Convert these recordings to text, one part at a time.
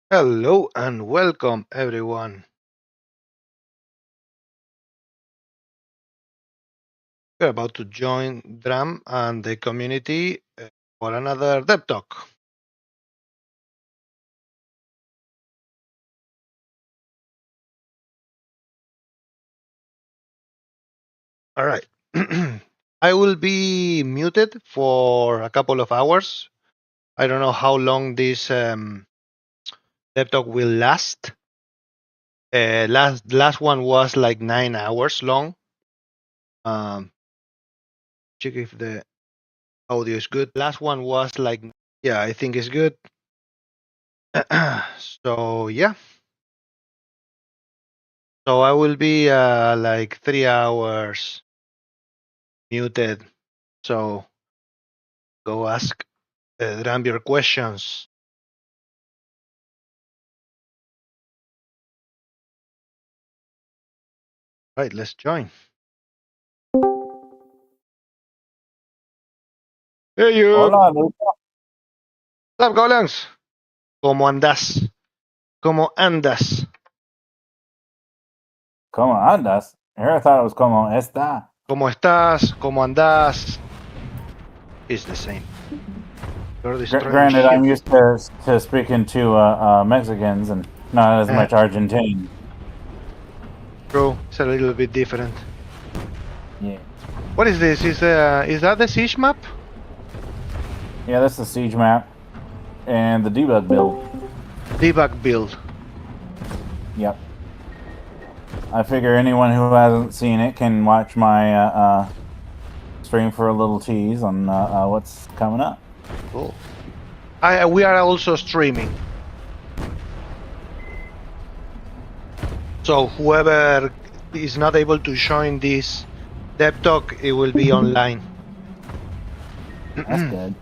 Hello and welcome everyone. We're about to join Dram and the community for another Dev Talk. All right. I will be muted for a couple of hours. I don't know how long this Dev Talk will last. Last one was like 9 hours long. Check if the audio is good. Last one was like, yeah, I think it's good. So yeah. So I will be like 3 hours muted. So go ask Dram your questions. Right, let's join. Hey you. Hola, Luca. What's up, Golangs? ¿Cómo andas? ¿Cómo andas? ¿Cómo andas? Here I thought it was como está. ¿Cómo estás? ¿Cómo andas? It's the same. You're destroying Granted, shit. I'm used to speaking to Mexicans and not as much Argentine. True. It's a little bit different. Yeah. What is this? Is that the siege map? Yeah, that's the siege map and the debug build. Debug build. Yep. I figure anyone who hasn't seen it can watch my stream for a little tease on what's coming up. Cool. We are also streaming. So whoever is not able to join this Dev Talk, it will be online. That's good.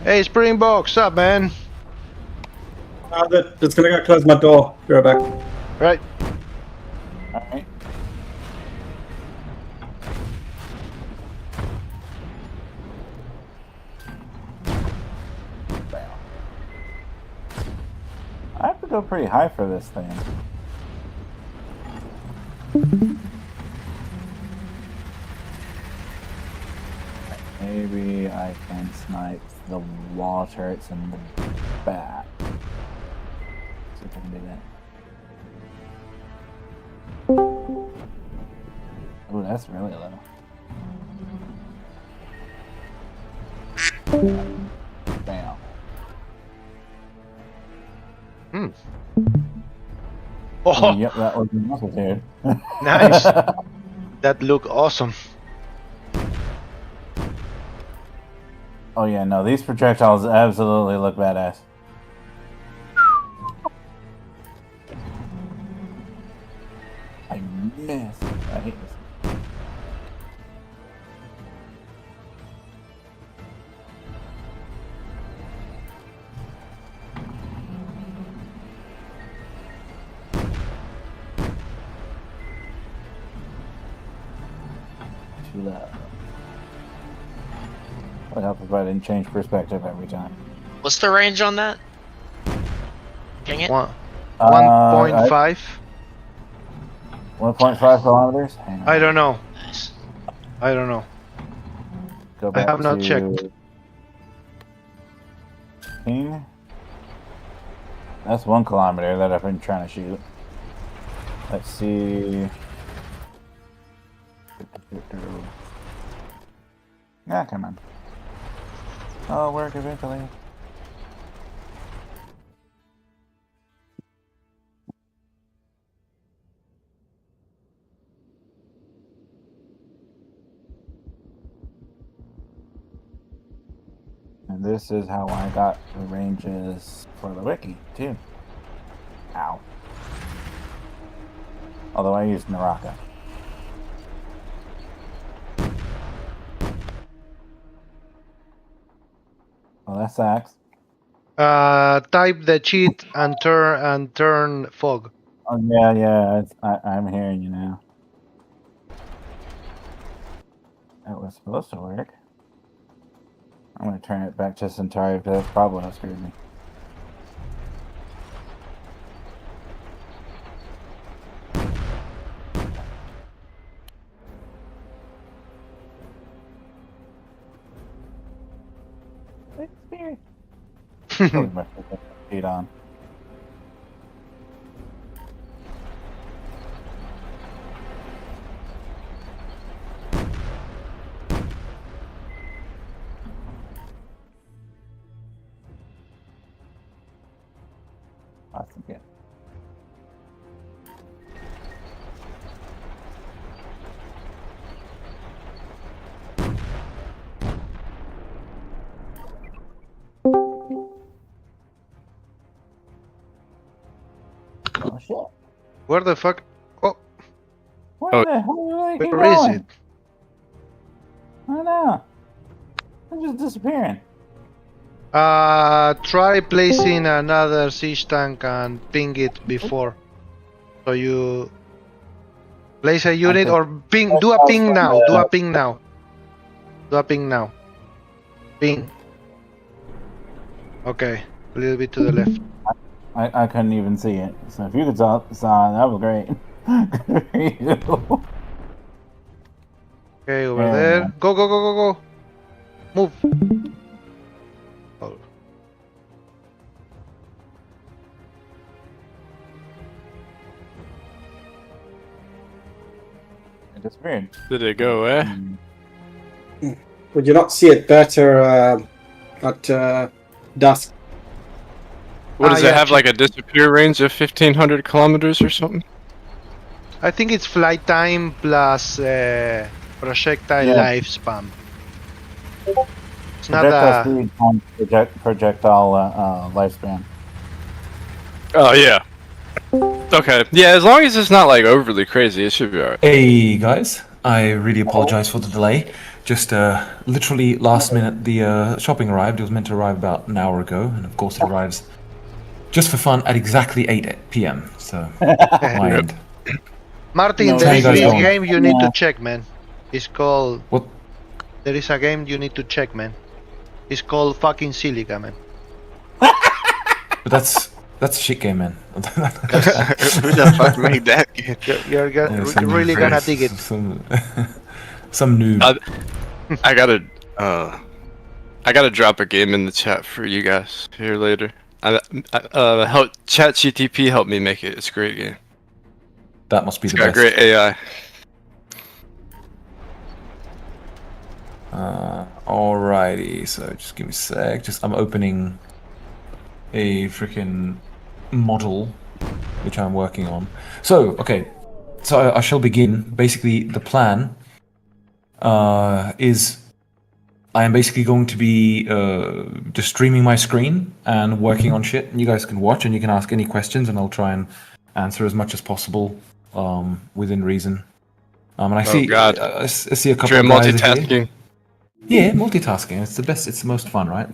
Hey Springbok, what's up, man? Just gonna go close my door. Be right back. Right. All right. I have to go pretty high for this thing. Maybe I can snipe the wall turrets in the back. See if I can do that. Oh, that's really low. Bam. Oh, Yep, that was muscle dude. nice. That look awesome. Oh yeah, no, these projectiles absolutely look badass. I missed. I hate this. Too loud. Would help if I didn't change perspective every time. What's the range on that? Dang it. 1.5. 1.5 kilometers? Hang on. I don't know. Nice. I don't know. Go I back have not to checked. Ping. That's 1 kilometer that I've been trying to shoot. Let's see. Yeah, come on. Oh, work eventually. And this is how I got the ranges for the wiki, too. Ow. Although I used Naraka. Well, that sucks. Type the cheat and turn fog. Oh, yeah, I'm hearing you now. That was supposed to work. I'm going to turn it back to Centuri because that's probably what screwed me. Shakespeare. Probably my feet on. Awesome, yeah. Oh shit! Where the fuck? Oh, Where Oh. the hell are they where is going? it? I don't know. They're just disappearing. Try placing another siege tank and ping it before. So you place a unit or ping. Do a ping now. Do a ping now. Do a ping now. Ping. Okay, a little bit to the left. I couldn't even see it. So if you could saw that was great. Good for you. Okay, over Yeah. there. Go, go, go, go, go. Move. Oh. It disappeared. Did it go away? Would you not see it better at dusk? What does yeah, it have, check. like a disappear range of 1,500 kilometers or something? I think it's flight time plus projectile Yeah. lifespan. It's not Projectile a. speed times projectile lifespan. Oh, yeah. Okay. Yeah, as long as it's not, like, overly crazy, it should be alright. Hey guys, I really apologize for the delay. Just literally last minute, the shopping arrived. It was meant to arrive about an hour ago, and of course it arrives just for fun at exactly 8 p.m. So, my end. Martin, No, there how you is guys a doing? game you need Yeah. to check, man. It's called. What? There is a game you need to check, man. It's called fucking Silica, man. But that's a shit game, man. Who the fuck made that game? You're Yeah, some- really gonna dig it. Some noob. I gotta drop a game in the chat for you guys here later. ChatGTP helped me make it. It's a great game. That must be It's the got best. great AI. Alrighty, so just give me a sec. I'm opening a freaking model which I'm working on. So, okay, so I shall begin. Basically, the plan is I am basically going to be just streaming my screen and working on shit. And you guys can watch and you can ask any questions, and I'll try and answer as much as possible within reason. And I see, God. I see a couple Try of guys here. multitasking. Yeah, multitasking. It's the best. It's the most fun, right?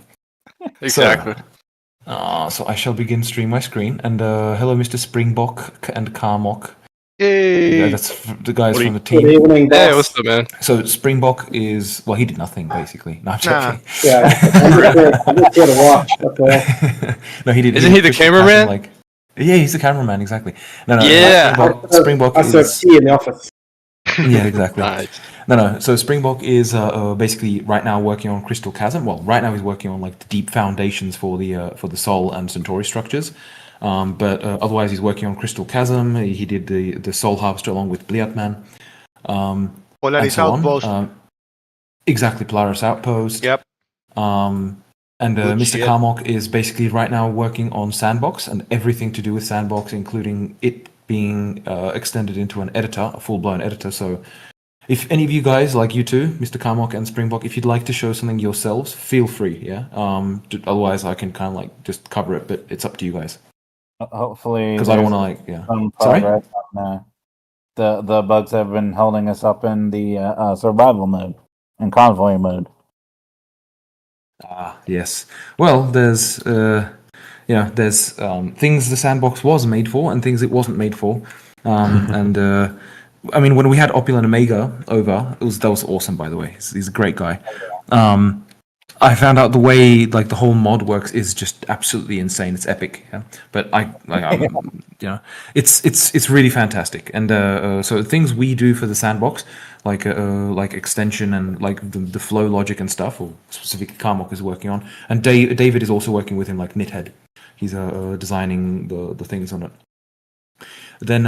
Exactly. So I shall begin stream my screen. And hello, Mr. Springbok and Carmock. Hey. Yeah, that's the guys What do from the Good team. evening, boss. Hey, what's up, man? So Springbok is he did nothing basically. No, I'm Nah. joking. Yeah, I'm just here to watch. That's all. No, he did. Isn't he the Crystal cameraman? Chasm, yeah, he's the cameraman. Exactly. No. Yeah. Springbok I serve is. tea in the office. Yeah, exactly. Nice. No. So Springbok is basically right now working on Crystal Chasm. Well, right now he's working on like the deep foundations for the Sol and Centuri structures. But otherwise, he's working on Crystal Chasm. He did the Soul Harvester along with Bliatman. And Polaris so on. Outpost. Exactly, Polaris Outpost. Yep. And Good Mr. shit. Carmock is basically right now working on Sandbox and everything to do with Sandbox, including it being extended into an editor, a full-blown editor. So if any of you guys, like you two, Mr. Carmock and Springbok, if you'd like to show something yourselves, feel free, yeah? Otherwise, I can kind of like just cover it, but it's up to you guys. Hopefully, Because I don't want to some Sorry? progress on the bugs have been holding us up in the survival mode and convoy mode. Yes. Well, there's things the Sandbox was made for and things it wasn't made for. And I mean, when we had Opulent Omega over, that was awesome, by the way. He's a great guy. I found out the way like the whole mod works is just absolutely insane. It's epic. Yeah? But it's really fantastic. And so things we do for the Sandbox, like extension and like the flow logic and stuff, or specifically Carmock is working on. And David is also working with him, like Knithhead. He's designing the things on it. Then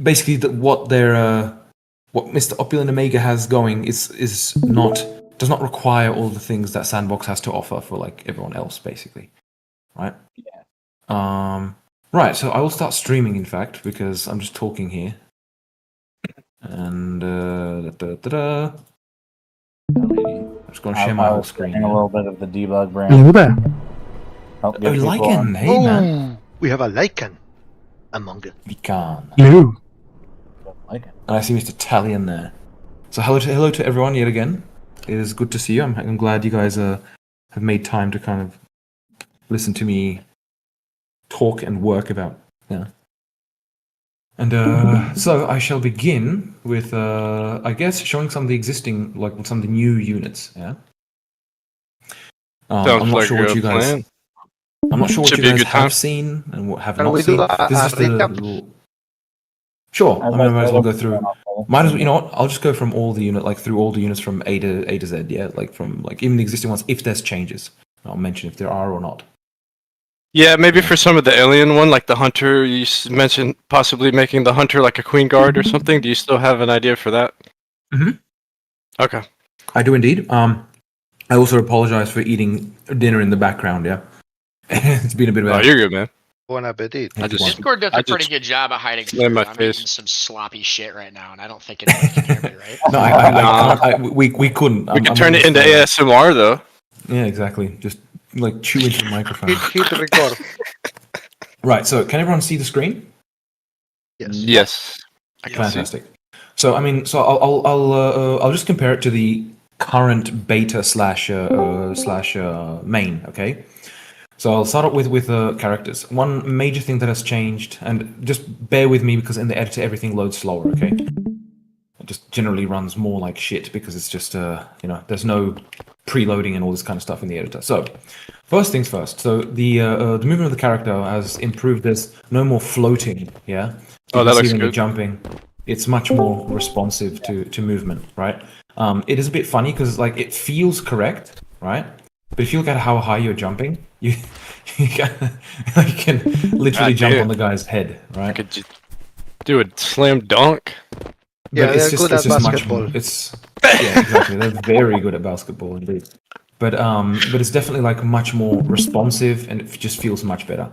basically what Mr. Opulent Omega has going does not require all the things that Sandbox has to offer for like everyone else, basically. Right? Yeah. Right, so I will start streaming, in fact, because I'm just talking here. And I'm just going to share my whole screen. A little bit of the debug brand. Hello there. Oh, Lycan, hey man. We have a Lycan among us. Lycan. Hello. Lycan. And I see Mr. Talion there. So hello to everyone yet again. It is good to see you. I'm glad you guys have made time to kind of listen to me talk and work about. Yeah. And so I shall begin with, I guess, showing some of the existing, like some of the new units. Yeah. Sounds I'm not like sure what a you guys. plan. I'm not sure what Should you be a guys good time. have seen and what have Can not we seen. do a This is just a recap? little. Sure, I might as well go through. Might as well, you know what? I'll just go from all the unit, like through all the units from A to Z. Yeah, like from like even the existing ones. If there's changes, I'll mention if there are or not. Yeah, maybe for some of the alien one, like the hunter, you mentioned possibly making the hunter like a queen guard or something. Do you still have an idea for that? Mhm. Okay. I do indeed. I also apologize for eating dinner in the background. Yeah, it's been a bit of Oh, a. you're good, man. Bon appetit. I just- Discord does I a pretty just good job of hiding slammed food. my I'm face. eating some sloppy shit right now, and I don't think anyone can hear me, right? No, we couldn't. We could turn it into ASMR though. Yeah, exactly. Just like chew into the microphone. Hit record. Right. So, can everyone see the screen? Yes. Yes. I can see. Fantastic. So I mean, so I'll just compare it to the current beta slash main. Okay. So I'll start up with characters. One major thing that has changed, and just bear with me because in the editor everything loads slower. Okay. It just generally runs more like shit because it's just there's no preloading and all this kind of stuff in the editor. So first things first. So the movement of the character has improved. There's no more floating. Yeah. Oh, that looks when you're good. jumping, it's much more responsive to movement, right? It is a bit funny because like it feels correct, right? But if you look at how high you're jumping, you can literally God jump damn. on the guy's head, I right? could just do a slam dunk. Yeah, But they're good at basketball. Yeah, exactly. They're very good at basketball indeed. But it's definitely like much more responsive and it just feels much better.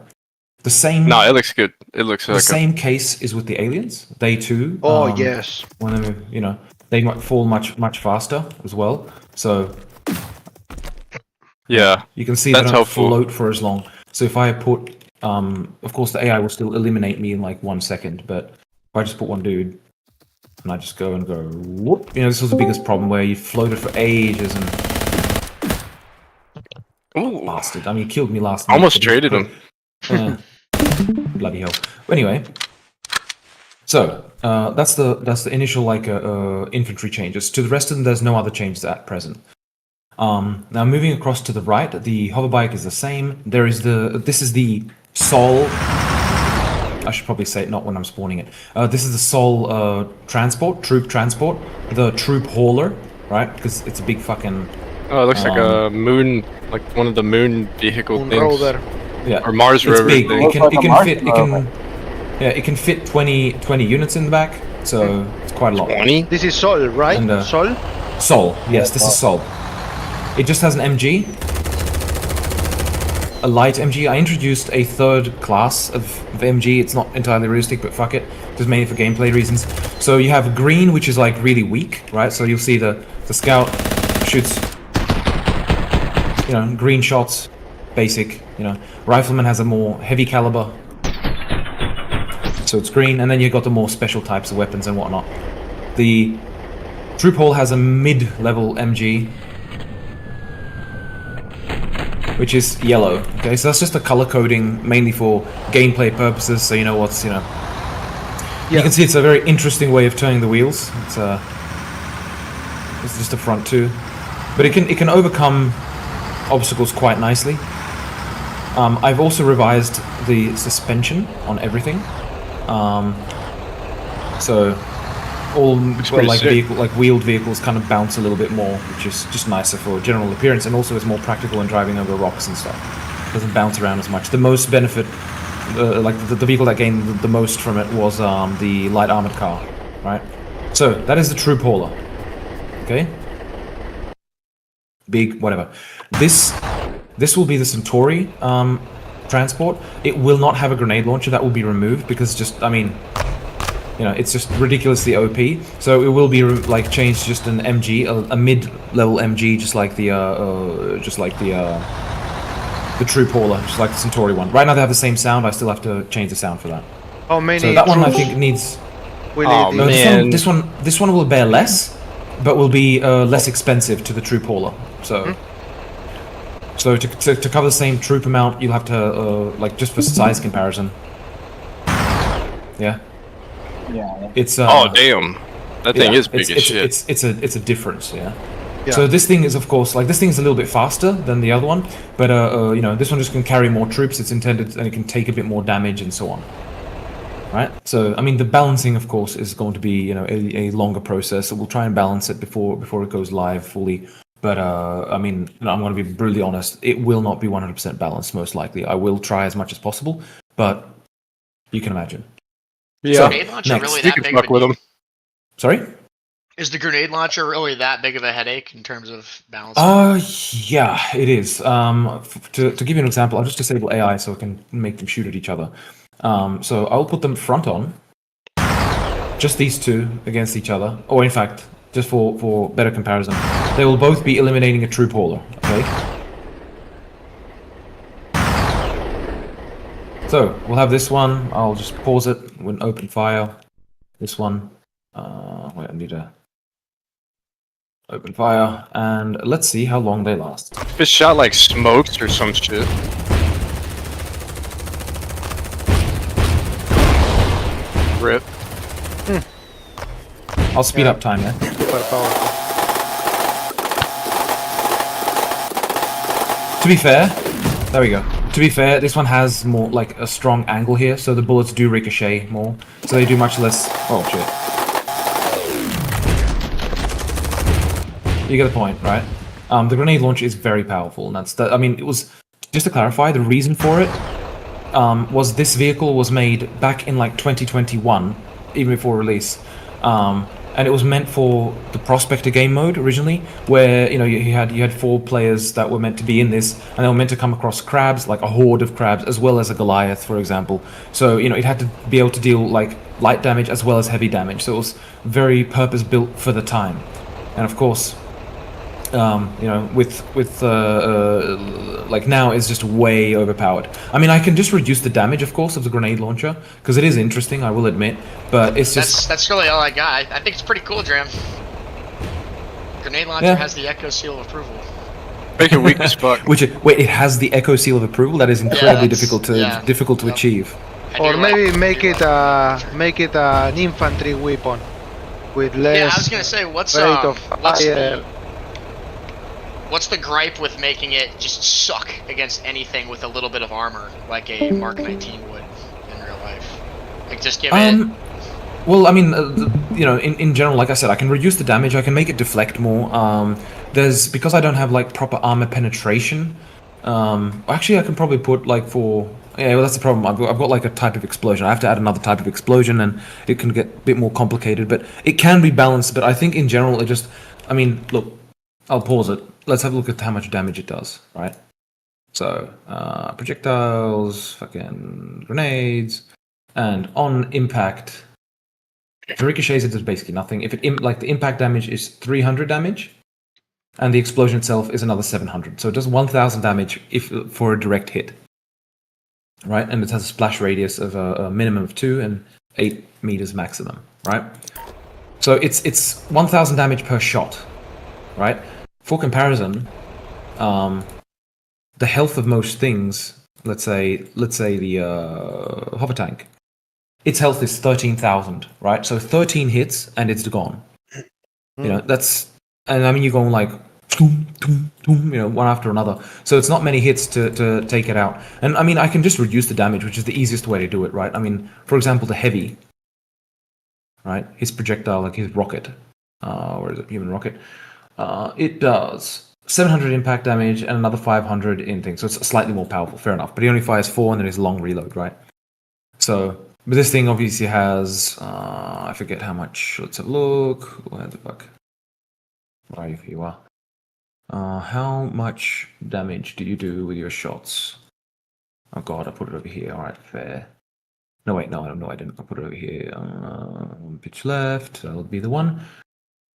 The same. No, it looks good. It looks The like same case is with the aliens. They too. Oh yes. When they, they might fall much faster as well. So yeah. you can see That's they don't helpful. float for as long. So if I put, of course the AI will still eliminate me in like 1 second. But if I just put one dude, and I just go and go, whoop, this was the biggest problem where you floated for ages and Ooh. bastard. I mean, he killed me last night. Almost but he traded put- him. Yeah. Bloody hell. Anyway, so that's the initial like infantry changes. To the rest of them, there's no other changes at present. Now moving across to the right, the hover bike is the same. This is the Sol. I should probably say it not when I'm spawning it. This is the Sol troop transport, the troop hauler, right? Because it's a big fucking. Oh, it looks like a moon, like one of the moon vehicle Un things. rover. Yeah, Or Mars it's rover big. thing. It can Looks like a Mars fit. It rover. can. Yeah, it can fit 20 units in the back, so it's quite a lot. 20? This is Sol, right? And, Sol. Sol, yes, this is Sol. It just has an MG, a light MG. I introduced a third class of MG. It's not entirely realistic, but fuck it, just mainly for gameplay reasons. So you have green, which is like really weak, right? So you'll see the scout shoots, green shots, basic. Rifleman has a more heavy caliber, so it's green, and then you've got the more special types of weapons and whatnot. The troop hall has a mid-level MG, which is yellow. Okay, so that's just a color coding mainly for gameplay purposes. So you know what's You can see it's a very interesting way of turning the wheels. It's just a front two, but it can overcome obstacles quite nicely. I've also revised the suspension on everything. So all pretty like sick. wheeled vehicles kind of bounce a little bit more, which is just nicer for general appearance, and also is more practical when driving over rocks and stuff. Doesn't bounce around as much. The most benefit, the vehicle that gained the most from it was the light armored car, right? So that is the troop hauler. Okay. Big whatever. This will be the Centuri transport. It will not have a grenade launcher. That will be removed because just, I mean, you know, it's just ridiculously OP. So it will be like changed to just an MG, a mid-level MG, just like the troop hauler, just like the Centuri one. Right now they have the same sound. I still have to change the sound for that. How many? So that one I troops think needs. will Oh, it No, man. this one will bear less, but will be less expensive to the troop hauler. So. So to cover the same troop amount, you'll have to like just for size comparison. Yeah. Yeah. It's Oh damn, that thing is big as shit. It's a difference, yeah. Yeah. So this thing is, of course, like this thing is a little bit faster than the other one, but you know, this one just can carry more troops. It's intended, and it can take a bit more damage and so on. Right. So I mean, the balancing, of course, is going to be, you know, a longer process. So we'll try and balance it before it goes live fully. But I mean, I'm going to be brutally honest. It will not be 100% balanced, most likely. I will try as much as possible, but you can imagine. Is Yeah, the grenade launcher next. really you that can big fuck of a with deal? them. Sorry. Is the grenade launcher really that big of a headache in terms of balancing? Yeah, it is. To give you an example, I'll just disable AI so I can make them shoot at each other. So I'll put them front on. Just these two against each other, or in fact, just for better comparison, they will both be eliminating a troop hauler. Okay. So we'll have this one. I'll just pause it when open fire. This one. Wait, I need to open fire, and let's see how long they last. If it's shot like smokes or some shit. Rip. I'll speed up time, yeah. super powerful? To be fair, there we go. To be fair, this one has more like a strong angle here, so the bullets do ricochet more, so they do much less. Oh shit! You get the point, right? The grenade launcher is very powerful, and that's that. I mean, it was just to clarify the reason for it was this vehicle was made back in like 2021, even before release. And it was meant for the Prospector game mode originally, where you know you had 4 players that were meant to be in this, and they were meant to come across crabs, like a horde of crabs, as well as a Goliath, for example. So you know it had to be able to deal like light damage as well as heavy damage. So it was very purpose built for the time, and of course, you know, with like now it's just way overpowered. I mean, I can just reduce the damage, of course, of the grenade launcher because it is interesting, I will admit. But it's just That's really all I got. I think it's pretty cool, Dram. Grenade launcher Yeah. has the Echo seal of approval. Make it weak as fuck. wait, it has the Echo seal of approval. That is incredibly that's- difficult to yeah. difficult to achieve. I Or do maybe like- make do it like- an infantry weapon with less Yeah, I was gonna say, what's rate of fire. what's the gripe with making it just suck against anything with a little bit of armor, like a Mark 19 would in real life? Like just give it. Well, I mean, you know, in general, like I said, I can reduce the damage. I can make it deflect more. There's because I don't have like proper armor penetration. Actually, I can probably put like for. Yeah, well, that's the problem. I've got like a type of explosion. I have to add another type of explosion, and it can get a bit more complicated. But it can be balanced. But I think in general, it just. I mean, look, I'll pause it. Let's have a look at how much damage it does. Right. So projectiles, fucking grenades, and on impact. If it ricochets, it does basically nothing. If it like the impact damage is 300 damage, and the explosion itself is another 700. So it does 1,000 damage if for a direct hit. Right, and it has a splash radius of a minimum of 2 and 8 meters maximum. Right, so it's 1,000 damage per shot. Right, for comparison, the health of most things. Let's say the hover tank. Its health is 13,000, right? So 13 hits and it's gone. You know, that's, and I mean, you're going like, toom, toom, toom, you know, one after another. So it's not many hits to take it out. And I mean, I can just reduce the damage, which is the easiest way to do it, right? I mean, for example, the heavy, right? His projectile, like his rocket, or is it human rocket? It does 700 impact damage and another 500 in things, so it's slightly more powerful. Fair enough, but he only fires 4 and then his long reload, right? So, but this thing obviously has I forget how much. Let's have a look. Where the fuck? Where you are? How much damage do you do with your shots? Oh god, I put it over here. All right, fair. No wait, no, I didn't. I put it over here. Pitch left. That'll be the one.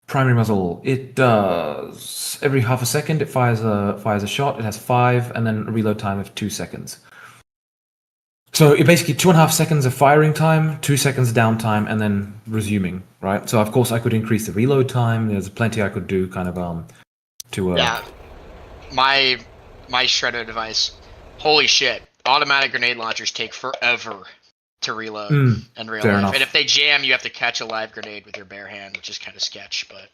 Primary muzzle. It does every half a second. It fires a shot. It has 5, and then a reload time of 2 seconds. So it basically 2.5 seconds of firing time, 2 seconds downtime, and then resuming. Right. So of course I could increase the reload time. There's plenty I could do, kind of to. Yeah. My shredder device. Holy shit! Automatic grenade launchers take forever to reload in real life. Enough. And if they jam, you have to catch a live grenade with your bare hand, which is kind of sketch, but...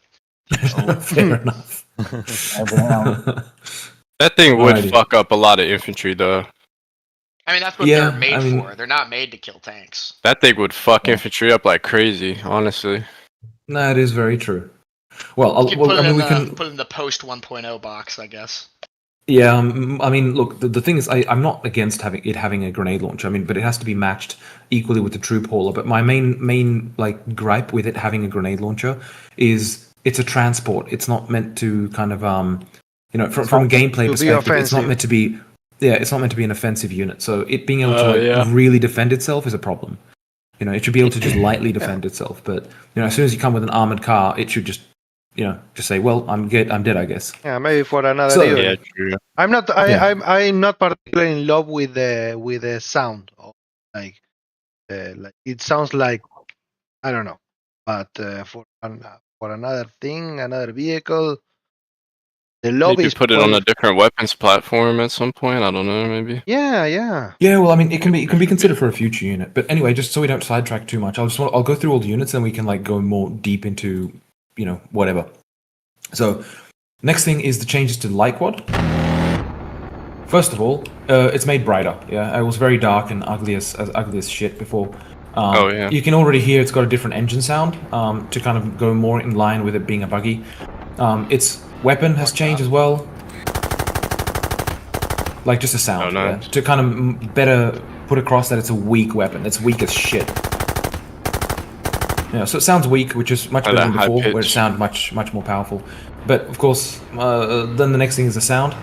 Fair enough. That thing would Alrighty. fuck up a lot of infantry, though. I mean, that's what Yeah, they're made I mean- for. They're not made to kill tanks. That thing would fuck infantry up like crazy, honestly. That is very true. Well, You can put, I mean, it we in can. the, put it in the post 1.0 box, I guess. Yeah, I mean, look, the thing is, I'm not against having a grenade launcher. I mean, but it has to be matched equally with the troop hauler. But my main like gripe with it having a grenade launcher is it's a transport. It's not meant to kind of from a gameplay perspective, it's not meant to be. Yeah, it's not meant to be an offensive unit. So it being able to really defend itself is a problem. It should be able to just lightly defend itself. But as soon as you come with an armored car, it should just say, well, I'm dead, I guess. Yeah, maybe for another So- day. Yeah, true. I'm not. Yeah. I'm not particularly in love with the sound. Like it sounds like I don't know. But for another thing, another vehicle, the lobby Maybe is put it on a different weapons platform at some point. I don't know, maybe. Yeah. Yeah, well, I mean, it can be considered for a future unit. But anyway, just so we don't sidetrack too much, I'll go through all the units and we can like go more deep into whatever. So next thing is the changes to the light quad. First of all, it's made brighter. Yeah, it was very dark and ugly as shit before. Oh, yeah. You can already hear it's got a different engine sound to kind of go more in line with it being a buggy. Its weapon has changed as well. Like just a sound, Oh, nice. to kind of better put across that it's a weak weapon. It's weak as shit. So it sounds weak, which is much Oh, better that than high before, where it pitch. sounded much more powerful. But of course, then the next thing is the sound.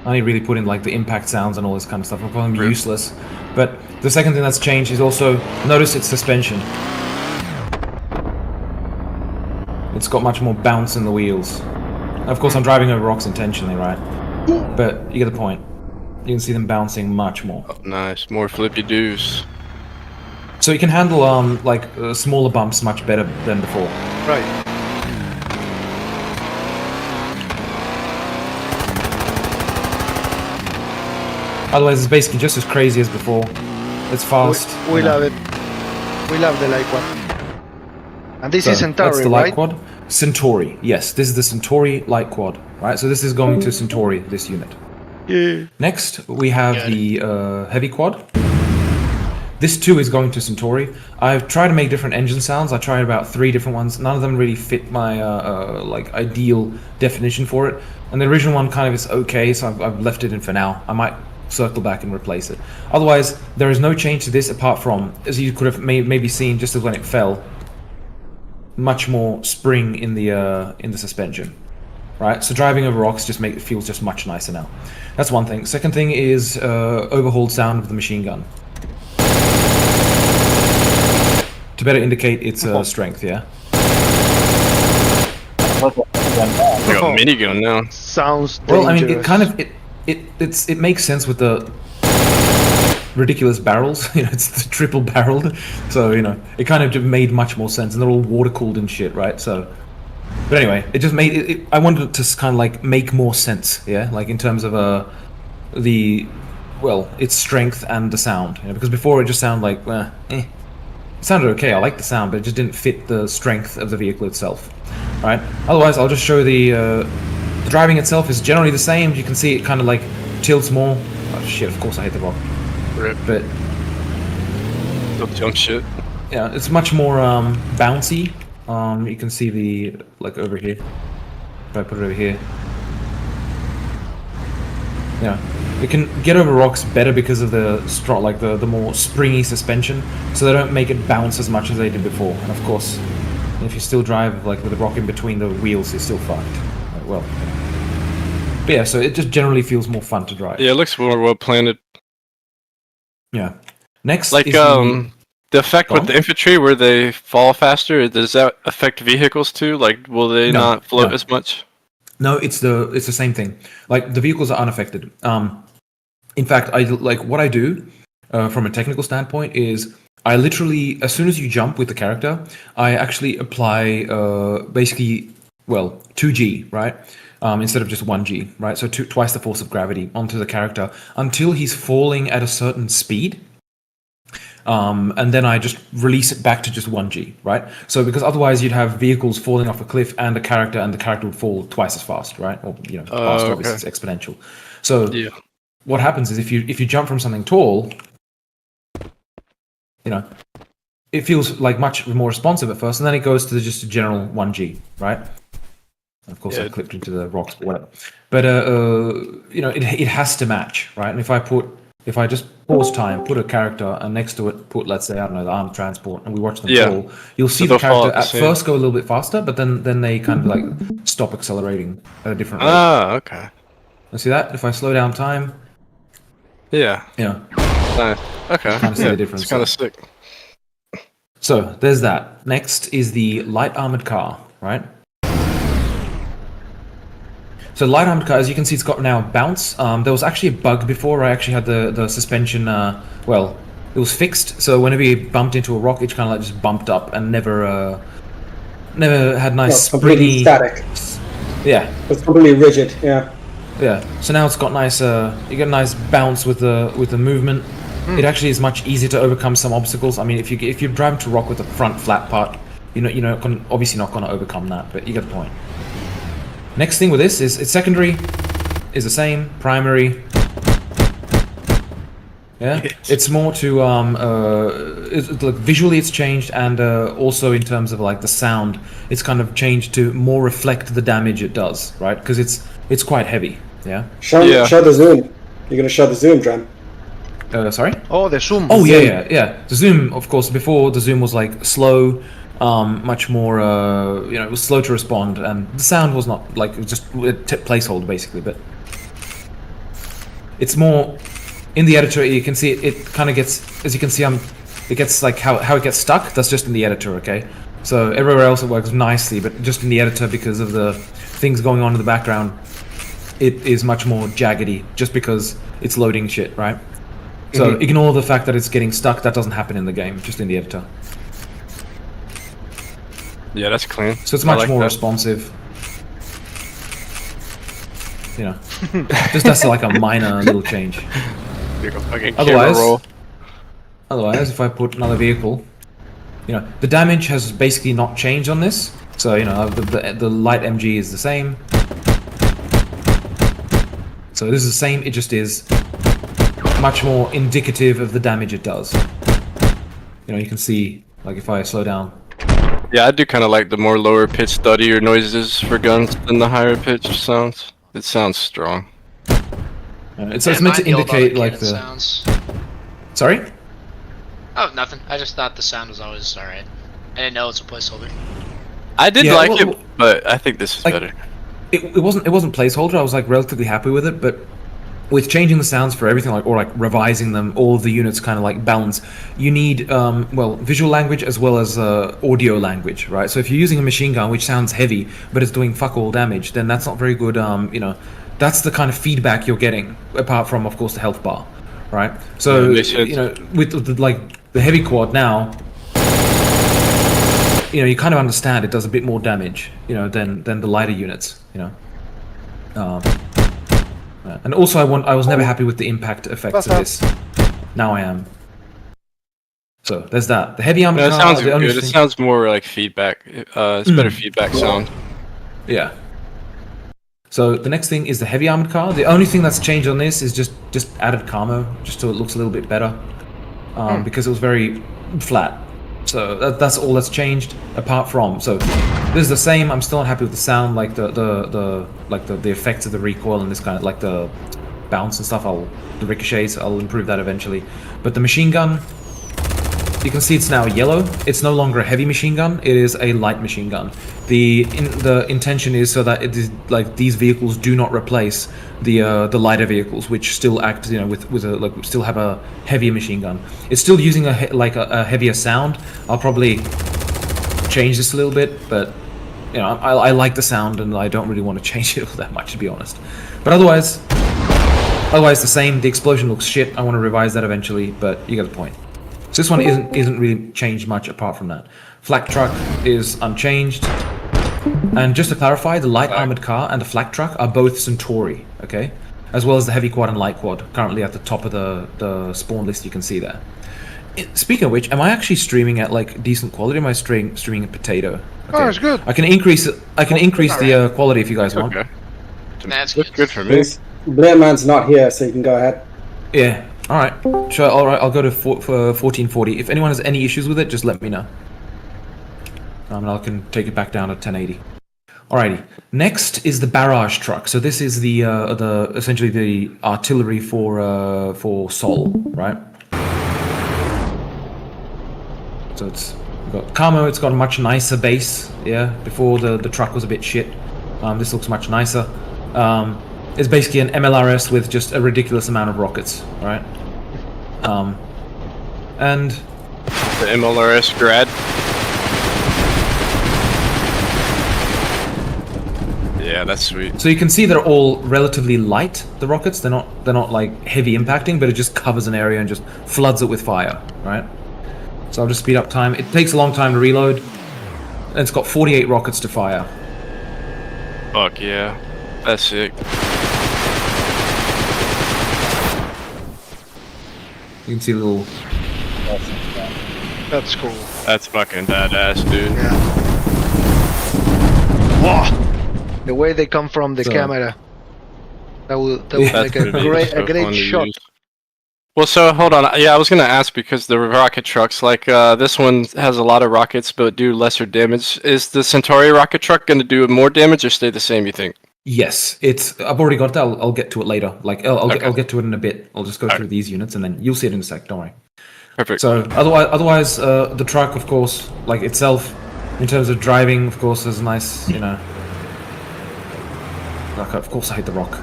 I only really put in like the impact sounds and all this kind of stuff. I'm calling them useless. But the second thing that's changed is also notice its suspension. It's got much more bounce in the wheels. Of course, I'm driving over rocks intentionally, right? But you get the point. You can see them bouncing much more. Oh, nice. More flippy doos. So you can handle smaller bumps much better than before. Right. Otherwise, it's basically just as crazy as before. It's fast. We love it. We love the light quad. And this is Centuri, that's the light right? quad. Centuri, yes. This is the Centuri light quad, right? So this is going to Centuri, this unit. Yeah. Next, we have the heavy quad. This too is going to Centuri. I've tried to make different engine sounds. I tried about 3 different ones. None of them really fit my ideal definition for it. And the original one kind of is okay, so I've left it in for now. I might circle back and replace it. Otherwise, there is no change to this apart from, as you could have maybe seen just as when it fell, much more spring in the suspension. Right, so driving over rocks feels just much nicer now. That's one thing. Second thing is overhauled sound of the machine gun. To better indicate its strength, yeah? Like a minigun now. Sounds dangerous. Well, I mean, it kind of it makes sense with the ridiculous barrels. It's the triple barreled, so it kind of just made much more sense, and they're all water cooled and shit, right? So, but anyway, it just made it. I wanted it to kind of like make more sense, yeah, like in terms of its strength and the sound, because before it just sounded like It sounded okay. I liked the sound, but it just didn't fit the strength of the vehicle itself. Right. Otherwise, I'll just show the driving itself is generally the same. You can see it kind of like tilts more Oh shit! Of course I hit the rock. Rip. But Don't jump shit. yeah, it's much more bouncy. You can see the like over here. If I put it over here, yeah, it can get over rocks better because of the strong, like the more springy suspension, so they don't make it bounce as much as they did before. And of course, if you still drive like with a rock in between the wheels, you're still fucked. Like, well, but yeah, so it just generally feels more fun to drive. Yeah, it looks more well planted. Yeah. Next Like is the effect Go with on. the infantry where they fall faster. Does that affect vehicles too? Like, will they No, not float no. as much? No, it's the same thing. Like the vehicles are unaffected. In fact, I like what I do from a technical standpoint is I literally, as soon as you jump with the character, I actually apply basically 2G, right? Instead of just 1G, right? So twice the force of gravity onto the character until he's falling at a certain speed. And then I just release it back to just 1G, right? So because otherwise you'd have vehicles falling off a cliff and the character would fall twice as fast, right? Or faster, obviously it's exponential. So Yeah. what happens is if you jump from something tall, it feels like much more responsive at first, and then it goes to just a general 1G, right? Of course, I clipped into the rocks, but whatever. But it has to match, right? And if I just pause time, put a character, and next to it put, let's say, I don't know, the armed transport, and we watch them fall, you'll see the they'll fall character at the at same- first go a little bit faster, but then they kind of like stop accelerating at a different rate. Ah, okay. You see that? If I slow down time, Yeah. Nice. Okay. Kinda see the difference It's kind of there. sick. So there's that. Next is the light armored car, right? So light armored car, as you can see, it's got now bounce. There was actually a bug before. I actually had the suspension. It was fixed. So whenever you bumped into a rock, it kind of like just bumped up and never had nice completely springy. static. Yeah, It's completely rigid. Yeah. yeah. So now it's got nice. You get a nice bounce with the movement. It actually is much easier to overcome some obstacles. I mean, if you drive to rock with the front flat part, obviously not going to overcome that, but you get the point. Next thing with this is its secondary is the same, primary. Yeah, it's more to like visually it's changed, and also in terms of like the sound, it's kind of changed to more reflect the damage it does, right? Because it's quite heavy. Yeah. Show the zoom. You're gonna show the zoom, Dram. Sorry. Oh, the zoom. Oh yeah. The zoom, of course. Before the zoom was like slow, much more. It was slow to respond, and the sound was not like, it was just a placeholder basically. But it's more in the editor. You can see it kind of gets, as you can see, it gets like how it gets stuck. That's just in the editor, okay? So everywhere else it works nicely, but just in the editor, because of the things going on in the background, it is much more jaggedy, just because it's loading shit, right? So ignore the fact that it's getting stuck. That doesn't happen in the game, just in the editor. Yeah, that's clean. So it's I much like more that. responsive. Just that's like a minor little change. You're a fucking camera roll. Otherwise, if I put another vehicle, the damage has basically not changed on this. So the light MG is the same. So this is the same. It just is much more indicative of the damage it does. You can see, like, if I slow down. Yeah, I do kind of like the more lower pitch thuddier noises for guns than the higher pitched sounds. It sounds strong. It's meant to indicate like the. Sounds. Sorry? Oh, nothing. I just thought the sound was always alright. I didn't know it's a placeholder. I did Yeah, like well, it, but I think this is like- better. It wasn't placeholder. I was like relatively happy with it, but with changing the sounds for everything, or revising them, all of the units kind of like balance. You need visual language as well as audio language, right? So if you're using a machine gun which sounds heavy but it's doing fuck all damage, then that's not very good. That's the kind of feedback you're getting, apart from, of course, the health bar, right? So with the heavy quad now, you kind of understand it does a bit more damage, than the lighter units, And also, I was never happy with the impact effects of this. Now I am. So there's that. The heavy armored It car. sounds the only good. It thing- sounds more like feedback. It's better feedback sound. Yeah. So the next thing is the heavy armored car. The only thing that's changed on this is just added camo, just so it looks a little bit better, because it was very flat. So that's all that's changed. Apart from, so this is the same. I'm still not happy with the sound, like the effects of the recoil and this kind of like the bounce and stuff. The ricochets. I'll improve that eventually. But the machine gun, you can see it's now yellow. It's no longer a heavy machine gun. It is a light machine gun. The intention is so that it is like these vehicles do not replace the lighter vehicles, which still act, you know, with a like still have a heavier machine gun. It's still using a heavier sound. I'll probably change this a little bit, but you know, I like the sound and I don't really want to change it all that much, to be honest. But otherwise the same. The explosion looks shit. I want to revise that eventually, but you get the point. So this one isn't really changed much apart from that. Flak truck is unchanged. And just to clarify, the light armored car and the flak truck are both Centuri, okay? As well as the heavy quad and light quad, currently at the top of the spawn list you can see there. Speaking of which, am I actually streaming at like decent quality? Am I streaming at potato? Okay. Oh, it's good. I can increase the quality if you guys want. Okay. That's That's good for me. Blair Man's not here, so you can go ahead. Yeah. All right. Sure. All right. I'll go to for 1440. If anyone has any issues with it, just let me know. And I can take it back down to 1080. Alrighty. Next is the barrage truck. So this is the essentially the artillery for Sol, right? So it's got camo. It's got a much nicer base. Yeah. Before the truck was a bit shit. This looks much nicer. It's basically an MLRS with just a ridiculous amount of rockets, right? And The MLRS grad. Yeah, that's sweet. so you can see they're all relatively light. The rockets, they're not like heavy impacting, but it just covers an area and just floods it with fire, right? So I'll just speed up time. It takes a long time to reload, and it's got 48 rockets to fire. Fuck yeah. That's sick. You can see a little. That's cool. That's fucking badass, dude. Yeah. Whoa! The way they come from the So- camera. That will Yeah. make a great shot. Well, so hold on. Yeah, I was gonna ask because the rocket trucks, like this one has a lot of rockets but do lesser damage. Is the Centauri rocket truck gonna do more damage or stay the same? You think? Yes, it's. I've already got that. I'll get to it later. Like I'll get to it in a bit. I'll just go through these units and then you'll see it in a sec. Don't worry. Perfect. So otherwise, the truck, of course, like itself, in terms of driving, of course, is nice. You know. Like, of course, I hate the rock.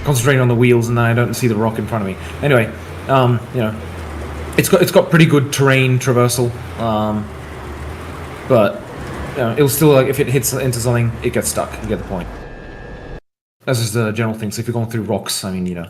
Concentrating on the wheels, and then I don't see the rock in front of me. Anyway, you know, it's got pretty good terrain traversal, but you know, it'll still, like, if it hits into something, it gets stuck. You get the point. That's just the general thing. So if you're going through rocks, I mean, you know,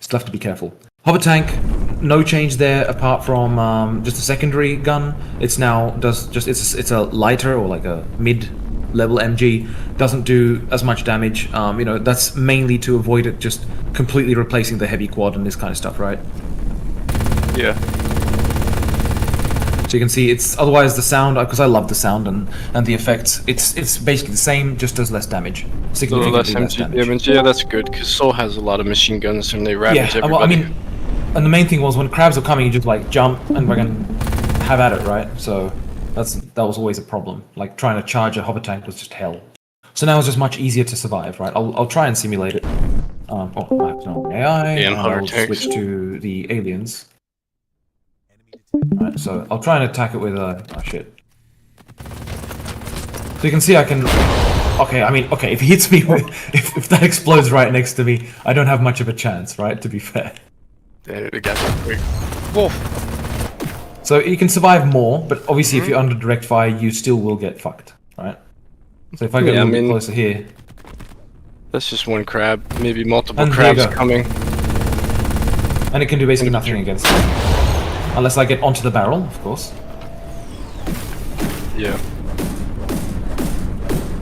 still have to be careful. Hover tank, no change there apart from just a secondary gun. It's now it's a lighter or like a mid-level MG. Doesn't do as much damage. You know, that's mainly to avoid it just completely replacing the heavy quad and this kind of stuff, right? Yeah. So you can see it's otherwise the sound, because I love the sound and the effects. It's basically the same, just does less damage. A little Significantly less less MG damage. damage. Yeah, that's good because Soul has a lot of machine guns and they ravage everybody. Well, I mean, and the main thing was when crabs are coming, you just like jump and fucking have at it, right? So that was always a problem. Like trying to charge a hover tank was just hell. So now it's just much easier to survive, right? I'll try and simulate it. I have no AI. And hover I'll tanks. switch to the aliens. Right, so I'll try and attack it with oh shit. So you can see I can. Okay, if he hits me with, if that explodes right next to me, I don't have much of a chance, right? To be fair. Damn, it got that quick. Whoa! So you can survive more, but obviously if you're under direct fire, you still will get fucked, right? So if I get a little bit closer here, That's just one crab. Maybe multiple And there you crabs go. coming. and it can do basically nothing against it, unless I get onto the barrel, of course. Yeah.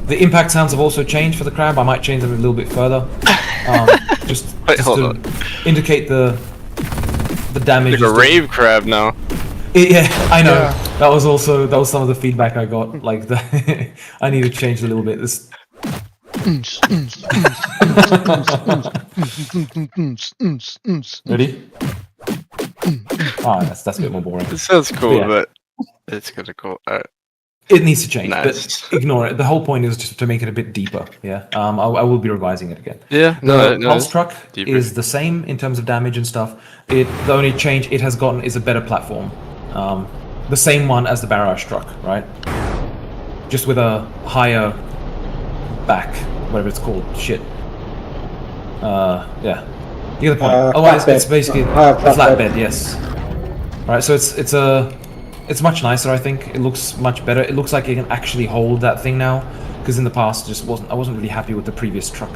The impact sounds have also changed for the crab. I might change them a little bit further, just, Wait, just hold to on. indicate the damage. Like a is rave crab now. Yeah, I know. Yeah. That was some of the feedback I got. Like I need to change a little bit. This Ready? Oh, that's a bit more boring. It sounds cool, Yeah. but it's kind of cool. Alright. It needs to change, Nice. but ignore it. The whole point is just to make it a bit deeper. Yeah. I will be revising it again. Yeah, The no, pulse it's truck deeper. is the same in terms of damage and stuff. The only change it has gotten is a better platform. The same one as the Barrage truck, right? Just with a higher back, whatever it's called. Shit. Yeah. You get the point. Otherwise, Flatbed. it's basically Flatbed. a flatbed. Yes. Right. So it's much nicer. I think it looks much better. It looks like it can actually hold that thing now, because in the past, I wasn't really happy with the previous truck.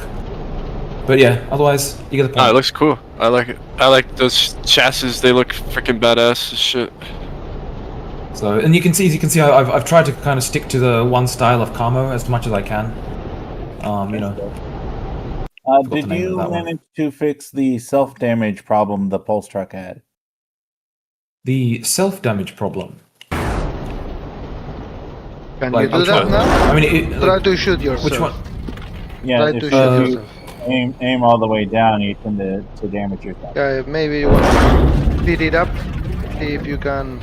But yeah, otherwise, you get the Oh, it point. looks cool. I like it. I like those chassis. They look freaking badass as shit. So, and you can see, I've tried to kind of stick to the one style of camo as much as I can. You know. Did the name you of that one. manage to fix the self-damage problem the pulse truck had? The self-damage problem. Can Like, you do that now? I mean, Try to shoot yourself. which one? Yeah, Try if to you shoot yourself. aim all the way down, you tend to damage yourself. Maybe you want to speed it up. See if you can.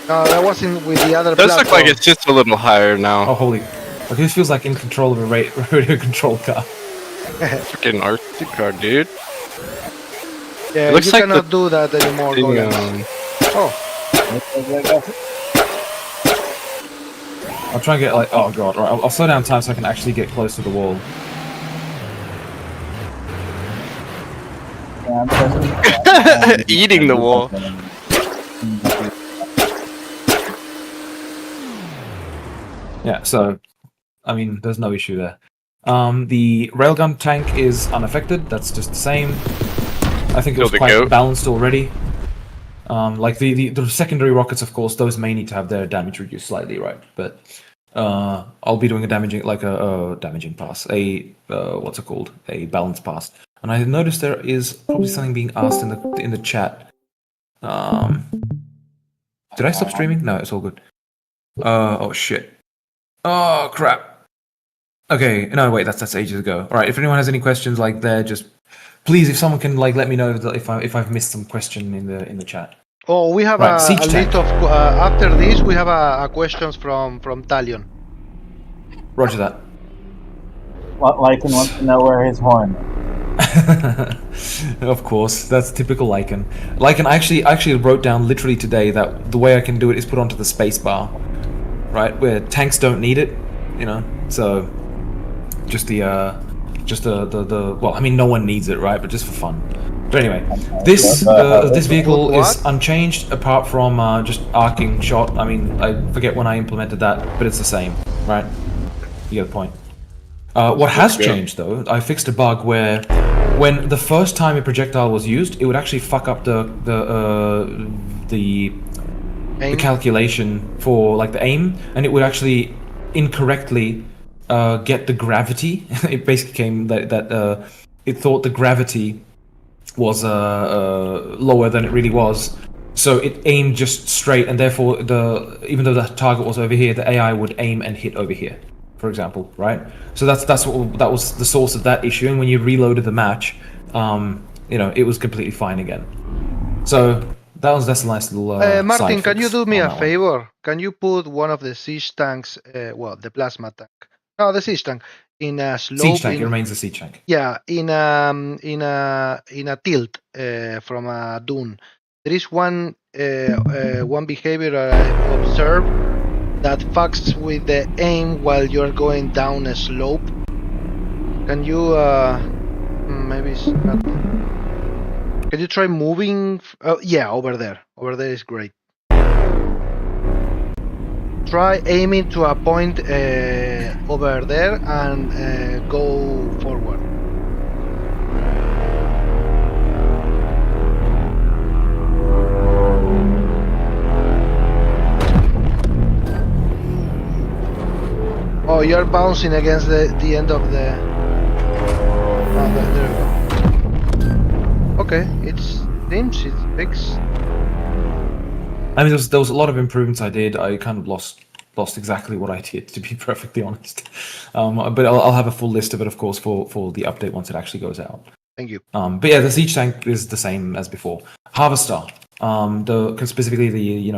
No, that wasn't with the other It does look platform. like it's just a little higher now. Oh, holy! Okay, this feels like in control of a radio control car. Freaking RC car, dude. Yeah, It looks you like cannot the do that anymore, thing, Golan. Oh, I'll try and get like, oh god, right, I'll slow down time so I can actually get close to the wall. Eating the wall. Yeah, so, I mean, there's no issue there. The railgun tank is unaffected, that's just the same. I think it was Still the quite goat. balanced already. Like the secondary rockets, of course, those may need to have their damage reduced slightly, right? But I'll be doing a damaging pass, what's it called? A balance pass. And I noticed there is probably something being asked in the chat. Did I stop streaming? No, it's all good. Oh shit. Oh crap. Okay, no wait, that's ages ago. All right, if anyone has any questions like there, just please, if someone can like let me know if I've missed some question in the chat. oh, we have Right, a siege list tank. of after this. We have a questions from Talion. Roger that. Lycan wants to know where his horn is. Of course, that's typical Lycan. Lycan, I actually wrote down literally today that the way I can do it is put onto the space bar, right? Where tanks don't need it, you know. So just the well, I mean, no one needs it, right? But just for fun. But anyway, this vehicle is unchanged apart from just arcing shot. I mean, I forget when I implemented that, but it's the same, right? You get the point. What has changed though, I fixed a bug where when the first time a projectile was used, it would actually fuck up the calculation for like the aim, and it would actually incorrectly get the gravity. It basically came that it thought the gravity was lower than it really was, so it aimed just straight, and therefore even though the target was over here, the AI would aim and hit over here, for example, right? So that was the source of that issue, and when you reloaded the match, you know, it was completely fine again. So that's a nice little. Martin, side can you fix do me on a that one. favor? Can you put one of the siege tanks, well, the plasma tank, no, the siege tank, in a slope? Siege tank. It remains a siege tank. Yeah, in a tilt from a Dune. There is one behavior I observed that fucks with the aim while you're going down a slope. Can you maybe it's not. Can you try moving? Yeah, over there. Over there is great. Try aiming to a point over there and go forward. Oh, you're bouncing against the end of the... Oh, there we go. Okay, it seems it's fixed. I mean, there was a lot of improvements I did. I kind of lost lost exactly what I did, to be perfectly honest. But I'll have a full list of it, of course, for the update once it actually goes out. Thank you. But yeah, the siege tank is the same as before. Harvester, specifically the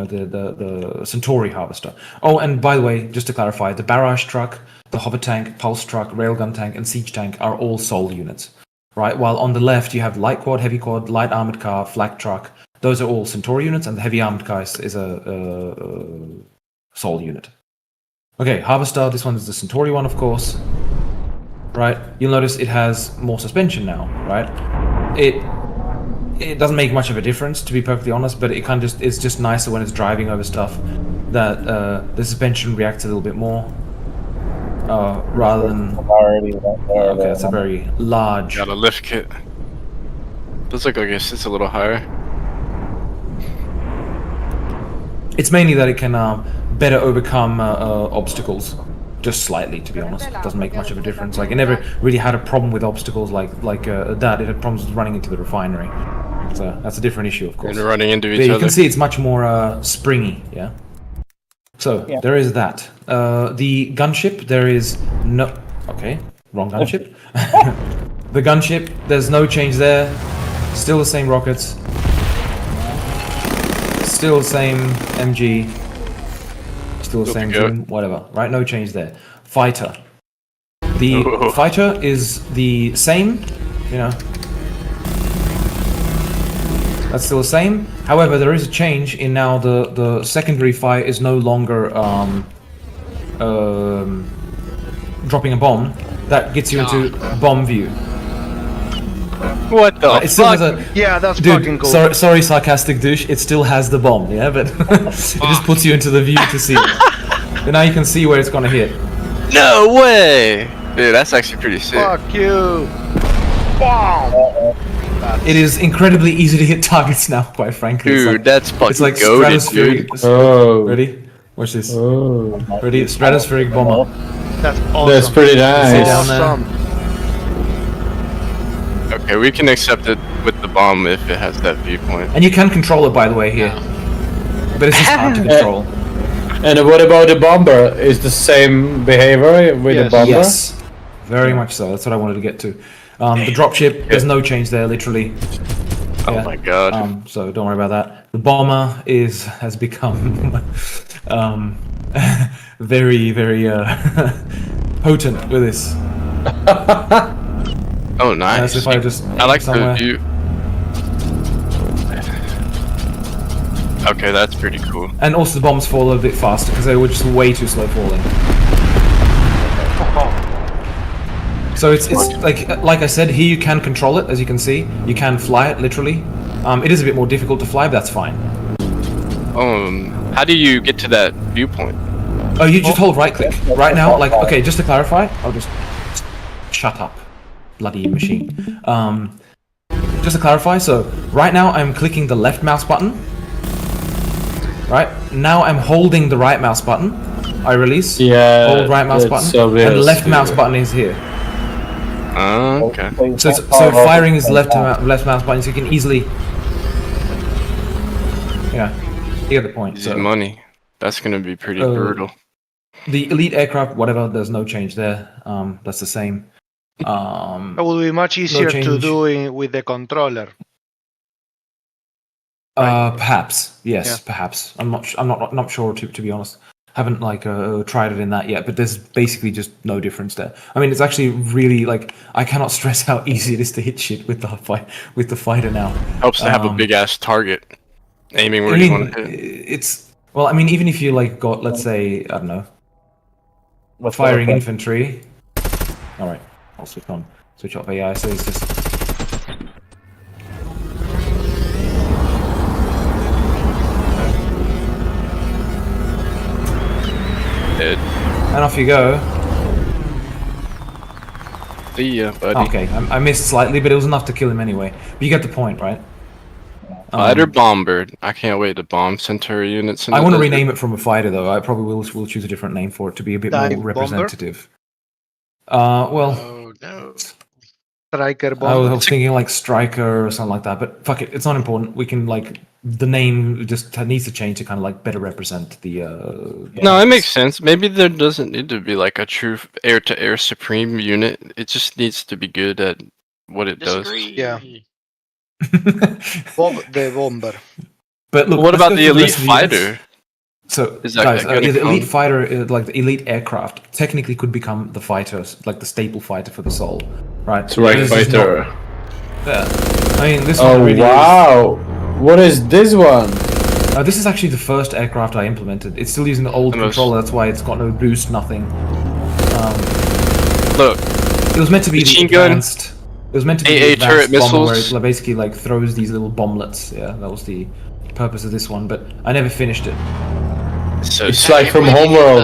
Centuri harvester. Oh, and by the way, just to clarify, the barrage truck, the hover tank, pulse truck, railgun tank, and siege tank are all Sol units, right? While on the left you have light quad, heavy quad, light armored car, flak truck. Those are all Centauri units, and the heavy armored car is a Sol unit. Okay, harvester. This one is the Centauri one, of course. Right, you'll notice it has more suspension now, right? It doesn't make much of a difference, to be perfectly honest, but it's just nicer when it's driving over stuff that the suspension reacts a little bit more, rather than. Okay, that's a very large. Got a lift kit. Looks like I guess it's a little higher. It's mainly that it can better overcome obstacles. Just slightly, to be honest. It doesn't make much of a difference. Like, it never really had a problem with obstacles like that. It had problems with running into the refinery. So that's a different issue, of course. And running into each But other. you can see it's much more springy, yeah? So, there is that. The gunship, there is no... Okay, wrong gunship. The gunship, there's no change there. Still the same rockets. Still the same MG. Still the same Dune, whatever, right? No change there. Fighter. The fighter is the same, you know. That's still the same. However, there is a change in now the secondary fire is no longer dropping a bomb. That gets you into bomb view. What the It still has a, Yeah, that's dude, fucking cool. sorry, sarcastic douche. It still has the bomb, yeah, but it just puts you into the view to see it. And now you can see where it's gonna hit. No way! Dude, that's actually pretty sick. Fuck you. Wow. It is incredibly easy to hit targets now, quite frankly. Dude, that's fucking it's like goated, stratospheric. dude. Oh. Ready? Watch this. Oh. Ready? Stratospheric bomber. That's awesome. That's pretty See nice. down there? Awesome. Okay, we can accept it with the bomb if it has that viewpoint. And you can control it, by the way, here. But it's just hard to control. And what about the bomber? Is the same behavior with the Yes. bomber? Yes, very much so. That's what I wanted to get to. The dropship, there's no change there, literally. Oh Yeah. my god. So don't worry about that. The bomber has become very, very potent with this. Oh, nice. As if I just I like somewhere. the view. Okay, that's pretty cool. And also the bombs fall a bit faster because they were just way too slow falling. So it's like I said, here you can control it, as you can see. You can fly it, literally. It is a bit more difficult to fly, but that's fine. How do you get to that viewpoint? Oh, you just hold right click. Right now, like, okay, just to clarify, I'll just... Shut up, bloody machine. Just to clarify, so right now I'm clicking the left mouse button. Right, now I'm holding the right mouse button. I release, hold right mouse button, and the left mouse button is here. Okay. So firing is left mouse button, so you can easily... Yeah, you get the point. Easy So, money. That's gonna be pretty brutal. the elite aircraft, whatever, there's no change there. That's the same. It will be much easier to change. do it with the controller. Perhaps, yes, Yeah. perhaps. I'm not sure to be honest. Haven't tried it in that yet, but there's basically just no difference there. I mean, it's actually really like I cannot stress how easy it is to hit shit with the fighter now. Helps to have a big ass target, aiming where I you mean, want to hit. it's well. I mean, even if you like got, let's say, I don't know, firing infantry. All right, I'll switch off AI. So it's just. Dead. And off you go. See ya, buddy. Okay, I missed slightly, but it was enough to kill him anyway. But you get the point, right? Fighter Bombird. I can't wait to bomb Centuri units. I want to rename it from a fighter, though. I probably will choose a different name for it to be a bit Dive more bomber? representative. Well, Oh no. Striker I bomb. was thinking like Striker or something like that, but fuck it, it's not important. We can like the name just needs to change to kind of like better represent the. No, it makes sense. Maybe there doesn't need to be like a true air-to-air supreme unit. It just needs to be good at what it Disagree. Yeah. The bomber. But look, What let's about go the through elite rest of the units. fighter? So, Is that guys, gonna the elite come? fighter, like the elite aircraft, technically could become the fighters, like the staple fighter for the Soul, right? Strike This is fighter. not- yeah. I mean, this one Oh really wow! What is this one? This is actually the first aircraft I implemented. It's still using the old The most- controller, that's why it's got no boost, nothing. Look, It was meant to be the Machine gun, advanced. It was meant to be AA the turret advanced bomber where missiles. it basically like throws these little bomblets. Yeah, that was the purpose of this one, but I never finished it. so It's I like can't from believe you hate Homeworld.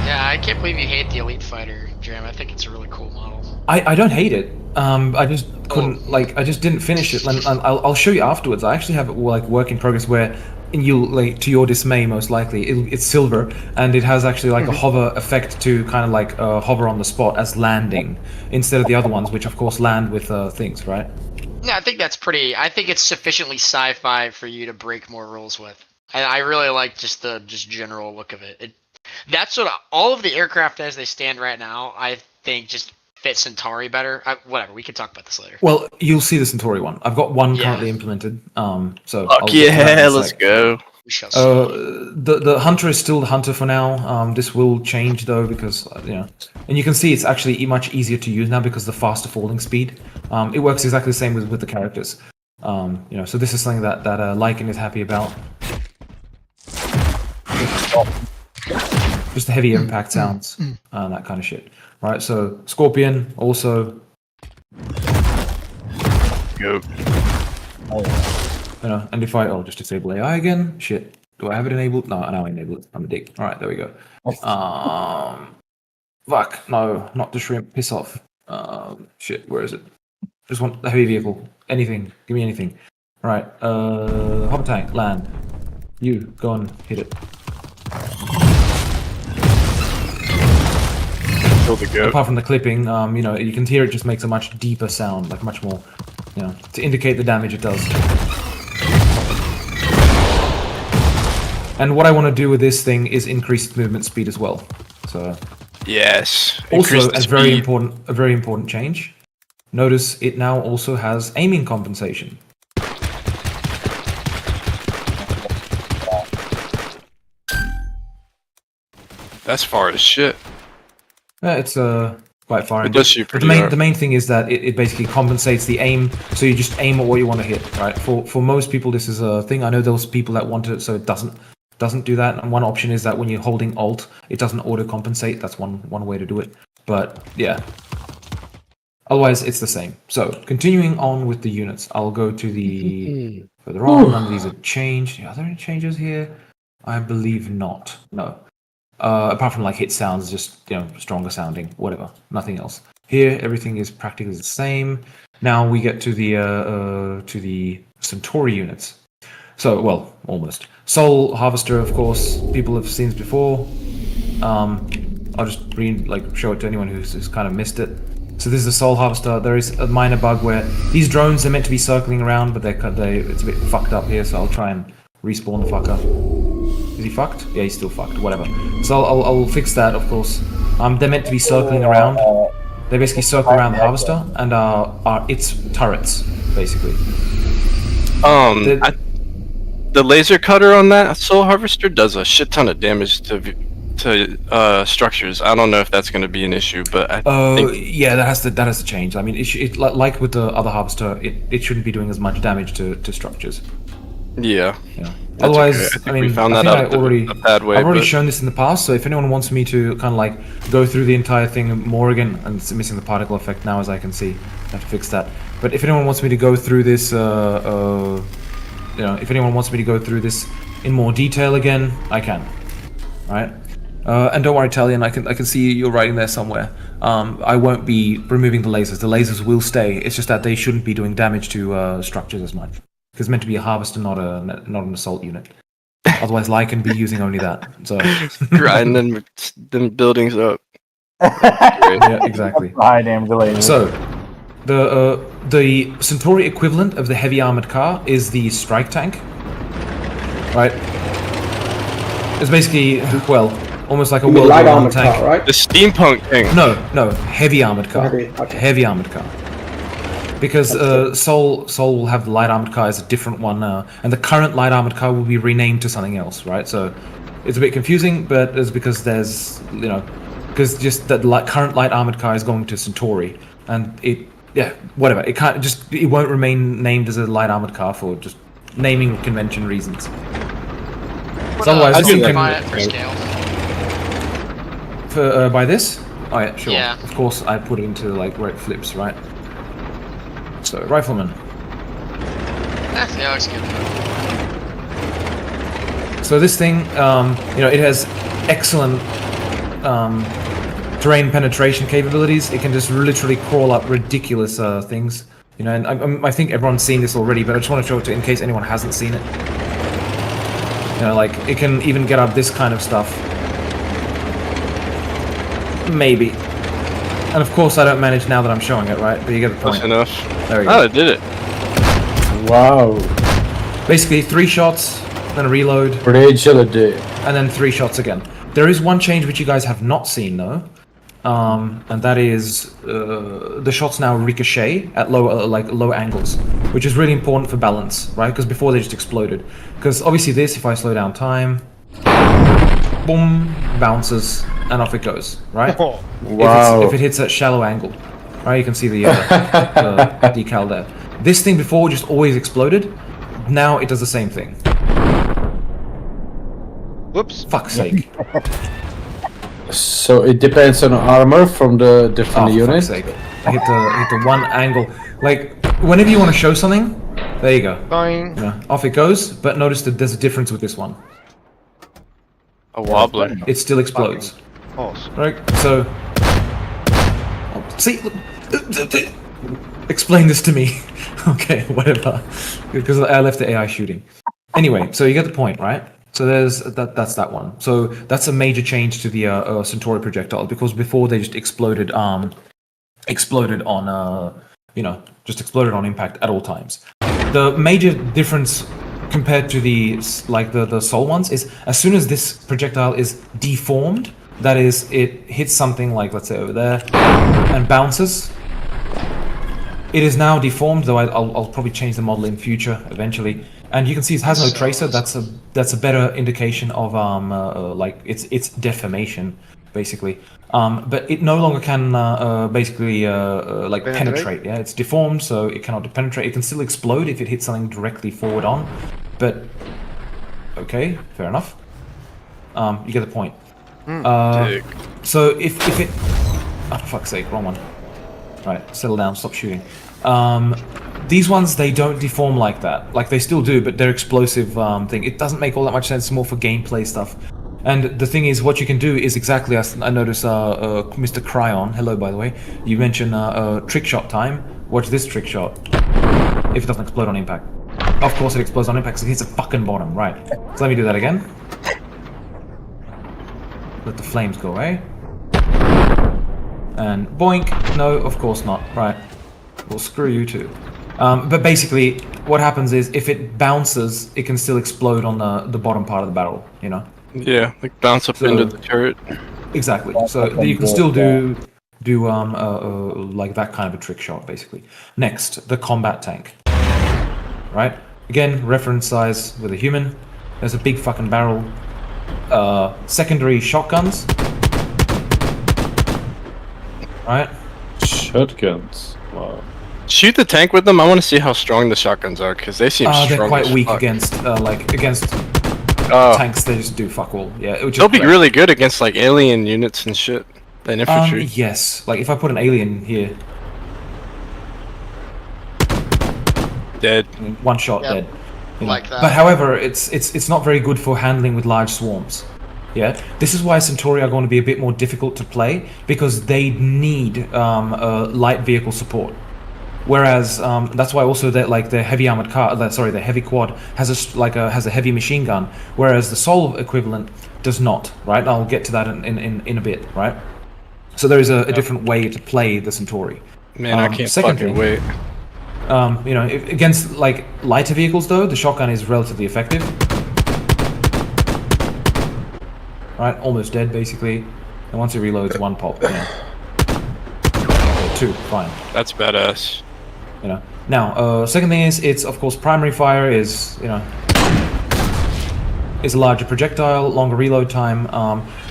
Yeah, I can't believe you hate the Elite Fighter, Dram. I think it's a really cool model. I don't hate it. I just couldn't I just didn't finish it. And I'll show you afterwards. I actually have it like work in progress where you like to your dismay most likely it's silver and it has actually like a hover effect to kind of like hover on the spot as landing instead of the other ones which of course land with things, right? Yeah, I think that's pretty. I think it's sufficiently sci-fi for you to break more rules with. I really like just the general look of it. That's what all of the aircraft as they stand right now. I think just fit Centauri better. Whatever, we can talk about this later. Well, you'll see the Centauri one. I've got one Yeah. currently implemented. So fuck I'll get to that in yeah, a let's sec. go. We shall see. The hunter is still the hunter for now. This will change though because and you can see it's actually much easier to use now because the faster falling speed. It works exactly the same with the characters. So this is something that Lycan is happy about. Just the heavy impact sounds and that kind of shit. Right. So Scorpion also. Go. And if I'll just disable AI again. Shit. Do I have it enabled? No, I now enable it. I'm a dick. Alright, there we go. Fuck. No, not the shrimp. Piss off. Shit, where is it? Just want the heavy vehicle. Anything. Give me anything. Alright, hover tank, land. You, go and hit it. Kill the goat. Apart from the clipping, you can hear it just makes a much deeper sound, like much more, to indicate the damage it does. And what I want to do with this thing is increase its movement speed as well. So Yes. also Increase the a very speed. important change. Notice it now also has aiming compensation. That's far as shit. Yeah, it's quite far. It does shoot But pretty the hard. main thing is that it basically compensates the aim, so you just aim at what you want to hit, right? For most people, this is a thing. I know those people that want it, so it doesn't do that. And one option is that when you're holding Alt, it doesn't auto compensate. That's one way to do it. But yeah, otherwise it's the same. So continuing on with the units, I'll go to the further on. None of these are changed. Are there any changes here? I believe not. No. Apart from like hit sounds, just stronger sounding, whatever. Nothing else. Here, everything is practically the same. Now we get to the Centuri units. So, well, almost. Soul Harvester, of course, people have seen this before. I'll just show it to anyone who's kind of missed it. So this is a Soul Harvester. There is a minor bug where these drones are meant to be circling around, but it's a bit fucked up here. So I'll try and respawn the fucker. Is he fucked? Yeah, he's still fucked. Whatever. So I'll fix that, of course. They're meant to be circling around. They basically circle around the harvester and are its turrets, basically. The laser cutter on that soul harvester does a shit ton of damage to structures. I don't know if that's going to be an issue, but I think Yeah, that has to change. I mean, like with the other harvester, it shouldn't be doing as much damage to structures. yeah. That's Otherwise, okay. I think I mean, we found I that think out I already, a bad way. I've already but- shown this in the past. So if anyone wants me to kind of like go through the entire thing more again, and it's missing the particle effect now, as I can see, I have to fix that. But if anyone wants me to go through this, if anyone wants me to go through this in more detail again, I can. All right. And don't worry, Italian. I can see you're writing there somewhere. I won't be removing the lasers. The lasers will stay. It's just that they shouldn't be doing damage to structures as much. Because it's meant to be a harvester, not an assault unit. Otherwise, Lycan be using only that. So grinding them buildings up. yeah, exactly. High damage laser. So the Centauri equivalent of the heavy armored car is the strike tank. right? It's basically, well, almost like a You mean World light War I armored tank. car, right? The steampunk thing. No, heavy armored car. Heavy, okay. Heavy armored car. Because Soul will have the light armored car as a different one now, and the current light armored car will be renamed to something else, right? So it's a bit confusing, but it's because there's, you know, because just that current light armored car is going to Centuri, and whatever. It can't it won't remain named as a light armored car for just naming convention reasons. So otherwise, I this thing can can buy it for scale. for by this. Oh yeah, sure. Yeah. Of course, I put it into like where it flips, right? So rifleman. Yeah, looks good. So this thing, you know, it has excellent terrain penetration capabilities. It can just literally crawl up ridiculous things. You know, and I think everyone's seen this already, but I just want to show it to in case anyone hasn't seen it. You know, like it can even get up this kind of stuff. Maybe. And of course, I don't manage now that I'm showing it, right? But you get the point. Close enough. There we Oh, go. it did it. Wow. Basically, 3 shots, then a reload, Pretty agility. and then 3 shots again. There is one change which you guys have not seen though, and that is the shots now ricochet at low angles, which is really important for balance, right? Because before they just exploded. Because obviously this, if I slow down time, boom, bounces, and off it goes, right? Wow. If it hits at shallow angle, right? You can see the decal there. This thing before just always exploded. Now it does the same thing. Whoops. Fuck's sake. So it depends on armor from the different Oh, for units. fuck's sake. I hit the one angle. Like, whenever you want to show something, there you go. Going. You know, off it goes, but notice that there's a difference with this one. A wobbler. It still explodes. Awesome. Right? So... Oh, see? Explain this to me. Okay, whatever. Because I left the AI shooting. Anyway, so you get the point, right? So there's that's that one. So that's a major change to the Centuri projectile, because before they just exploded on you know, just exploded on impact at all times. The major difference compared to the Soul ones is as soon as this projectile is deformed, that is, it hits something like, let's say over there, and bounces. It is now deformed, though I'll probably change the model in future eventually. And you can see it has no tracer. That's a better indication of like its deformation, basically. But it no longer can basically like penetrate. Yeah, it's deformed, so it cannot penetrate. It can still explode if it hits something directly forward on. But okay, fair enough. You get the point. So if it, oh, for fuck's sake, wrong one. Right, settle down, stop shooting. These ones, they don't deform like that. Like, they still do, but they're explosive thing. It doesn't make all that much sense, it's more for gameplay stuff. And the thing is, what you can do is exactly, I noticed Mr. Cryon, hello by the way, you mentioned trick shot time. Watch this trick shot. If it doesn't explode on impact. Of course it explodes on impact, because it hits the fucking bottom, right. So let me do that again. Let the flames go away. And boink, no, of course not, right. Well, screw you too. But basically, what happens is, if it bounces, it can still explode on the bottom part of the barrel, you know? Yeah, like bounce up into the turret. Exactly, so you can still do like that kind of a trick shot, basically. Next, the combat tank. Right? Again, reference size with a human. There's a big fucking barrel. Secondary shotguns. Right? Shotguns. Wow. Shoot the tank with them. I want to see how strong the shotguns are, because they seem strong. They're quite as weak fuck. against tanks. They just do fuck all. Yeah, which is They'll be correct. really good against like alien units and shit. And infantry. Yes, like if I put an alien here, Dead. one shot Yep. dead. You know. Like that. But however, it's not very good for handling with large swarms. Yeah, this is why Centuri are going to be a bit more difficult to play, because they need light vehicle support. Whereas that's why also that like the heavy armored car, the heavy quad has a heavy machine gun, whereas the Soul equivalent does not. Right, I'll get to that in a bit. Right, so there is a different way to play the Centuri. Man, I can't secondly, fucking wait. You know, against like lighter vehicles though, the shotgun is relatively effective. right? Almost dead, basically. And once it reloads, 1 pop. Yeah. Okay, 2, fine. That's badass. You know. Now, second thing is, it's of course primary fire is, you know, is a larger projectile, longer reload time,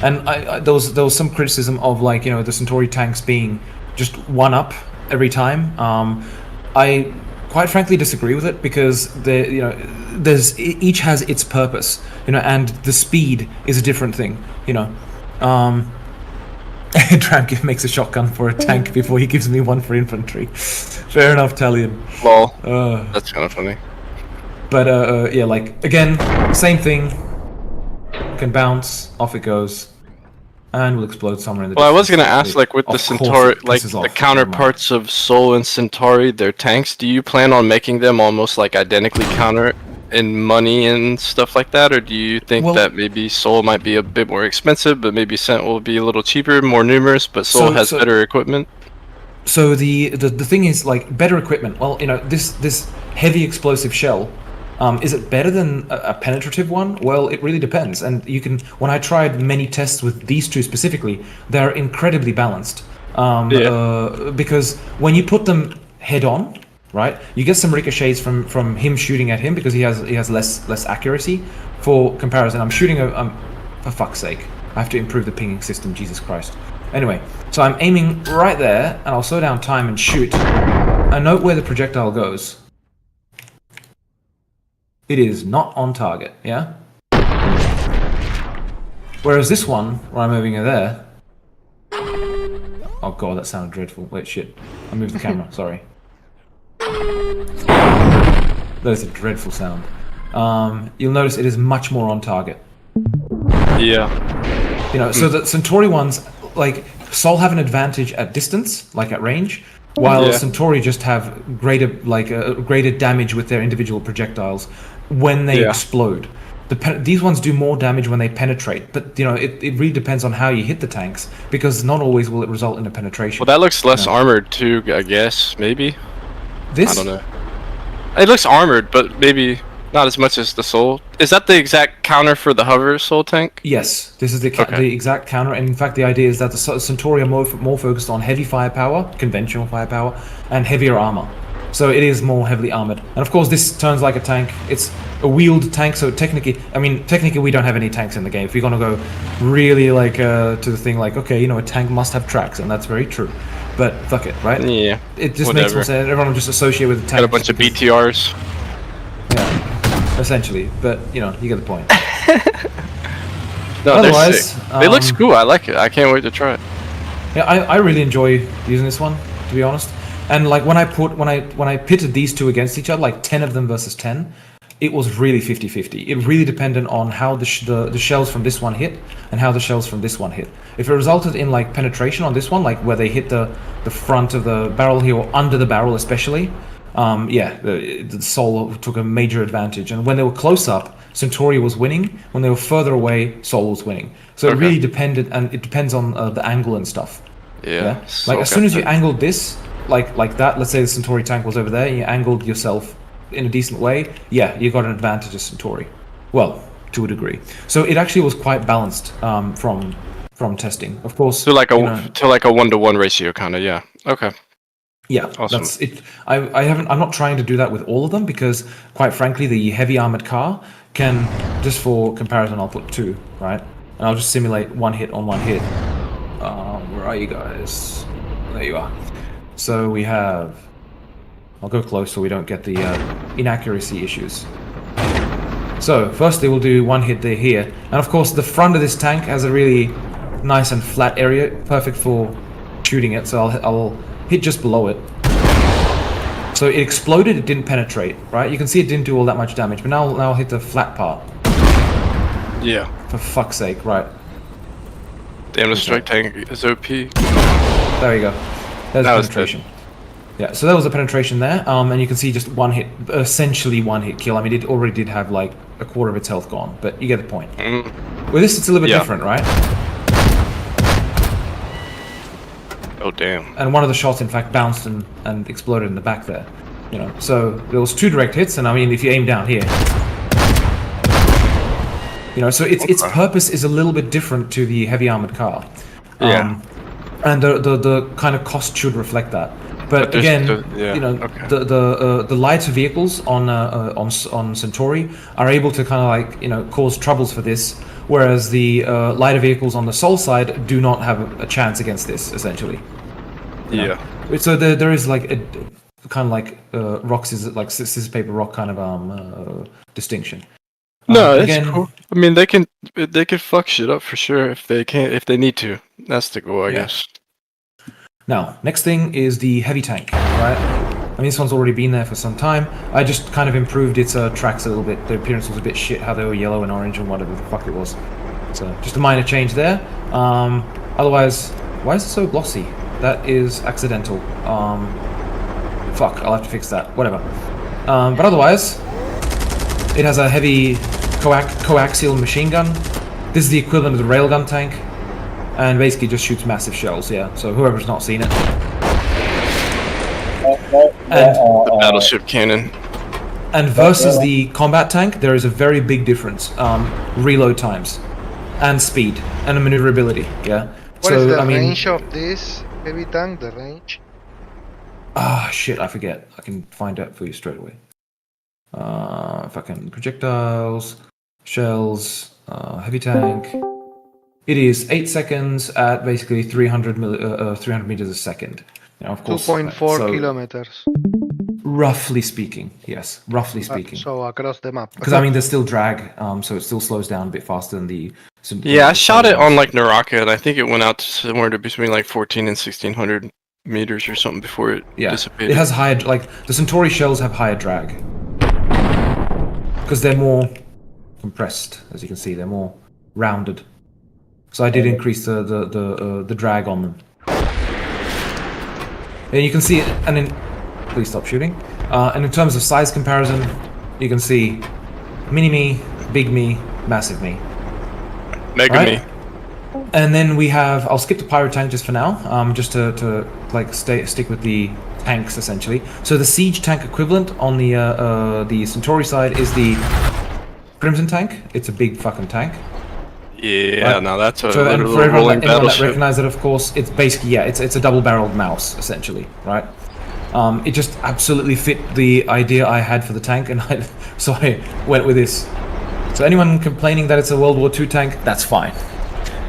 and there was some criticism of, like, you know, the Centuri tanks being just 1-up every time. I quite frankly disagree with it, because you know, each has its purpose, you know, and the speed is a different thing, you know. Dram makes a shotgun for a tank before he gives me one for infantry. Fair enough, Talion. Lol. That's kind of funny. But yeah, like, again, same thing. Can bounce, off it goes, and will explode somewhere in the Well, I was distance. gonna ask, like, with the Of course Centauri, it like, pisses the off counterparts of Sol and Centauri, their tanks, do you plan on making them almost, like, identically counter in money and stuff like that? Or do you think that maybe Sol might be a bit more expensive, but maybe Cent will be a little cheaper, more numerous, but Sol has better equipment? So the thing is, like, better equipment. Well, you know, this heavy explosive shell, is it better than a penetrative one? Well, it really depends. And you can, when I tried many tests with these two specifically, they're incredibly balanced. Because when you put them head on, right, you get some ricochets from him shooting at him, because he has less accuracy. For comparison, I'm shooting for fuck's sake, I have to improve the pinging system, Jesus Christ. Anyway, so I'm aiming right there, and I'll slow down time and shoot. I note where the projectile goes. It is not on target, yeah? Whereas this one, where I'm moving it there... Oh god, that sounded dreadful. Wait, shit. I moved the camera, sorry. That is a dreadful sound. You'll notice it is much more on target. Yeah. You know, so the Centuri ones, like, Sol have an advantage at distance, like at range, while Centuri just have greater damage with their individual projectiles when they explode. These ones do more damage when they penetrate, but, you know, it really depends on how you hit the tanks, because not always will it result in a penetration. Well, that looks less armored too, I guess, maybe? This? I don't know. It looks armored, but maybe not as much as the Sol. Is that the exact counter for the hover Sol tank? Yes, this is the exact counter, and in fact the idea is that the Centuri are more focused on heavy firepower, conventional firepower, and heavier armor. So it is more heavily armored. And of course this turns like a tank. It's a wheeled tank, so technically we don't have any tanks in the game. If you're gonna go really, like, to the thing, like, okay, you know, a tank must have tracks, and that's very true. But fuck it, right? Yeah. It just makes more sense. Everyone will just associate with the tank. Got a bunch of BTRs. Yeah, essentially. But, you know, you get the point. No, otherwise, they're sick. It looks cool. I like it. I can't wait to try it. Yeah, I really enjoy using this one, to be honest. And, like, when I pitted these two against each other, like 10 of them versus 10, it was really 50-50. It really depended on how the shells from this one hit and how the shells from this one hit. If it resulted in, like, penetration on this one, like where they hit the front of the barrel here, or under the barrel especially, the Sol took a major advantage. And when they were close up, Centuri was winning. When they were further away, Sol was winning. So it really depended, and it depends on the angle and stuff. Yeah. Like, as soon as you angled this, like that, let's say the Centuri tank was over there, and you angled yourself in a decent way, you got an advantage of Centuri. Well, to a degree. So it actually was quite balanced from testing. Of course, to like a 1-to-1 ratio, kind of. Yeah. Okay. Yeah, awesome. That's it. I'm not trying to do that with all of them, because, quite frankly, the heavy armored car can, just for comparison, I'll put 2, right? And I'll just simulate one hit on one hit. Where are you guys? There you are. So we have... I'll go close so we don't get the inaccuracy issues. So, firstly we'll do one hit there here. And of course the front of this tank has a really nice and flat area, perfect for shooting it, so I'll hit just below it. So it exploded, it didn't penetrate, right? You can see it didn't do all that much damage, but now I'll hit the flat part. Yeah. For fuck's sake, right. Damn, the strike tank is OP. There you go. There's penetration. Yeah, so that was the penetration there, and you can see just one hit, essentially one hit kill. I mean, it already did have like a quarter of its health gone, but you get the point. With this, it's a little bit different, right? Oh, damn. And one of the shots, in fact, bounced and exploded in the back there. You know, so there was 2 direct hits, and I mean, if you aim down here, So its purpose is a little bit different to the heavy armored car. Yeah. And the kind of cost should reflect that. But there's again, okay. the lighter vehicles on Centuri are able to kind of like cause troubles for this, whereas the lighter vehicles on the Sol side do not have a chance against this, essentially. Yeah. So there is like a kind of like rock scissors paper rock kind of distinction. No, again, it's cool. I mean, they can fuck shit up for sure if they need to. That's the goal, I guess. Now, next thing is the heavy tank, right? I mean, this one's already been there for some time. I just kind of improved its tracks a little bit. The appearance was a bit shit, how they were yellow and orange and whatever the fuck it was. So, just a minor change there. Otherwise, why is it so glossy? That is accidental. Fuck, I'll have to fix that. Whatever. But otherwise, it has a heavy coaxial machine gun. This is the equivalent of the railgun tank. And basically just shoots massive shells, yeah. So whoever's not seen it. And The battleship cannon. And versus the combat tank, there is a very big difference. Reload times. And speed. And maneuverability, yeah. What is the range of this heavy tank? The range? Ah, shit, I forget. I can find out for you straight away. Fucking projectiles, shells, heavy tank. It is 8 seconds at basically 300 meters a second. Of course, 2.4 kilometers. Roughly speaking, yes. Roughly speaking. So across the map. Because I mean, there's still drag, so it still slows down a bit faster than the. Yeah, I shot it on like Naraka, and I think it went out to somewhere to between like 14 and 1600 meters or something before it dissipated. It has higher, the Centuri shells have higher drag because they're more compressed, as you can see. They're more rounded. So I did increase the drag on them. And you can see it, and then please stop shooting. And in terms of size comparison, you can see mini me, big me, massive me. Mega me. And then we have, I'll skip the Pyro tank just for now, just to like stick with the tanks essentially. So the siege tank equivalent on the Centuri side is the Crimson tank. It's a big fucking tank. Yeah, right? now that's a so, and little for everyone that battleship. recognize it, of course, it's basically it's a double-barreled mouse essentially, right? It just absolutely fit the idea I had for the tank, and so I went with this. So anyone complaining that it's a World War II tank, that's fine.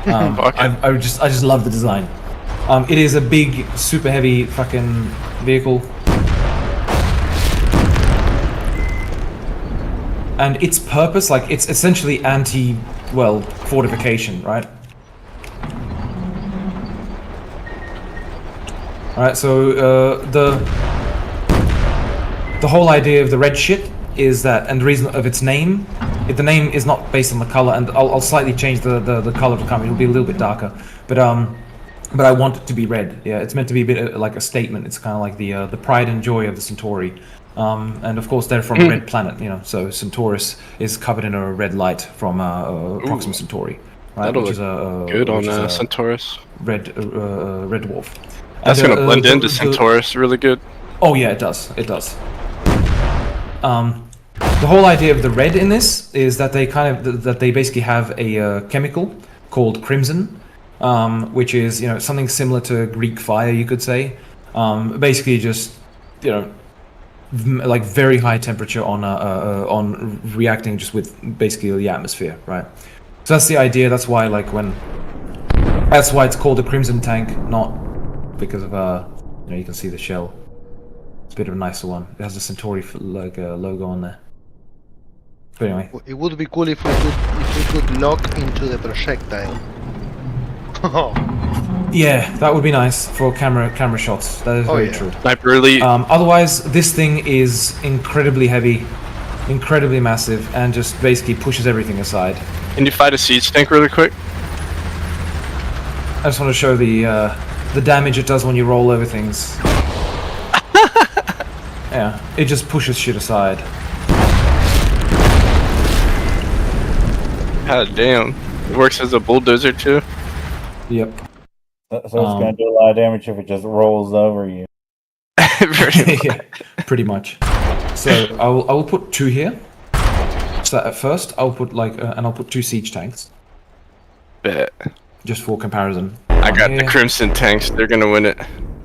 I just love the design. It is a big, super heavy fucking vehicle. And its purpose, it's essentially fortification, right? Alright, so the whole idea of the red shit is that, and the reason of its name, the name is not based on the color, and I'll slightly change the color of the car. It'll be a little bit darker, but I want it to be red. Yeah, it's meant to be a bit like a statement. It's kind of like the pride and joy of the Centauri. And of course they're from a red planet, so Centaurus is covered in a red light from Proxima Centauri, right? That'll look good on Centaurus. Red dwarf. That's gonna blend into Centaurus really good. Oh yeah, it does. It does. The whole idea of the red in this is that they basically have a chemical called crimson, which is something similar to Greek fire, you could say. Basically, just like very high temperature on reacting just with basically the atmosphere, right? So that's the idea. That's why that's why it's called a crimson tank, not because of you can see the shell. It's a bit of a nicer one. It has a Centauri logo on there. But anyway, it would be cool if we could lock into the projectile. Yeah, that would be nice for camera shots. That is very true. Sniper elite. Otherwise, this thing is incredibly heavy, incredibly massive, and just basically pushes everything aside. Can you fight a siege tank really quick? I just want to show the damage it does when you roll over things. Yeah, it just pushes shit aside. God damn. It works as a bulldozer too? Yep. So it's going to do a lot of damage if it just rolls over you. Yeah, pretty much. So I will put 2 here. So at first, I'll put and I'll put 2 siege tanks Bet. just for comparison. I got here. the Crimson tanks. They're gonna win it.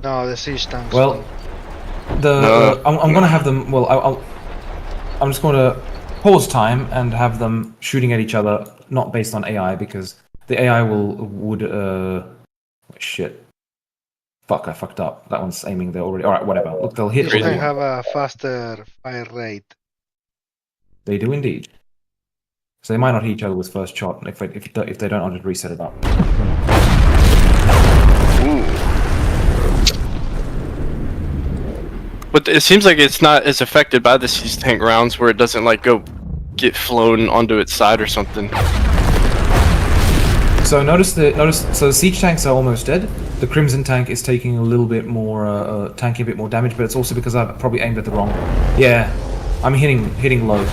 No, the siege tanks. Well, No. I'm gonna have them. Well, I'm just going to pause time and have them shooting at each other, not based on AI, because the AI would shit. Fuck, I fucked up. That one's aiming there already. All right, whatever. Look, they'll hit. They already. have a faster fire rate. They do indeed. So they might not hit each other with first shot. If they don't, I'll just reset it up. Ooh. But it seems like it's not as affected by the siege tank rounds, where it doesn't like get flown onto its side or something. So notice so the siege tanks are almost dead. The Crimson tank is taking a little bit more, tanking a bit more damage, but it's also because I've probably aimed at the wrong. Yeah, I'm hitting low.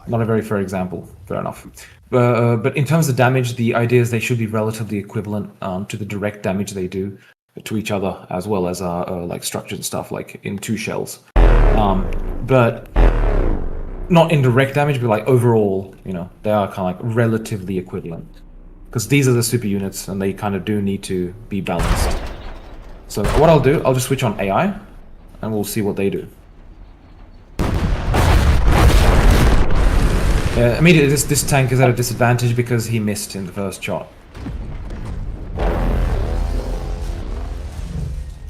Not a very fair example. Fair enough. But in terms of damage, the idea is they should be relatively equivalent to the direct damage they do to each other, as well as like structured stuff, like in 2 shells. But not in direct damage, but like overall, they are kind of like relatively equivalent. Because these are the super units, and they kind of do need to be balanced. So what I'll do, I'll just switch on AI, and we'll see what they do. Immediately, this tank is at a disadvantage because he missed in the first shot.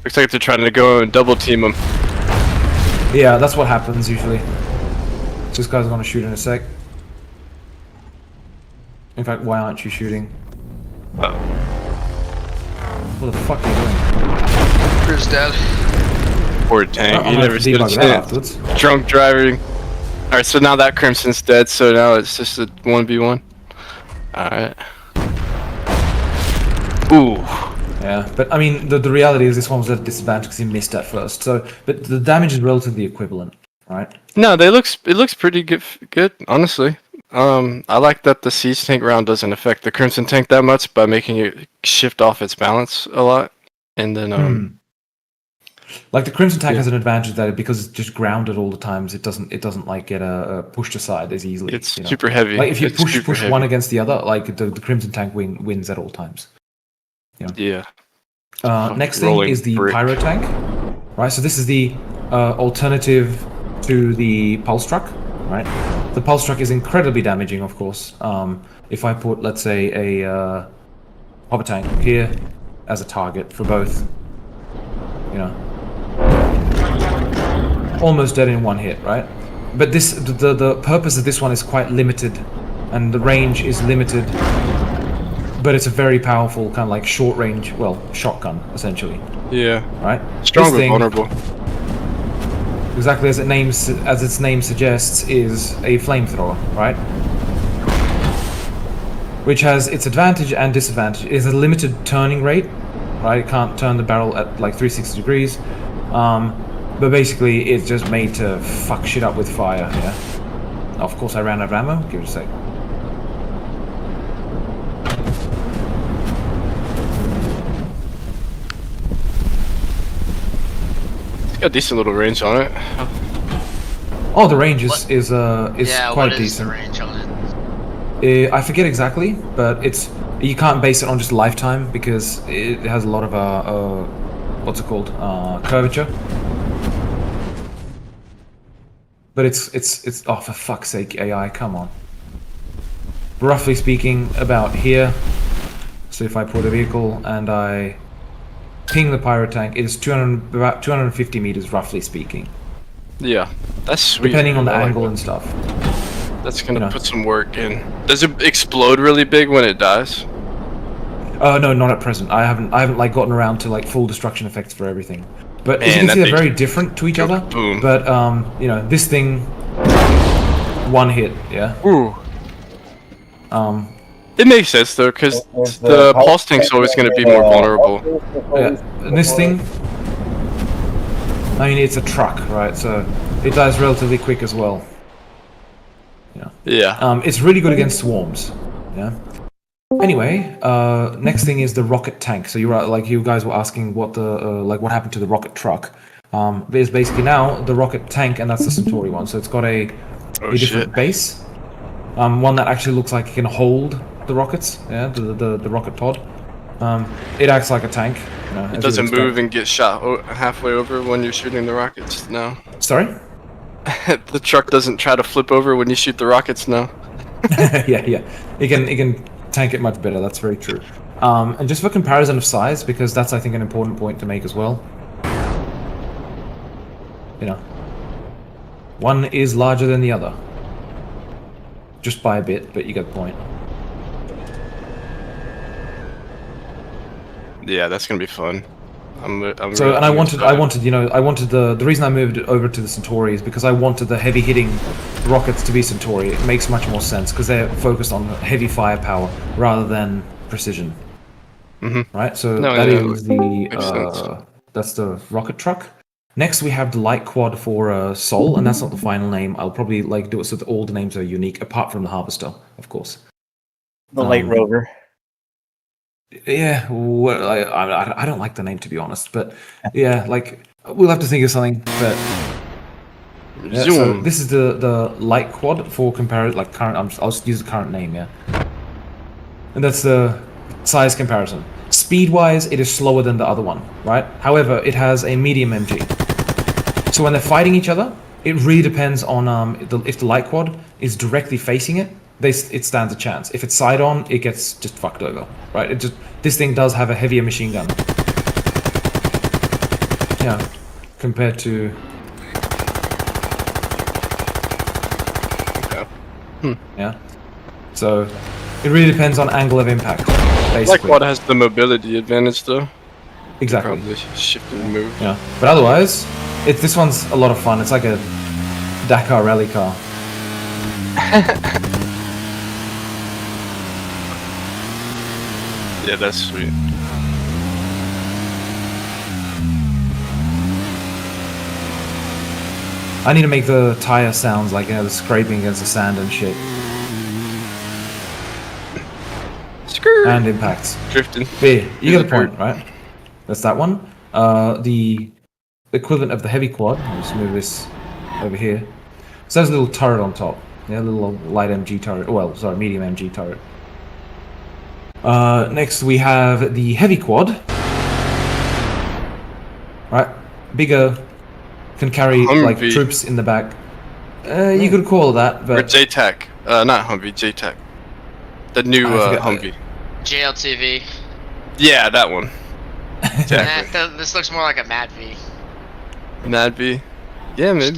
Looks like they're trying to go and double team him. Yeah, that's what happens usually. This guy's gonna shoot in a sec. In fact, why aren't you shooting? What the fuck are you doing? Crew's dead. Poor tank. I'm You gonna never stood a debug that chance. afterwards. Drunk driving. Alright, so now that Crimson's dead, so now it's just a 1v1. Alright. Ooh. Yeah, but I mean, the reality is this one was at a disadvantage because he missed at first. So, but the damage is relatively equivalent, right? No, it looks pretty good, honestly. I like that the siege tank round doesn't affect the Crimson tank that much by making it shift off its balance a lot, and then like the Crimson tank has an advantage that because it's just grounded all the times, it doesn't like get pushed aside as easily. it's super heavy. Like if you It's push super heavy. one against the other, like the Crimson tank wins at all times. Yeah. Next thing Rolling is the brick. Pyro tank, right? So this is the alternative to the Pulse Truck, right? The Pulse Truck is incredibly damaging, of course. If I put, let's say, a hover tank here as a target for both, almost dead in one hit, right? But the purpose of this one is quite limited, and the range is limited. But it's a very powerful kind of like short range, shotgun essentially, Yeah. right? Strong This but thing, vulnerable. exactly as its name suggests, is a flamethrower, right? Which has its advantage and disadvantage. It has a limited turning rate, right? It can't turn the barrel at like 360 degrees. But basically, it's just made to fuck shit up with fire. Yeah. Of course, I ran out of ammo. Give it a sec. It's got a decent little range on it. Oh, the range is Yeah, quite what is decent. the range on it? I forget exactly, but you can't base it on just lifetime because it has a lot of what's it called, curvature. But it's oh, for fuck's sake, AI, come on. Roughly speaking, about here. So if I put a vehicle and I ping the Pyro tank, it is about 250 meters, roughly speaking. Yeah, that's sweet. Depending on the I like angle that. and stuff. That's gonna put some work in. Does it explode really big when it dies? No, not at present. I haven't like gotten around to like full destruction effects for everything. But as you Man, can see, that they're very thing- different to each other. Boom. But this thing, one hit, yeah. Ooh. It makes sense though, because Is the pulse tank's always gonna be more vulnerable. Yeah. And this thing, I mean, it's a truck, right? So it dies relatively quick as well. Yeah. It's really good against swarms. Yeah. Anyway, next thing is the rocket tank. So you guys were asking what what happened to the rocket truck. There's basically now the rocket tank, and that's the Centuri one. So it's got a Oh a different base. One that actually looks like it can hold the rockets. Yeah, the rocket pod. It acts like a tank. You know, It doesn't move and get shot halfway over when you're shooting the rockets. No. Sorry. The truck doesn't try to flip over when you shoot the rockets. No. yeah. It can tank it much better. That's very true. And just for comparison of size, because that's I think an important point to make as well. You know, one is larger than the other. Just by a bit, but you get the point. Yeah, that's gonna be fun. I wanted the reason I moved it over to the Centuri is because I wanted the heavy hitting rockets to be Centuri. It makes much more sense because they're focused on heavy firepower rather than precision. Right. So that's the rocket truck. Next we have the light quad for Sol, and that's not the final name. I'll probably do it so that all the names are unique, apart from the Harvester, of course. The late rover. Yeah, well, I don't like the name, to be honest, but yeah, we'll have to think of something. But yeah, so this is the light quad for current. I'll just use the current name, yeah. And that's the size comparison. Speed-wise, it is slower than the other one, right? However, it has a medium MG. So when they're fighting each other, it really depends on if the light quad is directly facing it. It stands a chance. If it's side on, it gets just fucked over, right? This thing does have a heavier machine gun. Yeah, compared to. Yeah. So it really depends on angle of impact. Basically. Light quad has the mobility advantage, though. Exactly. Probably shift and move. Yeah, but otherwise, this one's a lot of fun. It's like a Dakar rally car. Yeah, that's sweet. I need to make the tire sounds like, the scraping against the sand and shit. And impacts. Drifting. But yeah, you get the point, right? That's that one. The equivalent of the heavy quad. I'll just move this over here. So there's a little turret on top. Yeah, a little light MG turret. Well, sorry, medium MG turret. Next we have the heavy quad. Right, bigger, can carry Humvee. troops in the back. You could call it that, but Or JTAC. Not Humvee, JTAC. The new Humvee. JLTV. Yeah, that one. Exactly. This looks more like a Mad V. Mad V. Yeah, man.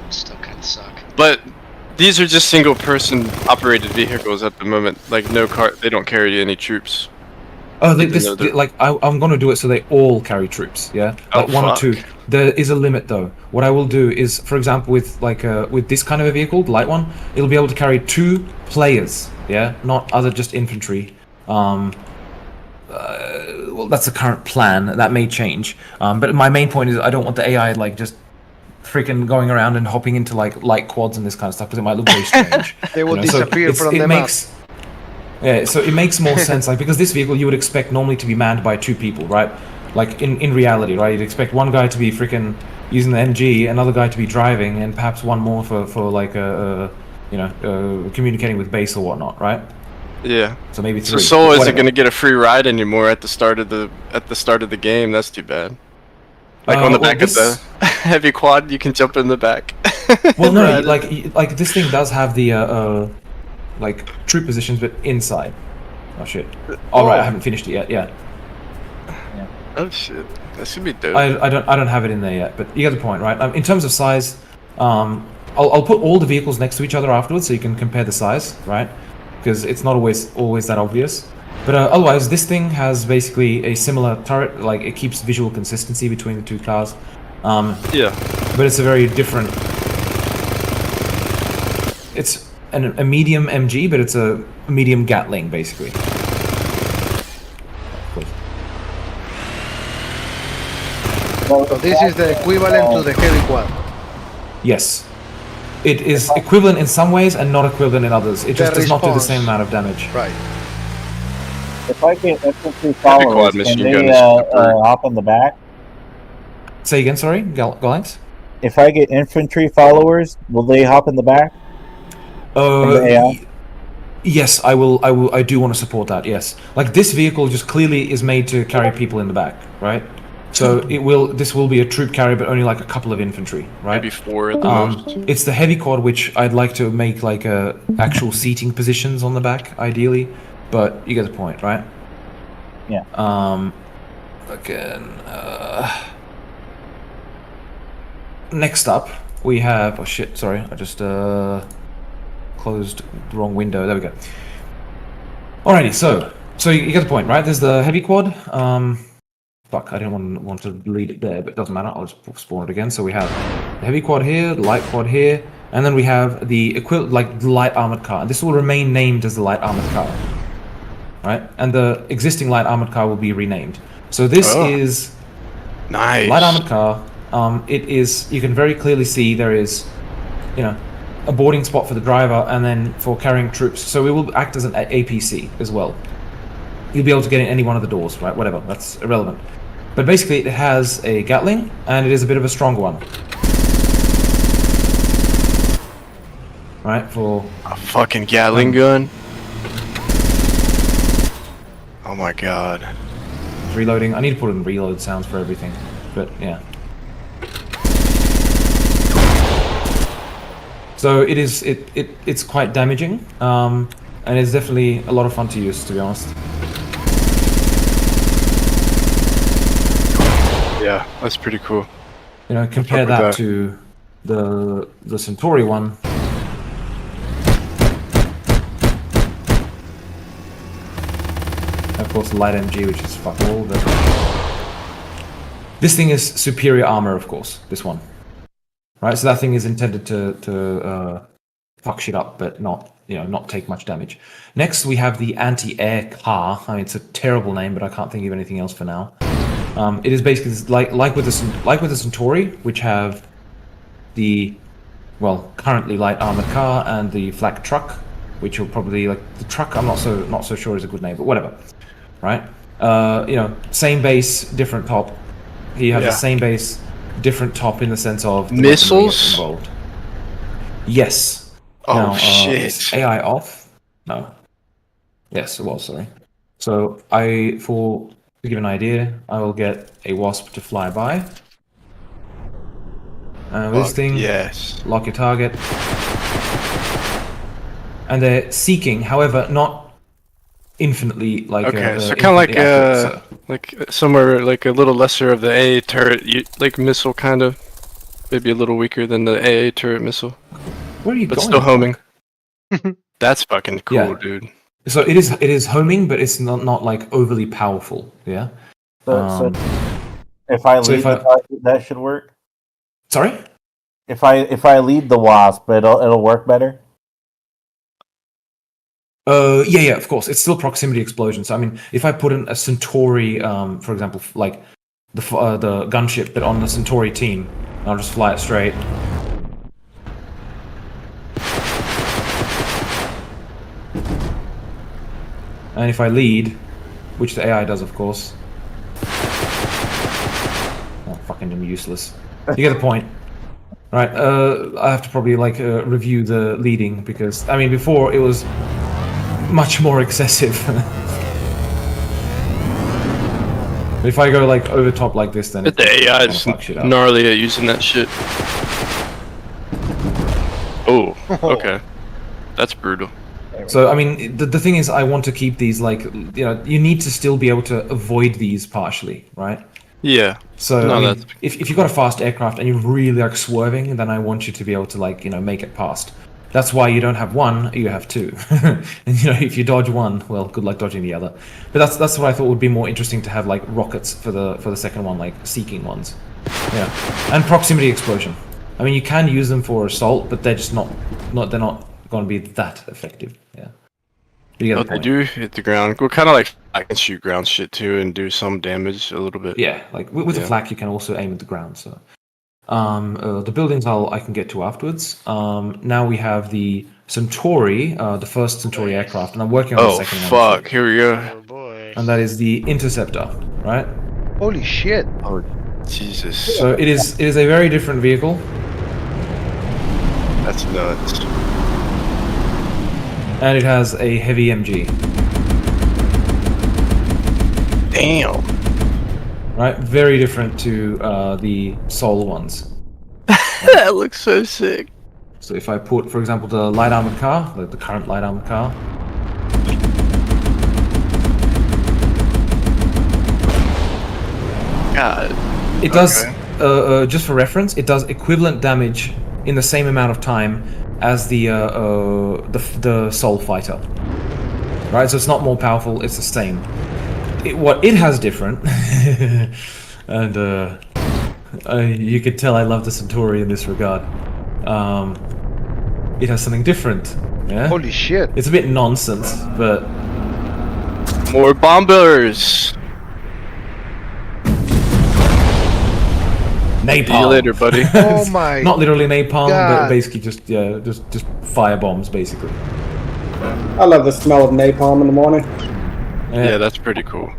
Still kind of suck. But these are just single-person operated vehicles at the moment. Like no car, they don't carry any troops. Oh, I'm gonna do it so they all carry troops. Yeah, one or two. There is a limit though. What I will do is, for example, with this kind of a vehicle, the light one, it'll be able to carry 2 players. Yeah, not other just infantry. Well, that's the current plan. That may change. But my main point is I don't want the AI just freaking going around and hopping into light quads and this kind of stuff because it might look very strange. They will disappear from the map. Yeah, so it makes more sense, because this vehicle you would expect normally to be manned by 2 people, right? Like in reality, right? You'd expect one guy to be freaking using the MG, another guy to be driving, and perhaps one more for communicating with base or whatnot, right? Yeah. So maybe 3. So Sol isn't going to get a free ride anymore at the start of the game. That's too bad. On the back of the heavy quad, you can jump in the back. Well, no, like this thing does have the troop positions, but inside. Oh shit! All right, I haven't finished it yet. Yeah. Oh shit, that should be dope. I don't have it in there yet, but you get the point, right? In terms of size, I'll put all the vehicles next to each other afterwards, so you can compare the size, right? Because it's not always that obvious. But otherwise, this thing has basically a similar turret. It keeps visual consistency between the 2 cars. Yeah. But it's a very different. It's a medium MG, but it's a medium Gatling, basically. So this is the equivalent to the heavy quad. Yes. It is equivalent in some ways and not equivalent in others. It just does not do the same amount of damage. Right. If I get infantry followers, can they hop in the back? Say again, sorry, Galanx? if I get infantry followers, will they hop in the back? From the AI? Yes, I will. I do want to support that. Yes, like this vehicle just clearly is made to carry people in the back, right? So it will. This will be a troop carrier, but only like a couple of infantry, right? Maybe 4 at the most. It's the heavy quad, which I'd like to make like actual seating positions on the back, ideally. But you get the point, right? Yeah. Again. Next up, we have. Oh shit! Sorry, I just closed the wrong window. There we go. Alrighty, so you get the point, right? There's the heavy quad. Fuck, I didn't want to lead it there, but it doesn't matter. I'll just spawn it again. So we have the heavy quad here, the light quad here, and then we have the the light armored car. And this will remain named as the light armored car, right? And the existing light armored car will be renamed. So this is Nice. light armored car. It is. You can very clearly see there is, a boarding spot for the driver, and then for carrying troops. So it will act as an APC as well. You'll be able to get in any one of the doors, right? Whatever. That's irrelevant. But basically, it has a Gatling, and it is a bit of a stronger one. Right, for... A fucking Gatling gun? Oh my god. Reloading. I need to put in reload sounds for everything. But, yeah. So it is... It's quite damaging. And it's definitely a lot of fun to use, to be honest. Yeah, that's pretty cool. Compare that to the Centuri one. Of course, the light MG, which is fuck all. But this thing is superior armor, of course. This one, right? So that thing is intended to fuck shit up, but not take much damage. Next, we have the anti-air car. I mean, it's a terrible name, but I can't think of anything else for now. It is basically like with the Centuri, which have the currently light armored car and the flak truck, which will probably the truck. I'm not so sure is a good name, but whatever, right? Same base, different top. You have the same base, different top in the sense of the missiles involved. Yes. Oh now, shit! Is AI off? No. Yes, it was. Sorry. So to give an idea, I will get a wasp to fly by. This thing, lock your target. And they're seeking, however, not infinitely like. Okay, so kind of like somewhere like a little lesser of the AA turret, missile, kind of, maybe a little weaker than the AA turret missile. Where are you but going? Still homing. That's fucking cool, dude. So it is homing, but it's not like overly powerful. Yeah. So if I lead the target, that should work. Sorry. If I lead the wasp, it'll work better. Yeah, of course. It's still proximity explosion. So I mean, if I put in a Centuri, for example, like the gunship, but on the Centuri team, I'll just fly it straight. And if I lead, which the AI does, of course. Oh, fucking I'm useless. You get the point. Right, I have to probably review the leading, because I mean before it was much more excessive. If I go over top like this, then the AI is gnarly at using that shit. Oh, okay, that's brutal. So I mean, the thing is, I want to keep these you need to still be able to avoid these partially, right? Yeah. So I mean, if you've got a fast aircraft and you're really swerving, then I want you to be able to make it past. That's why you don't have one, you have two. And if you dodge one, well, good luck dodging the other. But that's what I thought would be more interesting to have rockets for the second one, seeking ones. Yeah. And proximity explosion. I mean, you can use them for assault, but they're just not they're not going to be that effective. Yeah. They do hit the ground. Well, kind of I can shoot ground shit too and do some damage a little bit. Yeah, with the flak, you can also aim at the ground. So, the buildings I can get to afterwards. Now we have the Centuri, the first Centuri aircraft, and I'm working on the second one. Oh fuck! Here we go. Oh boy. And that is the Interceptor, right? Holy shit! Oh, Jesus, So it is a very different vehicle. that's nuts. And it has a heavy MG. Damn. Right? Very different to the Soul ones. That looks so sick. So if I put, for example, the light armored car, like the current light armored car. God. It does, just for reference, it does equivalent damage in the same amount of time as the Soul Fighter. Right? So it's not more powerful, it's the same. What it has different, and you could tell I love the Centuri in this regard. It has something different. Yeah? Holy shit. It's a bit nonsense, but More bombers. napalm. See you later, buddy. Oh my. Not literally napalm, God. but basically just fire bombs, basically. I love the smell of napalm in the morning. Yeah, that's pretty cool.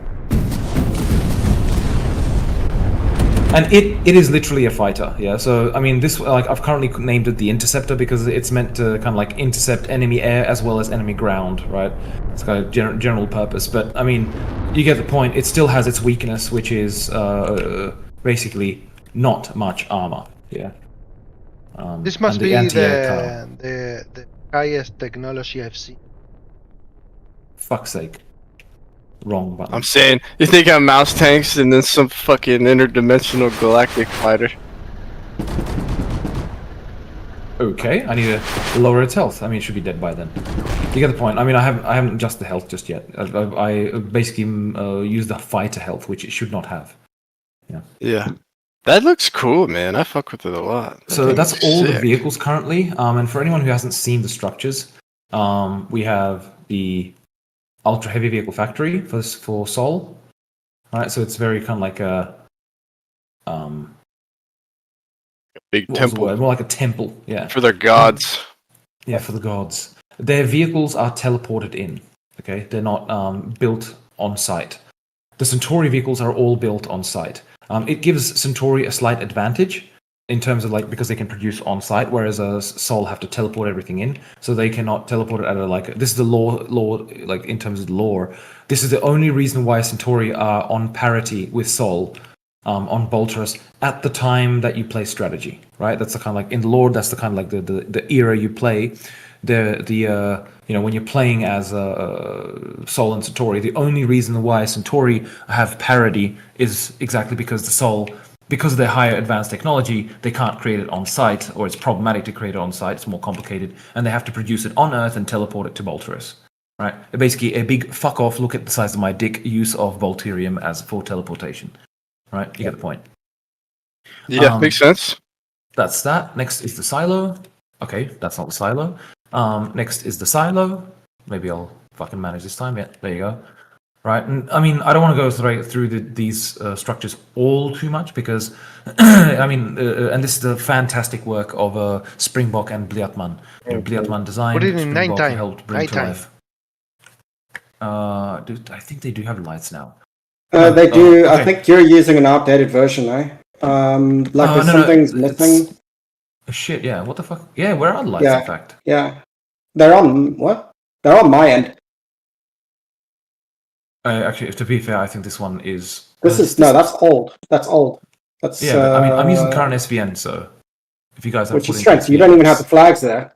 And it is literally a fighter, yeah. So I mean, this I've currently named it the Interceptor because it's meant to kind of like intercept enemy air as well as enemy ground, right? It's kind of general purpose. But I mean, you get the point. It still has its weakness, which is basically not much armor, yeah. This must and be anti-air car. the highest technology I've seen. Fuck's sake. Wrong button. I'm saying, you think I'm mouse tanks and then some fucking interdimensional galactic fighter? Okay, I need to lower its health. I mean, it should be dead by then. You get the point. I mean, I haven't adjusted the health just yet. I basically use the fighter health, which it should not have. Yeah. Yeah. That looks cool, man. I fuck with it a lot. That So thing that's looks all the sick. vehicles currently. And for anyone who hasn't seen the structures, we have the ultra heavy vehicle factory for Sol. All right, so it's very kind of like a Big what was the temple word? More like a temple. Yeah. for their gods. Yeah, for the gods. Their vehicles are teleported in. Okay, they're not built on site. The Centuri vehicles are all built on site. It gives Centuri a slight advantage in terms of because they can produce on site, whereas Sol have to teleport everything in, so they cannot teleport it at a this is the law in terms of the lore. This is the only reason why Centuri are on parity with Sol. On Bolterus at the time that you play strategy, right? That's the kind of in the lore. That's the kind of the era you play. When you're playing as Sol and Centuri, the only reason why Centuri have parity is exactly because the Sol, because of their higher advanced technology, they can't create it on site, or it's problematic to create it on site. It's more complicated, and they have to produce it on Earth and teleport it to Bolterus. Right? Basically, a big fuck off. Look at the size of my dick. Use of Bolterium as for teleportation. Right, you get the point. Yeah, makes sense. That's that. Next is the silo. Okay, that's not the silo. Next is the silo. Maybe I'll fucking manage this time. Yeah, there you go. Right, and I mean, I don't want to go through these structures all too much because, I mean, and this is the fantastic work of Springbok and Bliatman. Bliatman designed. Put it in Springbok nighttime. helped bring to Nighttime. life. I think they do have lights now. They do. okay. I think you're using an outdated version, eh? There's some things missing. Shit, yeah. What the fuck? Yeah, where are the lights, Yeah. in fact? Yeah, they're on what? They're on my end. Actually, to be fair, I think this one is... That's old. That's old. That's Yeah, but, I mean, I'm using current SVN, so... If you guys have... which is strange. You don't even have the flags there.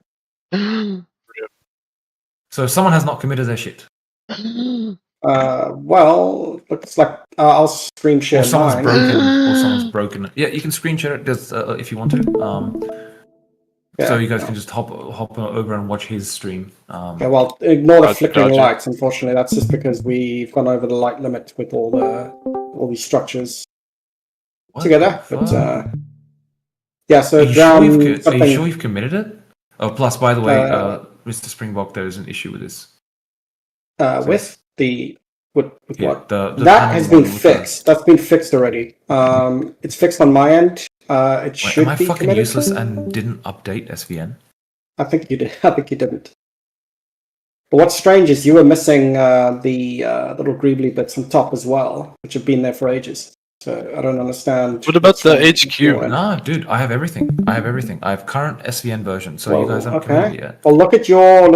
So someone has not committed their shit. Well, looks like I'll screen share Or someone's mine. broken. Or someone's broken. Yeah, you can screen share it just, if you want to. Yeah, So you guys can just hop over and watch his stream. Okay, well, ignore the flickering Gotcha. lights. Unfortunately, that's just because we've gone over the light limit with all these structures What together. the But fuck? yeah, so Are you Dram, sure you've committed it? Oh, plus, by the way, Mr. Springbok, there is an issue with this. with the with Yeah, what? the That panel has been model with fixed. That's been fixed already. It's fixed on my end. It Wait, should am I be fucking committed useless to. and didn't update SVN? I think you did. I think you didn't. But what's strange is you were missing the little greebly bits on top as well, which have been there for ages. So I don't understand. What about what's the wrong with HQ? your end. No, dude, I have everything. I have current SVN version, so you guys haven't committed yet. Well, look at your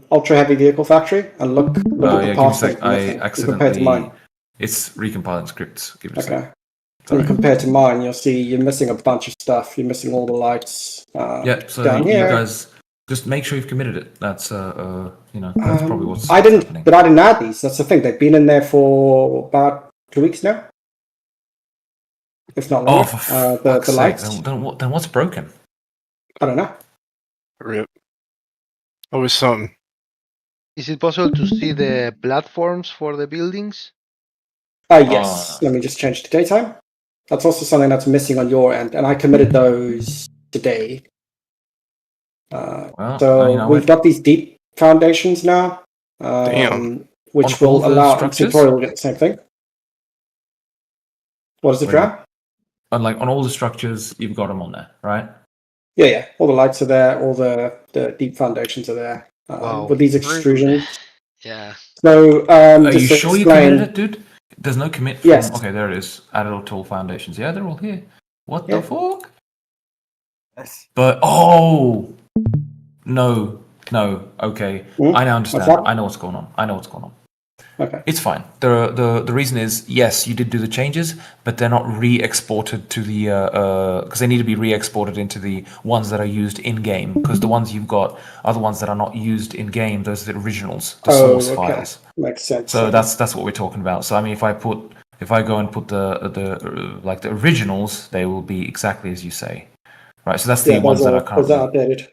ultra heavy vehicle factory and look at the Give me a parts sec. that you're I missing compared to mine. accidentally. It's recompiling scripts. Give it a sec. Okay. When you compare to mine, you'll see you're missing a bunch of stuff. You're missing all the lights. Yeah, so down you here. guys just make sure you've committed it. That's that's probably what's I didn't, happening. but I didn't add these. That's the thing. They've been in there for about 2 weeks now, if not longer. For the fuck's sake, lights. then what's broken? I don't know. Rip. Always something. Is it possible to see the platforms for the buildings? Yes. Let me just change to daytime. That's also something that's missing on your end, and I committed those today. Well, So you know we've what? got these deep foundations now, Damn. which On all will the allow structures? Centuri will get the same thing. What is it, Wait. Dram? On all the structures, you've got them on there, right? Yeah. All the lights are there. All the deep foundations are there. Wow. With these extrusions. Yeah. So, Are just you to sure you explain, committed it, dude? There's no commit from... Yes. Okay, there it is. Added all tall foundations. Yeah, they're all here. What Yeah. the fuck? But, oh! No, okay. Hmm? I now What's understand. that? I know what's going on. Okay. It's fine. The reason is, yes, you did do the changes, but they're not re-exported to the because they need to be re-exported into the ones that are used in game. Because the ones you've got are the ones that are not used in game. Those are the originals, the source files. Makes sense. So that's what we're talking about. So I mean, if I go and put the originals, they will be exactly as you say, right? So that's the ones that are those currently. are outdated.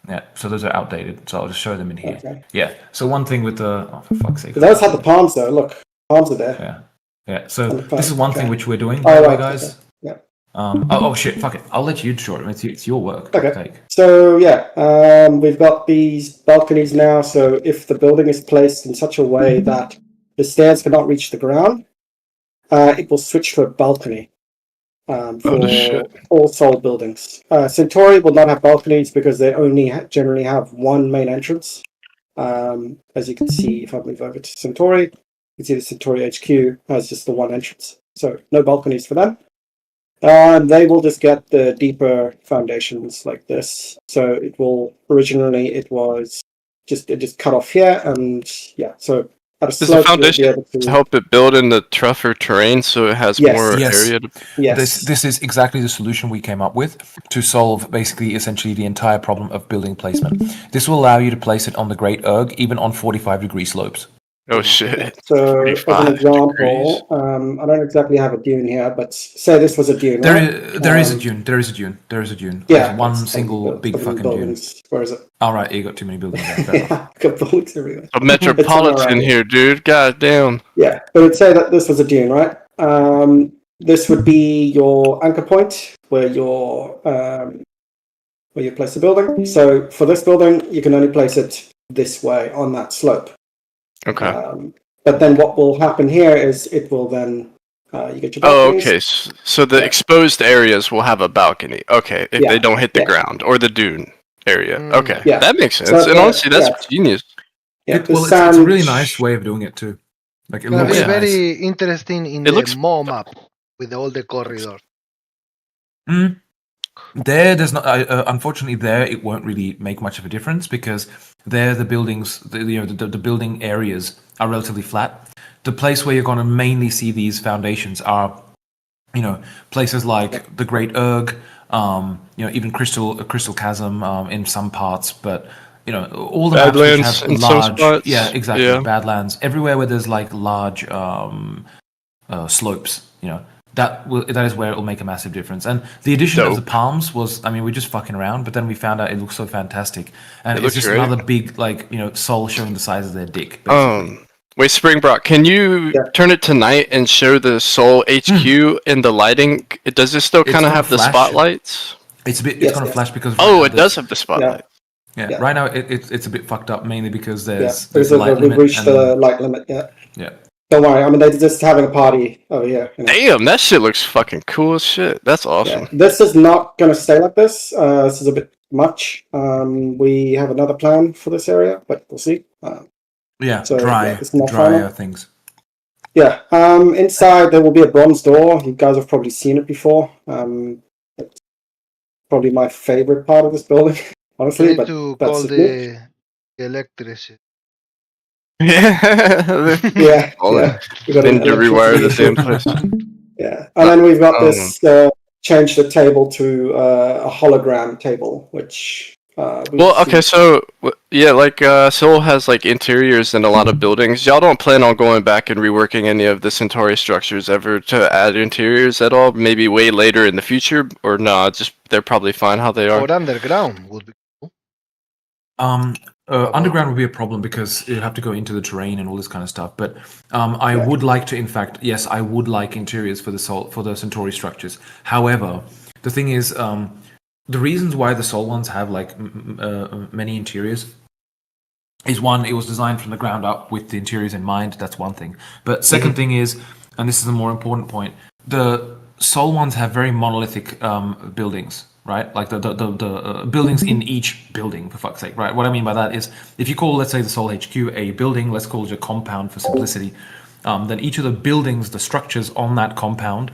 Yeah, so those are outdated. So I'll just show them in here. Okay. Yeah. So one thing with the for fuck's sake. But those have the palms though. Look, palms are there. Yeah. So And the this is one okay. thing which we're doing, Oh, by the way, right, guys. okay. Yeah. Oh shit! Fuck it. I'll let you draw it. It's your work. Okay. Take. So yeah, we've got these balconies now. So if the building is placed in such a way that the stairs cannot reach the ground, it will switch to a balcony. For all Sol buildings. Centuri will not have balconies because they only generally have one main entrance. As you can see, if I move over to Centuri, you can see the Centuri HQ has just the one entrance. So no balconies for them. They will just get the deeper foundations like this. So it will originally it just cut off here, and yeah. So at a Does the slope, you'll be foundation able to help it build in the tougher terrain so it has more Yes. area to... yes. This is exactly the solution we came up with to solve basically essentially the entire problem of building placement. This will allow you to place it on the Great Erg, even on 45-degree slopes. Oh shit. So, as 45 an example, I don't exactly have a dune here, but say this was a dune, right? There is a dune. There is a dune. Yeah, There's one it's single big so many fucking dune. buildings. Where is it? All right, you got too many buildings. There. Fair enough. Yeah, got buildings everywhere. A metropolitan here, dude. God damn. Yeah, but it'd say that this was a dune, right? This would be your anchor point where you place the building. So for this building, you can only place it this way on that slope. Okay. But then what will happen here is it will then you get your Oh, balconies. okay. So the exposed areas will have a balcony. Okay, if they don't hit the ground or the dune area. Okay, Yeah. that makes sense. So and honestly, that's genius. Yeah, It's a really nice way of doing it too. Like it It's gonna looks be nice. very interesting in It the looks- Mo map with all the corridors. There's not. Unfortunately, it won't really make much of a difference because the buildings, the building areas are relatively flat. The place where you're going to mainly see these foundations are, places like the Great Erg, even Crystal Chasm in some parts, but all the maps which Badlands have in some large, spots. yeah, exactly, Yeah. Badlands, everywhere where there's like large slopes, that is where it will make a massive difference. And the addition of the palms was, we're just fucking around, but then we found out it looks so fantastic, and it's just great. another big soul showing the size of their dick. Basically. Wait, Springbrock, can you turn it to night and show the Soul HQ in the lighting? Does it still kind of have the flash. spotlights? It's going to flash because it does have the spotlight. Yeah. Right now it's a bit fucked up mainly because there's we've reached the light limit. Yeah. Don't worry. They're just having a party over here. Damn, that shit looks fucking cool as shit. That's awesome. Yeah. This is not going to stay like this. This is a bit much. We have another plan for this area, but we'll see. It's not drier final. things. Yeah. Inside there will be a bronze door. You guys have probably seen it before. It's probably my favorite part of this building, We honestly. need But to that's call just me. the electricity. Yeah. Yeah, All yeah. We got They an need to rewire electricity the damn issue. place. Yeah, and then we've got Um, this change the table to a hologram table, which we Well, see. okay, so yeah, like Seoul has like interiors in a lot of buildings. Y'all don't plan on going back and reworking any of the Centauri structures ever to add interiors at all? Maybe way later in the future, or no? Just they're probably fine how they are. Or underground would be cool. Underground would be a problem because you'd have to go into the terrain and all this kind of stuff. But I Yeah. would like to, in fact, yes, I would like interiors for the Centauri structures. However, the thing is, the reasons why the Sol ones have like many interiors is one, it was designed from the ground up with the interiors in mind. That's one thing. But second thing is, and this is a more important point, the Sol ones have very monolithic buildings, right? Like the buildings in each building, for fuck's sake, right? What I mean by that is, if you call, let's say, the Sol HQ a building, let's call it a compound for simplicity, then each of the buildings, the structures on that compound,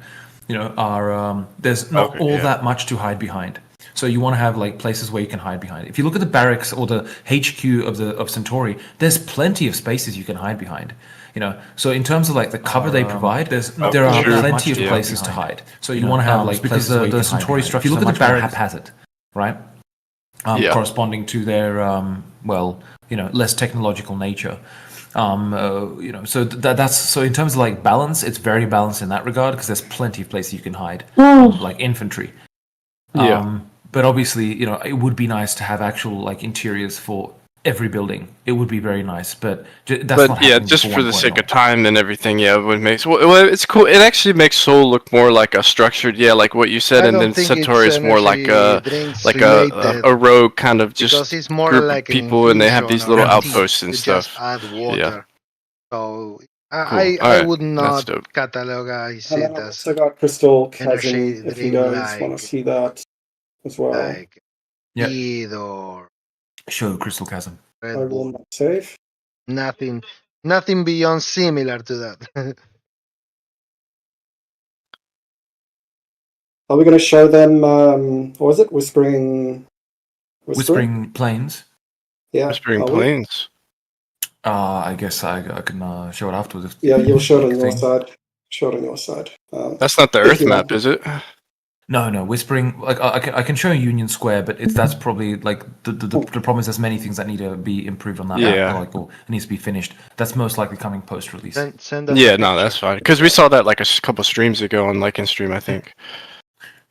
you know, are there's not all that much to hide behind. So you want to have like places where you can hide behind. If you look at the barracks or the HQ of Centuri, there's plenty of spaces you can hide behind. You know, so in terms of like the cover they provide, there are plenty of places to hide. So you want to have like because places where the Centauri structure, if you look at the barracks, haphazard, right? Corresponding to their well, you know, less technological nature. You know, so that's so in terms of like balance, it's very balanced in that regard because there's plenty of places you can hide, like infantry. But obviously, you know, it would be nice to have actual like interiors for every building. It would be very nice, but that's not happening just for the 1.0. sake of time and everything, yeah, it would make well, it's cool. It actually makes Seoul look more like a structured, yeah, like what you said, I and don't then think Centauri it's is more like drinks a related, rogue kind of because just it's more group like of an people, and they have infusion these or little a tea. outposts and You stuff. just add water. So Cool. I Alright, would that's not dope. categorize And it then I've as also got Crystal energy Chasm, if you drink guys want like to see that as well. like Yeah. Eid or Show Crystal Chasm. I Red will Bull. not save. Nothing beyond similar to that. Are we going to show them, what was it? Whispering Plains. Yeah. Whispering are we? Plains. I guess I can show it afterwards. Yeah, you'll show it on your Thing. side. Show it on your side. That's not the if Earth you map, want. is it? No, Whispering. Like I can show Union Square, but that's probably like the problem is there's many things that need to be improved on that Yeah. map. Like, or it needs to be finished. That's most likely coming post release. Send us a Yeah, no, picture. that's fine. Because we saw that like a couple streams ago on Like and Stream, I think.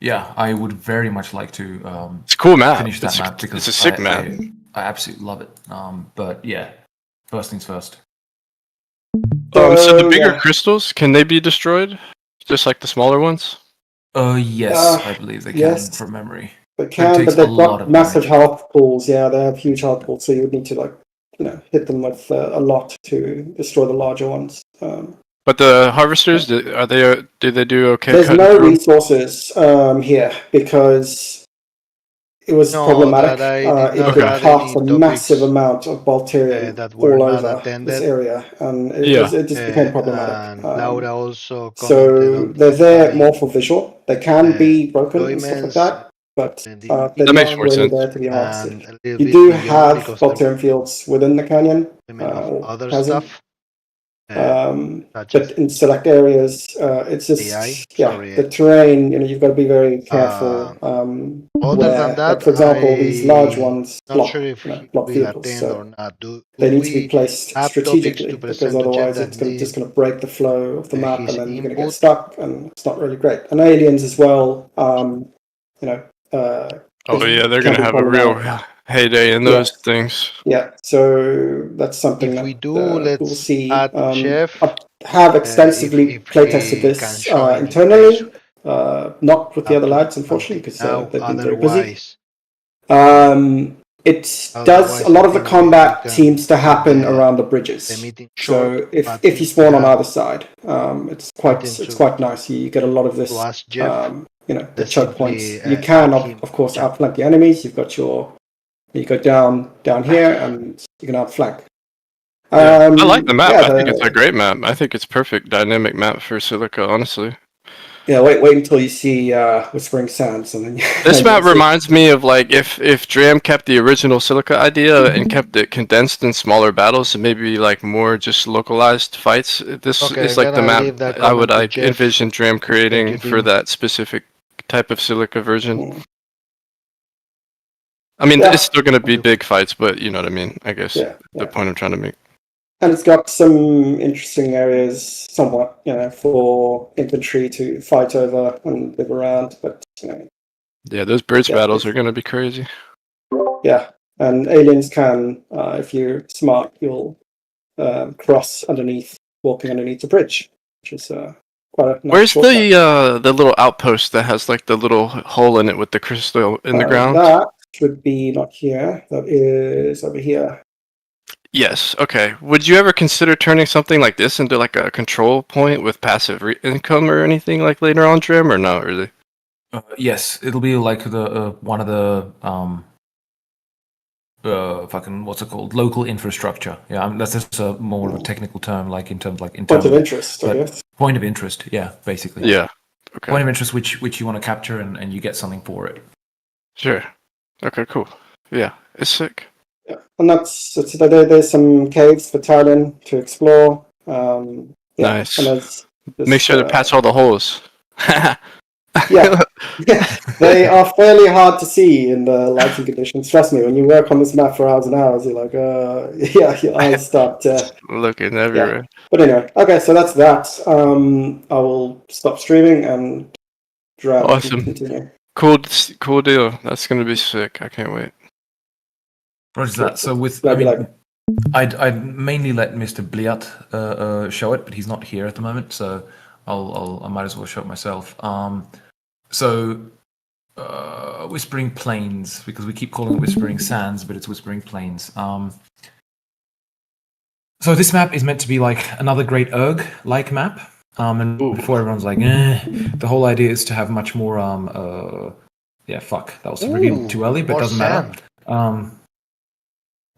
Yeah, I would very much like to It's a cool map. finish that map because it's a sick map. I absolutely love it. But yeah, first things first. So the bigger yeah. crystals, can they be destroyed? Just like the smaller ones? Yes, I believe they can yes. from memory. They can, takes but they've a lot got of massive damage. health pools. Yeah, they have huge health pools, so you would need to, like, you know, hit them with a lot to destroy the larger ones. But the harvesters, do they do okay? There's cutting no through 'em? resources here because it was No, problematic. that I did It not would have pass any a massive topics, amount of Balterian that were all not over attended. this area, and it just became problematic. And Laura also commented So on they're there studying more for visual. They can be broken and stuff like deployments, that, but and they're That makes not more really sense. there to be and harvested. a little You bit do beyond have because there Balterian fields within the canyon, were of or other chasm. stuff. Such But as in select areas, it's just AI, the terrain. You know, you've got to be very careful. Other than Like, that, for example, these large ones not block, sure if he block will vehicles, attend so or not. they Would need to be we placed have topics strategically to because present to chat otherwise that it's need just going to break the flow of the map, his and then you're going to get input? stuck, and it's not really great. And aliens as well. You know. Oh yeah, they're can gonna be have a real problematic. heyday in those things. Yeah, so that's something If that we do, we'll let's see. add Chef. I have extensively if playtested he this can join internally, not with the up other to lads, unfortunately, because now. they've been very busy. Otherwise, It does Otherwise, a lot I of the think we combat can seems to happen the- around the bridges. the meeting short, So but if you we spawn on have either side, it's quite nice. You get a lot of this. to ask Jeff. You know, the Let's choke simply, points. You can, add him. of course, outflank the enemies. You go down here, and you can outflank. I like the map. yeah, I think it's a great map. I think it's perfect dynamic map for Silica, honestly. Yeah, wait until you see Whispering Sands, and then This you'll map see. reminds me of like if Dram kept the original Silica idea and kept it condensed in smaller battles and maybe like more just localized fights. This Okay, is like then the I'll map leave that I would comment to like Jeff. envision Dram creating you, for Dean. that specific type of Silica version. Mm. I mean, Yeah. it's still going to be big fights, but you know what I mean. I guess Yeah, the point I'm trying to make. and it's got some interesting areas, somewhat, for infantry to fight over and live around. But Yeah, those bridge Yeah, battles it's- are going to be crazy. yeah, and aliens can, if you're smart, you'll cross underneath, walking underneath a bridge, which is quite a nice Where's shortcut. the little outpost that has like the little hole in it with the crystal in the ground? That should be not here. That is over here. Yes. Okay. Would you ever consider turning something like this into like a control point with passive income or anything like later on, Trim, or not really? Yes, it'll be like the one of the fucking what's it called? Local infrastructure. Yeah, that's just a more of a technical term, like in terms like Point of internal interest, I but- guess. point of interest. Yeah, basically. Yeah. Okay. Point of interest, which you want to capture, and you get something for it. Sure. Okay. Cool. Yeah. It's sick. Yeah, and there's some caves for Thailand to explore. Nice. And there's Make sure to patch all the holes. Yeah, they are fairly hard to see in the lighting conditions. Trust me, when you work on this map for hours and hours, you're like, yeah, your eyes start. Looking everywhere. But anyway, okay, so that's that. I will stop streaming and Dram can Awesome. continue. Cool deal. That's gonna be sick. I can't wait. Roger that. So with Glad you like it. I'd mainly let Mr. Bliat show it, but he's not here at the moment, so I might as well show it myself. Whispering Plains, because we keep calling it Whispering Sands, but it's Whispering Plains. So this map is meant to be like another Great Erg-like map. And before everyone's like, the whole idea is to have much more that was revealed too early, but it doesn't matter.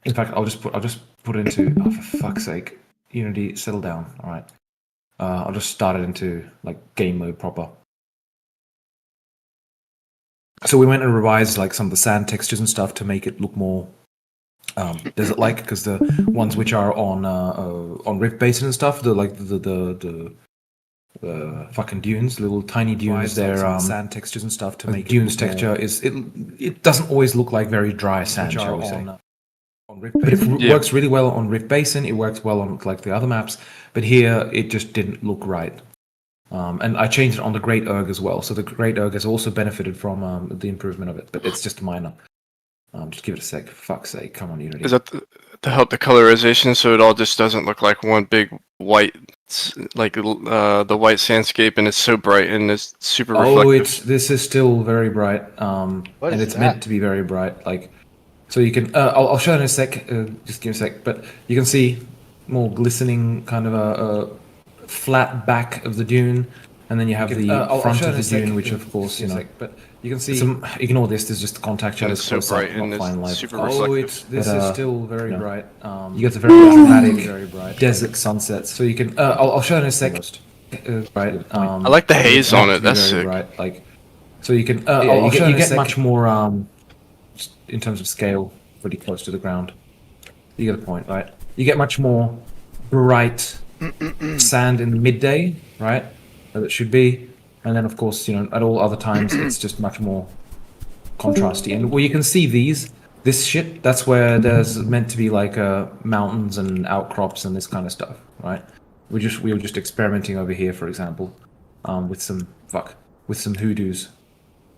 In fact, I'll just put it into, for fuck's sake, Unity, settle down. All right. I'll just start it into like game mode proper. So we went and revised like some of the sand textures and stuff to make it look more desert-like, because the ones which are on Rift Basin and stuff, the fucking dunes, little tiny dunes, they're sand textures and stuff to make dunes texture is it doesn't always look like very dry sand, shall we say. But it works really well on Rift Basin. It works well on like the other maps, but here it just didn't look right. And I changed it on the Great Erg as well, so the Great Erg has also benefited from the improvement of it, but it's just minor. Just give it a sec. For fuck's sake, come on, Unity. Is that to help the colorization so it all just doesn't look like one big white, like the white sandscape, and it's so bright and it's super reflective? This is still very bright, and it's meant to be very bright. Like, so you can. I'll show it in a sec. Just give me a sec. But you can see more glistening, kind of a flat back of the dune, and then you have the front of the dune, which of course But you can see. Ignore this. There's just the contact shadows. It's so bright and it's super reflective. This is still very bright. You get the very dramatic, very bright desert sunsets. So you can. I'll show it in a sec. Right. I like the haze on it. That's sick. Bright. Like, so you can. You get much more. In terms of scale, pretty close to the ground. You get the point, right? You get much more bright sand in the midday, right? As it should be. And then, of course, at all other times, it's just much more contrasty. And where you can see this shit, that's where there's meant to be like mountains and outcrops and this kind of stuff, right? We were just experimenting over here, for example, with some hoodoos.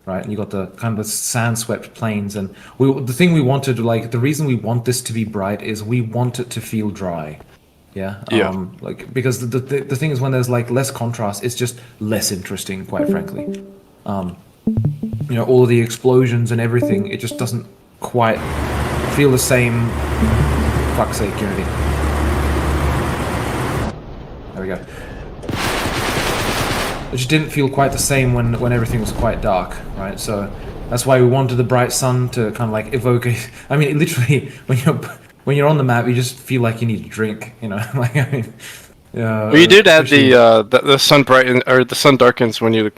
Right, and you got the kind of sand-swept plains, and the thing we wanted, like the reason we want this to be bright is we want it to feel dry, yeah. Like because the thing is, when there's like less contrast, it's just less interesting, quite frankly. All of the explosions and everything, it just doesn't quite feel the same. Fuck's sake, Unity. There we go. It just didn't feel quite the same when everything was quite dark, right? So that's why we wanted the bright sun to kind of like evoke it. I mean, literally, when when you're on the map, you just feel like you need a drink. You know, like I mean, Well, you did add especially- the sun brighten or the sun darkens when you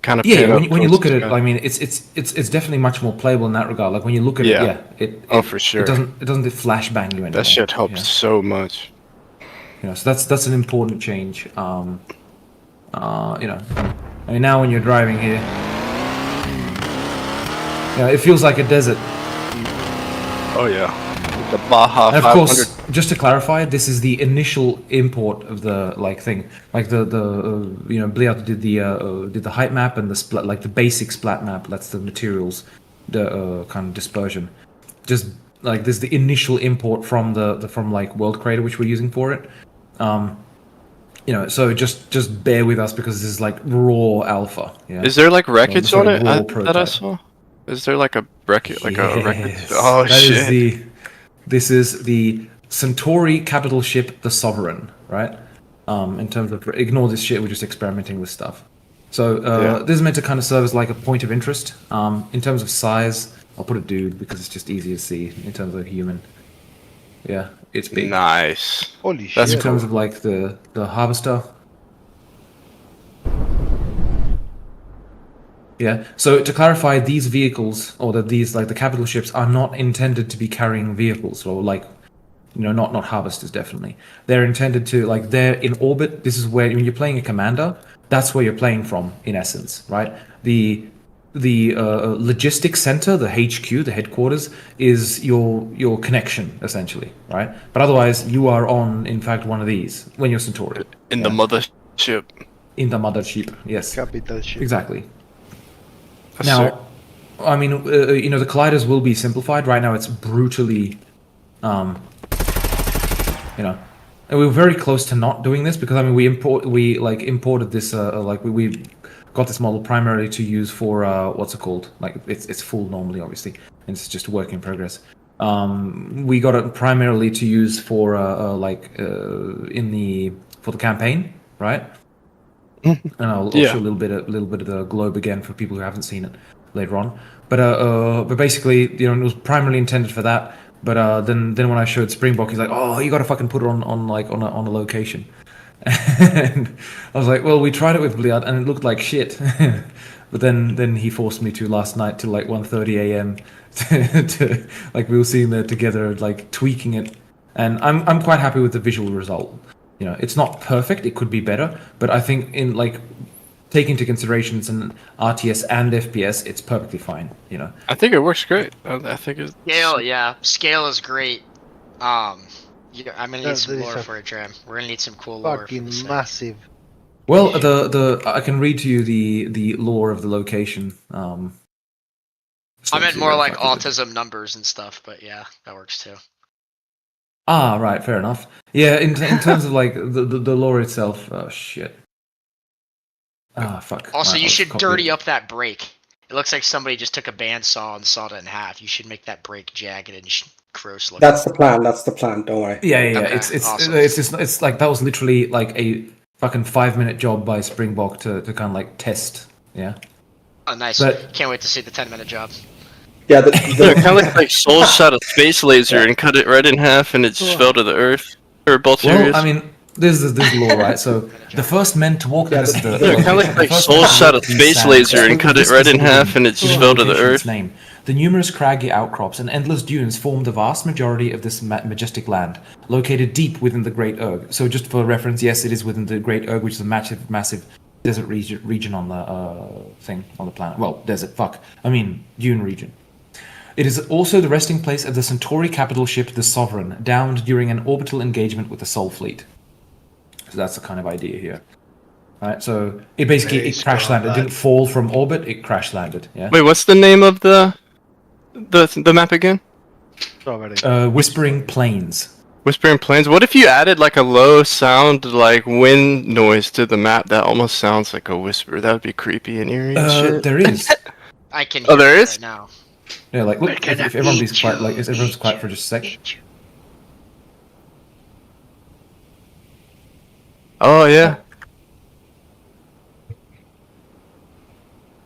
kind of Yeah, pan up when you towards look at the it, sky. I mean, it's definitely much more playable in that regard. Like when you look at Yeah. it, Oh, for sure. It doesn't flashbang you anymore. That shit helps Yeah. so much. You know, so that's an important change. You know, I mean, now when you're driving here, you know, it feels like a desert. Oh yeah. The Baja And of 500. course, just to clarify, this is the initial import of the thing. Like the you know, Bliat did the height map and the splat, like the basic splat map. That's the materials, the kind of dispersion. Just like this, is the initial import from from like World Creator, which we're using for it. You know, so just bear with us because this is like raw alpha. Yeah. Is there like wreckage sorry, on it raw that I prototype. saw? Is there like a wreckage? Like a wreckage? Yes, Oh that is shit! this is the Centuri capital ship, the Sovereign, right? In terms of ignore this shit, we're just experimenting with stuff. So Yeah. this is meant to kind of serve as like a point of interest. In terms of size, I'll put a dude because it's just easier to see in terms of human. Yeah, it's big. Nice. Holy That's In shit. terms of like the harvester. Yeah. So to clarify, these vehicles or these like the capital ships are not intended to be carrying vehicles or like, you know, not harvesters definitely. They're intended to like they're in orbit. This is where when you're playing a commander, that's where you're playing from in essence, right? The logistics center, the HQ, the headquarters, is your connection essentially, right? But otherwise, you are on, in fact, one of these when you're Centuri. In the mothership. In the mothership, yes, Capital ship. exactly. That's Now, sick. I mean, you know, the colliders will be simplified. Right now, it's brutally, you know, and we were very close to not doing this because I mean, we imported this, like we got this model primarily to use for what's it called? Like it's full normally, obviously, and it's just a work in progress. We got it primarily to use for for the campaign, right? And I'll Yeah. show a little bit of the globe again for people who haven't seen it later on. But basically, you know, it was primarily intended for that. But then when I showed Springbok, he's like, "Oh, you got to fucking put it on a location." And I was like, "Well, we tried it with Bliat, and it looked like shit." But then he forced me to last night till like 1:30 a.m. to like we were sitting there together, like tweaking it, and I'm quite happy with the visual result. You know, it's not perfect; it could be better, but I think in like take into consideration it's an RTS and FPS, it's perfectly fine. You know, I think it works great. I think it's Scale, yeah, scale is great. I'm gonna need some This lore is for it, Dram. We're gonna need some cool lore for fucking this thing. massive. well, the I can read to you the lore of the location. I meant more like autism. autism numbers and stuff, but yeah, that works too. Ah, right, fair enough. Yeah, in terms of like the lore itself, oh shit. Ah, fuck. Also, Right, you I'll should copy dirty it. up that break. It looks like somebody just took a bandsaw and sawed it in half. You should make that break jagged and gross looking. That's the plan. That's the plan. Don't worry. Yeah. Okay, It's awesome. it's like that was literally like a fucking 5-minute job by Springbok to kind of like test. Yeah. Oh, nice. But- Can't wait to see the 10-minute job. Yeah, Yeah, kind of like Soul shot a space laser and cut it right in half, and it just fell to the earth. Or both areas. Well, I mean, this is lore, right? So the first men to walk Yeah, this is the Yeah, kind of location. like The first Soul men to shot a walk these space sands. laser and cut it This right in specific half, and it just location, fell to the its earth. name. The numerous craggy outcrops and endless dunes form the vast majority of this majestic land, located deep within the Great Erg. So just for reference, yes, it is within the Great Erg, which is a massive desert region on the on the planet. Well, desert, dune region. It is also the resting place of the Centauri capital ship, the Sovereign, downed during an orbital engagement with the Sol Fleet. So that's the kind of idea here. Right, so it basically Nice it crash landed. It combat. didn't fall from orbit, it crash landed. Yeah. Wait, what's the name of the map again? Strawberry. Whispering Plains. Whispering Plains. What if you added like a low sound, like wind noise to the map that almost sounds like a whisper? That would be creepy and eerie and shit. There is. I can Oh, hear there it is? right now. Yeah, like look, We're if gonna everybody's eat quiet, you, like if everyone's eat quiet you, for just a sec. eat you. Oh yeah.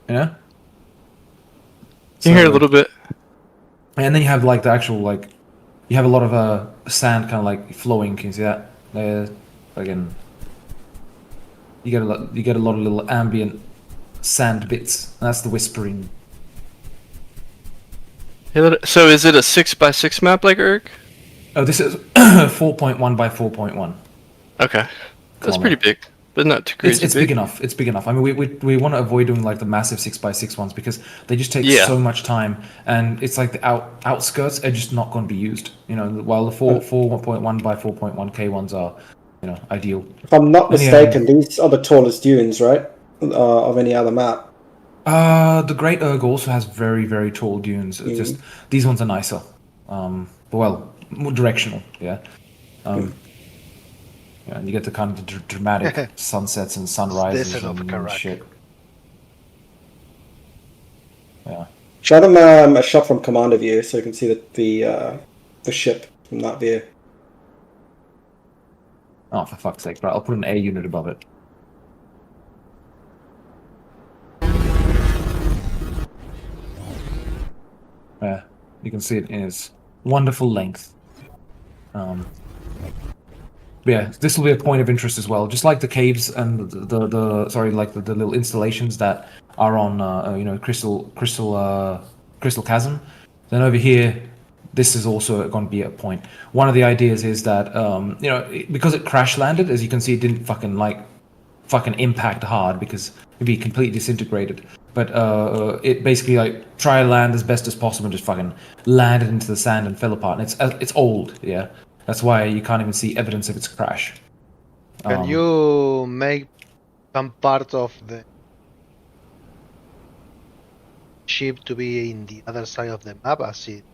You know. You hear a little bit. And then you have like the actual like, you have a lot of sand kind of like flowing. Can you see that? Again, you get a lot of little ambient sand bits. That's the whispering. So is it a 6x6 map like Urk? Oh, this is 4.1 by 4.1. Okay, that's pretty big, but not too crazy. It's big enough. It's big enough. I mean, we want to avoid doing like the massive 6x6 ones because they just take so much time, and it's like the outskirts are just not going to be used. You know, while the 4.1 by 4.1k ones are, you know, ideal. If I'm not mistaken, these are the tallest dunes, right? Of any other map. The Great Erg also has very, very tall dunes. It's just these ones are nicer. Well, more directional. Yeah. Yeah, and you get the kind of dramatic sunsets and sunrises and shit. Yeah. Show them a shot from commander view so you can see the ship from that view. Oh, for fuck's sake! Right, I'll put an A unit above it. Yeah, you can see it in its wonderful length. Yeah, this will be a point of interest as well. Just like the caves and the little installations that are on Crystal Chasm. Then over here, this is also going to be a point. One of the ideas is that because it crash landed, as you can see, it didn't fucking impact hard because it'd be completely disintegrated. But it basically like try to land as best as possible and just fucking landed into the sand and fell apart. And it's old, yeah. That's why you can't even see evidence of its crash. Can you make some part of the ship to be in the other side of the map as it?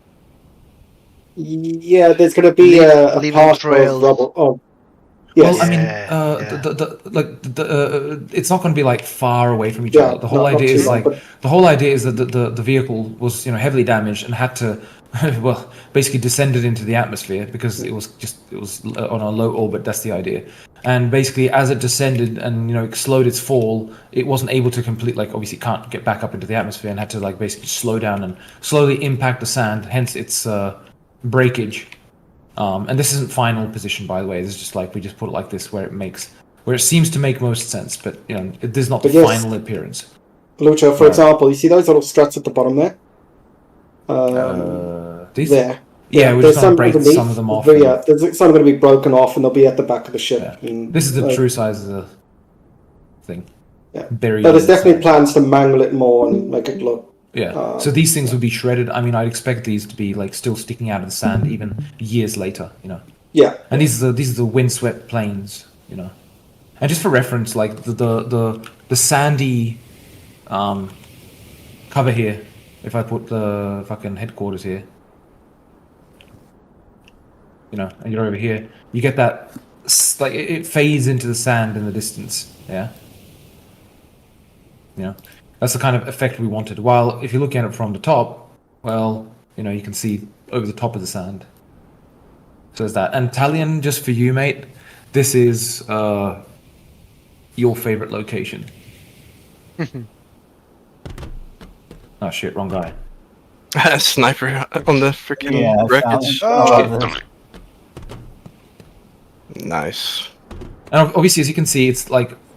Yeah, there's going to be a path of rubble. Oh, yes. Well, I mean, it's not going to be like far away from each other. The whole idea is that the vehicle was heavily damaged and had to well basically descended into the atmosphere because it was on a low orbit. That's the idea. And basically, as it descended and slowed its fall, it wasn't able to obviously can't get back up into the atmosphere and had to basically slow down and slowly impact the sand. Hence its breakage. And this isn't final position, by the way. This is just we just put it like this, where it seems to make most sense, but this is not the final appearance. Lucha, for example, you see those little struts at the bottom there? These? There. Yeah, we're just going to break some of them off. Yeah, there's some going to be broken off, and they'll be at the back of the ship. Yeah. This is the true size of the thing. Yeah, but there's definitely plans to mangle it more and make it look. Yeah, so these things would be shredded. I mean, I'd expect these to be still sticking out of the sand even years later, Yeah. And these are the windswept plains, And just for reference, the sandy cover here, if I put the fucking headquarters here, and you're over here, you get that it fades into the sand in the distance, yeah. That's the kind of effect we wanted. While if you look at it from the top, well, you can see over the top of the sand. So there's that. And Talion, just for you, mate, this is your favorite location. Oh shit, wrong guy. Sniper on the freaking wreckage. Nice. And obviously, as you can see, it's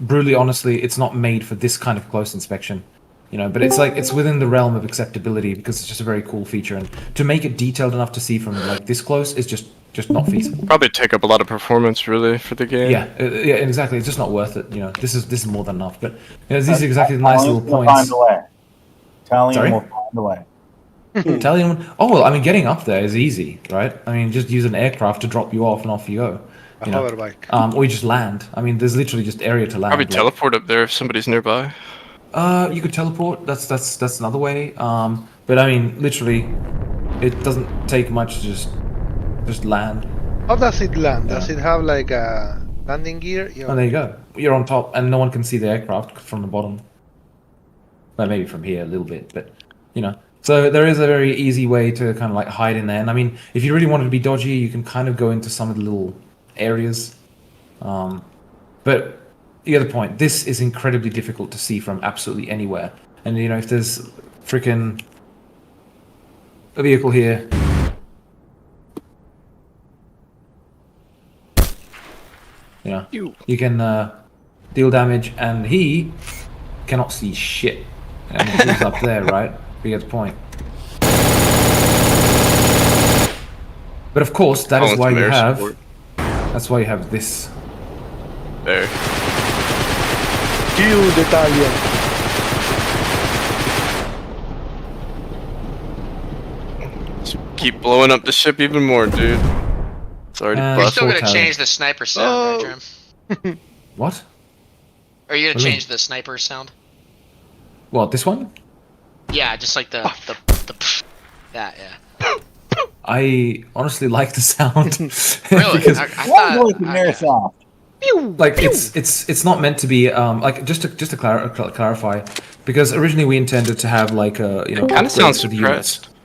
brutally honestly, it's not made for this kind of close inspection, but it's within the realm of acceptability because it's just a very cool feature, and to make it detailed enough to see from this close is just not feasible. Probably take up a lot of performance really for the game. Yeah, exactly. It's just not worth it. This is more than enough. But these are exactly the nice little points. Find a way. Talion will find a way. Talion. Oh well, I mean, getting up there is easy, right? I mean, just use an aircraft to drop you off, and off you go. Hoverbike. Or you just land. I mean, there's literally just area to land. Probably teleport up there if somebody's nearby. You could teleport. That's another way. But I mean, literally, it doesn't take much to just land. How does it land? Does it have a landing gear? Oh, there you go. You're on top, and no one can see the aircraft from the bottom. Well, maybe from here a little bit, but So there is a very easy way to kind of hide in there. And I mean, if you really wanted to be dodgy, you can kind of go into some of the little areas. But you get the point. This is incredibly difficult to see from absolutely anywhere. And if there's freaking a vehicle here, You can deal damage, and he cannot see shit. And he's up there, right? We get the point. But of course, that is why you have. That's why you have this. There. Kill the Italian. Keep blowing up the ship even more, dude. It's already You're busted. still gonna Tower. change the sniper sound, right, Dram? What? Are you What do gonna you change the sniper sound? What? This one? Yeah, just like the yeah. I honestly like the sound. Really? Because, I Why thought. voice in airsoft? like it's not meant to be like just to clarify, because originally we intended to have like a Kind of upgrades sounds to the units. suppressed.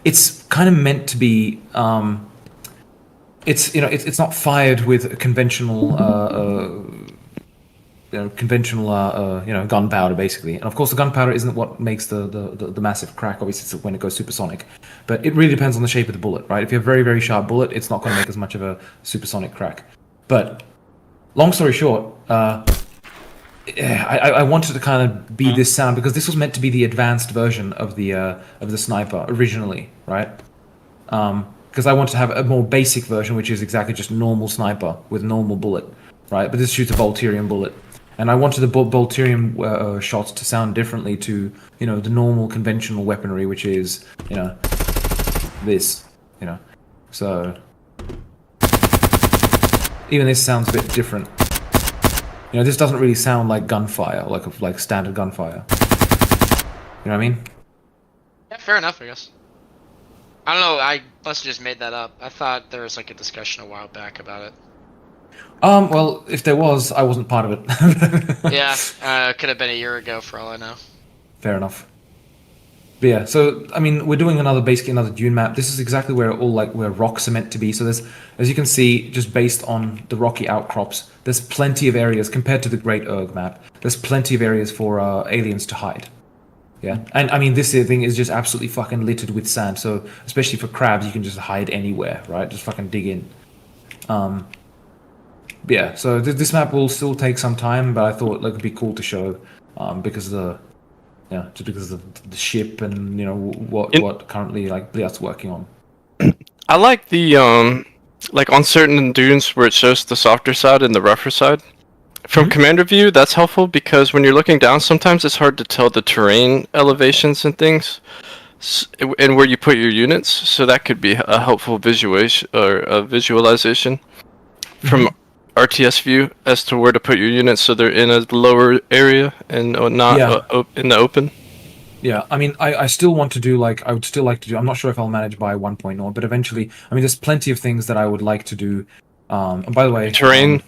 It's kind of meant to be it's not fired with a conventional gunpowder basically, and of course the gunpowder isn't what makes the massive crack. Obviously it's when it goes supersonic, but it really depends on the shape of the bullet, right? If you have a very, very sharp bullet, it's not going to make as much of a supersonic crack. But long story short, I wanted to kind of be this sound because this was meant to be the advanced version of the sniper originally, right? Because I wanted to have a more basic version, which is exactly just normal sniper with normal bullet, right? But this shoots a Volterium bullet, and I wanted the Volterium shots to sound differently to the normal conventional weaponry, which is this, so even this sounds a bit different. This doesn't really sound like gunfire, like standard gunfire. You know what I mean? Yeah, fair enough, I guess. I don't know. I must have just made that up. I thought there was like a discussion a while back about it. Well, if there was, I wasn't part of it. Yeah, could have been a year ago for all I know. Fair enough. But yeah, so I mean, we're doing basically another Dune map. This is exactly where where rocks are meant to be. So there's, as you can see, just based on the rocky outcrops, there's plenty of areas compared to the Great Erg map. There's plenty of areas for aliens to hide. Yeah, and I mean, this thing is just absolutely fucking littered with sand. So especially for crabs, you can just hide anywhere, right? Just fucking dig in. Yeah, so this map will still take some time, but I thought it would be cool to show because of the ship and what currently like Bliat's working on. I like the like on certain dunes where it shows the softer side and the rougher side. From commander view, that's helpful because when you're looking down, sometimes it's hard to tell the terrain elevations and things, and where you put your units. So that could be a helpful visualization from RTS view as to where to put your units so they're in a lower area and not in the open. Yeah, I mean, I still want to do I would still like to do. I'm not sure if I'll manage by 1.0, but eventually, I mean, there's plenty of things that I would like to do. And by the way, terrain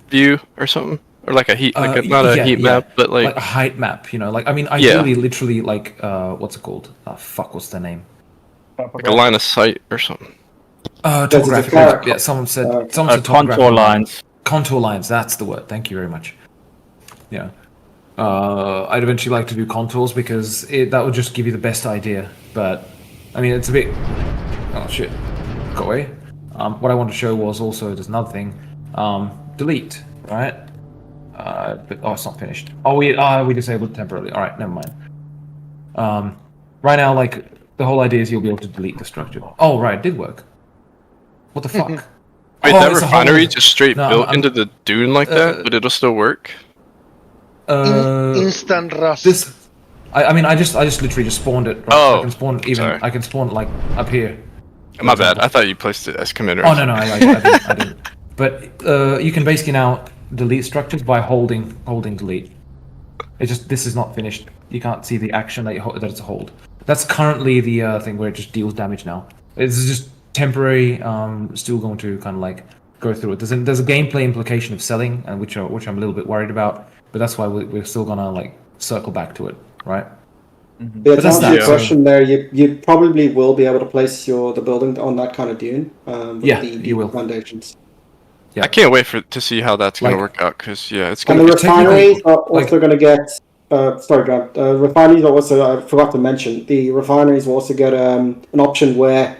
view or something, or like a heat, not a heat map, but like a height map. I mean, ideally, literally, what's it called? What's the name? Like a line of sight or something. Topographic. Yeah, someone said contour lines. Contour lines. That's the word. Thank you very much. Yeah. I'd eventually like to do contours because that would just give you the best idea. But I mean, it's a bit. Oh shit! Got away. What I want to show was also there's another thing. Delete. Right. But it's not finished. Oh, we disabled it temporarily. All right, never mind. Right now, the whole idea is you'll be able to delete the structure. Oh, right, it did work. What the fuck? Wait, that refinery just straight built into the dune like that, but it'll still work. Instant rust. I mean, I just literally just spawned it. Right? Oh, I can spawn it even. sorry. I can spawn it up here. My bad. I thought you placed it as commander. Oh no, I didn't. But you can basically now delete structures by holding delete. It's just this is not finished. You can't see the action that it's a hold. That's currently the thing where it just deals damage now. It's just temporary. Still going to kind of go through it. There's a gameplay implication of selling, and which I'm a little bit worried about. But that's why we're still gonna circle back to it, right? Yeah, to answer your question there, you probably will be able to place the building on that kind of dune. With you will. Foundations. Yeah. I can't wait to see how that's gonna work out because it's and gonna. The refineries are also going to get. Sorry, Dram. Refineries are also. I forgot to mention the refineries will also get an option where,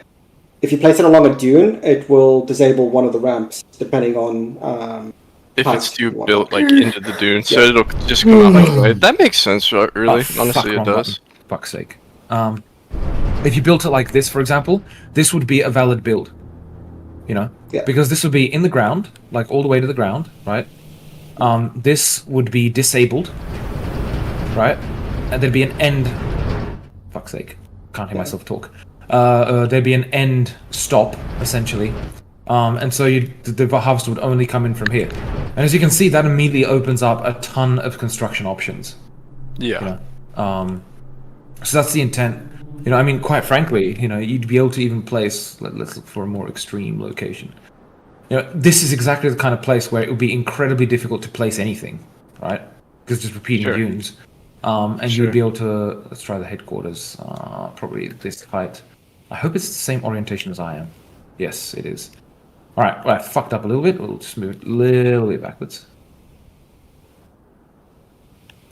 if you place it along a dune, it will disable one of the ramps, depending on if Height, it's too whatnot. built like into the dune, so Yeah. it'll just come out like way. That makes sense, really. Oh, Honestly, fuck, it wrong does. button. Fuck's sake. If you built it like this, for example, this would be a valid build. You know, Yeah. because this would be in the ground, like all the way to the ground, right? This would be disabled, right? And there'd be an end. Fuck's sake, can't hear myself talk. There'd be an end stop essentially, and so the harvest would only come in from here. And as you can see, that immediately opens up a ton of construction options. Yeah. You know? So that's the intent. You know, I mean, quite frankly, you know, you'd be able to even place. Let's look for a more extreme location. You know, this is exactly the kind of place where it would be incredibly difficult to place anything, right? Because just repeating Sure. dunes, and Sure. you'd be able to. Let's try the headquarters. Probably this height. I hope it's the same orientation as I am. Yes, it is. All right. Well, I fucked up a little bit. We'll just move it a little bit backwards.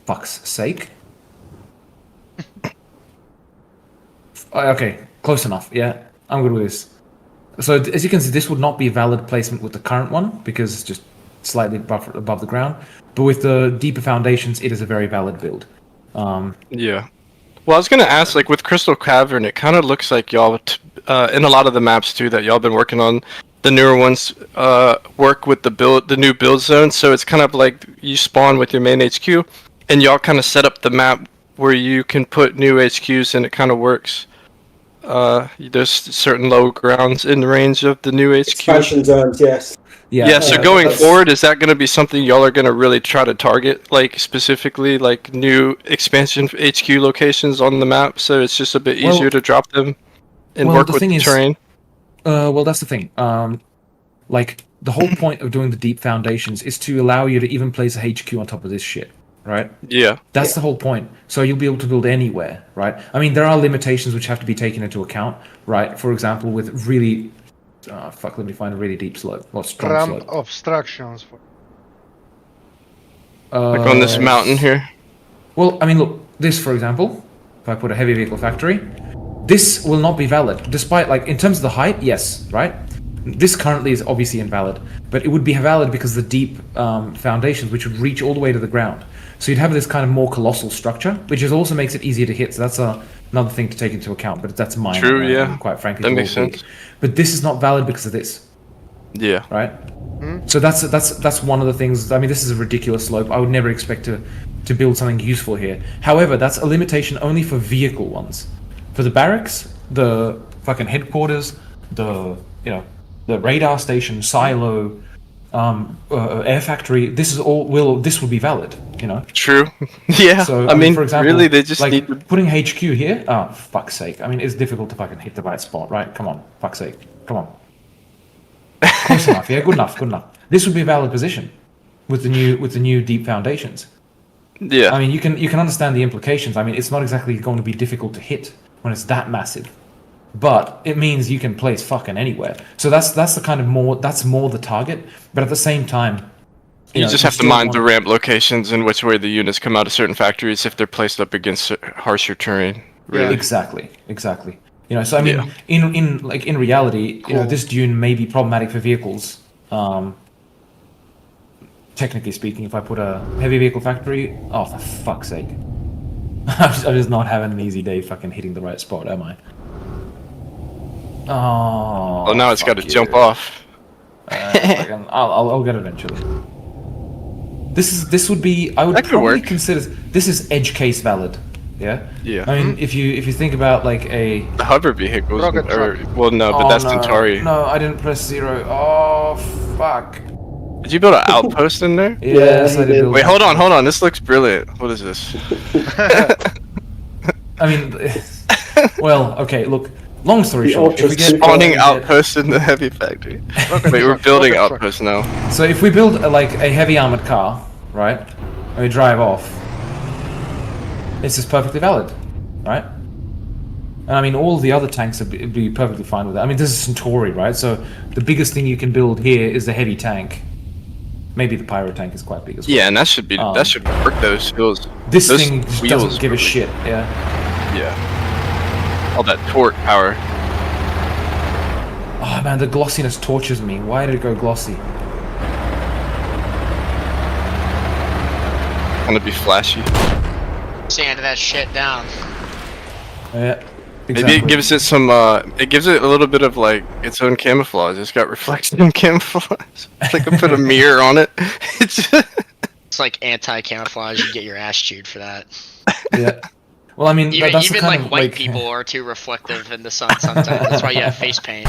Fuck's sake. Okay, close enough. Yeah, I'm good with this. So as you can see, this would not be a valid placement with the current one because it's just slightly above the ground. But with the deeper foundations, it is a very valid build. Yeah. Well, I was gonna ask, like with Crystal Cavern, it kind of looks like y'all, in a lot of the maps too that y'all been working on, the newer ones work with the new build zone. So it's kind of like you spawn with your main HQ, and y'all kind of set up the map where you can put new HQs, and it kind of works. There's certain low grounds in the range of the new HQ. Expansion zones, yes. Yeah, so Yeah, going that's- forward, is that going to be something y'all are going to really try to target, like specifically like new expansion HQ locations on the map, so it's just a bit Well- easier to drop them and well, work the with thing the is- terrain? Well, that's the thing. Like the whole point of doing the deep foundations is to allow you to even place a HQ on top of this shit, right? Yeah. That's the whole point. So you'll be able to build anywhere, right? I mean, there are limitations which have to be taken into account, right? For example, with really, let me find a really deep slope or strong Ramp slope. obstructions. Like on this mountain here? Well, I mean, look, this, for example, if I put a heavy vehicle factory, this will not be valid, despite, like, in terms of the height, yes, right? This currently is obviously invalid, but it would be valid because the deep foundations, which would reach all the way to the ground. So you'd have this kind of more colossal structure, which also makes it easier to hit. So that's another thing to take into account, but that's minor. True, right? yeah. And quite frankly, That it's makes all big. sense. But this is not valid because of this, Yeah. right? So that's one of the things. I mean, this is a ridiculous slope. I would never expect to build something useful here. However, that's a limitation only for vehicle ones. For the barracks, the fucking headquarters, the radar station, silo, air factory. This would be valid. You know. True. Yeah. So I mean, for example, really, they just like need to. putting HQ here. Oh, fuck's sake! I mean, it's difficult to fucking hit the right spot, right? Come on, fuck's sake! Come on. Close enough, yeah. Good enough. Good enough. This would be a valid position with the new deep foundations. Yeah. I mean, you can understand the implications. I mean, it's not exactly going to be difficult to hit when it's that massive, but it means you can place fucking anywhere. So that's the kind of more the target. But at the same time, You know, just have to still mind want- the ramp locations and which way the units come out of certain factories if they're placed up against harsher terrain. Really. Exactly. You know, so I mean, in reality, you know, this dune may be problematic for vehicles. Technically speaking, if I put a heavy vehicle factory, oh for fuck's sake, I'm just not having an easy day fucking hitting the right spot, am I? Oh. Oh, now it's got to fuck jump you. off. Fucking- I'll get it eventually. This would be, I would That could probably work. consider this is edge case valid. Yeah. Yeah. I mean, if you think about like a The hover vehicles. Rocket Or, truck. well, no, but Oh, that's no. Centuri. No, I didn't press 0. Oh, fuck. Did you build an outpost in there? Yes, he I did. did. build Wait, one. hold on. This looks brilliant. What is this? I mean, well, okay, look, long story The short, if we ultra get, Spawning outpost in the heavy factory. Rocket Wait, we're truck, building rocket truck. outposts now. so if we build like a heavy armored car, right, and we drive off, this is perfectly valid, right? And I mean, all the other tanks would be perfectly fine with that. I mean, this is Centuri, right? So the biggest thing you can build here is the heavy tank. Maybe the Pyro tank is quite big as well. Yeah, and that should work those hills. This those thing just wheels doesn't give a really- shit, yeah. Yeah. All that torque power. Oh man, the glossiness tortures me. Why did it go glossy? gonna be flashy. Sand that shit down. Yeah. Maybe Exactly. it gives it some. It gives it a little bit of like its own camouflage. It's got reflection camouflage. It's like I put a mirror on it. It's like anti-camouflage. You get your ass chewed for that. Yeah. Well, I mean, Even, that's the even kind like of white people are too reflective in the sun sometimes. That's why you have face paint.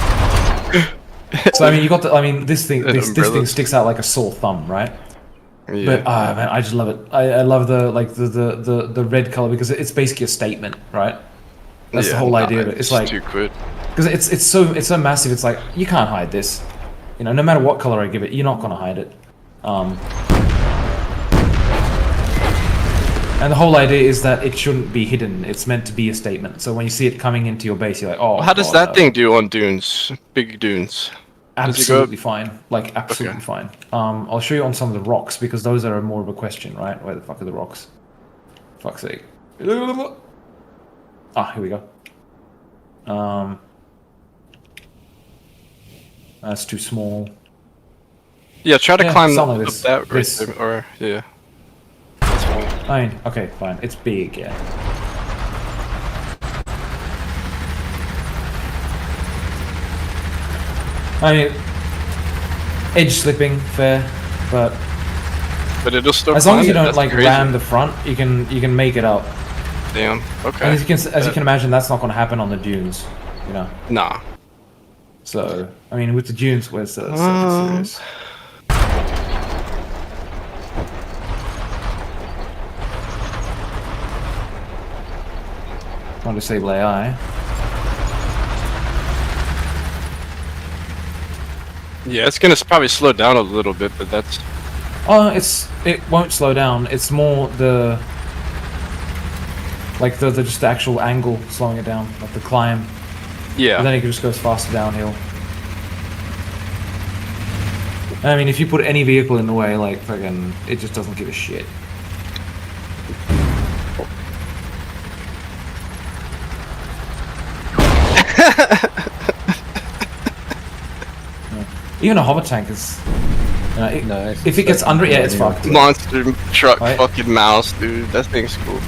So I mean, you got the. I mean, this thing And thing umbrellas. sticks out like a sore thumb, right? Yeah. But man, I just love it. I love the red color because it's basically a statement, right? That's the whole idea of it. It's like too quick. because it's so massive. It's like you can't hide this. You know, no matter what color I give it, you're not gonna hide it. And the whole idea is that it shouldn't be hidden. It's meant to be a statement. So when you see it coming into your base, you're like, oh. Well, how does God, that thing do on dunes? Big dunes. Absolutely fine. Like absolutely fine. I'll show you on some of the rocks because those are more of a question, right? Where the fuck are the rocks? Fuck's sake. Ah, here we go. That's too small. Yeah, try to Yeah, climb something up like this. that right This. there, or yeah. That's fine. I mean, okay, fine. It's big, yeah. I mean, edge slipping, fair, but But it'll still. as long as you climb it, don't that's like crazy. ram the front, you can make it up. Damn. Okay. And as you can imagine, that's not going to happen on the dunes, you know. Nah. So I mean, with the dunes, where's the serious? Want to disable AI? Yeah, it's gonna probably slow down a little bit, but that's. Oh, it won't slow down. It's more the just the actual angle slowing it down, like the climb. Yeah. And then it just goes faster downhill. I mean, if you put any vehicle in the way, like fucking, it just doesn't give a shit. Even a hover tank is. If it gets under it, yeah, it's fucked. Monster truck Right. fucking mouse, dude. That thing's cool.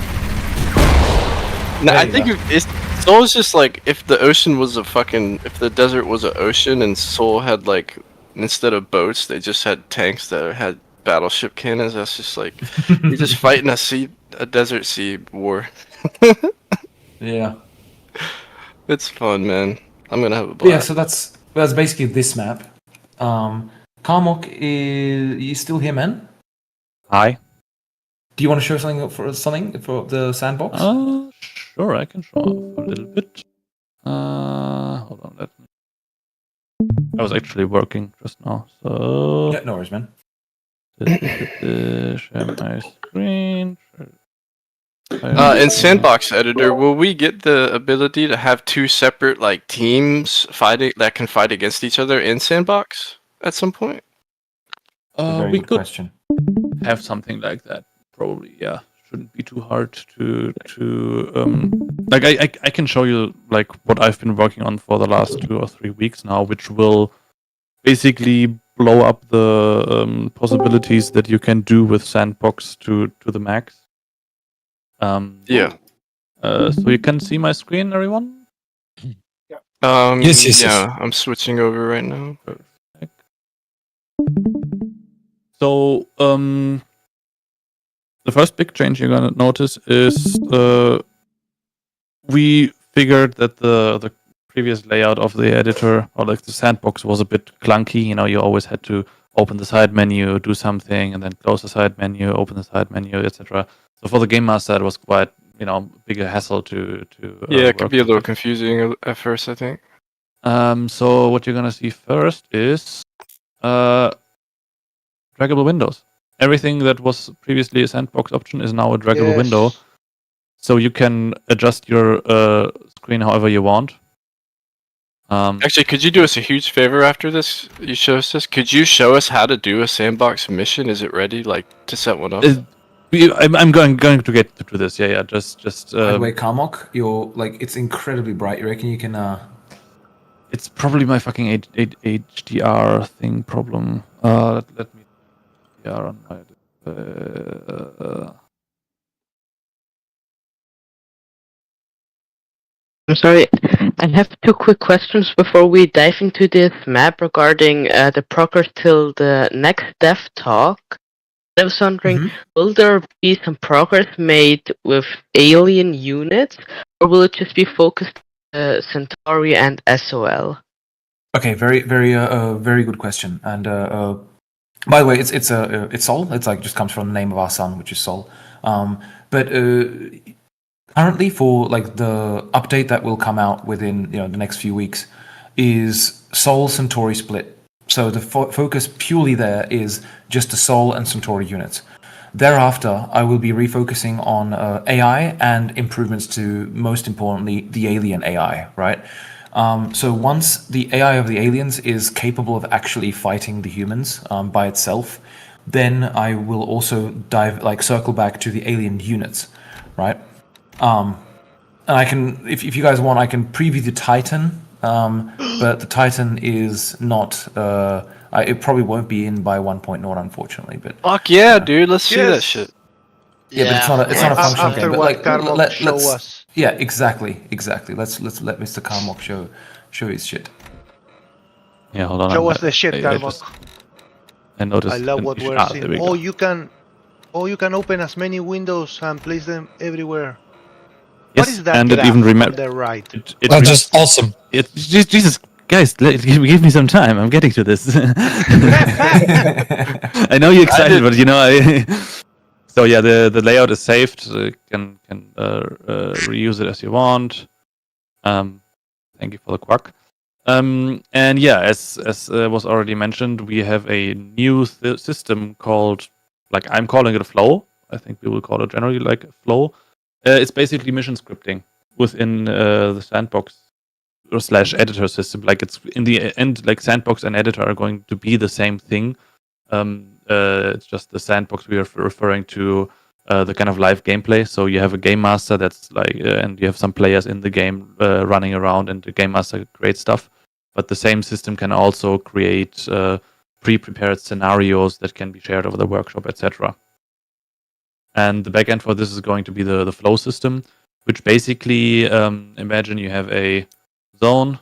No, There I you think go. if Soul's just like if the ocean was a fucking if the desert was an ocean and Soul had like instead of boats they just had tanks that had battleship cannons. That's just like you're just fighting a desert sea war. Yeah. It's fun, man. I'm gonna have a But yeah, blast. so that's basically this map. Karmok, is you still here, man? Hi. Do you want to show something for the sandbox? Sure, I can show off a little bit. Hold on, let me. I was actually working just now, so Yeah, no worries, man. share my screen. In Sandbox Editor, will we get the ability to have two separate like teams fighting that can fight against each other in Sandbox at some point? We Good could question. have something like that, probably. Yeah, shouldn't be too hard to like. I can show you like what I've been working on for the last 2 or 3 weeks now, which will basically blow up the possibilities that you can do with Sandbox to the max. Yeah. So you can see my screen, everyone? Yes. Yeah, I'm switching over right now. So, the first big change you're gonna notice is we figured that the previous layout of the editor or like the sandbox was a bit clunky. You know, you always had to open the side menu, do something, and then close the side menu, open the side menu, etc. So for the game master, it was quite bigger hassle to Yeah, it could work be a with little it. confusing at first, I think. So what you're gonna see first is draggable windows. Everything that was previously a sandbox option is now a draggable window. So you can adjust your screen however you want. Actually, could you do us a huge favor after this? You show us this. Could you show us how to do a Sandbox mission? Is it ready, like to set one up? I'm going to get to this. Yeah. Just. By the way, Karmok, it's incredibly bright. You reckon you can? It's probably my fucking HDR thing problem. Let me HDR on my. I'm sorry, I have two quick questions before we dive into this map regarding the progress till the next dev talk. I was wondering, will there be some progress made with alien units, or will it just be focused on Centauri and SOL? Okay, very good question. And by the way, it's Sol. It's like just comes from the name of our sun, which is Sol. But currently, for like the update that will come out within the next few weeks, is Sol Centauri split. So the focus purely there is just the Sol and Centauri units. Thereafter, I will be refocusing on AI and improvements to, most importantly, the alien AI, right? So once the AI of the aliens is capable of actually fighting the humans by itself, then I will also circle back to the alien units, right? And I can, if you guys want, I can preview the Titan, but the Titan is not. It probably won't be in by 1.0, unfortunately. But fuck yeah, dude, let's see that shit. Yeah, but it's not a functional After game. But what Carmok show us. Yeah, exactly. Let's let Mr. Carmok show his shit. Yeah, hold on. Show us the shit, Carmok. I noticed. I love what we're seeing. We Oh, you can open as many windows and place them everywhere. Yes, What is that and graph it even on the right? That's just awesome. Jesus, guys, give me some time. I'm getting to this. I know you're excited, but So yeah, the layout is saved. So you can reuse it as you want. Thank you for the quack. And yeah, as was already mentioned, we have a new system called, like, I'm calling it a flow. I think we will call it generally like a flow. It's basically mission scripting within the Sandbox or / editor system. Like, it's in the end, like, Sandbox and editor are going to be the same thing. It's just the Sandbox we are referring to the kind of live gameplay. So you have a game master that's like, and you have some players in the game running around, and the game master creates stuff. But the same system can also create pre-prepared scenarios that can be shared over the workshop, etc. And the backend for this is going to be the flow system, which basically, imagine you have a zone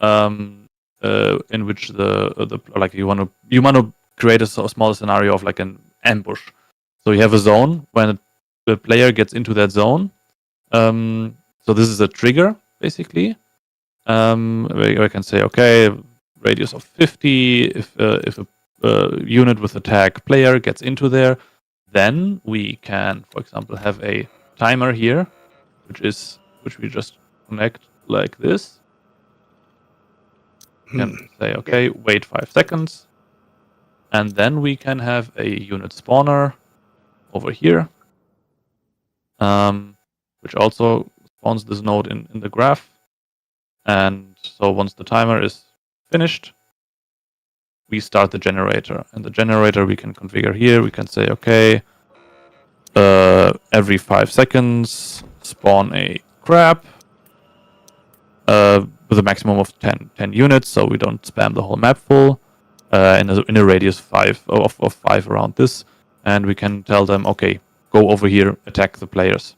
in which the like you want to create a small scenario of like an ambush. So you have a zone when the player gets into that zone. So this is a trigger basically. Where I can say, okay, radius of 50. If a unit with a tag player gets into there, then we can, for example, have a timer here, which we just connect like this. We can say, okay, wait 5 seconds, and then we can have a unit spawner over here, which also spawns this node in the graph. And so once the timer is finished, we start the generator. And the generator we can configure here. We can say, okay, every 5 seconds, spawn a crab with a maximum of 10 units, so we don't spam the whole map full, in a radius of 5 around this. And we can tell them, okay, go over here, attack the players.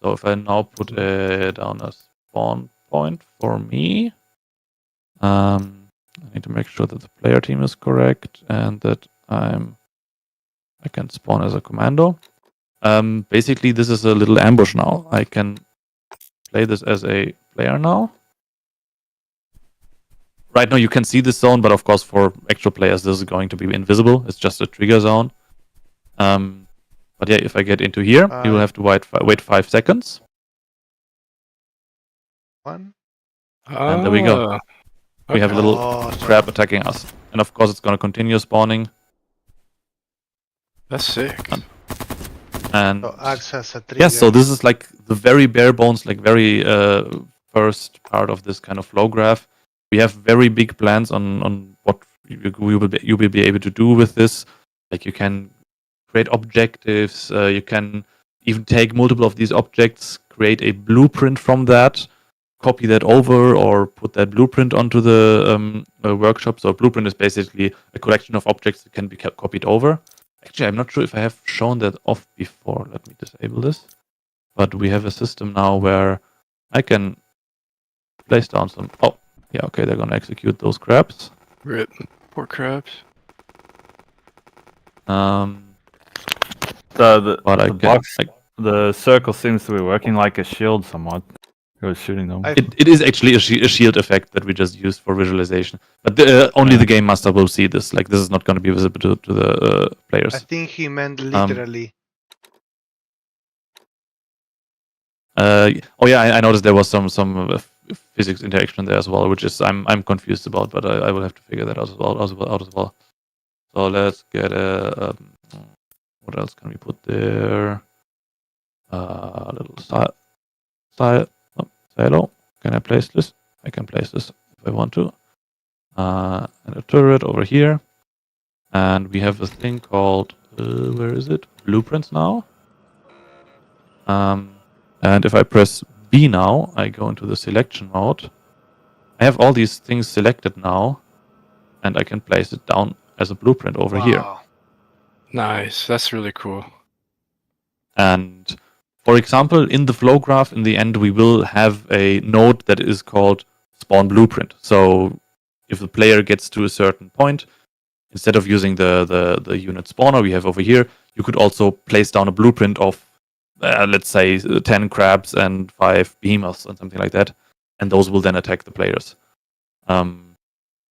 So if I now put down a spawn point for me, I need to make sure that the player team is correct and that I can spawn as a commando. Basically, this is a little ambush now. I can play this as a player now. Right now you can see this zone, but of course for actual players this is going to be invisible. It's just a trigger zone. But yeah, if I get into here, you will have to wait 5 seconds. And And there we go. We have a little crab attacking us. And of course it's going to continue spawning. That's sick. so And acts as a trigger. yeah, so this is like the very bare bones, like very first part of this kind of flow graph. We have very big plans on what you will be able to do with this. Like, you can create objectives. You can even take multiple of these objects, create a blueprint from that, copy that over, or put that blueprint onto the workshop. So a blueprint is basically a collection of objects that can be copied over. Actually, I'm not sure if I have shown that off before. Let me disable this. But we have a system now where I can place down some. Oh, yeah, okay, they're gonna execute those crabs. Rip. Poor crabs. But I The can, box, the circle seems to be working like a shield somewhat. It was shooting them. It is actually a shield effect that we just used for visualization. But only the game master will see this. Like, this is not going to be visible to the players. I think he meant literally. Oh yeah, I noticed there was some physics interaction there as well, which is I'm confused about, but I will have to figure that out as well. So let's get a what else can we put there? A little silo. Can I place this? I can place this if I want to. And a turret over here, and we have this thing called where is it? Blueprints now. And if I press B now, I go into the selection mode. I have all these things selected now, and I can place it down as a blueprint over here. Nice. That's really cool. And for example, in the flow graph, in the end, we will have a node that is called spawn blueprint. So if the player gets to a certain point, instead of using the unit spawner we have over here, you could also place down a blueprint of let's say 10 crabs and 5 behemoths and something like that, and those will then attack the players.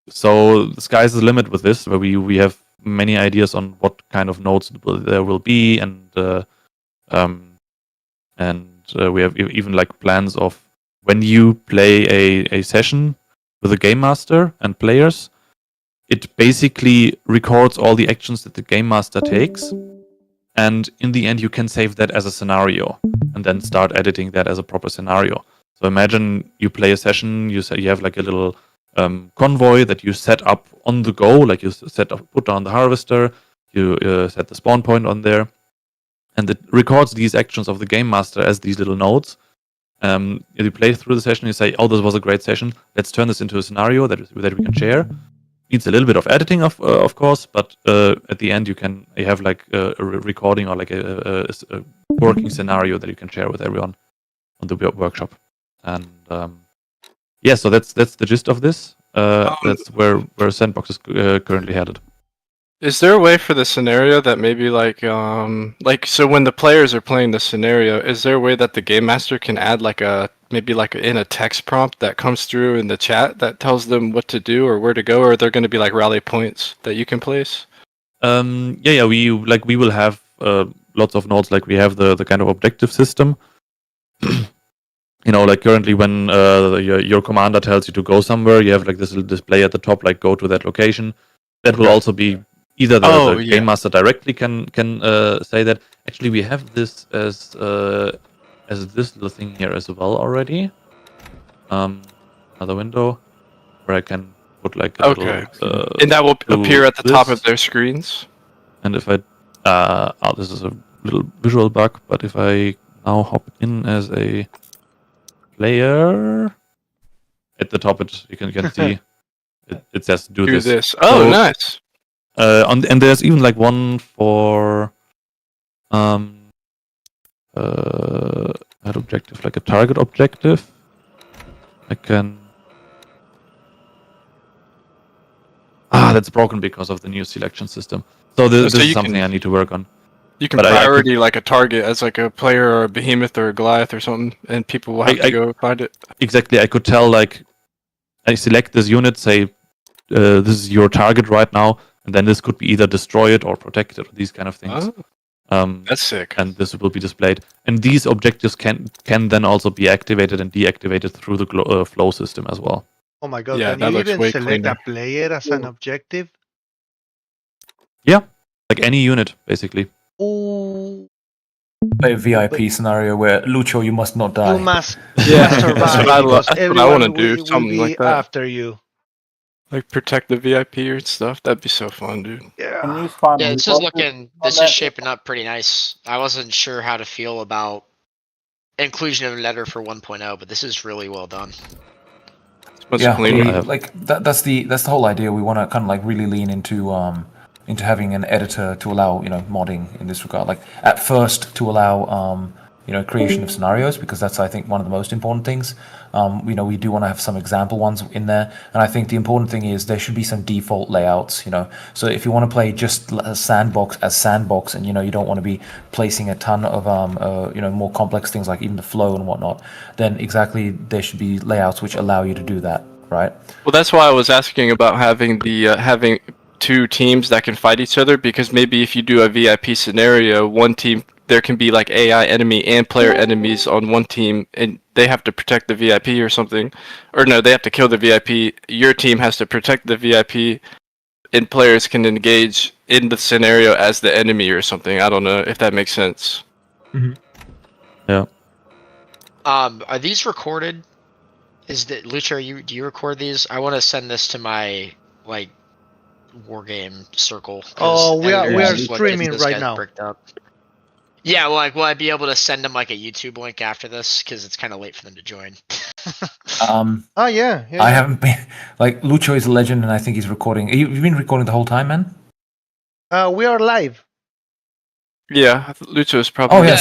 So the sky's the limit with this, where we have many ideas on what kind of nodes there will be, and we have even like plans of when you play a session with a game master and players, it basically records all the actions that the game master takes. And in the end, you can save that as a scenario and then start editing that as a proper scenario. So imagine you play a session, you have like a little convoy that you set up on the go, like you put down the harvester, you set the spawn point on there, and it records these actions of the game master as these little nodes. You play through the session, you say, oh, this was a great session, let's turn this into a scenario that we can share. Needs a little bit of editing, of course, but at the end you have like a recording or like a working scenario that you can share with everyone on the workshop. And yeah, so that's the gist of this. That's where Sandbox is currently headed. Is there a way for the scenario that maybe so when the players are playing the scenario, is there a way that the game master can add in a text prompt that comes through in the chat that tells them what to do or where to go, or are there going to be like rally points that you can place? We will have lots of nodes. Like we have the kind of objective system. Like currently when your commander tells you to go somewhere, you have like this little display at the top, like go to that location. That will also be either the game master directly can say that. Actually, we have this as this little thing here as well already. Another window where I can put like a little, and that will appear at the top of their screens. And if I this is a little visual bug, but if I now hop in as a player, at the top you can see it says do this. Oh, so, nice. And there's even like one for that objective, like a target objective. I can that's broken because of the new selection system. So this is something I need to work on. You can priority like a target as like a player or a behemoth or a Goliath or something, and people will have to go find it. Exactly, I could tell like I select this unit, say this is your target right now, and then this could be either destroy it or protect it, or these kind of things. That's sick. And this will be displayed. And these objectives can then also be activated and deactivated through the flow system as well. Oh my god, Yeah, can you even select cleaner. a player as an objective? Yeah, like any unit, basically. Oh, Play a VIP scenario where Lucho, you must not die. you must Yeah, survive that's what I because want to everyone do. will Something be like that. after you. Like protect the VIP or stuff. That'd be so fun, dude. Yeah. Can you spawn Yeah, this resources is on that? shaping up pretty nice. I wasn't sure how to feel about inclusion of a letter for 1.0, but this is really well done. Much Yeah, cleaner. that's the whole idea. We want to kind of like really lean into having an editor to allow modding in this regard. Like at first to allow creation of scenarios, because that's, I think, one of the most important things. We do want to have some example ones in there, and I think the important thing is there should be some default layouts. So if you want to play just a sandbox as sandbox, and you don't want to be placing a ton of more complex things like even the flow and whatnot, then exactly there should be layouts which allow you to do that, right? Well, that's why I was asking about having the having two teams that can fight each other, because maybe if you do a VIP scenario, one team, there can be like AI enemy and player enemies on one team, and they have to protect the VIP or something. Or no, they have to kill the VIP. Your team has to protect the VIP, and players can engage in the scenario as the enemy or something. I don't know if that makes sense. Yeah. Are these recorded? Lucha, do you record these? I want to send this to my wargame circle. Oh, we are editors what streaming this right guy's now. bricked up. Yeah, well, will I be able to send them like a YouTube link after this? Because it's kind of late for them to join. Oh yeah. I haven't been Lucho is a legend, and I think he's recording. You've been recording the whole time, man. We are live. Yeah, Lucho is probably. Oh, yeah,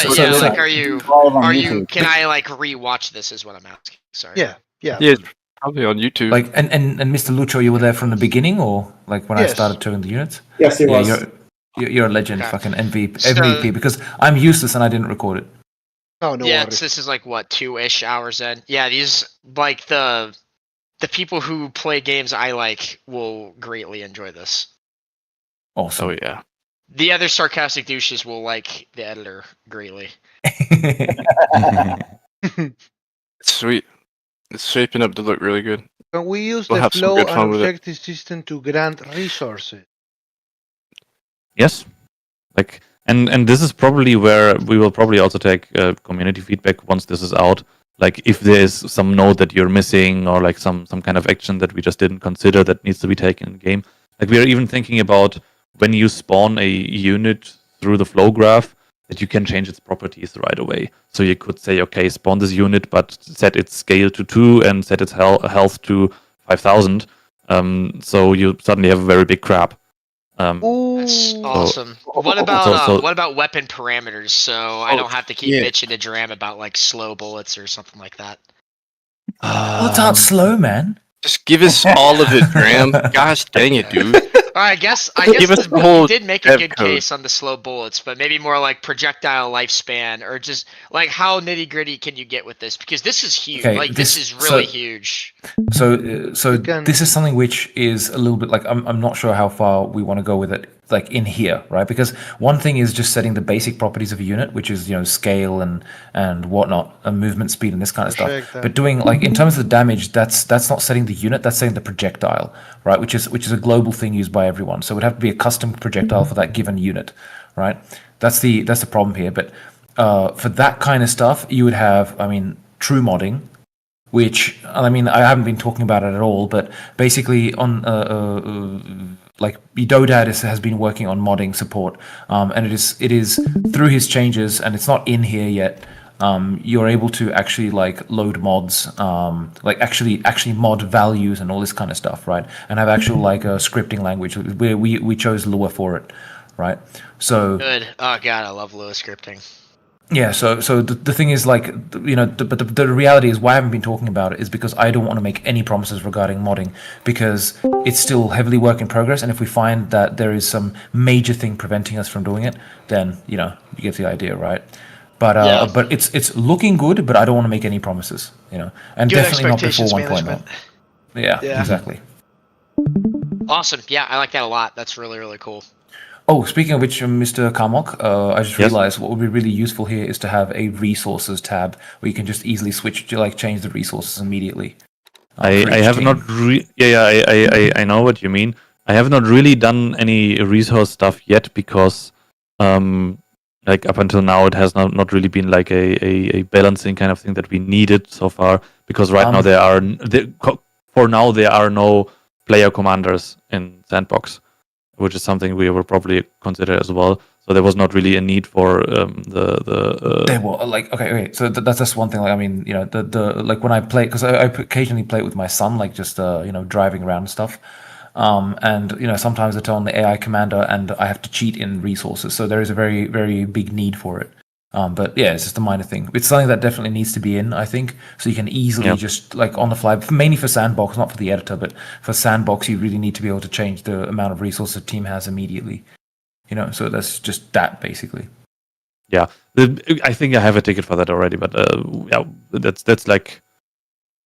are you? YouTube. Can I rewatch this? Is what I'm asking. Sorry. Yeah. Yeah, it's probably on YouTube. And Mr. Lucho, you were there from the beginning, or when I Yes. started turning the units? Yes, he was. You're a legend, Okay. fucking MVP, So- because I'm useless and I didn't record it. Oh no. Yeah, worries. this is 2-ish hours in. Yeah, these the people who play games I like will greatly enjoy this. Awesome. Oh yeah. The other sarcastic douches will like the editor greatly. It's sweet. It's shaping up to look really good. Can we use We'll the have some flow good and fun with it. objective system to grant resources? Yes. And this is probably where we will probably also take community feedback once this is out. If there is some node that you're missing, or some kind of action that we just didn't consider that needs to be taken in game. We are even thinking about when you spawn a unit through the flow graph, that you can change its properties right away. So you could say, okay, spawn this unit, but set its scale to 2 and set its health to 5,000. So you suddenly have a very big crab. That's awesome. What about weapon parameters? So I don't have to keep bitching to Dram about slow bullets or something like that. Bullets aren't slow, man. Just give us all of it, Graham. Gosh dang it, dude. I guess Give us the whole you did make a dev good code. case on the slow bullets, but maybe more projectile lifespan, or just how nitty gritty can you get with this? Because this is huge. Okay, this is really huge. So can- this is something which is a little bit I'm not sure how far we want to go with it, in here, right? Because one thing is just setting the basic properties of a unit, which is scale and whatnot, and movement speed and this kind of stuff. Projectile. But doing in terms of the damage, that's not setting the unit, that's setting the projectile, right? Which is a global thing used by everyone. So it would have to be a custom projectile for that given unit, right? That's the problem here. But for that kind of stuff, you would have, true modding, which I haven't been talking about it at all, but basically on Dodad has been working on modding support, and it is through his changes, and it's not in here yet. You're able to actually load mods, actually mod values and all this kind of stuff, right? And have actual a scripting language. We chose Lua for it, right? So Good. Oh god, I love Lua scripting. yeah, so the thing is but the reality is why I haven't been talking about it is because I don't want to make any promises regarding modding, because it's still heavily work in progress, and if we find that there is some major thing preventing us from doing it, then you get the idea, right? But Yeah. but it's looking good, but I don't want to make any promises, and Good definitely not before expectations 1.0. management. Yeah, exactly. Awesome. Yeah, I like that a lot. That's really, really cool. Oh, speaking of which, Mr. Kamok, I just Yes? realized what would be really useful here is to have a resources tab where you can just easily switch to change the resources immediately. I each have team. not I know what you mean. I have not really done any resource stuff yet because up until now it has not really been a balancing kind of thing that we needed so far, because right now there are no player commanders in Sandbox, which is something we will probably consider as well. So there was not really a need for They were okay. So that's just one thing. When I play, because I occasionally play it with my son, just driving around and stuff. And sometimes I turn on the AI commander and I have to cheat in resources. So there is a very, very big need for it. But yeah, it's just a minor thing. It's something that definitely needs to be in, I think, so you can easily just like on the fly, mainly for Sandbox, not for the editor, but for Sandbox, you really need to be able to change the amount of resources the team has immediately. So that's just that basically. Yeah, I think I have a ticket for that already, but that's like,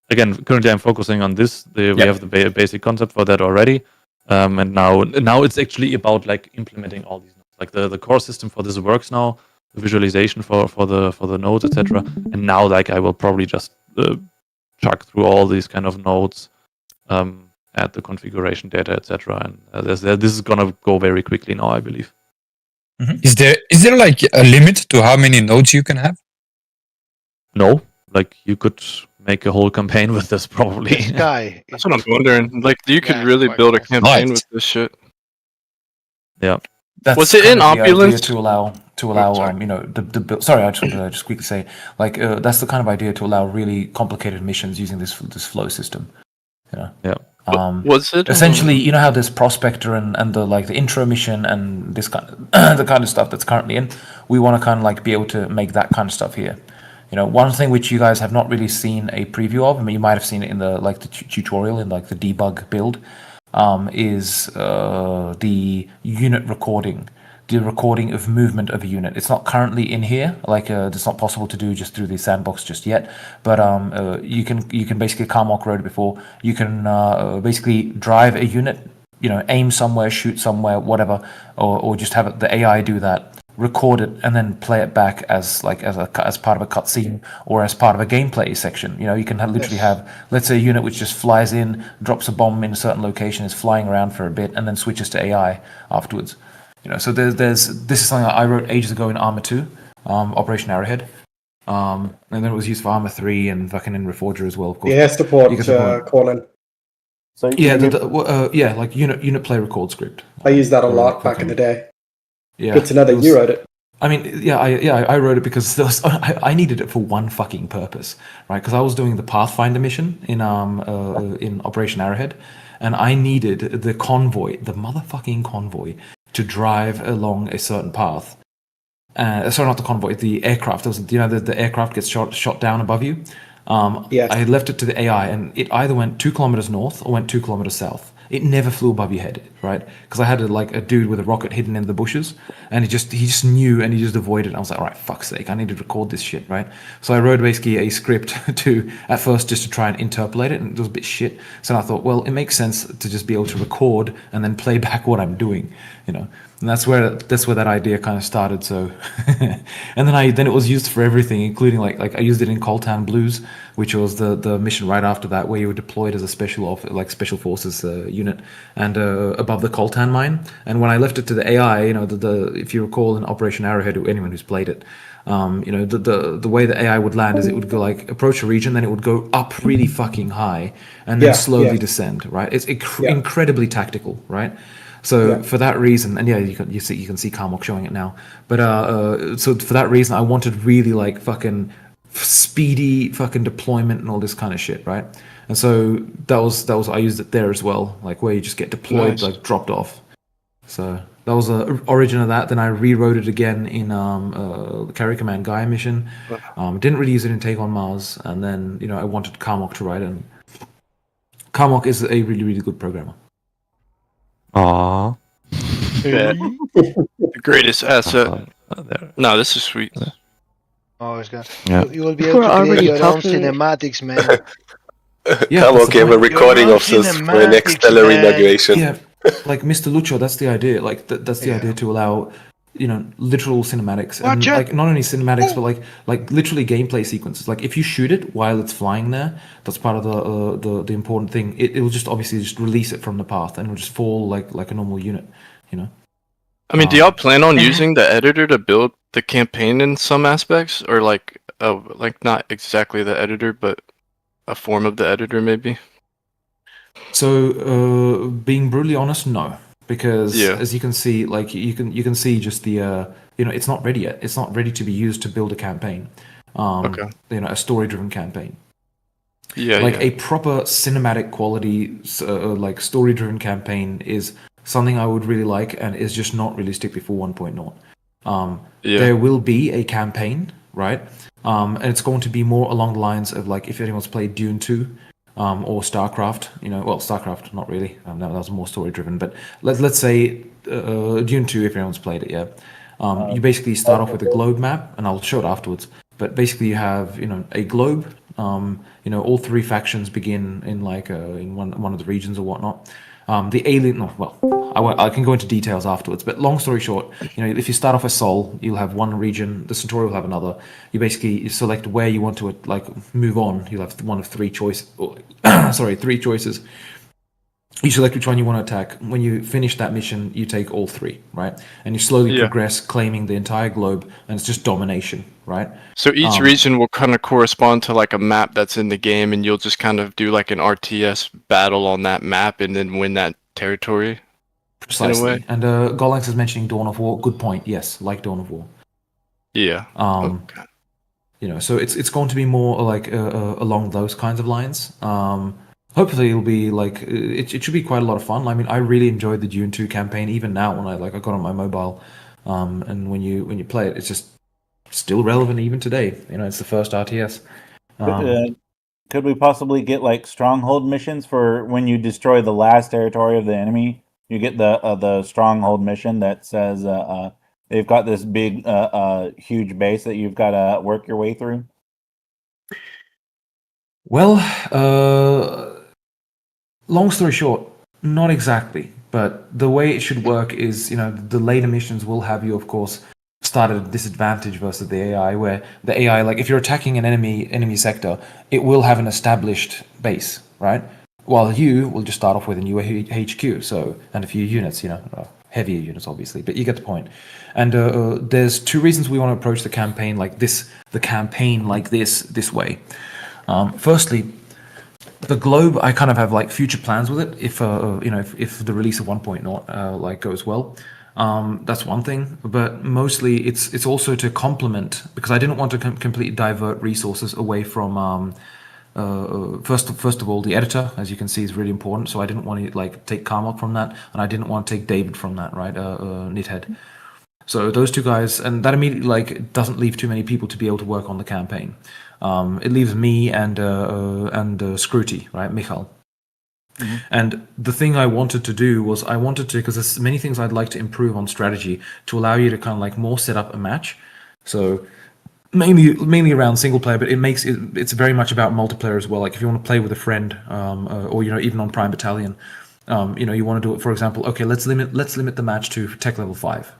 again, currently I'm focusing on this. We have the basic concept for that already, and now it's actually about like implementing all these nodes. Like the core system for this works now, the visualization for the nodes, etc. And now like I will probably just chuck through all these kind of nodes, add the configuration data, etc. And this is gonna go very quickly now, I believe. Mm-hmm. Is there like a limit to how many nodes you can have? No, like you could make a whole campaign with this probably. Sky. That's what I'm wondering. Like, you could really build a campaign with this shit. Yeah. That's was it in Opulence to allow the build. Sorry, I just wanted to just quickly say, like, that's the kind of idea to allow really complicated missions using this flow system. Yeah. Was it essentially? You know how there's Prospector and the like the intro mission and this kind of the kind of stuff that's currently in. We want to kind of like be able to make that kind of stuff here. One thing which you guys have not really seen a preview of, I mean, you might have seen it in the like the tutorial in like the debug build, is the unit recording. The recording of movement of a unit. It's not currently in here, like it's not possible to do just through the sandbox just yet. But you can basically, Carmock wrote it before. You can basically drive a unit, aim somewhere, shoot somewhere, whatever, or just have the AI do that, record it, and then play it back as part of a cutscene or as part of a gameplay section. You can literally have, let's say, a unit which just flies in, drops a bomb in a certain location, is flying around for a bit, and then switches to AI afterwards. So this is something that I wrote ages ago in Armor 2, Operation Arrowhead, and then it was used for Armor 3 and fucking in Reforger as well. Of course. Yeah, support calling. So like unit play record script. I used that a lot back in the day. Yeah, good to know that you wrote it. I mean, I wrote it because I needed it for one fucking purpose, right? Because I was doing the Pathfinder mission in Operation Arrowhead, and I needed the motherfucking convoy, to drive along a certain path. Sorry, not the convoy, the aircraft. The aircraft gets shot down above you. Yes. I left it to the AI, and it either went 2 kilometers north or went 2 kilometers south. It never flew above your head, right? Because I had a dude with a rocket hidden in the bushes, and he just knew, and he just avoided. I was like, all right, fuck's sake, I need to record this shit, right? So I wrote basically a script at first just to try and interpolate it, and it was a bit shit. So I thought, well, it makes sense to just be able to record and then play back what I'm doing, And that's where that idea kind of started. So, and then it was used for everything, including like I used it in Coltan Blues, which was the mission right after that, where you were deployed as a special forces unit and above the Coltan mine. And when I left it to the AI, if you recall in Operation Arrowhead, or anyone who's played it, the way the AI would land is it would go like approach a region, then it would go up really fucking high and then slowly descend. Right? It's incredibly tactical, right? So for that reason, and you can see Carmock showing it now. But so for that reason, I wanted really like fucking speedy fucking deployment and all this kind of shit, right? And so that was I used it there as well, like where you just get deployed, like dropped off. So that was the origin of that. Then I rewrote it again in the Carry Command Gaia mission. Didn't really use it in Take on Mars, and then I wanted Carmock to write it. And Carmock is a really, really good programmer. Aww. The greatest asset. No, this is sweet. Oh, it's good. Yeah. You will be able to create your own cinematics, man. Carmock gave a recording of this for the next stellar inauguration. Yeah, like Mr. Lucho, that's the idea. Like that's the idea to allow, literal cinematics, and like not only cinematics, but like literally gameplay sequences. Like if you shoot it while it's flying there, that's part of the important thing. It will just obviously just release it from the path, and it'll just fall like a normal unit. I mean, do y'all plan on using the editor to build the campaign in some aspects, or like not exactly the editor, but a form of the editor maybe? So, being brutally honest, no, because as you can see, like you can see just the it's not ready yet. It's not ready to be used to build a campaign. A story-driven campaign. A proper cinematic quality, like story-driven campaign is something I would really like, and is just not realistic before 1.0. There will be a campaign, right? And it's going to be more along the lines of like if anyone's played Dune 2 or Starcraft, well, Starcraft, not really. That was more story driven, but let's say Dune 2, if anyone's played it, yeah. You basically start off with a globe map, and I'll show it afterwards. But basically, you have a globe. All three factions begin in like in one of the regions or whatnot. The alien, I can go into details afterwards. But long story short, if you start off as Sol, you'll have one region. The Centuri will have another. You select where you want to like move on. You'll have one of three choices. Three choices. You select which one you want to attack. When you finish that mission, you take all three, right? And you slowly progress, claiming the entire globe, and it's just domination, right? So each region will kind of correspond to like a map that's in the game, and you'll just kind of do like an RTS battle on that map, and then win that territory. Precisely. And Golanx is mentioning Dawn of War. Good point. Yes, like Dawn of War. Yeah. Okay. So it's going to be more like along those kinds of lines. Hopefully it'll be like it should be quite a lot of fun. I mean, I really enjoyed the Dune 2 campaign. Even now, when I got on my mobile, and when you play it, it's just still relevant even today. It's the first RTS. Could we possibly get like stronghold missions for when you destroy the last territory of the enemy? You get the stronghold mission that says they've got this big huge base that you've got to work your way through. Well, long story short, not exactly. But the way it should work is, the later missions will have you, of course, start at a disadvantage versus the AI, where the AI, like if you're attacking an enemy sector, it will have an established base, right? While you will just start off with a new HQ, and a few units, heavier units, obviously, but you get the point. And there's two reasons we want to approach the campaign like this way. Firstly, the globe, I kind of have like future plans with it. If if the release of 1.0 goes well, that's one thing. But mostly, it's also to complement, because I didn't want to completely divert resources away from. First of all, the editor, as you can see, is really important. So I didn't want to take Carmel from that, and I didn't want to take David from that, right? Knithead. So those two guys, and that immediately doesn't leave too many people to be able to work on the campaign. It leaves me and Scruty, right, Michal. Mm-hmm. And the thing I wanted to do was because there's many things I'd like to improve on strategy to allow you to kind of more set up a match. So mainly around single player, but it's very much about multiplayer as well. Like if you want to play with a friend, or even on Prime Battalion, you want to do it. For example, okay, let's limit the match to tech level 5.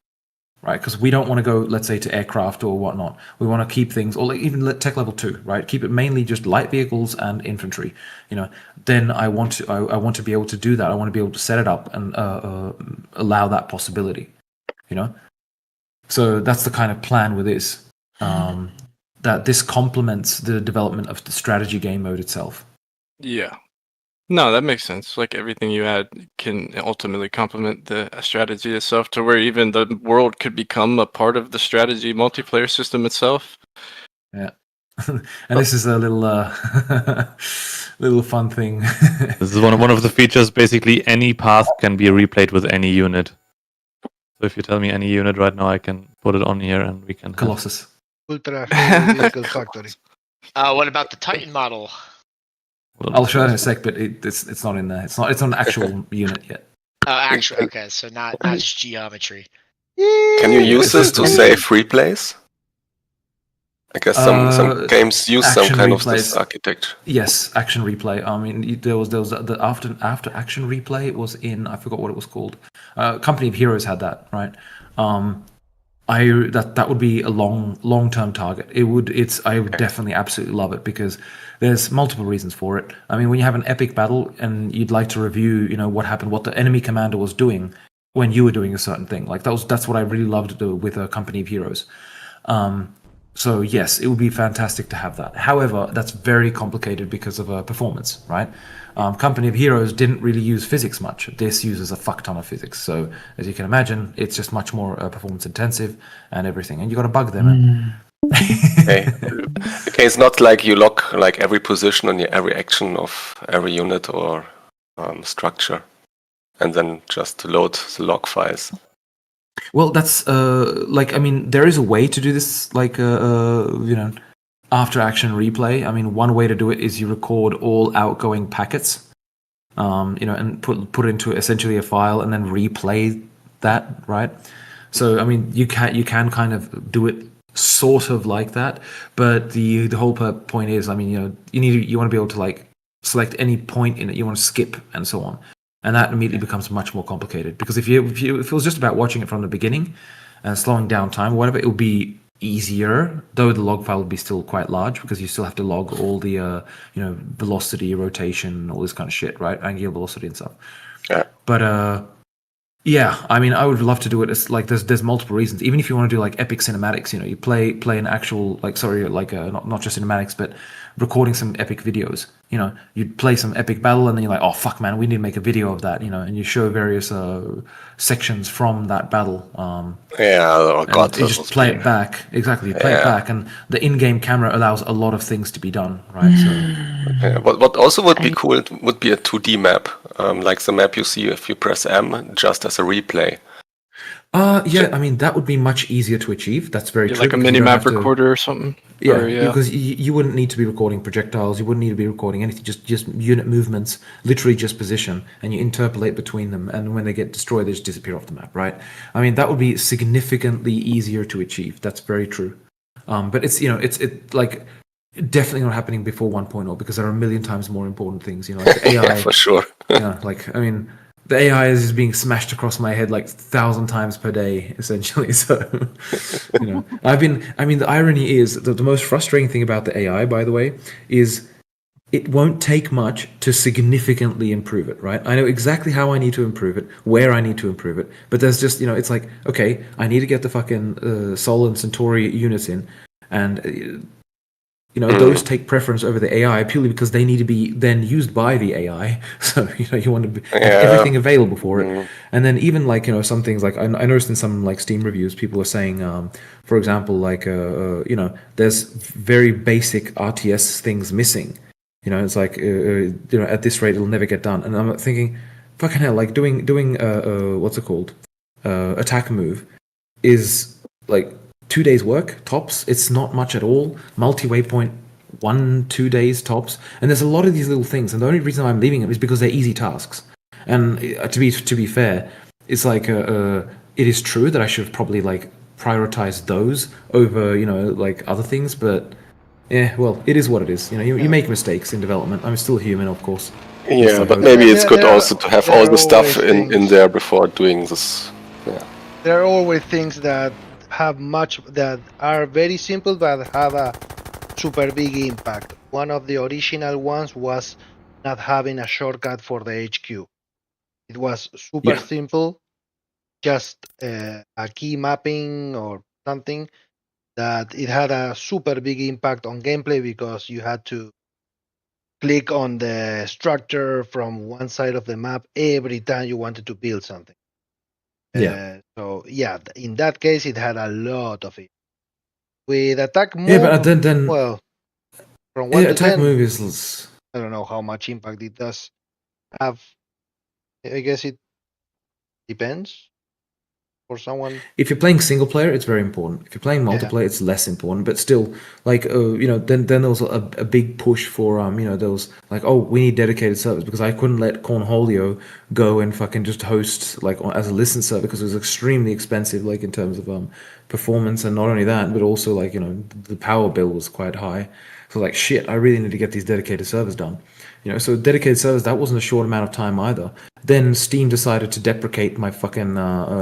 Right, because we don't want to go, let's say, to aircraft or whatnot. We want to keep things, or even tech level 2, right? Keep it mainly just light vehicles and infantry. Then I want to be able to do that. I want to be able to set it up and allow that possibility. So that's the kind of plan with this. That this complements the development of the strategy game mode itself. Yeah. No, that makes sense. Like everything you add can ultimately complement the strategy itself, to where even the world could become a part of the strategy multiplayer system itself. Yeah. And this is a little little fun thing. This is one of the features. Basically, any path can be replayed with any unit. So if you tell me any unit right now, I can put it on here and we can. Colossus. Ultra heavy vehicle factory. What about the Titan model? I'll show it in a sec, but it's not in there. It's not an actual unit yet. Oh, actually, okay, so not just geometry. Can you use this to save replays? I guess some games use some kind of this architecture. Yes, action replay. I mean, there was the after action replay. It was in, I forgot what it was called. Company of Heroes had that, right? That would be a long-term target. I would definitely absolutely love it, because there's multiple reasons for it. I mean, when you have an epic battle and you'd like to review, what happened, what the enemy commander was doing when you were doing a certain thing. That's what I really loved to do with a Company of Heroes. So yes, it would be fantastic to have that. However, that's very complicated because of performance, right? Company of Heroes didn't really use physics much. This uses a fuck ton of physics. So as you can imagine, it's just much more performance intensive and everything. And you got to bug them. Okay, it's not like you lock every position on every action of every unit or structure, and then just load the log files. Well, that's like, I mean, there is a way to do this, like after action replay. I mean, one way to do it is you record all outgoing packets, and put it into essentially a file and then replay that, right? So I mean, you can kind of do it sort of like that, but the whole point is, I mean, you want to be able to like select any point in it you want to skip and so on. And that immediately becomes much more complicated, because if it was just about watching it from the beginning and slowing down time or whatever, it would be easier, though the log file would be still quite large, because you still have to log all the velocity, rotation, all this kind of shit, right? Angular velocity and stuff. Yeah. But yeah, I mean, I would love to do it. It's like there's multiple reasons. Even if you want to do like epic cinematics, you play an actual not just cinematics, but recording some epic videos. You'd play some epic battle, and then you're like, oh fuck, man, we need to make a video of that. And you show various sections from that battle. Oh god, you just play it back. Exactly, play it back, and the in-game camera allows a lot of things to be done, right? So, what also would be cool would be a 2D map, like the map you see if you press M, just as a replay. Yeah, I mean, that would be much easier to achieve. That's very true. Like a Minimap recorder or something? Yeah, because you wouldn't need to be recording projectiles. You wouldn't need to be recording anything. Just unit movements, literally just position, and you interpolate between them. And when they get destroyed, they just disappear off the map, right? I mean, that would be significantly easier to achieve. That's very true. But it's like definitely not happening before 1.0, because there are a million times more important things. Like the AI, yeah, for sure. Like, I mean, the AI is just being smashed across my head like 1,000 times per day, essentially. So, the irony is that the most frustrating thing about the AI, by the way, is it won't take much to significantly improve it, right? I know exactly how I need to improve it, where I need to improve it, but there's just, it's like, okay, I need to get the fucking Sol and Centuri units in, and those take preference over the AI purely because they need to be then used by the AI. So you want to have everything available for it. And then even like some things, like I noticed in some like Steam reviews, people are saying, for example, like there's very basic RTS things missing. It's like at this rate it'll never get done. And I'm thinking, fucking hell, like doing what's it called, attack move is like 2 days work tops. It's not much at all. Multi-waypoint 1-2 days tops. And there's a lot of these little things, and the only reason I'm leaving them is because they're easy tasks. And to be fair, it's like it is true that I should have probably like prioritized those over like other things, but yeah, well, it is what it is. You make mistakes in development. I'm still human, of course. Yeah, but maybe it's good also to have all the stuff in there before doing this. Yeah. There are always things that that are very simple but have a super big impact. One of the original ones was not having a shortcut for the HQ. It was super simple, just a key mapping or something, that it had a super big impact on gameplay because you had to click on the structure from one side of the map every time you wanted to build something. So yeah, in that case, it had a lot of it. With attack move, but then well, from 1 to attack 10, move is I don't know how much impact it does have. I guess it depends for someone. If you're playing single player, it's very important. If you're playing multiplayer, it's less important. But still, like then there was a big push for there was like, oh, we need dedicated servers, because I couldn't let Cornholio go and fucking just host like as a listen server, because it was extremely expensive, like in terms of performance, and not only that, but also like the power bill was quite high. So like shit, I really need to get these dedicated servers done. So dedicated servers, that wasn't a short amount of time either. Then Steam decided to deprecate my fucking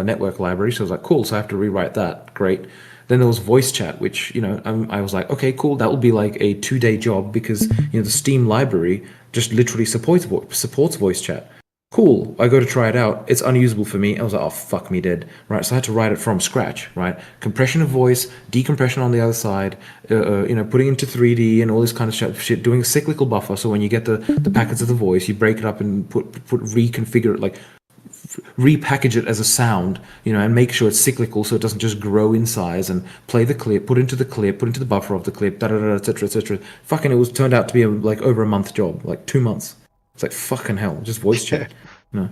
network library, so I was like, cool, so I have to rewrite that. Great. Then there was voice chat, which, I was like, okay, cool, that will be like a 2-day job, because, the Steam library just literally supports voice chat. Cool, I go to try it out, it's unusable for me. I was like, oh, fuck me dead. Right, so I had to write it from scratch, right? Compression of voice, decompression on the other side, putting into 3D and all this kind of shit, doing a cyclical buffer, so when you get the packets of the voice, you break it up and reconfigure it, like repackage it as a sound, and make sure it's cyclical so it doesn't just grow in size, and play the clip, put into the buffer of the clip, etc., etc. Fucking, it was turned out to be like over a month job, like 2 months. It's like fucking hell, just voice chat. No.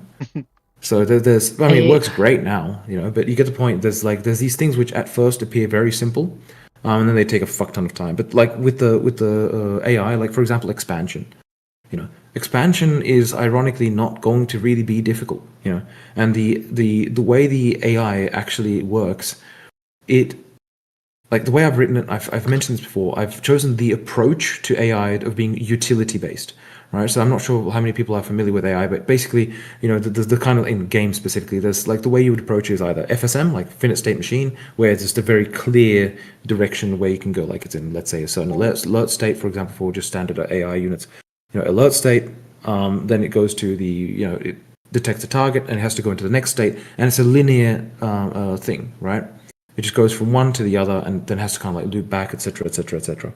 So there's, I mean, it works great now, you know, but you get the point. There's these things which at first appear very simple, and then they take a fuck ton of time. But like with the AI, like for example, expansion. You know, expansion is ironically not going to really be difficult. You know, and the way the AI actually works, it like the way I've written it. I've mentioned this before. I've chosen the approach to AI of being utility based. Right, so I'm not sure how many people are familiar with AI, but basically, you know, the kind of in games specifically, there's like the way you would approach it is either FSM, like finite state machine, where it's just a very clear direction where you can go, like it's in, let's say, a certain alert state, for example, for just standard AI units. You know, alert state, then it goes to the, you know, it detects a target and it has to go into the next state, and it's a linear thing, right? It just goes from one to the other and then has to kind of like loop back, etc., etc., etc.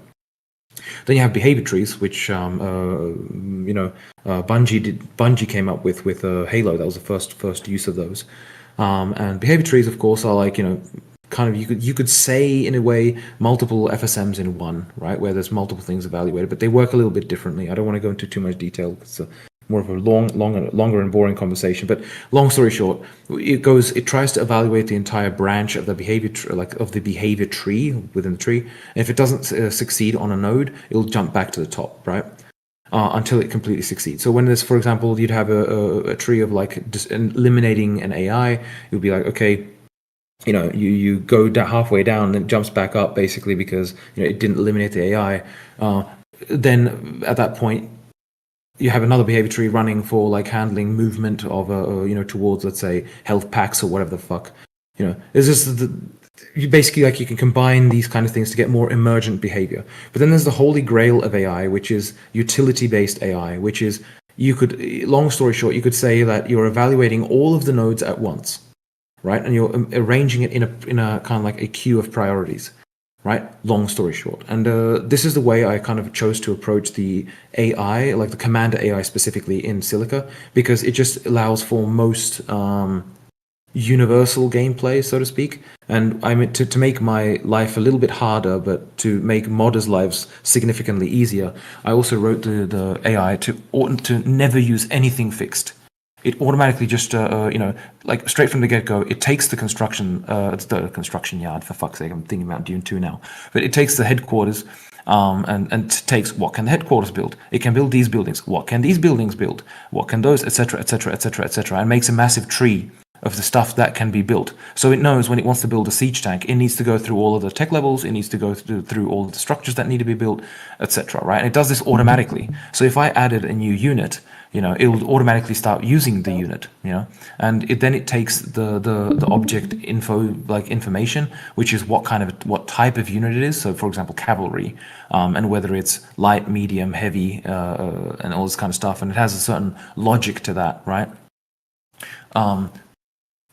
Then you have behavior trees, which you know, Bungie came up with Halo. That was the first use of those. And behavior trees, of course, are like, you know, kind of you could say in a way multiple FSMs in one, right? Where there's multiple things evaluated, but they work a little bit differently. I don't want to go into too much detail because it's more of a longer and boring conversation. But long story short, it tries to evaluate the entire branch of the behavior behavior tree within the tree. And if it doesn't succeed on a node, it'll jump back to the top, right? Until it completely succeeds. So when there's, for example, you'd have a tree of like just eliminating an AI, it would be like, okay, you know, you go halfway down and it jumps back up basically because, you know, it didn't eliminate the AI. Then at that point, you have another behavior tree running for like handling movement of you know, towards, let's say, health packs or whatever the fuck. You know, it's just you basically, like, you can combine these kind of things to get more emergent behavior. But then there's the holy grail of AI, which is utility-based AI, which is, you could, long story short, you could say that you're evaluating all of the nodes at once, right? And you're arranging it in a kind of like a queue of priorities. Right? Long story short. And this is the way I kind of chose to approach the AI, like the Commander AI specifically in Silica, because it just allows for most universal gameplay, so to speak. And I mean, to make my life a little bit harder, but to make modders' lives significantly easier, I also wrote the AI to never use anything fixed. It automatically just, you know, like straight from the get-go, it takes the construction yard, for fuck's sake, I'm thinking about Dune 2 now. But it takes the headquarters and takes, what can the headquarters build? It can build these buildings. What can these buildings build? What can those, etc., etc., etc., etc., and makes a massive tree of the stuff that can be built. So it knows when it wants to build a siege tank, it needs to go through all of the tech levels, it needs to go through all of the structures that need to be built, etc., right? And it does this automatically. So if I added a new unit, you know, it will automatically start using the unit, you know, and then it takes the object information, which is what type of unit it is. So, for example, cavalry, and whether it's light, medium, heavy, and all this kind of stuff, and it has a certain logic to that, right?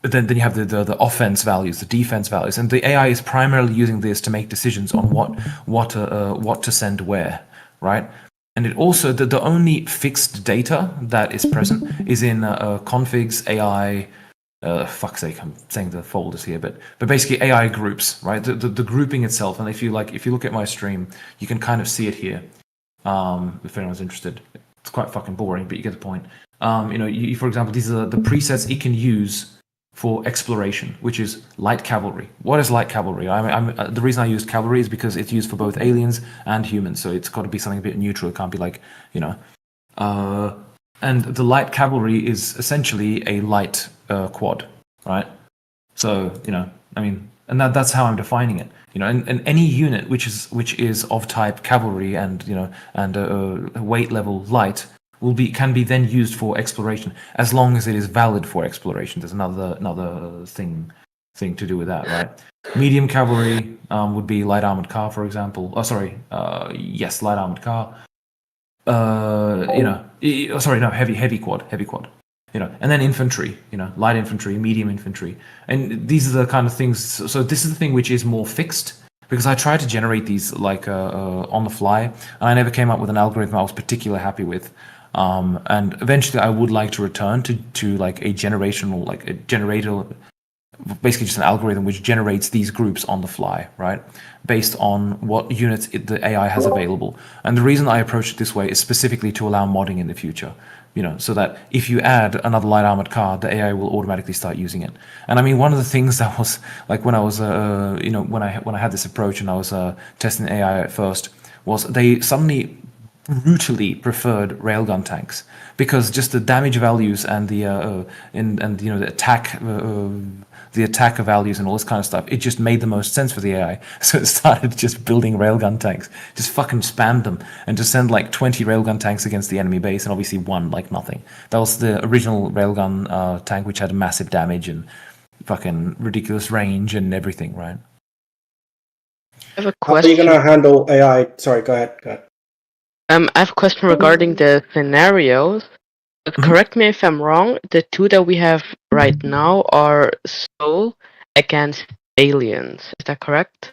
Then you have the offense values, the defense values, and the AI is primarily using this to make decisions on what to send where, right? And it also, the only fixed data that is present is in configs, AI, fuck's sake, I'm saying the folders here, but basically AI groups, right? The grouping itself. And if you look at my stream, you can kind of see it here. If anyone's interested, it's quite fucking boring, but you get the point. You know, for example, these are the presets it can use for exploration, which is light cavalry. What is light cavalry? The reason I used cavalry is because it's used for both aliens and humans, so it's got to be something a bit neutral. It can't be like, you know. And the light cavalry is essentially a light quad, right? So, you know, I mean, and that's how I'm defining it. You know, and any unit which is of type cavalry and, you know, and weight level light can be then used for exploration, as long as it is valid for exploration. There's another thing to do with that, right? Medium cavalry would be light armored car, for example. Yes, light armored car. You know, heavy quad. You know, and then infantry. You know, light infantry, medium infantry, and these are the kind of things. So this is the thing which is more fixed. Because I tried to generate these like on the fly, and I never came up with an algorithm I was particularly happy with. And eventually I would like to return to like a generator, basically just an algorithm which generates these groups on the fly, right? Based on what units the AI has available. And the reason I approach it this way is specifically to allow modding in the future. so that if you add another light armored car, the AI will automatically start using it. And I mean, one of the things that was like when I was, when I had this approach and I was testing AI at first, was they suddenly brutally preferred railgun tanks because just the damage values and the the attack values and all this kind of stuff, it just made the most sense for the AI. So it started just building railgun tanks, just fucking spammed them, and just send like 20 railgun tanks against the enemy base, and obviously won like nothing. That was the original railgun tank, which had massive damage and fucking ridiculous range and everything, right? I have a How are question. you going to handle AI? Sorry, go ahead. I have a question regarding the scenarios. But correct me if I'm wrong, the two that we have right now are Soul against aliens. Is that correct?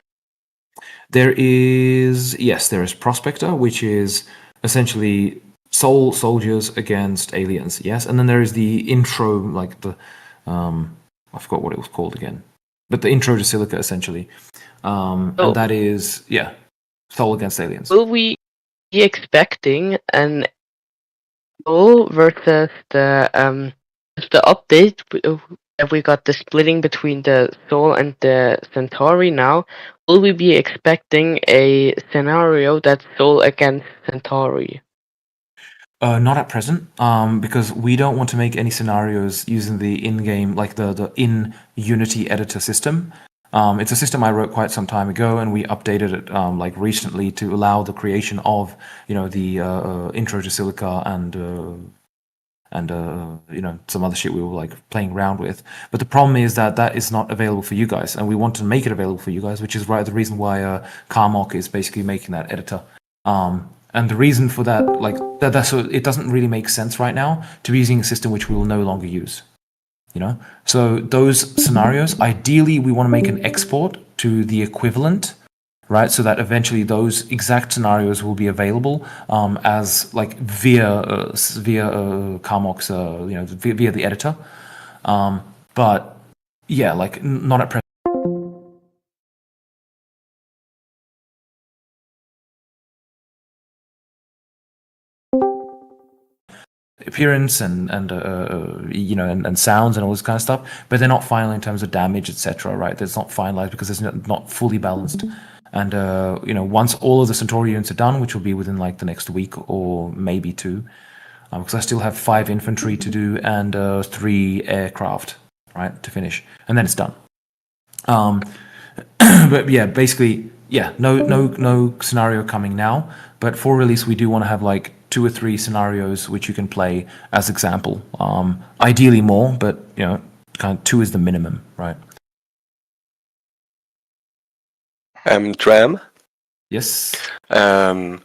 There is Prospector, which is essentially Soul soldiers against aliens, yes. And then there is the intro, like the I forgot what it was called again. But the intro to Silica essentially. And that is Soul against aliens. Will we be expecting an Soul versus the update that we got the splitting between the Soul and the Centauri now? Will we be expecting a scenario that's Soul against Centauri? Not at present, because we don't want to make any scenarios using the in-game, like the in-Unity editor system. It's a system I wrote quite some time ago, and we updated it like recently to allow the creation of the intro to Silica and some other shit we were like playing around with. But the problem is that is not available for you guys, and we want to make it available for you guys, which is the reason why Carmock is basically making that editor. And the reason for that, like that's it doesn't really make sense right now to be using a system which we will no longer use. So those scenarios, ideally, we want to make an export to the equivalent, right? So that eventually those exact scenarios will be available as like via Carmock's, via the editor. But yeah, like not at present. Appearance and sounds and all this kind of stuff, but they're not final in terms of damage, etc. Right? It's not finalized because it's not fully balanced. And once all of the Centauri units are done, which will be within like the next week or maybe two, because I still have 5 infantry to do and 3 aircraft, right, to finish, and then it's done. But yeah, basically, no scenario coming now. But for release, we do want to have like 2 or 3 scenarios which you can play as example. Ideally more, but kind of 2 is the minimum, right? Dram? Yes. Will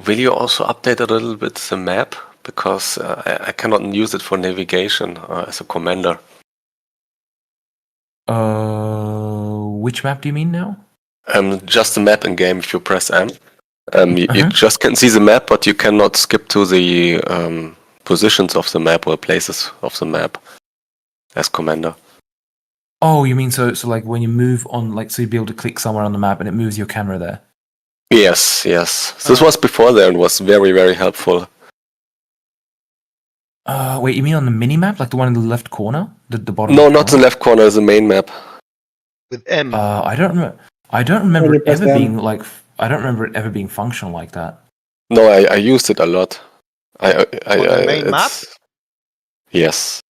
you also update a little bit the map? Because I cannot use it for navigation as a commander. Which map do you mean now? Just the map in game if you press M. You just can see the map, but you cannot skip to the positions of the map or places of the map as commander. Oh, you mean so like when you move on, like so you'd be able to click somewhere on the map and it moves your camera there? Yes. This was before there and was very, very helpful. Wait, you mean on the mini-map? Like the one in the left corner? The bottom? No, not the left corner, the main map. With M. I don't remember it ever being like... I don't remember it ever being functional like that. No, I used it a lot. the main map? Yes.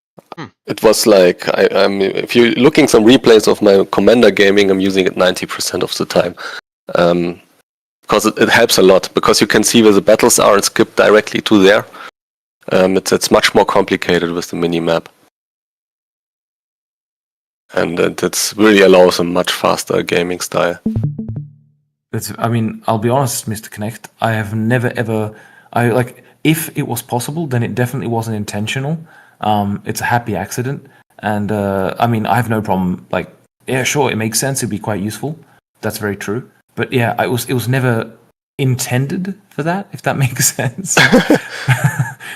It was like, if you're looking some replays of my commander gaming, I'm using it 90% of the time. Because it helps a lot, because you can see where the battles are and skip directly to there. It's much more complicated with the mini-map. And it really allows a much faster gaming style. I'll be honest, Mr. Connect, I have never ever... if it was possible, then it definitely wasn't intentional. It's a happy accident. And, I have no problem, sure, it makes sense, it'd be quite useful. That's very true. But yeah, it was never intended for that, if that makes sense.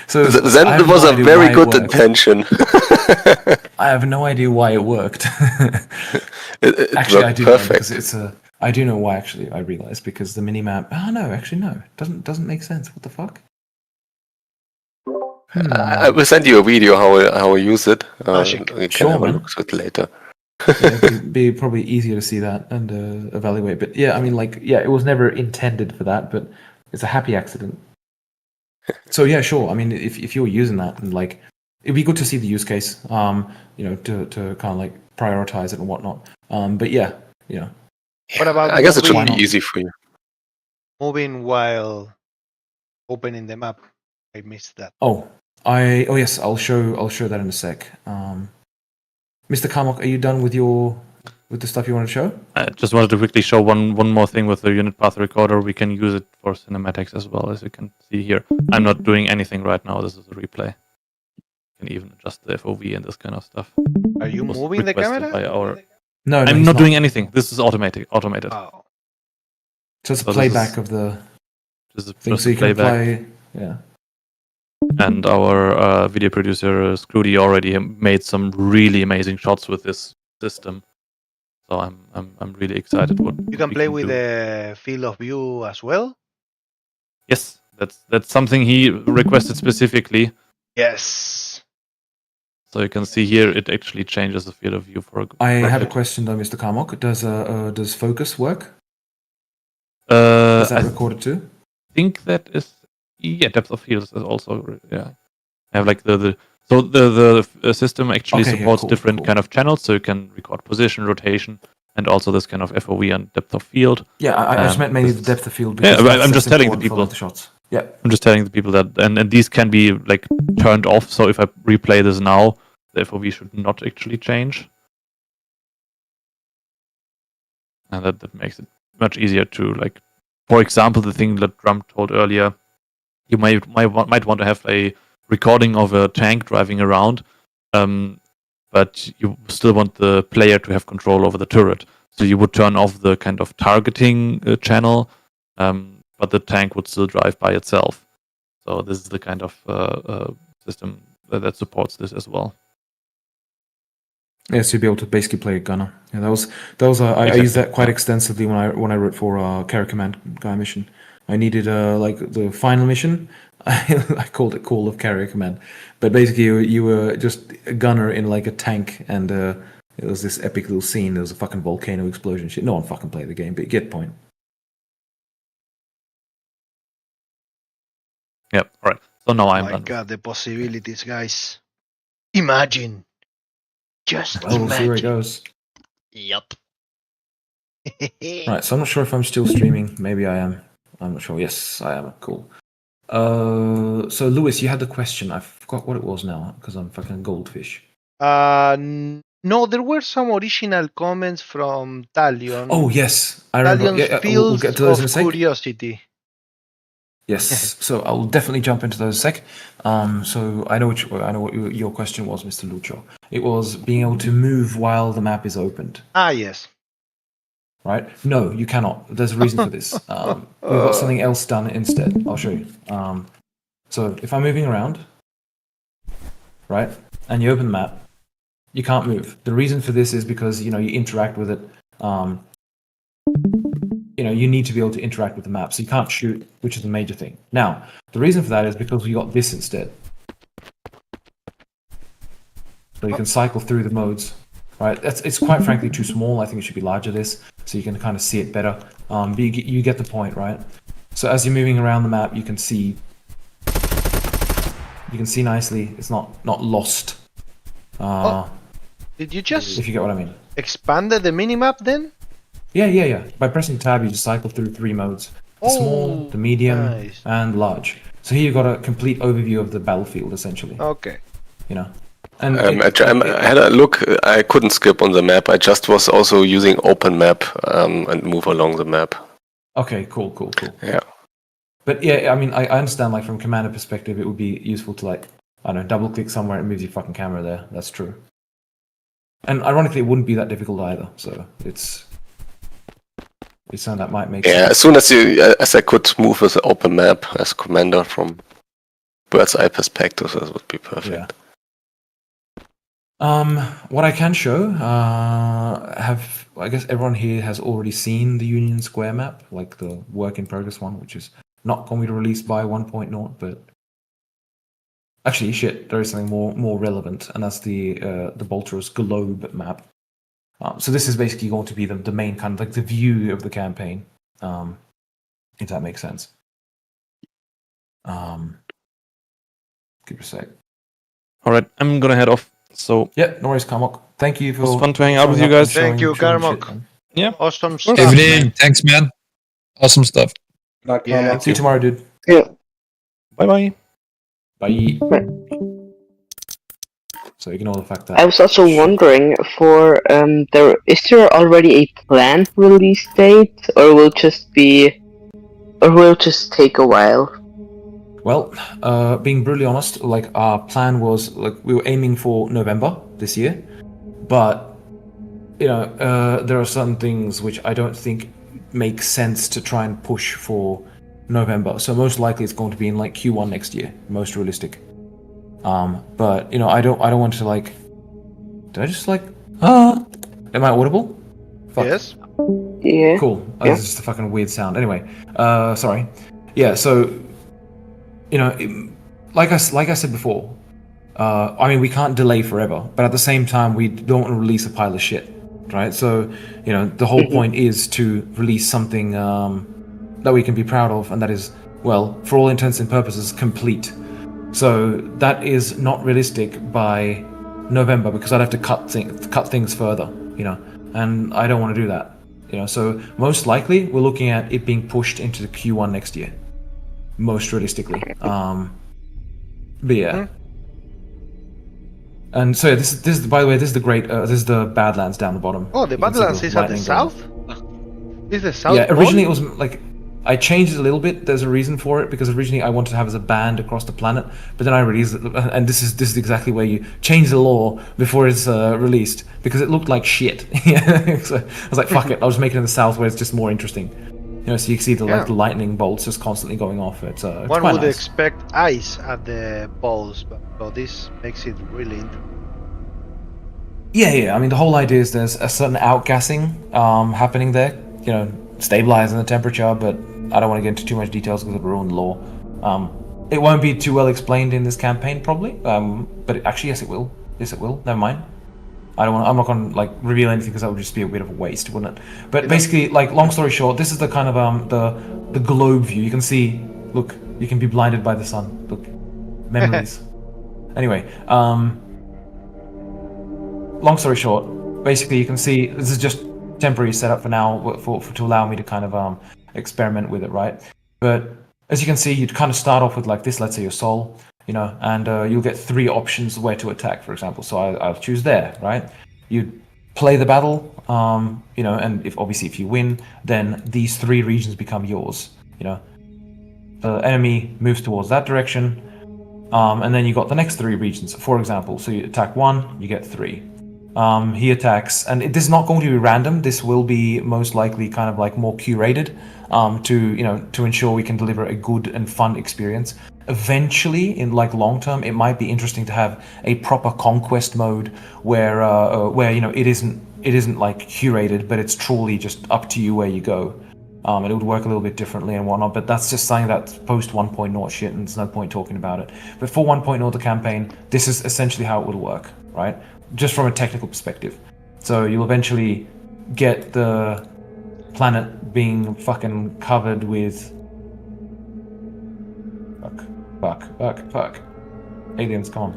So then it was a very good intention. I have no idea why it worked. it actually, I do know, perfect. because I do know why. Actually, I realized because the minimap. Oh no, actually no, it doesn't make sense. What the fuck? I will send you a video how I use it. Magic. You can Sure, have a man. look at it later. Yeah, it'd be probably easier to see that and evaluate. But yeah, I mean, like, yeah, it was never intended for that, but it's a happy accident. So yeah, sure. I mean, if you were using that, and like, it'd be good to see the use case. To kind of like prioritize it and whatnot. But yeah, What about I guess it should Why be not? easy for you. moving while opening the map? I missed that. Oh yes, I'll show that in a sec. Mr. Carmock, are you done with the stuff you want to show? I just wanted to quickly show one more thing with the unit path recorder. We can use it for cinematics as well, as you can see here. I'm not doing anything right now. This is a replay. You can even adjust the FOV and this kind of stuff. Are you Was moving the requested camera? by our- No, I'm he's not doing anything. This is automated. Oh, So it's a So this playback is- of the This is thing, just so a you can playback. play. Yeah. And our video producer Scrudy already made some really amazing shots with this system. So I'm really excited what you can we play with do. the field of view as well. Yes, that's something he requested specifically. Yes. So you can see here it actually changes the field of view for. I have a rocket. question though, Mr. Carmock. Does focus work? Uh, Is that I recorded too? think that is depth of field is also I have like the system actually Okay, yeah, supports cool, different cool. kind of channels, so you can record position, rotation, and also this kind of FOV and depth of field. Yeah, I just meant mainly this the is- depth of field. Yeah, Because I'm just telling the important for, people. like, the shots. Yeah. I'm just telling the people that, and these can be like turned off. So if I replay this now, the FOV should not actually change, and that makes it much easier to like. For example, the thing that Dram told earlier, you might want to have a recording of a tank driving around, but you still want the player to have control over the turret. So you would turn off the kind of targeting channel, but the tank would still drive by itself. So this is the kind of system that supports this as well. Yeah, so you'd be able to basically play a gunner. Yeah, that was I used that quite extensively when I wrote for Carrier Command Guy mission. I needed like the final mission. I called it Call of Carrier Command, but basically you were just a gunner in like a tank, and it was this epic little scene. There was a fucking volcano explosion. Shit, no one fucking played the game, but you get the point. Yep. All right. So now Oh I'm my done. god, the possibilities, guys. Imagine. Just Well, we'll see where it imagine. goes. Yup. Right, so I'm not sure if I'm still streaming. Maybe I am. I'm not sure. Yes, I am. Cool. So Lewis, you had the question. I forgot what it was now because I'm fucking goldfish. No, there were some original comments from Talion. Oh yes, I remember. Talion's Yeah, fields we'll get to those in a of sec. curiosity. Yes, so I'll definitely jump into those in a sec. So I know what your question was, Mr. Lucho. It was being able to move while the map is opened. Ah, yes. Right? No, you cannot. There's a reason for this. We've got something else done instead. I'll show you. So if I'm moving around, right, and you open the map, you can't move. The reason for this is because you interact with it. You need to be able to interact with the map, so you can't shoot, which is a major thing. Now, the reason for that is because we got this instead. So you can cycle through the modes, right? It's quite frankly too small. I think it should be larger, this, so you can kind of see it better. But you get the point, right? So as you're moving around the map, you can see nicely. It's not lost. Did you just If you get what I mean. expanded the minimap then? Yeah. By pressing tab, you just cycle through 3 modes. The small, the medium, nice. and large. So here you've got a complete overview of the battlefield, essentially. Okay. And I had a look. I couldn't skip on the map. I just was also using open map and move along the map. Okay, cool. Yeah. But yeah, I mean, I understand, like, from commander perspective, it would be useful to, like, I don't know, double click somewhere and it moves your fucking camera there. That's true. And ironically, it wouldn't be that difficult either. So it's something that might make Yeah, sense. as soon as I could move with the open map as commander from bird's eye perspective, that would be perfect. Yeah. What I can show, I guess everyone here has already seen the Union Square map, like the work in progress one, which is not going to be released by 1.0, but Actually, shit, there is something more relevant, and that's the Bolteros globe map. So this is basically going to be the main kind of like the view of the campaign, if that makes sense. Give it a sec. All right, I'm gonna head off. So yeah, no worries, Karmok. Thank you for. It was fun to hang out with you guys. Thank you, Karmok. Yeah, awesome stuff. Evening. Thanks, man. Awesome stuff. Yeah. See you tomorrow, dude. Yeah. Bye-bye. Bye. So ignore the fact that I was also wondering for is there already a planned release date, or will it just take a while? Well, being brutally honest, like our plan was like we were aiming for November this year, but you know there are certain things which I don't think make sense to try and push for November. So most likely it's going to be in like Q1 next year, most realistic. But you know I don't want to like. Did I just like? Am I audible? Fuck. Yes. Yeah. Cool. Yeah. This is just a fucking weird sound. Anyway, sorry. Yeah. So. You know, like I said before, I mean, we can't delay forever, but at the same time, we don't want to release a pile of shit, right? So, you know, the whole point is to release something that we can be proud of, and that is, well, for all intents and purposes, complete. So that is not realistic by November because I'd have to cut things further, you know, and I don't want to do that, you know. So most likely, we're looking at it being pushed into the Q1 next year. Most realistically, but yeah. And so yeah, this is by the way, this is the great this is the Badlands down the bottom. Oh, the Badlands is at the south. Is the south? Yeah, originally it was like I changed it a little bit. There's a reason for it because originally I wanted to have it as a band across the planet, but then I released it, and this is exactly where you change the law before it's released because it looked like shit. So I was like, fuck it, I'll just make it in the south where it's just more interesting. You know, so you can see like the lightning bolts just constantly going off. It's one quite would nice. expect ice at the poles, but so this makes it really interesting. Yeah. I mean, the whole idea is there's a certain outgassing happening there. You know, stabilizing the temperature, but I don't want to get into too much details because of ruin law. It won't be too well explained in this campaign, probably. But actually, yes, it will. Yes, it will. Never mind. I'm not going to like reveal anything because that would just be a bit of a waste, wouldn't it? But basically, like long story short, this is the kind of the globe view. You can see, look, you can be blinded by the sun. Look, memories. Anyway, long story short, basically you can see this is just temporary setup for now to allow me to kind of experiment with it, right? But as you can see, you'd kind of start off with like this. Let's say your soul. You know, and you'll get 3 options where to attack, for example. So I'll choose there, right? You play the battle, you know, and if you win, then these 3 regions become yours. You know, the enemy moves towards that direction, and then you got the next 3 regions, for example. So you attack 1, you get 3. He attacks, and this is not going to be random. This will be most likely kind of like more curated to ensure we can deliver a good and fun experience. Eventually, in like long term, it might be interesting to have a proper conquest mode where you know it isn't like curated, but it's truly just up to you where you go. And it would work a little bit differently and whatnot, but that's just something that's post 1.0 shit, and there's no point talking about it. But for 1.0 the campaign, this is essentially how it would work, right? Just from a technical perspective. So you'll eventually get the planet being fucking covered with fuck. Aliens, come on.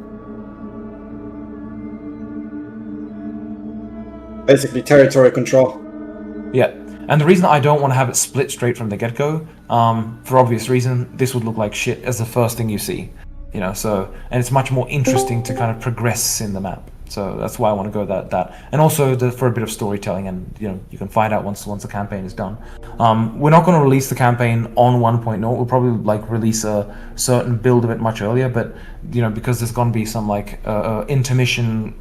Basically territory control. Yeah. And the reason I don't want to have it split straight from the get-go, for obvious reason, this would look like shit as the first thing you see. You know, so, and it's much more interesting to kind of progress in the map. So that's why I want to go that. And also for a bit of storytelling, and you know, you can find out once the campaign is done. We're not going to release the campaign on 1.0. We'll probably like release a certain build of it much earlier, but you know, because there's going to be some like intermission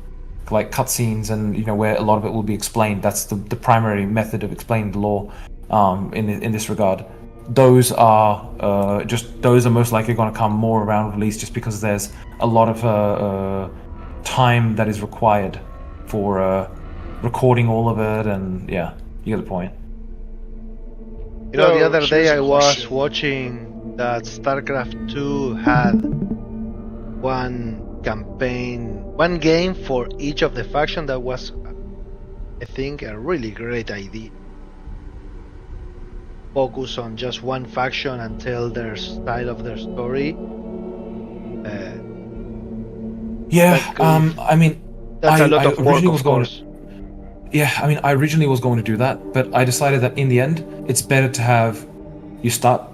like cutscenes, and you know, where a lot of it will be explained. That's the primary method of explaining the lore in this regard. Those are most likely going to come more around release, just because there's a lot of time that is required for recording all of it, and yeah, you get the point. You know, the other day I was watching that Starcraft 2 had one campaign, one game for each of the faction. That was, I think, a really great idea. Focus on just one faction and tell their side of their story. I mean, that's a lot I of work, originally of was going course. I originally was going to do that, but I decided that in the end, it's better to have you start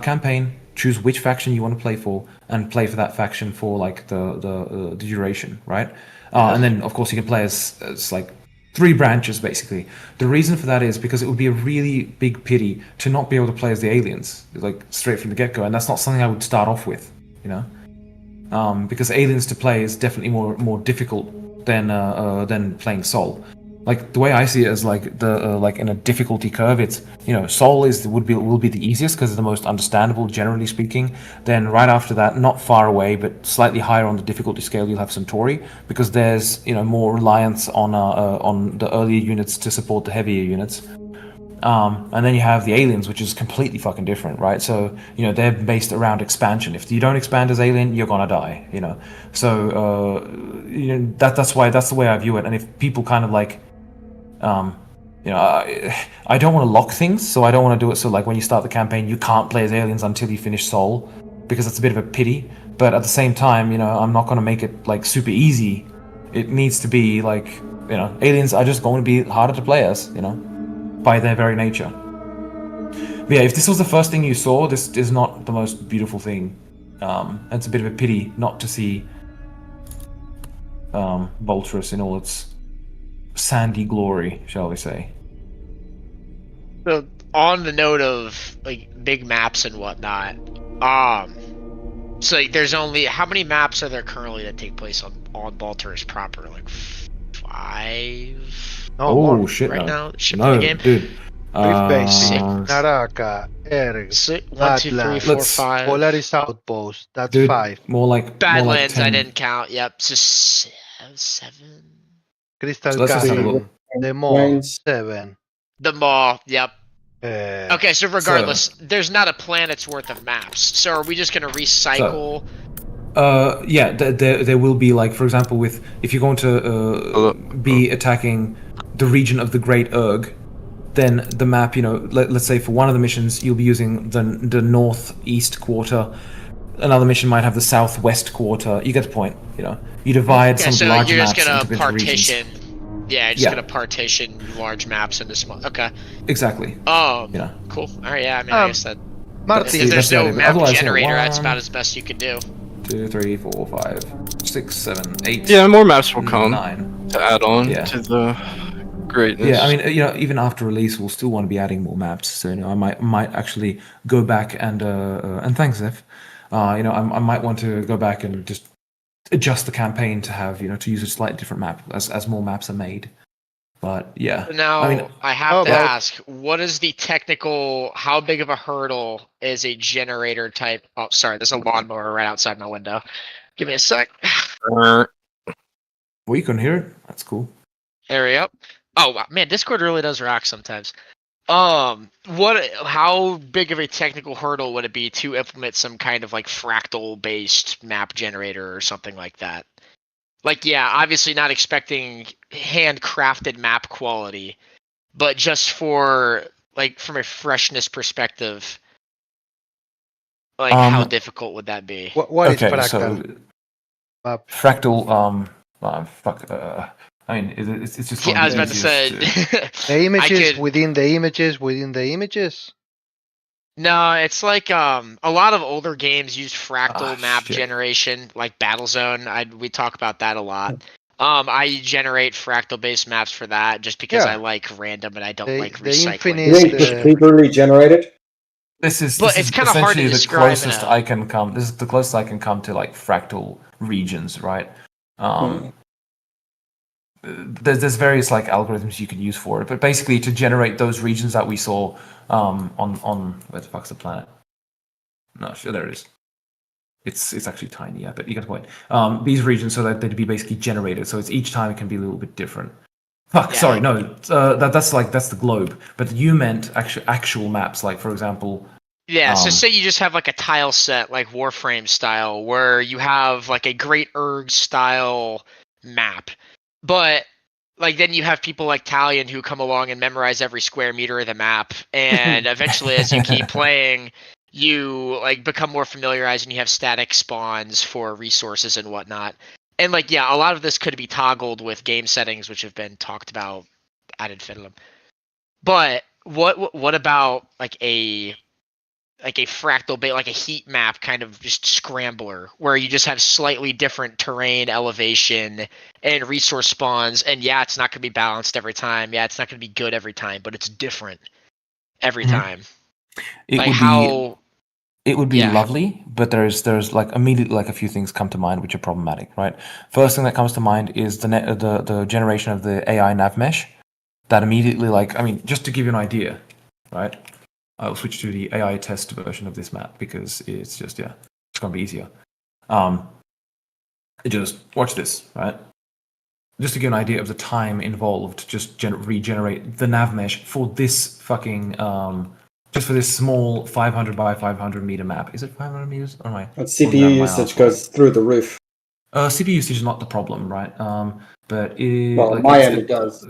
campaign, choose which faction you want to play for, and play for that faction for like the duration, right? And then of course you can play as like 3 branches basically. The reason for that is because it would be a really big pity to not be able to play as the aliens like straight from the get go, and that's not something I would start off with, you know. Because aliens to play is definitely more difficult than playing Sol. Like the way I see it is like the like in a difficulty curve, it's Sol will be the easiest because it's the most understandable generally speaking. Then right after that, not far away but slightly higher on the difficulty scale, you'll have Centuri because there's more reliance on the earlier units to support the heavier units. And then you have the aliens, which is completely fucking different, right? So they're based around expansion. If you don't expand as alien, you're gonna die. So that's the way I view it. And if people kind of like I don't want to lock things, so I don't want to do it so like when you start the campaign you can't play as aliens until you finish Sol, because that's a bit of a pity. But at the same time, I'm not going to make it like super easy. It needs to be like aliens are just going to be harder to play as, by their very nature. But yeah, if this was the first thing you saw, this is not the most beautiful thing. It's a bit of a pity not to see Volturus in all its sandy glory, shall we say. So on the note of like big maps and whatnot, so like, there's only how many maps are there currently that take place on Volturus proper? Like 5? Oh shit! Right no. now, shipping No, the game. dude. Basic, Naraka, Erg, 1, 2, 3, 4, 5. Polaris Outpost. That's Dude, 5. more like Badlands, 10. I didn't count. Yep, so 7. Crystal Let's just have a Castle, look. the Mall, 7. The Mall. Yep. Uh, Okay, so regardless, there's not a planet's worth of maps. So are we just gonna recycle? Yeah, there will be, like, for example, if you're going to be attacking the region of the Great Urg, then the map, let's say for one of the missions you'll be using the northeast quarter. Another mission might have the southwest quarter. You get the point. You divide some so large you're maps just gonna into different partition. regions. Yeah, you're just gonna partition large maps into small. Okay. Exactly. Cool. All right. Yeah. I mean, I guess that. Martin, If there's no that's map otherwise, generator, that's 1, about as best you can do. 2, 3, 4, 5, 6, 7, 8. Yeah, more maps will come 9. to add on to the greatness. Yeah, I mean, even after release, we'll still want to be adding more maps. So, I might actually go back and thanks, Zeph. I might want to go back and just adjust the campaign to have, to use a slightly different map as more maps are made. But yeah. Now, I Oh, have to ask, what is the technical, how big of a hurdle is a generator type? Oh, sorry, there's a lawnmower right outside my window. Give me a sec. Well, you can hear it. That's cool. There we go. Oh, man, Discord really does rock sometimes. How big of a technical hurdle would it be to implement some kind of like fractal-based map generator or something like that? Like, yeah, obviously not expecting handcrafted map quality, but just for, like, from a freshness perspective, like, how difficult would that be? What is fractal? So, fractal, I mean, it's just. Yeah, I was about to say. The images within the images within the images? No, it's like a lot of older games use fractal map generation, like Battlezone. We talk about that a lot. I generate fractal-based maps for that just because I like random and I don't like recycling. You ain't just procedurally generated. This is it's kind of hard to describe. This is the closest I can come to like fractal regions, right? There's various like algorithms you can use for it, but basically to generate those regions that we saw on where the fuck's the planet? No, sure, there it is. It's actually tiny, yeah, but you get the point. These regions, so that they'd be basically generated, so it's each time it can be a little bit different. Sorry, no, that's the globe. But you meant actual maps, like for example, Yeah, so say you just have like a tile set, like Warframe style, where you have like a Great Erg style map, but like then you have people like Talion who come along and memorize every square meter of the map, and eventually, as you keep playing, you like become more familiarized, and you have static spawns for resources and whatnot. And like, yeah, a lot of this could be toggled with game settings, which have been talked about ad infinitum. But what about like a fractal bait, like a heat map kind of just scrambler, where you just have slightly different terrain, elevation, and resource spawns, and yeah, it's not going to be balanced every time. Yeah, it's not going to be good every time, but it's different every time. It Like would how it would be yeah. lovely, but there's like immediately like a few things come to mind which are problematic, right? First thing that comes to mind is the generation of the AI nav mesh. That immediately, like, I mean, just to give you an idea, right? I'll switch to the AI test version of this map because it's just, yeah, it's going to be easier. Just watch this, right? Just to give an idea of the time involved to just regenerate the nav mesh for this fucking, just for this small 500 by 500 meter map. Is it 500 meters? Or am I? CPU usage goes through the roof. CPU usage is not the problem, right? But it, Well, like, my end it does.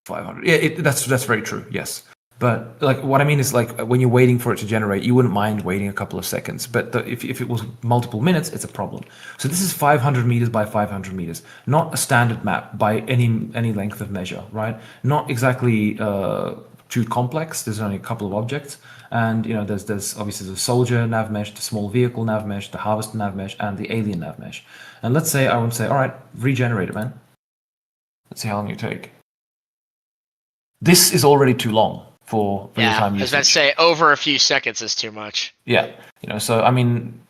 500. Yeah, that's very true. Yes, but like what I mean is like when you're waiting for it to generate, you wouldn't mind waiting a couple of seconds. But if it was multiple minutes, it's a problem. So this is 500 meters by 500 meters, not a standard map by any length of measure, right? Not exactly too complex. There's only a couple of objects, and you know there's obviously the soldier nav mesh, the small vehicle nav mesh, the harvester nav mesh, and the alien nav mesh. And let's say I would say, all right, regenerate it, man. Let's see how long you take. This is already too long for the time usage. I was about to say over a few seconds is too much. Yeah, you know, so I mean,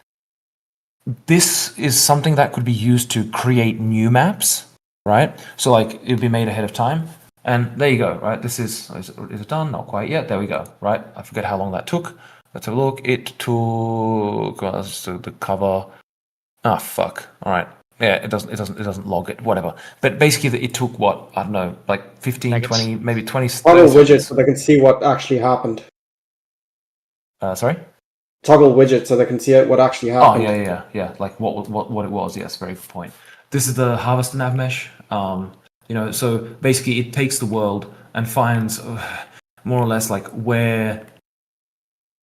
this is something that could be used to create new maps, right? So like it'd be made ahead of time, and there you go, right? This is it done? Not quite yet. There we go, right? I forget how long that took. Let's have a look. It took the cover. Ah, fuck. All right. Yeah, it doesn't log it, whatever. But basically, it took what, I don't know, like 15, seconds. 20, maybe 20. Toggle widgets so they can see what actually happened. Sorry. Toggle widget so they can see what actually happened. Oh yeah. Like what it was. Yes, very good point. This is the harvester nav mesh. You know, so basically, it takes the world and finds more or less like where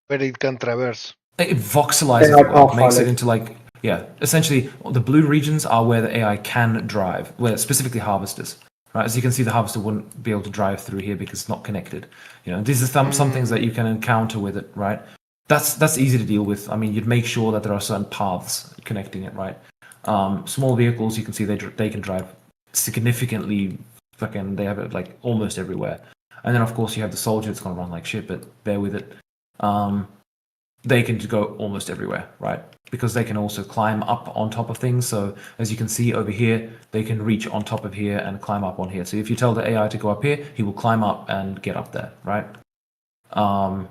it can traverse. It voxelizes the world, makes it into like. Yeah, essentially, the blue regions are where the AI can drive, where specifically harvesters. Right, as you can see, the harvester wouldn't be able to drive through here because it's not connected. You know, these are some things that you can encounter with it. Right, that's easy to deal with. I mean, you'd make sure that there are certain paths connecting it. Right, small vehicles, you can see they can drive significantly. Fucking, they have it like almost everywhere. And then of course you have the soldier. It's gonna run like shit, but bear with it. They can go almost everywhere, right? Because they can also climb up on top of things. So as you can see over here, they can reach on top of here and climb up on here. So if you tell the AI to go up here, he will climb up and get up there, right? And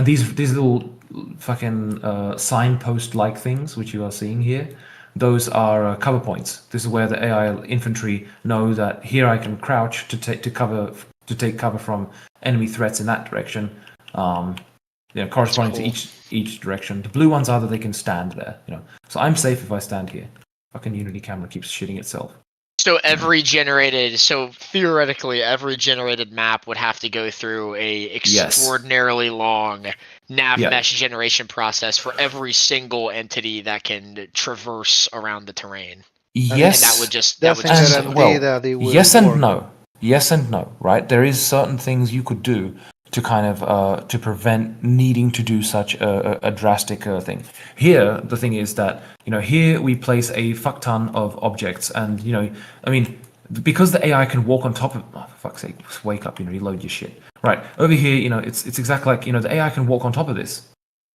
these little fucking signpost-like things, which you are seeing here, those are cover points. This is where the AI infantry know that here I can crouch to take cover from enemy threats in that direction. You know, corresponding to each direction. The blue ones are that they can stand there. You know, so I'm safe if I stand here. Fucking Unity camera keeps shitting itself. So theoretically, every generated map would have to go through a extraordinarily long nav mesh generation process for every single entity that can traverse around the terrain. Yes, and that would just yes and no. Yes and no. Right, there is certain things you could do to kind of to prevent needing to do such a drastic thing. Here, the thing is that, you know, here we place a fuck ton of objects, and, you know, I mean, because the AI can walk on top of, oh, for fuck's sake, wake up, you know, reload your shit. Right, over here, you know, it's exactly like, you know, the AI can walk on top of this.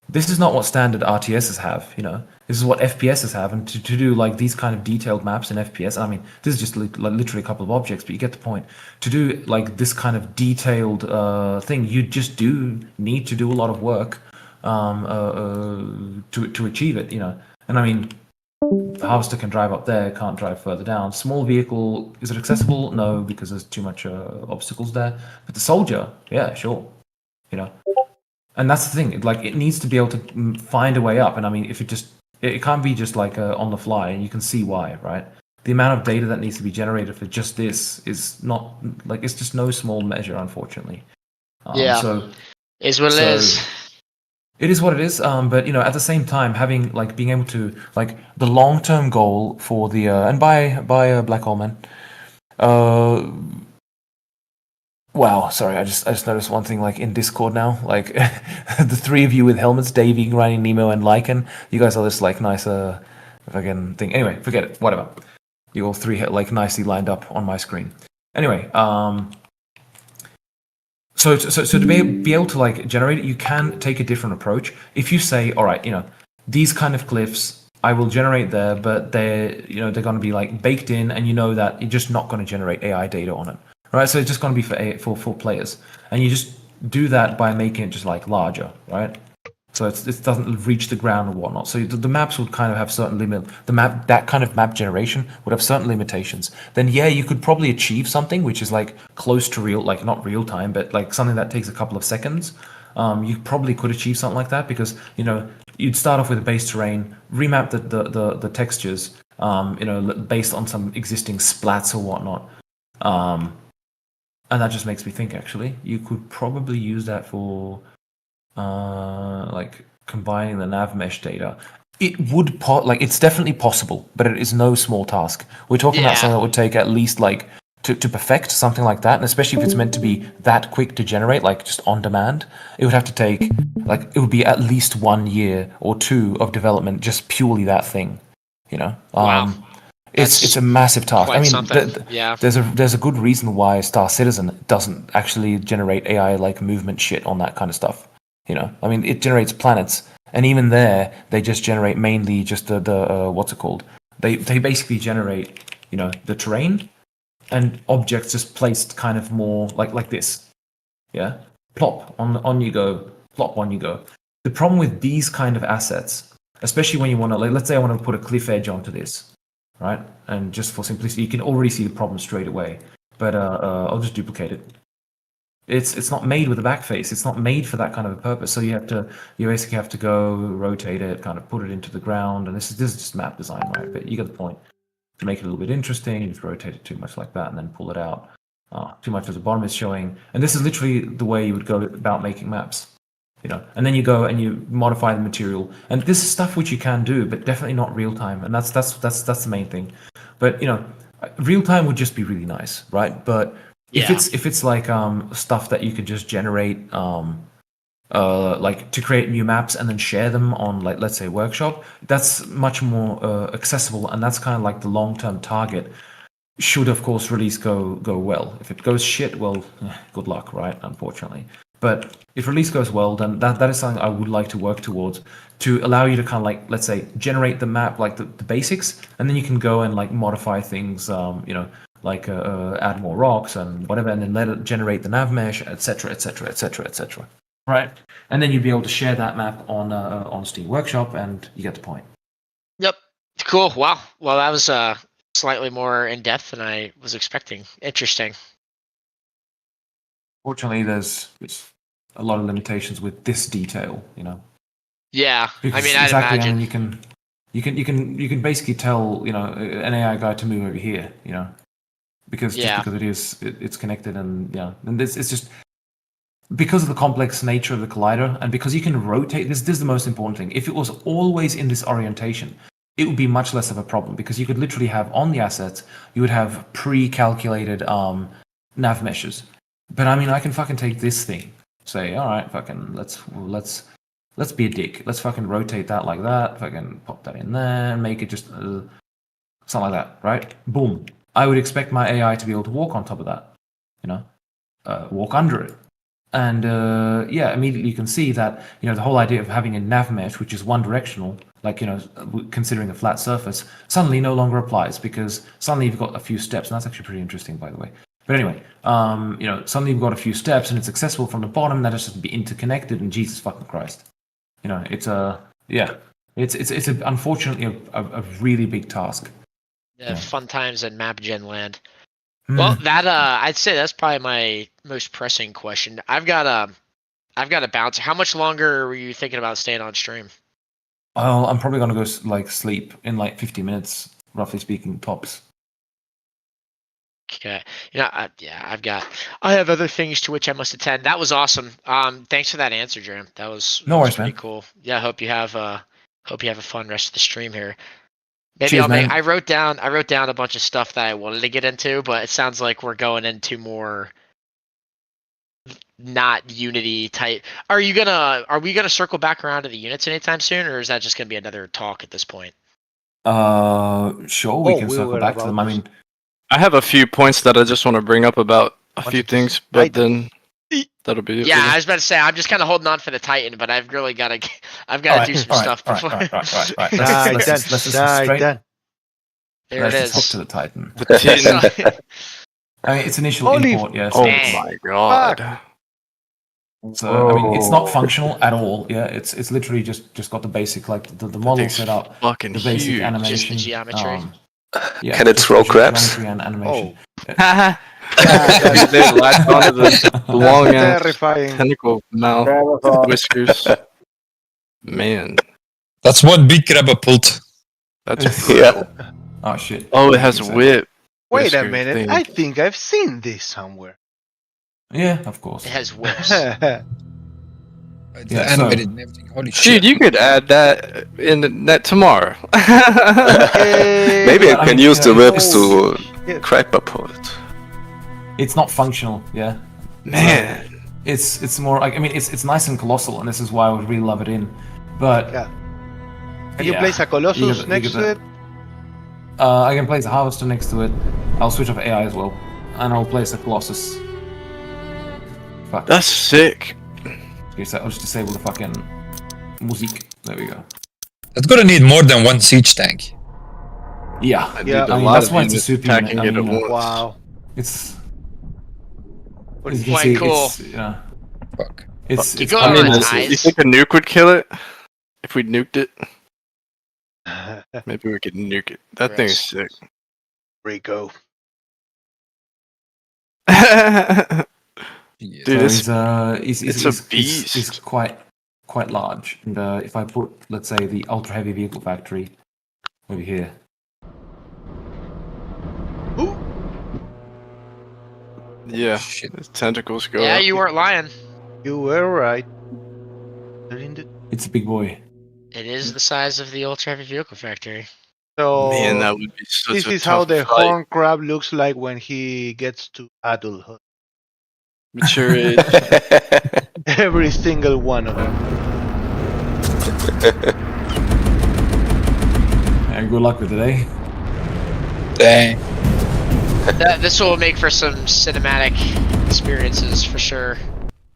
This is not what standard RTSs have, you know. This is what FPSs have, and to do like these kind of detailed maps in FPS, I mean, this is just literally a couple of objects, but you get the point. To do like this kind of detailed thing, you just do need to do a lot of work to achieve it, you know. And I mean, the harvester can drive up there, can't drive further down. Small vehicle, is it accessible? No, because there's too much obstacles there. But the soldier, yeah, sure, you know. And that's the thing. Like, it needs to be able to find a way up. And I mean, if it can't be just like on the fly, and you can see why, right? The amount of data that needs to be generated for just this is not like it's just no small measure, unfortunately. Yeah. So Is what it is. it is what it is. But at the same time, having like being able to like the long-term goal for the and by Black Hole Man. Wow, sorry, I just noticed one thing like in Discord now, like the three of you with helmets, Davey, Grinding Nemo, and Lycan, you guys are this like nicer fucking thing. Anyway, forget it. Whatever. You all three like nicely lined up on my screen. Anyway, so to be able to like generate it, you can take a different approach. If you say, all right, these kind of glyphs I will generate there, but they're going to be like baked in, and that you're just not going to generate AI data on it, right? So it's just going to be for players, and you just do that by making it just like larger, right? So it doesn't reach the ground or whatnot. So the maps would kind of have certain limit. That kind of map generation would have certain limitations. Then yeah, you could probably achieve something which is like close to real, like not real time, but like something that takes a couple of seconds. You probably could achieve something like that because you'd start off with a base terrain, remap the textures, based on some existing splats or whatnot. And that just makes me think. Actually, you could probably use that for. Like combining the nav mesh data, it would it's definitely possible, but it is no small task. We're talking about something that would take at least like to perfect something like that, and especially if it's meant to be that quick to generate, like just on demand, it would have to take like it would be at least 1 year or 2 of development, just purely that thing. Wow. It's a massive task. I mean, yeah. There's a good reason why Star Citizen doesn't actually generate AI like movement shit on that kind of stuff. I mean, it generates planets, and even there, they just generate mainly just the what's it called? They basically generate, the terrain and objects just placed kind of more like this, yeah. Plop on you go, plop on you go. The problem with these kind of assets, especially when you want to, like, let's say I want to put a cliff edge onto this, right? And just for simplicity, you can already see the problem straight away. But I'll just duplicate it. It's not made with a back face. It's not made for that kind of a purpose. So you basically have to go rotate it, kind of put it into the ground, and this is just map design, right? But you get the point. To make it a little bit interesting, you just rotate it too much like that, and then pull it out. Too much at the bottom is showing, and this is literally the way you would go about making maps. And then you go and you modify the material, and this is stuff which you can do, but definitely not real time, and that's the main thing. But real time would just be really nice, right? But if it's like stuff that you could just generate like to create new maps and then share them on, like, let's say Workshop, that's much more accessible, and that's kind of like the long-term target. Should of course release go well. If it goes shit, well, good luck, right? Unfortunately. But if release goes well, then that is something I would like to work towards, to allow you to kind of like, let's say, generate the map, like the basics, and then you can go and like modify things, like add more rocks and whatever, and then let it generate the nav mesh, etc., etc., etc., etc. Right, and then you'd be able to share that map on Steam Workshop, and you get the point. Yep. Cool. Wow. Well, that was slightly more in depth than I was expecting. Interesting. Fortunately, there's a lot of limitations with this detail, Yeah, because I mean, I'd imagine. I mean, you can basically tell an AI guy to move over here, because it's connected, and and it's just because of the complex nature of the collider, and because you can rotate. This is the most important thing. If it was always in this orientation, it would be much less of a problem, because you could literally have on the assets, you would have pre-calculated nav meshes. But I mean, I can fucking take this thing, say, all right, fucking let's be a dick. Let's fucking rotate that like that. Fucking pop that in there and make it just something like that, right? Boom. I would expect my AI to be able to walk on top of that, walk under it. And immediately you can see that the whole idea of having a nav mesh, which is one directional, like considering a flat surface, suddenly no longer applies, because suddenly you've got a few steps, and that's actually pretty interesting, by the way. But anyway, suddenly you've got a few steps, and it's accessible from the bottom. That has to be interconnected, and Jesus fucking Christ, it's unfortunately a really big task. Yeah, fun times in map gen land. Well, that I'd say that's probably my most pressing question. I've got I've got to bounce. How much longer were you thinking about staying on stream? Well, I'm probably gonna go like sleep in like 50 minutes, roughly speaking, tops. Okay. I have other things to which I must attend. That was awesome. Thanks for that answer, Dram. That was pretty man. cool. Yeah, hope you have a fun rest of the stream here. Maybe Cheers, I'll make. man. I wrote down a bunch of stuff that I wanted to get into, but it sounds like we're going into more not Unity type. Are we gonna circle back around to the units anytime soon, or is that just gonna be another talk at this point? Sure, we can we circle were back to about them. I to mean, I have a few points that I just want to bring up about a few Wanted to things, see but Titan. then that'll be it. Yeah, for I me. was about to say I'm just kind of holding on for the Titan, but I've really got to do some stuff before. Right. Let's Titan, just straight. Titan. There Let's it just hop is. to the Titan. The tin. So- I mean, it's initial Holy import, yeah. Oh Dang. my god. So I mean, it's not functional at all. Yeah, it's literally just got the basic like the model thing's set up, fucking the basic huge. animation, Just the geometry. Yeah, Can it just throw the crabs? geometry and animation. They latch onto the long ass Terrifying. tentacle mouth whiskers. Man, That's one big catapult. that's Yeah. Oh shit! Oh, it has whip. Wait a whisker minute. thing. I think I've seen this somewhere. Yeah, of course. It has whips. Yeah, so- Animated and everything. Holy shit. Dude, you could add that in that tomorrow. Maybe I But I can mean, use the you know, whips it's- to crack my poet. It's not functional. Yeah, Man, it's more like, I mean, it's nice and colossal, and this is why I would really love it in. But Yeah. Can you yeah, place a Colossus you get next to that. it? I can place a Harvester next to it. I'll switch off AI as well, and I'll place a Colossus. Fuck. that's sick. Okay, so I'll just disable the fucking music. There we go. That's gonna need more than one siege tank. Yeah, I Yeah. need a I mean, lot that's of why it's a units super attacking unit. I it mean, at once. Wow. It's What as is you can Quite see, cool. it's yeah, Fuck. it's go I mean, on, massive. guys. you think a nuke would kill it? If we nuked it? Maybe we could nuke it. That thing is sick. Rico. Yeah. Dude, So it's he's a he's beast. quite large. And if I put, let's say, the ultra heavy vehicle factory over here, yeah, Shit. his tentacles go Yeah, up. you weren't lying. You were right. During the- it's a big boy. It is the size of the ultra heavy vehicle factory. So Man, that would be such this a is how tough the fight. horn crab looks like when he gets to adulthood. Mature age. Every single one of them. And good luck with it, eh? Dang. This will make for some cinematic experiences for sure.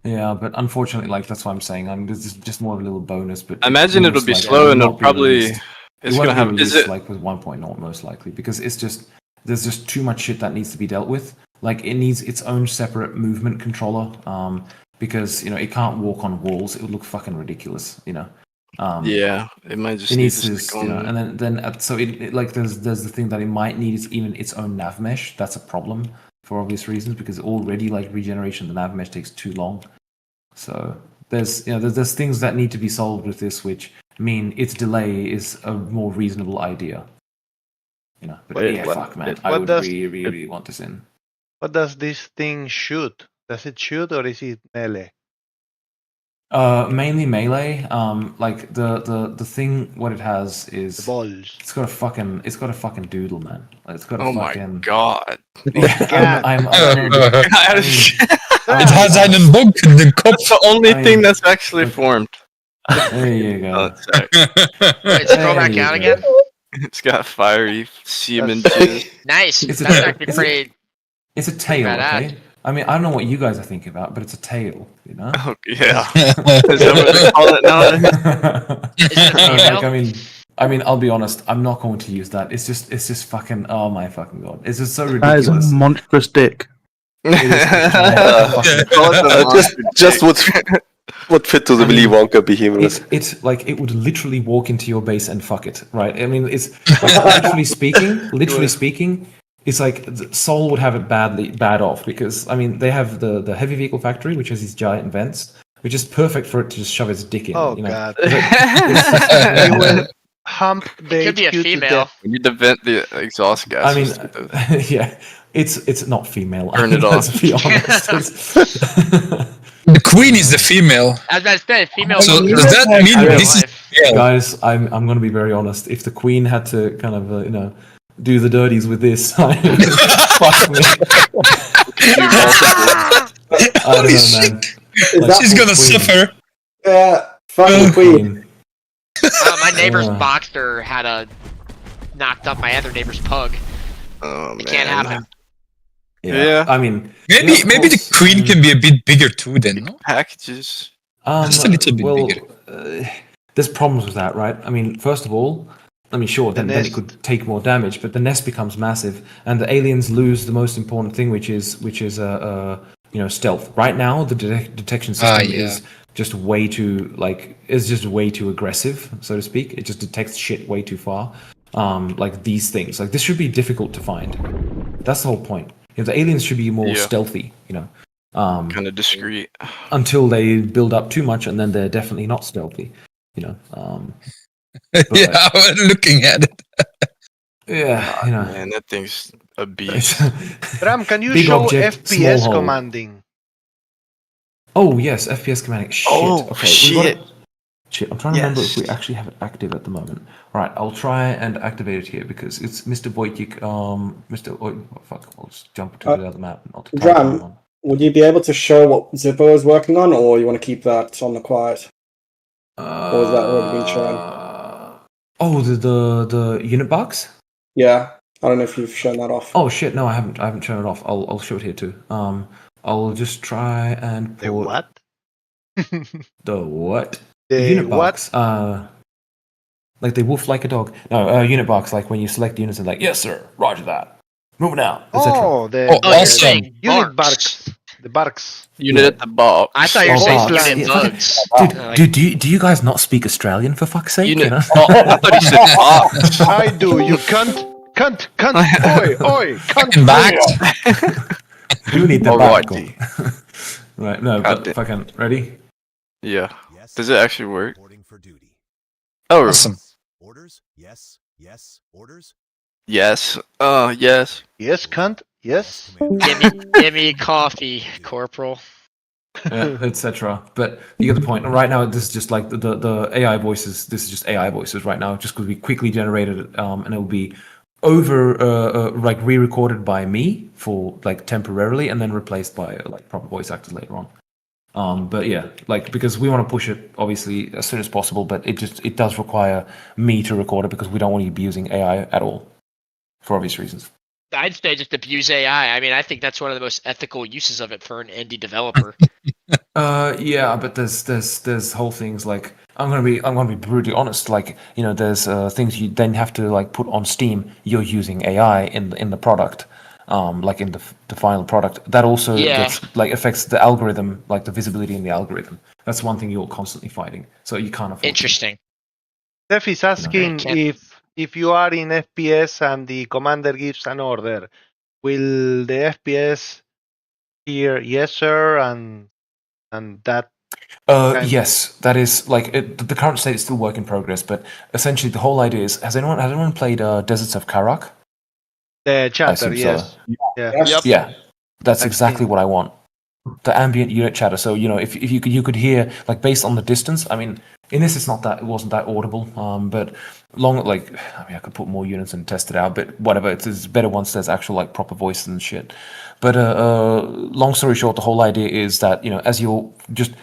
Yeah, but unfortunately, like that's what I'm saying. This is just more of a little bonus. But I imagine it'll be most slow likely and will it'll not be probably. released. It's It won't gonna be have. released Is it? like with 1.0 most likely, because there's just too much shit that needs to be dealt with. Like it needs its own separate movement controller. Because it can't walk on walls. It would look fucking ridiculous. Yeah, it might just It need needs to to, stick on. and then so it like there's the thing that it might need is even its own nav mesh. That's a problem for obvious reasons, because already like regeneration of the nav mesh takes too long. So there's there's things that need to be solved with this, which mean its delay is a more reasonable idea. But yeah, fuck man, I what would does- really want this in. What does this thing shoot? Does it shoot or is it melee? Mainly melee. Like the thing, what it has is The balls. it's got a fucking doodle, man. Like, it's got a Oh my fucking. god! Yeah, I'm It has einen Bock in den Kopf. That's the only I mean- thing that's actually formed. There you Oh, go. it's sick. Wait, scroll back There you out go. again. It's got fiery semen That's- jizz. Nice. It's a- That's actually it's a- pretty. It's a tail, Badass. okay? I mean, I don't know what you guys are thinking about, but it's a tail, you know? Oh yeah, is that what they call it now? Is it a female? Like, I mean, I'll be honest. I'm not going to use that. It's just fucking. Oh my fucking god! It's just so That is ridiculous. a monstrous dick. It is- Call it the just would fit to the I Willy mean, Wonka behemoth. It's like it would literally walk into your base and fuck it, right? I mean, it's like, literally speaking, it's like Seoul would have it bad off because I mean they have the heavy vehicle factory which has these giant vents, which is perfect for it to just shove its dick in. Oh you know? god. It's- He will hump the It could be a HQ to female. death. We need to vent the exhaust I gases. mean, yeah, it's not female. Turn it Let's off. be honest. The queen is the female. I was about to say, female. So votes does are that mean in real this is life. male? Guys, I'm going to be very honest. If the queen had to kind of do the dirties with this, fuck me. I don't Holy know, shit! man. Is that She's gonna queen? suffer. fucking queen? My neighbor's Uh. boxer had knocked up my other neighbor's pug. Oh, It can't happen. Yeah. I mean, Maybe yeah, of maybe the course, queen can be a bit bigger too. Then no? Packages. Just a little bit bigger. There's problems with that, right? I mean, first of all, I mean, sure, then it nest. could take more damage, but the nest becomes massive, and the aliens lose the most important thing, which is stealth. Right now, the detection system yeah. is just way too aggressive, so to speak. It just detects shit way too far. Like these things, like this should be difficult to find. That's the whole point. The aliens should be more Yeah. stealthy, Kind of discreet. until they build up too much, and then they're definitely not stealthy. Yeah, I'm looking at it. Yeah, Man, that thing's a beast. Dram, can you Big show object, FPS small hole. commanding? Oh yes, FPS commanding. Shit. Oh, okay, shit. Shit, I'm trying to remember if we Yes. actually have it active at the moment. All right, I'll try and activate it here because it's Mr. Wojcik. Fuck, I'll just jump to the other map. And I'll type Dram. it on. Would you be able to show what Zippo is working on, or you want to keep that on the quiet? Or is that already been shown? Oh, the unit box. Yeah, I don't know if you've shown that off. Oh shit, no, I haven't shown it off. I'll show it here too. I'll just try and The put what? the what? The unit what? box. Like they woof like a dog. No, unit box. Like when you select units and like, yes sir, Roger that. Moving out, etc. Oh, the Oh, Oh, you're awesome. saying unit barks. barks. The barks. Unit at the box. I thought you were Oh, saying barks. unit Yeah, fucking- bugs. Dude, do you guys not speak Australian for fuck's sake? Unit. You know? Oh, I thought he said box. I do. You cunt. Oi, cunt. Fucking back. You need the Alrighty. back. Right, no, God but damn. fucking ready? Yeah. Does it actually work? Reporting for duty. Oh, Awesome. Orders? Yes. Yes. Orders? yes. Yes. Yes, cunt. Yes. Give me coffee, Corporal. Etc. But you get the point. Right now, this is just like the AI voices. This is just AI voices right now, just because we quickly generated it, and it will be like re-recorded by me for like temporarily, and then replaced by like proper voice actors later on. But yeah, like because we want to push it obviously as soon as possible, but it does require me to record it because we don't want to be using AI at all for obvious reasons. I'd say just abuse AI. I mean, I think that's one of the most ethical uses of it for an indie developer. Yeah, but there's whole things like I'm gonna be brutally honest. Like there's things you then have to like put on Steam. You're using AI in the product, like in the final product. That also gets, like affects the algorithm, like the visibility in the algorithm. That's one thing you're constantly fighting. So you can't afford. Interesting. Steph is asking can't- if you are in FPS and the commander gives an order, will the FPS hear yes sir and that? Yes, that is like the current state is still work in progress. But essentially, the whole idea is: has anyone played Deserts of Karak? The chatter, assume so. yes. Yeah. Yep. Yeah, that's I've exactly seen what I want. The ambient unit chatter. So if you could hear like based on the distance. I mean, in this it wasn't that audible. But I could put more units and test it out. But whatever, it's better once there's actual like proper voices and shit. But long story short, the whole idea is that as you're just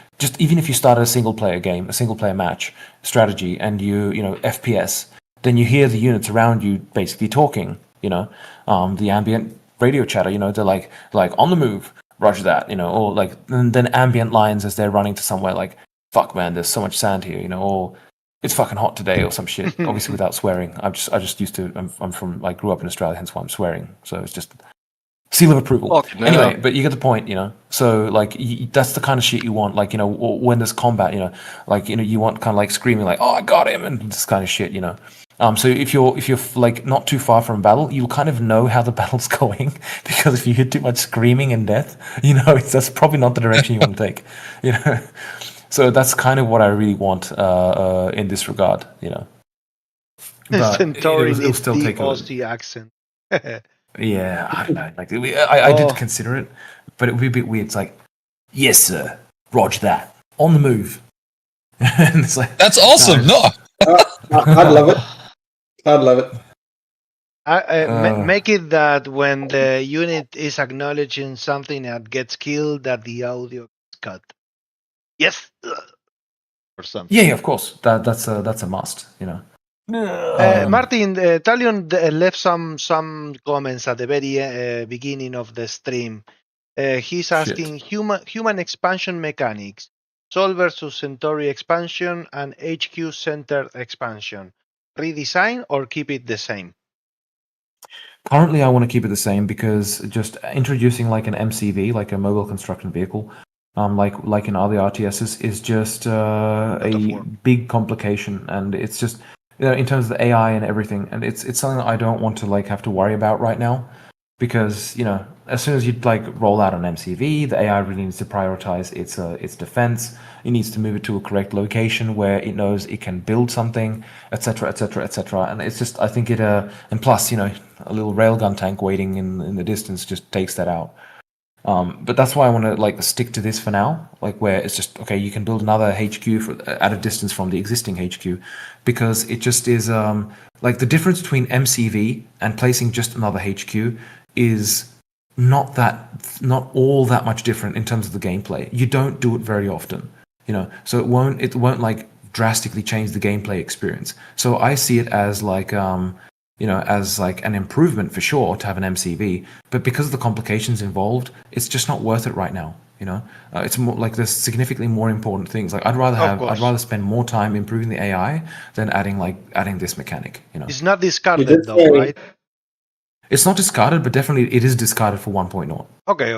even if you start a single player game, a single player match strategy, and you FPS, then you hear the units around you basically talking. The ambient radio chatter. They're like on the move. Roger that, or like, and then ambient lines as they're running to somewhere like, fuck man, there's so much sand here, or it's fucking hot today, or some shit. Obviously without swearing. I just used to, I'm from, like, grew up in Australia, hence why I'm swearing. So it's just seal of approval. Anyway, but you get the point, So like, that's the kind of shit you want. Like, when there's combat, like, you want kind of like screaming like, oh, I got him, and this kind of shit, So if you're like not too far from battle, you'll kind of know how the battle's going, because if you hear too much screaming and death, that's probably not the direction you want to take. So that's kind of what I really want in this regard. But Centauri it'll needs still the take a Aussie accent. yeah, I don't know. Like I did consider it, but it would be a bit weird. It's like, yes, sir, Roger that, on the move. And it's like, That's awesome. No, I'd love it. I'd love it. Make it that when the unit is acknowledging something that gets killed, that the audio is cut. Yes, or something. Yeah, of course. That's a must. Martin, Talion left some comments at the very beginning of the stream. He's asking human expansion mechanics, Sol versus Centauri expansion and HQ centered expansion. Redesign or keep it the same? Currently, I want to keep it the same, because just introducing like an MCV, like a mobile construction vehicle, like in other RTSs, is just a big complication, and it's just in terms of the AI and everything, and it's something that I don't want to like have to worry about right now, because as soon as you like roll out an MCV, the AI really needs to prioritize its defense. It needs to move it to a correct location where it knows it can build something, etc., etc., etc. And it's just, I think and plus, a little railgun tank waiting in the distance just takes that out. But that's why I want to like stick to this for now, like where it's just okay. You can build another HQ at a distance from the existing HQ, because it just is like the difference between MCV and placing just another HQ is not all that much different in terms of the gameplay. You don't do it very often, so it won't like drastically change the gameplay experience. So I see it as like as like an improvement for sure to have an MCV, but because of the complications involved, it's just not worth it right now. It's more like there's significantly more important things. Like I'd rather spend more time improving the AI than adding this mechanic. It's not discarded though, right? It's not discarded, but definitely it is discarded for 1.0. Okay.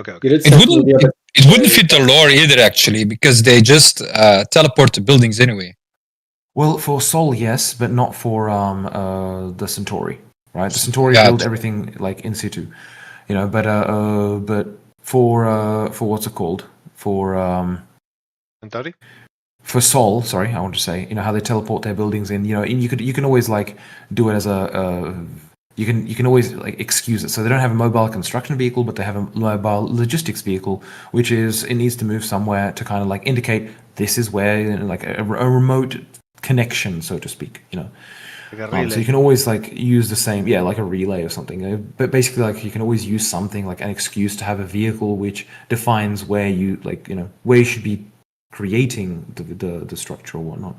It wouldn't fit the lore either, actually, because they just teleport to buildings anyway. Well, for Sol, yes, but not for the Centuri, right? The Centuri build everything like in situ, but for what's it called? For Centauri? For Sol, sorry, I want to say, how they teleport their buildings in, and you can always like do it as you can always like excuse it. So they don't have a mobile construction vehicle, but they have a mobile logistics vehicle, which is it needs to move somewhere to kind of like indicate this is where like a remote connection, so to speak. Like so you can always like use the same, like a relay or something. But basically, like you can always use something like an excuse to have a vehicle which defines where you where you should be creating the structure or whatnot.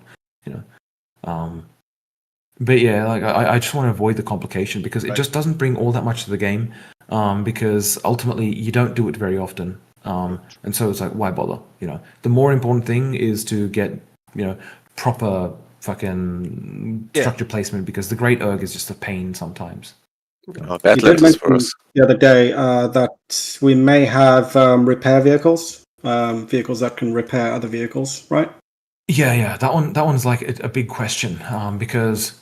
But yeah, like I just want to avoid the complication, because it just doesn't bring all that much to the game. Because ultimately you don't do it very often. And so it's like, why bother? The more important thing is to get proper fucking structure placement, because the Great Erg is just a pain sometimes. You did mention the other day that we may have repair vehicles, vehicles that can repair other vehicles, right? Yeah, that one's like a big question, because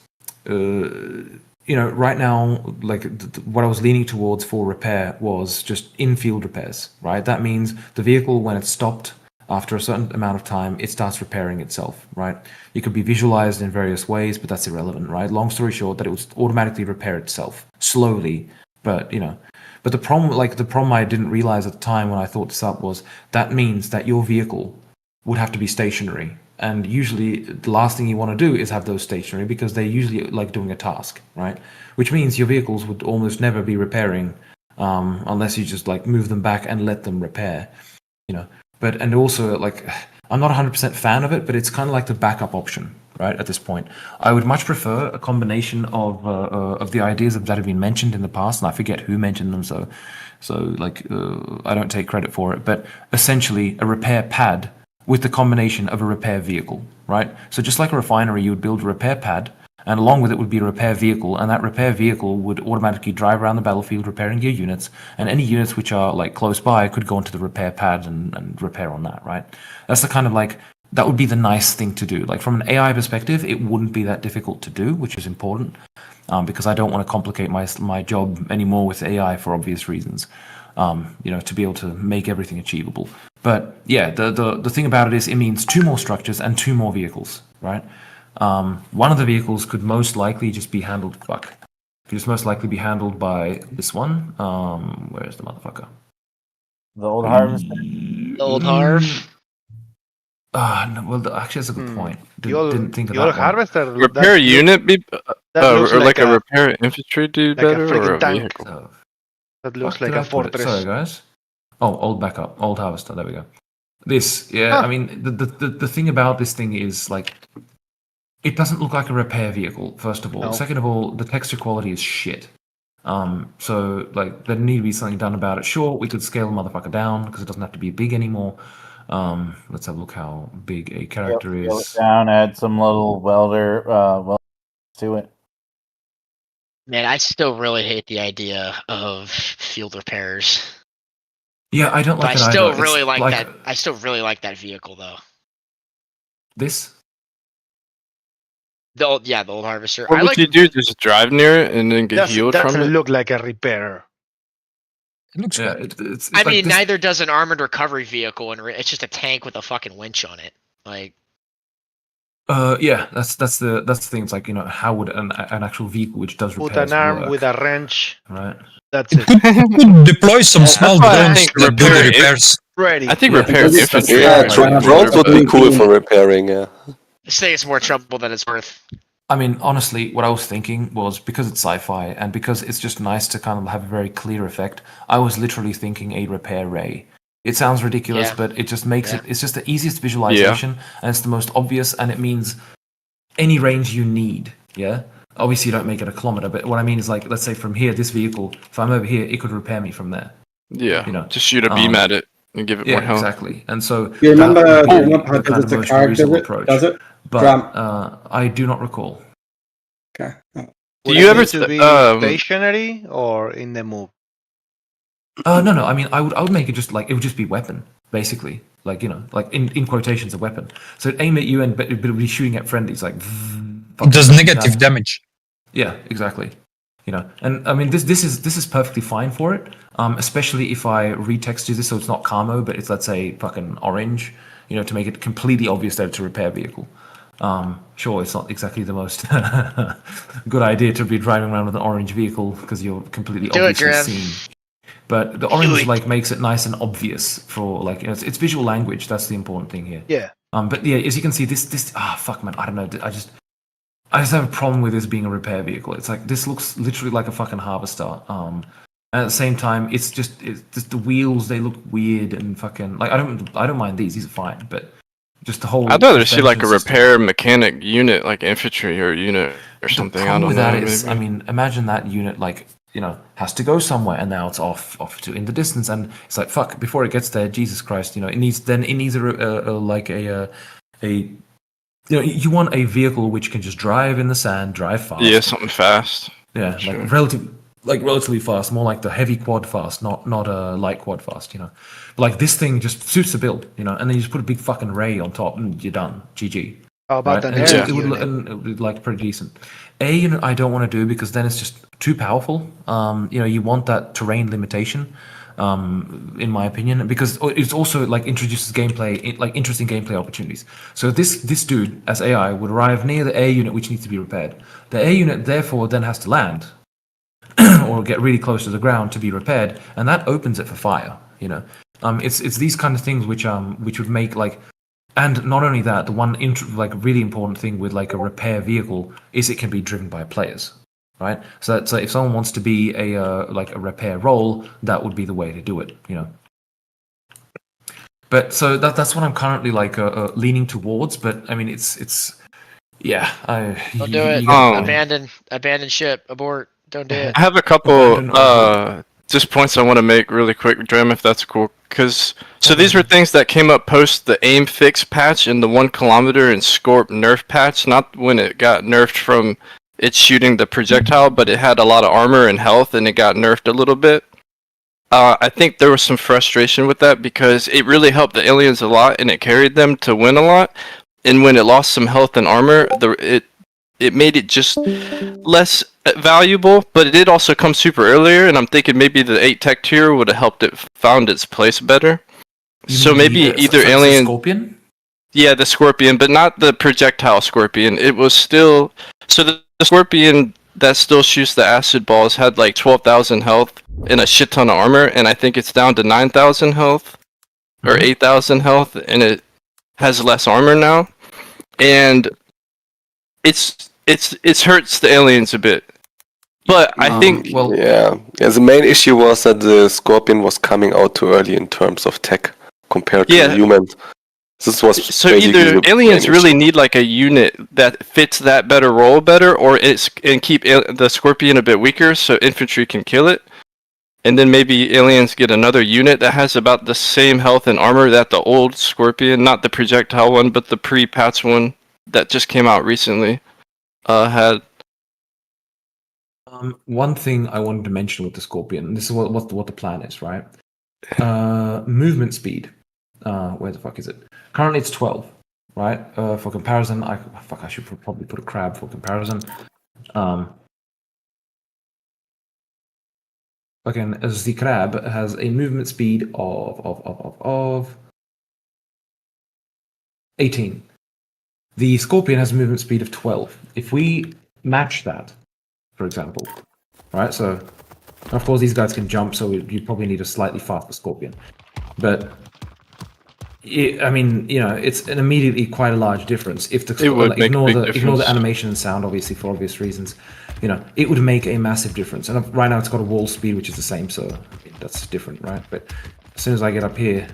right now, like what I was leaning towards for repair was just in-field repairs, right? That means the vehicle, when it's stopped after a certain amount of time, it starts repairing itself, right? It could be visualized in various ways, but that's irrelevant, right? Long story short, that it would automatically repair itself slowly, but but the problem I didn't realize at the time when I thought this up was that means that your vehicle would have to be stationary. And usually the last thing you want to do is have those stationary, because they're usually like doing a task, right? Which means your vehicles would almost never be repairing unless you just like move them back and let them repair, But and also like I'm not 100% fan of it, but it's kind of like the backup option, right? At this point, I would much prefer a combination of the ideas that have been mentioned in the past, and I forget who mentioned them, so like I don't take credit for it. But essentially, a repair pad with the combination of a repair vehicle, right? So just like a refinery, you would build a repair pad, and along with it would be a repair vehicle, and that repair vehicle would automatically drive around the battlefield repairing your units, and any units which are like close by could go into the repair pad and repair on that, right? That's the kind of like that would be the nice thing to do. Like from an AI perspective, it wouldn't be that difficult to do, which is important, because I don't want to complicate my job anymore with AI for obvious reasons. To be able to make everything achievable. But yeah, the thing about it is it means 2 more structures and 2 more vehicles, right? One of the vehicles could most likely just be handled. Could just most likely be handled by this one. Where's the motherfucker? The old harvester. The old Harv. No, well, actually, that's a good point. Didn't think of the old that one. harvester. Repair unit be looks or like a a repair infantry dude like a better, or freaking a tank. vehicle? That looks Fuck, like did a I put it? fortress. Sorry, guys. Oh, old backup, old harvester. There we go. This, yeah. Huh. I mean, the thing about this thing is like, it doesn't look like a repair vehicle. First of all, No. second of all, the texture quality is shit. So like there need to be something done about it. Sure, we could scale the motherfucker down because it doesn't have to be big anymore. Let's have a look how big a character Scale is. it down, add some little welder to it. Man, I still really hate the idea of field repairs. Yeah, I don't But like I it still either. really It's like that. I still really like that vehicle though. This. The old harvester. What I would like. you do? Just drive near it and then get healed from Doesn't it? look like a repair. It looks Yeah, good. it's I like mean, this- neither does an armored recovery vehicle, and it's just a tank with a fucking winch on it. Like, yeah, that's the thing. It's like, how would an actual vehicle which does Put repairs an arm work, with a wrench. right? That's It it. could deploy some small why I drones think that do the repair- repairs. Ready. I think Yeah, repair that's- infantry. Yeah, that's right. drones would be cool for repairing. Yeah. this thing is more trouble than it's worth. I mean, honestly, what I was thinking was, because it's sci-fi and because it's just nice to kind of have a very clear effect, I was literally thinking a repair ray. It sounds ridiculous, Yeah. but it just makes Yeah. it's just the easiest visualization, and it's the most obvious, and it means any range you need. Yeah. Obviously, you don't make it a kilometer, but what I mean is, like, let's say from here, this vehicle, if I'm over here, it could repair me from there. Yeah, You know, just shoot a beam at it and give it more Yeah, health. exactly. And so You remember, that would do you be remember the how kind of it's a most character reasonable that approach. does it? But Dram. I do not recall. Okay. Do Would you it ever need to be stationary or in the move? No. I mean, I would make it just like, it would just be weapon, basically. Like, like in quotations, a weapon. So it'd aim at you, but it would be shooting at friendlies, like. It does negative damage. Yeah, exactly. And I mean, this is perfectly fine for it. Especially if I retexture this so it's not camo, but it's, let's say, fucking orange. To make it completely obvious that it's a repair vehicle. Sure, it's not exactly the most good idea to be driving around with an orange vehicle because you're completely Do it, obviously Dram. seen. But the orange makes it nice and obvious for it's visual language. That's the important thing here. Yeah. But yeah, as you can see, this fuck, man, I don't know. I just have a problem with this being a repair vehicle. It's like, this looks literally like a fucking harvester. And at the same time, it's just the wheels. They look weird and fucking like, I don't mind these. These are fine, but just the whole. I'd rather see like a suspension system. repair mechanic unit, like infantry or unit or something. The I problem don't with know. that is, maybe. I mean, imagine that unit has to go somewhere, and now it's off to in the distance, and it's like, fuck. Before it gets there, Jesus Christ, it needs you want a vehicle which can just drive in the sand, drive fast. Yeah, something fast. Yeah, Sure. relatively fast, more like the heavy quad fast, not a light quad fast. But like, this thing just suits the build, and then you just put a big fucking ray on top, and you're done. GG. How about Right? an And air it would unit? it would be like pretty decent. A unit I don't want to do because then it's just too powerful. You want that terrain limitation, in my opinion, because it's also like introduces interesting gameplay opportunities. So this dude as AI would arrive near the air unit which needs to be repaired. The air unit therefore then has to land or get really close to the ground to be repaired, and that opens it for fire. It's these kind of things which would make like. And not only that, the one really important thing with like a repair vehicle is it can be driven by players, right? So if someone wants to be a repair role, that would be the way to do it, But so that's what I'm currently leaning towards. But I mean, it's yeah. Don't do it. Abandon ship. Abort. Don't do it. I have a couple just points I want to make really quick, Dram, if that's cool. So these were things that came up post the aim fix patch and the 1 kilometer and Scorp nerf patch. Not when it got nerfed from it shooting the projectile, but it had a lot of armor and health, and it got nerfed a little bit. I think there was some frustration with that because it really helped the aliens a lot and it carried them to win a lot. And when it lost some health and armor, it made it just less valuable. But it did also come super earlier, and I'm thinking maybe the 8 tech tier would have helped it found its place better. So maybe either alien Scorpion. Yeah, the Scorpion, but not the projectile Scorpion. It was still so the Scorpion that still shoots the acid balls had like 12,000 health and a shit ton of armor, and I think it's down to 9,000 health or 8,000 health, and it has less armor now, and it's hurts the aliens a bit. But I think yeah, the main issue was that the Scorpion was coming out too early in terms of tech compared to the humans. This was so either aliens really need like a unit that fits that better role better, or and keep the Scorpion a bit weaker so infantry can kill it, and then maybe aliens get another unit that has about the same health and armor that the old Scorpion, not the projectile one, but the pre-patch one that just came out recently, had. One thing I wanted to mention with the Scorpion, this is what the plan is, right? Movement speed. Where the fuck is it? Currently it's 12, right? For comparison, I should probably put a crab for comparison. Again, as the crab has a movement speed of 18. The Scorpion has a movement speed of 12. If we match that, for example, right? So, of course, these guys can jump, so you probably need a slightly faster Scorpion. But I mean, you know, it's an immediately quite a large difference. If ignore the animation and sound, obviously for obvious reasons, you know, it would make a massive difference. And right now it's got a wall speed which is the same, so that's different, right? But as soon as I get up here,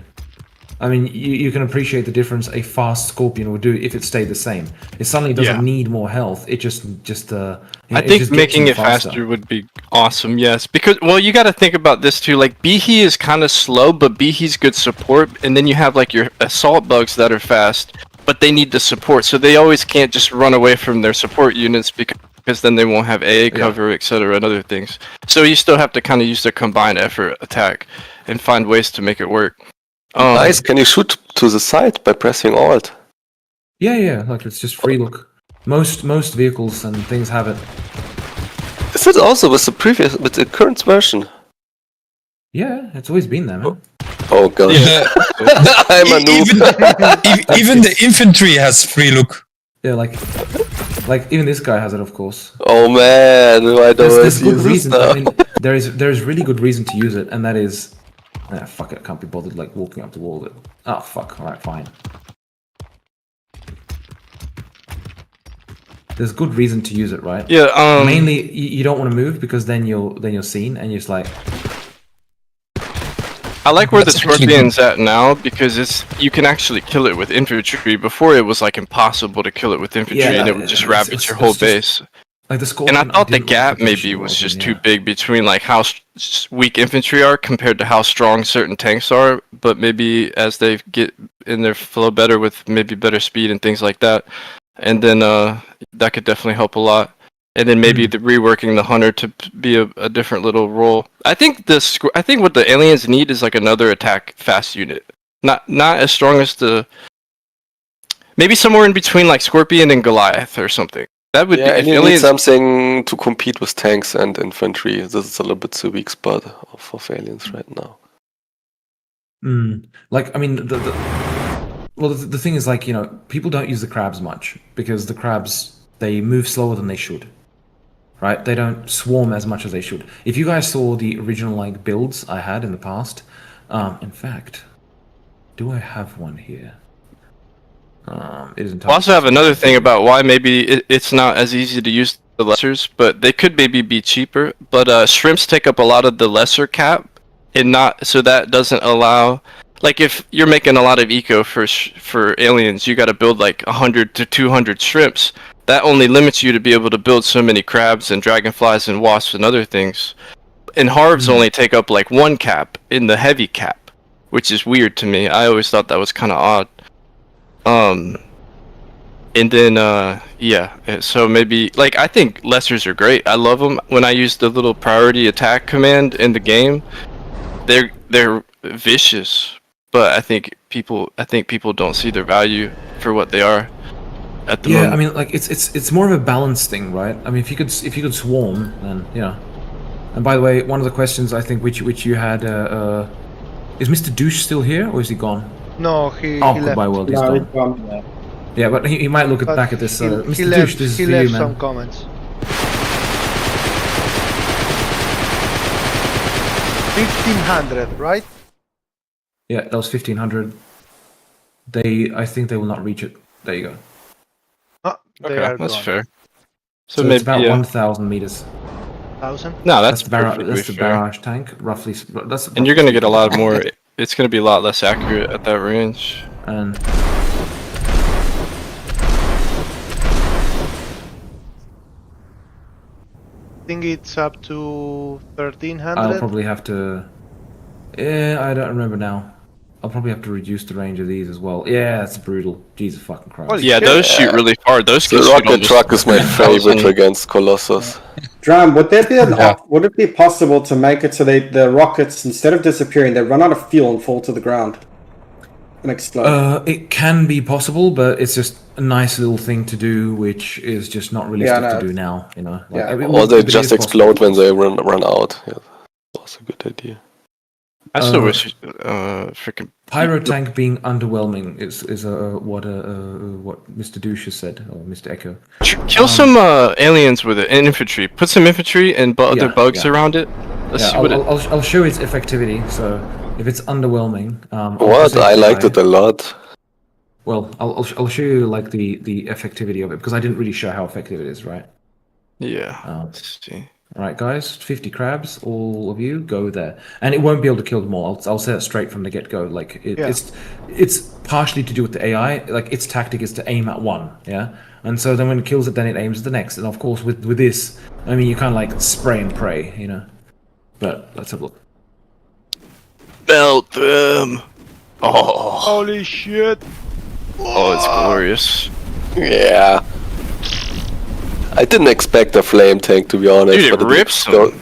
I mean, you can appreciate the difference a fast Scorpion would do if it stayed the same. It suddenly doesn't need more health. It just I think making it faster would be awesome, yes. Because, well, you got to think about this too. Like, Behe is kind of slow, but Behe's good support. And then you have, like, your assault bugs that are fast, but they need the support. So they always can't just run away from their support units because then they won't have AA cover, etc., and other things. So you still have to kind of use the combined effort attack and find ways to make it work. Nice, can you shoot to the side by pressing Alt? Yeah, like it's just free look. Most vehicles and things have it. Is it also with the current version? Yeah, it's always been there, man. Oh god. Yeah. I'm a noob. Even the infantry has free look. Yeah, like even this guy has it, of course. Oh man, why don't I use good this reason. now? I mean, there is really good reason to use it, and that is, fuck it, I can't be bothered like walking up the wall with it. Oh fuck, alright, fine. There's good reason to use it, right? Yeah. Mainly, you don't want to move because then you're seen, and you're just like. I like where the Scorpion's at now because you can actually kill it with infantry. Before it was like impossible to kill it with infantry, and it would just ravage your whole base. Like the Scorpion, and I thought the gap maybe was just too big between like how weak infantry are compared to how strong certain tanks are. But maybe as they get in their flow better with maybe better speed and things like that, and then that could definitely help a lot. And then maybe reworking the hunter to be a different little role. I think what the aliens need is like another attack fast unit. Not as strong as maybe somewhere in between like Scorpion and Goliath or something. That would and you need something to compete with tanks and infantry. This is a little bit the weak spot of aliens right now. Like I mean the thing is, like, you know, people don't use the crabs much because the crabs, they move slower than they should. Right? They don't swarm as much as they should. If you guys saw the original like builds I had in the past, in fact, do I have one here? It isn't. We'll also have another thing about why maybe it's not as easy to use the lessers, but they could maybe be cheaper. But shrimps take up a lot of the lesser cap, and so that doesn't allow. Like if you're making a lot of eco for aliens, you got to build like 100 to 200 shrimps. That only limits you to be able to build so many crabs and dragonflies and wasps and other things. And harves only take up like one cap in the heavy cap, which is weird to me. I always thought that was kind of odd. And then so maybe like I think lessers are great. I love them. When I use the little priority attack command in the game, they're vicious, but I think people don't see their value for what they are at the moment. I mean, like it's more of a balance thing, right? I mean, if you could swarm, then And by the way, one of the questions I think which you had, is Mr. Douche still here or is he gone? No, he goodbye left. world, he's gone. Yeah, but he might look back at this. Mr. Douche, this is for you, man. Some comments. 1500, right? Yeah, that was 1500. I think they will not reach it. There you go. Oh, Okay, that's gone. fair. So maybe it's about 1,000 meters. 1,000? No, that's the perfectly fair. barrage tank, roughly. And you're gonna get a lot more. It's gonna be a lot less accurate at that range. And I think it's up to 1,300. I'll probably have to. Yeah, I don't remember now. I'll probably have to reduce the range of these as well. Yeah, that's brutal. Jesus fucking Christ. Well, yeah, those shoot really far. Those The can shoot rocket almost truck is my 3,000. favorite against Colossus. Dram, would it be possible to make it so the rockets, instead of disappearing, they run out of fuel and fall to the ground and explode? It can be possible, but it's just a nice little thing to do, which is just not realistic to do now. Or they just explode when they run out. Yeah, that's a good idea. I still wish freaking Pyro tank being underwhelming is what Mr. Douche has said, or Mr. Echo. Kill some aliens with it, and infantry. Put some infantry and other bugs around it. Let's see what I'll show its effectivity. So if it's underwhelming, I liked it a lot. Well, I'll show you like the effectivity of it because I didn't really show how effective it is, right? Yeah. Let's see. All right, guys, 50 crabs, all of you, go there. And it won't be able to kill them all. I'll say that straight from the get-go. Like, it's partially to do with the AI. Like, its tactic is to aim at one, yeah? And so then when it kills it, then it aims at the next. And of course, with this, I mean, you kind of like spray and pray, But let's have a look. Belt them. Oh. Holy shit. Oh, it's glorious. Yeah. I didn't expect a flame tank, to be honest. Dude, it rips them.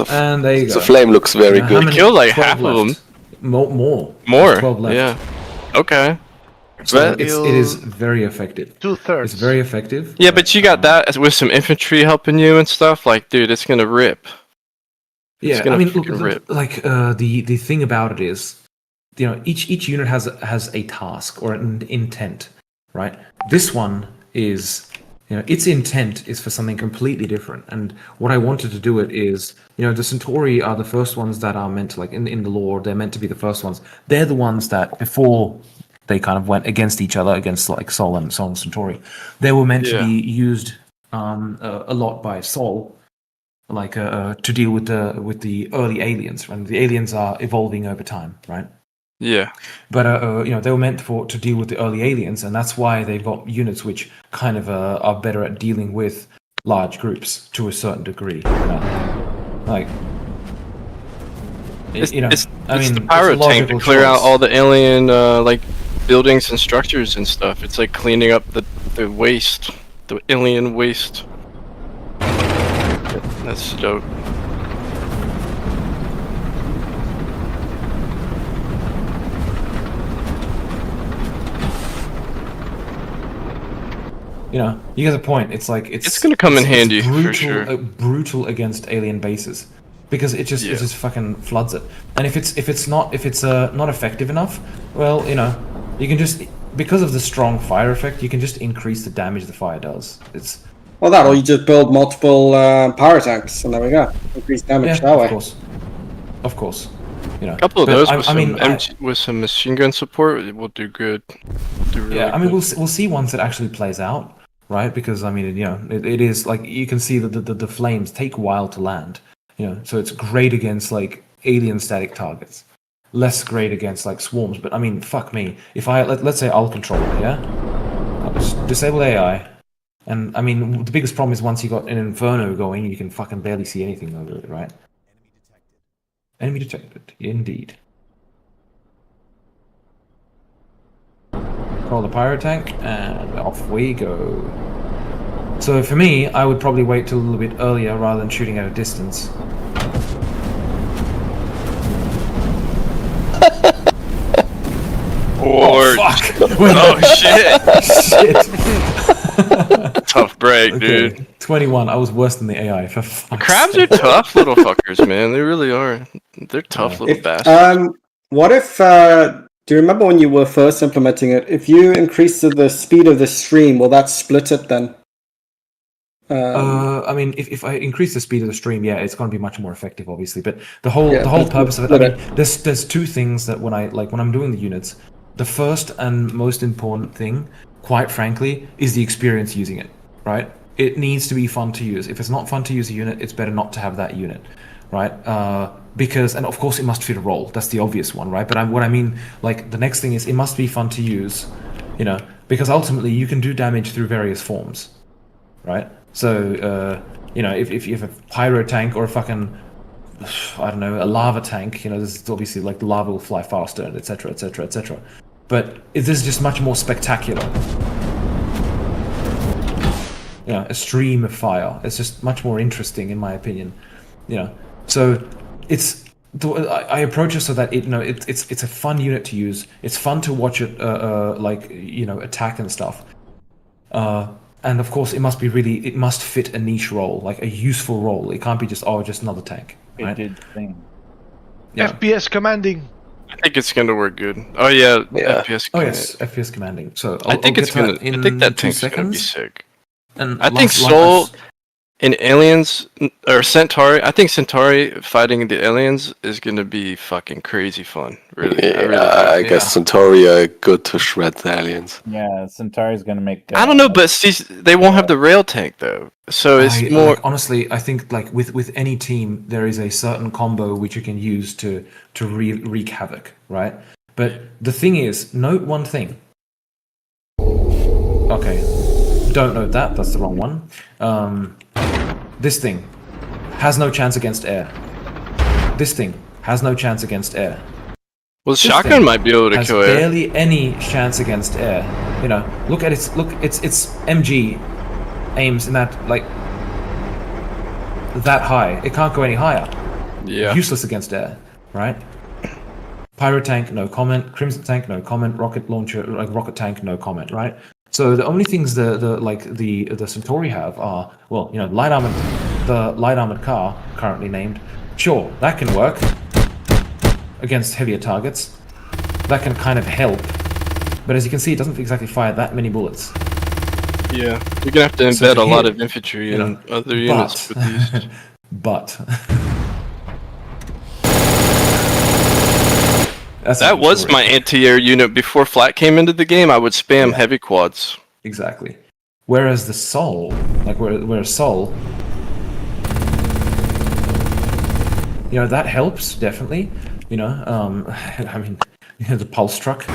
And there you go. The flame looks very good. You killed like half of them. More. More. 12 left. Yeah. Okay. So it is very effective. 2/3. It's very effective. Yeah, but you got that with some infantry helping you and stuff. Like, dude, it's gonna rip. Yeah, I mean, look, the thing about it is, each unit has a task or an intent, right? This one is, its intent is for something completely different. And what I wanted to do it is, the Centuri are the first ones that are meant to, like, in the lore, they're meant to be the first ones. They're the ones that, before they kind of went against each other, against, like, Sol and Centuri, they were meant to be used a lot by Sol, like, to deal with the early aliens. And the aliens are evolving over time, right? Yeah. But they were meant to deal with the early aliens, and that's why they've got units which kind of are better at dealing with large groups to a certain degree. Like, it's the pyro tank to clear out all the alien like buildings and structures and stuff. It's like cleaning up the waste, the alien waste. That's dope. You get the point. It's like it's gonna come in handy brutal, for sure. Brutal against alien bases, because it just fucking floods it. And if it's not effective enough, well, you can just, because of the strong fire effect, you can just increase the damage the fire does. Well, that, or you just build multiple pyro tanks, and there we go. Increase damage that way. Of course. A couple of those with some machine gun support will do good. I mean, we'll see once it actually plays out, right? Because I mean, it is like, you can see that the flames take a while to land. So it's great against like alien static targets, less great against like swarms. But I mean, fuck me, if let's say I'll control it, I'll just disable AI, and I mean, the biggest problem is once you got an inferno going, you can fucking barely see anything over it, right? Enemy detected, indeed. Call the pyro tank, and off we go. So for me, I would probably wait till a little bit earlier rather than shooting at a distance. Or fuck! oh shit! Shit. Tough break, Okay, dude. 21. I was worse than the AI. For fuck's Crabs sake. are tough little fuckers, man. They really are. They're tough little bastards. What if? Do you remember when you were first implementing it? If you increase the speed of the stream, will that split it then? I mean, if I increase the speed of the stream, yeah, it's going to be much more effective, obviously. But the whole purpose of it, I mean, there's two things that when I'm doing the units, the first and most important thing, quite frankly, is the experience using it. Right? It needs to be fun to use. If it's not fun to use a unit, it's better not to have that unit, right? Because, and of course, it must fit a role. That's the obvious one, right? But what I mean, like, the next thing is it must be fun to use, you know, because ultimately you can do damage through various forms, right? So, you know, if you have a pyro tank or a fucking, I don't know, a lava tank, you know, this is obviously like the lava will fly faster, etc., etc., etc. But this is just much more spectacular. You know, a stream of fire. It's just much more interesting, in my opinion. You know, so it's I approach it so that it, you know, it's a fun unit to use. It's fun to watch it, like, you know, attack and stuff. And of course, it must fit a niche role, like a useful role. It can't be just another tank. Right? Thing. Yeah. FPS commanding. I think it's gonna work good. Oh yeah, FPS. Oh yes, FPS commanding. So I think I'll it's get gonna. that in I think that 2 tank's gonna be seconds. sick. And I think Soul in Aliens or Centauri. I think Centauri fighting the aliens is gonna be fucking crazy fun. Really. I guess Centauri are good to shred the aliens. Yeah, Centauri's gonna make. I don't know, but see, they won't have the rail tank though, so it's more. Like, honestly, I think like with any team, there is a certain combo which you can use to wreak havoc, right? But the thing is, note one thing. Okay, don't note that. That's the wrong one. This thing has no chance against air. This thing has no chance against air. Well, shotgun might be able to has kill air. barely any chance against air. You know, look at its MG aims in that like that high. It can't go any higher. Yeah. Useless against air, right? Pyro tank, no comment. Crimson tank, no comment. Rocket launcher, like rocket tank, no comment, right? So the only things the Centauri have are, well, you know, the light armored car currently named. Sure, that can work against heavier targets. That can kind of help, but as you can see, it doesn't exactly fire that many bullets. Yeah, you're gonna have to embed a lot of infantry you know, and other units with these. But that was my anti-air unit before Flat came into the game. I would spam heavy quads. Exactly. Whereas the Sol, like where Sol, you know, that helps definitely. You know, I mean, you know, the pulse truck,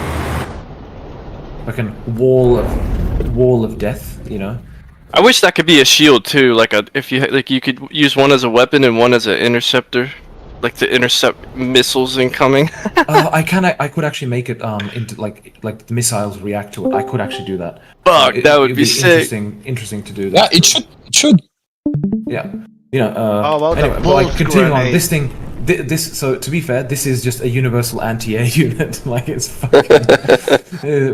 like a wall of death. You know. I wish that could be a shield too. Like if you you could use one as a weapon and one as an interceptor. Like to intercept missiles incoming. I could actually make it into like the missiles react to it. I could actually do that. Fuck, that would be sick. Interesting to do that. Yeah, it should. Yeah, you know. How about anyway, a but like pulse continuing on grenade? this thing. This so to be fair, this is just a universal anti-air unit. Like it's fucking.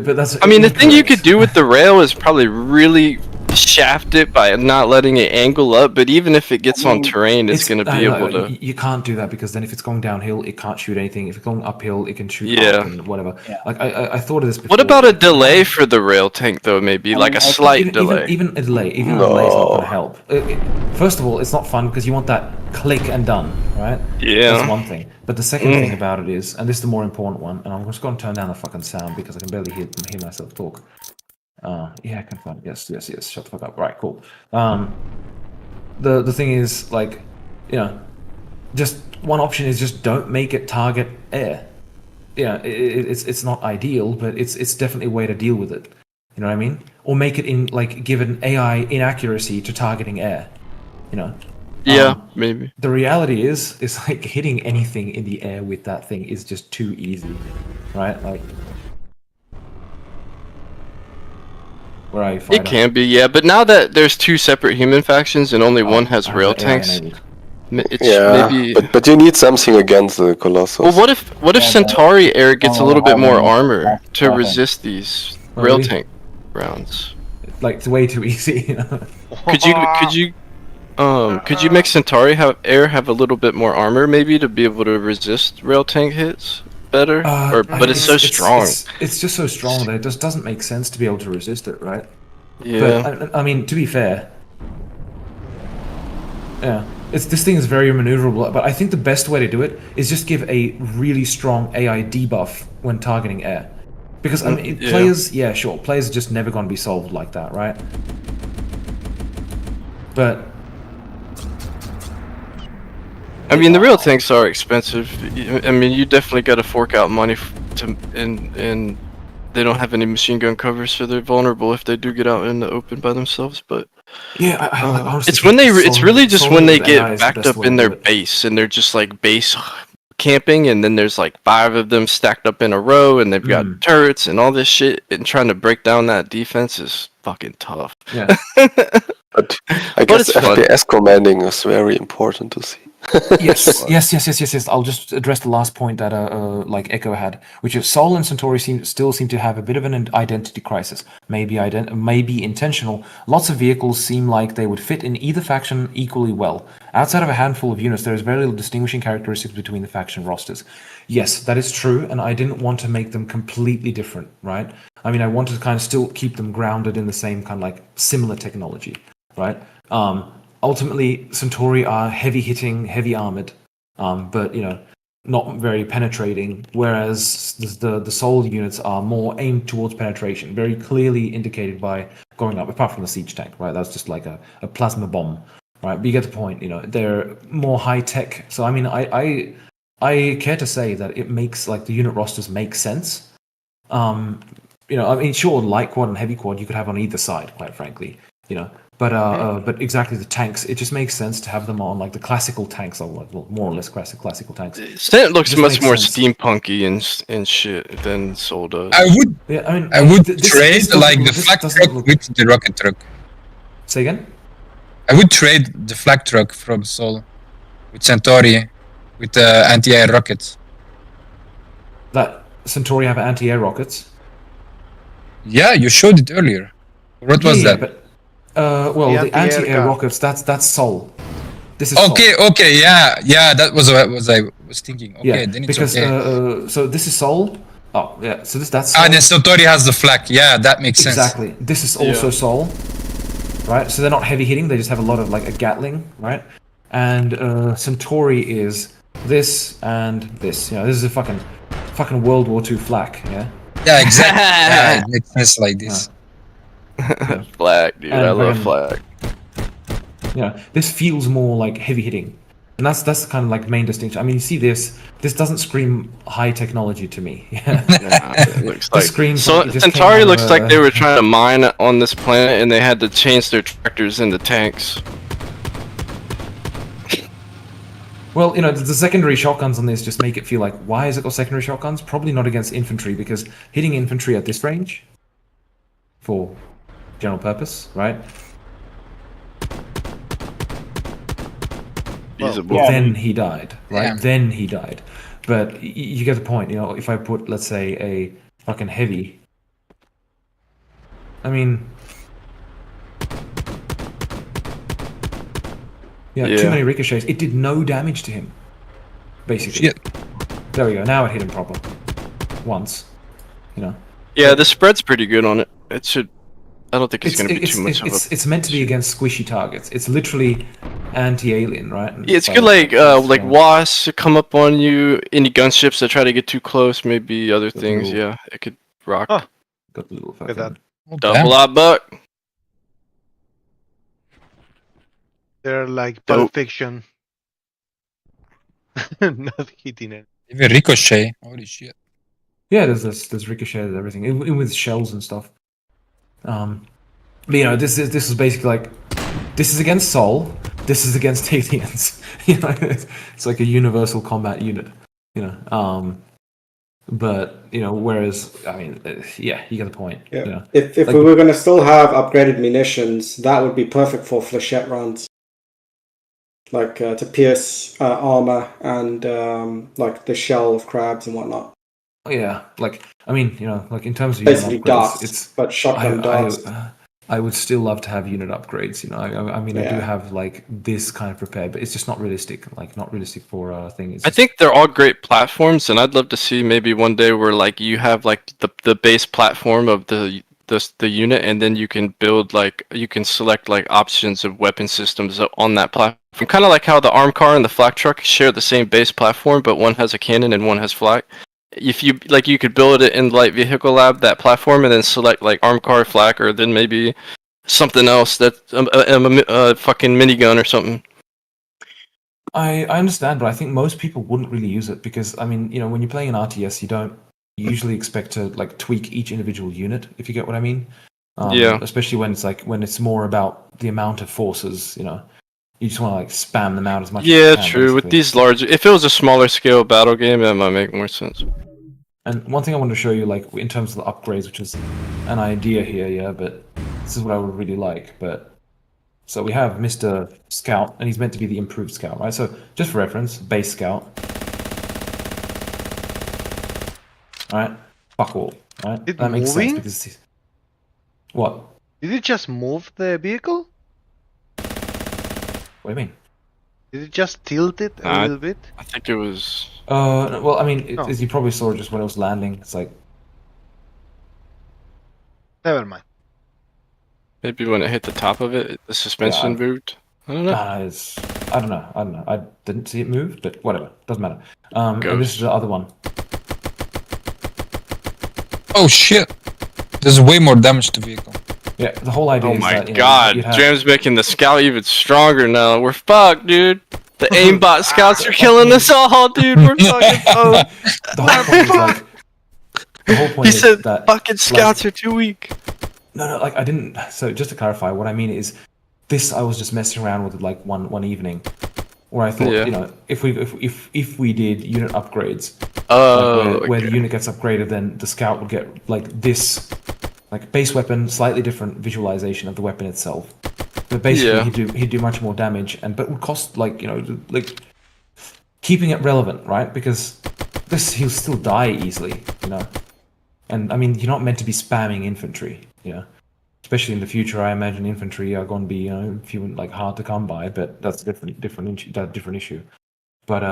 But that's. I mean, the thing you could do with the rail is probably really shaft it by not letting it angle up, but even if it gets on terrain, it's going to be able to. You can't do that because then if it's going downhill, it can't shoot anything. If it's going uphill, it can shoot up and whatever. Yeah. Like I thought of this before. What about a delay for the rail tank though? Maybe like a slight delay. Even a delay. Even a delay is not going to help. First of all, it's not fun because you want that click and done, right? Yeah. That's one thing. But the second thing about it is, and this is the more important one, and I'm just going to turn down the fucking sound because I can barely hear myself talk. Yeah, confirm. Yes. Shut the fuck up. Right, cool. The thing is, like, you know, just one option is just don't make it target air. Yeah, it's not ideal, but it's definitely a way to deal with it. You know what I mean? Or make it in like give an AI inaccuracy to targeting air. You know. Yeah, maybe. The reality is like hitting anything in the air with that thing is just too easy, right? Like. It can be, yeah, but now that there's two separate human factions and only one has rail tanks, It's Yeah, maybe. but you need something against the Colossus. Well, what if Yeah, Centauri air gets a little bit more having armor to weapon. resist these Oh, rail really? tank rounds? Like it's way too easy. You know? Could you make Centauri have a little bit more armor maybe to be able to resist rail tank hits better? But it's so strong. It's just so strong that it just doesn't make sense to be able to resist it, right? Yeah. But I mean, to be fair, yeah, this thing is very maneuverable. But I think the best way to do it is just give a really strong AI debuff when targeting air, because I mean, players are just never going to be solved like that, right? But I mean, the real tanks are expensive. I mean, you definitely got to fork out money and they don't have any machine gun cover, so they're vulnerable if they do get out in the open by themselves. But yeah, I honestly it's when it's really just when they get AI is backed the best up way in to their do it. base and they're just like base camping, and then there's like 5 of them stacked up in a row, and they've got turrets and all this shit, and trying to break down that defense is fucking tough. Yeah. But I guess it's fun. FPS commanding is very important to see. Yes. I'll just address the last point that like Echo had, which is Sol and Centauri still seem to have a bit of an identity crisis. Maybe intentional. Lots of vehicles seem like they would fit in either faction equally well. Outside of a handful of units, there is very little distinguishing characteristics between the faction rosters. Yes, that is true, and I didn't want to make them completely different, right? I mean, I wanted to kind of still keep them grounded in the same kind of like similar technology, right? Ultimately, Centauri are heavy-hitting, heavy-armored, but, you know, not very penetrating, whereas the Sol units are more aimed towards penetration, very clearly indicated by going up, apart from the siege tank, right? That's just like a plasma bomb, right? But you get the point, you know, they're more high-tech. So, I mean, I care to say that it makes, like, the unit rosters make sense. You know, I mean, sure, light quad and heavy quad you could have on either side, quite frankly, you know. But exactly the tanks, it just makes sense to have them on like the classical tanks, or like, well, more or less classical tanks. It looks much more steampunky and shit than Sol does. I would trade the flak truck with the rocket truck. Say again? I would trade the flak truck from Sol with Centauri with the anti-air rockets. That Centauri have anti-air rockets? Yeah, you showed it earlier. What was that? But the anti-air rockets, that's Sol. This is okay, yeah, that was what I was thinking. Okay, then it's because, okay. So this is Sol. Oh, yeah, so that's Sol. Then Centauri has the flak. Yeah, that makes sense. Exactly. This is also Sol, right? So they're not heavy hitting. They just have a lot of like a Gatling, right? And Centauri is this and this. You know, this is a fucking World War II flak. Yeah. Yeah, exactly. Yeah, it makes sense like this. Flak, dude. I love flak. Yeah, this feels more like heavy hitting, and that's the kind of like main distinction. I mean, you see this doesn't scream high technology to me. It looks like so Centauri looks like they were trying to mine on this planet, and they had to change their tractors into tanks. Well, you know, the secondary shotguns on this just make it feel like, why is it got secondary shotguns? Probably not against infantry, because hitting infantry at this range, for general purpose, right? Then he died, right? Yeah. Then he died. But you get the point, you know, if I put, let's say, a fucking heavy... I mean... Yeah, too many ricochets. It did no damage to him, basically. Shit. There we go. Now it hit him proper. Once, you know. Yeah, the spread's pretty good on it. It should. I don't think it's going to be too much of a. It's meant to be against squishy targets. It's literally anti-alien, right? Yeah, it's good. Like wasps come up on you. Any gunships that try to get too close. Maybe other things. Yeah, it could rock. Got the little fucking double up buck. They're like Pulp Fiction. Not hitting it. Even ricochet. Holy shit. Yeah, there's ricochet and everything, even with shells and stuff. But you know, this is basically like, this is against Sol, this is against aliens. You know, it's like a universal combat unit. You know, but you know, whereas I mean, yeah, you get the point. Yeah. You know? If like, we were going to still have upgraded munitions, that would be perfect for flechette rounds. like to pierce armor and like the shell of crabs and whatnot. Oh, yeah, like I mean, like in terms of Basically unit upgrades, darts, but shotgun darts. I would still love to have unit upgrades. I mean, I do Yeah. have like this kind of prepared, but it's just not realistic. Like not realistic for a thing. It's I just, think they're all great platforms, and I'd love to see maybe one day where like you have like the base platform of the unit, and then you can build like you can select like options of weapon systems on that platform. Kind of like how the arm car and the flak truck share the same base platform, but one has a cannon and one has flak. If you like, you could build it in Light Vehicle Lab, that platform, and then select like arm car, flak, or then maybe something else that a fucking minigun or something. I understand, but I think most people wouldn't really use it because I mean, when you're playing an RTS, you don't usually expect to like tweak each individual unit, if you get what I mean. Yeah. Especially when it's more about the amount of forces. You just want to like spam them out as much. Yeah, as you can, true. basically. With these large, if it was a smaller scale battle game, that might make more sense. And one thing I want to show you, like in terms of the upgrades, which is an idea here, yeah, but this is what I would really like. But so we have Mr. Scout, and he's meant to be the improved Scout, right? So just for reference, base Scout. All right, fuck all. Right, It that makes sense moving? because what? Did it just move the vehicle? What do you mean? Did it just tilt it a little bit? I think it was. Well, I mean, Oh. as you probably saw just when it was landing, it's like Never mind. Maybe when it hit the top of it, the suspension Yeah. moved. I don't know. I don't know. I didn't see it move, but whatever, doesn't matter. And this Ghost. is the other one. Oh shit! There's way more damage to vehicle. Yeah, the whole idea Oh is my that god, you'd have- Dram's making the scout even stronger now. We're fucked, dude. The aimbot scouts are killing us all, dude. We're fucking fucked. The whole point is like the whole point He is said that fucking scouts are too weak. No, like I didn't. So just to clarify, what I mean is this. I was just messing around with it like one evening, where I thought, Yeah. if we did unit upgrades, Oh, where the okay. unit gets upgraded, then the scout would get like this, like base weapon, slightly different visualization of the weapon itself. But basically, Yeah. he'd do much more damage, but it would cost like like keeping it relevant, right? Because he'll still die easily, And I mean, you're not meant to be spamming infantry, Especially in the future, I imagine infantry are going to be, like hard to come by. But that's a different issue. But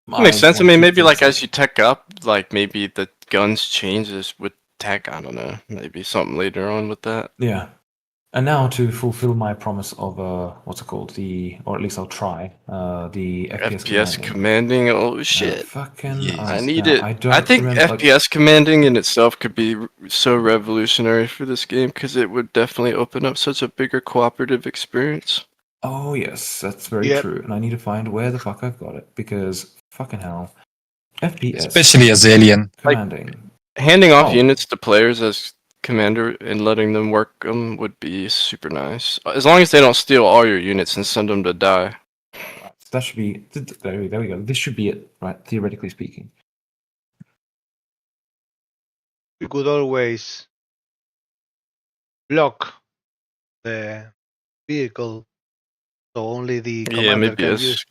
Makes sense. I mean, maybe like as you tech up, like maybe the guns changes with tech. I don't know. Maybe something later on with that. Yeah. And now to fulfill my promise of what's it called? Or at least I'll try the FPS commanding. Oh shit! Fucking. I need it. I think remember, FPS commanding in itself could be so revolutionary for this game because it would definitely open up such a bigger cooperative experience. Oh yes, that's very true. And I need to find where the fuck I've got it because fucking hell, FPS. Especially as alien. Commanding. Handing off units to players as commander and letting them work them would be super nice. As long as they don't steal all your units and send them to die. That should be. There we go. This should be it, right? Theoretically speaking. You could always block the vehicle so only the commander can use.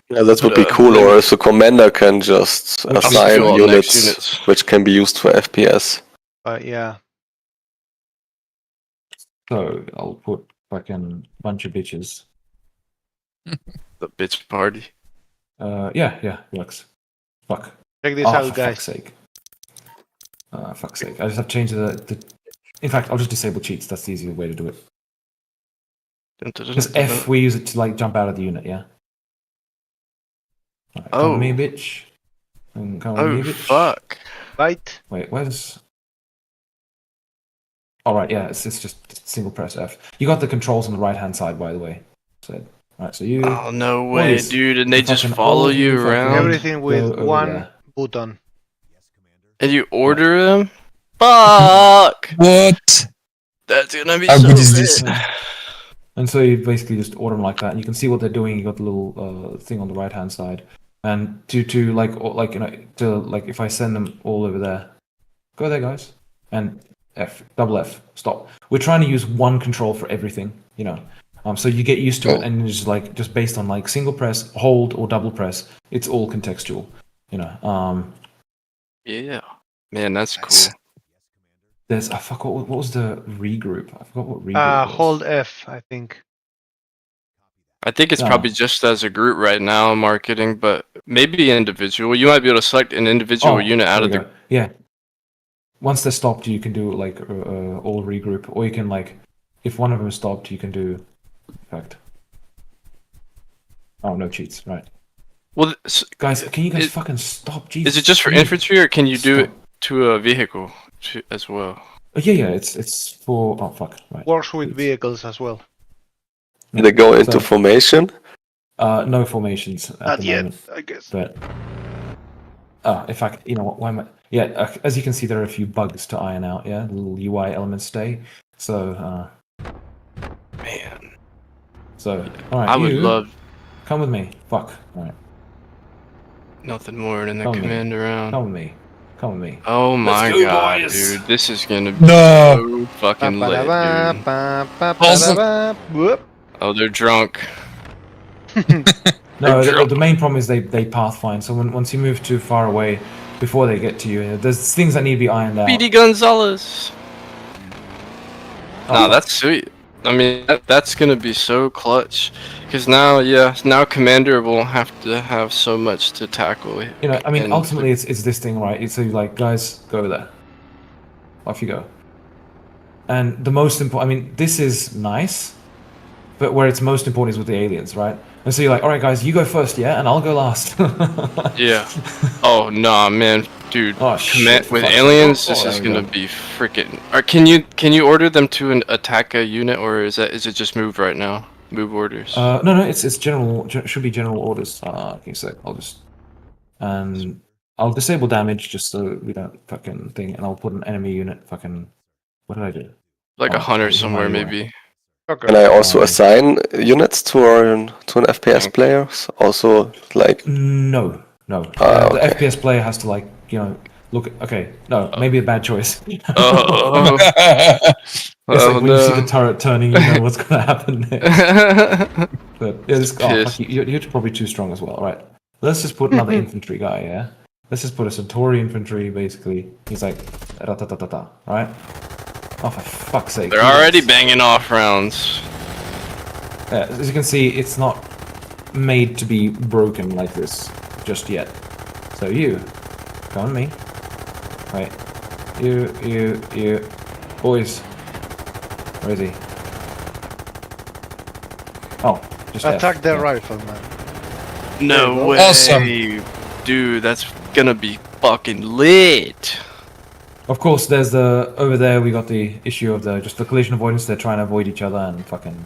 Yeah, that would be cool. Or if the commander can just assign steal units which can be used for FPS. Yeah. So I'll put fucking bunch of bitches. The bitch party. Yeah, works. Fuck. Check this Oh, out, for guys. fuck's sake. Fuck's sake. I just have to change the. In fact, I'll just disable cheats. That's the easier way to do it. Because F, we use it to like jump out of the unit, yeah? Right, come with me, bitch. Come with me, bitch. Fuck. Right. Wait, where's... Oh, right, yeah, it's just single press F. You got the controls on the right-hand side, by the way. So, right, so you... Oh, no way, dude. And they just follow you around? Everything with one button. And you order them? Fuck! What? That's gonna be How so good is this? good. And so you basically just order them like that, and you can see what they're doing. You got the little thing on the right hand side, and to if I send them all over there, go there, guys, and double F, stop. We're trying to use one control for everything, you know. So you get used to it, and it's just based on like single press, hold, or double press. It's all contextual, you know. Yeah, man, that's cool. I forgot what was the regroup. I forgot what regroup was. Hold F, I think. I think it's No. probably just as a group right now marketing, but maybe individual. You might be able to select an individual unit out of the. Yeah. Once they're stopped, you can do like all regroup, or you can like, if one of them is stopped, you can do effect. Oh, no cheats, right? Well, guys, can you guys fucking stop? Jesus. Is it just for infantry, or can you do it to a vehicle as well? Yeah, it's for. Oh fuck! Right. Works with vehicles as well. Do they go into formation? No formations at Not the yet, moment, I guess. But in fact, you know what? Why am I? Yeah, as you can see, there are a few bugs to iron out. Yeah, little UI elements stay. So, man. So, all right. I would love. Come with me. Fuck. All right. Nothing more than the Come with command around. Come with me. Come with me. Oh my Let's go, god, boys. dude. This is gonna be so fucking lit, dude. Oh, they're drunk. No, the main problem is they pathfind. So once you move too far away, before they get to you, there's things that need to be ironed out. Speedy Gonzalez. Nah, that's sweet. I mean, that's gonna be so clutch. Because now Commander won't have to have so much to tackle. You know, I mean, ultimately it's this thing, right? It's like, guys, go there. Off you go. And the most important, I mean, this is nice, but where it's most important is with the aliens, right? And so you're like, all right, guys, you go first, yeah, and I'll go last. Yeah. Oh nah, man, dude. With aliens, this is gonna be freaking. Can you order them to attack a unit, or is it just moved right now? Move orders. No, it's general. Should be general orders. Can you say? And I'll disable damage just so we don't fucking thing, and I'll put an enemy unit. Fucking, what did I do? Like a hunter somewhere, maybe. Can I also assign units to an FPS player? Also, like no. The okay. FPS player has to look. Okay, no, maybe a bad choice. Oh. It's like when you see the turret turning, you know what's gonna happen next. But yeah, you're probably too strong as well. All right, let's just put another infantry guy. Yeah, let's just put a Centuri infantry. Basically, he's like ra-ta-ta-ta-ta. All right. Oh, for fuck's sake! They're already banging off rounds. Yeah, as you can see, it's not made to be broken like this just yet. So you, come on me. Right. You, boys. Where is he? Oh, just attack the rifleman. No way, awesome, dude. That's gonna be fucking lit. Of course, there's over there. We got the issue of the collision avoidance. They're trying to avoid each other and fucking.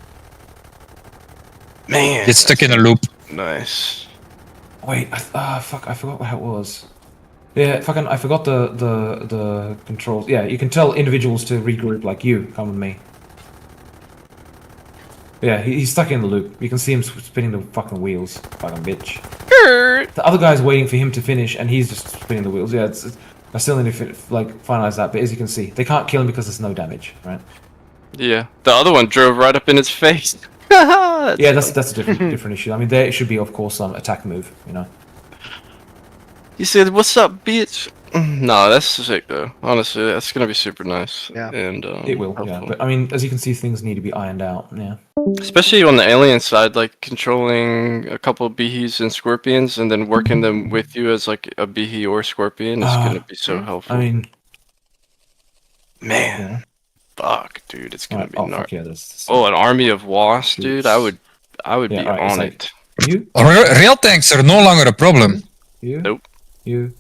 Man, get stuck in a loop. Nice. Wait, fuck! I forgot how it was. Yeah, fucking, I forgot the controls. Yeah, you can tell individuals to regroup, like you. Come with me. Yeah, he's stuck in the loop. You can see him spinning the fucking wheels. Fucking bitch. The other guy's waiting for him to finish, and he's just spinning the wheels. Yeah, I still need to finalize that, but as you can see, they can't kill him because there's no damage, right? Yeah, the other one drove right up in his face. That's a different issue. I mean, there should be, of course, some attack move, you know. He said, "What's up, bitch?" No, that's sick though. Honestly, that's gonna be super nice. Yeah, and it will. Helpful. Yeah, but I mean, as you can see, things need to be ironed out. Yeah, especially on the alien side, like controlling a couple of Behis and Scorpions, and then working them with you as like a Behi or Scorpion is gonna be so helpful. I mean, man, fuck, dude, it's gonna be gnarly. Yeah, an army of wasps, dude. I would be on it. You? Real tanks are no longer a problem. Nope. You.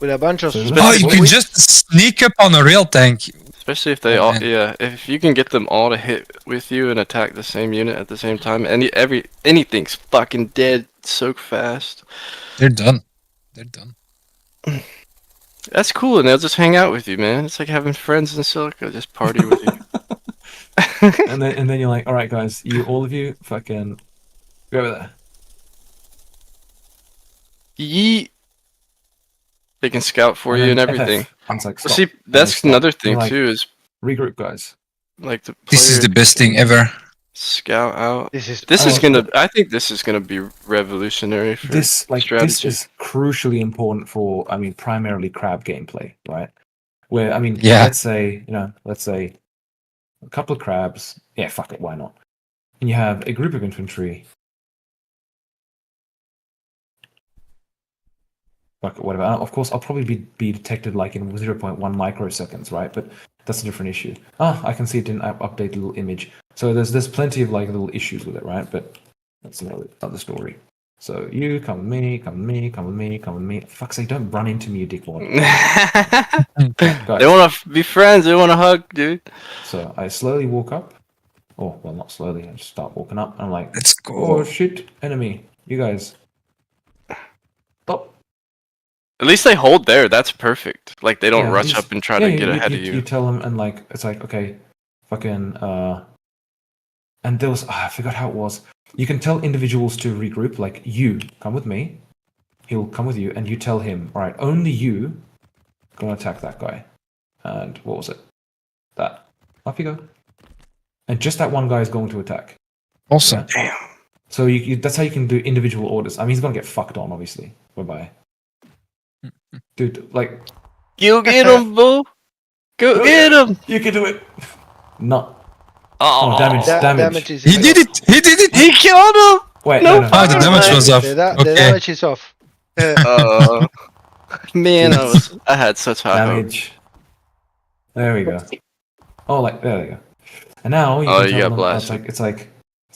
With a bunch of you can just sneak up on a rail tank. Especially if they if you can get them all to hit with you and attack the same unit at the same time, anything's fucking dead so fast. They're done. That's cool, and they'll just hang out with you, man. It's like having friends in Silica, just party with you. and then you're like, all right, guys, all of you, fucking go over there. Yeet. They can scout for you and everything. Like, see, that's another thing too. Is regroup, guys. Like this is the best thing ever. Scout out. This is This is awesome. gonna. I think this is gonna be revolutionary for This strategy. is crucially important for, I mean, primarily crab gameplay, right? Where, I mean, Yeah. let's say a couple of crabs. Yeah, fuck it, why not? And you have a group of infantry. Fuck it, whatever. Of course, I'll probably be detected like in 0.1 microseconds, right? But that's a different issue. I can see it didn't update the little image. So there's plenty of like little issues with it, right? But that's another story. So you come with me, come with me, come with me, come with me. Fuck's sake, don't run into me, you dickwad. They want to be friends. They want to hug, dude. So I slowly walk up. Oh, well, not slowly. I just start walking up. I'm like, Let's go. oh shit, enemy. You guys. Stop. At least they hold there. That's perfect. Like they don't Yeah, rush he's- up and try to get ahead of You you. tell them, and like, it's like, okay, fucking, and there was, I forgot how it was. You can tell individuals to regroup, like, you, come with me. He'll come with you, and you tell him, all right, only you gonna attack that guy. And what was it? That. Off you go. And just that one guy is going to attack. Awesome. Yeah? So that's how you can do individual orders. I mean, he's gonna get fucked on, obviously. Bye-bye. Dude, like... You get him, boo! Go get him! You can do it! No. Oh, damage. Damage is He did it! He did it! He killed him! Wait, No, no. Oh, the damage was off. The Okay. damage is off. Man, I had such high hope. Damage. There we go. Oh, like, there we go. And now you Oh, can you tell got them, blasted. it's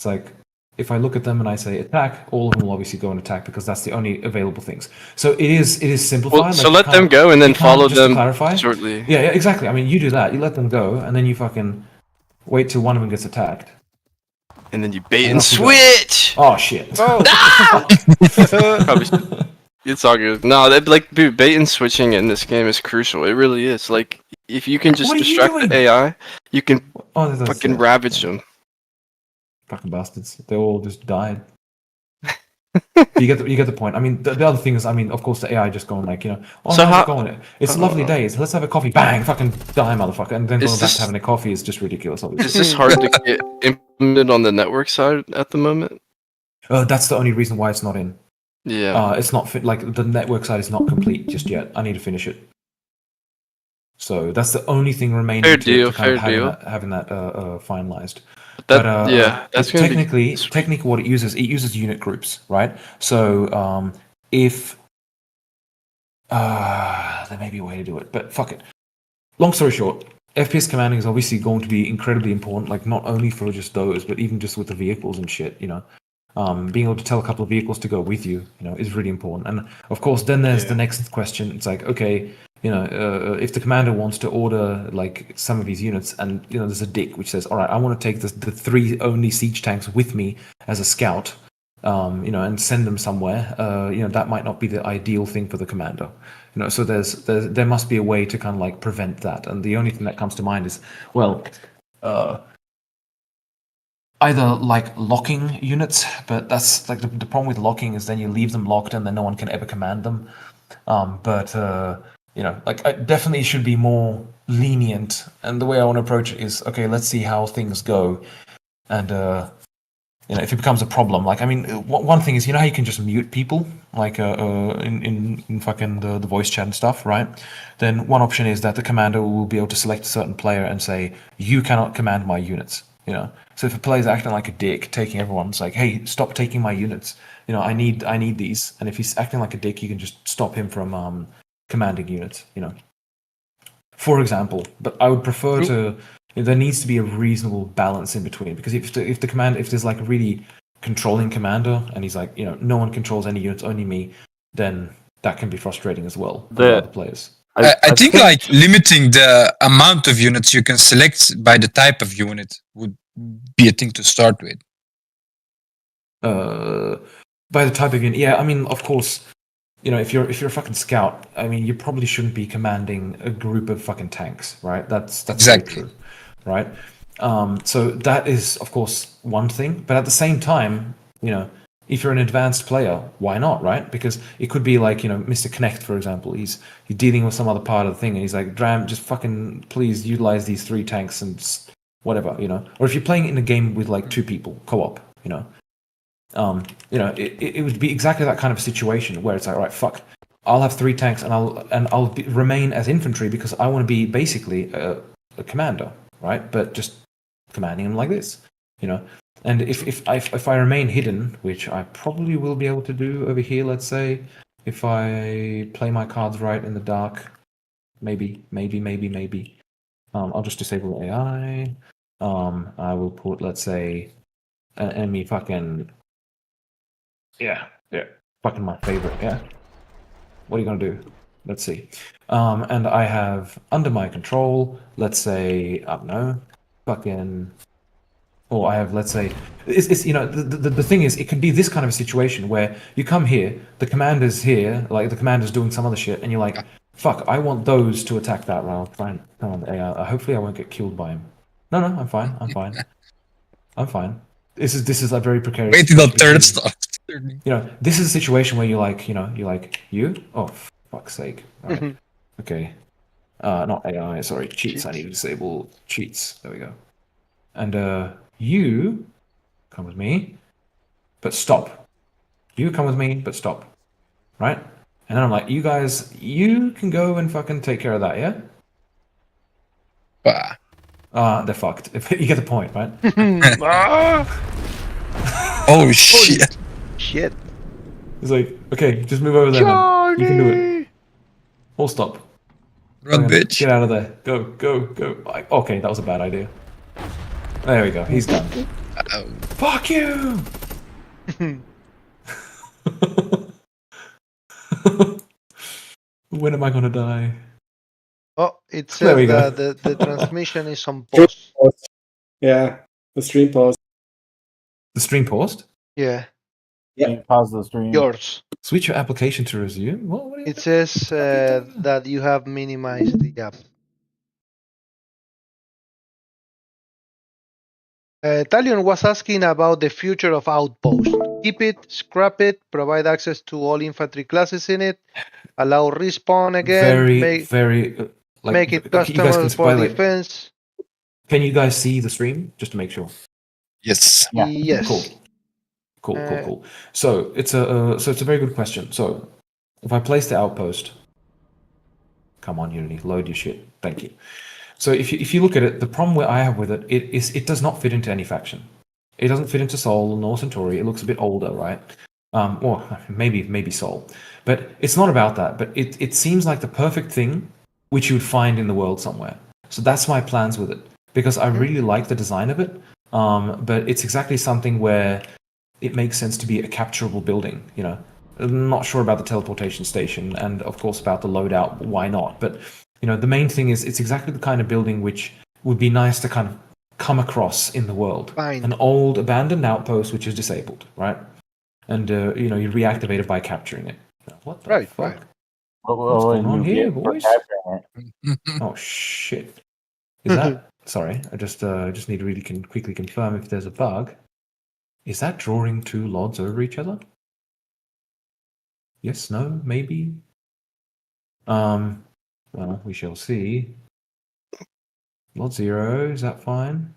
like, if I look at them and I say attack, all of them will obviously go and attack because that's the only available things. So it is simplified. Well, like, so you let them can't- go and then you can't, follow just to them clarify. shortly. Yeah, exactly. I mean, you do that. You let them go, and then you fucking wait till one of them gets attacked. And then you bait And and off you go. switch! Oh shit! Probably, it's all good. No, that like dude, bait and switching in this game is crucial. It really is. Like if you can just What are you distract doing? the AI, you can Oh, that's fucking ravage them. Fucking bastards! They all just died. you get the point. I mean, the other thing is, I mean, of course, the AI just going like, oh, So how's how- it going? It's a lovely day. Let's have a coffee. Bang! Fucking die, motherfucker! And then Is going back this- to having a coffee is just ridiculous. Obviously. Is this hard to get implemented on the network side at the moment? That's the only reason why it's not in. Yeah. It's not like the network side is not complete just yet. I need to finish it. So that's the only thing remaining Fair to deal, kind of fair deal. having that finalized. That, But yeah, that's gonna be technically what it uses unit groups, right? So if there may be a way to do it, but fuck it. Long story short, FPS commanding is obviously going to be incredibly important, like not only for just those, but even just with the vehicles and shit, being able to tell a couple of vehicles to go with you, is really important. And of course, then there's the next question. It's like, okay, if the commander wants to order like some of these units, and there's a dick which says, all right, I want to take the 3 only siege tanks with me as a scout, and send them somewhere. That might not be the ideal thing for the commander. So there must be a way to kind of like prevent that. And the only thing that comes to mind is, well, either like locking units, but that's like the problem with locking is then you leave them locked and then no one can ever command them. Like I definitely should be more lenient. And the way I want to approach it is, okay, let's see how things go. And, if it becomes a problem, like, I mean, one thing is, how you can just mute people, like in fucking the voice chat and stuff, right? Then one option is that the commander will be able to select a certain player and say, you cannot command my units, So if a player's acting like a dick, taking everyone's like, hey, stop taking my units, I need these. And if he's acting like a dick, you can just stop him from commanding units, For example, but I would prefer to. There needs to be a reasonable balance in between, because if there's like a really controlling commander and he's like, no one controls any units, only me, then that can be frustrating as well for the other players. I think like limiting the amount of units you can select by the type of unit would be a thing to start with. By the type of unit, yeah. I mean, of course, if you're a fucking scout, I mean, you probably shouldn't be commanding a group of fucking tanks, right? That's Exactly. very true, right? So that is, of course, one thing. But at the same time, if you're an advanced player, why not, right? Because it could be like, Mr. Knecht, for example. He's dealing with some other part of the thing, and he's like, Dram, just fucking please utilize these 3 tanks and whatever, you know. Or if you're playing in a game with like 2 people, co-op, you know. It would be exactly that kind of situation where it's like, all right, fuck, I'll have 3 tanks and I'll remain as infantry because I want to be basically a commander, right? But just commanding them like this, you know. And if I remain hidden, which I probably will be able to do over here, let's say, if I play my cards right in the dark, maybe. I'll just disable the AI. I will put, let's say, an enemy fucking. Yeah, fucking my favorite. Yeah. What are you gonna do? Let's see. And I have under my control, let's say, I don't know, fucking. Or I have, let's say, it's you know, the thing is, it can be this kind of a situation where you come here, the commander's here, like the commander's doing some other shit, and you're like, fuck, I want those to attack that round. Fine. Hopefully I won't get killed by him. No, I'm fine. I'm fine. This is a very precarious. Wait till the third start. You know, this is a situation where you're like, you? Oh, fuck's sake. All right. Okay. Not AI, sorry, cheats. I need to disable cheats. There we go. And you come with me, but stop. You come with me, but stop. Right? And then I'm like, you guys, you can go and fucking take care of that, yeah? They're fucked. You get the point, right? Oh shit. Shit. It's like, okay, just move over there, man. You can do it. Full stop. Run, bitch. Get out of there. Go. Okay, that was a bad idea. There we go. He's done. Fuck you! When am I gonna die? Oh, it There we says go. that the transmission is on pause. Yeah, the stream pause. The stream paused? Yeah, You pause the stream. yours. Switch your application to resume? What are you It says that you have minimized the app. Talion was asking about the future of Outpost. Keep it, scrap it, provide access to all infantry classes in it, allow respawn again, make it customizable for defense. Can you guys see the stream? Just to make sure. Yes. Yeah. Yes. Cool. So it's a very good question. So if I place the outpost, come on Unity, load your shit. Thank you. So if you look at it, the problem where I have with it is it does not fit into any faction. It doesn't fit into Sol nor Centuri. It looks a bit older, right? Or maybe Sol, but it's not about that. But it seems like the perfect thing which you would find in the world somewhere. So that's my plans with it because I really like the design of it. But it's exactly something where it makes sense to be a capturable building. You know, I'm not sure about the teleportation station, and of course about the loadout. Why not? But you know, the main thing is it's exactly the kind of building which would be nice to kind of come across in the world. Fine. An old abandoned outpost which is disabled, right? And you know, you reactivate it by capturing it. What the fuck? Right. What's going on here, boys? It. Oh shit! Is that? Sorry, I just need to really quickly confirm if there's a bug. Is that drawing 2 LODs over each other? Yes, no, maybe. Well, we shall see. LOD 0, is that fine?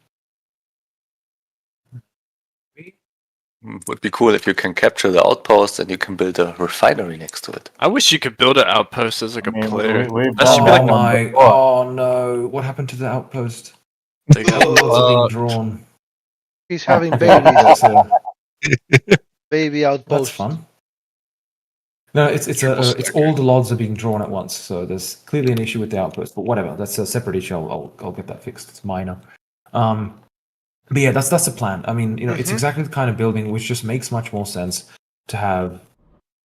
Would be cool if you can capture the outpost and you can build a refinery next to it. I wish you could build an outpost as like a player. we've That should be done like that Oh no! What happened to the outpost? they got LODs are being drawn. He's having Okay, babies. that's, Baby that's outpost. fun. No, it's all the LODs are being drawn at once, so there's clearly an issue with the outpost. But whatever, that's a separate issue. I'll get that fixed. It's minor. But yeah, that's the plan. I mean, you know, it's exactly the kind of building which just makes much more sense to have,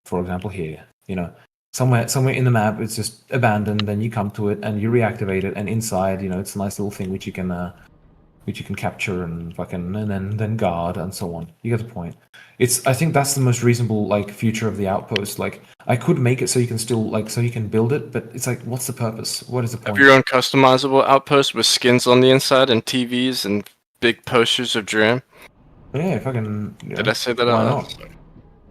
for example, here. You know, somewhere in the map, it's just abandoned. Then you come to it and you reactivate it, and inside, you know, it's a nice little thing which you can capture and fucking and then guard and so on. You get the point. I think that's the most reasonable like future of the outpost. Like I could make it so you can still so you can build it, but it's like, what's the purpose? What is the point? Have your own customizable outpost with skins on the inside and TVs and big posters of Dram. Yeah, fucking. Yeah, Did I say that why out not?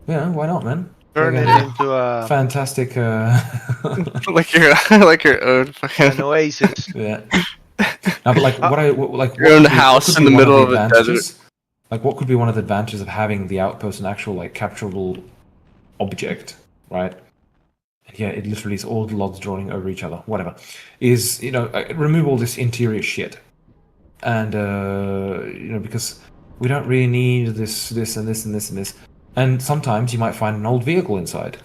Yeah, why not, man? Turn it into a fantastic. like your own fucking an oasis. Yeah. Now, but like like Your own what house could in be the one of middle of a advantages? Like, what could be one of the advantages of having the outpost an actual like capturable object, right? And yeah, it literally is all the logs drawing over each other. Whatever, is remove all this interior shit, and because we don't really need this and this and this and this, and sometimes you might find an old vehicle inside,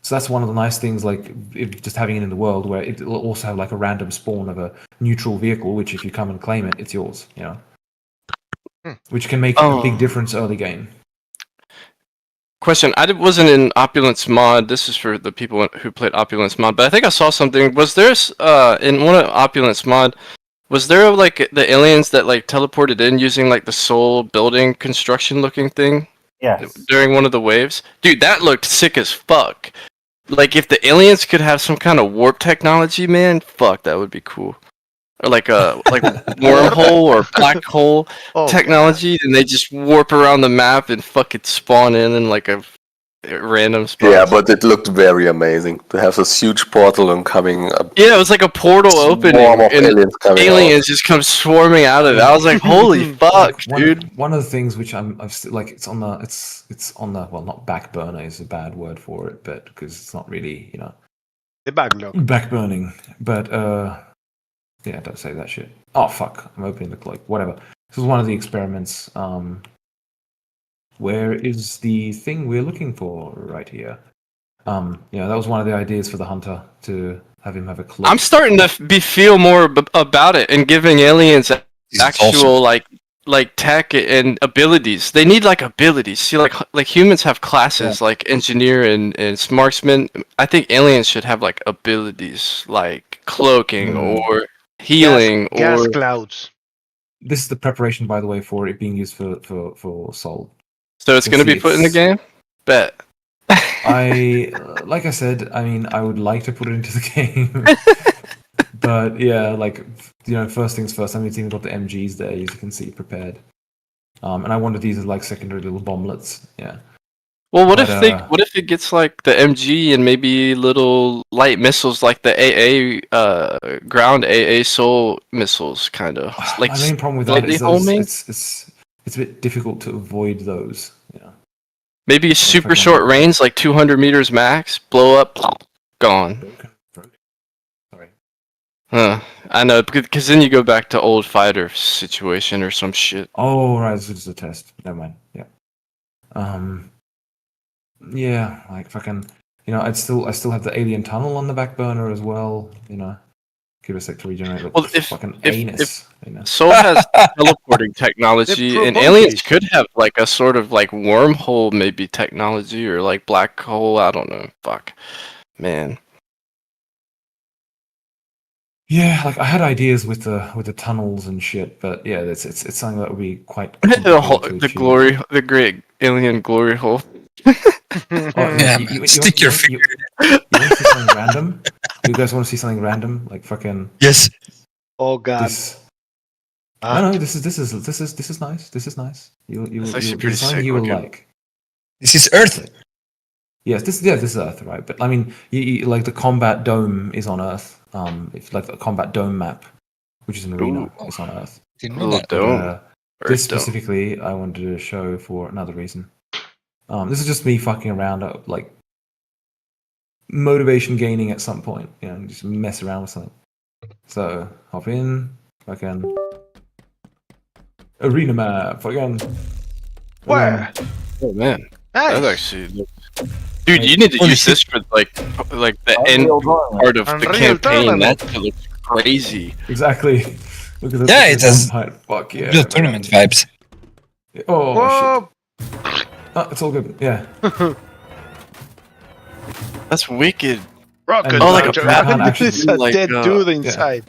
So that's one of the nice things, like just having it in the world, where it will also have like a random spawn of a neutral vehicle, which if you come and claim it, it's yours. Which can make a big difference early game. Question: wasn't in Opulence mod. This is for the people who played Opulence mod, but I think I saw something. Was there in one of Opulence mod? Was there like the aliens that like teleported in using like the soul building construction looking thing? Yes. During one of the waves, dude, that looked sick as fuck. Like if the aliens could have some kind of warp technology, man, fuck, that would be cool. Or like a wormhole or black hole technology, and they just warp around the map and fucking spawn in like a random spot. Yeah, but it looked very amazing to have this huge portal and coming up. Yeah, it was like a portal opening, Swarm of and aliens just come swarming out of it. I was like, "Holy fuck, dude!" One of the things which I've still like, it's on the well, not back burner is a bad word for it, but because it's not really the backlog. back burning, but yeah, don't say that shit. Oh fuck, I'm opening the cloak. Whatever. This is one of the experiments. Where is the thing we're looking for? Right here. That was one of the ideas for the hunter, to have him have a cloak. I'm starting to feel more about it and giving aliens actual like tech and abilities. They need like abilities. See, like humans have classes like engineer and marksman. I think aliens should have like abilities like cloaking or healing gas or clouds. This is the preparation, by the way, for it being used for Soul. So it's going to be put in the game? Bet. Like I said, I mean, I would like to put it into the game. But yeah, like, first things first, I mean, it's even got the MGs there, as you can see, prepared. And I wanted these as like secondary little bomblets, yeah. Well, what if it gets like the MG and maybe little light missiles like the AA ground AA soul missiles, kind of like. My main problem with that is it's a bit difficult to avoid those. Maybe a super short range, like 200 meters max, blow up, gone. Sorry. Huh? I know, because then you go back to old fighter situation or some shit. Oh right, this is a test. Never mind. Yeah. Yeah, like fucking. I still have the alien tunnel on the back burner as well. Give a sec to regenerate. Well, if Soul has teleporting technology, and aliens could have like a sort of like wormhole maybe technology or like black hole. I don't know. Fuck, man. Yeah, like I had ideas with the tunnels and shit, but yeah, it's something that would be quite the great alien glory hole. Stick your finger. You want to see something random? You guys want to see something random? Like fucking. Yes. Oh god. No, this is nice. This is nice. You will like. This is Earth. Yes, this is Earth, right? But I mean, you like the combat dome is on Earth. If like the combat dome map, which is an arena, is on Earth. This specifically, I wanted to show for another reason. This is just me fucking around, like motivation gaining at some point, just mess around with something. So hop in, fucking arena map, fucking. Where? Oh man, nice. That's actually. Dude, you need to use this for like the end part of the campaign. That looks crazy. Exactly. Look at this. Yeah, it has. Fuck yeah. Real tournament vibes. Oh shit. Oh, it's all good. Yeah. That's wicked. Rocket like a launcher. It's a dead dude inside.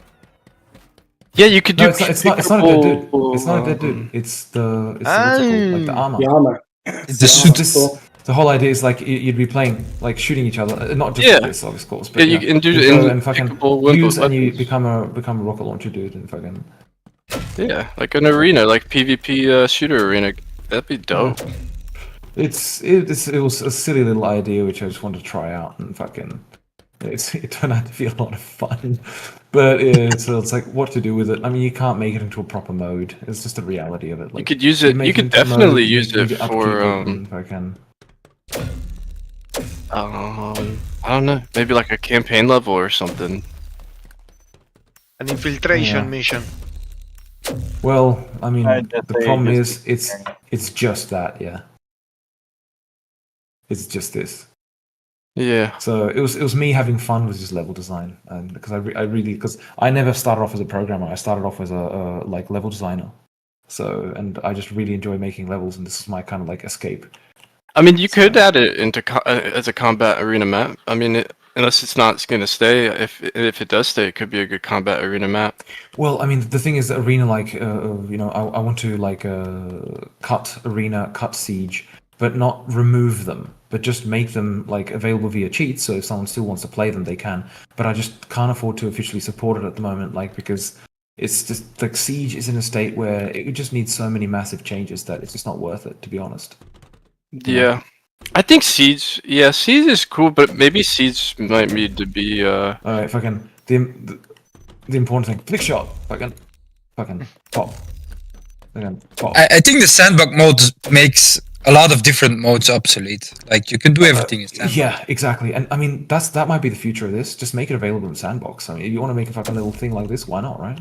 Yeah, you could do. It's not a dead dude. It's not a dead dude. It's the what's it called? Like the armor. The armor. It's the suit. The whole idea is like you'd be playing, like shooting each other, not just this, of course, but you can do it and fucking use and you become a rocket launcher dude and fucking. Yeah, like an arena, like PvP shooter arena. That'd be dope. It was a silly little idea which I just wanted to try out and fucking it turned out to be a lot of fun, but it's like what to do with it. I mean, you can't make it into a proper mode. It's just the reality of it. Like, You could use it. make You could into a mode, definitely use you it need to upkeep for. it, and if I can. I don't know. Maybe like a campaign level or something. An infiltration Yeah. mission. Well, I mean, I'd just the say problem just is keep carrying it's just that, yeah. It's just this. Yeah. So it was me having fun with just level design, and because I really because I never started off as a programmer. I started off as a like level designer. So and I just really enjoy making levels, and this is my kind of like escape. I mean, you could add it into as a combat arena map. I mean, unless it's not going to stay. If it does stay, it could be a good combat arena map. Well, I mean, the thing is, that arena, like, I want to like cut arena, cut siege, but not remove them, but just make them like available via cheats. So if someone still wants to play them, they can. But I just can't afford to officially support it at the moment, like because it's just like siege is in a state where it just needs so many massive changes that it's just not worth it, to be honest. Yeah. I think Siege. Yeah, Siege is cool, but maybe Siege might need to be. All right, fucking the important thing, flick shot, fucking pop, fucking pop. I think the sandbox mode makes a lot of different modes obsolete. Like you can do everything in sandbox. Yeah, exactly. And I mean, that might be the future of this. Just make it available in Sandbox. I mean, if you want to make a fucking little thing like this, why not, right?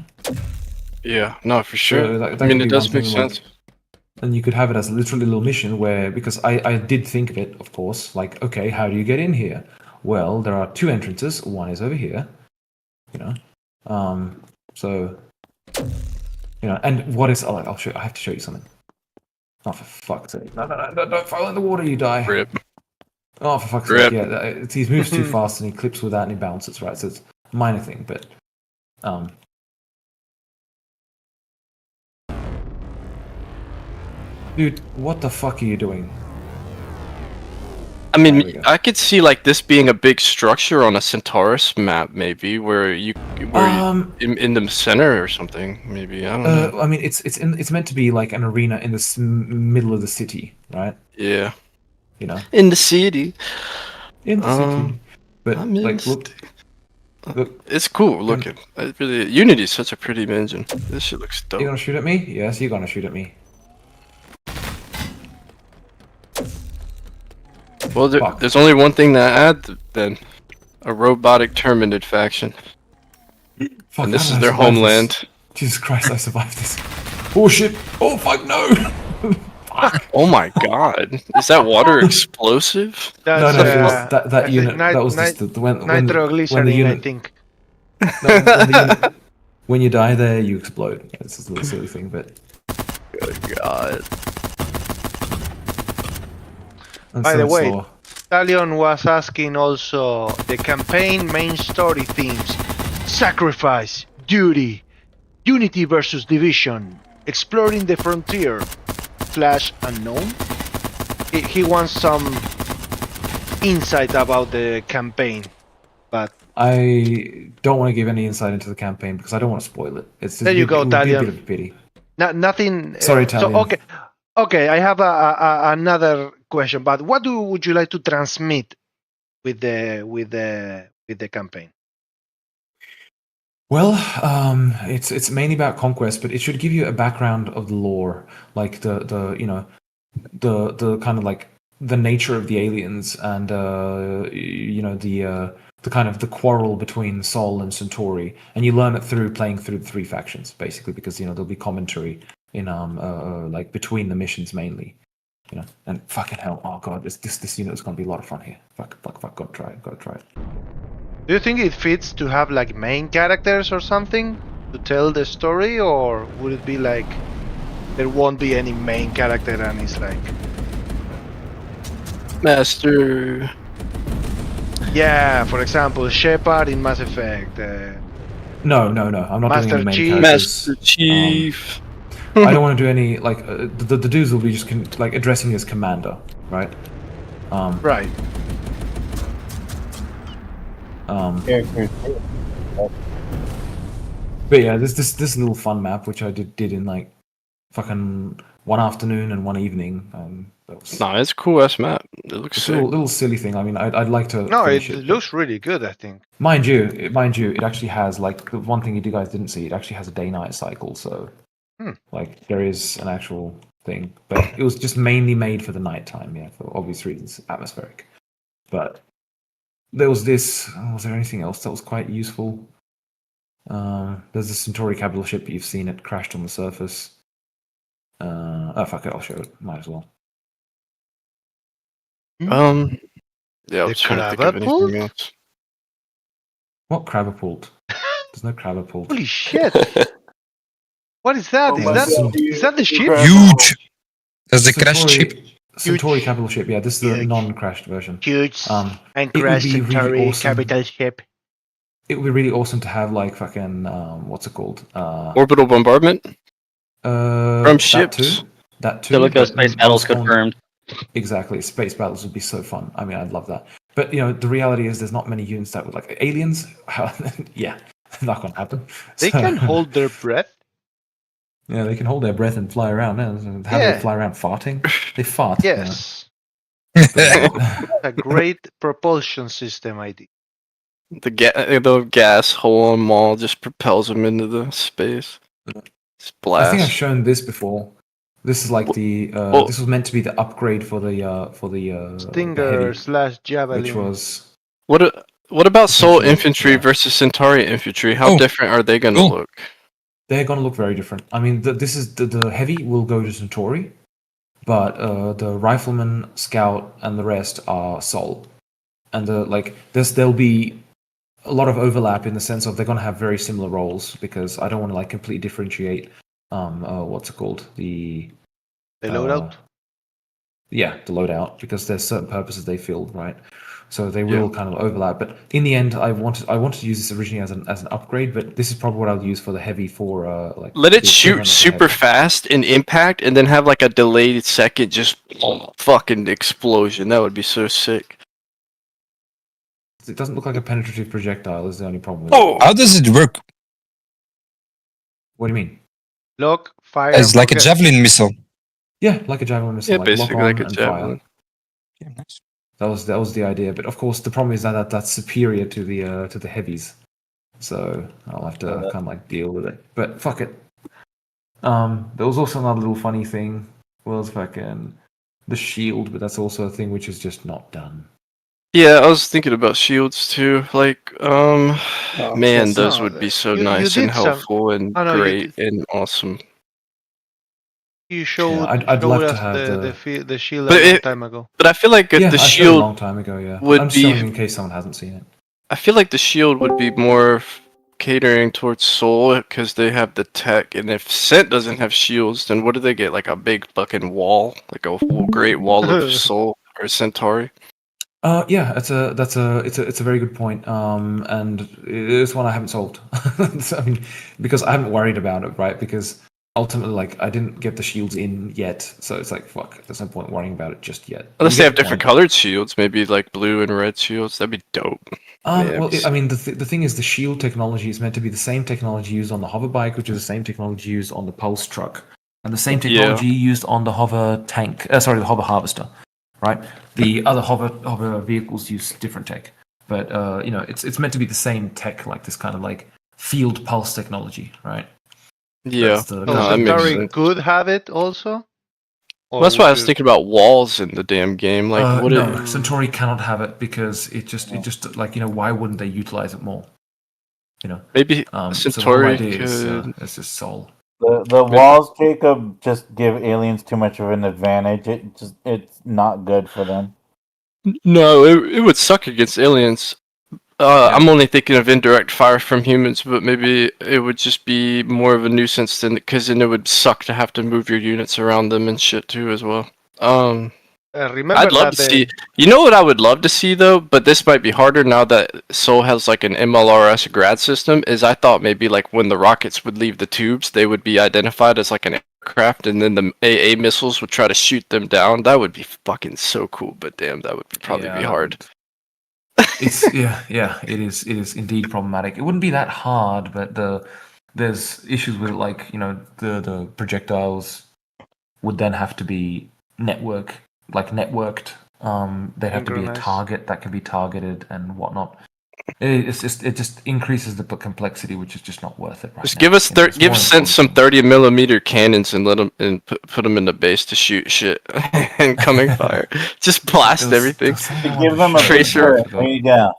Yeah, no, for sure. So that I mean, could it be does one make thing, like- sense. And you could have it as a literally little mission where, because I did think of it, of course, like, okay, how do you get in here? Well, there are two entrances. One is over here, so, and what is, I'll show, I have to show you something. Oh, for fuck's sake. No, don't fall in the water, you die. Rip. Oh, for fuck's Rip. sake, yeah, he moves too fast and he clips with that and he bounces, right? So it's a minor thing, but, dude, what the fuck are you doing? I There we mean, go. I could see like this being a big structure on a Centaurus map, maybe, where you in the center or something. Maybe I don't know. I mean, it's meant to be like an arena in the middle of the city, right? Yeah, You know, in the city. in the city. But I'm in like, the look, It's cool looking. It really, Unity is such a pretty engine. This shit looks you dope. gonna shoot at me? Yes, you're gonna shoot at me. Well, Fuck. there's only one thing to add then: a robotic Terminid faction, Fuck, and this how is did I their survive homeland. this? Jesus Christ, I survived this. Oh shit! Oh fuck, no! Oh my god, is that water explosive? That's No, it was that I think unit. That was just when the nitroglycerin, I unit. think. No, when, the unit when you die there, you explode. It's just a little silly thing, but. Good god. And By so the it's way, law. Talion was asking also the campaign main story themes: sacrifice, duty, unity versus division, exploring the frontier, / unknown. He wants some insight about the campaign, but I don't want to give any insight into the campaign because I don't want to spoil it. It's just, There you go, it would be a Talion. bit of a pity. nothing. Sorry, So Talion. okay. I have another question. But what would you like to transmit with the campaign? Well, it's mainly about Conquest, but it should give you a background of the lore, like the kind of like the nature of the aliens and the kind of the quarrel between Sol and Centuri, and you learn it through playing through the three factions, basically, because there'll be commentary in like between the missions mainly, and fucking hell, oh god, this unit is gonna be a lot of fun here. Fuck, gotta try it. Do you think it fits to have like main characters or something to tell the story, or would it be like there won't be any main character and it's like Master. yeah, for example, Shepard in Mass Effect. No, I'm not Master doing any main Chief. characters. Master Chief. I don't want to do any like the dudes will be just like addressing you as commander, right? Right. But yeah, this little fun map which I did in like fucking one afternoon and one evening. That was, No, it's a cool ass map. It looks it's a sick. little silly thing. I mean, I'd like to No, finish it it. looks really good, I think. Mind you, it actually has like the one thing you guys didn't see. It actually has a day-night cycle, so like there is an actual thing, but it was just mainly made for the nighttime, yeah, for obvious reasons, atmospheric. But there was this. Was there anything else that was quite useful? There's a Centuri capital ship. You've seen it crashed on the surface. Oh fuck it, I'll show it. Might as well. Yeah, I The was trying to think of Crabapult? anything else. What Crabapult? There's no Crabapult. Holy shit! What is that? Is that the ship? Huge. That's the crash ship. Centauri capital ship. Yeah, this is the Huge. non-crashed version. Huge. And And it would crash be really Centuri awesome. capital ship. It would be really awesome to have like fucking what's it called? Orbital bombardment from that ships. too. That too. Silica but space battles spawn- confirmed. Exactly, space battles would be so fun. I mean, I'd love that. But you know, the reality is, there's not many units that would like aliens. Yeah, not gonna happen. They So- can hold their breath. Yeah, they can hold their breath and fly around. How do Yeah. they fly around farting? They fart. Yes. Yeah. A great propulsion system idea. The gas hole on them all just propels them into the space. It's I think I've blast. shown this before. This is like the. Well- This was meant to be the upgrade for the Stinger heavy, / javelin. which was. What about Soul Essentially, infantry yeah. versus Centauri infantry? How Oh, different are they going to cool. look? They're going to look very different. I mean, this is the heavy will go to Centauri, but the rifleman, scout, and the rest are Sol, and there'll be a lot of overlap in the sense of they're going to have very similar roles because I don't want to like completely differentiate. What's it called? The loadout. Yeah, the loadout because there's certain purposes they fill, right? So they will kind of overlap. But in the end, I wanted to use this originally as an upgrade, but this is probably what I'll use for the heavy for like. Let it the shoot equivalent of the super heavy. fast and impact, and then have like a delayed second just fucking explosion. That would be so sick. It doesn't look like a penetrative projectile. Is the only problem. With Oh, How does it work? What do you mean? Lock, fire. It's like a forget. javelin missile. Yeah, like a javelin missile. yeah, like basically lock on like a and javelin. fire. Yeah, nice. That was the idea. But of course, the problem is that that's superior to the heavies. So I'll have to kind of like deal with it. But fuck it. There was also another little funny thing. Was fucking the shield, but that's also a thing which is just not done. Yeah, I was thinking about shields too. Like, man, yes. those No, would be so you nice and did some- helpful and Oh, no, you great and awesome. You showed, I'd showed love to us have the shield But a long it- time ago. But I feel like Yeah, the I showed it a shield long time ago. Yeah, would I'm just be- showing in case someone hasn't seen it. I feel like the shield would be more catering towards Soul because they have the tech, and if Cent doesn't have shields, then what do they get? Like a big fucking wall, like a whole great wall of Soul or Centauri. Yeah, it's a very good point. And it's one I haven't solved. So, I mean, because I haven't worried about it, right? Because ultimately, like, I didn't get the shields in yet, so it's like, fuck, there's no point worrying about it just yet. Unless You they get have the different point. colored shields, maybe like blue and red shields. That'd be dope. Yeah, Well, it's- I mean, the thing is, the shield technology is meant to be the same technology used on the hover bike, which is the same technology used on the pulse truck, and the same technology used on the hover tank. Sorry, the hover harvester, right? The other hover vehicles use different tech, but you know, it's meant to be the same tech, like this kind of like field pulse technology, right? Yeah, That's the- So no, that makes Centauri sense. could have it also. Or Well, that's why I would was you- thinking about walls in the damn game. Like, what? no, Centauri cannot have it because it just like, you know, why wouldn't they utilize it more? You know, Maybe so the whole Centauri idea is, could. it's just soul. The walls, Jacob, just give aliens too much of an advantage. It's not good for them. No, it would suck against aliens. I'm only thinking of indirect fire from humans, but maybe it would just be more of a nuisance than because then it would suck to have to move your units around them and shit too as well. remember I'd love that to see. You know what I would love to see though, but this might be harder now that Sol has like an MLRS grad system. Is I thought maybe like when the rockets would leave the tubes, they would be identified as like an aircraft, and then the AA missiles would try to shoot them down. That would be fucking so cool. But damn, that would probably be hard. It's it is indeed problematic. It wouldn't be that hard, but there's issues with it, like, you know, the projectiles would then have to be networked. There have to be a Synchronized. target that can be targeted and whatnot. It just increases the complexity, which is just not worth it right Just now. give us You know, it's more Sent some important. 30mm cannons and let them and put them in the base to shoot shit and coming fire. Just blast There was everything. something I Give wanted them to a show big you, Tracer. but I turret. forgot. There you go.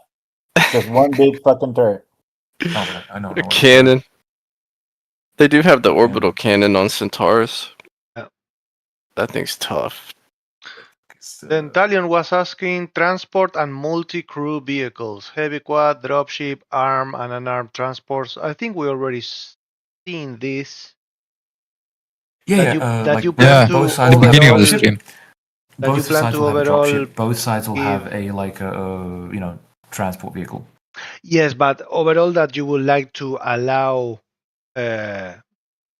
Just one big fucking turret. Oh, but I know A what it is. cannon. They do have the Yeah. orbital cannon on Centaurus. Yeah. That thing's tough. Then Talion was asking transport and multi-crew vehicles, heavy quad, dropship, armed and unarmed transports. I think we already seen this. Yeah, That you like plan Yeah, both to sides the will have a beginning of the overall dropship. stream. that you Both plan sides to will have a overall dropship. Both sides will have give. a like a transport vehicle. Yes, but overall that you would like to allow uh,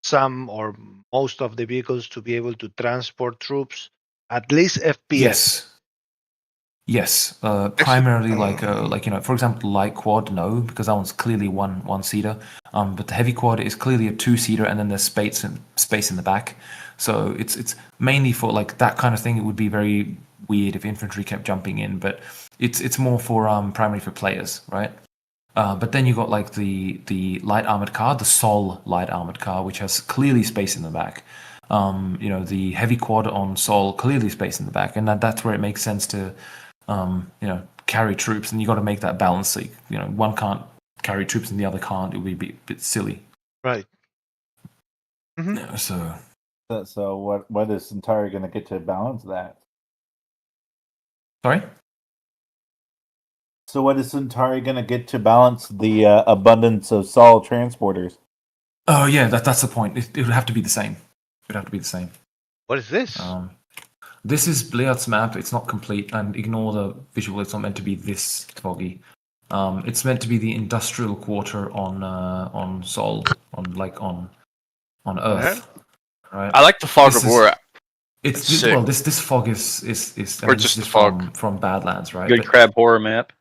some or most of the vehicles to be able to transport troops, at least FPS. Yes. Primarily like for example, light quad, no, because that one's clearly one seater. But the heavy quad is clearly a 2-seater, and then there's space in the back. So it's mainly for like that kind of thing. It would be very weird if infantry kept jumping in, but it's more for primarily for players, right? But then you got like the light armored car, the Sol light armored car, which has clearly space in the back. The heavy quad on Sol, clearly space in the back, and that's where it makes sense to carry troops, and you got to make that balance. So one can't carry troops and the other can't. It would be a bit silly. Right. Mm-hmm. Yeah, So what is Centuri going to get to balance that? Sorry. So what is Centuri going to get to balance the abundance of Sol transporters? Oh yeah, that's the point. It would have to be the same. It would have to be the same. What is this? This is Bliat's map. It's not complete, and ignore the visual. It's not meant to be this foggy. It's meant to be the industrial quarter on Sol, on Earth. Right. I like the fog This of is- war. It's Sick. well, this fog is I Or mean, just this the is fog. from Badlands, right? Good But crab horror map.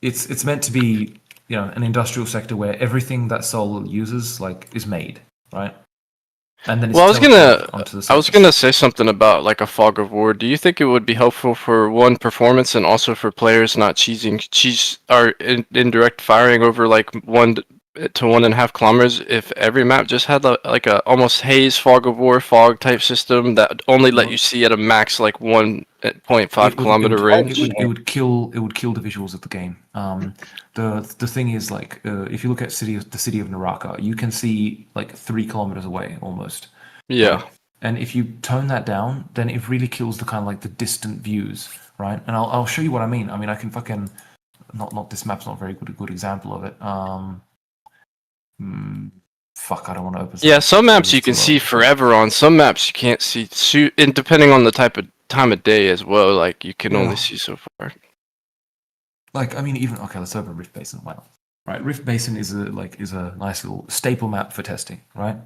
it's meant to be an industrial sector where everything that Sol uses is made, right? And then it's Well, I was teleported onto the surface. gonna say something about like a fog of war. Do you think it would be helpful for one performance and also for players not indirect firing over like 1 to 1.5 kilometers if every map just had like a almost haze fog of war fog type system that only let you see at a max like 1.5 kilometer range? It would kill the visuals of the game. The thing is if you look at the city of Naraka, you can see like 3 kilometers away almost. Yeah. Right? And if you tone that down, then it really kills the kind of like the distant views, right? And I'll show you what I mean. I mean, I can fucking not this map's not a very good example of it. Fuck, I don't want to open. Yeah, some maps you can see forever on. Some maps you can't see. And depending on the time of day as well, like you can only see so far. Like, I mean, let's open Rift Basin. Why not? Right, Rift Basin is a nice little staple map for testing, right?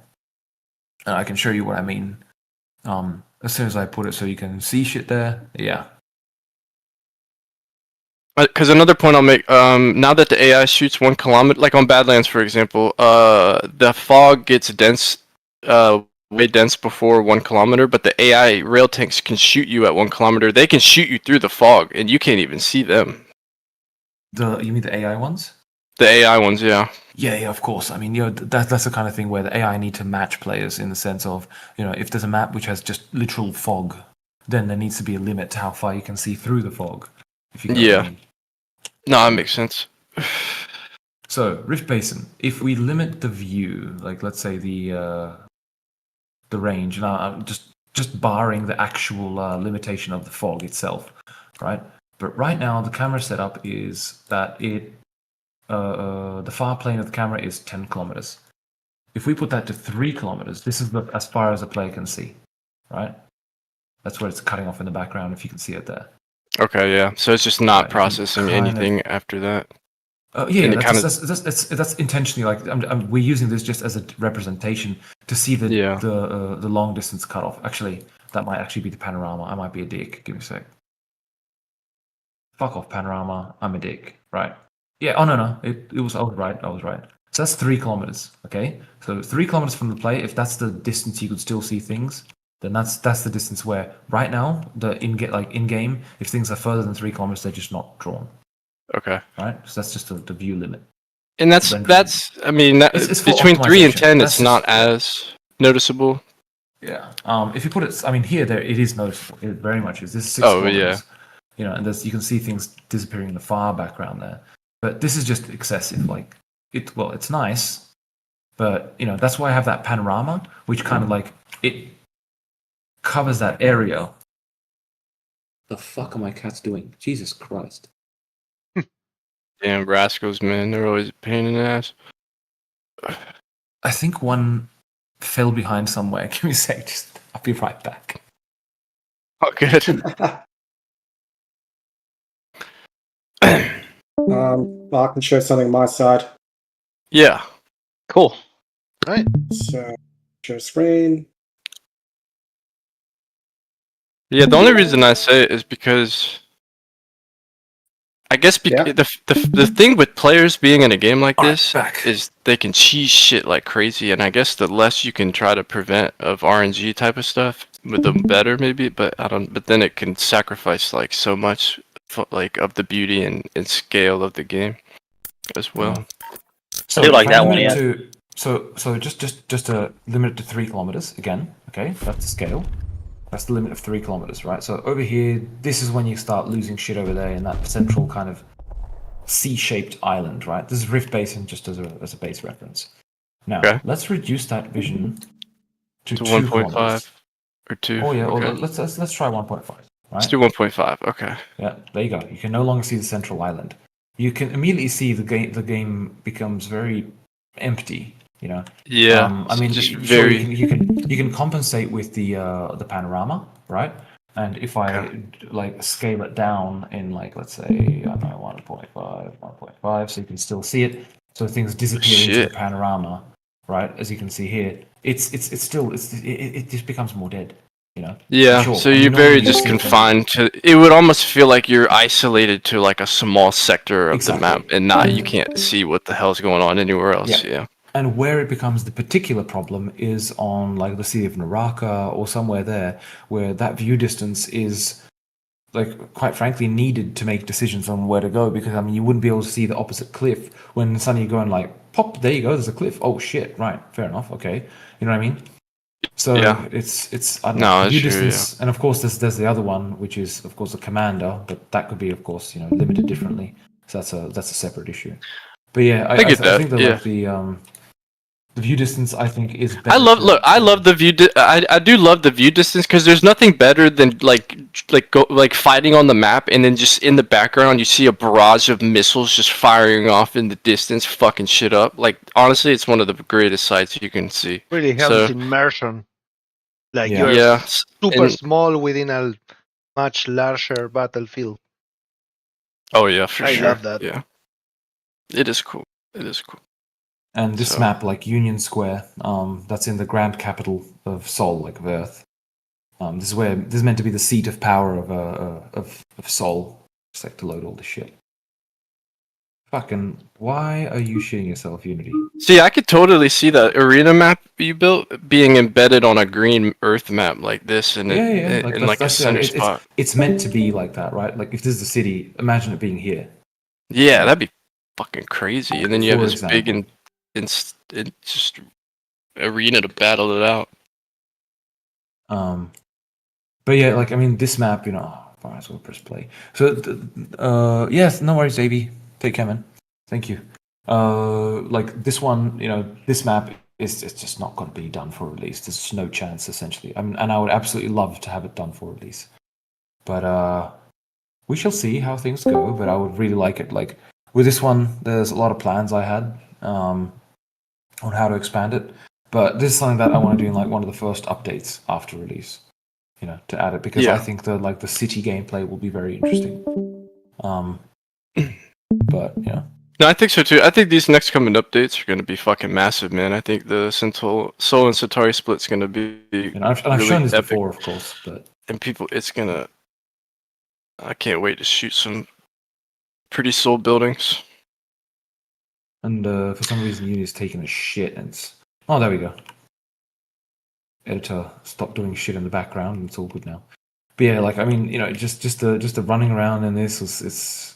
And I can show you what I mean. As soon as I put it so you can see shit there, yeah. Because another point I'll make, now that the AI shoots 1 kilometer, like on Badlands for example, the fog gets dense, way dense before 1 kilometer, but the AI rail tanks can shoot you at 1 kilometer. They can shoot you through the fog, and you can't even see them. You mean the AI ones? The AI ones, yeah. Yeah, of course. I mean, that's the kind of thing where the AI need to match players in the sense of, if there's a map which has just literal fog, then there needs to be a limit to how far you can see through the fog. If you get what I mean. No, that makes sense. So, Rift Basin, if we limit the view, like let's say the range, now I'm just barring the actual limitation of the fog itself, right? But right now the camera setup is that the far plane of the camera is 10 kilometers. If we put that to 3 kilometers, this is as far as a player can see, right? That's where it's cutting off in the background, if you can see it there. Okay, yeah. So it's just not processing anything after that. Yeah, that's intentionally we're using this just as a representation to see the long distance cutoff. Actually, that might actually be the panorama. I might be a dick. Give me a sec. Fuck off, panorama. I'm a dick. Right. Yeah. Oh no. I was right. So that's 3 kilometers. Okay. So 3 kilometers from the play. If that's the distance you could still see things, then that's the distance where right now in game, if things are further than 3 kilometers, they're just not drawn. Okay. Right. So that's just the view limit. And that's I mean It's for between 3 and optimization. 10, That's it's not just- as noticeable. Yeah. If you put it, I mean, here there it is noticeable. It very much is. This is 6 kilometers. You know, and you can see things disappearing in the far background there. But this is just excessive. Like it's nice, but you know that's why I have that panorama, which kind of like it covers that area. The fuck are my cats doing? Jesus Christ! Damn rascals, man. They're always a pain in the ass. I think one fell behind somewhere. Give me a sec. I'll be right back. Oh, good. I can show something on my side. Yeah. Cool. Right. So, share screen. Yeah, the only reason I say it is because I guess the thing with players being in a game like this is they can cheese shit like crazy, and I guess the less you can try to prevent of RNG type of stuff, the better maybe. But But then it can sacrifice like so much, like of the beauty and scale of the game as well. So I do like that one. Yeah. So just limit it to 3 kilometers again. Okay, that's the scale. That's the limit of 3 kilometers, right? So over here, this is when you start losing shit over there in that central kind of C-shaped island, right? This is Rift Basin just as a base reference. Now, let's reduce that vision to 2 1.5 or 2. Oh yeah, okay. well, let's try 1.5. Right? Let's do 1.5. Okay. Yeah, there you go. You can no longer see the central island. You can immediately see the game becomes very empty. You know. Yeah. I mean, just sure, very. you can compensate with the panorama, right? And if I like scale it down in like let's say I don't know 1.5, so you can still see it. So things disappear into the panorama, right? As you can see here, it just becomes more dead. You know. Yeah, Sure. so you're very just confined to. It would almost feel like you're isolated to like a small sector of the map, and you can't see what the hell's going on anywhere else. Yeah. And where it becomes the particular problem is on like the Sea of Naraka or somewhere there, where that view distance is like quite frankly needed to make decisions on where to go, because I mean you wouldn't be able to see the opposite cliff when suddenly you're going like pop, there you go, there's a cliff. Oh shit, right, fair enough, okay. You know what I mean? So it's I don't know, view distance, and of course there's the other one, which is of course the commander, but that could be of course, you know, limited differently. So that's a separate issue. But yeah, I think that like the view distance, I think, is better. I love the view. I do love the view distance because there's nothing better than like fighting on the map and then just in the background you see a barrage of missiles just firing off in the distance, fucking shit up. Like honestly, it's one of the greatest sights you can see. Really helps immersion. Like you're super small within a much larger battlefield. Oh yeah, for sure. I love that. Yeah, it is cool. It is cool. And this map, like Union Square, that's in the grand capital of Sol, like of Earth. This is meant to be the seat of power of Sol. Just like to load all this shit. Fucking, why are you shitting yourself, Unity? See, I could totally see that arena map you built being embedded on a green Earth map like this, and in like a center spot. It's meant to be like that, right? Like if this is the city, imagine it being here. Yeah, that'd be fucking crazy. And then you have this big and just arena to battle it out. But yeah, like I mean, this map, you know, might as well press play. So, yes, no worries, AB. Take care, man. Thank you. Like this one, you know, this map it's just not going to be done for release. There's no chance, essentially. And I would absolutely love to have it done for release. But we shall see how things go. But I would really like it. Like with this one, there's a lot of plans I had on how to expand it. But this is something that I want to do in like one of the first updates after release. You know, to add it because I think the city gameplay will be very interesting. But yeah. No, I think so too. I think these next coming updates are going to be fucking massive, man. I think the Sol and Centuri split's going to be. And I've really shown this epic before, of course, but it's gonna. I can't wait to shoot some pretty Sol buildings. And for some reason, Unity's taking a shit, and oh, there we go. editor stopped doing shit in the background, and it's all good now. But yeah, like I mean, just the running around in this it's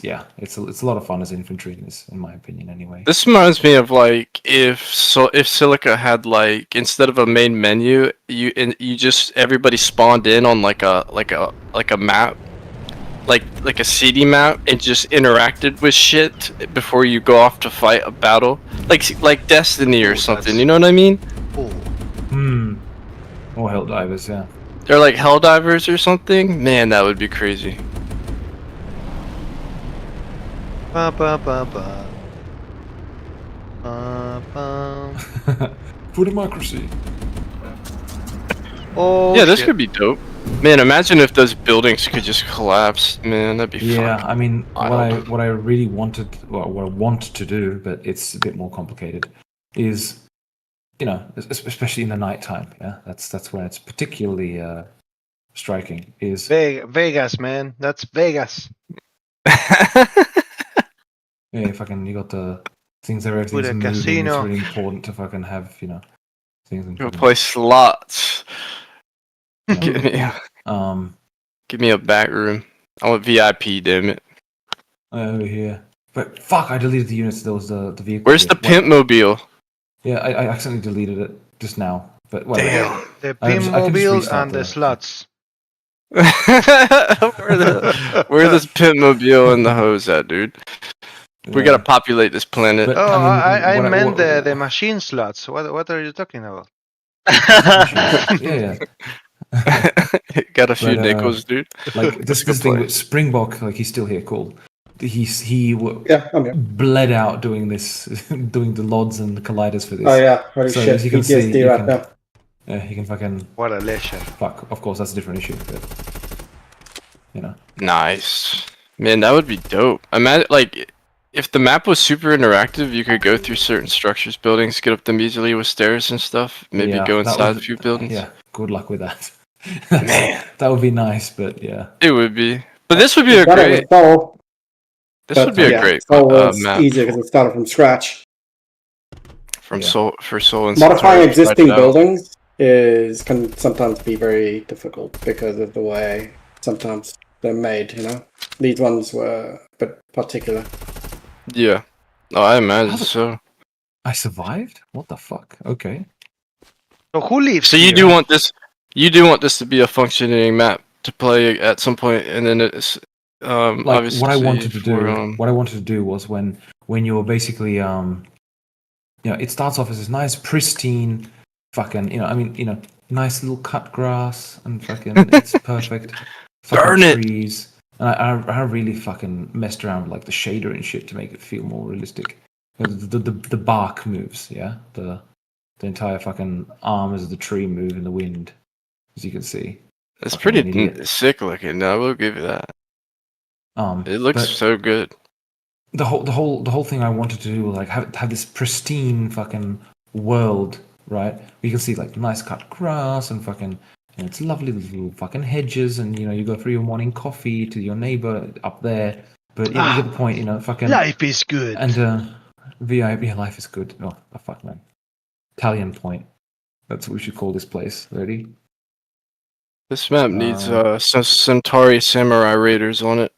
a lot of fun as infantry in this, in my opinion, anyway. This reminds me of like if Silica had like instead of a main menu, you just everybody spawned in on like a map, like a CD map, and just interacted with shit before you go off to fight a battle, like Destiny or something. You know what I mean? Or Helldivers, yeah. They're like Helldivers or something. Man, that would be crazy. Ba, ba, ba, ba. Ba, ba. For democracy. Oh, Yeah, this shit. could be dope. Man, imagine if those buildings could just collapse. Man, that'd be Yeah, fucking I mean, wild. what I really wanted, well, what I want to do, but it's a bit more complicated, is, especially in the nighttime. Yeah, that's where it's particularly striking. Is Vegas, man. That's Vegas. yeah, fucking you got the things that everything's With a moving. casino. It's really important to fucking have things. And Go fucking- play slots. Give me a back room. I want VIP, damn it. over here. But fuck, I deleted the units. There was the vehicle. Where's the pimp mobile? Yeah, I accidentally deleted it just now. But whatever. Damn. The I can just Pimobile restart and the the- slots. Where this pimp mobile and the hose at, dude? We gotta populate this planet. But- Oh, I what meant what- the machine slots. What are you talking about? yeah. Got a few But, nickels, dude. Like this Good thing play. with Springbok, like he's still here. Cool. He Yeah, I'm here. bled out doing this, doing the LODs and the colliders for this. Oh yeah, holy So, shit, as you can see, PTSD you right can- now. Yeah, he can fucking What a legend. fuck. Of course, that's a different issue, but Nice. Man, that would be dope. Imagine, like, if the map was super interactive, you could go through certain structures, buildings, get up them easily with stairs and stuff. Maybe yeah, go that inside would- a few buildings. Yeah, good luck with that. Man. That would be nice, but yeah. It would be. But this would be We've a done it great. with Soul, This but, would be a yeah, great Soul was map easier because it started from scratch. from Yeah. Soul and Modifying Centuri, existing tried it out. buildings can sometimes be very difficult because of the way sometimes they're made. These ones were a bit particular. Yeah. Oh, I imagine so. I survived? What the fuck? Okay. So who lives So you here? do want this? You do want this to be a functioning map to play at some point, and then it's Like obviously what I wanted to do. for, What I wanted to do was when you're basically it starts off as this nice pristine fucking nice little cut grass and fucking it's perfect. Fucking Darn it. trees. And I really fucking messed around with like the shader and shit to make it feel more realistic. The bark moves, yeah. The entire fucking arms of the tree move in the wind, as you can see. It's Fucking pretty idiot. sick looking. I will give you that. It looks but so good. the whole thing I wanted to do was like have this pristine fucking world, right? You can see like nice cut grass and fucking it's lovely little fucking hedges and you go for your morning coffee to your neighbor up there. But you get the point, fucking Life is good. and VIP life is good. Oh fuck man. Italian point. That's what we should call this place. Ready? This map needs Centauri Samurai Raiders on it.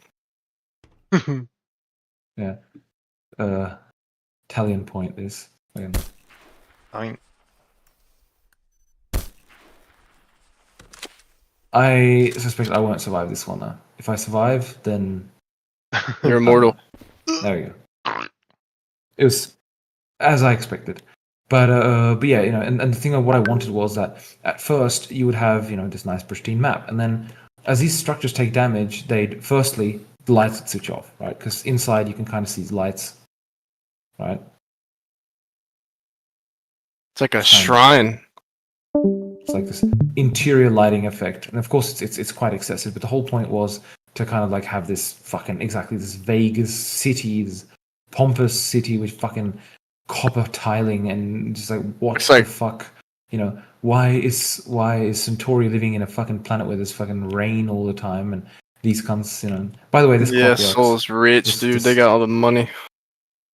Yeah. Italian point is. Fine. I suspect I won't survive this one though. If I survive, then You're immortal. there we go. It was as I expected. But yeah, and the thing of what I wanted was that at first you would have, this nice pristine map, and then as these structures take damage, they'd firstly the lights would switch off, right? Because inside you can kind of see the lights, right? It's like a shrine. It's like this interior lighting effect, and of course it's quite excessive. But the whole point was to kind of like have this fucking exactly this Vegas city, this pompous city with fucking copper tiling and just like what It's the like- fuck, why is Centuri living in a fucking planet where there's fucking rain all the time and these cunts, By the way, this Yeah, clock works. Soul's rich, This- dude. this- They got all the money.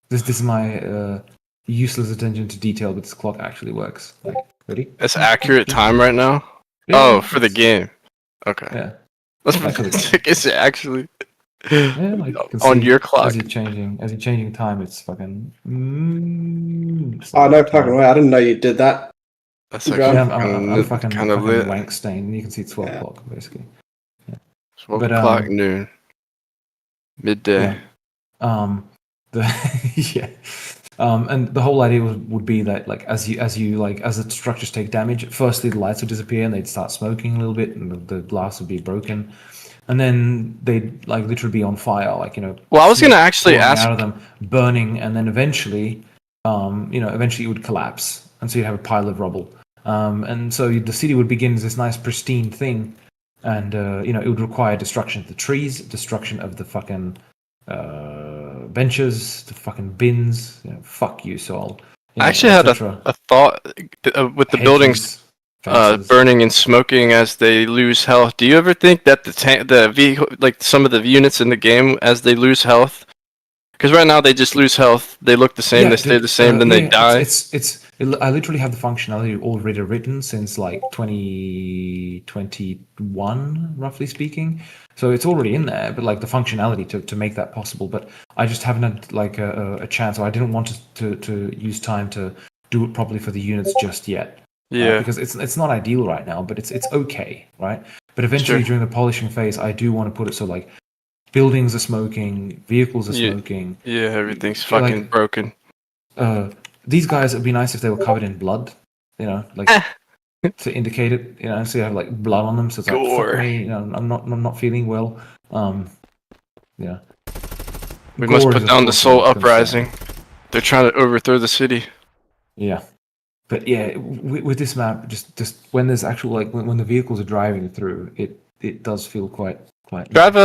This is my useless attention to detail, but this clock actually works. Like Ready? It's accurate time right now. Yeah, Oh, for the it's- game. Okay. Yeah. That's Like for the game. Is it actually Yeah, like you can on see your clock? as you're changing time, it's fucking. Oh, no fucking way. I didn't know you did that. That's Drum. actually Yeah, I'm fucking kind of lit. wank stained. You can see it's 12 Yeah. o'clock basically. 12 But, o'clock noon, midday. Yeah. The yeah. And the whole idea would be that like as the structures take damage, firstly the lights would disappear and they'd start smoking a little bit, and the glass would be broken, and then they'd like literally be on fire, like Well, I was gonna smoke actually pouring ask. out of them, burning, and then eventually, eventually it would collapse, and so you'd have a pile of rubble, and so the city would begin as this nice pristine thing, and it would require destruction of the trees, destruction of the fucking benches, the fucking bins. Fuck you, Sol. I actually had a thought with the buildings burning and smoking as they lose health. Do you ever think that the vehicle, like some of the units in the game, as they lose health? Because right now they just lose health. They look the same. They stay the same. Then they die. I literally have the functionality already written since like 2021, roughly speaking. So it's already in there, but like the functionality to make that possible. But I just haven't had like a chance, or I didn't want to use time to do it properly for the units just yet. Yeah. Because it's not ideal right now, but it's okay, right? But eventually during the polishing phase, I do want to put it so like buildings are smoking, vehicles are smoking. Yeah, everything's fucking broken. These guys, it'd be nice if they were covered in blood, like to indicate it, so you have like blood on them, so it's like fuck me, I'm not feeling well. Yeah. We must put down the Soul Uprising. They're trying to overthrow the city. Yeah. But yeah, with this map, just when there's actual when the vehicles are driving through, it does feel quite. Drive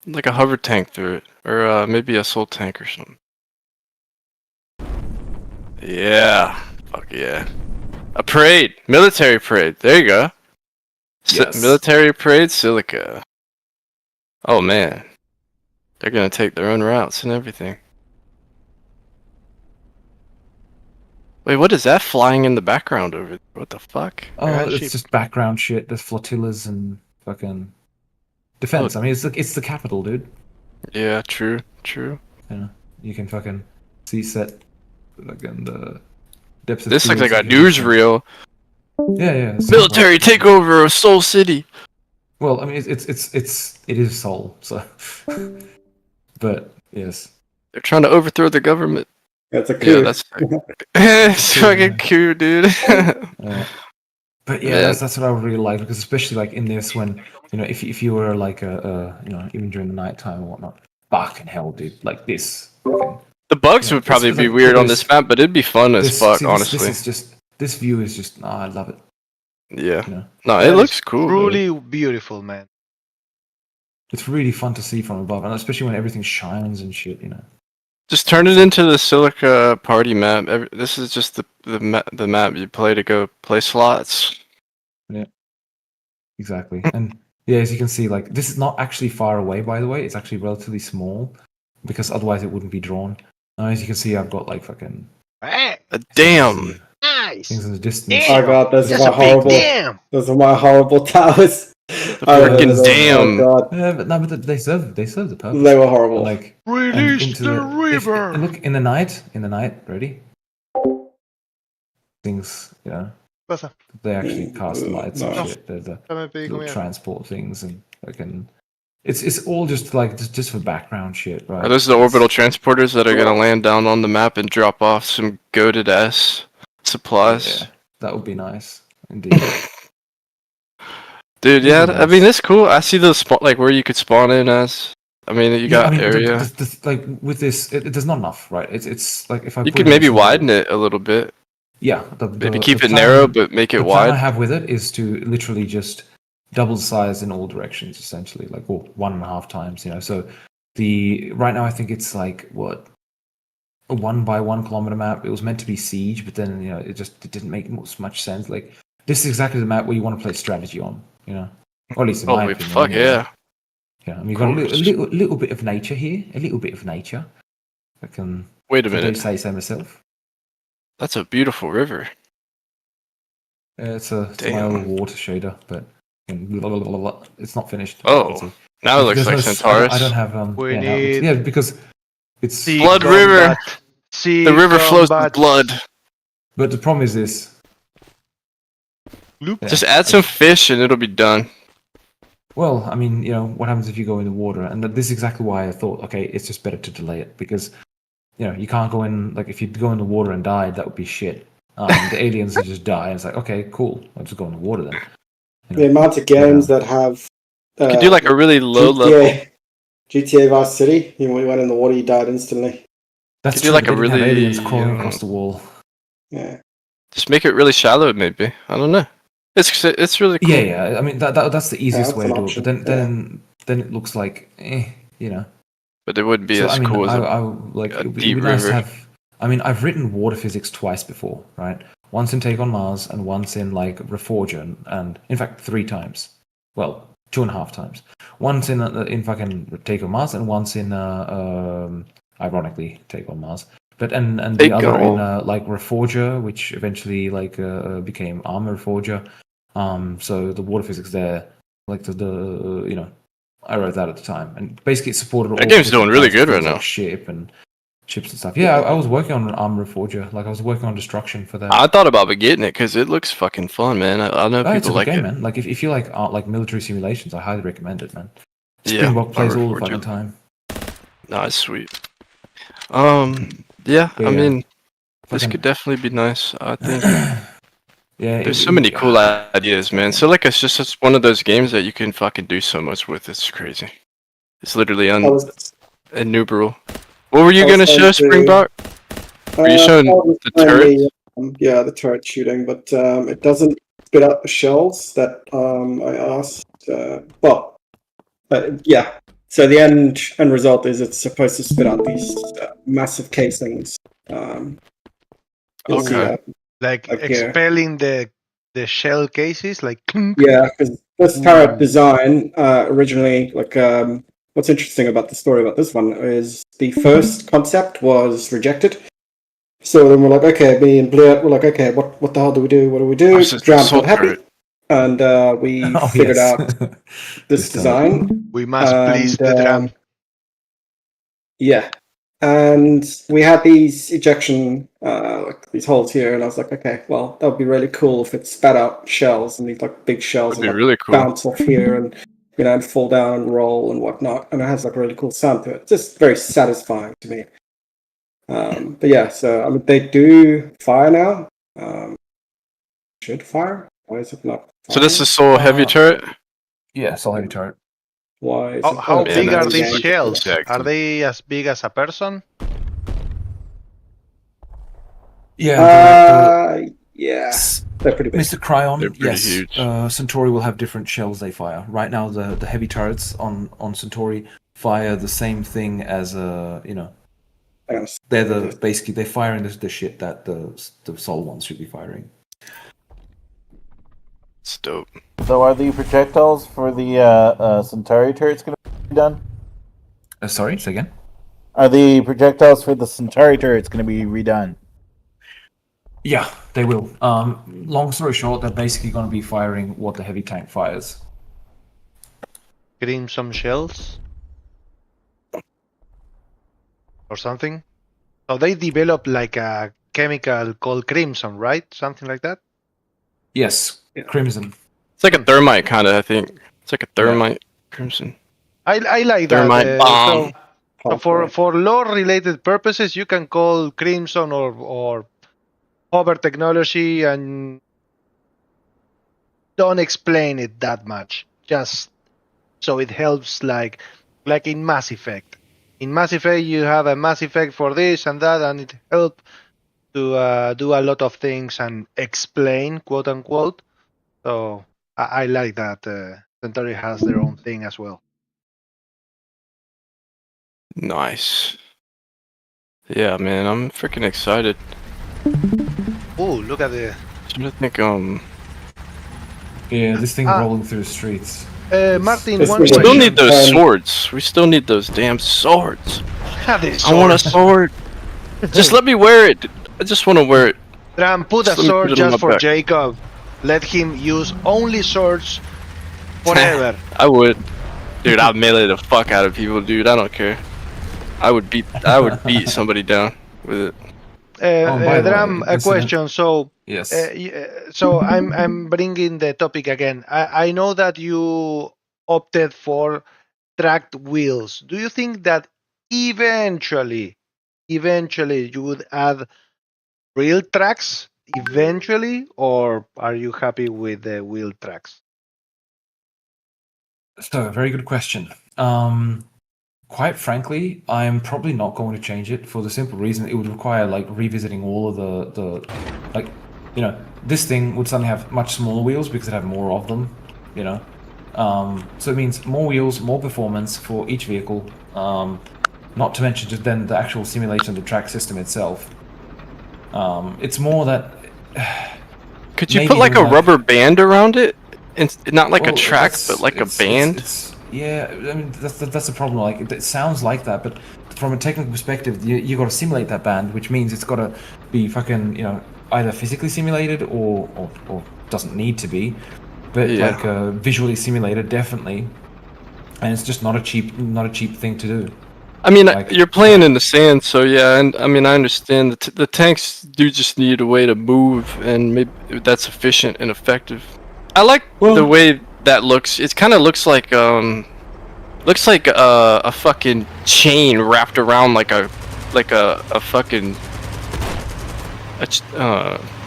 like a hover tank through it, or maybe a soul tank or something. Yeah, fuck yeah. A parade, military parade. There you go. Yes. Military parade, Silica. Oh man, they're gonna take their own routes and everything. Wait, what is that flying in the background over there? What the fuck? Oh, it's just background shit. There's flotillas and fucking defense. I mean, it's the capital, dude. Yeah, true. Yeah, you can fucking see set like in the depths of This looks field like a newsreel. Yeah. Military takeover of Soul City. Well, I mean, it is Seoul, so. But yes, they're trying to overthrow the government. That's a coup. Yeah, that's it's fucking cute, dude. But yeah, that's what I would really like, because especially like in this, when if you were like even during the nighttime and whatnot, fucking hell, dude, like this. The bugs would probably be weird on this map, but it'd be fun as fuck, honestly. This view is just I love it. Yeah. No, it looks cool. Truly beautiful, man. It's really fun to see from above, and especially when everything shines and shit. Just turn it into the Silica party map. This is just the map you play to go play slots. Yeah, exactly. And yeah, as you can see, like this is not actually far away. By the way, it's actually relatively small, because otherwise it wouldn't be drawn. As you can see, I've got like fucking damn nice things in the distance. Oh god, those are my horrible. Damn. Those are my horrible towers. Freaking damn! Oh god. Yeah, but they serve the purpose. They were horrible. Like release the river. Look in the night. Ready? Things, they actually cast lights and shit. There's the little transport things and fucking. It's all just for background shit, right? Are those the orbital transporters that are gonna land down on the map and drop off some goated ass supplies? Yeah, that would be nice, indeed. Dude, yeah, I mean it's cool. I see the spot like where you could spawn in as. I mean, you got area. Like with this, there's not enough, right? It's like if I you could maybe widen it a little bit. Yeah, maybe keep it narrow, but make it wide. The plan I have with it is to literally just double the size in all directions, essentially, like 1.5 times. So right now I think it's like what a 1 by 1 kilometer map. It was meant to be siege, but then it didn't make much sense. Like this is exactly the map where you want to play strategy on. Or at least in my opinion. Fuck yeah. Yeah, I mean, you've got a little bit of nature here. A little bit of nature. I can. Wait a minute. Say so myself. That's a beautiful river. It's my Damn. little water shader, but it's not finished. Oh, now it looks like Centaurus. I don't have We now it looks- need yeah, because it's sea Blood river. combat. Sea The river flows with combat. blood. but the problem is this. Yeah, Just add some fish and it'll be done. Well, I mean, what happens if you go in the water? And this is exactly why I thought, okay, it's just better to delay it because, you can't go in. Like, if you go in the water and die, that would be shit. The aliens would just die. And it's like, okay, cool. I'll just go in the water then. The amount of games that have You could do like a really low level. GTA Vice City. You went in the water, you died instantly. That's Could do true. like They a didn't have really, aliens crawling across the wall. Yeah. Just make it really shallow, maybe. I don't know. It's really cool. Yeah. I mean, that's the easiest that's way to an do it. But option, then it looks like, But it wouldn't be So as I mean, cool as I a like a it'd be deep nice to river. have. I mean, I've written water physics twice before, right? Once in Take on Mars and once in like Reforger, and in fact 3 times. Well, 2.5 times. Once in fucking Take on Mars and once in ironically Take on Mars. But and the Take other in on. like Reforger, which eventually became Armor Reforger. So the water physics there, like the I wrote that at the time, and basically it supported all That game's doing different really types of good right things like now. ship and ships and stuff. Yeah, I was working on Armor Forger. Like I was working on Destruction for that. I thought about getting it because it looks fucking fun, man. I know It's a people good like game, it. man. Like if you like military simulations, I highly recommend it, man. Yeah, Springbok plays Armor all the Forger. fucking time. Nah, it's sweet. Yeah, But I yeah, mean, this fucking- could definitely be nice. I think Yeah, there's so many cool ideas, man. Silica is just one of those games that you can fucking do so much with. It's crazy. It's literally innumerable. What were you gonna show, Springbok? Were you showing the turret? Yeah, the turret shooting, but it doesn't spit out the shells that I asked. Yeah. So the end result is it's supposed to spit out these massive casings. You'll see Okay. that. Like Like, expelling the shell cases, like Yeah, because this turret design originally, like, what's interesting about the story about this one is the first concept was rejected. So then we're like, okay, me and Bliat, we're like, okay, what the hell do we do? What do we do? It's just Dram's assault not happy, turret. and we Oh, figured yes. out this design. we must please the drum. Yeah, and we had these ejection, like these holes here, and I was like, okay, well, that would be really cool if it spat out shells and these like big shells That'd be and, like, really cool. bounce off here and and fall down and roll and whatnot, and it has like a really cool sound to it. It's just very satisfying to me. But yeah, so I mean, they do fire now. Should fire? Why is it not? So this firing? is so heavy turret. Yeah, solid heavy turret. Why? Is How it man, big are that's these fucking shells? jacked. Are they as big as a person? Yeah. Yeah, they're pretty big. Mr. Cryon, They're pretty yes. huge. Centauri will have different shells they fire. Right now, the heavy turrets on Centauri fire the same thing as they're basically they're firing the shit that the Sol ones should be firing. It's dope. So are the projectiles for the Centauri turrets going to be done? Sorry, say again. Are the projectiles for the Centuri turrets going to be redone? Yeah, they will. Long story short, they're basically going to be firing what the heavy tank fires. Getting some shells? Or something? So they develop like a chemical called crimson, right? Something like that? Yes, Crimson. It's like a thermite kind of. I think it's like a thermite crimson. I like Thermite that. bomb. So for lore related purposes, you can call crimson or hover technology and don't explain it that much. Just so it helps, like in Mass Effect. In Mass Effect, you have a Mass Effect for this and that, and it helps to do a lot of things and explain, quote unquote. So I like that. Centauri has their own thing as well. Nice. Yeah, man, I'm freaking excited. Oh, look at the. I think Yeah, this thing rolling through the streets. Martin, It's one we pretty still question. need those swords. We still need those damn swords. I want a sword. Just let me wear it. I just want to wear it. Dram, put a Just let me sword put it on just my for back. Jacob. Let him use only swords forever. I would, dude. I'd melee the fuck out of people, dude. I don't care. I would beat somebody down with it. by the way, Dram, a this question. So, Yes. so I'm bringing the topic again. I know that you opted for tracked wheels. Do you think that eventually you would add real tracks eventually, or are you happy with the wheel tracks? So, very good question. Quite frankly, I'm probably not going to change it for the simple reason it would require like revisiting all of the like, you know, this thing would suddenly have much smaller wheels because it'd have more of them, you know. So it means more wheels, more performance for each vehicle. Not to mention just then the actual simulation of the track system itself. It's more that. Could you put like a rubber band around it, and not like a track, but like a band? Yeah, I mean that's the problem. Like it sounds like that, but from a technical perspective, you got to simulate that band, which means it's got to be fucking either physically simulated or doesn't need to be, but like visually simulated definitely. And it's just not a cheap thing to do. I mean, you're playing in the sand, so yeah, and I mean I understand the tanks do just need a way to move, and maybe that's efficient and effective. I like the way that looks. It kind of looks like a fucking chain wrapped around like a fucking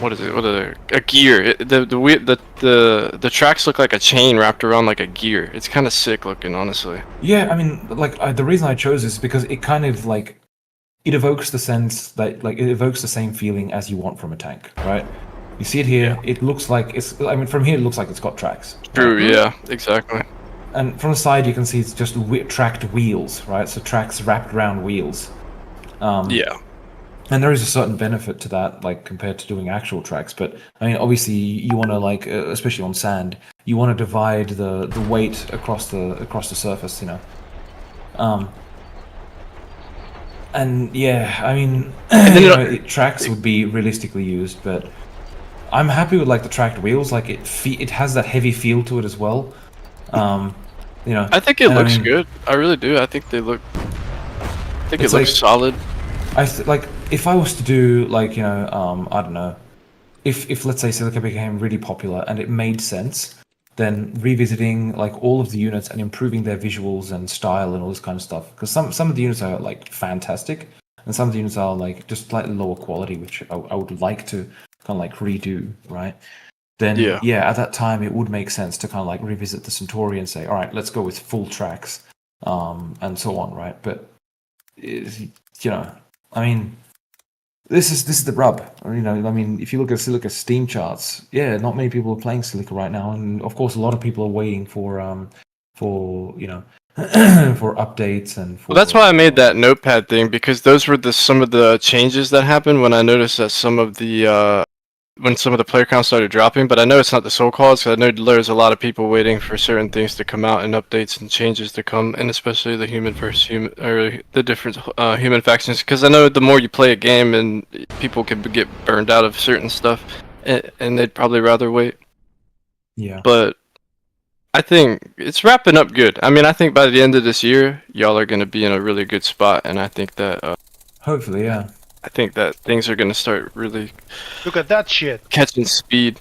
what is it? A gear. The tracks look like a chain wrapped around like a gear. It's kind of sick looking, honestly. Yeah, I mean, like the reason I chose this is because it kind of like it evokes the sense that like it evokes the same feeling as you want from a tank, right? You see it here. It looks like it's. I mean, from here it looks like it's got tracks. True. Right? Yeah. Exactly. And from the side you can see it's just tracked wheels, right? So tracks wrapped around wheels. Yeah. And there is a certain benefit to that, like compared to doing actual tracks. But I mean, obviously, you want to like, especially on sand, you want to divide the weight across the surface, you know. And yeah, I mean, tracks would be realistically used, but I'm happy with like the tracked wheels. Like it has that heavy feel to it as well. I think it looks good. I really do. I think they look. I think it looks solid. Like if I was to do like I don't know, if let's say Silica became really popular and it made sense, then revisiting like all of the units and improving their visuals and style and all this kind of stuff. Because some of the units are like fantastic, and some of the units are like just slightly lower quality, which I would like to kind of like redo, right? Then yeah, at that time it would make sense to kind of like revisit the Centuri and say, all right, let's go with full tracks, and so on, right? But I mean, this is the rub. I mean, if you look at Silica Steam charts, yeah, not many people are playing Silica right now, and of course, a lot of people are waiting for for updates and. Well, that's why I made that notepad thing, because those were some of the changes that happened when I noticed that some of the player counts started dropping. But I know it's not the soul calls, because I know there's a lot of people waiting for certain things to come out and updates and changes to come, and especially the human versus human, or the different human factions. Because I know the more you play a game, and people can get burned out of certain stuff, and they'd probably rather wait. Yeah. But I think it's wrapping up good. I mean, I think by the end of this year, y'all are going to be in a really good spot, and I think that. Hopefully, yeah. I think that things are going to start really. Look at that shit. Catching speed.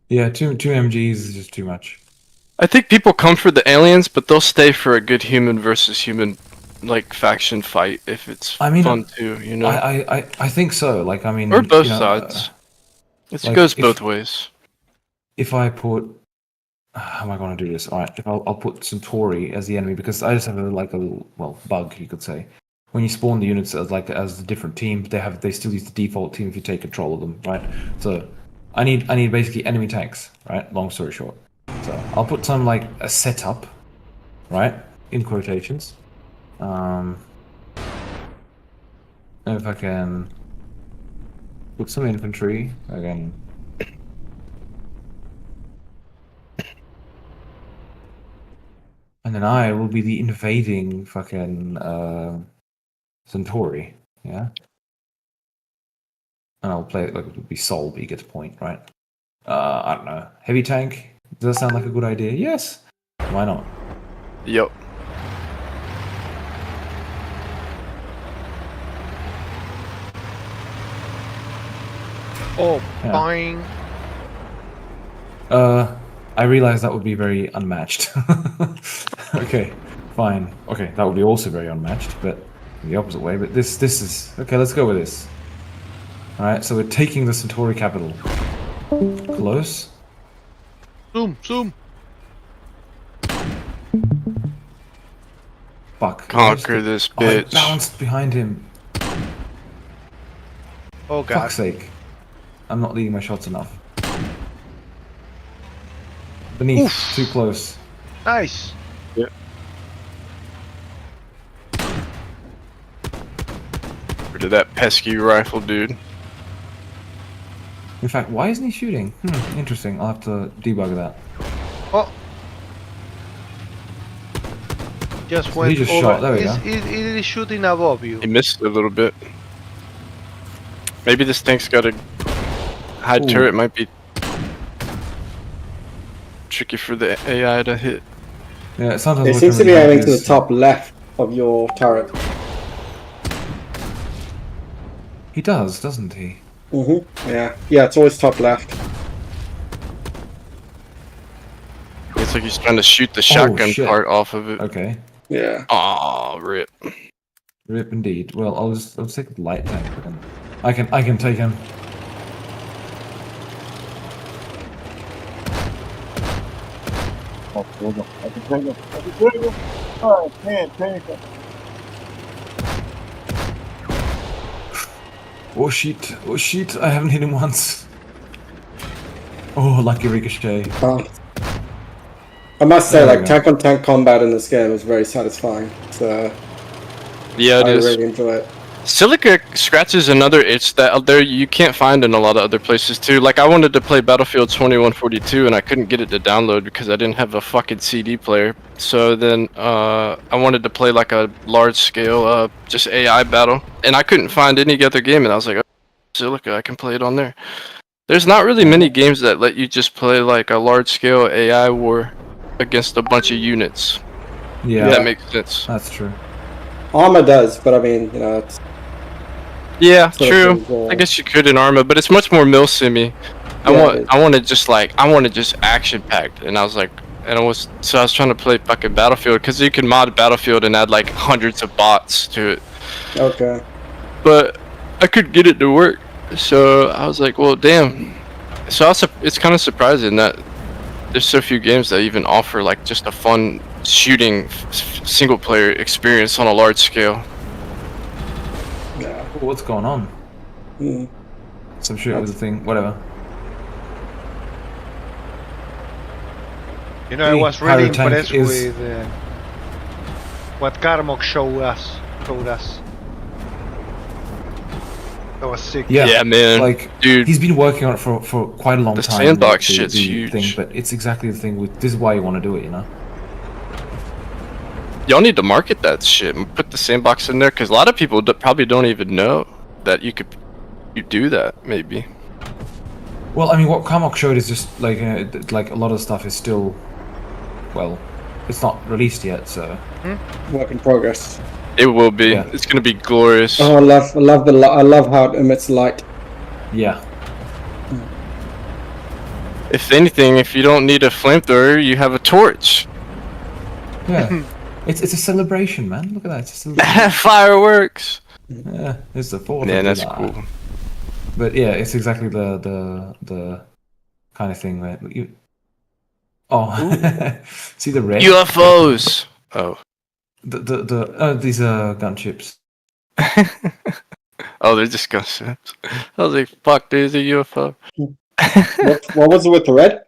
Yeah, two MGs is just too much. I think people come for the aliens, but they'll stay for a good human versus human, like faction fight if it's fun too. You know. I think so. Like I mean. Or both sides. It goes both ways. If I put. How am I going to do this? All right, I'll put Centuri as the enemy, because I just have a bug, you could say. When you spawn the units as a different team, they still use the default team if you take control of them, right? So I need basically enemy tanks, right? Long story short. So I'll put some like a setup, right? In quotations. If I can put some infantry again. And then I will be the invading fucking Centuri, yeah? and I'll play it like it would be Sol, but you get the point, right? I don't know. Heavy tank. Does that sound like a good idea? Yes. Why not? Yep. Oh, Yeah. fine. I realize that would be very unmatched. Okay, fine. Okay, that would be also very unmatched, but the opposite way. But this is okay. Let's go with this. All right, so we're taking the Centuri capital. Close. Zoom. Fuck. Conquer this Oh, I bitch. bounced behind him. Oh god. Fuck's sake. I'm not leading my shots enough. Beneath. Too close. Nice. Yeah. Rid of that pesky rifle, dude. In fact, why isn't he shooting? Interesting. I'll have to debug that. Oh. Just So went he just over. shot. There we go. It is shooting above you. He missed a little bit. Maybe this tank's got a high Ooh. turret. Might be tricky for the AI to hit. Yeah, sometimes It what seems to comes be back aiming to the is- top left of your turret. He does, doesn't he? Yeah. Yeah, it's always top left. It's like he's trying to shoot the shotgun shit. part off of it. Okay. Yeah. Aw, rip. Rip indeed. Well, I'll take the light tank then. I can take him. Oh shit, I haven't hit him once. Oh, lucky ricochet. I must say, There we like, go. tank-on-tank combat in this game is very satisfying. So Yeah, it I is. really enjoy it. Silica scratches another itch that out there you can't find in a lot of other places too. Like I wanted to play Battlefield 2142 and I couldn't get it to download because I didn't have a fucking CD player. So then I wanted to play like a large scale just AI battle and I couldn't find any other game and I was like, oh, Silica, I can play it on there. There's not really many games that let you just play like a large scale AI war against a bunch of units. Yeah, If that makes sense. that's true. Armor does, but I mean, you know, it's Yeah, sort of true. things, I guess you could in Arma, but it's much more mil simmy. I Yeah, want to just action packed, and I was trying to play fucking Battlefield because you can mod Battlefield and add like hundreds of bots to it, okay. but I couldn't get it to work. So I was like, well, damn. So it's kind of surprising that there's so few games that even offer like just a fun shooting single player experience on a large scale. Yeah. Oh, what's going on? Some shit with the thing. Whatever. You know, I Hey, was really Pyro tank impressed is- with what Carmok showed us. That was sick. Yeah, man. Like, Dude, he's been working on it for quite a long the time. Sandbox the shit's huge. Thing, but it's exactly the thing with. This is why you want to do it, you know. y'all need to market that shit and put the Sandbox in there because a lot of people probably don't even know that you do that. Maybe. Well, I mean, what Carmok showed is just like a lot of stuff is still, well, it's not released yet, so. Work in progress. It will be. Yeah. It's gonna be glorious. Oh, I love how it emits light. Yeah. If anything, if you don't need a flamethrower, you have a torch. Yeah. it's a celebration, man. Look at that. It's a celebration. Fireworks. Yeah, it's the 4th. Man, of that's July. cool. But yeah, it's exactly the kind of thing where you. Oh, see the red UFOs. Oh. these are gunships. Oh, they're just gunships. I was like, fuck, there's a UFO. What was it with the red?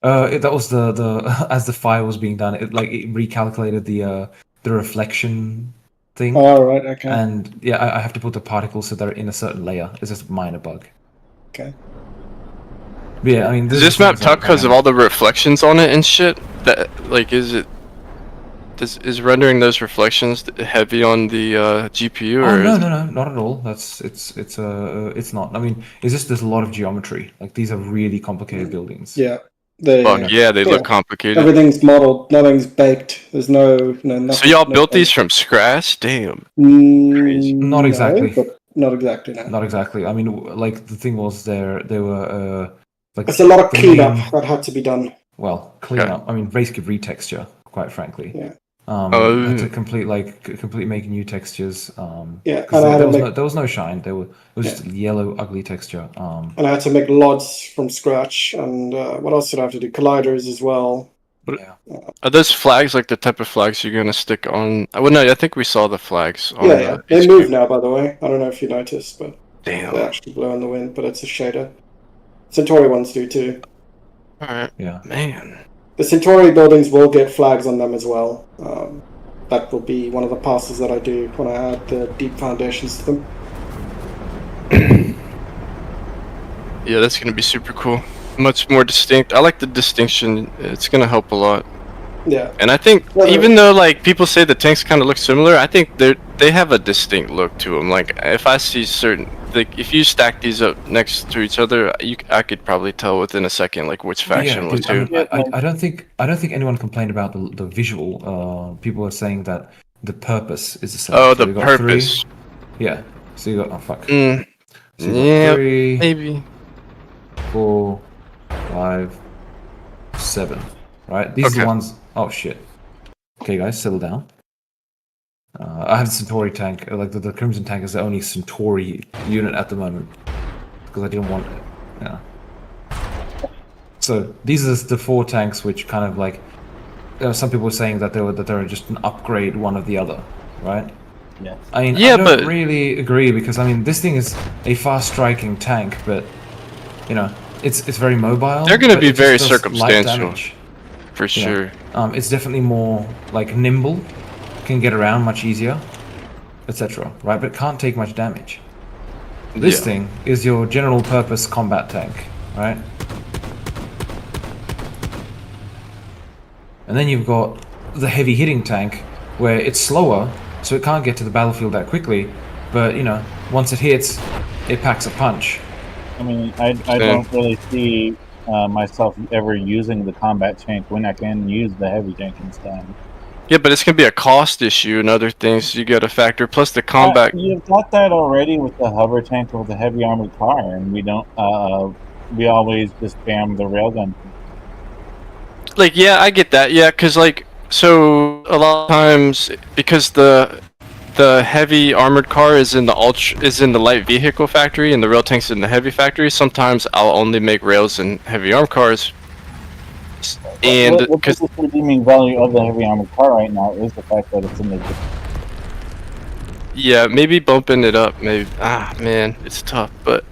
That was the as the fire was being done, it recalculated the reflection thing. Oh, right, okay. And yeah, I have to put the particles so they're in a certain layer. It's just a minor bug. Okay. But yeah, I mean, Is this map tough because of all the reflections on it and shit? That like, is it? is rendering those reflections heavy on the GPU? Oh Or no, is... no, no, not at all. It's not. I mean, it's just there's a lot of geometry. Like these are really complicated buildings. Yeah. Fuck yeah, they look complicated. Everything's modeled. Nothing's baked. There's nothing. So y'all built these from scratch? Damn. Crazy. Not exactly. No, but not exactly. No. Not exactly. I mean, like the thing was, there were like There's a lot of the cleanup main- that had to be done. Well, cleanup. I mean, basically retexture. Quite frankly. Yeah. Had to complete make new textures. Yeah, 'cause and I had to there was no shine. It was just yellow, ugly texture. And I had to make LODs from scratch. And what else did I have to do? Colliders as well. Are those flags like the type of flags you're gonna stick on? Well, no, I think we saw the flags. On Yeah, they move now. By the way, I don't know if you noticed, but they actually blow in the wind. But it's a shader. Centuri ones do too. All right. Yeah. Man. The Centuri buildings will get flags on them as well. That will be one of the passes that I do when I add the deep foundations to them. Yeah, that's gonna be super cool. Much more distinct. I like the distinction. It's gonna help a lot. Yeah. And I think even though like people say the tanks kind of look similar, I think they have a distinct look to them. Like if I see certain, like if you stack these up next to each other, I could probably tell within a second like which faction was who. I don't think anyone complained about the visual. People are saying that the purpose is the same. Oh, So the you got purpose. Yeah. So you got fuck. Mm. So you got Yeah, 3, maybe 4, 5, 7. Right. These are the ones. Oh shit. Okay, guys, settle down. I have the Centauri tank. Like the Crimson tank is the only Centauri unit at the moment because I didn't want it. Yeah. So these are the 4 tanks, which kind of like some people were saying that they're just an upgrade one of the other, right? Yeah. I mean, Yeah, I don't but- really agree because I mean this thing is a fast striking tank, but you know it's very mobile. They're gonna but be it just very does light circumstantial. damage. for sure. It's definitely more like nimble, can get around much easier, etc. Right, but it can't take much damage. This Yeah. thing is your general purpose combat tank, right? And then you've got the heavy hitting tank, where it's slower, so it can't get to the battlefield that quickly, but you know, once it hits, it packs a punch. I mean, I don't really see myself ever using the combat tank when I can use the heavy tank instead. Yeah, but it's gonna be a cost issue and other things you got to factor. Plus the combat. You've got that already with the hover tank with the heavy armored car, and we don't. We always just spam the railgun. Like, yeah, I get that. Yeah, because like, so a lot of times because the heavy armored car is in the light vehicle factory and the rail tanks in the heavy factory. Sometimes I'll only make rails and heavy armed cars. And the because biggest redeeming value of the heavy armored car right now is the fact that it's in the. yeah, maybe bumping it up. Maybe man, it's tough, but.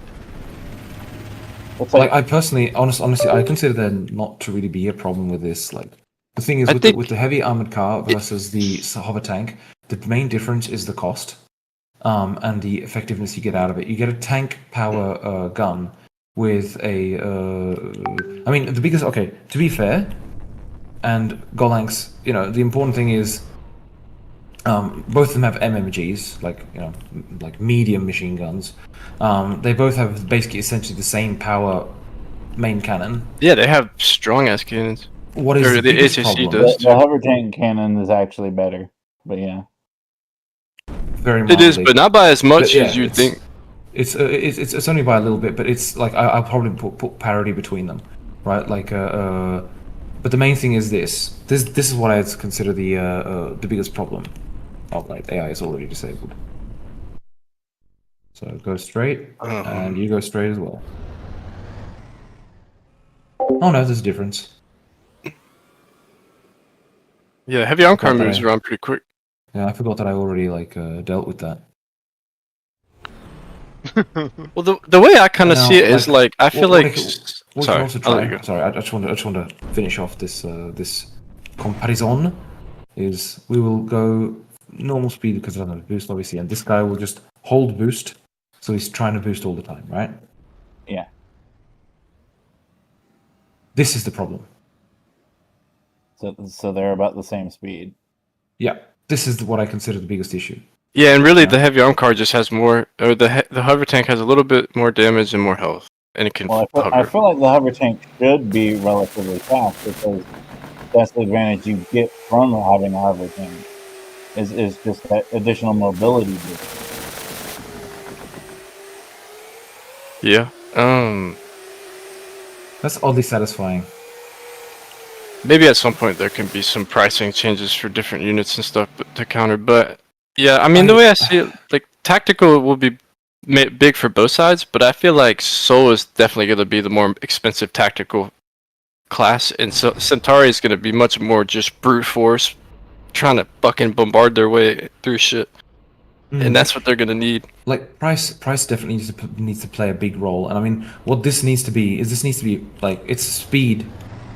Like I personally, honestly, I consider there not to really be a problem with this. Like the thing is, with the heavy armored car versus the hover tank, the main difference is the cost, and the effectiveness you get out of it. You get a tank power gun with a. I mean, the biggest. Okay, to be fair, and Golanks, you know, the important thing is. Both of them have MMGs, like like medium machine guns. They both have basically essentially the same power main cannon. Yeah, they have strong ass cannons. What is Or the the biggest HSC problem? does. The hover tank cannon is actually better, but yeah. Very It is, mildly. but not by as much But, yeah, as you think. It's only by a little bit, but it's like I'll probably put parity between them, right? Like but the main thing is this is what I'd consider the biggest problem. Oh, right, AI is already disabled. So go straight, and you go straight as well. Oh no, there's a difference. Yeah, heavy arm car Forgot that moves around pretty quick. Yeah, I forgot that I already dealt with that. Well, the way I kind of Now, see it is like I feel what like. we Sorry, can also I'll let you try. go. Sorry, I just want to finish off this this comparison. Is we will go normal speed because I don't have boost obviously, and this guy will just hold boost, so he's trying to boost all the time, right? Yeah. This is the problem. So they're about the same speed. Yeah, this is what I consider the biggest issue. Yeah, and really, the heavy arm car just has more, or the hover tank has a little bit more damage and more health, and it can Well, hover. I feel like the hover tank should be relatively fast because that's the advantage you get from having a hover tank. Is just that additional mobility boost. Yeah. That's oddly satisfying. Maybe at some point there can be some pricing changes for different units and stuff to counter, but yeah, I mean, the way I see it, like, tactical will be big for both sides, but I feel like Soul is definitely going to be the more expensive tactical class, and so Centauri is going to be much more just brute force, trying to fucking bombard their way through shit, and that's what they're going to need. Like, price definitely needs to play a big role, and I mean, what this needs to be like, it's speed.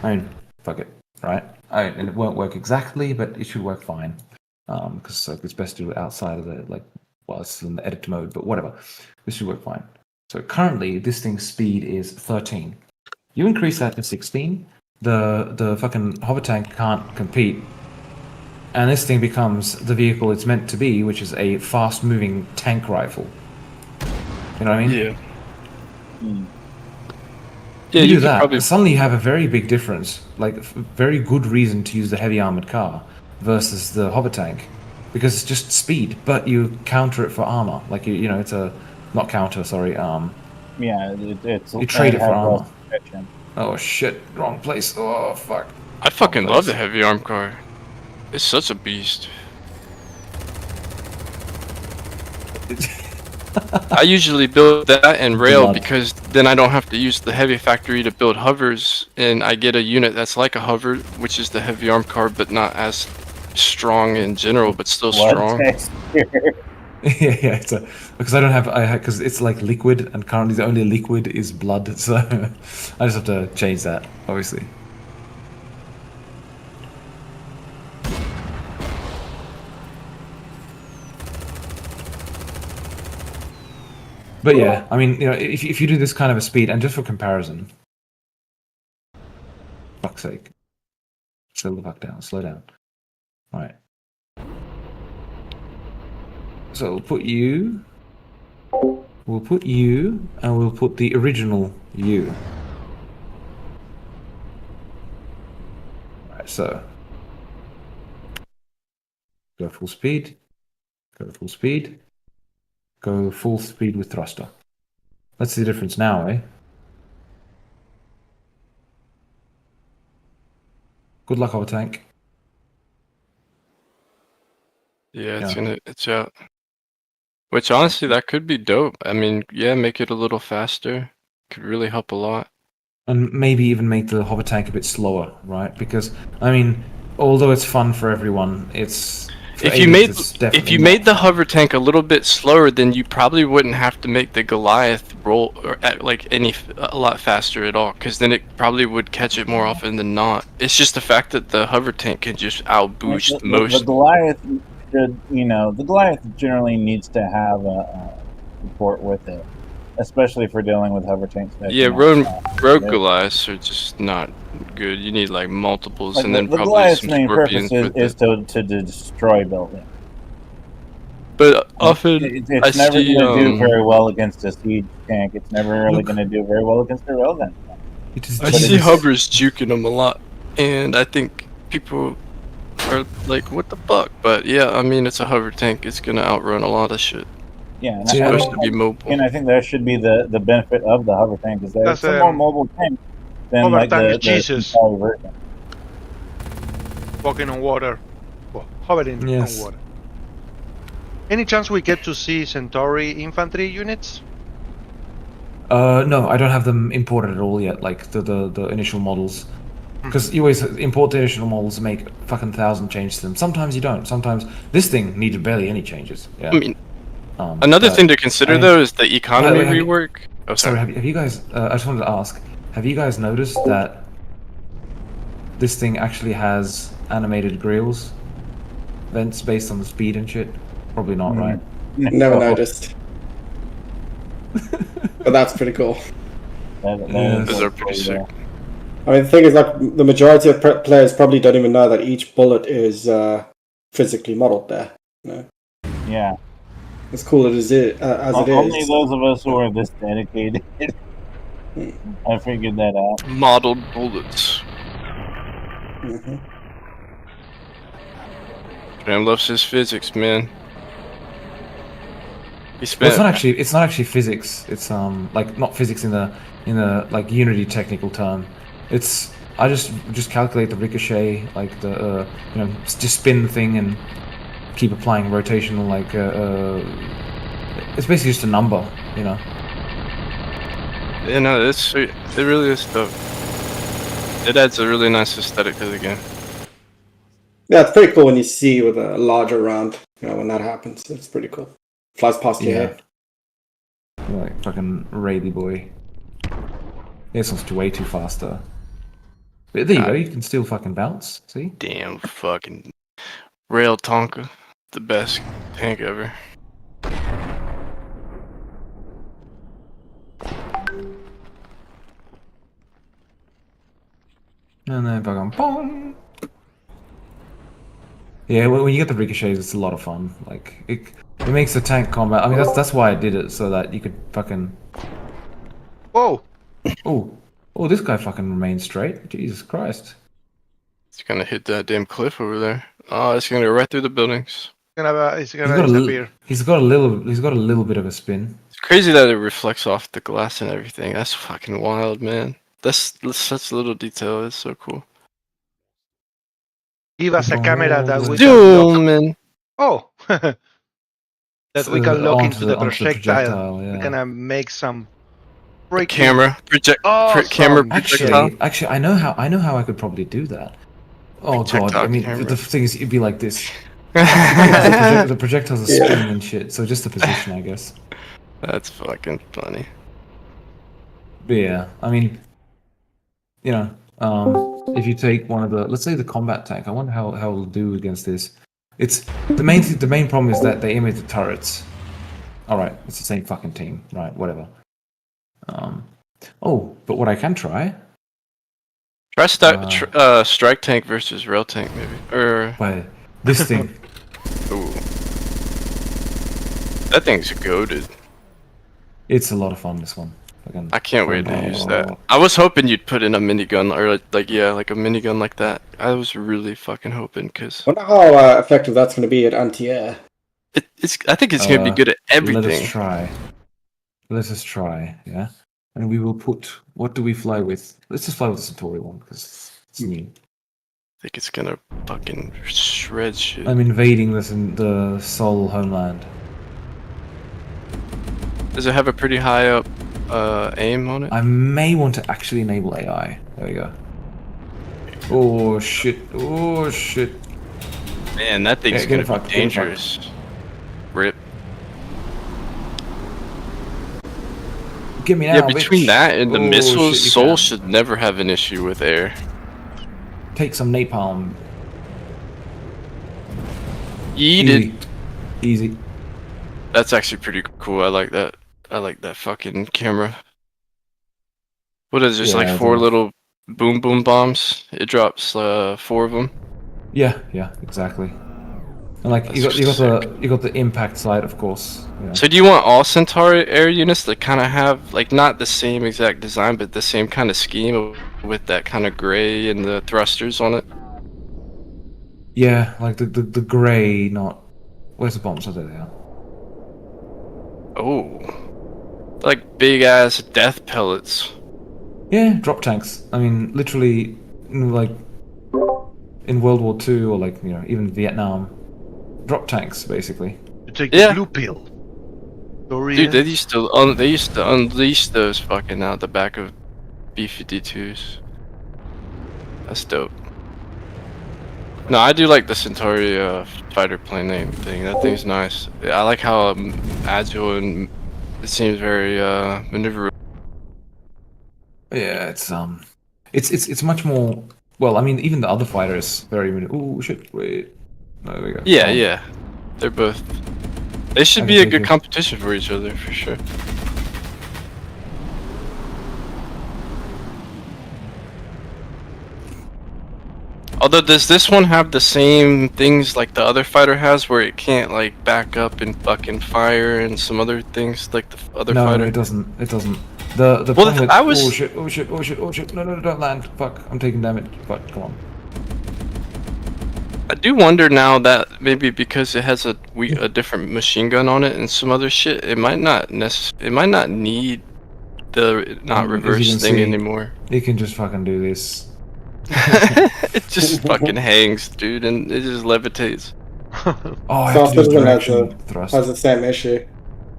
I mean, fuck it, right? And it won't work exactly, but it should work fine. Because it's best to do it outside of the, like, well, it's in the edit mode, but whatever. This should work fine. So currently, this thing's speed is 13. You increase that to 16, the fucking hover tank can't compete, and this thing becomes the vehicle it's meant to be, which is a fast-moving tank rifle. You know what I mean? Yeah. Yeah, you do that. Suddenly, you have a very big difference, like very good reason to use the heavy armored car versus the hover tank, because it's just speed, but you counter it for armor. Like you know, it's a not counter. Sorry. Yeah, it's you trade it for armor. Oh shit! Wrong place. Oh fuck. I fucking love the heavy arm car. It's such a beast. I usually build that and rail because then I don't have to use the heavy factory to build hovers, and I get a unit that's like a hover, which is the heavy arm car, but not as strong in general, but still strong. Yeah, it's because I don't have because it's like liquid, and currently the only liquid is blood, so I just have to change that, obviously. But yeah, I mean, you know, if you do this kind of a speed, and just for comparison, fuck's sake, slow the fuck down, slow down. All right. So we'll put you, and we'll put the original you. All right, so go full speed, go full speed. Go full speed with thruster. That's the difference now, eh? Good luck, hover tank. Yeah, it's out. Which honestly, that could be dope. I mean, yeah, make it a little faster. Could really help a lot. And maybe even make the hover tank a bit slower, right? Because I mean, although it's fun for everyone, it's if you made the hover tank a little bit slower, then you probably wouldn't have to make the Goliath roll or at like a lot faster at all, because then it probably would catch it more often than not. It's just the fact that the hover tank can just outboost most. The Goliath should, you know, the Goliath generally needs to have a support with it, especially for dealing with hover tanks. Yeah, rogue Goliaths are just not good. You need like multiples, like, and then probably Goliath's some main scorpions purpose is to destroy buildings. But often it's never going to do very well against a siege tank. It's never really going to do very well against a railgun tank. I see hovers juking them a lot, and I think people are like, "What the fuck?" But yeah, I mean, it's a hover tank. It's gonna outrun a lot of shit. Yeah, it's supposed to be mobile. And I think that should be the benefit of the hover tank, is that it's a more mobile tank than like the Jesus. version. Walking on water. Well, hovering on water. Any chance we get to see Centauri infantry units? No, I don't have them imported at all yet, like the initial models. Because you always import the initial models and make fucking 1,000 changes to them. Sometimes you don't. Sometimes this thing needed barely any changes. Yeah. I mean, another thing to consider though is the economy rework. Oh, sorry. Have you guys? I just wanted to ask. Have you guys noticed that this thing actually has animated grills, vents based on the speed and shit? Probably not, right? Never noticed. But that's pretty cool. Those are pretty sick. I mean, the thing is, like, the majority of players probably don't even know that each bullet is physically modeled there. Yeah. As cool as it is. Only those of us who are this dedicated. I figured that out. Modeled bullets. Mm-hmm. Dram loves his physics, man. He Well, spent. it's not actually physics. It's like not physics in the like Unity technical term. It's I just calculate the ricochet, like the just spin the thing and keep applying rotational like it's basically just a number, Yeah, no, it's sweet. It really is dope. It adds a really nice aesthetic to the game. Yeah, it's pretty cool when you see with a larger round, when that happens. It's pretty cool. Flies past your head. Like fucking Rayleigh boy. This one's way too fast though. But there you go, you can still fucking bounce, see? Damn fucking Rail Tonka. The best tank ever. And then fucking boom. Yeah, when you get the ricochets, it's a lot of fun. Like it makes the tank combat. I mean, that's why I did it, so that you could fucking. Whoa! Oh, this guy fucking remains straight. Jesus Christ! It's gonna hit that damn cliff over there. Oh, it's gonna go right through the buildings. It's gonna disappear. He's got a little bit of a spin. It's crazy that it reflects off the glass and everything. That's fucking wild, man. That's such little detail. It's so cool. Give us a camera that we can Dune, lock. man. Oh, that we can lock into the onto projectile. yeah. We're gonna make some Camera camera projectile. Actually, I know how I could probably do that. Oh god! I mean, the thing is, it'd be like this. The projectiles are spinning and shit, so just the position, I guess. That's fucking funny. But yeah, I mean, if you take one of the, let's say the combat tank, I wonder how it'll do against this. It's the main problem is that they aim at the turrets. All right, it's the same fucking team, right? Whatever. But what I can try. Try strike tank versus rail tank, maybe, or this thing. Ooh, that thing's goated. It's a lot of fun. This one. I can't wait to use that. I was hoping you'd put in a minigun, or like a minigun like that. I was really fucking hoping, because. I wonder how effective that's going to be at anti-air. I think it's going to be good at everything. Let us try. Yeah. And we will put. What do we fly with? Let's just fly with the Centuri one because it's new. I think it's gonna fucking shred shit. I'm invading the Sol homeland. Does it have a pretty high up aim on it? I may want to actually enable AI. There we go. Oh shit! Oh shit! Man, that thing's gonna be dangerous. Rip. Get me now, yeah, between bitch. that and the missiles, shit, Sol should never have an issue with air. Take some napalm. Eat it. Easy. That's actually pretty cool. I like that. I like that fucking camera. What is this, like 4 little boom bombs? It drops 4 of them. Yeah, exactly. And like you got the impact side, of course. So do you want all Centauri air units to kind of have like not the same exact design, but the same kind of scheme with that kind of gray and the thrusters on it? Yeah, like the gray, not. Where's the bombs? Oh, there they are. Oh, like big ass death pellets. Yeah, drop tanks. I mean, literally, like in World War II or like even Vietnam, drop tanks basically. You take the blue pill. Dude, they used to unleash those fucking out the back of B-52s. That's dope. No, I do like the Centuri fighter plane name thing. That thing's nice. I like how agile and it seems very maneuverable. Yeah, it's much more. Well, I mean, even the other fighters very. Oh shit! Wait, there we go. Yeah, they're both. They should be a good competition for each other for sure. Although, does this one have the same things like the other fighter has, where it can't like back up and fucking fire and some other things like the other No, fighter? it doesn't. It doesn't. The Well, problem with I was- oh shit, oh shit, oh shit, oh shit. No, don't land. Fuck, I'm taking damage. Fuck, come on. I do wonder now that maybe because it has a different machine gun on it and some other shit, it might not need the not As you reverse can thing see, anymore. You can just fucking do this. It just fucking hangs, dude, and it just levitates. Oh, I have to do Starfish has direction thrust. the same issue.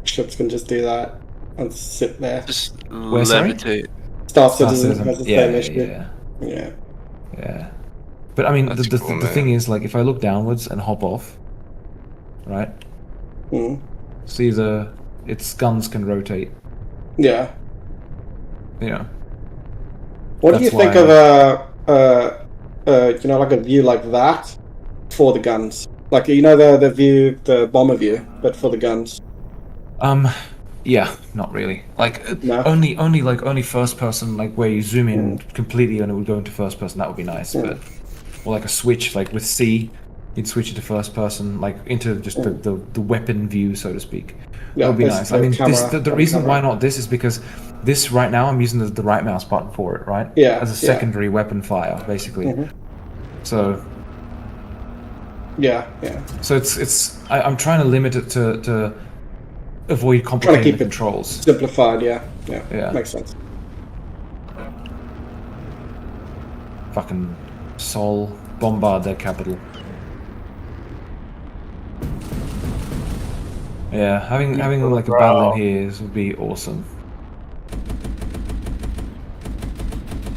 Ships can just do that and sit there. Just Where, sorry? levitate. Star Star Citizen has the same issue. yeah, Yeah. yeah. But I mean, That's the cool, thing man. is, like, if I look downwards and hop off, right? Mm. See its guns can rotate. Yeah. You know. What do you That's think why- of like a view like that for the guns? Like, the view, the bomber view, but for the guns. Yeah, not really. Like, No? only first person, like where you zoom in completely and it would go into first person. That would be nice, but or like a switch, like with C, you'd switch it to first person, like into just the weapon view, so to speak. Yeah, That would be nice. I mean, camera, the reason camera. why not this is because this right now I'm using the right mouse button for it, right? Yeah, As a yeah. secondary weapon fire, basically. Mhm. So Yeah. I'm trying to limit it to avoid Trying to complicating keep the it controls. simplified, yeah. Yeah. Makes sense. Fucking Sol bombard their capital. Yeah, having like a battle in here would be awesome.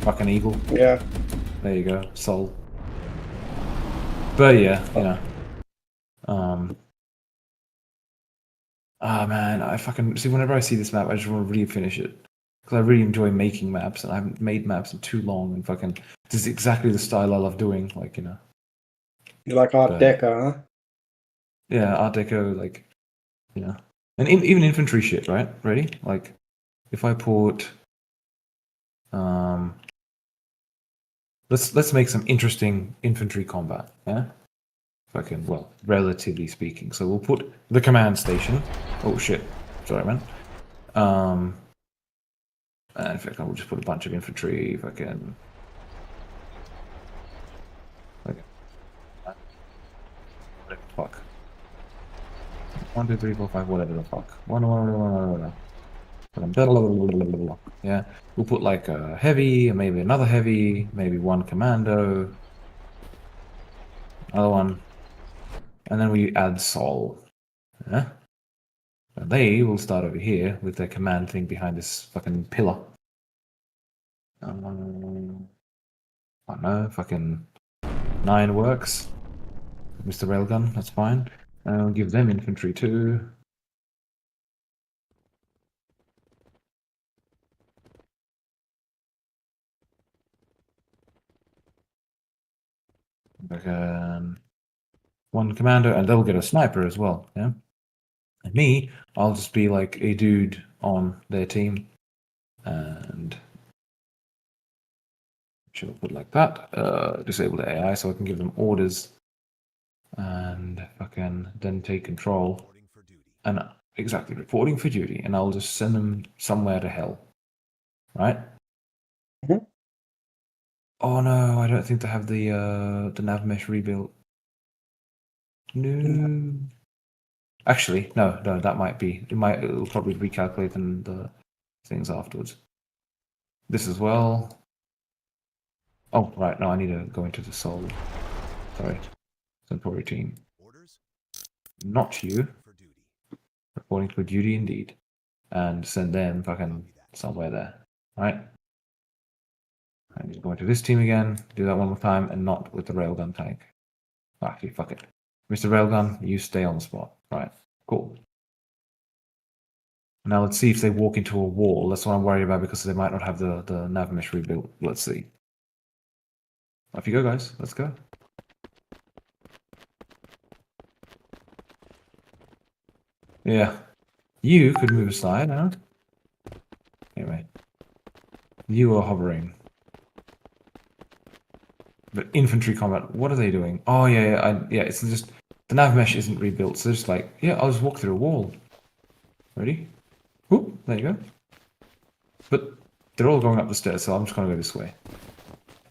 Fucking eagle. Yeah. There you go, Sol. But yeah, you know. Ah man, I fucking see. Whenever I see this map, I just want to really finish it because I really enjoy making maps, and I haven't made maps in too long. And fucking, this is exactly the style I love doing. Like, you know. You like Art But- Deco, huh? Yeah, Art Deco, like, you know, and even infantry shit, right? Ready? Like, if I put, let's make some interesting infantry combat, yeah. Fucking, well, relatively speaking. So we'll put the command station. Oh shit, sorry, man. And in fact, we'll just put a bunch of infantry. Fucking. Okay. Whatever the fuck. 1, 2, 3, 4, 5, whatever the fuck. Yeah, we'll put like a heavy, maybe another heavy, maybe one commando, another one, and then we add Sol. Yeah, and they will start over here with their command thing behind this fucking pillar. I don't know, fucking 9 works. Mr. Railgun, that's fine. I'll give them infantry too. One commando, and they'll get a sniper as well, yeah? And me, I'll just be like a dude on their team. And should put like that. Disable the AI so I can give them orders. And fucking then take control. And exactly, reporting for duty. And I'll just send them somewhere to hell. Right? Mhm. Oh no, I don't think they have the nav mesh rebuilt. No. Actually, no, that might be. It'll probably recalculate in the things afterwards. This as well. Oh, right, no, I need to go into the Sol. Sorry. Centuri team. Not you. Reporting for duty indeed. And send them fucking somewhere there. Right? I need to go into this team again, do that one more time, and not with the railgun tank. Actually, fuck it. Mr. Railgun, you stay on the spot. Right, cool. Now let's see if they walk into a wall. That's what I'm worried about because they might not have the nav mesh rebuilt. Let's see. Off you go, guys. Let's go. Yeah. You could move aside, huh? Anyway. You are hovering. But infantry combat, what are they doing? Oh yeah, it's just the nav mesh isn't rebuilt, so they're just like, yeah, I'll just walk through a wall. Ready? Whoop, there you go. But they're all going up the stairs, so I'm just gonna go this way.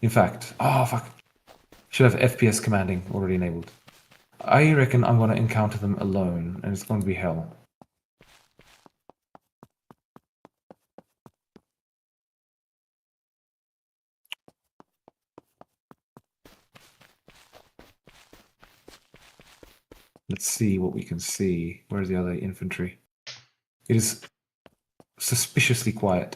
In fact, oh fuck, should have FPS commanding already enabled. I reckon I'm gonna encounter them alone, and it's going to be hell. Let's see what we can see. Where's the other infantry? It is suspiciously quiet.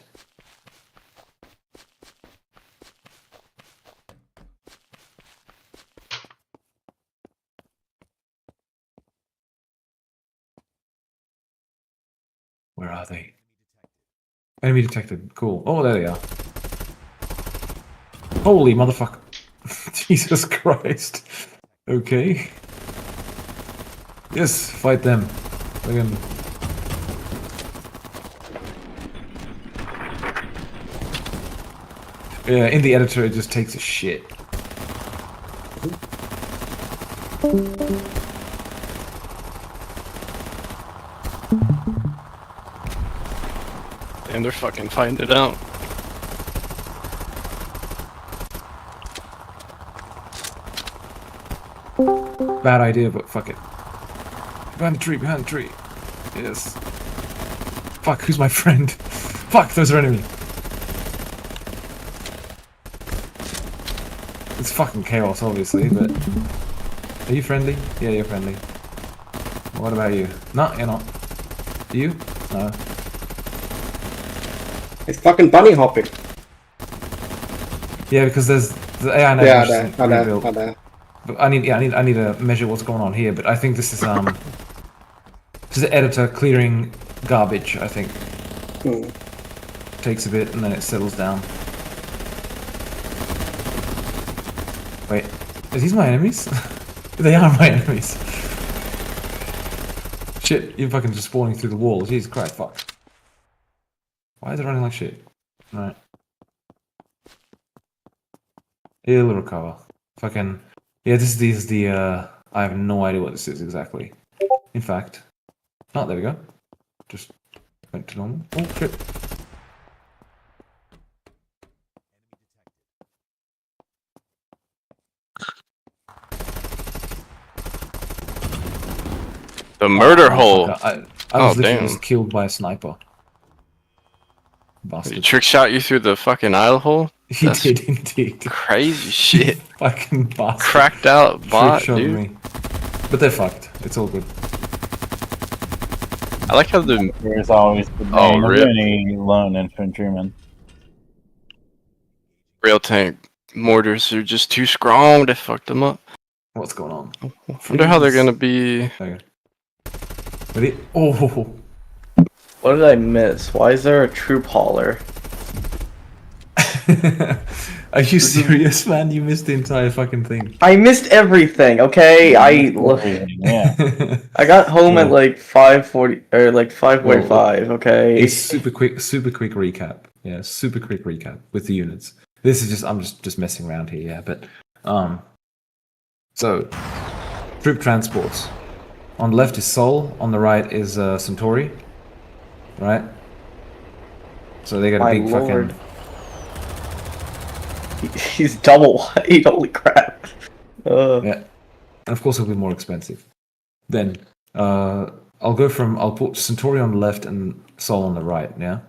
Where are they? Enemy detected. Cool. Oh, there they are. Holy motherfucker. Jesus Christ. Okay. Yes, fight them. Again. Yeah, in the editor it just takes a shit. And they're fucking fighting it out. Bad idea, but fuck it. Behind the tree, behind the tree. Yes. Fuck, who's my friend? Fuck, those are enemy. It's fucking chaos, obviously, but... Are you friendly? Yeah, you're friendly. What about you? No, you're not. You? No. It's fucking bunny hopping. Yeah, because there's the AI network. Yeah, I know. But I need to measure what's going on here. But I think this is this is the editor clearing garbage. I think takes a bit and then it settles down. Wait, are these my enemies? They are my enemies. Shit, you're fucking just spawning through the wall. Jesus Christ, fuck. Why is it running like shit? Alright. He'll recover. Fucking... Yeah, this is the, I have no idea what this is exactly. In fact... Oh, there we go. Just went to normal. Oh, shit. The murder hole! I was literally just killed by a sniper. Bastard. He trick shot you through the fucking eye hole? He did indeed. Crazy shit. Fucking bastard. Cracked out bot, dude. Me. But they're fucked. It's all good. I like how the... There's always the name of any lone infantryman. Real tank mortars are just too strong. They fucked them up. What's going on? I wonder how they're gonna be... Okay. Ready? Oh! What did I miss? Why is there a troop hauler? Are you serious, man? You missed the entire fucking thing. I missed everything, okay? I got home at like 5:40 or like 5:45, okay? It's super quick recap. Yeah, super quick recap with the units. This is just I'm just messing around here, yeah, but so troop transports. On the left is Sol, on the right is Centuri. Right? So they got a big fucking... He's double white, holy crap. Yeah. And of course it'll be more expensive. Then, I'll put Centuri on the left and Sol on the right, yeah?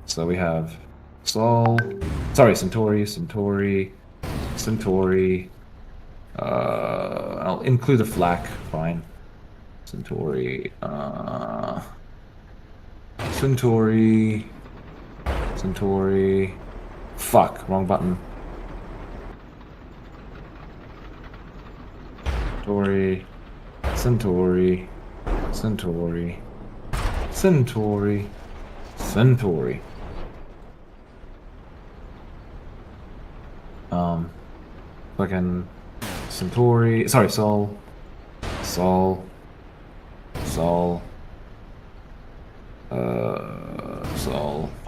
So we have Centuri. I'll include the flak, fine. Centuri. Fuck, wrong button. Centuri. Fucking Centuri. Sorry, Sol. Sol.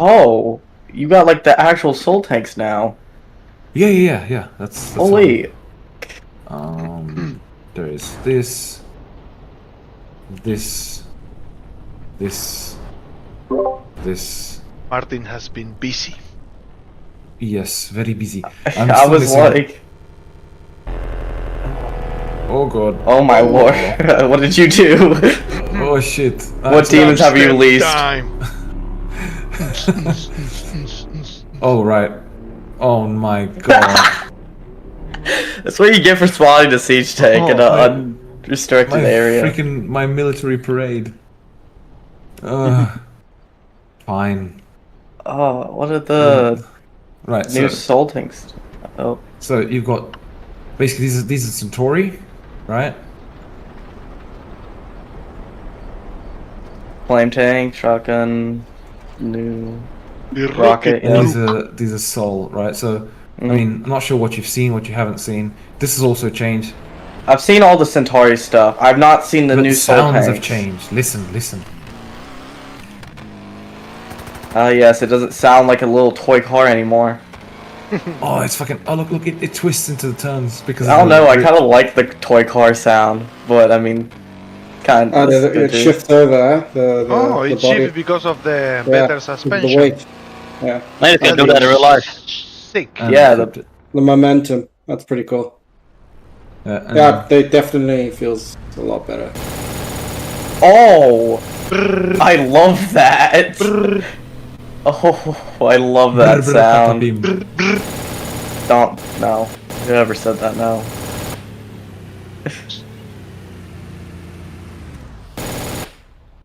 Oh, you got like the actual soul tanks now. Yeah. That's Oh wait. there is this, this. Martin has been busy. Yes, very busy. I was like, oh god. oh my lord, what did you do? Oh shit. What demons have you released? Oh right. Oh my god. That's what you get for spawning the siege tank in an unrestricted area. My military parade. Fine. Oh, what are the new so soul tanks? Oh. So you've got basically these are Centuri, right? Flame tank, shotgun, new rocket. And these are Soul, right? So I mean, I'm not sure what you've seen, what you haven't seen. This has also changed. I've seen all the Centauri stuff. I've not seen the new soul sounds tanks. have changed. Listen. Yes, it doesn't sound like a little toy car anymore. Oh, it's fucking. Oh, look! It twists into the turns because. I don't know. I kind of like the toy car sound, but I mean, kind of. It shifts over. The it body. shifts because of the better suspension. The weight. Yeah. Maybe they can do that in real life. Sick. Yeah, the momentum. That's pretty cool. Yeah, they definitely feels a lot better. Oh, I love that. Oh, I love that sound. Don't, no. Whoever said that, no.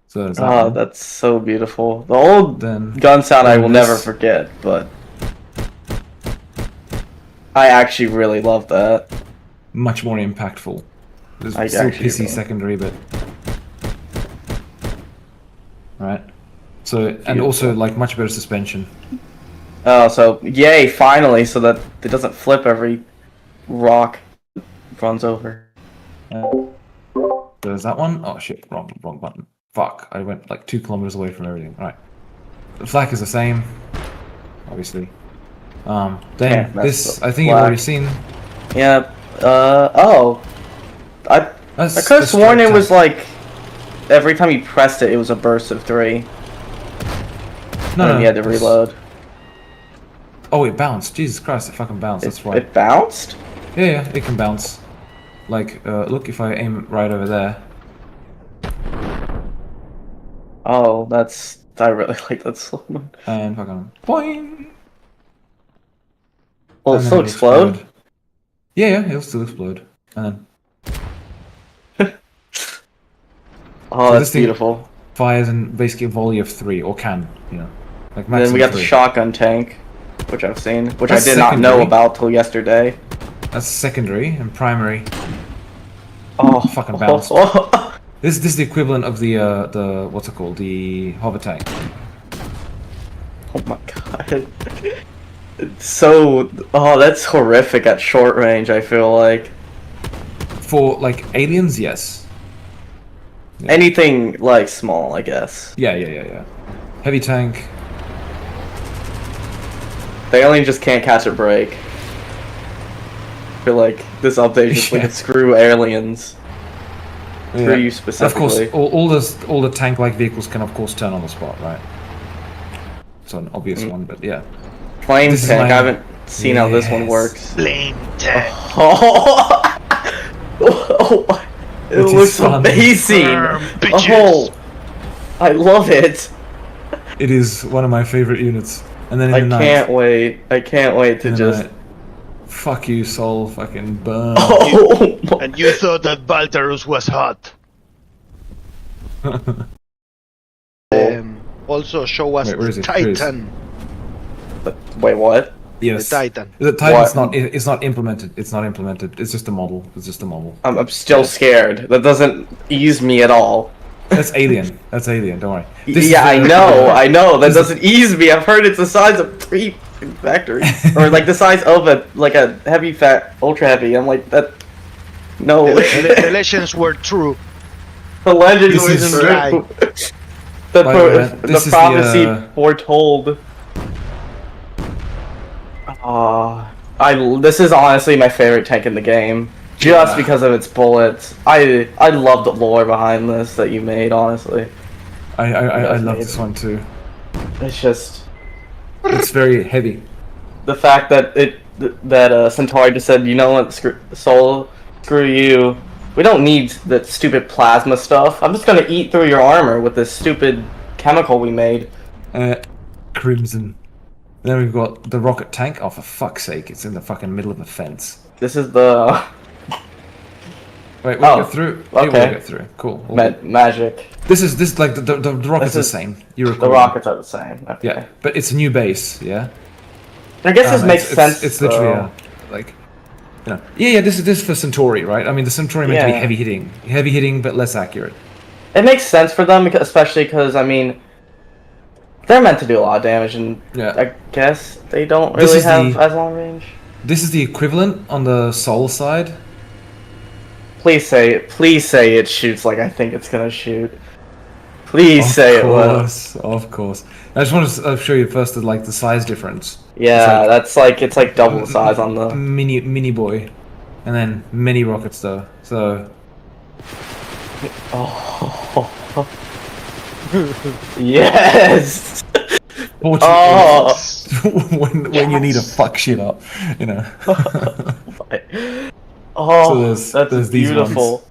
So that's so beautiful. The old gun sound I will never forget, but I actually really love that. Much more impactful. There's I still actually PC will. secondary, but right. So and also like much better suspension. Oh, so yay! Finally, so that it doesn't flip every rock runs over. There's that one. Oh shit! Wrong button. Fuck! I went like 2 kilometers away from everything. Right. The flak is the same, obviously. Then this I think you've already seen. Yeah. Oh. I could have sworn it was like every time you pressed it, it was a burst of 3. No, you had to reload. Oh, it bounced. Jesus Christ! It fucking bounced. That's right. It bounced? Yeah, it can bounce. Like, look, if I aim right over there. Oh, I really like that slow mo. And fucking boing. Will it still explode? Yeah, it'll still explode. And then. Oh, that's beautiful. Fires in basically a volley of 3, or can, like And then we got 3. the shotgun tank, which I've seen, which That's I did not know secondary. about till yesterday. That's secondary and primary. Oh, fucking bounced. This is the equivalent of the what's it called, the hover tank. Oh my god. It's so that's horrific at short range. I feel like for like aliens, yes. Anything like small, I guess. Yeah. Heavy tank. The alien just can't catch a break. I feel like this update just like screw aliens. Screw you specifically. Of course, all the tank-like vehicles can of course turn on the spot, right? So an obvious one, but yeah. Flame tank. I haven't seen how this one works. Flame tank. It looks amazing. Oh, I love it. It is one of my favorite units. And then in the can't wait. I can't wait to just. Fuck you, Sol. Fucking burn. And you thought that Baltarus was hot. Also show us where is it? Titan. Wait, what? Yes. The Titan. The Titan's not. It's not implemented. It's not implemented. It's just a model. It's just a model. I'm still scared. That doesn't ease me at all. That's alien. That's alien. Don't worry. I know. That doesn't ease me. I've heard it's the size of 3 factories, or like the size of a heavy fat, ultra heavy. I'm like that. No. The legends were true. The legends were true. The prophecy foretold. I This is honestly my favorite tank in the game, just because of its bullets. I love the lore behind this that you made. Honestly, I love this one too. It's just it's very heavy. The fact that Centuri just said, you know what, screw you. We don't need that stupid plasma stuff. I'm just gonna eat through your armor with this stupid chemical we made. Crimson. Then we've got the rocket tank. Oh, for fuck's sake, it's in the fucking middle of the fence. This is the... Wait, we'll get through. Okay. We'll get through. Cool. Magic. This like the rocket's the same. The rockets are the same. Okay. Yeah, but it's a new base. Yeah. I guess this makes sense. It's literally like, you know, yeah. This is for Centuri, right? I mean, the Centuri meant to be heavy hitting, but less accurate. It makes sense for them, especially because I mean, they're meant to do a lot of damage, and I guess they don't really have as long range. This is the equivalent on the Soul side. Please say it shoots like I think it's gonna shoot. Please say it will. Of course. I just want to show you first the size difference. Yeah, it's like double the size on the mini boy, and then mini rockets though. So. Oh. Yes. when you need to fuck shit up, you know. So that's these beautiful. Ones.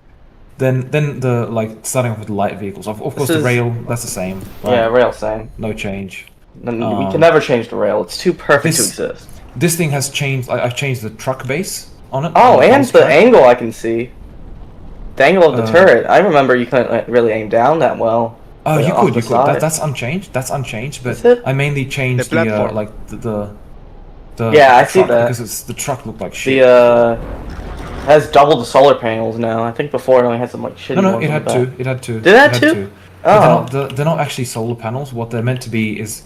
Then the starting off with light vehicles. Of course, the rail, that's the same. Right? Yeah, rail same. No change. We can never change the rail. It's too perfect to exist. This thing has changed. I've changed the truck base on it. Oh, and the angle I can see. The angle of the turret. I remember you couldn't really aim down that well. Oh, you could. That's unchanged. That's unchanged. But I mainly changed the yeah, I see that because the truck looked like shit. Has double the solar panels now. I think before it only had some like shitty No, ones it had two. It had two. Did it have two? Oh. They're not actually solar panels. What they're meant to be is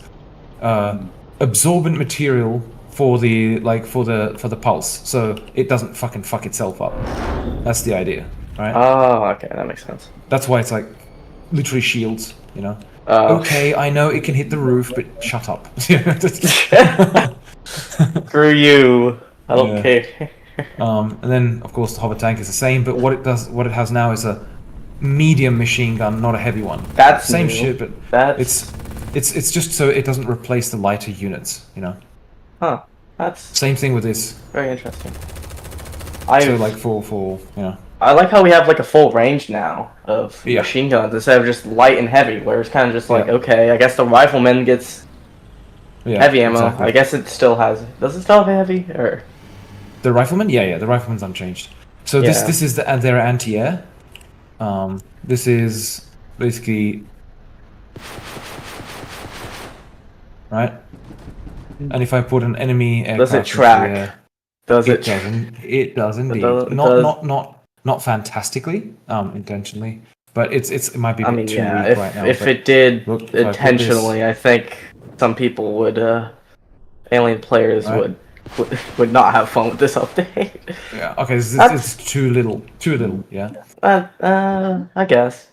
absorbent material for the pulse, so it doesn't fucking fuck itself up. That's the idea, right? Oh, okay, that makes sense. That's why it's like literally shields, you know. Okay, I know it can hit the roof, but shut up. Screw you. I don't care. And then of course the hover tank is the same, but what it has now is a medium machine gun, not a heavy one. That's same new. shit, but it's just so it doesn't replace the lighter units, you know. Huh. That's same thing with this. Very interesting. So like for you know. I like how we have like a full range now of machine guns instead of just light and heavy, where it's kind of just like okay, I guess the rifleman gets heavy ammo. Exactly. I guess it still has. Does it still have heavy or? The rifleman, the rifleman's unchanged. So this is their anti-air. This is basically right. And if I put an enemy aircraft, does it track? It does indeed. Not fantastically, intentionally, but it might be a bit too weak right now. If it did intentionally, I think some people would, alien players would not have fun with this update. Yeah. Okay. It's too little. Yeah. I guess.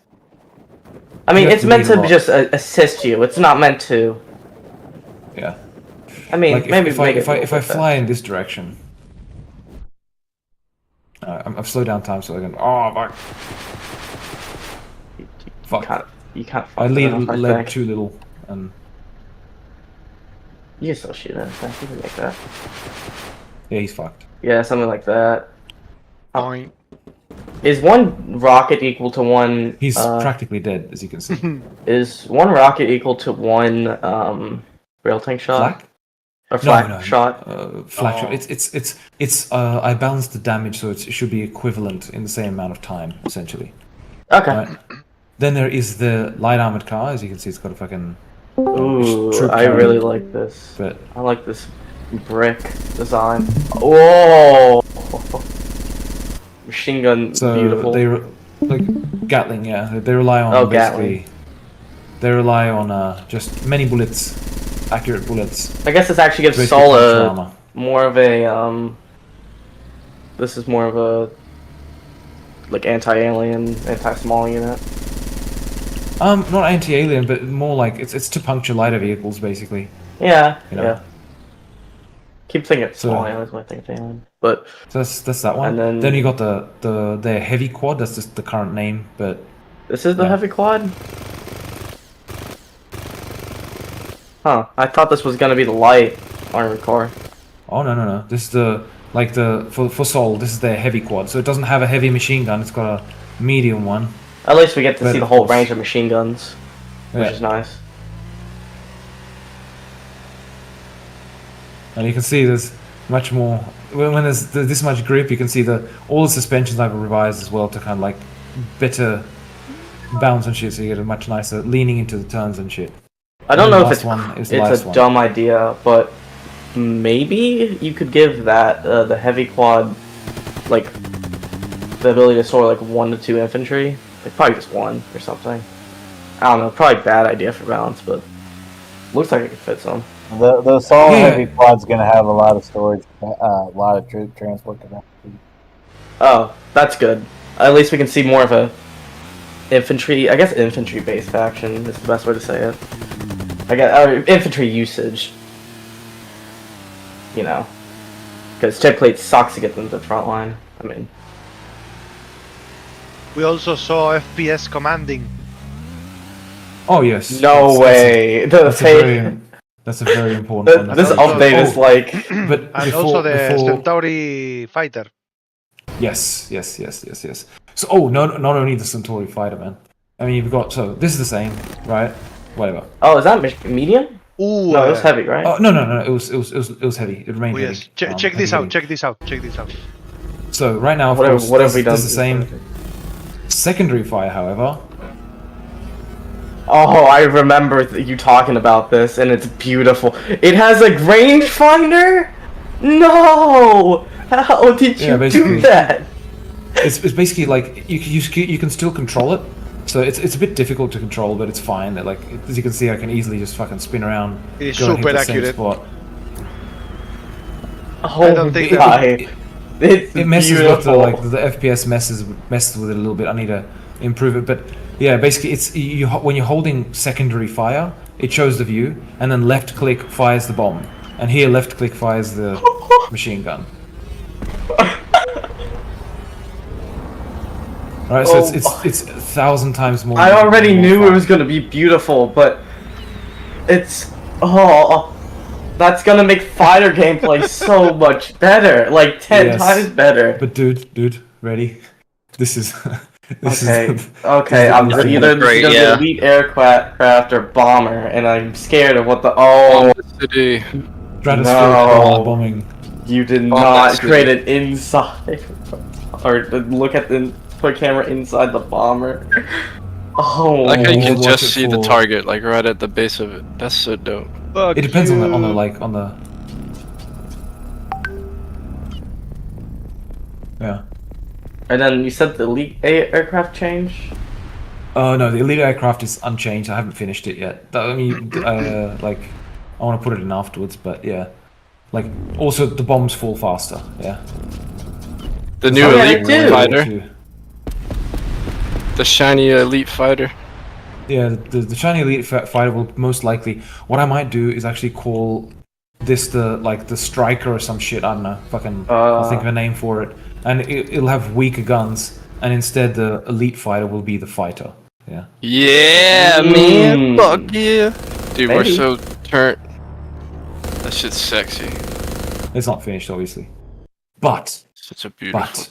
I mean, it's meant to just assist you. It's not meant to. Yeah. I mean, like maybe if I fly in this direction, I've slowed down time so I can. Oh fuck! You can't. I led too little, and you can still shoot at him. You can make that. Yeah, he's fucked. Yeah, something like that. Is one rocket equal to one? He's practically dead, as you can see. Is one rocket equal to one rail tank shot? Flak? Or flak shot? Flak shot. It's. I balanced the damage, so it should be equivalent in the same amount of time, essentially. Okay. Right? Then there is the light armored car. As you can see, it's got a fucking. Ooh, I really like this. But I like this brick design. Whoa! Machine gun, so beautiful. They like Gatling, yeah. They rely on basically. Gatling. They rely on just many bullets, accurate bullets. I guess this actually gives Sol more of a This is more of a like anti-alien, anti-small unit. Not anti-alien, but more like it's to puncture lighter vehicles, basically. Yeah, you know? yeah. Keep thinking it's So- small. I always want to think it's alien. But So that's that one. And then- you got the heavy quad. That's just the current name, but this is the Yeah. heavy quad. Huh? I thought this was gonna be the light armored core. oh no. This is the for Soul. This is their heavy quad. So it doesn't have a heavy machine gun. It's got a medium one. At least we get to But see the of whole course- range of machine guns, which Yeah. is nice. And you can see there's much more when there's this much grip. You can see all the suspensions I've revised as well to kind of like better bounce and shit. So you get a much nicer leaning into the turns and shit. I don't And know the if last it's one is the last it's a one. dumb idea, but maybe you could give that the heavy quad like the ability to store like 1 to 2 infantry, like probably just 1 or something. I don't know, probably bad idea for balance, but looks like it could fit some. The Soul Yeah. Heavy Quad's gonna have a lot of storage, a lot of troop transport capacity. Oh, that's good. At least we can see more of a infantry, I guess infantry-based faction is the best way to say it. I guess infantry usage. You know, because typically it sucks to get them to the front line. I mean, We also saw FPS commanding. Oh yes. no way. That's a very important one. This also- update is like. But And before, also the before Centauri fighter. yes. So not only the Centauri fighter, man. I mean, you've got this is the same, right? Whatever. Oh, is that medium? Ooh, No, it was heavy, right? Oh no. It was heavy. It remained Oh, heavy. yes. Check heavy this out. hitting. Check this out. So right now, of What have- course, what have we this done is the to this same. Secondary fire, however. Oh, I remember you talking about this, and it's beautiful. It has a rangefinder? No! How did Yeah, you do basically. that? It's basically like you can still control it. So it's a bit difficult to control, but it's fine. Like as you can see, I can easily just fucking spin around. It is go and hit super the same accurate. spot. Oh, I don't think It- that- my. It's It messes beautiful. with the FPS messes with it a little bit. I need to improve it, but yeah, basically it's when you're holding secondary fire, it shows the view, and then left click fires the bomb, and here left click fires the machine gun. Alright, so it's 1,000 times more. I already more knew fun. it was gonna be beautiful, but it's that's gonna make fighter gameplay so much better, like 10 Yes. times better. But dude, ready? This is Okay, is okay, I'm this is either great, gonna yeah. be elite aircraft or bomber, and I'm scared of what the City. stratospheric No. bombing. you did Oh, not that's good. create it inside, or look at put camera inside the bomber. Oh, Like how you can watch just it see the for- target, like right at the base of it. That's so dope. Fuck It depends on the you. on the. Yeah. and then you said the elite aircraft change. Oh no, the elite aircraft is unchanged. I haven't finished it yet. I mean, like, I want to put it in afterwards, but yeah. Like, also the bombs fall faster. Yeah. The new Oh, yeah, elite they do. fighter, the shiny elite fighter. Yeah, the shiny elite fighter will most likely. What I might do is actually call this the striker or some shit. I don't know. Fucking, I'll think of a name for it, and it'll have weaker guns, and instead the elite fighter will be the fighter. Yeah. Yeah, man. Fuck yeah. Dude, we're Maybe. so turned. That shit's sexy. It's not finished, obviously, but Such a beautiful but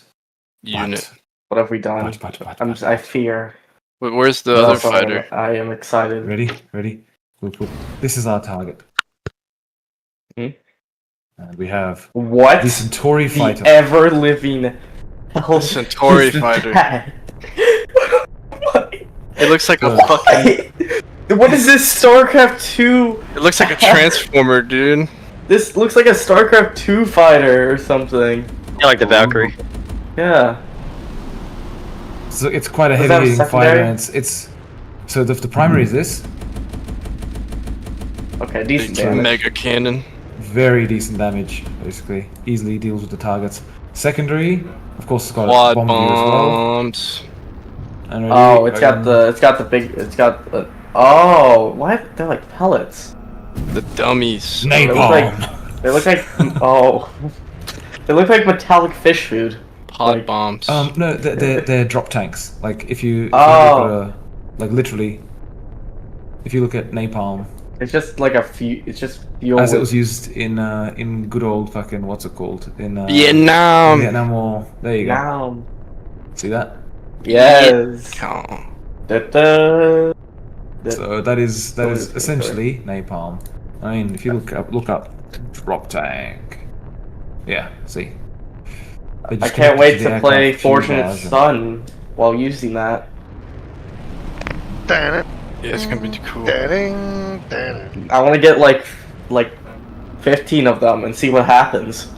unit. What have we done? but. I fear. But where's the But other also, fighter? I am excited. Ready? This is our target. Hmm? And we have What? the Centuri The fighter. ever living hell Centauri is fighter. that? It looks like a Uh, fucking. What is this StarCraft 2? It looks like a transformer, dude. This looks like a StarCraft 2 fighter or something. Yeah, like the Valkyrie. Yeah. So it's quite a Does that have heavy hitting fighter, secondary? and it's so the primary is this Okay, decent Big damage. mega cannon. very decent damage, basically easily deals with the targets. Secondary, of course, it's got Quad a bomb view as well. bombs. And ready, Oh, it's got again, oh, why? They're like pellets. The dummies. napalm. They look like they look like metallic fish food. Pod bombs. No, they're drop tanks. Like if you look at like literally, if you look at napalm, it's just like a few. It's just fuel. As it was used in good old fucking what's it called in Vietnam. Vietnam War. There you go. Now. See that? Yes. So that is essentially napalm. I mean, if you look up drop tank. Yeah. See. I can't wait to play Fortunate Son while using that. Yeah, it's gonna be too cool. I want to get like 15 of them and see what happens.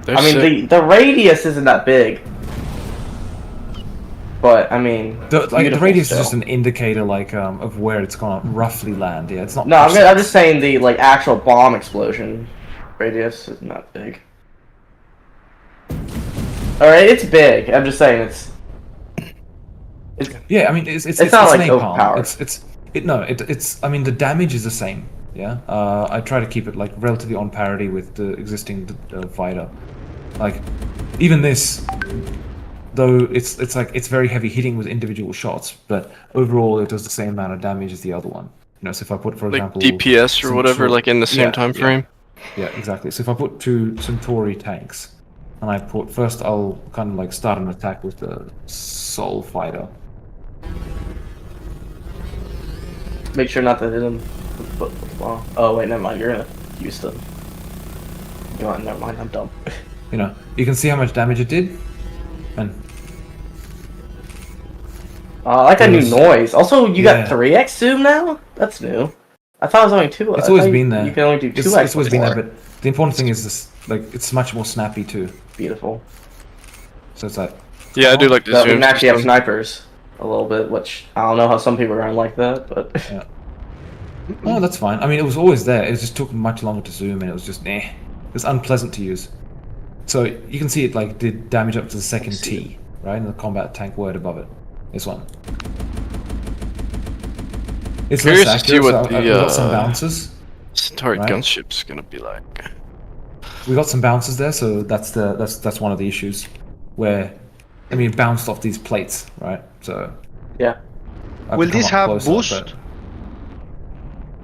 I mean, the radius isn't that big, but I mean, the radius is just an indicator, like of where it's gonna roughly land. Yeah, it's not. No, I'm just saying the actual bomb explosion radius is not big. All right, it's big. I'm just saying it's. Yeah, I mean it's not like napalm. overpowered. It's. I mean the damage is the same. Yeah. I try to keep it like relatively on parity with the existing fighter. Like, even this, though it's like it's very heavy hitting with individual shots, but overall it does the same amount of damage as the other one. You know, so if I put, for like example, DPS or whatever, like in the same time frame. Yeah, exactly. So if I put 2 Centuri tanks, and I'll kind of like start an attack with the Soul Fighter. Make sure not to hit him. Oh wait, never mind. You're gonna use them. You know what? Never mind. I'm dumb. You know, you can see how much damage it did, and I like that new noise. Also, you got 3x zoom now. That's new. I thought it was only 2. It's always been there. You can only do 2x. It's always been there, but the important thing is this: like, it's much more snappy too. Beautiful. So it's like. Yeah, I do like the zoom. We actually have snipers a little bit, which I don't know how some people are gonna like that, but. Yeah. No, that's fine. I mean, it was always there. It just took much longer to zoom, and it was just It was unpleasant to use. So you can see it like did damage up to the second T, right? And the combat tank word above it. This one. It's curious less to see accurate, what so we got some bounces. Centauri right? gunship's gonna be like. We got some bounces there, so that's one of the issues, where, I mean, it bounced off these plates, right? So. Yeah. Will this have boost?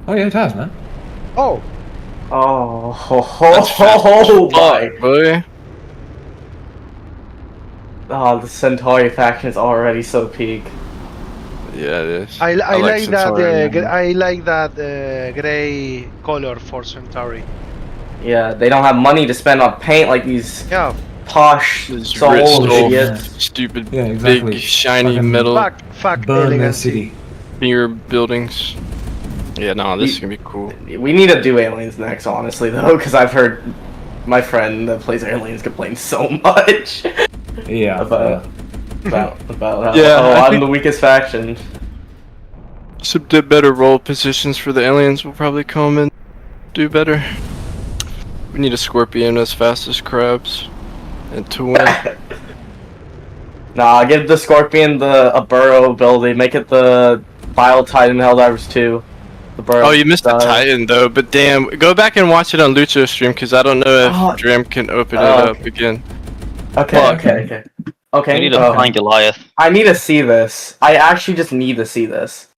Oh yeah, it has, man. Oh. Oh my boy. Oh, the Centauri faction is already so peak. Yeah, it is. I like that. Centauri, I like that gray color for Centauri. Yeah, they don't have money to spend on paint like these posh souls idiots. Stupid, yeah, exactly. big, shiny metal. Fuck burn their elegancy. city. Near buildings. Yeah, no, this is gonna be cool. We need to do aliens next, honestly, though, because I've heard my friend that plays aliens complain so much. Yeah. about how Yeah, I'm the weakest faction. Some better role positions for the aliens will probably come and do better. We need a scorpion as fast as crabs, and to win. Nah, give the scorpion a burrow ability. Make it the Bile Titan Helldivers 2. The burrow. Oh, you missed the Titan though, but damn, go back and watch it on Lucho stream because I don't know if Dram can open it up again. Okay. We need to find Goliath. I need to see this. I actually just need to see this.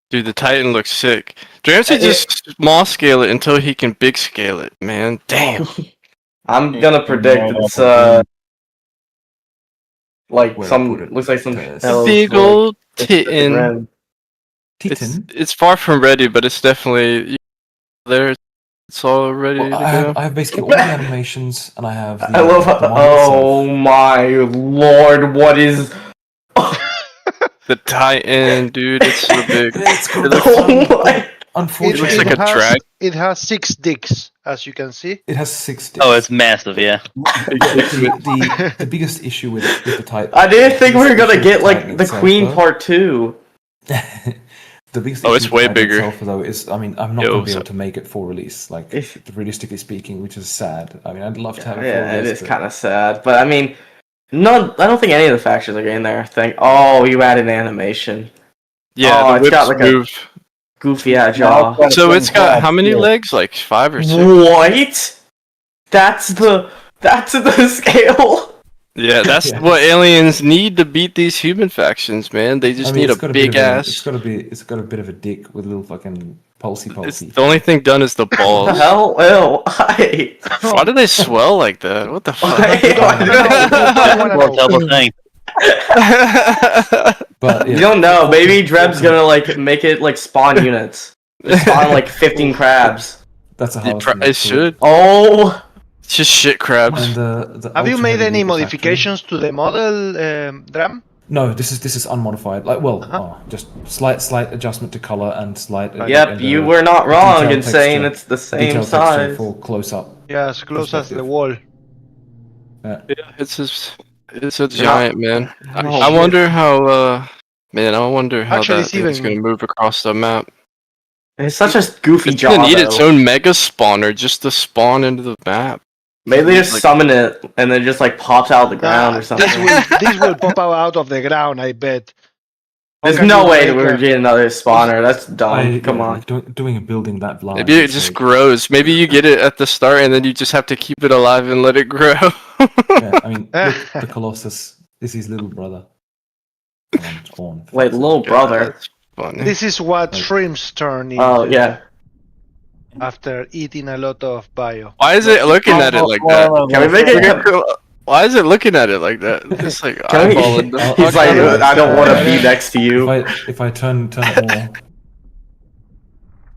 Dude, the Titan looks sick. Dram should just small scale it until he can big scale it, man. Damn. I'm gonna predict it's like looks like some big old Titan. Titan? It's far from ready, but it's definitely there. It's all ready to go. I have basically all the animations, and I have. I love how. Oh my lord! What is? The Titan, dude, it's so big. Unfortunately, it looks like a drag. It has 6 dicks, as you can see. It has 6 dicks. Oh, it's massive, yeah. the biggest issue with the Titan. I didn't think we were gonna get like the Queen Part 2. The biggest it's issue way with bigger. itself, though, is I'm not going to be able to make it for release. Like, realistically speaking, which is sad. I mean, I'd love to have it for release. Yeah, it is kind of sad, but I mean, no, I don't think any of the factions are getting there. Oh, you added animation. Yeah, the it's got like move. goofy ass jaw. So it's got how many legs? Like 5 or 6? What? That's the scale. Yeah, that's what aliens need to beat these human factions, man. They just need a big ass. It's got a bit of a dick with a little fucking pulsy. The only thing done is the balls. What the hell? Ew. Why do they swell like that? What the fuck? Well, double thing. But you don't know. Maybe Dreb's gonna like make it like spawn units. Just spawn like 15 crabs. That's a house. It should. Oh. It's just shit crabs. And Have you made any modifications to the model, Dram? No, this is unmodified. Like, just slight adjustment to color and slight. Yep, you were not wrong in saying it's the same size. For close up. Yeah, as close as the wall. Yeah, it's a giant, man. I wonder how. I wonder how Actually, that thing's gonna move across the map. It's such a goofy It's jaw. gonna need though. its own mega spawner just to spawn into the map. Maybe they just summon it and then just like pops out of the ground or something. This will pop out of the ground, I bet. There's no way that we're getting another spawner. That's dumb. Come on. Doing a building that blind. Maybe it just grows. Maybe you get it at the start and then you just have to keep it alive and let it grow. Yeah, I mean, look, the Colossus is his little brother. Wait, little brother. This is what shrimps turn into. Oh yeah. After eating a lot of bio. Why is it looking at it like that? Can we make it? Why is it looking at it like that? Just like eyeballing them. He's like, I don't want to be next to you. If I turn it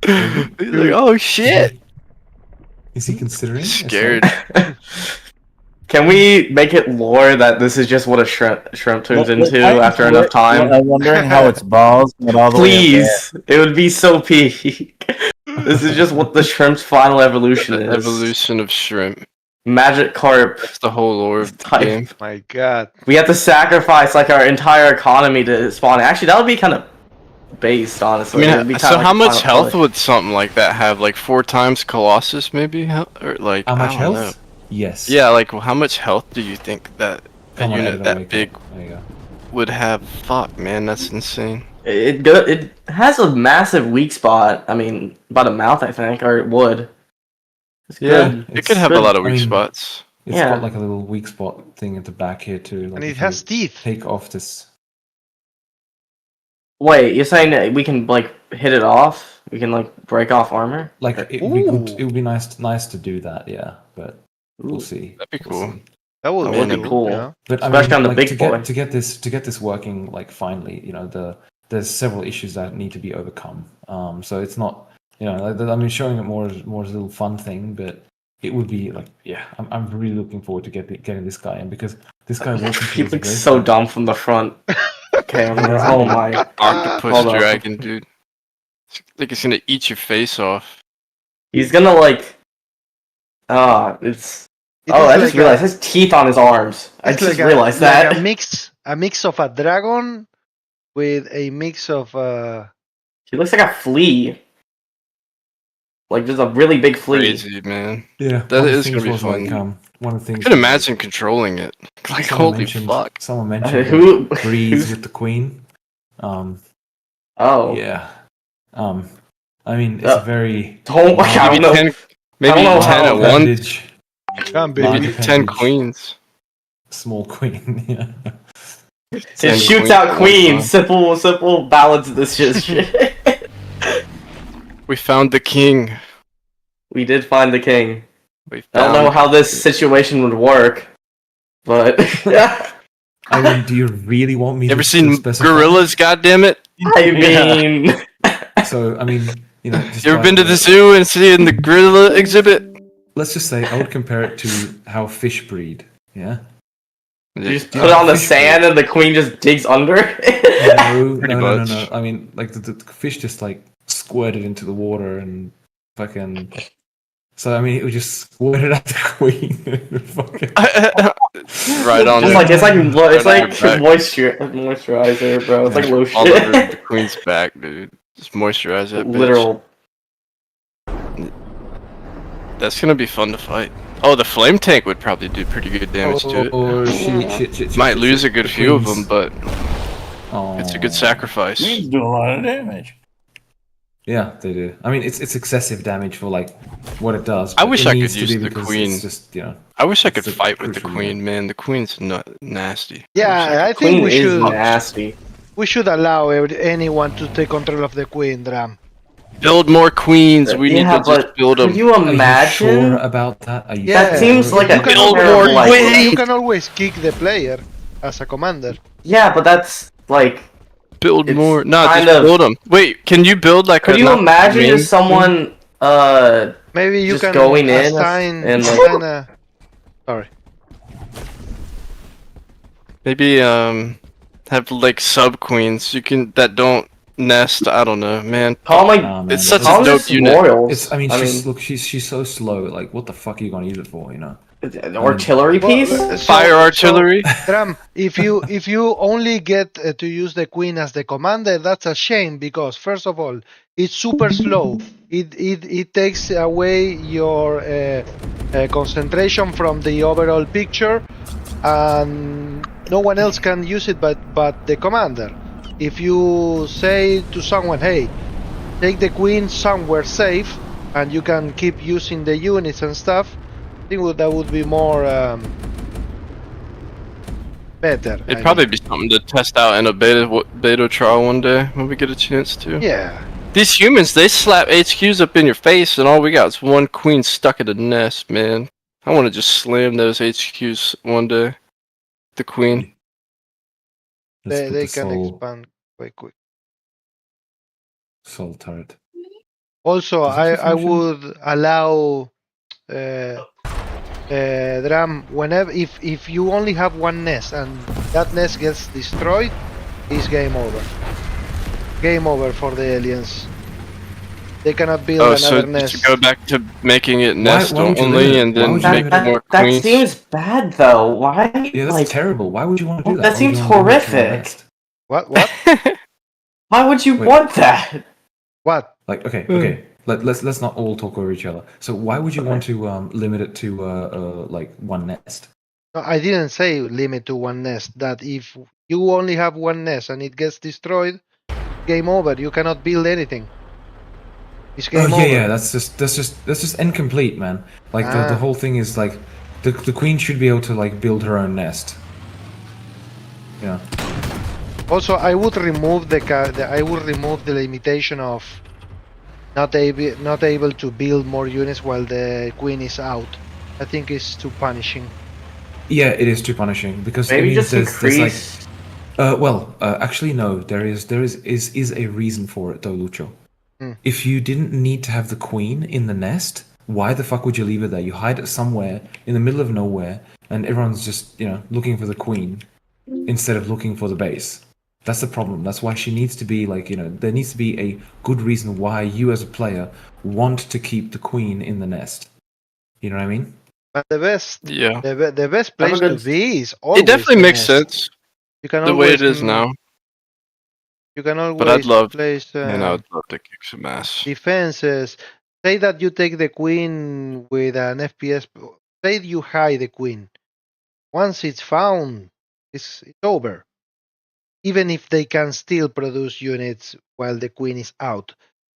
more. He's like, oh shit. Is he considering? Scared. Can we make it lore that this is just what a shrimp turns into after enough time? I'm wondering how its balls get all the way up Please, it would be so peak. This is just what the shrimp's final evolution is. Evolution of shrimp. Magic carp. That's the whole lore of the game. My god. We have to sacrifice like our entire economy to spawn. Actually, that would be kind of based, honestly. I It'd be mean, kinda so like how a much final health would something like that have? Like 4 times Colossus, maybe? Or like How much I don't health? know. Yes. Yeah, like how much health do you think that a Come on, unit Edgar, that wake big up. There you go. would have? Fuck, man, that's insane. It has a massive weak spot. I mean, about a mouth, I think, or it would. It's good. It could have a lot of weak spots. It's got like a little weak spot thing at the back here too. Like And it if has you teeth. Take off this. Wait, you're saying that we can like hit it off? We can like break off armor? Like it would be nice to do that, yeah. But we'll see. That'd be cool. That would be cool. Yeah. But Especially on the big boy. to get this working like finally, there's several issues that need to be overcome. So it's not, showing it more as a little fun thing, but it would be like, I'm really looking forward to getting this guy in because this guy He looks so dumb from the front camera. Oh my. Octopus dragon, dude. I think it's gonna eat your face off. He's gonna like. I just realized his teeth on his arms. I just realized that. Like a mix of a dragon with a mix of. He looks like a flea. Like there's a really big flea. Crazy, man. Yeah, that is gonna be fun. Like, one of the things. I can imagine controlling it. Like holy fuck. Someone mentioned who breeze with the queen. Oh. Yeah. I mean, it's a very. Oh my god! Maybe 10 at once. Maybe 10 queens. Small queen. Yeah. It shoots out queens. Simple balance this shit. We found the king. We did find the king. I don't know how this situation would work, but I mean, do you really want me? Ever seen gorillas? Goddammit! I mean, so I mean, you ever been to the zoo and seen the gorilla exhibit? Let's just say I would compare it to how fish breed. Yeah. You just put it on the sand and the queen just digs under. No. I mean, like the fish just like squirted into the water and fucking. So I mean, it would just squirt it at the queen. Right on. It's like moisturizer, bro. It's like lotion. All over the queen's back, dude. Just moisturize that bitch. Literal. That's gonna be fun to fight. Oh, the flame tank would probably do pretty good damage to it. Shit, Might lose a good few of queens. them, but it's a good sacrifice. Queens do a lot of damage. Yeah, they do. I mean, it's excessive damage for like what it does. I but wish it I needs could to use be the because queen. It's just, you know. I wish I it's could the fight with the crucial queen, man. The queen's not nasty. Yeah, I think Queen we is should nasty. allow anyone to take control of the queen, Dram. Build more queens. We need Yeah, to just but build could them. you Are you imagine? sure about that? Are you That Yeah, seems like you a can Build always, more terrible idea. you queens. can always kick the player as a commander. Yeah, but that's like Build it's more. No, kind just of. build them. Wait, can you build like Could a you not imagine main just someone Maybe you just can going in assign and like, assign a. Sorry. Maybe have like sub queens you can that don't nest. I don't know, man. call like Nah, man, It's such call a them dope just unit. royals. It's. I mean, she's so slow. Like, what the fuck are you gonna use it for? You know. Artillery piece. Fire artillery. Dram, if you only get to use the queen as the commander, that's a shame because first of all, it's super slow. It takes away your concentration from the overall picture, and no one else can use it but the commander. If you say to someone, "Hey, take the queen somewhere safe," and you can keep using the units and stuff, I think that would be more better. It'd probably be something to test out in a beta trial one day when we get a chance to. Yeah. These humans, they slap HQs up in your face, and all we got is one queen stuck in a nest, man. I want to just slam those HQs one day. The queen. They can expand quite quick. Soul turret. Also, I would allow Dram whenever if you only have one nest and that nest gets destroyed, it's game over. Game over for the aliens. They cannot build another nest. To go back to making it nest why would you only limit it? and Why then would you make limit it? more That queens. seems bad though. Why? Yeah, that's like, terrible. Why would you want to do that? that Why would seems you want to limit it to one horrific. nest? What? Why would you Wait. want that? What? Like, okay. Let's not all talk over each other. So why would you want to limit it to like one nest? No, I didn't say limit to one nest. That if you only have one nest and it gets destroyed, game over. You cannot build anything. It's game over. Yeah. That's just incomplete, man. Like the whole thing is like the queen should be able to like build her own nest. Yeah. Also, I would remove the limitation of not able to build more units while the queen is out. I think it's too punishing. Yeah, it is too punishing because Maybe it means just there's increase. actually no. There is a reason for it though, Lucho. Hmm. If you didn't need to have the queen in the nest, why the fuck would you leave it there? You hide it somewhere in the middle of nowhere, and everyone's just looking for the queen instead of looking for the base. That's the problem. That's why she needs to be like there needs to be a good reason why you as a player want to keep the queen in the nest. You know what I mean? But the best, Yeah. the best place to be is It always definitely the makes nest. sense. You can The way always, it is now. You can always But I'd love, place man, I would love to kick some ass. defenses. Say that you take the queen with an FPS. Say you hide the queen. Once it's found, it's over. Even if they can still produce units while the queen is out.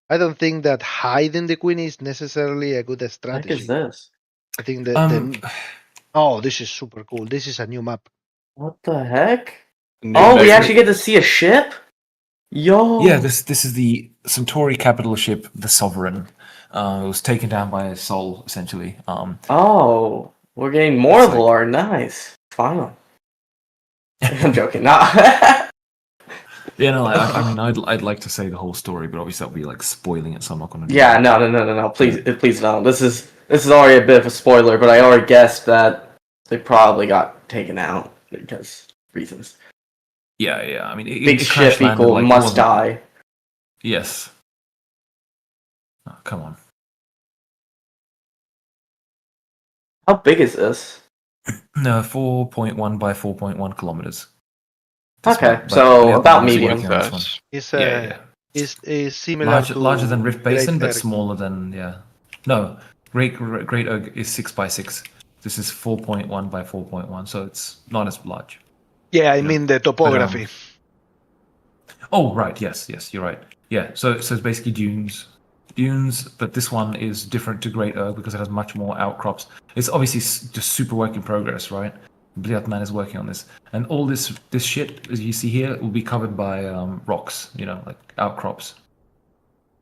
I don't think that hiding the queen is necessarily a good What strategy. is this? I think that oh, this is super cool. This is a new map. What the heck? New Oh, we mega- actually get to see a ship? Yo. Yeah, this is the Centuri capital ship, the Sovereign. It was taken down by Sol, essentially. Oh, we're getting more It's like- lore. Nice. Finally. I'm joking. Nah. Yeah, no, I mean, I'd like to say the whole story, but obviously that'll be like spoiling it, so I'm not going to. Yeah, no. Please don't. This is already a bit of a spoiler, but I already guessed that they probably got taken out because reasons. Yeah. I mean, Big it ship crash landed, equal like, must wasn't- die. Yes. Oh, come on. How big is this? No, 4.1 by 4.1 kilometers. Okay, But so we have about been medium. working on this one. It's Yeah. is similar to Larger than Rift Basin, Great but Erg. smaller than No, Great Erg is 6x6. This is 4.1 by 4.1, so it's not as large. Yeah, I mean the topography. Oh, right. Yes, you're right. Yeah, so it's basically dunes, but this one is different to Great Erg because it has much more outcrops. It's obviously just super work in progress, right? Bliatman is working on this, and all this shit as you see here will be covered by rocks, like outcrops.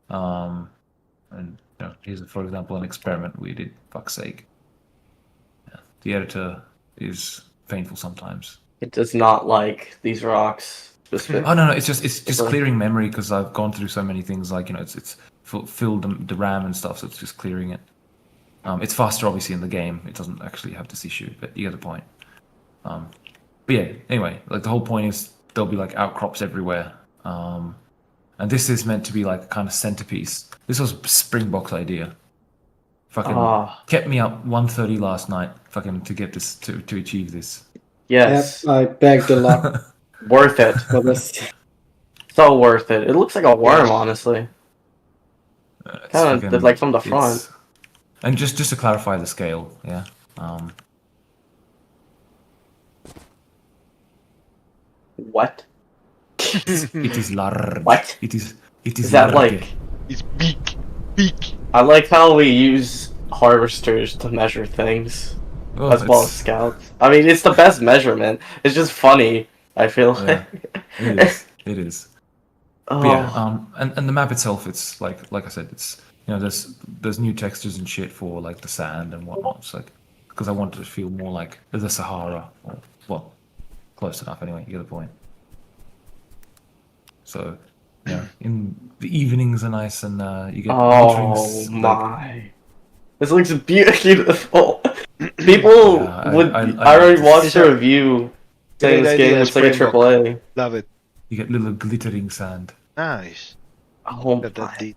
And here's, for example, an experiment we did. Fuck's sake. Yeah. The editor is painful sometimes. It does not like these rocks. Oh no, it's just clearing memory because I've gone through so many things. Like it's filled the RAM and stuff, so it's just clearing it. It's faster, obviously, in the game. It doesn't actually have this issue, but you get the point. But yeah, anyway, like the whole point is there'll be like outcrops everywhere. And this is meant to be like a kind of centerpiece. This was Springbok's idea. Fucking kept me up 1:30 last night, fucking to get this to achieve this. Yes, Yep, I begged a lot. Worth it. For this. So worth it. It looks like a worm, honestly. Kind of like from the front. And just to clarify the scale, yeah. What? It is large. What? It is that large. like? It's big. I like how we use harvesters to measure things, as well as scouts. I mean, it's the best measurement. It's just funny. I feel like it is. Oh. But yeah, and the map itself, it's like I said, it's there's new textures and shit for like the sand and whatnot. It's like because I wanted to feel more like the Sahara, or well, close enough anyway. You get the point. So, in the evenings are nice, and you get drinks. Oh my! This looks beautiful. People would. I already watched a review saying this game looks like a AAA. Love it. You get little glittering sand. Nice. Oh my!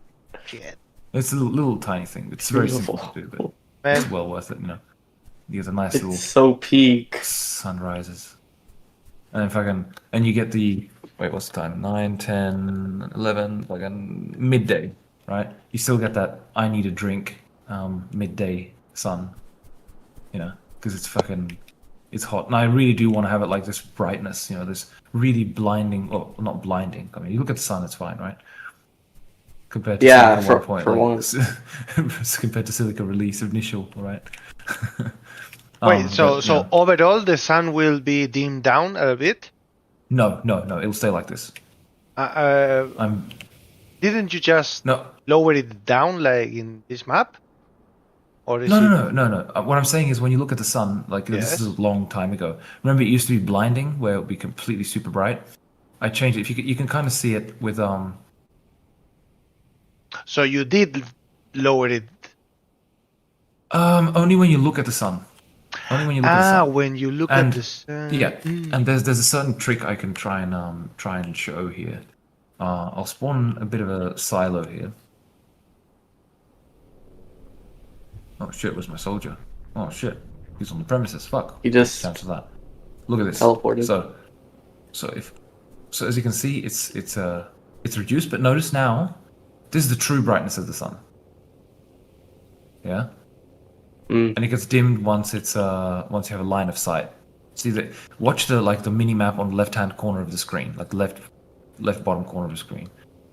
It's a little tiny thing. It's very simple to do, but it's well worth it. You get a nice little. So peak sunrises, and you get the. Wait, what's the time? 9, 10, 11, like a midday, right? You still get that I need a drink midday sun, because it's hot. And I really do want to have it like this brightness, this really blinding, well, not blinding. I mean, you look at the sun, it's fine, right? Compared to Silica 1.0, compared to Silica release initial, right? Wait, so overall the sun will be dimmed down a bit? No, it'll stay like this. Didn't you just lower it down like in this map? Or is No. What I'm saying is when you look at the sun, like this is a long time ago. Remember, it used to be blinding, where it would be completely super bright. I changed it. If you can kind of see it with So you did lower it. Only when you look at the sun. Only when you look at the sun. When you look at the sun. Yeah, and there's a certain trick I can try and show here. I'll spawn a bit of a silo here. Oh shit, where's my soldier? Oh shit, he's on the premises. Fuck. He just cancel that. Look at this. Teleported. So as you can see, it's reduced, but notice now, this is the true brightness of the sun. Yeah. And it gets dimmed once you have a line of sight. See watch the mini map on the left hand corner of the screen, like the left bottom corner of the screen.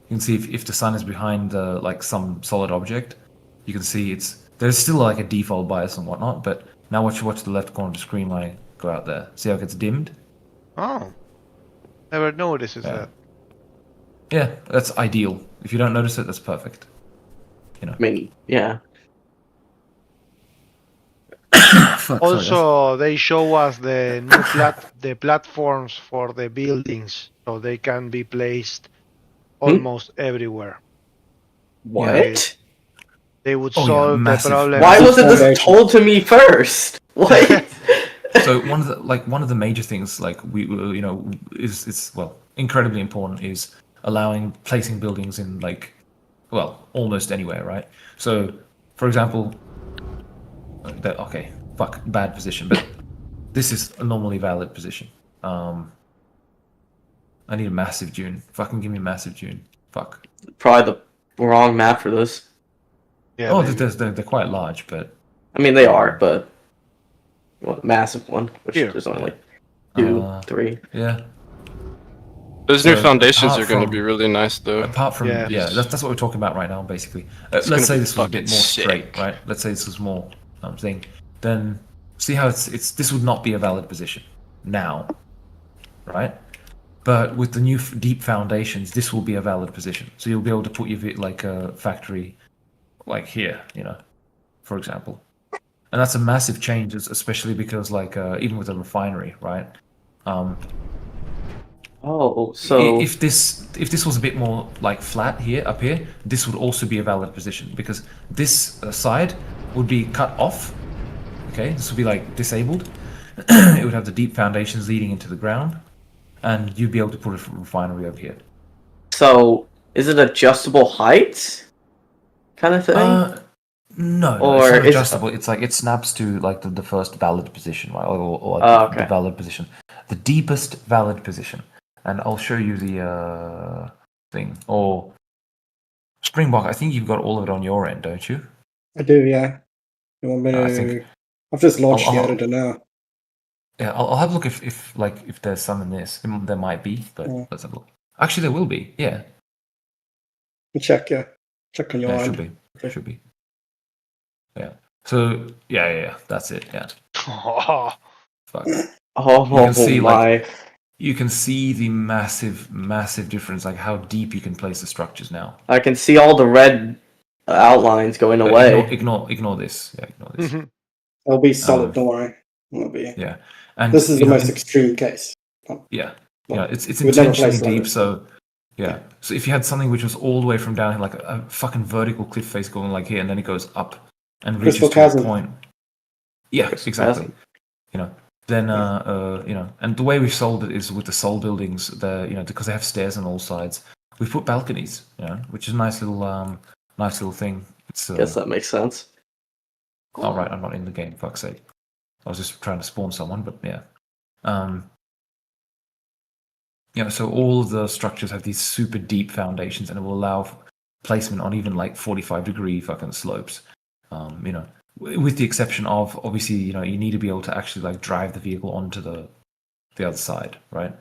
You can see if the sun is behind some solid object, you can see there's still like a default bias and whatnot, but now watch the left corner of the screen when I go out there. See how it gets dimmed? Oh, never noticed that. Yeah, that's ideal. If you don't notice it, that's perfect. Maybe, yeah. Also, they show us the new platforms for the buildings, so they can be placed almost everywhere. What? They would solve the problem. Why wasn't this told to me first? What? So one of the major things is incredibly important is placing buildings in almost anywhere, right? So, for example, bad position, but this is a normally valid position. I need a massive dune. Fucking give me a massive dune. Fuck. Probably the wrong map for this. Yeah, they're quite large, but I mean they are, but massive one, which there's only like 2, 3. Yeah. Those So new foundations apart are going to from- be really nice, though. Apart from Yeah. that's what we're talking about right now, basically. It's Let's gonna say be this was a bit fucking more sick. straight, right? Let's say this was more thing. Then see how it's this would not be a valid position now, right? But with the new deep foundations, this will be a valid position. So you'll be able to put your like a factory, like here, for example. And that's a massive change, especially because like even with a refinery, right? So if this was a bit more like flat here up here, this would also be a valid position because this side would be cut off. Okay, this would be like disabled. It would have the deep foundations leading into the ground, and you'd be able to put a refinery over here. So is it adjustable height kind of thing? No, Or it's not is- adjustable. It's like it snaps to like the first valid position, right? Or Oh, okay. the valid position, the deepest valid position. And I'll show you the thing. Or Springbok, I think you've got all of it on your end, don't you? I do, yeah. You want me to? I think- I've just launched the I'll- editor now. Yeah, I'll have a look if there's some in this. There might be, but Yeah. let's have a look. Actually, there will be. Yeah, Check, yeah. Check on your yeah, end. should be. Yeah. So yeah, that's it. Yeah. Fuck. Oh You can see, my! You can see the massive difference, like how deep you can place the structures now. I can see all the red outlines going away. Ignore this. Yeah, ignore this. It'll be solid, don't worry. It'll be. Yeah, and This is the you know, most extreme case. Yeah, Well, it's we've never intentionally placed deep. that. So yeah, so if you had something which was all the way from down here, like a fucking vertical cliff face going like here, and then it goes up and reaches Crystal to chasm. a point. Yeah, exactly. Then and the way we've solved it is with the soul buildings. Because they have stairs on all sides, we put balconies. Which is a nice little thing. It's Guess that makes sense. all right. I'm not in the game. Fuck's sake. I was just trying to spawn someone, but yeah. So all of the structures have these super deep foundations, and it will allow placement on even like 45-degree fucking slopes. With the exception of obviously, you need to be able to actually like drive the vehicle onto the other side, right?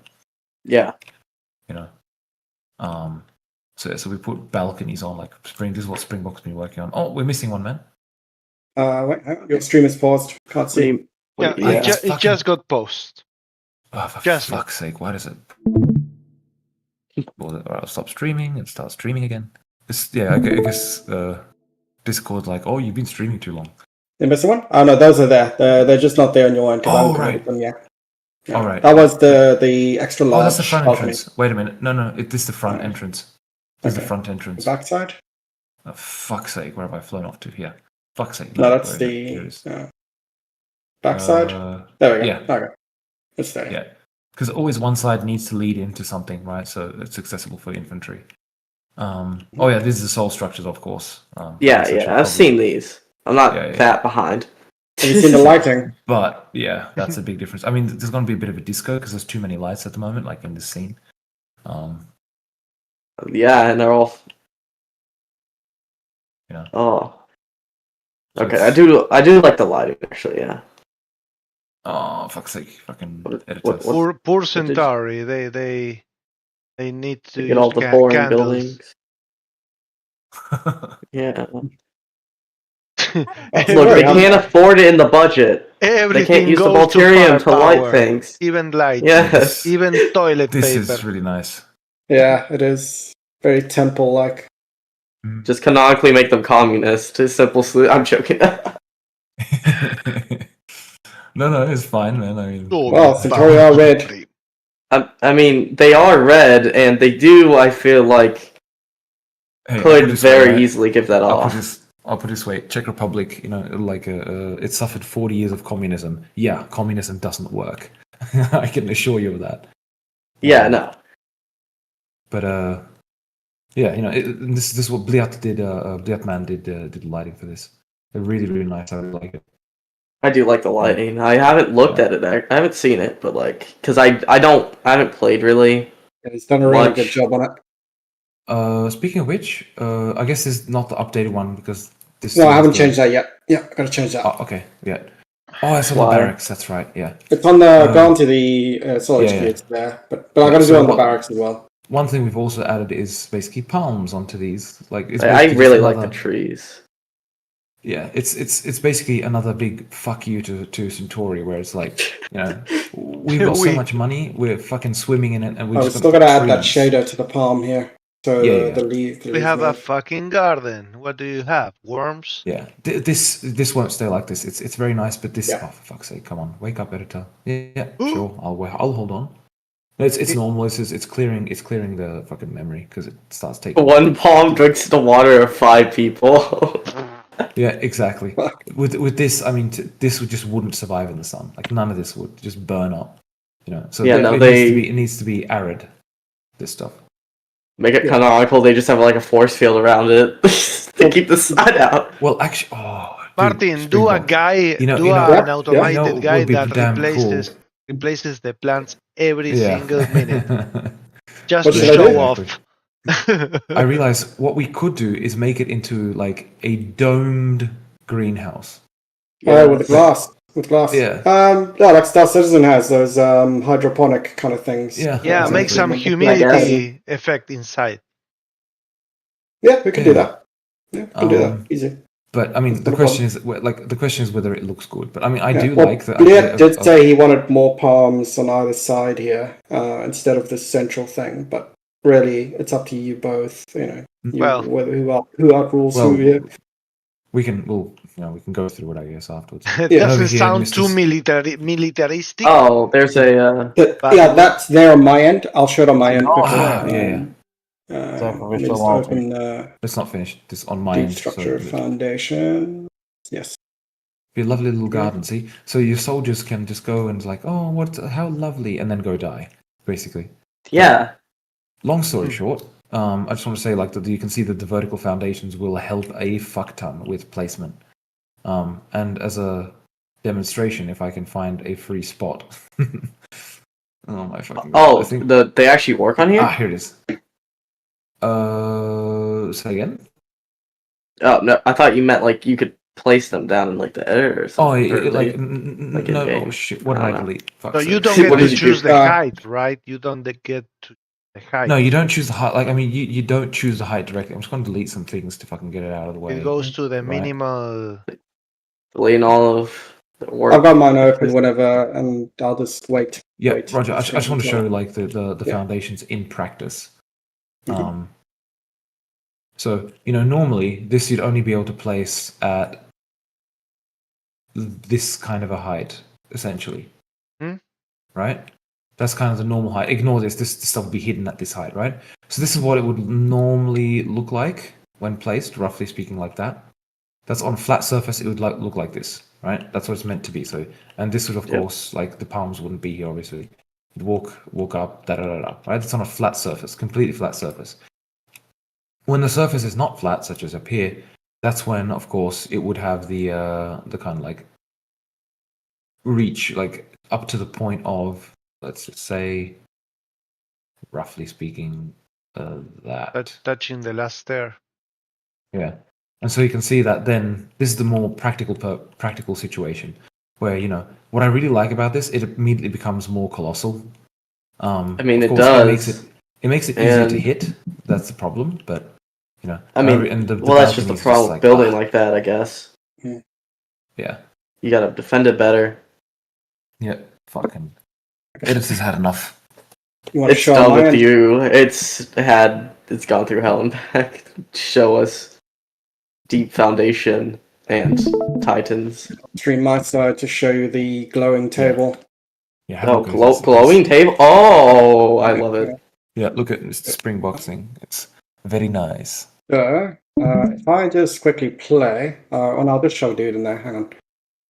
Yeah. So we put balconies on like Spring. This is what Springbok's been working on. Oh, we're missing one, man. Wait, hang on. Your stream is paused. Can't see. Yeah, it just got post. Oh, for Just fuck's sake, why does it? Well, I'll stop streaming and start streaming again. I guess Discord like, oh, you've been streaming too long. You missing one? Oh no, those are there. They're just not there on your end. 'Cause I Oh, haven't right. connected them yet. Yeah. All right. That was the extra large. Oh, that's the front balcony. entrance. Wait a minute. No, this is the front entrance. This is the Okay. front entrance. The backside? Oh, fuck's sake, where have I flown off to? Here. Fuck's sake. No, that's where is it? Here it is. the backside. There we go. Yeah. Okay. It's there. Yeah. Because always one side needs to lead into something, right? So it's accessible for infantry. Oh yeah, this is the soul structures, of course. Yeah, That's actually I've probably- seen these. I'm not Yeah. that behind. Have you seen the lighting? But yeah, that's a big difference. I mean, there's going to be a bit of a disco because there's too many lights at the moment, like in this scene. Yeah, and they're all. Oh. So Okay, it's- I do like the lighting actually. Yeah. Oh, fuck's sake, fucking editors. what- Poor did- Centauri. They need to Get all use the boring candles. buildings. Yeah. That's Look, very they can't afford it in the budget. Everything They can't use the goes to Volturium to light firepower, things. even light, Yes. even toilet This paper. is really nice. Yeah, it is very temple-like. Just canonically make them communist. It's simple. I'm joking. No, it's fine, man. I mean, Well, Centauri are red. I mean, they are red, and they do. I feel like hey, I'll could put this way, very right? easily give that I'll off. put this way. Czech Republic, it suffered 40 years of communism. Yeah, communism doesn't work. I can assure you of that. Yeah, no. But yeah, this is what Bliat did. Bliatman did lighting for this. They're really, really nice. I like it. I do like the lighting. I haven't looked at it. I haven't seen it, but because I haven't played really. Yeah, he's done a really much. good job on it. Speaking of which, I guess this is not the updated one because this. No, I haven't changed that yet. Yeah, I gotta change that. Oh, okay, yeah. Oh, I saw the Why? barracks. That's right. Yeah. It's on the gone to the Soul HQ. yeah. It's there, but I got to do so on the what- barracks as well. One thing we've also added is basically palms onto these. Like, it's I basically really just like the another- trees. Yeah, it's basically another big fuck you to Centuri, where it's like, you know, we've got so much money, we're fucking swimming in it, and we I just was still got got to add that trees. shader to the palm here. So Yeah, yeah. the leaf. We have a fucking garden. What do you have? Worms? Yeah, this won't stay like this. It's very nice, but this. Yeah. Oh, for fuck's sake! Come on, wake up, editor. Yeah, sure. I'll hold on. No, it's normal. It's clearing the fucking memory because it starts taking. One palm drinks the water of 5 people. Yeah, exactly. With this, I mean, this just wouldn't survive in the sun. Like none of this would just burn up. You know. So Yeah, it, no, it needs to be arid. This stuff. Make it canonical, they just have like a force field around it. They keep the sun out. Well, actually, Martin, do a guy, You know- do you know- an Yeah, automated you know what guy would be that damn replaces the plants every Yeah. single minute, just What to should I show do? off. I realize what we could do is make it into like a domed greenhouse. Oh, with glass. With glass. Yeah. Yeah, like Star Citizen has those hydroponic kind of things. Yeah. Yeah, Exactly. make some I guess. humidity effect inside. Yeah, we can do Yeah. that. Yeah, we can do that. Easy. But I mean, That's the not a question is the question is whether it looks good. But I mean, I Yeah, do well, like the Bliat idea did of- say he wanted more palms on either side here instead of this central thing, but really, it's up to you both. You know, Well- who outrules Well, who here. we can go through it, I guess, afterwards. It Yeah. doesn't Over here, sound Mr. too militaristic. Oh, there's a. Yeah, that's there on my end. I'll show it on my end. Oh, quickly. yeah. Let me Sacrificial just altar. open Let's not finish this on my deep end. structure So foundation. Yes. be a lovely little garden. See, so your soldiers can just go and like, oh, how lovely, and then go die, basically. Yeah. Long story short, I just want to say like that you can see that the vertical foundations will help a fuck ton with placement. And as a demonstration, if I can find a free spot. Oh my fucking god. Oh, I think they actually work on here? here it is. Say again? Oh, no, I thought you meant like you could place them down in like the editor or Oh, something. or like like no. in-game. Oh shit! What did I delete? Fuck's So you sake. don't get What to did you choose do? the height, right? You don't get to the height. No, you don't choose the height. Like, I mean, you don't choose the height directly. I'm just going to delete some things to fucking get it out of the way. It goes to the Right. minimal. Deleting all of the work. I've got mine open, whatever, and I'll just wait. Yeah, wait Roger. I just want to show until- like the Yeah. foundations in practice. Mhm. So normally this you'd only be able to place at this kind of a height, essentially. Hmm? Right? That's kind of the normal height. Ignore this. This stuff will be hidden at this height, right? So this is what it would normally look like when placed, roughly speaking, like that. That's on a flat surface. It would look like this, right? That's what it's meant to be. So, and this would, of course, like the palms wouldn't be here, obviously. You'd walk up, right? It's on a flat surface, completely flat surface. When the surface is not flat, such as up here, that's when, of course, it would have the kind of like reach, like up to the point of, let's just say, roughly speaking, that. Touching the last stair. Yeah. And so you can see that then this is the more practical situation where, what I really like about this, it immediately becomes more colossal. I mean, of it course, does. It makes it easier And- to hit. That's the problem, but, I mean, and the well, that's just balcony the is problem with building like that, I guess. Yeah. You gotta defend it better. Yeah. Fucking. Editors had enough. You want to It's show done my with end? you. It's gone through hell and back. Show us deep foundation and titans. Stream my side to show you the glowing table. Yeah. have a Oh, look at this. glowing table. Oh, I love it. Yeah, look at Mr. Springboxing. It's very nice. So, if I just quickly play, and I'll just show dude in there. Hang on.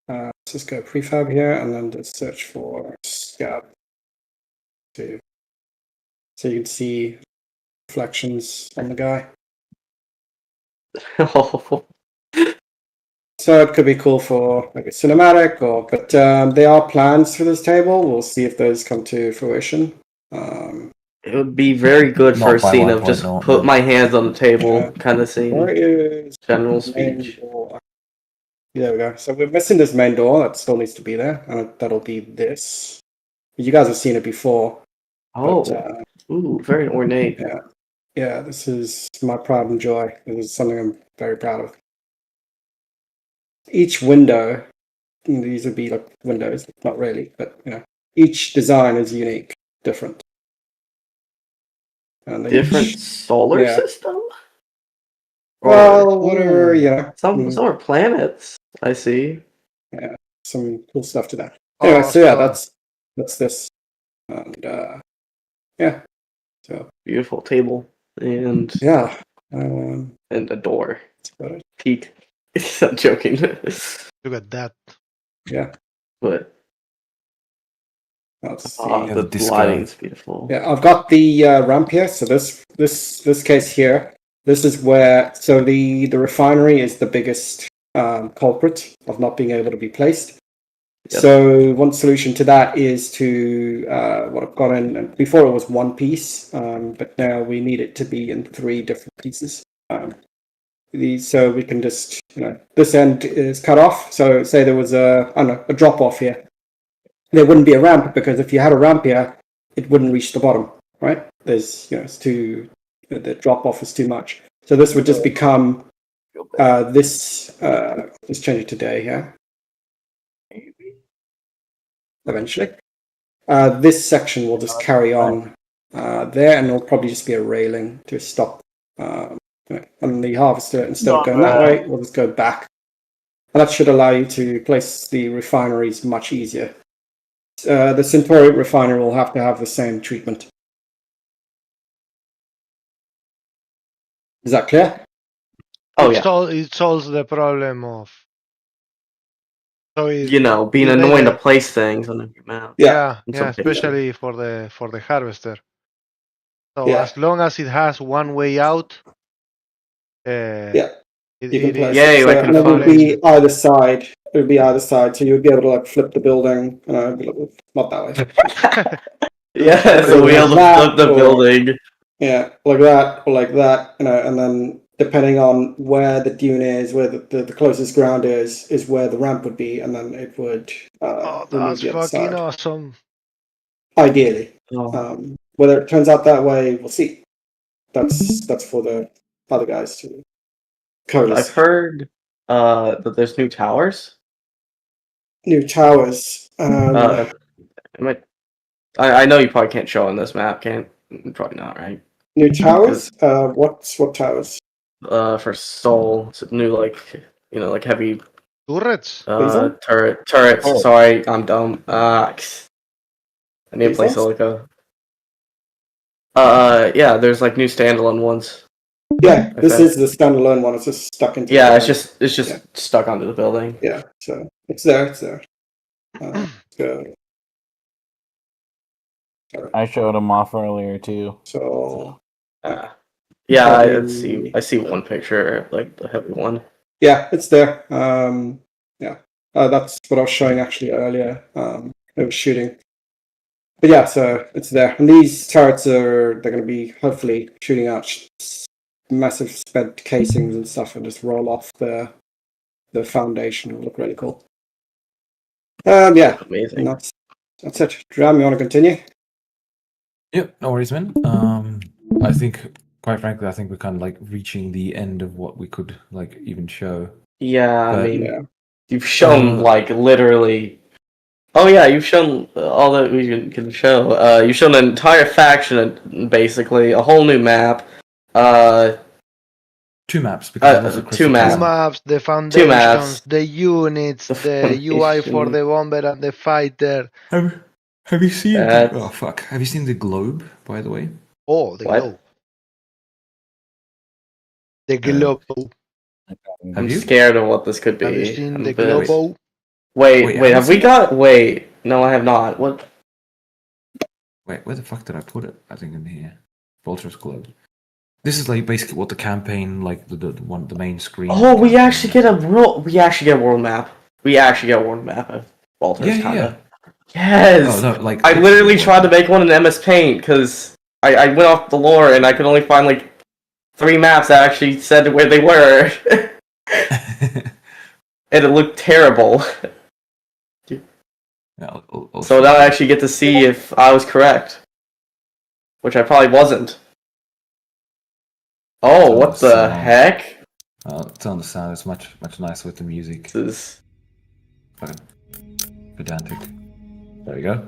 Let's just go prefab here and then just search for scab. So you can see reflections on the guy. So it could be cool for like a cinematic, but there are plans for this table. We'll see if those come to fruition. It would be very good for a Not by scene one of just point, no. put my hands on the table kind of Where scene. is General the main speech. door? There we go. So we're missing this main door that still needs to be there, and that'll be this. You guys have seen it before. Oh, But, ooh, very ornate. yeah, this is my pride and joy. This is something I'm very proud of. Each window, these would be like windows, not really, but each design is unique, different. And Different solar system? Well, whatever, Some are planets, I see. Yeah, some cool stuff to that. Anyway, so yeah, that's this. And yeah. So beautiful table. And yeah. And a door. That's Peak. I'm joking. Look at that. Yeah. But let's see. the lighting's beautiful. Yeah, I've got the ramp here. So this case here, this is where the refinery is the biggest culprit of not being able to be placed. Yep. So one solution to that is to what I've got in. Before it was one piece, but now we need it to be in 3 different pieces. So we can just this end is cut off. So say there was a drop off here. There wouldn't be a ramp because if you had a ramp here, it wouldn't reach the bottom, right? There's it's too the drop off is too much. So this would just become this. Let's change it to day here. Eventually, this section will just carry on there, and it'll probably just be a railing to stop. And the harvester, instead of going that way, will just go back, and that should allow you to place the refineries much easier. The Centuri refinery will have to have the same treatment. Is that clear? Oh, It solves the problem of being annoying to place things on the map. Yeah, especially for the harvester. So as long as it has one way out, you can place it. And it would be either side. It would be either side, so you would be able to flip the building. Not that way. So we able to flip the building. Yeah, like that or like that, and then depending on where the dune is, where the closest ground is where the ramp would be, and then it would. That's fucking awesome. Ideally, whether it turns out that way, we'll see. That's for the other guys to code. I've heard that there's new towers. New towers. I know you probably can't show on this map, can't? Probably not, right? New towers? What towers? For Soul, new like heavy turrets. Turrets. Oh. Sorry, I'm dumb. I need to play Silica. Yeah, there's like new standalone ones. Yeah, this is the standalone one. It's just stuck into. Yeah, it's just stuck onto the building. Yeah, so it's there. It's there. Go. I showed them off earlier too. So, I see one picture, like the heavy one. Yeah, it's there. That's what I was showing actually earlier. It was shooting, but yeah, so it's there. And these turrets they're going to be hopefully shooting out massive spent casings and stuff, and just roll off the foundation. It'll look really cool. Yeah, amazing. That's it. Dram, you want to continue? Yep, no worries, man. I think, quite frankly, we're kind of like reaching the end of what we could like even show. Yeah, I mean, you've shown like literally. Oh yeah, you've shown all that we can show. You've shown an entire faction, basically a whole new map. 2 maps. Because 2 maps. 2 maps, the foundations, the units, the UI for the bomber and the fighter. Have you seen? Oh fuck! Have you seen the globe? By the way. Oh, the globe. The globe. I'm scared of what this could be. Have you seen the globe? Wait. Have we got? Wait. No, I have not. What? Wait, where the fuck did I put it? I think in here. Vulture's globe. This is like basically what the campaign, like the main screen. Oh, we actually get a world. We actually get a world map. We actually get a world map of Vulture's kinda. Yes! Oh, no, like, I literally tried to make one in MS Paint because I went off the lore and I could only find like 3 maps that actually said where they were. and it looked terrible. Yeah, So now I actually get to see if I was correct, which I probably wasn't. Oh, what the heck? It's on the sound. It's much nicer with the music. This is pedantic. There we go.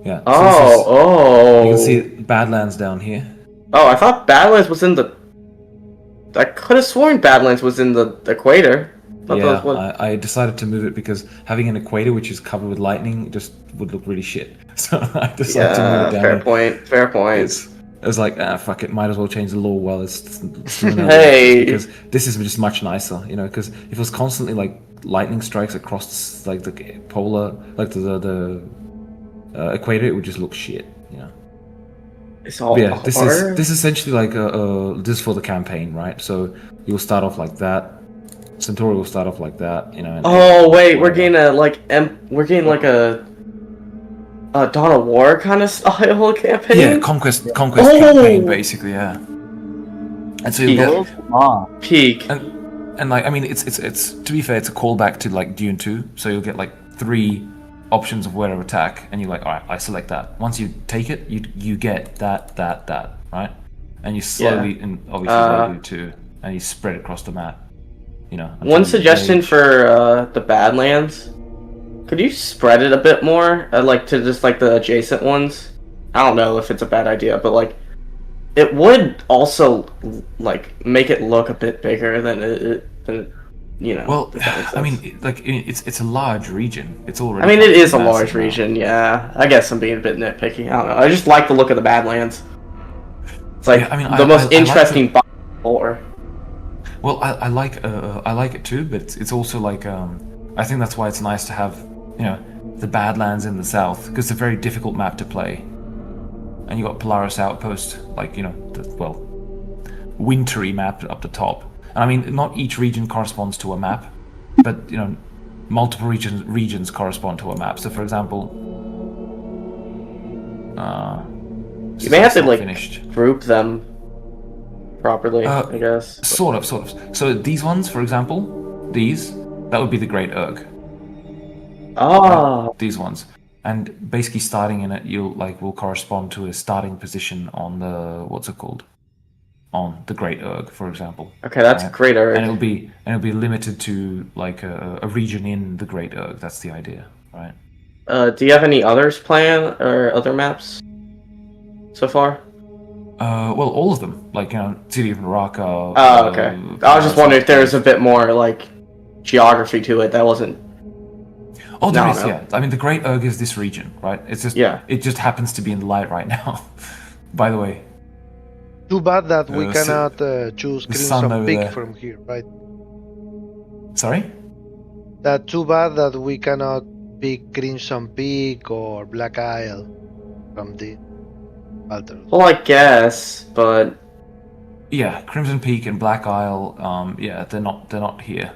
Yeah. Oh, You can see Badlands down here. Oh, I thought Badlands was in the. I could have sworn Badlands was in the equator. Yeah, I decided to move it because having an equator which is covered with lightning just would look really shit. So I decided to move it down. Fair point. I was like, fuck it, might as well change the law while it's still Hey! Because this is just much nicer, you know. Because if it was constantly like lightning strikes across like the polar, like the equator, it would just look shit, you know. It's all But this is essentially like this is for the campaign, right? So you'll start off like that. Centuri will start off like that, you know. And oh wait, we're getting a Dawn of War kind of style campaign. Yeah, conquest campaign basically, yeah. And so you get peak. And like I mean, it's to be fair, it's a callback to like Dune 2. So you'll get like 3 options of where to attack, and you're like, all right, I select that. Once you take it, you get that, right? And you slowly and obviously do too, and you spread it across the map. You know. One suggestion for the Badlands. Could you spread it a bit more, like to just like the adjacent ones? I don't know if it's a bad idea, but like it would also like make it look a bit bigger than you know. Well, I mean, like it's a large region. It's already. I mean, it is a large region. Yeah, I guess I'm being a bit nitpicky. I don't know. I just like the look of the Badlands. It's like the most interesting lore. Well, I like it too, but it's also like I think that's why it's nice to have, you know, the Badlands in the south, because it's a very difficult map to play. And you got Polaris Outpost, like, you know, wintry map up the top. And I mean, not each region corresponds to a map, but you know, multiple regions correspond to a map. So, for example, you may have to like group them properly, I guess. Sort of. So these ones, for example, that would be the Great Urg. Oh. These ones. And basically starting in it, will correspond to a starting position on the, what's it called? On the Great Urg, for example. Okay, that's Great Urg. And it'll be limited to like a region in the Great Urg. That's the idea, right? Do you have any others planned or other maps so far? Well, all of them, like, you know, City of Iraq. Oh, okay. I was just wondering if there was a bit more like geography to it that wasn't. Oh, there is. Yeah. I mean, the Great Urg is this region, right? It's just it just happens to be in the light right now. By the way. Too bad that we cannot choose Crimson Peak there from here, right? Sorry? That too bad that we cannot pick Crimson Peak or Black Isle from the altar. Well, I guess, but yeah, Crimson Peak and Black Isle, they're not here.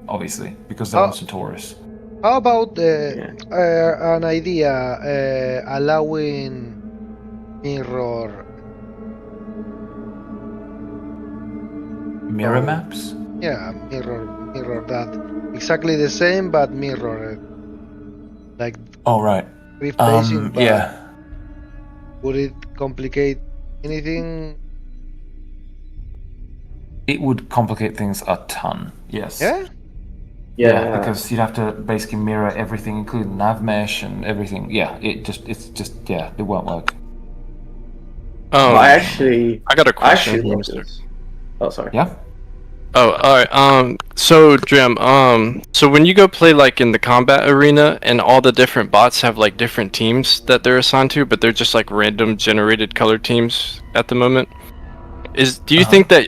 Obviously, because they're on Centaurus. How about an idea allowing mirror maps? Yeah, mirror that exactly the same, but mirror it. Like. Oh right. Replacing. Yeah. Would it complicate anything? It would complicate things a ton. Yes. Yeah. Yeah, because you'd have to basically mirror everything, including nav mesh and everything. Yeah, it won't work. I got a question. Oh, sorry. Yeah. Oh, alright. So Dram, so when you go play like in the combat arena, and all the different bots have like different teams that they're assigned to, but they're just like random generated color teams at the moment. Do you think that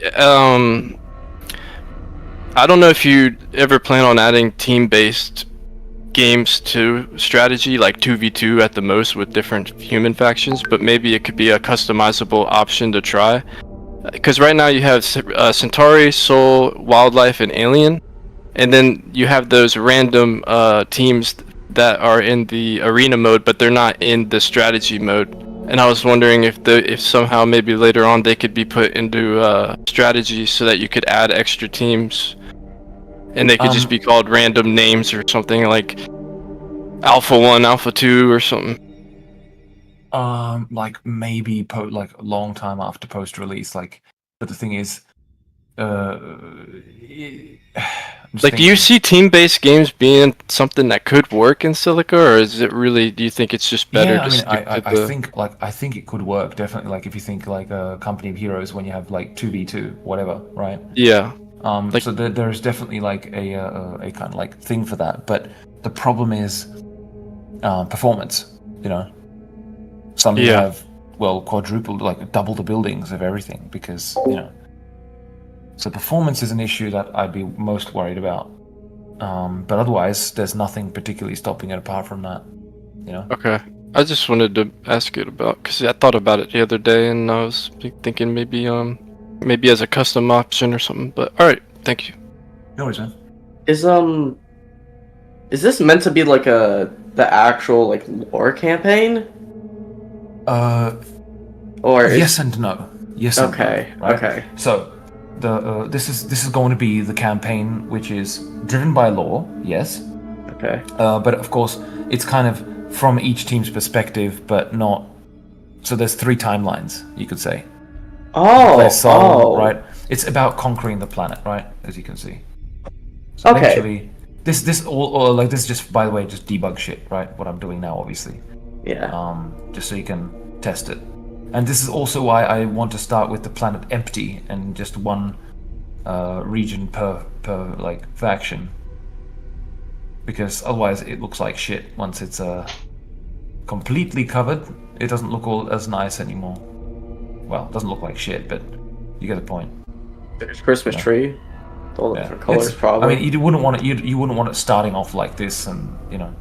I don't know if you ever plan on adding team-based games to strategy, like 2v2 at the most with different human factions, but maybe it could be a customizable option to try. Because right now you have Centauri, Soul, Wildlife, and Alien, and then you have those random teams that are in the arena mode, but they're not in the strategy mode. And I was wondering if somehow maybe later on they could be put into strategy so that you could add extra teams and they could just be called random names or something like Alpha 1, Alpha 2 or something. Like maybe like a long time after post release. Like, but the thing is, like, do you see team-based games being something that could work in Silica, or is it really? Do you think it's just better Yeah, to stick to I the? think it could work definitely. Like if you think like a Company of Heroes when you have like 2v2, whatever, right? Yeah. So there's definitely like a kind of like thing for that, but the problem is performance. You know, some you have quadrupled, like double the buildings of everything because you know. So performance is an issue that I'd be most worried about. But otherwise, there's nothing particularly stopping it apart from that. You know. Okay. I just wanted to ask it about because I thought about it the other day and I was thinking maybe as a custom option or something. But all right, thank you. No worries, man. Is this meant to be like the actual like lore campaign? Or yes and no. Yes. Okay. And no, right? Okay. So, this is going to be the campaign which is driven by lore. Yes. Okay. But of course, it's kind of from each team's perspective, but not. So there's 3 timelines, you could say. Right. It's about conquering the planet, right? As you can see. So eventually, this all like this is just, by the way, just debug shit, right? What I'm doing now, obviously. Yeah. Just so you can test it. And this is also why I want to start with the planet empty and just one region per like faction. Because otherwise it looks like shit once it's completely covered. It doesn't look all as nice anymore. Well, it doesn't look like shit, but you get the point. There's Christmas tree. All the different colors, probably. I mean, you wouldn't want it. You wouldn't want it starting off like this, and you know.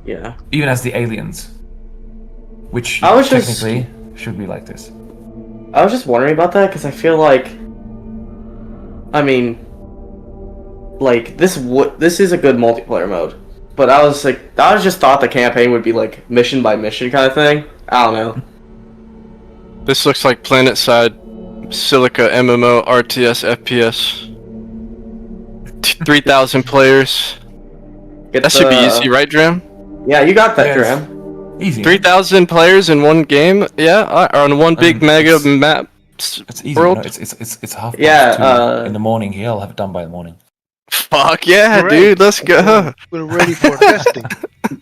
Yeah. Even as the aliens, which technically should be like this. I was just wondering about that because I feel like, I mean, like this is a good multiplayer mode, but I just thought the campaign would be like mission by mission kind of thing. I don't know. This looks like planet-side Silica MMO RTS FPS. 3,000 players. That should be easy, right, Dram? Yeah, you got that, Dram. Easy. 3,000 players in one game. Yeah, on one big mega map. It's easy. World. You know, it's half past 2 in the morning here. I'll have it done by the morning. Fuck yeah, Great. dude! Let's go. We're ready for testing.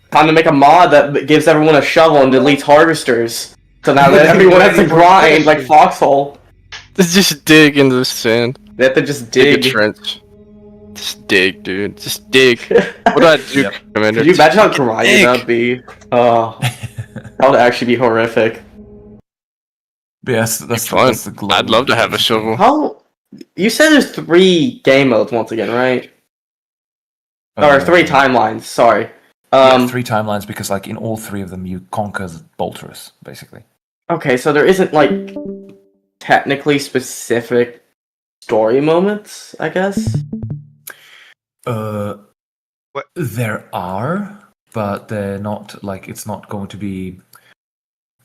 Time to make a mod that gives everyone a shovel and deletes harvesters. So now that everyone has to grind like Foxhole. Just dig into the sand. They have to just dig. a trench. Just dig, dude. Just dig. What do I do, Commander? Could you imagine how grinding that would be? Oh, that would actually be horrific. But yes, that's fun. That's the I'd love to have a shovel. How? You said there's 3 game modes once again, right? Or 3 timelines. Sorry. 3 timelines because, like, in all 3 of them, you conquer Bolterus, basically. Okay, so there isn't like technically specific story moments, I guess. There are, but they're not like it's not going to be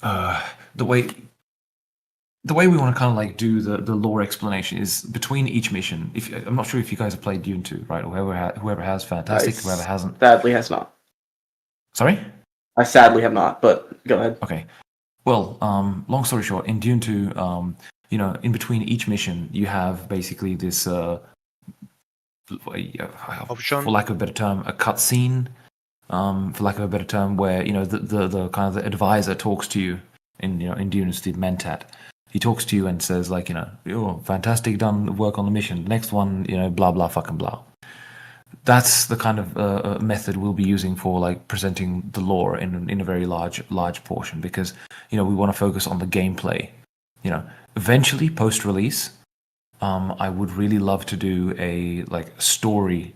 the way we want to kind of like do the lore explanation is between each mission. I'm not sure if you guys have played Dune 2, right? Or whoever has, fantastic. Whoever hasn't, Sadly has not. Sorry? I sadly have not, but go ahead. Okay. Well, long story short, in Dune 2, you know, in between each mission, you have basically this, for lack of a better term, a cutscene, for lack of a better term, where, you know, the kind of the advisor talks to you in Dune, it's the Mentat. He talks to you and says, like, you know, oh, fantastic, done work on the mission. Next one, you know, blah, blah, fucking blah. That's the kind of method we'll be using for like presenting the lore in a very large portion because, you know, we want to focus on the gameplay. You know, eventually post-release, I would really love to do a like story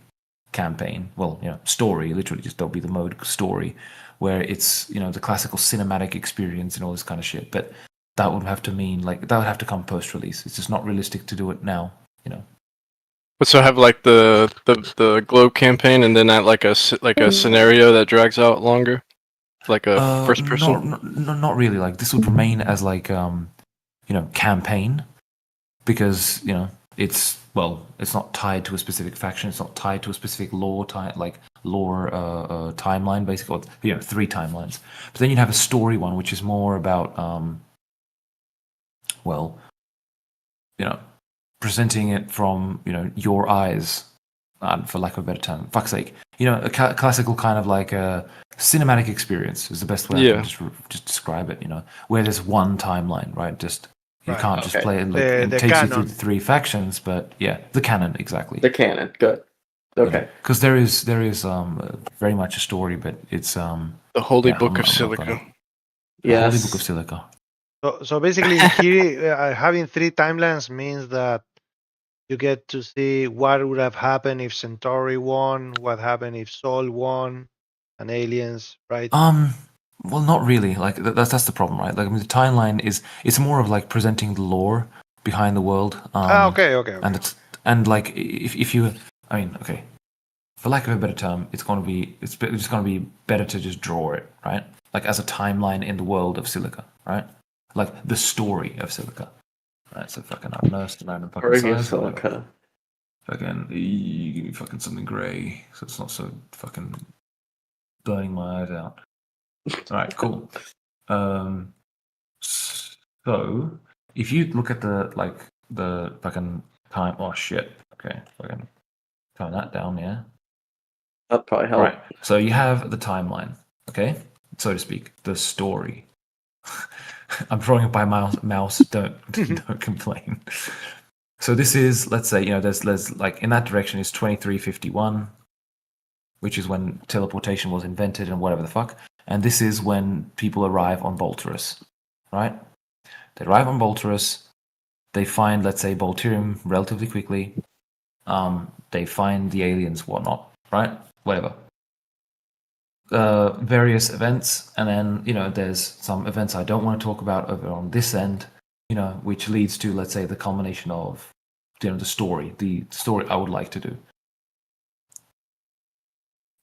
campaign. Well, you know, story, literally just don't be the mode story, where it's, you know, the classical cinematic experience and all this kind of shit. But that would have to mean like that would have to come post-release. It's just not realistic to do it now. You know. But so have like the globe campaign and then that like a scenario that drags out longer, like a first person. No, not really. Like this would remain as like you know, campaign, because you know it's well, it's not tied to a specific faction. It's not tied to a specific lore timeline, basically. Or, 3 timelines. But then you'd have a story one, which is more about, well, presenting it from your eyes, for lack of a better term. Fuck's sake, a classical kind of like a cinematic experience is the best way I can just describe it. Where there's one timeline, right? Just. You can't just play it. It takes you through the 3 factions, but the canon exactly. The canon, good. Okay. Because there is very much a story, but it's the Holy Book of Silica. Yes. Holy Book of Silica. So basically, here having 3 timelines means that you get to see what would have happened if Centauri won, what happened if Sol won, and aliens, right? Well, not really. Like that's the problem, right? Like, I mean, the timeline it's more of like presenting the lore behind the world. Okay. And like if you, I mean, okay, for lack of a better term, it's just gonna be better to just draw it, right? Like as a timeline in the world of Silica, right? Like the story of Silica, right? So fucking I'm nursed and I'm fucking size, Silica. Fucking give me fucking something grey, so it's not so fucking burning my eyes out. All right, cool. So if you look at the fucking time, oh shit. Okay, fucking turn that down, yeah. That'd probably help. Right. So you have the timeline, okay, so to speak, the story. I'm drawing it by mouse. Don't complain. So this is, let's say, there's like in that direction is 2351, which is when teleportation was invented and whatever the fuck. And this is when people arrive on Bolterus, right? They arrive on Bolterus. They find, let's say, Bolterium relatively quickly. They find the aliens, whatnot, right? Whatever. Various events, and then there's some events I don't want to talk about over on this end, which leads to, let's say, the culmination of the story I would like to do.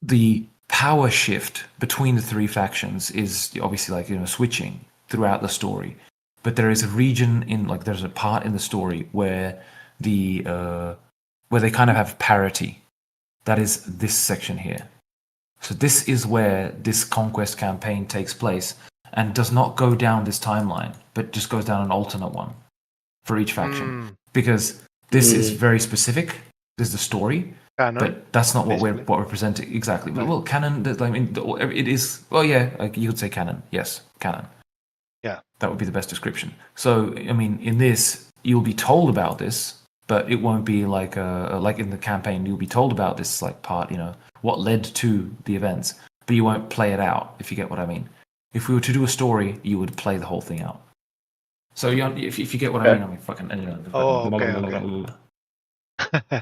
The power shift between the 3 factions is obviously like switching throughout the story, but there is a region there's a part in the story where where they kind of have parity. That is this section here. So this is where this Conquest campaign takes place and does not go down this timeline, but just goes down an alternate one for each faction. Because this is very specific. This is the story. Canon, but that's not what we're presenting exactly. But well, canon. I mean, it is. Well, yeah, like you could say canon. Yes, canon. Yeah, that would be the best description. So, I mean, in this, you'll be told about this, but it won't be like in the campaign. You'll be told about this like part. What led to the events, but you won't play it out. If you get what I mean. If we were to do a story, you would play the whole thing out. So if you get what I mean, fucking. Okay.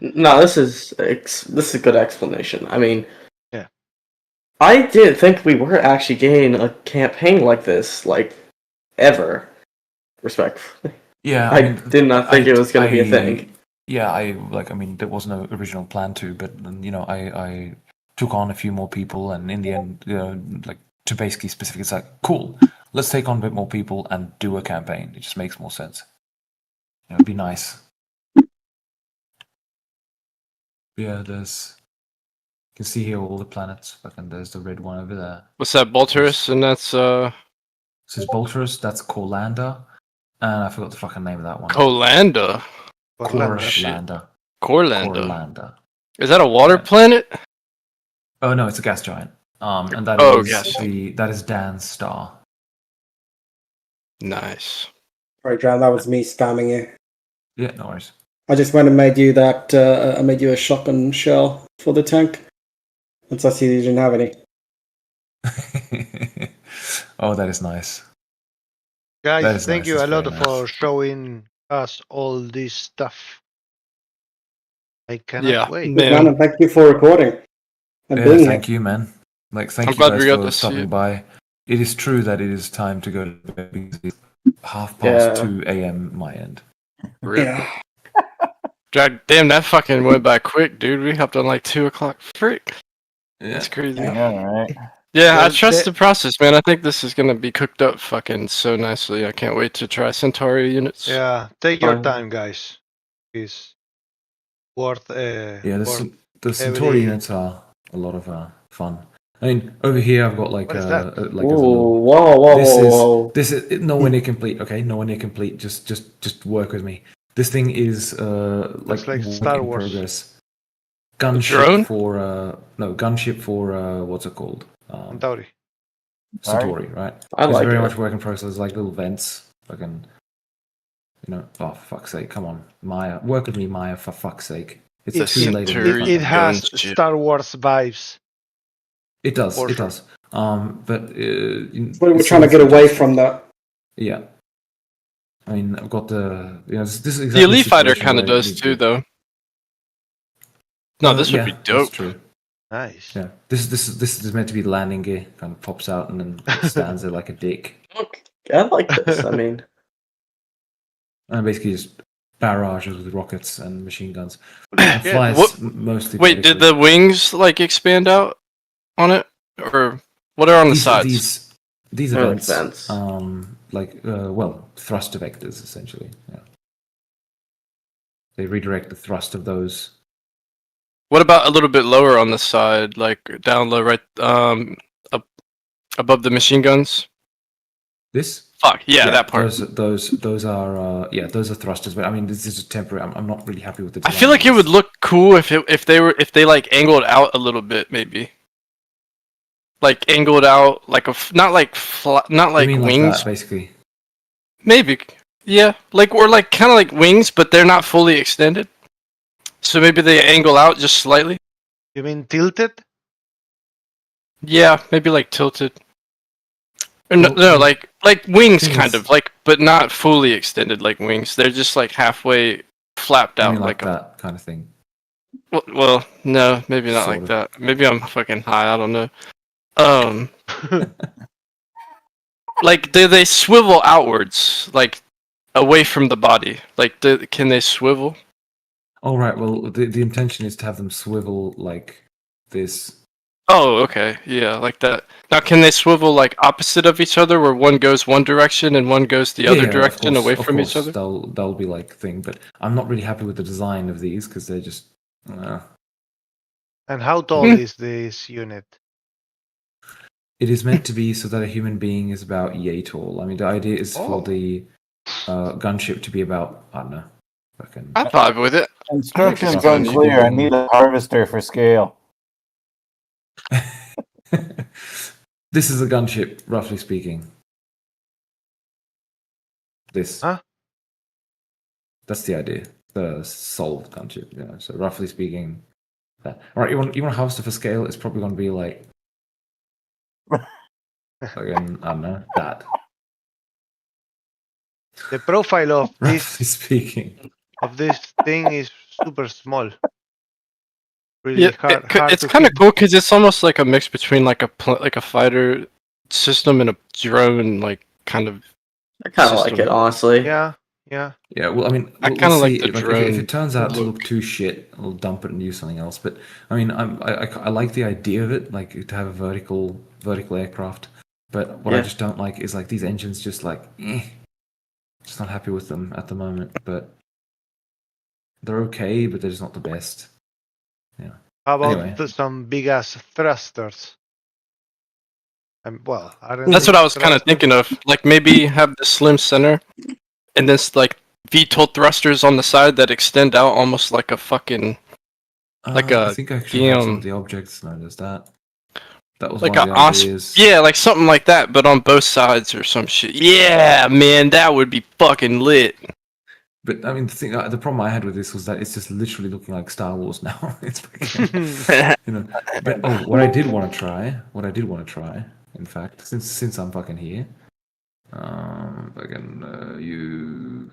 No, this is a good explanation. I mean, yeah, I didn't think we were actually getting a campaign like this, like ever. Respectfully, yeah, I did not think it was going to be a thing. Yeah, I mean, there was no original plan to, but I took on a few more people, and in the end, like to basically specific, it's like cool. Let's take on a bit more people and do a campaign. It just makes more sense. It'd be nice. Yeah, you can see here all the planets. And there's the red one over there. What's that, Bolterus? And that's This is Bolterus. That's Corlanda, and I forgot the fucking name of that one. Colanda. Corlanda. Is that a water planet? Oh no, it's a gas giant. And that that is Dan's star. Nice. Sorry, Dram, that was me spamming you. Yeah, no worries. I just went and made you that. I made you a shotgun shell for the tank. Once I see you didn't have any. Oh, that is nice. Guys, thank you a lot for showing us all this stuff. I cannot wait. Man, and thank you for recording. And being thank you, man. Like, thank you guys for stopping by. It is true that it is time to go to bed because it's 2:30 a.m. my end. Yeah. Damn, that fucking went by quick, dude. We hopped on like 2 o'clock. Frick. Yeah. That's crazy. Yeah, right. Yeah, I trust the process, man. I think this is gonna be cooked up fucking so nicely. I can't wait to try Centauri units. Yeah, take your time, guys. Peace. worth. Yeah, worth the Centuri every- units are a lot of fun. I mean, over here I've got like What is that? like Ooh, as a little. whoa. This is nowhere near complete. Okay, nowhere near complete. Just work with me. This thing is like like work Star in Wars. progress. drone? Gunship for what's it called? Centauri. Centauri, right? I it's like very it. much work in process, like little vents. Fucking, oh, for fuck's sake, come on, Maya, work with me, Maya, for fuck's sake. It's The too late. Centuri It has gunship. Star Wars vibes. It does. For It sure. does. But We're trying to get away from that. Yeah. I mean, I've got the this is The exactly Elite Fighter situation kind of where does you too, need- though. No, this would yeah, be dope. That's true. Nice. Yeah, this is meant to be landing gear. Kind of pops out and then stands there like a dick. I like this. I mean, And basically just barrages with rockets and machine guns. Yeah. Flies What- mostly. Wait, did vertically. the wings like expand out on it, or what are on the sides? These They're like events, vents. thrust vectors essentially. Yeah. They redirect the thrust of those. What about a little bit lower on the side, like down low, right, up above the machine guns? This? Fuck yeah, that part. Those are those are thrusters. But I mean, this is a temporary. I'm not really happy with the. I design feel like of it this. would look cool if they like angled out a little bit, maybe. Like angled out, like not like not like You mean wings, that, basically. maybe. Yeah, like or like kind of like wings, but they're not fully extended. So maybe they angle out just slightly. You mean tilted? Yeah, maybe like tilted. Or no, like wings, thing kind is- of like, but not fully extended like wings. They're just like halfway flapped I out, mean, like a. that kind of thing. Well, no, maybe not Sort like of. that. Maybe I'm fucking high. I don't know. Like do they swivel outwards, like away from the body? Like, can they swivel? All right. Well, the intention is to have them swivel like this. Oh, okay, yeah, like that. Now, can they swivel like opposite of each other, where one goes one direction and one goes the other Yeah, of direction, course, away of from each course, other? They'll be like thing, but I'm not really happy with the design of these because they're just. And how tall is this unit? It is meant to be so that a human being is about yay tall. I mean, the idea is for the gunship to be about, I don't know, fucking. I vibe with it. Instructions Something unclear. I should be need a harvester for scale. This is a gunship, roughly speaking. This. Huh? That's the idea. The soul gunship, So roughly speaking, that. All right, you want a harvester for scale? It's probably going to be like. Again, I don't know that. The profile of Roughly speaking. this thing is super small. Really Yeah, hard it's to kind of hit. cool because it's almost like a mix between like a fighter system and a drone, like kind of. I kind of like system. it, honestly. Yeah. Yeah, well, I mean, I we'll kinda see. like the if drone it turns out to look. look too shit, I'll dump it and use something else. But I mean, I like the idea of it, like to have a vertical aircraft. But what I Yeah. just don't like is like these engines, just like, just not happy with them at the moment. But they're okay, but they're just not the best. Yeah. How about Anyway. some big ass thrusters? Well, aren't That's they what I was kind of thrusters? thinking of. Like maybe have the slim center, and then like VTOL thrusters on the side that extend out almost like a fucking. Like I a think I actually have some damn- of the objects noticed that. That was Like one a of the ideas. yeah, like something like that, but on both sides or some shit. Yeah, man, that would be fucking lit. But I mean, the problem I had with this was that it's just literally looking like Star Wars now. It's fucking, But what I did want to try, in fact, since I'm fucking here,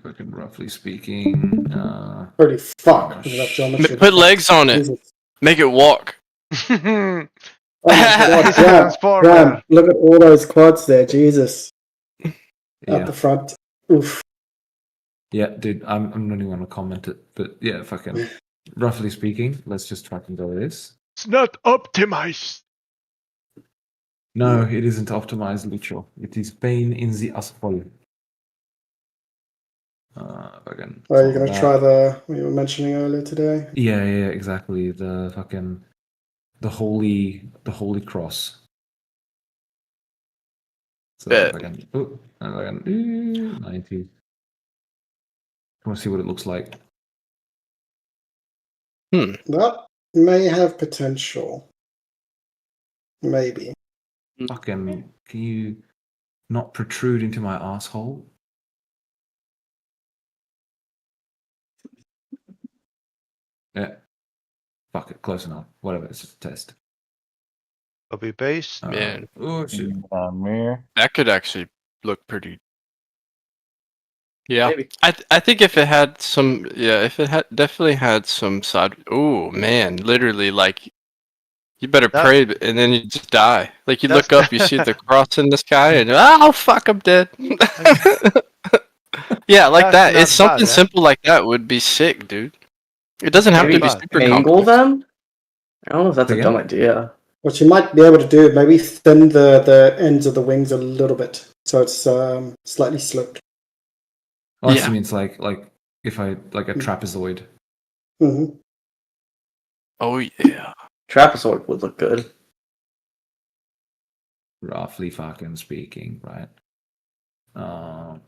fucking roughly speaking, Holy fuck. Look at that geometry. Put legs on it. Jesus. Make it walk. Oh my God, It's a Dram, transformer. Dram, look at all those quads there, Jesus. yeah, At the front. Oof. yeah, dude, I'm not even gonna comment it, but yeah, fucking, roughly speaking, let's just fucking go with this. It's not optimized. No, it isn't optimized, Lucho. It is pain in the asphalt. Again. Are you going to try what you were mentioning earlier today? Yeah, exactly. The holy cross. So if I can, 90. I want to see what it looks like. That may have potential. Maybe. Fucking, can you not protrude into my asshole? Yeah. Fuck it, close enough. Whatever, it's just a test. Copy paste. Man, Oh shit. Mirror. that could actually look pretty. Yeah, Maybe. I think if it had some, if it had definitely had some side. Oh man, literally like you better That- pray and then you just die. Like you That's- look up, you see the cross in the sky, and oh fuck, I'm dead. Yeah, like That's that. not It's something bad, eh? simple like that would be sick, dude. It doesn't have to Maybe be bad. super angle complex. them? I don't know if that's a Again? dumb idea. What you might be able to do, maybe thin the ends of the wings a little bit, so it's slightly sloped. Oh, Yeah. I mean, it's like if I like a trapezoid. Hmm. Oh yeah. Trapezoid would look good. Roughly fucking speaking, right?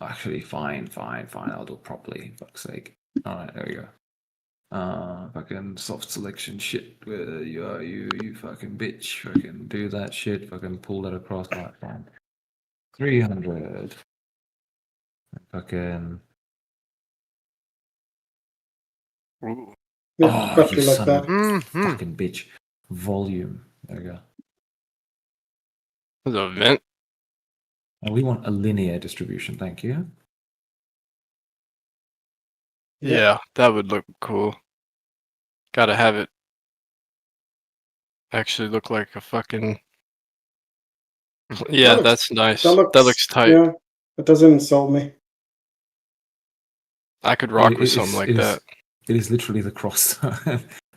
Actually, fine. I'll do it properly. Fuck's sake. All right, there we go. Fucking soft selection shit. Where you are, you fucking bitch. Fucking do that shit. Fucking pull that across. All right, fine. 300. Fucking. Ooh. Yeah, Oh, roughly you like son that. of a fucking bitch. Volume. There we go. There's a vent. And we want a linear distribution. Thank you. Yeah, that would look cool. Gotta have it actually look like a fucking. Yeah, That looks- that's nice. That looks tight. Yeah, it doesn't insult me. I could rock with It's- something like it is- that. It is literally the cross.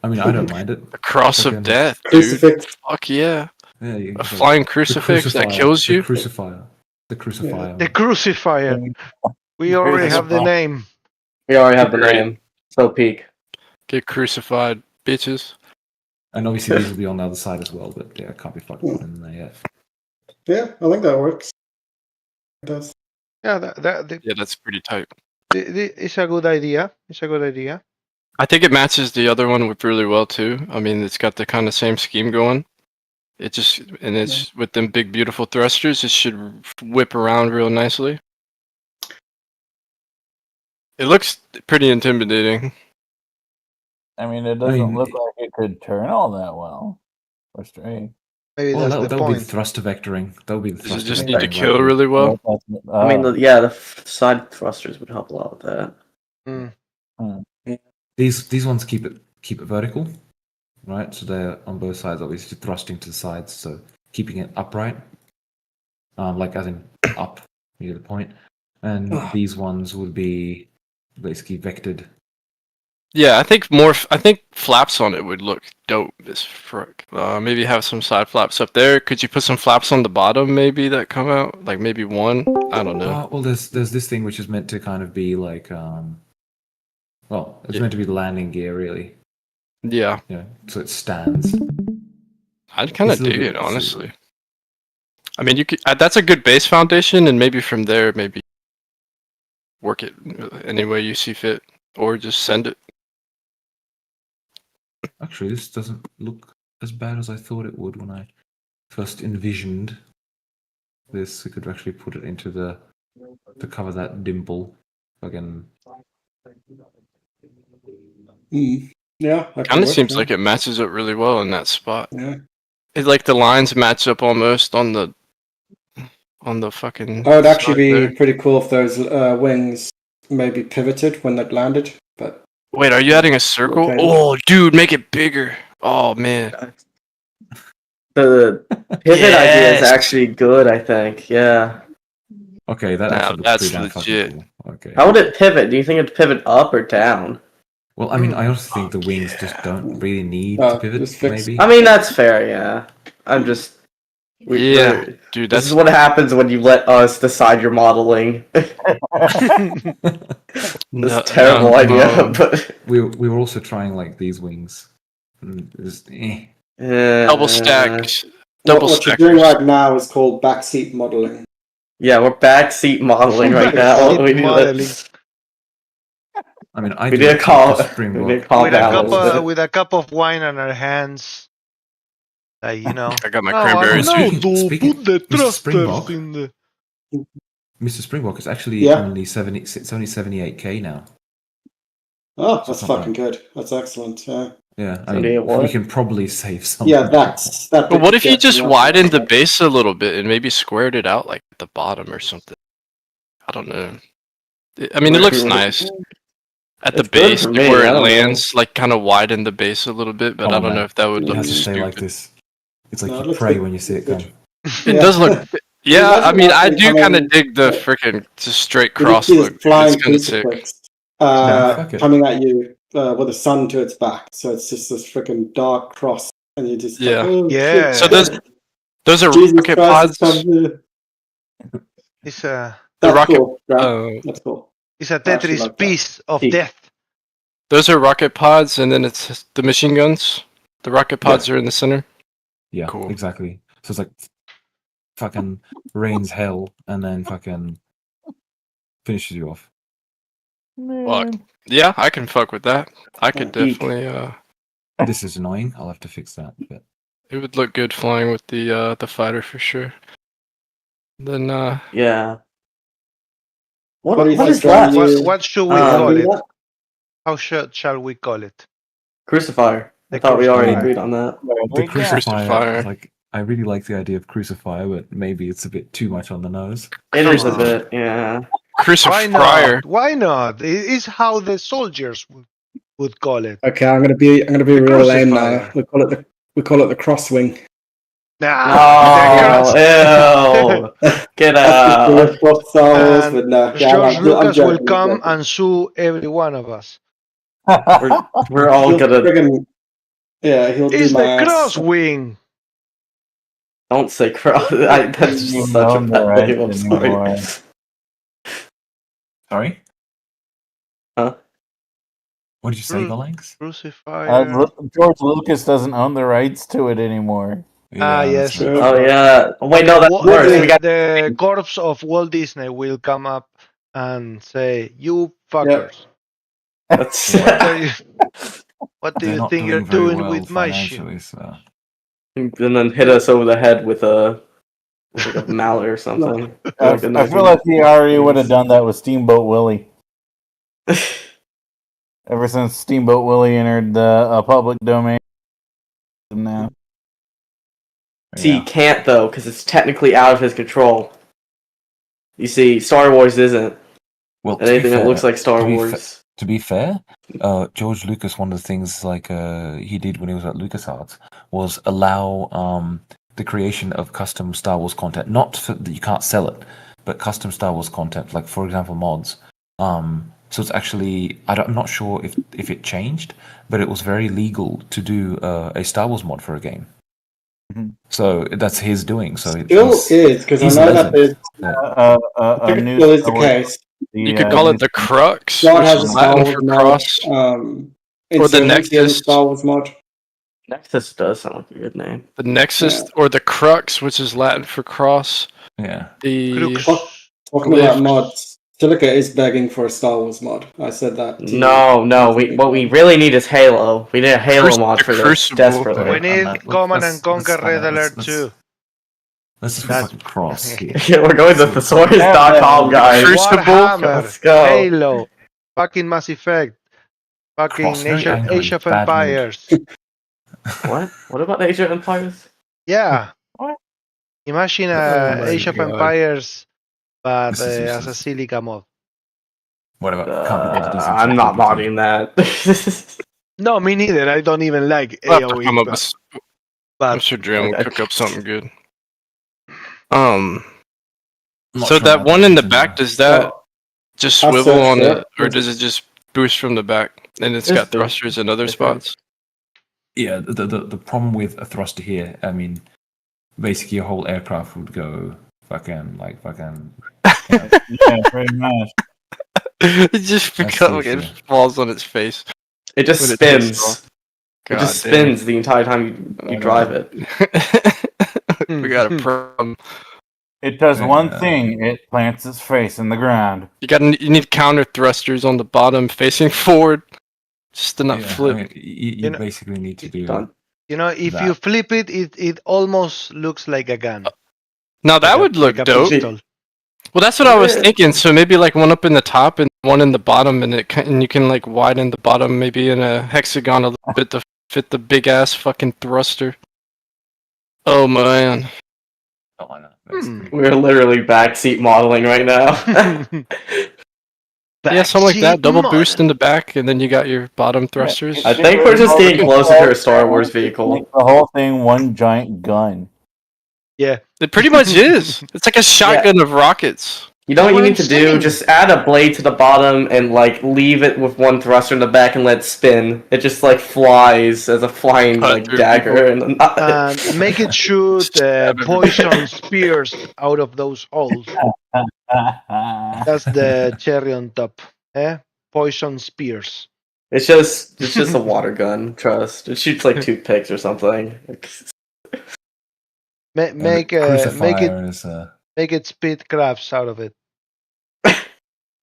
I mean, I don't mind it. The cross Fucking- of death, dude. Crucifix. Fuck yeah. Yeah, you A can- flying the crucifix that crucifier, kills you. The crucifier. The crucifier. The crucifier. We already have the name. We already have the Great. name. So peak. Get crucified, bitches. And obviously these will be on the other side as well, but yeah, I can't be fucking put in there yet. Yeah, I think that works. It does. Yeah, Yeah, that's pretty tight. it's a good idea. It's a good idea. I think it matches the other one with really well too. I mean, it's got the kind of same scheme going. It just and it's with them big beautiful thrusters. It should whip around real nicely. It looks pretty intimidating. I mean, it doesn't mean, look like it could turn all that well. Or straight. Maybe Well, that's that the would be point. thruster vectoring. That would be the Does thruster it just vectoring. need to right? kill really well? I mean, the side thrusters would help a lot with that. These ones keep it vertical, right? So they're on both sides, obviously thrusting to the sides, so keeping it upright, like as in up. You get the point. And these ones would be basically vectored. Yeah, I think flaps on it would look dope as frick. Maybe have some side flaps up there. Could you put some flaps on the bottom maybe that come out? Like maybe one? I don't know. Well, there's this thing which is meant to kind of be like, it's meant to be the landing gear, really. Yeah. Yeah, so it stands. I'd kind of It's a little dig bit- it, honestly. I mean, you could. That's a good base foundation, and maybe from there, maybe work it any way you see fit, or just send it. Actually, this doesn't look as bad as I thought it would when I first envisioned this. We could actually put it into to cover that dimple. Again. Yeah, that Kind of could seems work, like it matches up really well in that spot. Yeah. It's like the lines match up almost on the fucking. Oh, it'd actually side be there. pretty cool if those wings maybe pivoted when that landed. But Wait, are you adding a circle? Okay. Oh, dude, make it bigger. Oh man. The pivot idea is Yes! actually good, I think. Yeah. Okay, that Now actually looks that's pretty damn fucking legit. cool. Okay. How would it pivot? Do you think it'd pivot up or down? Well, I mean, I also think the wings just don't really need to pivot. just fix- Maybe. I mean, that's fair, yeah. I'm just Yeah, dude, This is what happens when you let us decide your modeling. That's a terrible idea, but we were also trying like these wings. Double stacks. Double What you're stack. doing right now is called backseat modeling. Yeah, we're backseat modeling right now. Backseat We need modeling. I mean, I We do need a call. Springbok. We need a call With balance. with a cup of wine on our hands. You know. I got my No, cranberries. I don't know, Speaking- put the Mr. thrusters Springbok. in the. Mr. Springbok is actually Yeah. only 78k now. Oh, So that's it's not fucking good. That's excellent. Yeah. Yeah, I 78 mean, what? we can probably save some. Yeah, that. But what if you gets just enough widened the of that. base a little bit and maybe squared it out like at the bottom or something? I don't know. I mean, it looks nice. At the It's good base, for like me, where I it don't know. lands, like kind of widen the base a little bit, but Come I on, don't know man. if that would It look has too to stay stupid. like this. It's like No, it you looks pray good. when you see it Good. come. It Yeah. does look. Yeah, I Imagine mean, that I thing do coming- kind of dig the freaking just straight You cross see look. this flying It's kind of sick. crucifix fuck it. coming at you with the sun to its back. So it's just this freaking dark cross, and you just Yeah. like, oh, Yeah. shit. So those are Jesus rocket Christ, pods. it's come- It's a That's rocket- cool. Right? That's cool. it's a I actually Tetris like that. piece of Peak. death. Those are rocket pods, and then it's the machine guns. The rocket pods are in the center. Yeah, Cool. exactly. So it's like fucking rains hell and then fucking finishes you off. Fuck. Yeah, I can fuck with that. I could Peak. definitely. This is annoying. I'll have to fix that. But It would look good flying with the fighter for sure. Then Yeah. What do you What think, is Dram? that? What should we Uh, call Do it? that? How shall we call it? Crucifier. I The thought we already Crucifier. agreed on that. the crucifier, Crucifier. like I really like the idea of crucifier, but maybe it's a bit too much on the nose. It is a on. bit, yeah. Why crucifier. not? Why not? It is how the soldiers would call it. Okay, I'm gonna be The real lame now. crucifier. We call it the crosswing. Nah, Oh, ew. Get out. Both Star Wars, And but no. George I'm Lucas will joking, come joking. and sue every one of us. We're all He'll gonna. friggin- yeah, he'll It's do the my ass. crosswing. Don't say cross. That's just You such a know bad right name. I'm anymore. sorry. Sorry? Huh? What did you say, Valanx? Crucifier. George Lucas doesn't own the rights to it anymore. Yes. that's right. Oh yeah. Wait, no, that's worse. We got The corpse of Walt Disney will come up and say, "You fuckers, that's. what do They're you not think you're very doing well with my shit?" financially, so. And then hit us over the head with a mallet or something. I feel like he already would have done that with Steamboat Willie. Ever since Steamboat Willie entered the public domain. Now. See, he can't though, because it's technically out of his control. You see, Star Wars isn't. Well, And anything that looks like Star Wars. To be fair, George Lucas, one of the things like he did when he was at LucasArts was allow the creation of custom Star Wars content. Not that you can't sell it, but custom Star Wars content, like for example mods. So it's actually I'm not sure if it changed, but it was very legal to do a Star Wars mod for a game. So that's his doing. So Still is, because I know that there's still is the case. You could call it the Crux, God which has a is Star Latin Wars for mod. cross. Or the Nexus. Star Wars mod. Nexus does sound like a good name. The Nexus or the Crux, which is Latin for cross. Yeah. The Talking about mods, Silica is begging for a Star Wars mod. I said that. to you. No. What we really need is Halo. We need a Halo mod for this Crucible. desperately. We need Command and Conquer Red Alert 2. Let's just fucking cross. Yeah, we're going to thesaurus.com, guys. Warhammer, Let's go. Halo, fucking Mass Effect, fucking Cross, very angry, Age of bad mood. Empires. What? What about Age of Empires? Yeah. What? Imagine Oh my Age of God. Empires, but This is as a useless. Silica mod. What about company identities and I'm not stuff? modding that. No, me neither. I don't even like We'll have to come AoE. up with. I'm sure Dram will cook up something good. I'm not So sure that about one in the that. back, does that just I'll swivel search on for it, it. or does it just boost from the back? And it's Just got boost. thrusters in other Okay. spots. Yeah, the problem with a thruster here, I mean, basically your whole aircraft would go fucking. Yeah, pretty much. It just That's becomes so it true. falls on its face. It just When it takes spins. off. It just God damn. spins the entire time you drive it. We got a problem. It does one Yeah. thing. It plants its face in the ground. You need counter thrusters on the bottom facing forward, just to not Yeah, flip. I mean, you You know- basically need to do. Done. You know, if That. you flip it, it almost looks like a gun. Now that Like would look like a dope. pistol. Well, that's what I was Yeah. thinking. So maybe like one up in the top and one in the bottom, and and you can like widen the bottom maybe in a hexagon a little bit to fit the big ass fucking thruster. Oh man. Oh, I know. That's Hmm. pretty- We're literally backseat modeling right now. Yeah, something like that. Backseat Double mod. boost in the back, and then you got your bottom thrusters. I think we're just getting closer to a Star Wars vehicle. Make the whole thing one giant gun. Yeah. It pretty much is. It's like a shotgun of rockets. You know what you What need I'm to do? saying. Just add a blade to the bottom and like leave it with one thruster in the back and let it spin. It just like flies as a flying Cut like through dagger and And make it shoot poison spears out of those holes. That's the cherry on top. Poison spears. it's just a water gun. Trust. It shoots like toothpicks or something. Make Crucifier it is make it spit crabs out of it.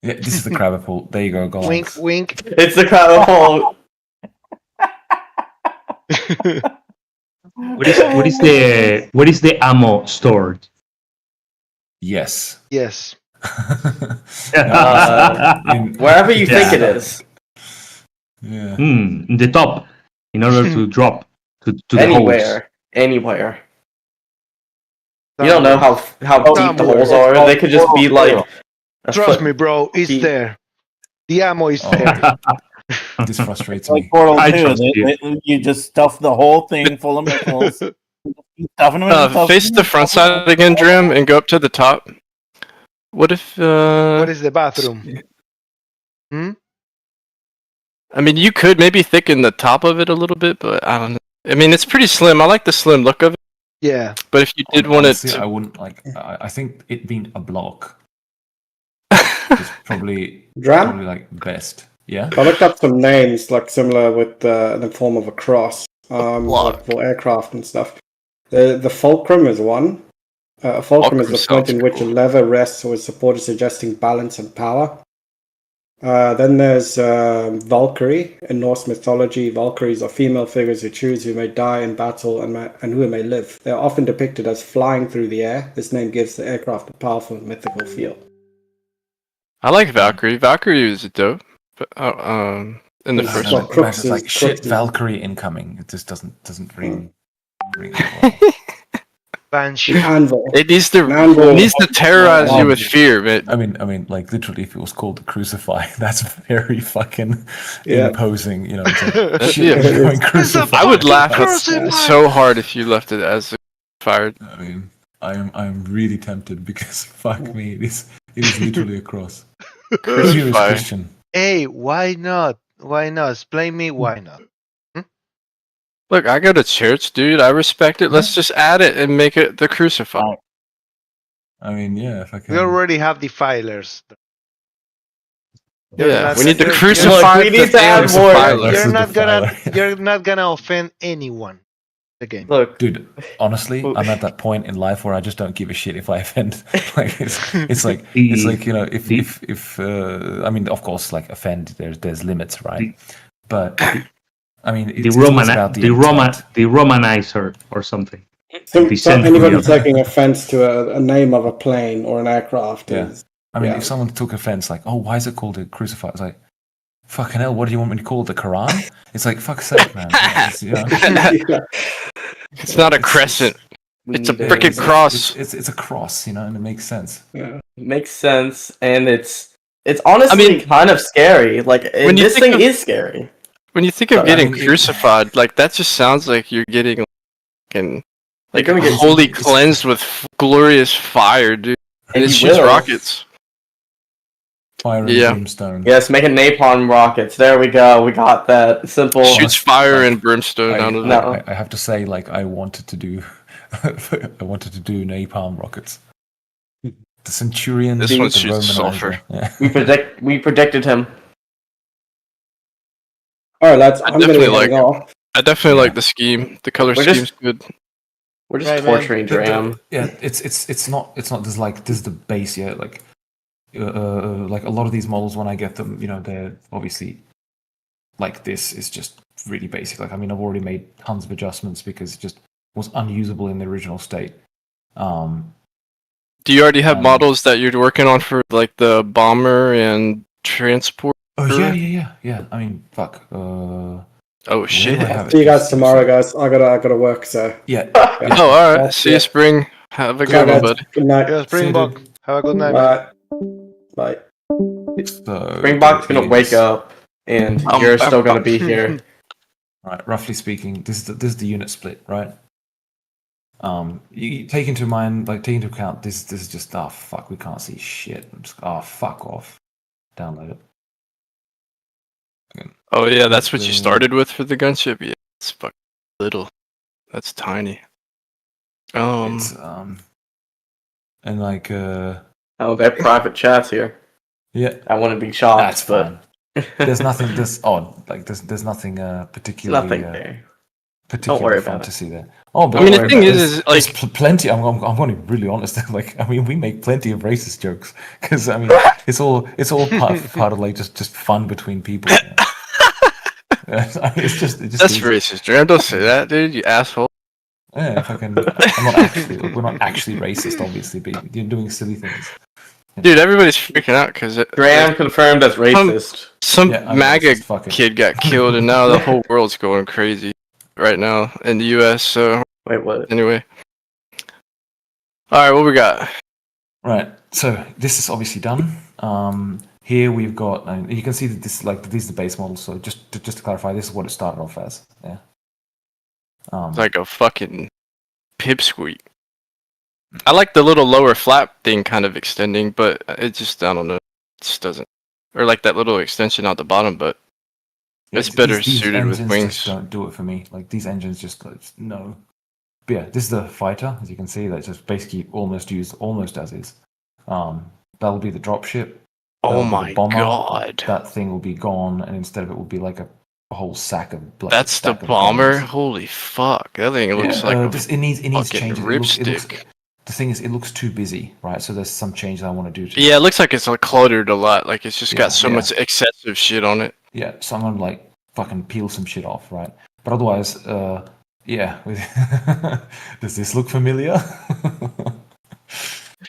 yeah, this is the crab pool. There you go, go. Wink, wink. It's the crab hole. Where is the ammo stored? Yes. Yes. Wherever you think it is. Yeah. In the top, in order to drop to the holes. Anywhere. You don't know how deep the holes are. They could just be like. Trust me, bro. It's deep. there. The ammo is Oh. there. This frustrates Like me. Portal I 2, trust you. you just stuff the whole thing full of missiles. Stuffing them in Face the front side again, Dram, and go up to the top. What if? What is the bathroom? I mean, you could maybe thicken the top of it a little bit, but I don't know. I mean, it's pretty slim. I like the slim look of it. Yeah. But if you did want it Honestly, I to, wouldn't like. I think it being a block is probably Dram? like best. Yeah. I looked up some names like similar with the form of a cross, block. like for aircraft and stuff. The fulcrum is one. A fulcrum is the Fulcrum point in sounds which a cool. lever rests or is supported, suggesting balance and power. Then there's Valkyrie. In Norse mythology, Valkyries are female figures who choose who may die in battle and who may live. They are often depicted as flying through the air. This name gives the aircraft a powerful mythical feel. I like Valkyrie. Valkyrie is dope. But in the It's first got one. crooks It's like and- shit. crooks. Valkyrie incoming. It just doesn't ring. Banshee. Anvil. It needs to Anvil. terrorize you with fear, man. I mean, like literally, if it was called the Crucify, that's very fucking Yeah. imposing. You know, it's like, That'd shit, be a- we're going Crucify. I would laugh Crucify. so hard if you left it as fired. I mean, I'm really tempted because fuck me, it is literally a cross. Here is Crucify. Christian. Hey, why not? Why not? Explain me why not. Look, I go to church, dude. I respect it. Let's just add it and make it the crucify. I mean, yeah, if I can. We already have defilers. Yeah, we need to you're- crucify Look, we need the to add more. defiler. This is You're not gonna offend anyone. in The game. Look, Dude, honestly, I'm at that point in life where I just don't give a shit if I offend. Like it's like you know if I mean, of course, like offend, there's limits, right? But I mean, it's about the intent. the Romanizer or something. So The Centuri anybody of- taking offense to a name of a plane or an aircraft Yeah. is I mean, yeah. if someone took offense, like, oh, why is it called a crucifix? It's like, fucking hell, what do you want me to call it? The Quran? It's like, fuck's sake, man. It's, you know, Yeah. It's not a crescent. It's a need frickin' to- cross. it's a cross, you know, and it makes sense. Yeah. makes sense, and it's honestly I mean, kind of scary. Like when you this think thing of- is scary. When you think of I getting mean, crucified, like that just sounds like you're getting like You're gonna get- wholly cleansed with glorious fire, dude. And it you shoots will. rockets. Fire and Yeah. brimstone. Yes, making napalm rockets. There we go. We got that simple. Shoots fire and brimstone I, out of it. No. I have to say, like, I wanted to do I wanted to do napalm rockets. The Centurion. This the one shoots Romanizer. sulfur. Yeah. We predicted him. All right, lads. I I'm going to definitely be heading like off. I definitely like the scheme. The color We're scheme's just- good. We're just Right, man. torturing Dram. Yeah, it's not this like this is the base. Yeah, like a lot of these models when I get them, they're obviously like this is just really basic. Like I mean, I've already made tons of adjustments because it just was unusable in the original state. Do you already have models that you're working on for like the bomber and transport? Oh yeah. I mean, fuck. Oh shit! See you guys tomorrow, guys. I gotta work. So yeah. Oh, all right. See you, Spring. Have a good one, bud. Good night. Yeah, Springbok. Have a good night. Bye. Bye. Springbok's gonna wake up, and you're still gonna be here. Right. Roughly speaking, this is the unit split, right? You take into account this is just fuck, we can't see shit. Fuck off. Download it. Oh yeah, that's what you started with for the gunship. Yeah, it's fucking little. That's tiny. It's, and like Oh, they're private chats here. Yeah, I want to be shocked. That's fine. There's nothing this odd. Like there's nothing particularly. Nothing there. Particularly Don't worry about fantasy there. Oh, but I mean, the thing is like there's plenty. I'm going to be really honest. Like, I mean, we make plenty of racist jokes because I mean, it's all part of like just fun between people. It's just that's racist, Dram. Don't say that, dude. You asshole. Yeah, I'm not actually. We're not actually racist, obviously, but you're doing silly things. Dude, everybody's freaking out because Graham confirmed as racist. Some Yeah, MAGA racist, kid got killed, and now the whole world's going crazy right now in the U.S. So wait, what? Anyway, all right, what we got? Right. So this is obviously done. Here we've got, and you can see that this is the base model. So just to clarify, this is what it started off as. Yeah. It's like a fucking pipsqueak. I like the little lower flap thing kind of extending, but it just, I don't know, it just doesn't. Or like that little extension out the bottom, but it's better these suited with engines wings. just don't do it for me. Like these engines just no. But yeah, this is the fighter, as you can see, that's just basically almost used almost as is. That'll be the dropship. Oh That'll be the my bomber. god. That thing will be gone, and instead of it will be like a whole sack of. Like, That's the bomber? Holy fuck. That thing looks like it needs fucking changes. ripstick. The thing is, it looks too busy, right? So there's some changes I want to do to Yeah, it looks like it's like cluttered a lot. Like it's just got so yeah. much excessive shit on it. Yeah, so I'm gonna like fucking peel some shit off, right? But otherwise, yeah. Does this look familiar?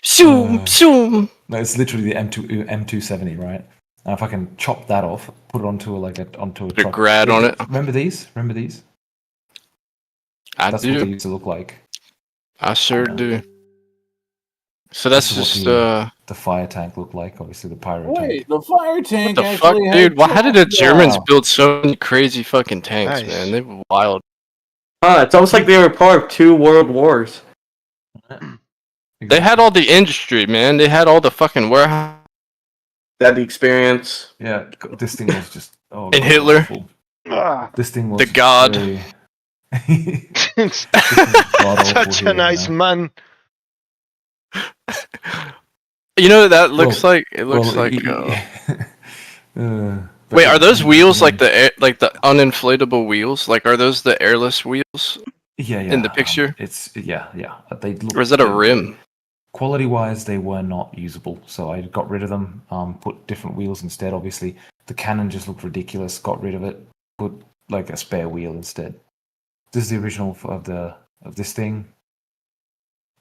Zoom, zoom. No, it's literally the M270, right? And if I can chop that off, put it onto onto a Put a truck. grad on it. Remember these? That's do. what they used to look like. I sure do. So that's This is just what the fire tank looked like. Obviously, the pyro tank. the fire tank. What the fuck, dude? How did the Germans build so many crazy fucking tanks, Nice. man? They were wild. It's almost like they were part of 2 world wars. They had all the industry, man. They had all the fucking warehouse. They had the experience. Yeah, this thing was just. Oh, And Hitler. This thing was The god. very- Such a nice man. You know what that looks like? It looks like. Wait, are those wheels like the uninflatable wheels? Like, are those the airless wheels? Yeah. In the picture? It's yeah. They look, Or is that a rim? Quality wise, they were not usable, so I got rid of them. Put different wheels instead. Obviously, the cannon just looked ridiculous. Got rid of it. Put like a spare wheel instead. This is the original of this thing.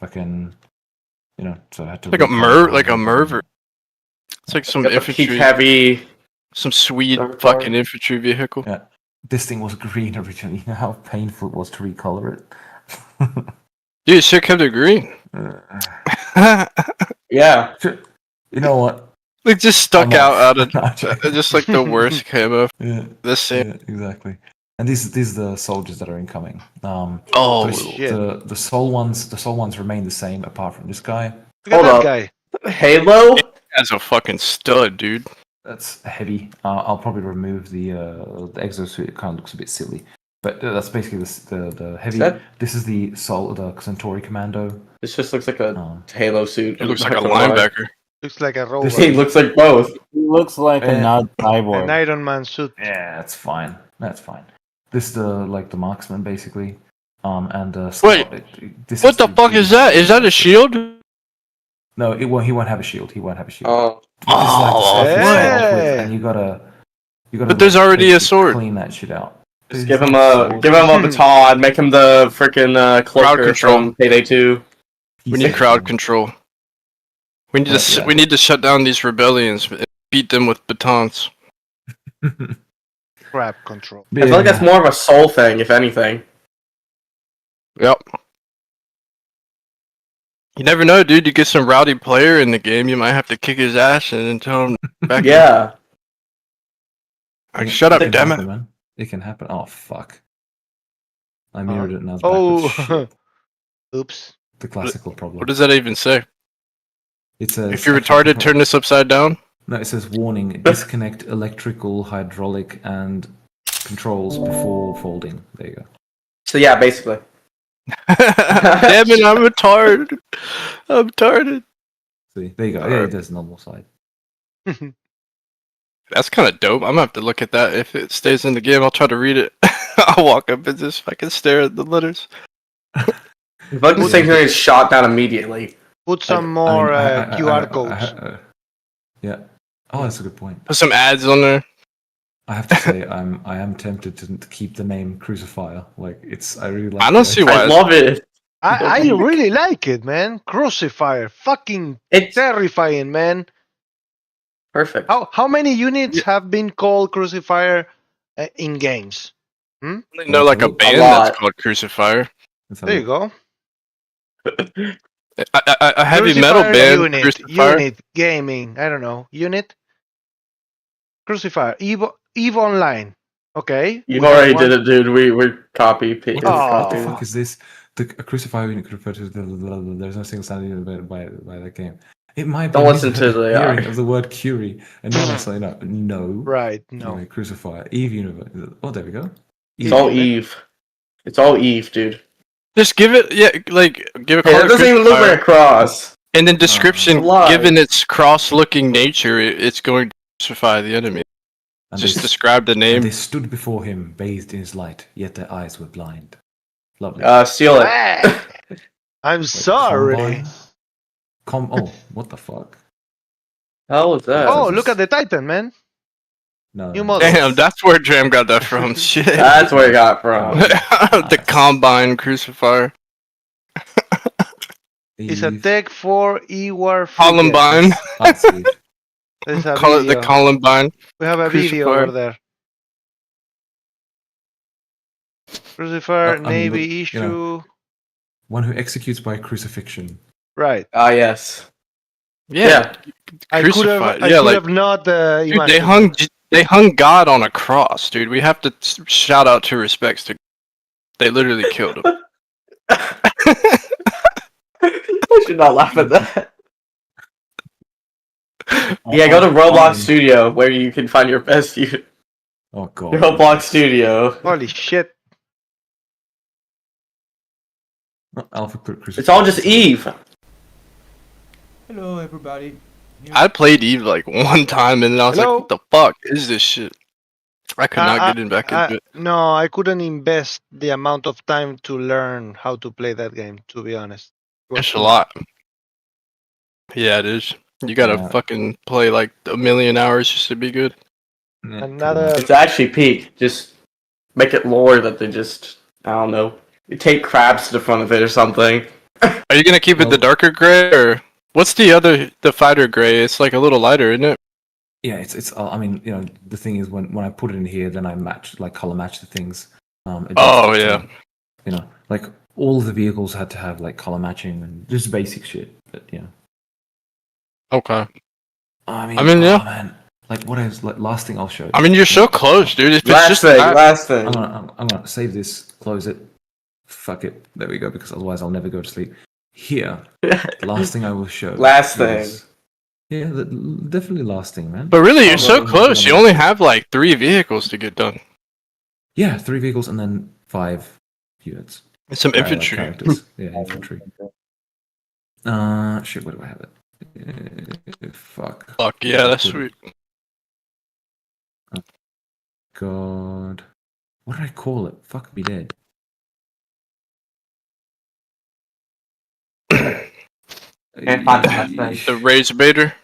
Fucking, so I had to Like a Merver. It's like some Got the infantry. peak heavy. Some Swede Dark fucking car. infantry vehicle. Yeah. This thing was green originally. You know how painful it was to recolor it? Dude, it should kept it green. Yeah. You know what? It just stuck I'm out of off. just like the worst camo. Yeah, The same. yeah, exactly. And these are the soldiers that are incoming. Oh, shit. the soul ones remain the same apart from this guy. Look at Hold that up. guy. Halo? that's a fucking stud, dude. That's heavy. I'll probably remove the exosuit. It kind of looks a bit silly. But that's basically the heavy. This is the Centuri Commando. This just looks like a Halo suit. It looks like a linebacker. Looks like a robot. This thing looks like both. He looks like a nod cyborg. An Iron Man suit. Yeah, that's fine. That's fine. This the marksman basically. And wait, what the fuck is that? Is that a shield? No, he won't have a shield. He won't have a shield. Oh, And you gotta. But there's already a sword. Clean that shit out. Just give him a baton. Make him the freaking cloaker from Payday 2. We need crowd control. We need to shut down these rebellions and beat them with batons. Crowd control. I feel like that's more of a soul thing, if anything. Yep. You never know, dude. You get some rowdy player in the game, you might have to kick his ass and then tell him back. Yeah. Shut up, damn it. Man. It can happen. Oh fuck! I mirrored it and I was backwards. Oops. The classical problem. What does that even say? It says if you're retarded, turn this upside down. No, it says warning: disconnect electrical, hydraulic, and controls before folding. There you go. So yeah, basically. Damn it! I'm retarded. I'm retarded. See, there you go. Yeah, it does normal side. That's kind of dope. I'm gonna have to look at that. If it stays in the game, I'll try to read it. I'll walk up and just fucking stare at the letters. Fucking Centuri is shot down immediately. Put some more QR codes. Yeah. Oh, that's a good point. Put some ads on there. I have to say, I am tempted to keep the name Crucifier. Like I really like. I don't see why. I love it. I really like it, man. Crucifier, fucking terrifying, man. Perfect. How many units have been called Crucifier in games? I know like a band that's called Crucifier. There you go. A heavy metal band. Unit gaming. I don't know. Unit. Crucifier. Eve Online. Okay. You already did it, dude. We're copy paste. What the fuck is this? A Crucifier unit could refer to there's no single sound unit by that game. It might be. Don't listen to the hearing of the word Curie, and no one's saying no. Right. No. Anyway, Crucifier. Eve universe. Oh, there we go. It's all Eve. It's all Eve, dude. Just give it, give it. Hey, that doesn't even look like a cross. And then description, given its cross-looking nature, it's going to crucify the enemy. And just describe the name. They stood before him, bathed in his light, yet their eyes were blind. Lovely. Steal it. I'm sorry. Oh, what the fuck? How was that? Oh, look at the Titan, man. No. Damn, that's where Dram got that from. Shit. That's where he got from. The Combine Crucifier. It's a Tech 4 E-War Columbine. Call it the Columbine. We have a video over there. Crucifier, Navy issue. One who executes by crucifixion. Right. Ah, yes. Yeah. I could have not. Dude, they hung God on a cross, dude. We have to shout out to respects to. They literally killed him. I should not laugh at that. Yeah, go to Roblox Studio where you can find your best unit. Oh god. Roblox Studio. Holy shit. It's all just Eve. Hello, everybody. I played Eve like one time and then I was like, what the fuck is this shit? I could not get back into it. No, I couldn't invest the amount of time to learn how to play that game, to be honest. It's a lot. Yeah, it is. You gotta fucking play like a million hours just to be good. It's actually peak. Just make it lore that they just, I don't know, you take crabs to the front of it or something. Are you gonna keep it the darker gray or what's the fighter gray? It's like a little lighter, isn't it? Yeah, it's. I mean, you know, the thing is when I put it in here, then I color match the things. Yeah. You know, like all the vehicles had to have like color matching and just basic shit. But yeah. Okay. I mean, yeah. Man. Like what is last thing I'll show you. I mean, you're so close, dude. If last thing. I'm gonna save this, close it, fuck it. There we go. Because otherwise I'll never go to sleep. Here, last thing I will show. Last thing. Yeah, definitely last thing, man. But really, you're so close. You only have like 3 vehicles to get done. Yeah, 3 vehicles and then 5 units. And some Like infantry. characters. Yeah, infantry. Shit, where do I have it? Fuck. Fuck yeah, that's sweet. God. What did I call it? Fuck me dead. Can't find that thing. The Rage Baiter.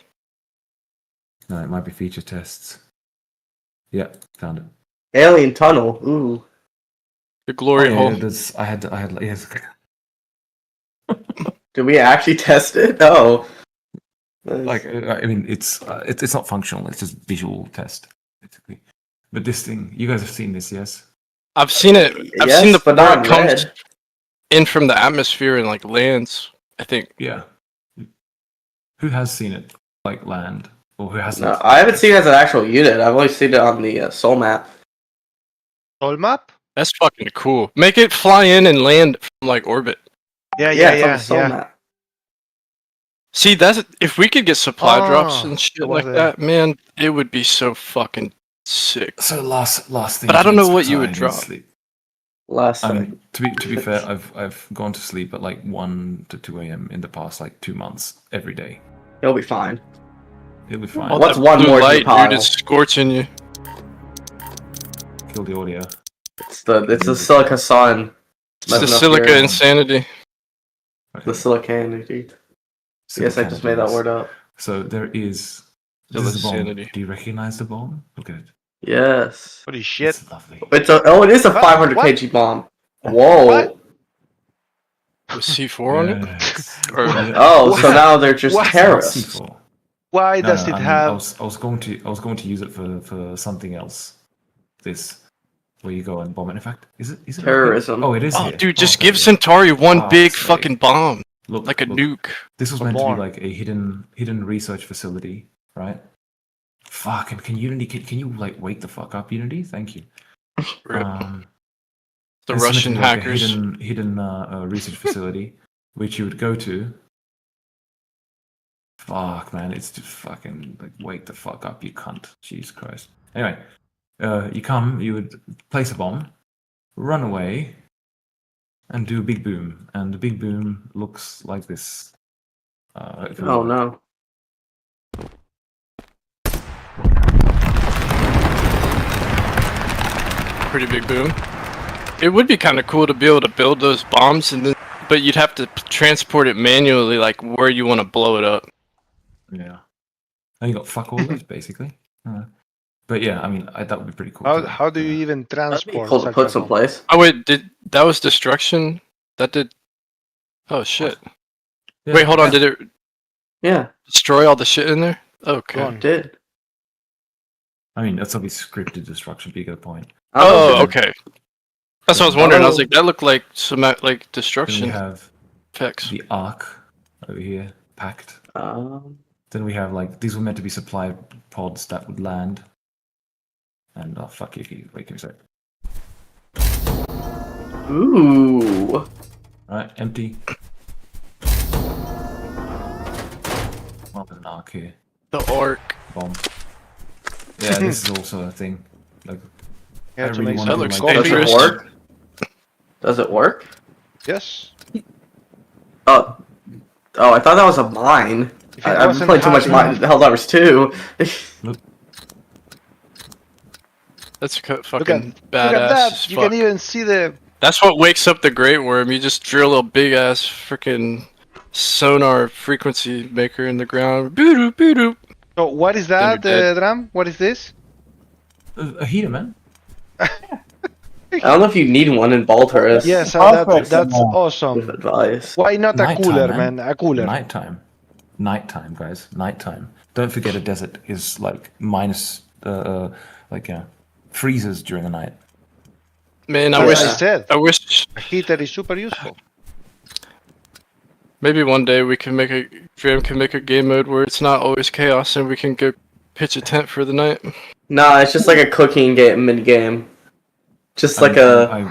No, it might be feature tests. Yeah, found it. Alien tunnel. Ooh. The glory Oh, hole. yeah, I had yes. Did we actually test it? No. Like, I mean, it's not functional. It's just visual test, basically. But this thing, you guys have seen this, yes? I've seen it. I've Yes, seen the but part not comes red. in from the atmosphere and like lands. I think. Yeah. Who has seen it, like land, or who hasn't? No, I haven't seen it as an actual unit. I've only seen it on the Soul map. Soul map? That's fucking cool. Make it fly in and land from like orbit. Yeah, It's on the Soul map. See, that's if we could get supply drops Oh, and shit it was like there. that, man, it would be so fucking sick. So last thing. But I don't know is what you I would need drop. sleep. Last I thing. mean, to be fair, I've gone to sleep at like 1 to 2 a.m. in the past like 2 months every day. You'll be fine. It'll be fine. All What's that one blue more to the light, pile? dude? It's scorching you. Kill the audio. It's the Silica sun. It's the silica insanity. Okay. The Silica dude. Yes, I just made that word up. So there is. Still This is a bomb. insanity. Do you recognize the bomb? Look at it. Yes. Holy shit. It's lovely. It is a What? 500 What? kg bomb. Whoa. What? With C4 on it? Yes. Or Oh, so now they're just What? terrorists. C4. Why No, does no, it I mean, have? I was going to use it for something else. This, where you go and bomb it. In fact, is it Terrorism. Oh, it is. oh, here. dude, just there give we go. Centauri one Oh, big sake. fucking bomb, Look, like a look. nuke. This was A meant to bomb. be like a hidden research facility, right? Fuck, and can Unity can you like wake the fuck up, Unity? Thank you. Rip. The The Russian hackers. hidden research facility, which you would go to. Fuck, man, it's just fucking like wake the fuck up, you cunt. Jesus Christ. Anyway, you would place a bomb, run away, and do a big boom, and the big boom looks like this. Oh no. Pretty big boom. It would be kind of cool to be able to build those bombs, and then, but you'd have to transport it manually, like where you want to blow it up. Yeah. And you got fuck all left, basically. But yeah, I mean, that would be pretty cool. How do you even That'd be transport? cool to such put a bomb? someplace. Oh wait, that was destruction? That did. Oh shit. Yeah. Wait, hold on. Did it Yeah, destroy all the shit in there? Okay. Gone. it did. I mean, that's obviously scripted destruction, but you get a point. Oh, okay. That's what I was wondering. I was Oh. like, that looked like some like Then we destruction have effects. the Ark over here, packed. Then we have like these were meant to be supply pods that would land. And oh fuck you, wait a sec. Ooh. Right, empty. Well, there's an Ark here. The Ark. Bomb. Yeah, this is also a thing. Like, Yeah, I to really make wanna That do, looks like, Does it dangerous. work? Does it work? Yes. Oh, I thought that was a mine. If it I've been wasn't playing too much happening- Helldivers 2. That's fucking Look badass. at that! as You fuck. can even see the. That's what wakes up the Great Worm. You just drill a big ass freaking sonar frequency maker in the ground. Boo-doo, boo-doo. So what is that, Then you're dead. Dram? What is this? a heater, man. I don't know if you need one in Balturus. Yes, Prospects that's and, With awesome. advice. Why not a Nighttime, cooler, man. man? A cooler. Nighttime, guys. Nighttime. Don't forget a desert is like minus, freezes during the night. Man, I As wish. I said, I wish. a heater is super useful. Maybe one day we can Dram can make a game mode where it's not always chaos, and we can go pitch a tent for the night. Nah, it's just like a cooking game mini game. Just like I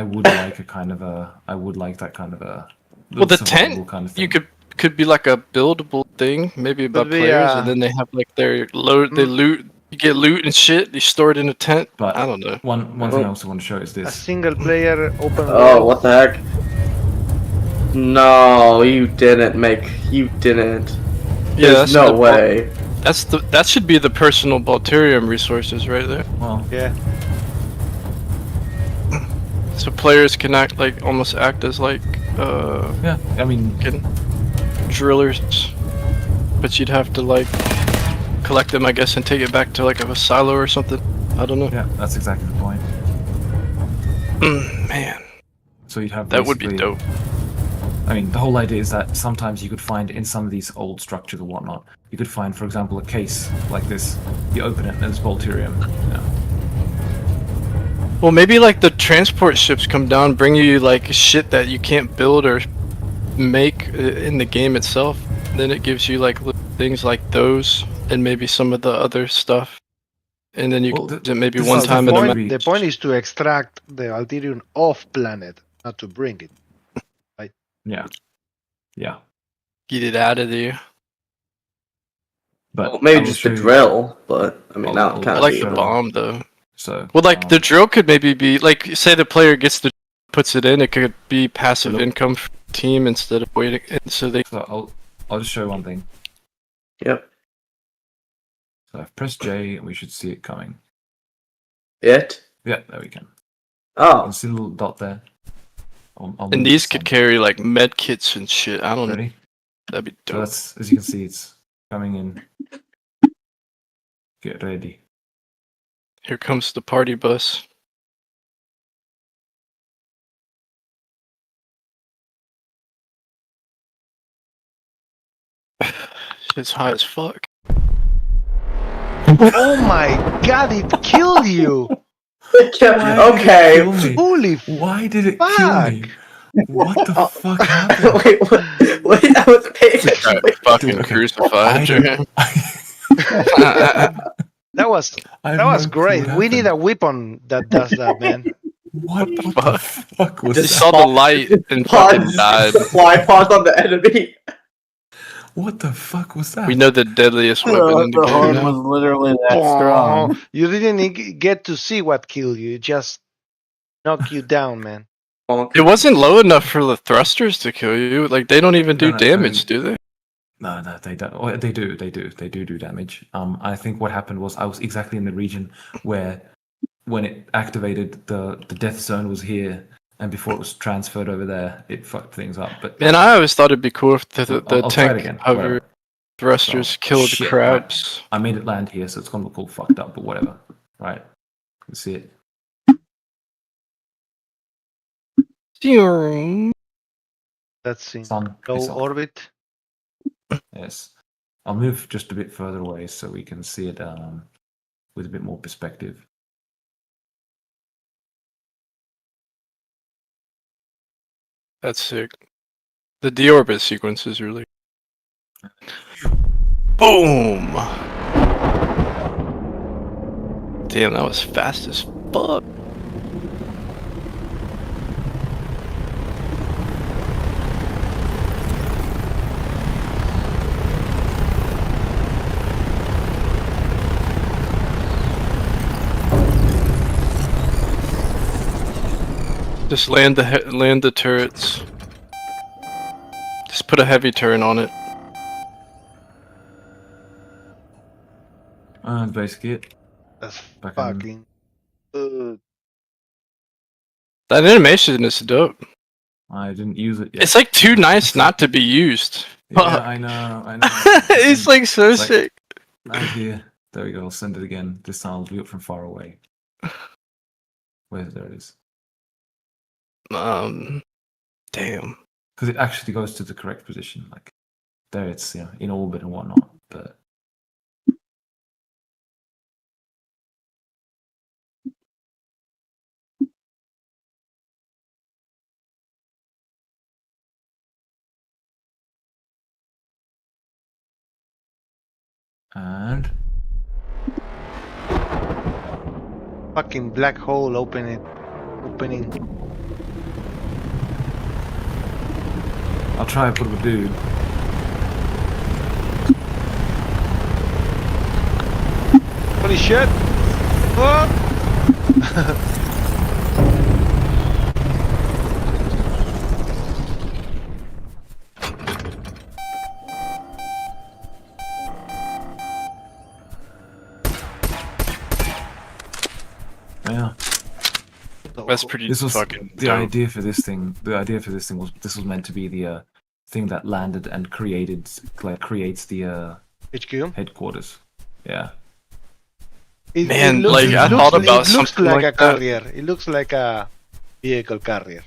would like a kind of a. I would like that kind of a. Well, the survival tent kind of thing. you could be like a buildable thing, maybe by Could be, players, and then they have like their load. They loot You get loot and shit. You store it in a tent. But I don't know. One thing I also want to show is A this. single player open Oh, world. what the heck? No, you didn't. Yeah, There's no way. That should be the personal Balterium resources right there. Well, Yeah. So players can almost act as yeah, I mean, drillers, but you'd have to collect them, I guess, and take it back to a silo or something. I don't know. yeah, that's exactly the point. Man, So you'd have that would be basically- dope. I mean, the whole idea is that sometimes you could find in some of these old structures and whatnot, you could find, for example, a case like this. You open it and there's Balterium. You know. Well, maybe the transport ships come down, bring you shit that you can't build or make in the game itself. Then it gives you things like those and maybe some of the other stuff. And then you can maybe one time in a map. The point is to extract the Alterium off planet, not to bring it. Right? Yeah. Yeah. Get it out of there. But Well, maybe just the drill, but I mean, that would I kind of like be... the bomb though. So well, the drill could maybe be say the player puts it in, it could be passive income for the team instead of waiting. So I'll just show you one thing. Yep. So I've pressed J and we should see it coming. It? Yeah, there we can. Oh. You can see the little dot there. I'll and these could carry med kits and shit. I don't know. That'd be dope. So that's, as you can see, it's coming in. Get ready. Here comes the party bus. It's high as fuck. Oh my god, it killed you! Okay. Holy Why did it fuck! kill me? What the fuck happened? Wait, what? I was paying attention. Fucking crucified. That was great. We need a weapon that does that, man. What the fuck was Just that? saw the light and fucking died. Fly pause on the enemy. What the fuck was that? We know the deadliest weapon in the The horn game was now. literally that strong. Oh, you didn't get to see what killed you. It just knocked you down, man. It wasn't low enough for the thrusters to kill you. They don't even do No, damage, do they? No, they don't. Oh, they do damage. I think what happened was I was exactly in the region where, when it activated, the death zone was here, and before it was transferred over there, it fucked things up. But Man, I always thought it'd be cool if the I'll try it tank again. hover Whatever. thrusters killed the Shit, crabs. right. I made it land here, so it's gonna look all fucked up, but whatever. Right? You can see it. That's in Sun low is off. orbit. Yes. I'll move just a bit further away so we can see it with a bit more perspective. That's sick. The deorbit sequence is really. Boom! Damn, that was fast as fuck. Just land the turrets. Just put a heavy turn on it. That's basically it. That's Back on- fucking. That animation is dope. I didn't use it yet. It's too nice not to be used. Yeah, Fuck. I know. It's so It's like- sick. Right here. There we go. I'll send it again. This time I'll do it from far away. There it is. Damn. Because it actually goes to the correct position. Like there, it's in orbit and whatnot. But and Fucking black hole opening. I'll try and put a dude. Holy shit! Oh! Yeah. That's pretty This was fucking the dope. idea for this thing. The idea for this thing was this was meant to be the thing that landed and creates the HQ? headquarters. Yeah. Man, like, I thought about it looks something like like a that. carrier. It looks like a vehicle carrier.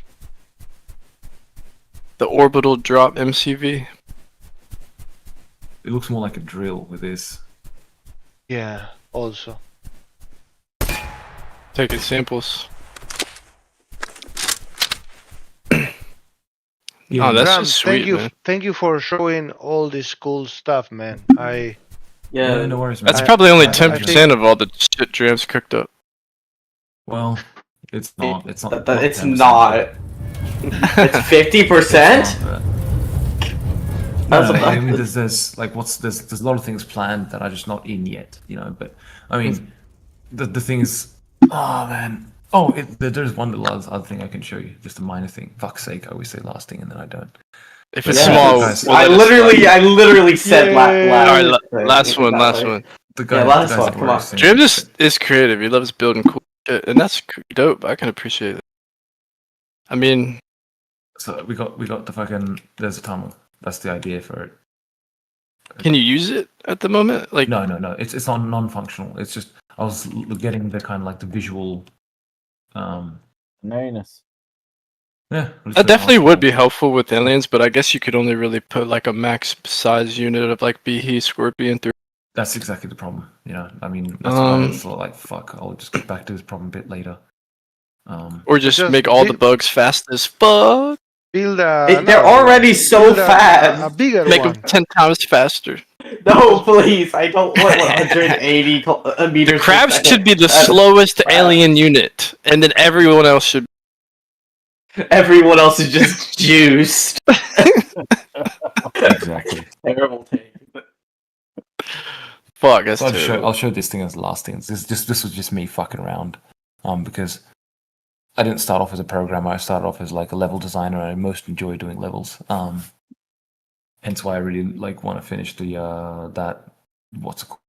The orbital drop MCV. It looks more like a drill with this. Yeah, also. Taking samples. Yeah, Oh, that's Dram, just sweet, man. thank you for showing all this cool stuff, man. Yeah, no worries, man. That's probably only I 10% of all the shit Dram's cooked up. Well, it's not. It's not. It's not. It's 50%. No, I mean, there's like there's a lot of things planned that are just not in yet, you know. But I mean, the thing is, oh man, there's one little other thing I can show you, just a minor thing. Fuck's sake, I always say last thing and then I don't. If it's small, I literally said Alright, last one. The guy, last one. Come on. Dram just is creative. He loves building cool shit, and that's dope. I can appreciate it. I mean, so we got the fucking. There's a tunnel. That's the idea for it. can you use it at the moment? Like, no. It's not non-functional. It's just I was getting the kind of like the visual. Nice. Yeah, that definitely would be helpful with aliens, but I guess you could only really put like a max size unit of like Behe Scorpion through. That's exactly the problem. You know, I mean, that's why it's like fuck. I'll just get back to this problem a bit later. Or just make all the bugs fast as fuck. Build they're already so fast. A bigger Make one. them 10 times faster. No, please. I don't want 180 meters. The crabs should be the slowest alien unit, and then everyone else should. Everyone else is just juiced. Exactly. Terrible take. Fuck, that's So terrible. I'll show this thing as the last thing. This was just me fucking around, because I didn't start off as a programmer. I started off as like a level designer. And I most enjoy doing levels. Hence why I really like want to finish the that what's it called?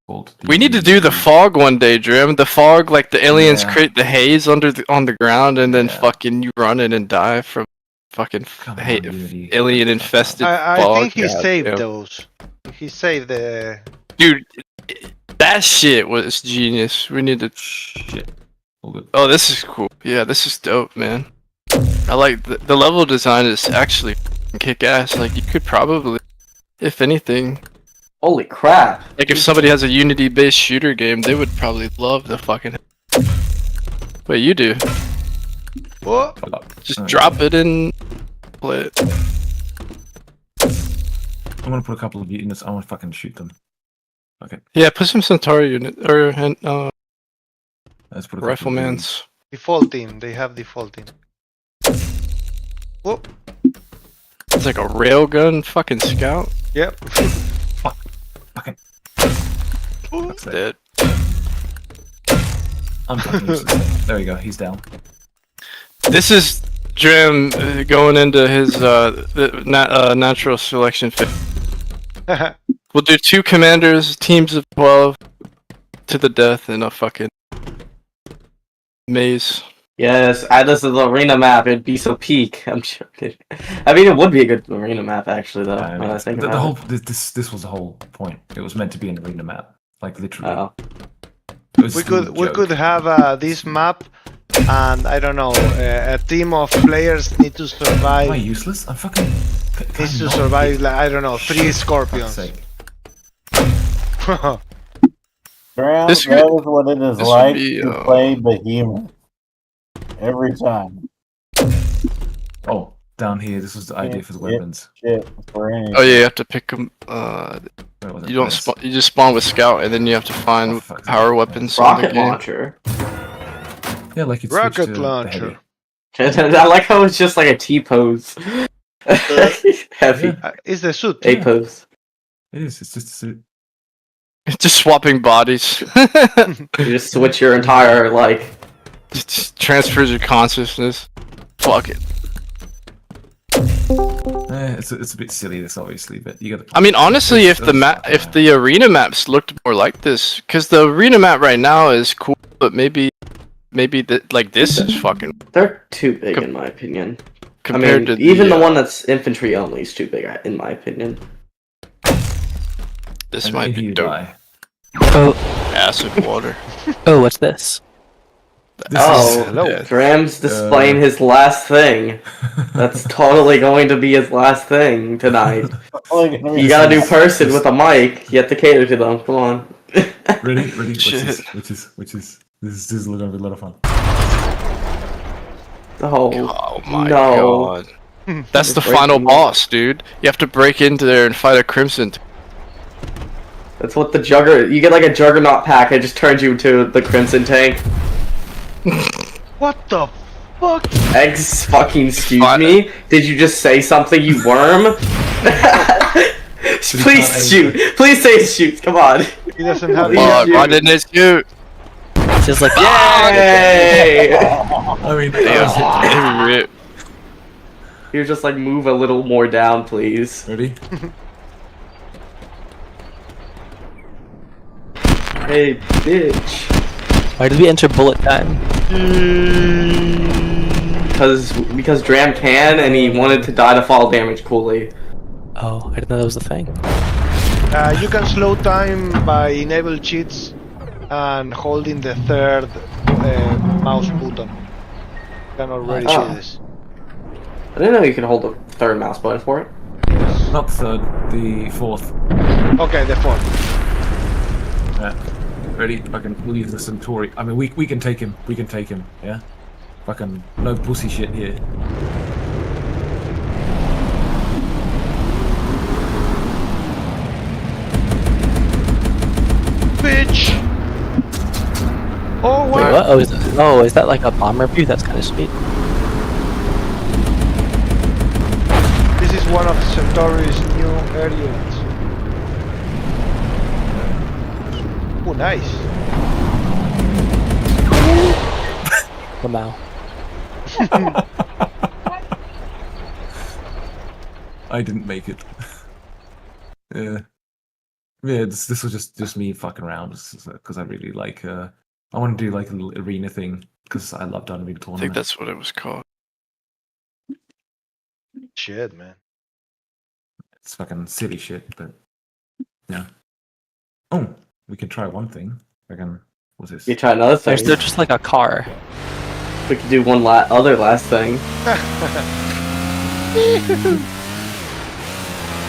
We need to do the fog one day, Dram. The fog, like the aliens create the haze on the ground, and then fucking you run in and die from fucking alien infested I fog. think he saved damn. those. He saved the. Dude, that shit was genius. We need to. Shit. Oh, this is cool. Yeah, this is dope, man. I like the level design is actually kick ass. Like you could probably, if anything. Holy crap! Like if somebody has a Unity-based shooter game, they would probably love the fucking. Wait, you do? What? Just drop it and play it. I'm gonna put a couple of units. I want to fucking shoot them. Okay. Yeah, put some Centuri unit or Let's put a couple of rifleman's. Default team. They have default team. Whoop. It's like a railgun fucking scout. Yep. Fucking. That's dead. I'm fucking useless. There we go. He's down. This is Dram going into his natural selection fit. We'll do 2 commanders, teams of 12, to the death in a fucking maze. Yes, add this to the arena map. It'd be so peak. I'm joking. I mean, it would be a good arena map, actually, though. I mean, when I think the about whole it. this was the whole point. It was meant to be an arena map, like literally. Oh. We could have this map, and I don't know, a team of players need to survive. Am I useless? I'm fucking. Needs to survive, like, I don't know, 3 scorpions. Dram, This that would- is what it is this like would be, to play Behemoth. Every time. Oh, down here. This was the idea for the weapons. Shit for anything. Oh yeah, you have to pick them. Where was it? You don't Yes. spawn. You just spawn with scout, and then you have to find power weapons. in the Rocket game. launcher. Yeah, like it's Rocket switched to the launcher. heavy. I like how it's just like a T pose. Heavy. It's the suit. A pose. It is. It's just a suit. Just swapping bodies. You just switch your entire like. Just transfers your consciousness. Fuck it. It's a bit silly, this obviously, but you got. I mean, honestly, if the arena maps looked more like this, because the arena map right now is cool, but maybe like this is fucking. They're too big in my opinion. Compared to even the one that's infantry only is too big in my opinion. This might be dope. Oh, acid water. Oh, what's this? Dram's displaying his last thing. That's totally going to be his last thing tonight. You got a new person with a mic. You have to cater to them. Come on. Ready? Which is this is gonna be a lot of fun. Oh my god. That's the final boss, dude. You have to break into there and fight a Crimson. That's what the Juggernaut. You get like a Juggernaut pack. It just turns you into the Crimson tank. What the fuck? Eggs, fucking excuse me? Did you just say something, you worm? Please shoot. Please say shoot. Come on. He doesn't have. Why didn't it shoot? Just like yay! I mean, damn. You're just like move a little more down, please. Ready? Hey, bitch. Why did we enter bullet time? Because Dram can, and he wanted to die to fall damage coolly. Oh, I didn't know that was the thing. You can slow time by enable cheats and holding the third mouse button. You can already see this. I didn't know you could hold the third mouse button for it. Not the third, the fourth. Okay, the fourth. Yeah. Ready? Fucking leave the Centuri. I mean, we can take him. We can take him. Yeah. Fucking no pussy shit here. Bitch. Oh, Wait, what? Is that like a bomber view? That's kind of sweet. This is one of Centauri's new air units. Oh, nice. Wow. I didn't make it. Yeah. Yeah, this was just me fucking around because I really like. I want to do like a little arena thing because I love Unreal Tournament. I think that's what it was called. Shit, man. It's fucking silly shit, but yeah. Oh, we can try one thing. What's this? You try another thing. They're just like a car. We could do one other last thing.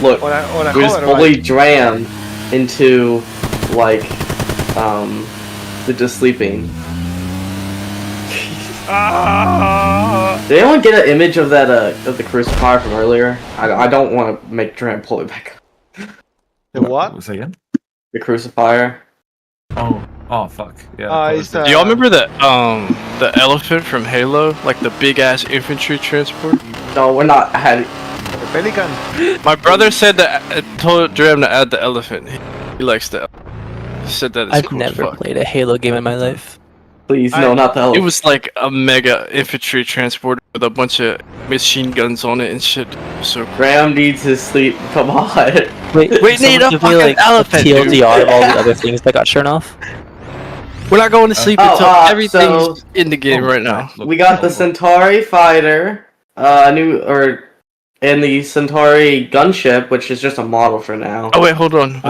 Look, we just fully Dram into like the just sleeping. Did anyone get an image of that of the crucifier from earlier? I don't want to make Dram pull it back up. The what? Say again? The crucifier. Oh fuck. Yeah. Do y'all remember the elephant from Halo? Like the big ass infantry transport? No, we're not adding. The pelican. My brother said that told Dram to add the elephant. He likes the elephant. He said that it's I've cool never as fuck. played a Halo game in my life. Please, no, not the elephant. It was like a mega infantry transporter with a bunch of machine guns on it and shit. So Dram needs his sleep. Come on. Wait, we need a fucking elephant, dude. TLDR of all the other things that got shown off. We're not going to sleep until everything's in the game right now. We got the Centauri fighter, and the Centauri gunship, which is just a model for now. Oh wait, hold on.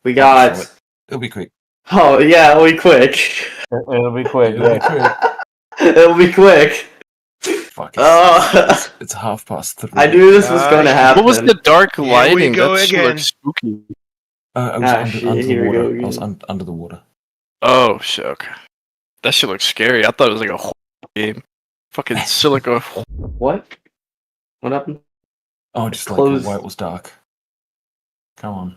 We got. It'll be quick. Oh yeah, it'll be quick. It'll be quick. It'll be quick. Fuck. It's It's 3:30. I knew this was going to happen. What was the dark lighting? go That again. looks spooky. I was under the water. I was under the water. Oh shit, okay. That shit looks scary. I thought it was like a whole game. Fucking Silica. What? What happened? Oh, just Close. like why it was dark. Come on.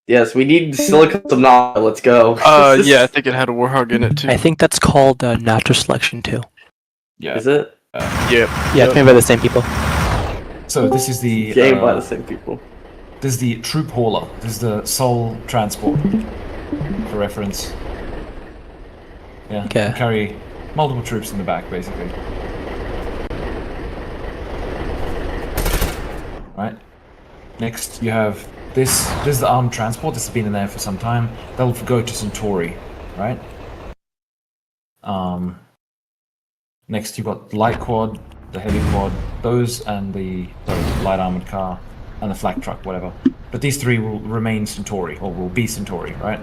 Yes, we need Silica Sonata. Let's go. Yeah, I think it had a Warhog in it too. I think that's called natural selection too. Yeah. Is it? Yeah. Yeah, it's made by the same people. So this is the Game by the same people. There's the troop hauler. There's the Soul transport. For reference. Yeah. Okay. You carry multiple troops in the back, basically. Right. Next, you have this. This is the armed transport. This has been in there for some time. That'll go to Centuri, right? Next, you've got the light quad, the heavy quad, those, and the light armored car, and the flak truck, whatever. But these three will remain Centuri, or will be Centuri, right?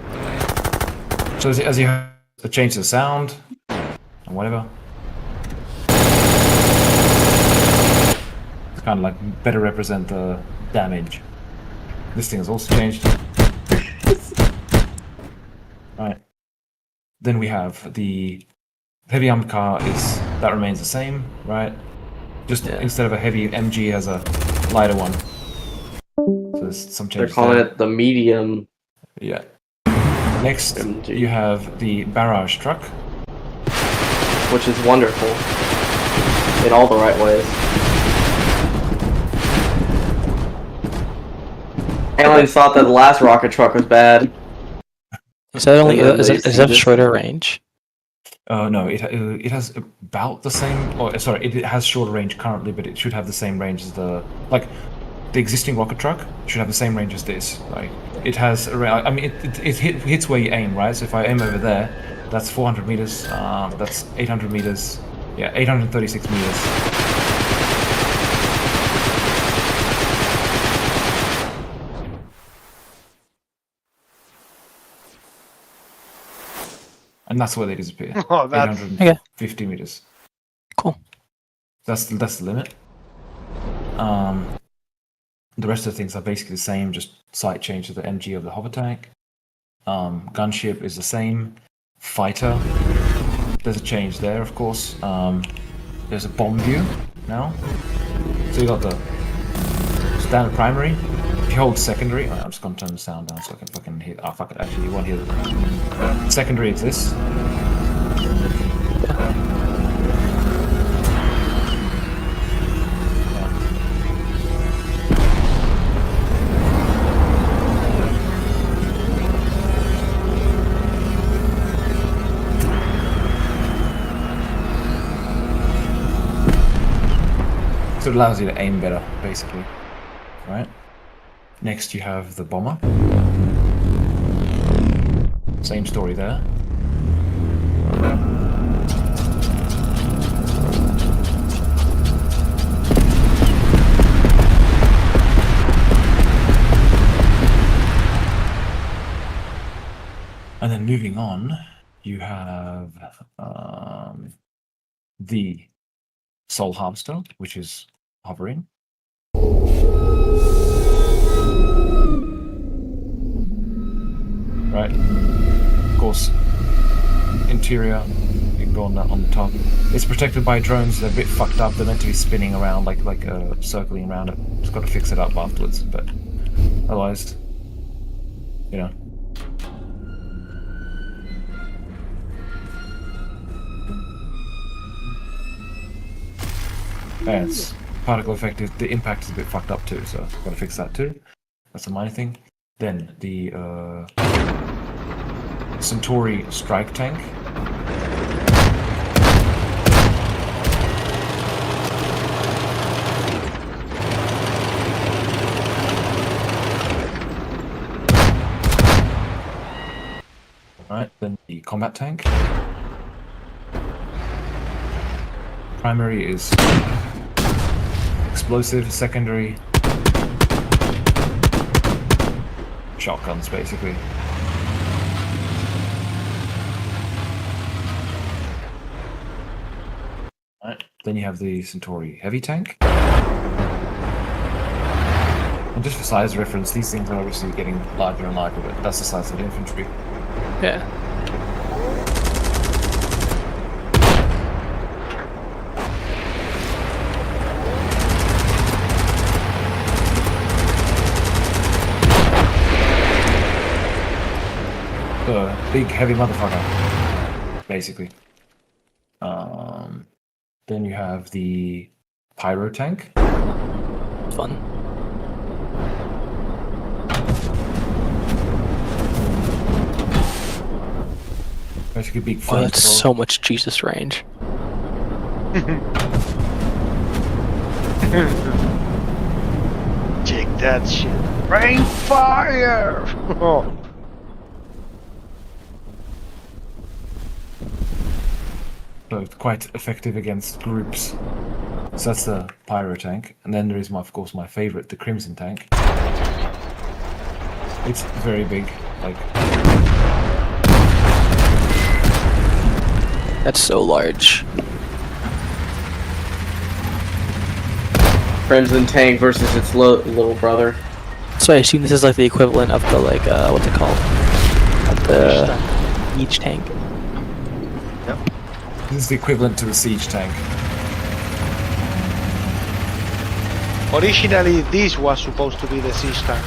So as you have to change the sound, and whatever. It's kind of like better represent the damage. This thing has also changed. Right. Then we have the heavy armored car that remains the same, right? Just instead of a heavy MG has a lighter one. So there's some changes. They're calling there. it the medium. Yeah. Next, you have the Barrage truck, which is wonderful in all the right ways. Aliens thought that the last rocket truck was bad. Is that only is that shorter range? No, it has about the same. Or sorry, it has shorter range currently, but it should have the same range as the existing rocket truck should have the same range as this. Like it has around. I mean, it hits where you aim, right? So if I aim over there, that's 400 meters. That's 800 meters. Yeah, 836 meters. And that's where they disappear. Oh, that's 850 meters. Cool. That's the limit. The rest of the things are basically the same, just slight change to the MG of the hover tank. Gunship is the same. Fighter, there's a change there, of course. There's a bomb view now. So you got the standard primary. If you hold secondary, I'm just gonna turn the sound down so I can fucking hear. Oh fuck it, actually you won't hear the secondary exists. So it allows you to aim better, basically. Right? Next you have the bomber. Same story there. And then moving on, you have the Soul Harvester, which is hovering. Right. Of course, interior, you can go on that on the top. It's protected by drones. They're a bit fucked up. They're meant to be spinning around, like circling around it. Just got to fix it up afterwards. But otherwise, you know. And it's particle effect. The impact is a bit fucked up too, so got to fix that too. That's a minor thing. Then the Centuri strike tank. Alright, then the combat tank. Primary is explosive, secondary shotguns, basically. Alright, then you have the Centuri heavy tank. And just for size reference, these things are obviously getting larger and larger, but that's the size of the infantry. Yeah. Big heavy motherfucker, basically. Then you have the Pyro tank. Fun. Basically, big Oh, front. that's so much Jesus range. Check that shit. Rain fire! Oh. So it's quite effective against groups. So that's the Pyro tank. And then there is, of course, my favorite, the Crimson tank. It's very big. Like, That's so large. Crimson tank versus its little brother. So I assume this is like the equivalent of the what's it called? Of the siege tank. this is the equivalent to the siege tank. Originally, this was supposed to be the siege tank,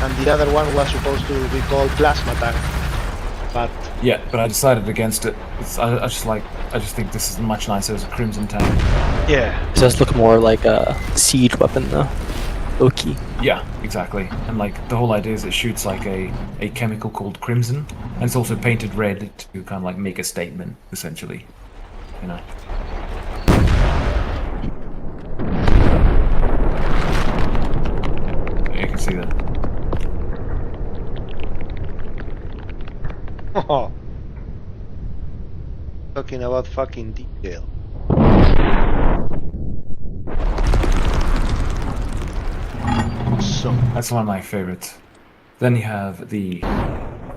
and the other one was supposed to be called plasma tank. But Yeah, but I decided against it. I just think this is much nicer as a Crimson tank. yeah, It does look more like a siege weapon though. Low-key. Yeah, exactly. And like the whole idea is it shoots like a chemical called crimson, and it's also painted red to kind of like make a statement, essentially. You know. You can see that. oh. Talking about fucking detail. So That's one of my favorites. Then you have the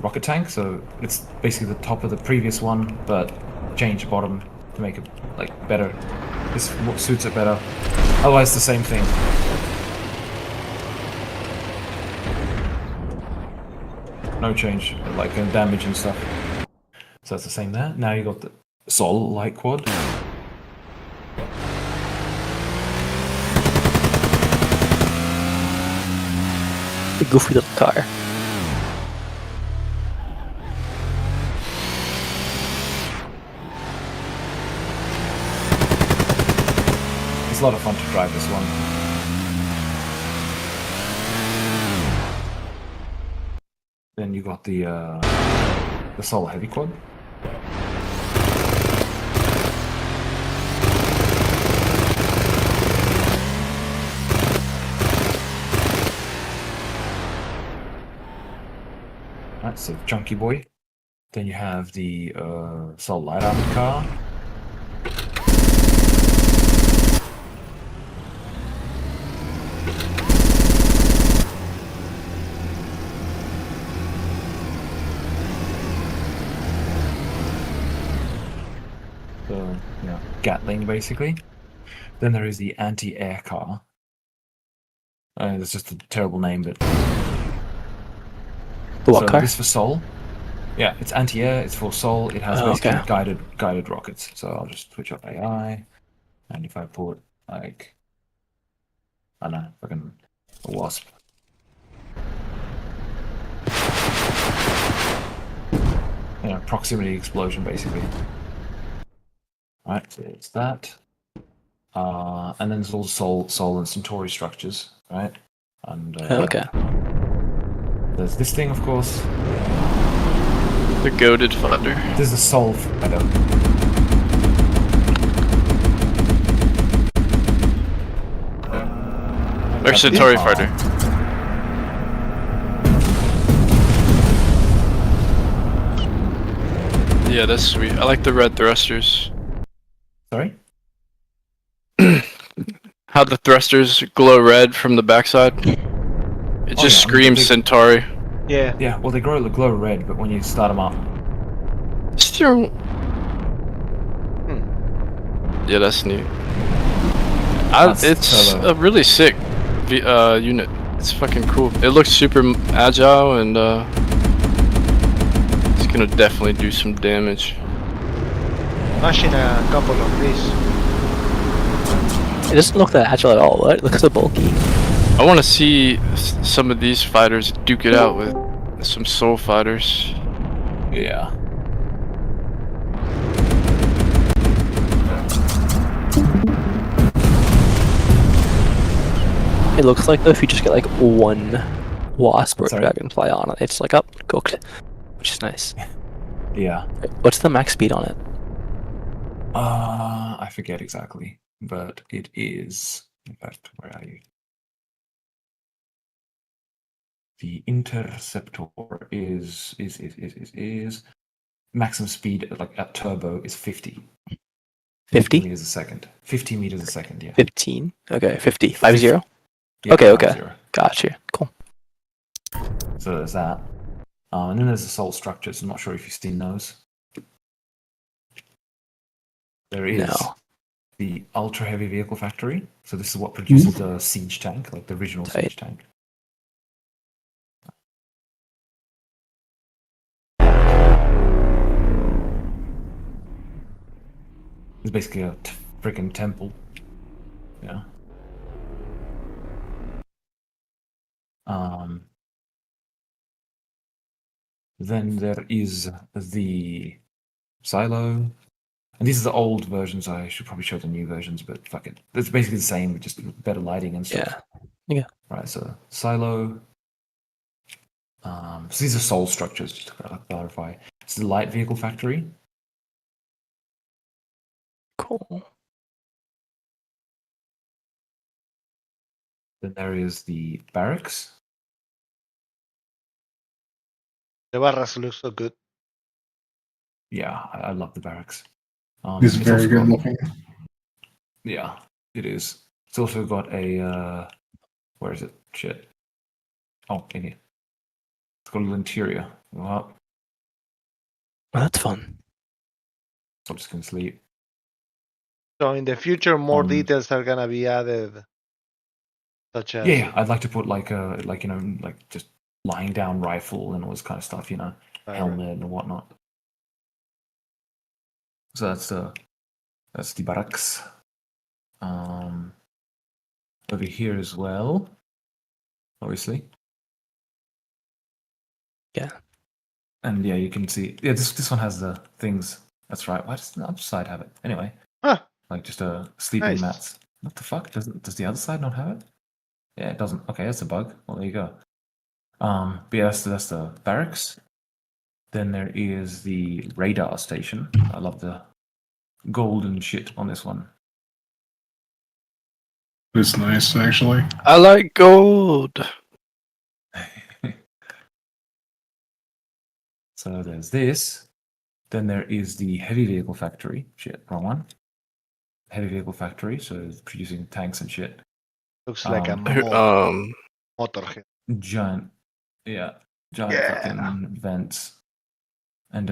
rocket tank, so it's basically the top of the previous one, but change the bottom to make it like better. This suits it better. Otherwise, the same thing. No change, like in damage and stuff. So that's the same there. Now you got the Sol light quad. The goofy little car. It's a lot of fun to drive this one. Then you got the Sol heavy quad. That's a chunky boy. Then you have the Sol light armored car. So, yeah, Gatling basically. Then there is the anti-air car. It's just a terrible name, but The what car? This for Sol. Yeah, it's anti-air. It's for Sol. It has basically guided rockets. So I'll just switch up AI, and if I put like, I don't know, fucking a wasp. You know, proximity explosion basically. Right, so it's that. And then there's also Sol and Centuri structures, right? And there's this thing, of course. The goated fighter. This is a Sol fighter. Or Centuri fighter. Yeah, that's sweet. I like the red thrusters. Sorry? How the thrusters glow red from the backside. It just screams Centauri. yeah, Yeah, well, they glow red, but when you start them up, Still. Yeah, that's neat. It's a really sick unit. It's fucking cool. It looks super agile and it's gonna definitely do some damage. mashing a couple of these. It doesn't look that agile at all. What? It looks so bulky. I want to see some of these fighters duke it out with some Soul fighters. yeah. It looks like though if you just get like one wasp or Sorry? dragonfly on it, it's like up cooked, which is nice. Yeah. What's the max speed on it? I forget exactly, but it is. In fact, where are you? The Interceptor is maximum speed like at turbo is 50. 50 meters a second. 50 meters a second. Yeah. 15. Okay, 50. 50. Yeah, Okay. 50. Gotcha. Cool. So there's that. And then there's assault structures. I'm not sure if you've seen those. There is the ultra heavy vehicle factory. So this is what produces the siege tank, like the original siege tank. It's basically a freaking temple. Yeah. Then there is the silo. And these are the old versions. I should probably show the new versions, but fuck it. It's basically the same, but just better lighting and stuff. Yeah. Right, so silo. So these are soul structures, just to clarify. It's the light vehicle factory. Cool. Then there is the barracks. The barracks look so good. Yeah, I love the barracks. It's very good looking. Yeah, it is. It's also got a where is it? Shit. Oh, in here. It's got a little interior. Well, that's fun. So I'm just gonna sleep. So in the future, more details are gonna be added, such as Yeah, I'd like to put like just lying down rifle and all this kind of stuff, helmet and whatnot. So that's the barracks. Over here as well, obviously. Yeah. And yeah, you can see. Yeah, this one has the things. That's right. Why does the other side have it? Anyway, like just sleeping mats. What the fuck? Does the other side not have it? Yeah, it doesn't. Okay, that's a bug. Well, there you go. But yeah, that's the barracks. Then there is the radar station. I love the golden shit on this one. It's nice, actually. I like gold. So there's this. Then there is the heavy vehicle factory. Shit, wrong one. Heavy vehicle factory, so it's producing tanks and shit. Looks like a motorhead. Giant fucking vents. And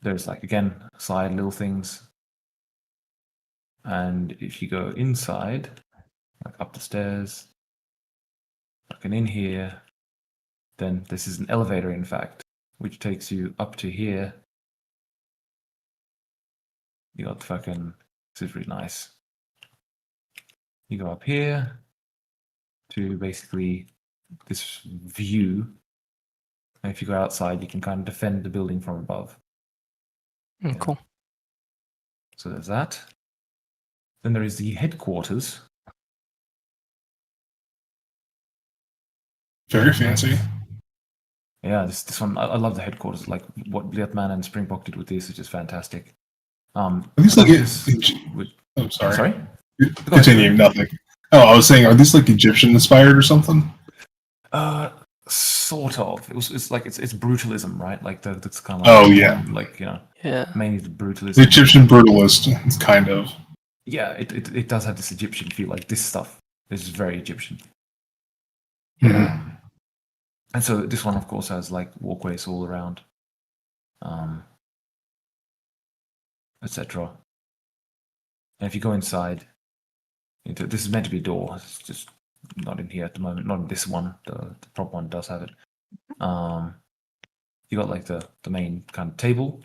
there's like again side little things. And if you go inside, like up the stairs, fucking in here, then this is an elevator in fact, which takes you up to here. You got fucking, this is really nice. You go up here to basically this view. And if you go outside, you can kind of defend the building from above. Cool. So there's that. Then there is the headquarters. Very fancy. Yeah, this one, I love the headquarters. Like what Bliatman and Springbok did with this is just fantastic. Are these like I'm sorry. Sorry? Continue, nothing. Oh, I was saying, are these like Egyptian inspired or something? Sort of. It's like it's brutalism, right? Like that's kind of like, mainly the brutalism. The Egyptian brutalist, it's kind of. Yeah, it does have this Egyptian feel. Like this stuff is very Egyptian. Mm-hmm. And so this one, of course, has like walkways all around, etc. And if you go inside, this is meant to be a door. It's just not in here at the moment. Not in this one. The prop one does have it. You got like the main kind of table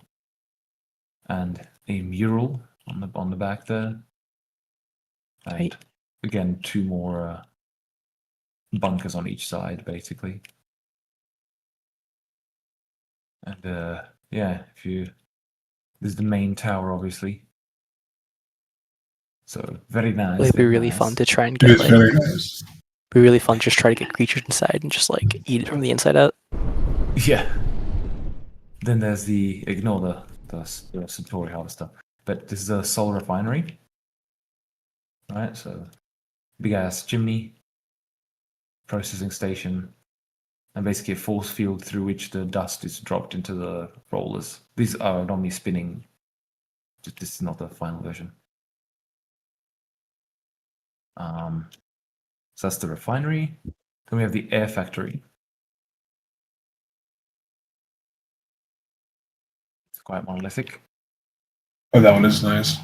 and a mural on the back there. And again, two more bunkers on each side, basically. And this is the main tower, obviously. So very nice. It'd be really fun to try and get. Very nice. Be really fun just try to get creatures inside and just like eat it from the inside out. Yeah. Then there's ignore the Centuri harvester, but this is a Sol refinery. Right, so big ass chimney, processing station, and basically a force field through which the dust is dropped into the rollers. These are normally spinning. This is not the final version. So that's the refinery. Then we have the air factory. It's quite monolithic. Oh, that one is nice.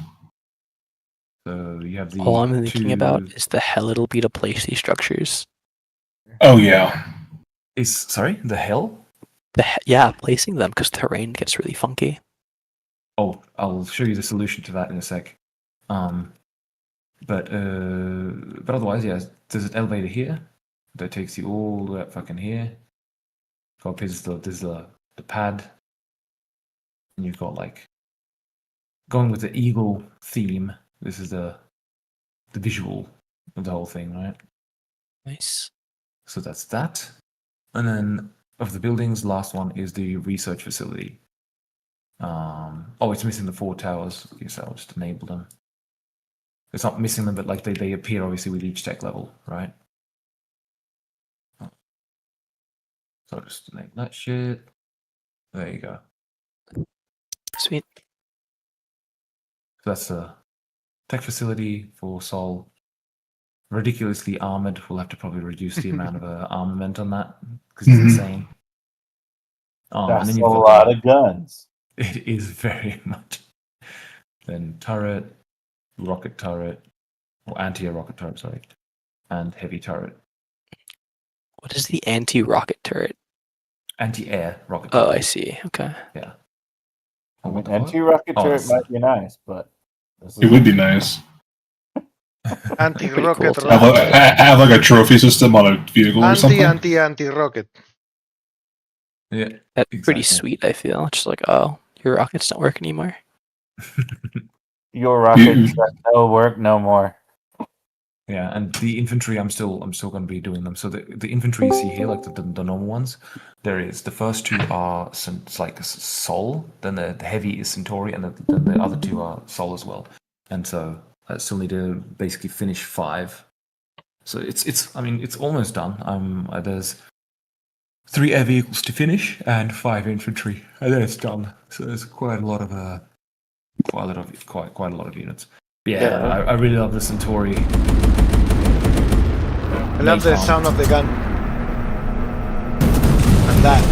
So you have the All I'm thinking about two... is the hell it'll be to place these structures. Oh yeah. Sorry, the hell? Yeah, placing them because terrain gets really funky. Oh, I'll show you the solution to that in a sec. But otherwise, yeah, there's an elevator here that takes you all the way up fucking here. Got this is the pad, and you've got like going with the eagle theme. This is the visual of the whole thing, right? Nice. So that's that, and then of the buildings, last one is the research facility. Oh, it's missing the 4 towers. Okay, so I'll just enable them. It's not missing them, but like they appear obviously with each tech level, right? So I'll just enable that shit. There you go. Sweet. So that's a tech facility for Sol. Ridiculously armored. We'll have to probably reduce the amount of armament on that because it's insane. That's and then a you've got lot of guns. It is very much. Then turret, rocket turret, or anti-air rocket turret, sorry, and heavy turret. What is the anti-rocket turret? Anti-air rocket turret. Oh, I see. Okay. Yeah. I mean, anti-rocket turret might be nice, but it would be nice. Anti-rocket cool. Have like a trophy system on a vehicle or something. Anti-rocket. Yeah, that's pretty sweet. I feel just like, oh, your rockets don't work anymore. Your rockets no work no more. Yeah, and the infantry, I'm still going to be doing them. So the infantry you see here, like the normal ones, there is the first 2 are like Sol, then the heavy is Centuri, and then the other 2 are Sol as well. And so I still need to basically finish 5. So it's I mean it's almost done. There's 3 air vehicles to finish and 5 infantry, and then it's done. So there's quite a lot of quite a lot of units. Yeah, I really love the Centuri. I love the sound of the gun. And that.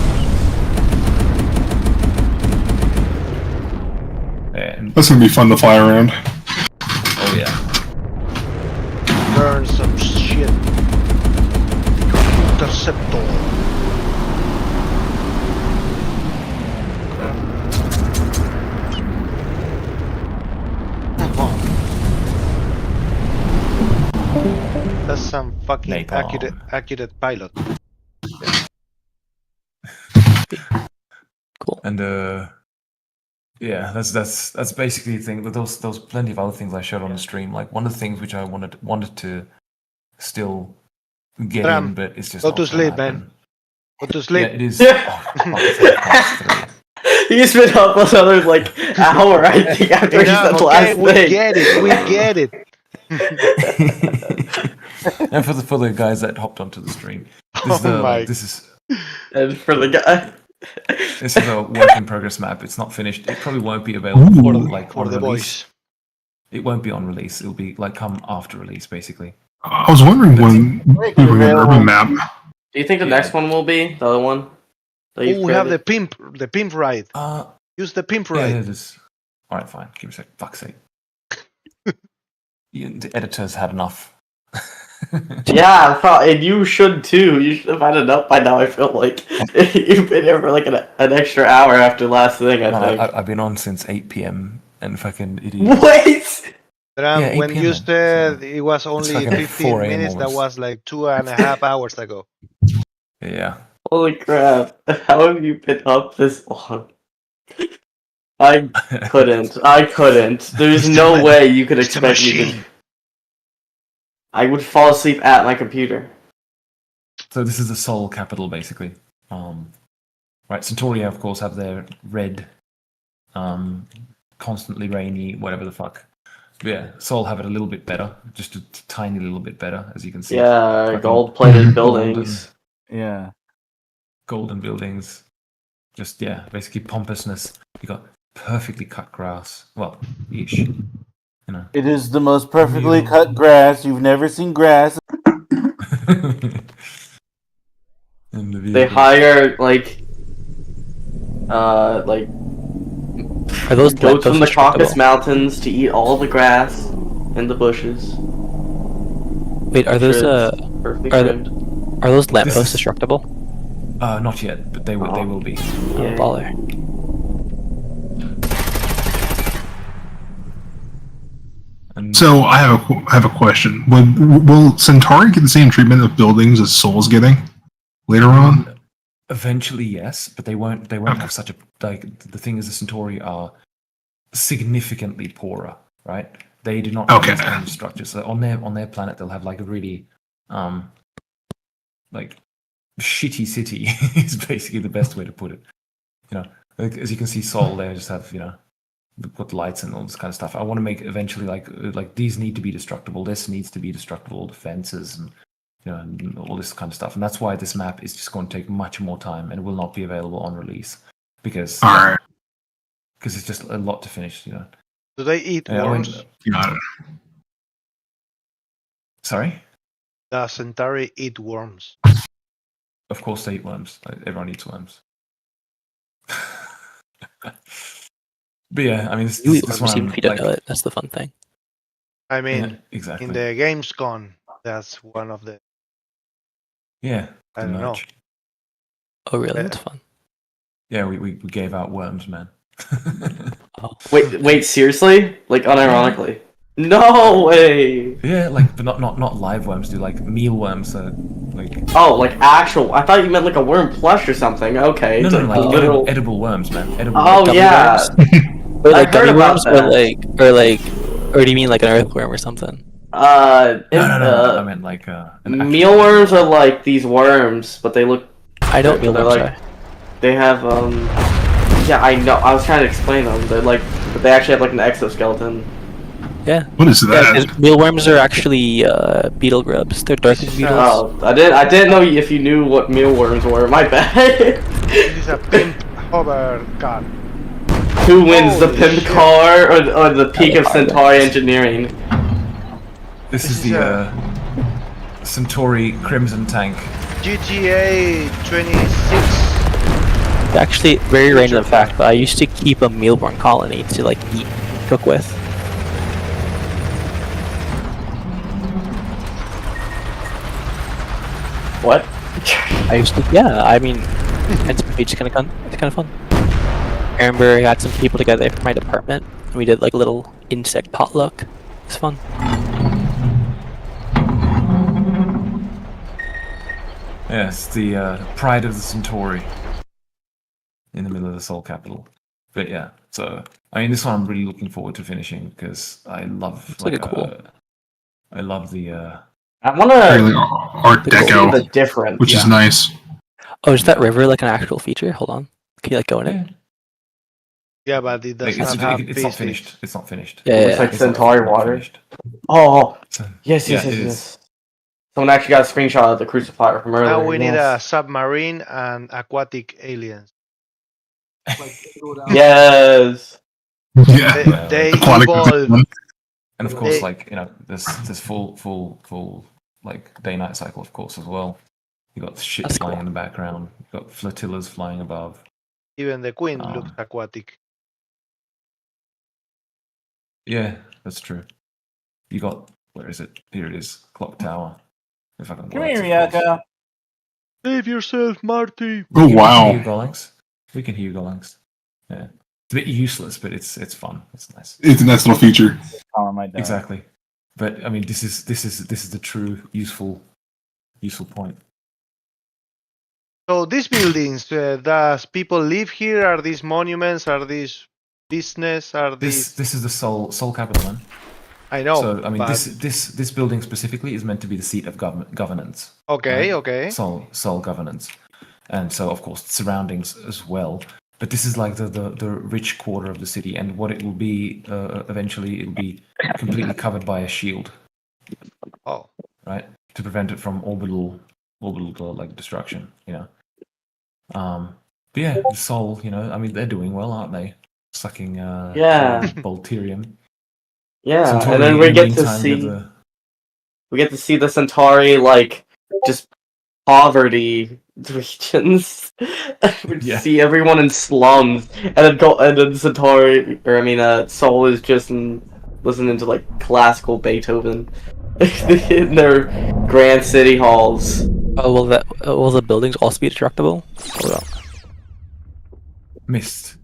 And that's gonna be fun to fly around. Oh yeah. Burn some shit. Interceptor. That's some fucking accurate pilot. Cool. And yeah, that's basically the thing. But those plenty of other things I showed on the stream. Like one of the things which I wanted to still get Dram, in, but it's just go to sleep, man. Go to sleep. Yeah, it is. He's been up another like hour, I think, after he said the last we thing. get it. And for the guys that hopped onto the stream, this is and for the guy. This is a work in progress map. It's not finished. It probably won't be available for the release. boys. It won't be on release. It'll be like come after release, basically. I was wondering when we were going to urban map. Do you think the next one will be the other one? Oh, we have the pimp ride. Use the pimp ride. Yeah, it is. All right, fine. Give me a sec. Fuck's sake. The editors had enough. Yeah, and you should too. You should have had enough by now. I feel like you've been here for like an extra hour after last thing. I think I've been on since 8 p.m. and fucking idiot. Wait. Yeah, when you said it was only 15 minutes, almost. that was like 2.5 hours ago. Yeah. Holy crap! How have you been up this long? I couldn't. There's no way you could expect me to. I would fall asleep at my computer. So this is the Sol capital, basically. Or right? Centuri, of course, have their red, constantly rainy, whatever the fuck. But yeah, Sol have it a little bit better, just a tiny little bit better, as you can see. Yeah, Fucking gold-plated golden- buildings. Yeah. golden buildings. Just basically pompousness. You got perfectly cut grass. Well, ish. You know. It is the most perfectly cut grass. You've never seen grass. They hire like Are those goats from the lampposts Caucasus destructible? Mountains to eat all the grass and the bushes. Wait, are those perfectly are, trimmed. are those lampposts destructible? Not yet, but they will be. Oh, baller. So I have a question. Will Centauri get the same treatment of buildings as Soul's getting later on? Eventually, yes, but they won't have such a the thing is the Centauri are significantly poorer, right? They do not have these kind of structures. So on their planet they'll have like a really like shitty city is basically the best way to put it. You know, like, as you can see, Sol there just have, you know, put lights and all this kind of stuff. I want to make eventually like these need to be destructible. This needs to be destructible. Defenses and, you know, and all this kind of stuff. And that's why this map is just going to take much more time and will not be available on release because it's just a lot to finish. You know. Do they eat worms? Sorry. The Centauri eat worms. Of course, they eat worms. Everyone eats worms. But yeah, I mean, this one, even if you don't know it, that's the fun thing. I mean, Yeah, exactly. in the Gamescom, that's one of the. Yeah, I don't know. Oh, really? That's fun. Yeah, we gave out worms, man. Wait, seriously? Like unironically? No way! Yeah, like, but not live worms, dude. Like mealworms, like. Oh, like actual. I thought you meant like a worm plush or something. Okay. No, like literal edible worms, man. Edible. Oh gummy yeah. Wait, like I heard gummy about worms, that. or do you mean like an earthworm or something? No, I meant like mealworms are like these worms, but they look. I know what mealworms like, They have Yeah, I know. I was trying to explain them. They're like, but they actually have like an exoskeleton. Yeah. What is that? Yeah, mealworms are actually beetle grubs. They're dark beetles. Oh, I didn't know if you knew what mealworms were. My bad. This is a pimp hover car. Who wins the pimp car or the peak of Centauri engineering? This is the Centauri Crimson Tank. GTA 26. Actually, very random fact, but I used to keep a mealworm colony to like eat, cook with. What? I used to, yeah. I mean, it's kind of fun. I remember I had some people together from my department, and we did like a little insect potluck. It's fun. Yes, the pride of the Centauri in the middle of the Soul Capital. But yeah, so I mean, this one I'm really looking forward to finishing because I love it's like cool. I love the. I want to Art Deco, the difference, which is nice. Oh, is that river like an actual feature? Hold on, can you like go in it? Yeah, but it does it's not have it's not finished. It's not finished. Yeah, it's like Centauri water. Oh, yes. Someone actually got a screenshot of the crucifier from earlier. Now we need a submarine and aquatic aliens. Yes. Yeah. They evolve. And of course, like, you know, there's full like day-night cycle, of course, as well. You got shit flying in the background. You got flotillas flying above. Even the queen looks aquatic. Yeah, that's true. You got, where is it? Here it is, Clock Tower. If I can Come here, Yaka. Save yourself, Marty. Oh wow. We can hear you, Golanx. Yeah. It's a bit useless, but it's fun. It's nice. It's a nice little feature. Exactly. But I mean, this is the true useful point. So these buildings, does people live here? Are these monuments? Are these business? Are these? This is the Soul Capital, man. I know. So I mean, but... this building specifically is meant to be the seat of governance. Okay, right? okay. Soul governance, and so of course surroundings as well. But this is like the rich quarter of the city, and what it will be eventually, it'll be completely covered by a shield. Oh, right, to prevent it from orbital like destruction. But yeah, the Sol, I mean, they're doing well, aren't they? Sucking Bolterium. Yeah, Centauri, and then in we the get to meantime, see we get to see the Centauri like just poverty regions. We Yeah. see everyone in slums, and then Centauri, or I mean, Sol is just listening to like classical Beethoven in their grand city halls. Oh, will the buildings also be destructible? Hold on. Missed.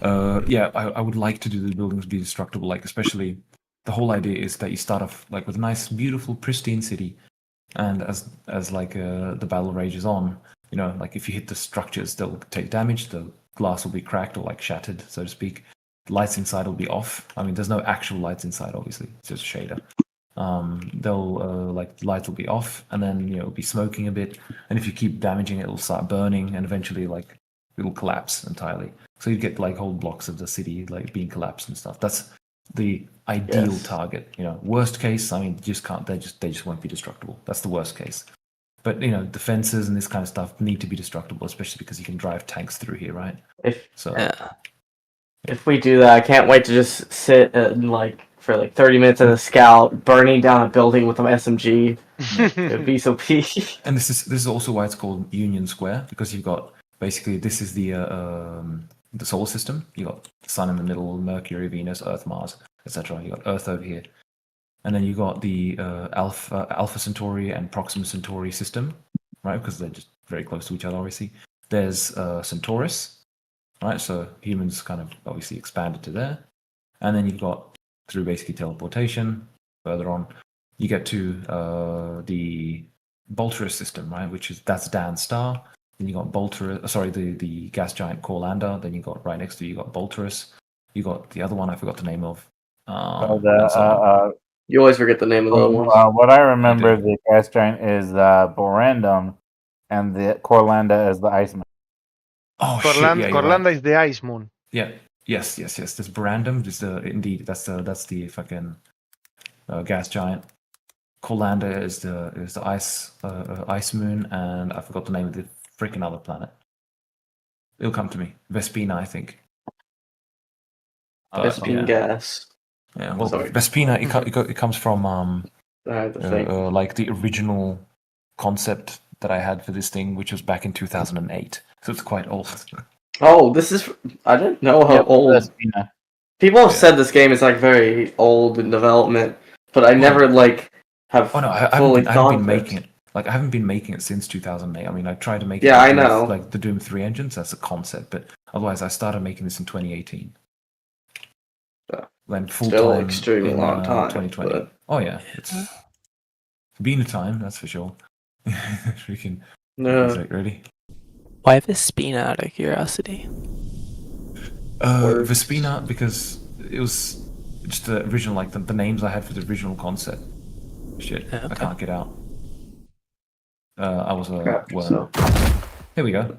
Yeah, I would like to do the buildings be destructible, like especially the whole idea is that you start off like with a nice, beautiful, pristine city, and as like the battle rages on, like if you hit the structures, they'll take damage. The glass will be cracked or like shattered, so to speak. Lights inside will be off. I mean, there's no actual lights inside, obviously. It's just a shader. They'll like lights will be off, and then it'll be smoking a bit. And if you keep damaging it, it'll start burning, and eventually like it'll collapse entirely. So you get like whole blocks of the city like being collapsed and stuff. That's the ideal target. Worst case, I mean, just can't. They just won't be destructible. That's the worst case. But defenses and this kind of stuff need to be destructible, especially because you can drive tanks through here, right? If we do that, I can't wait to just sit and for 30 minutes as a scout, burning down a building with an SMG. It'd be so peaceful. And this is also why it's called Union Square, because you've got basically this is the solar system. You got the sun in the middle, Mercury, Venus, Earth, Mars, etc. You got Earth over here, and then you got the Alpha Centauri and Proxima Centauri system, right? Because they're just very close to each other, obviously. There's Centaurus, right? So humans kind of obviously expanded to there, and then you've got through basically teleportation further on, you get to the Bolterus system, right? That's Dan Star. Then you got the gas giant Corlander. Then you got right next to you got Bolterus. You got the other one I forgot the name of. You always forget the name of the other ones. What I remember, the gas giant is Borandum, and the Corlanda is the Iceman. Oh Corlanda, shit! Yeah, Corlanda right. is the ice moon. Yeah. Yes. This Brandom is indeed that's the fucking gas giant. Corlanda is the ice moon, and I forgot the name of the freaking other planet. It'll come to me. Vespina, I think. Vespine gas. Yeah. Well, Vespina it comes from like the original concept that I had for this thing, which was back in 2008. So it's quite old. Oh, I didn't know how old. People have said this game is very old in development, but I never have fully I haven't been making it. I haven't been making it since 2008. I mean, I tried to make it. Yeah, I know. Like the Doom 3 engines, that's a concept, but otherwise, I started making this in 2018. Then full Still time extremely long time. 2020. But... Oh yeah, it's been a time, that's for sure. Freaking. No. Ready? Why Vespina out of curiosity? Vespina, because it was just the original, the names I had for the original concept. Shit, I can't get out. I was a worm. Here we go.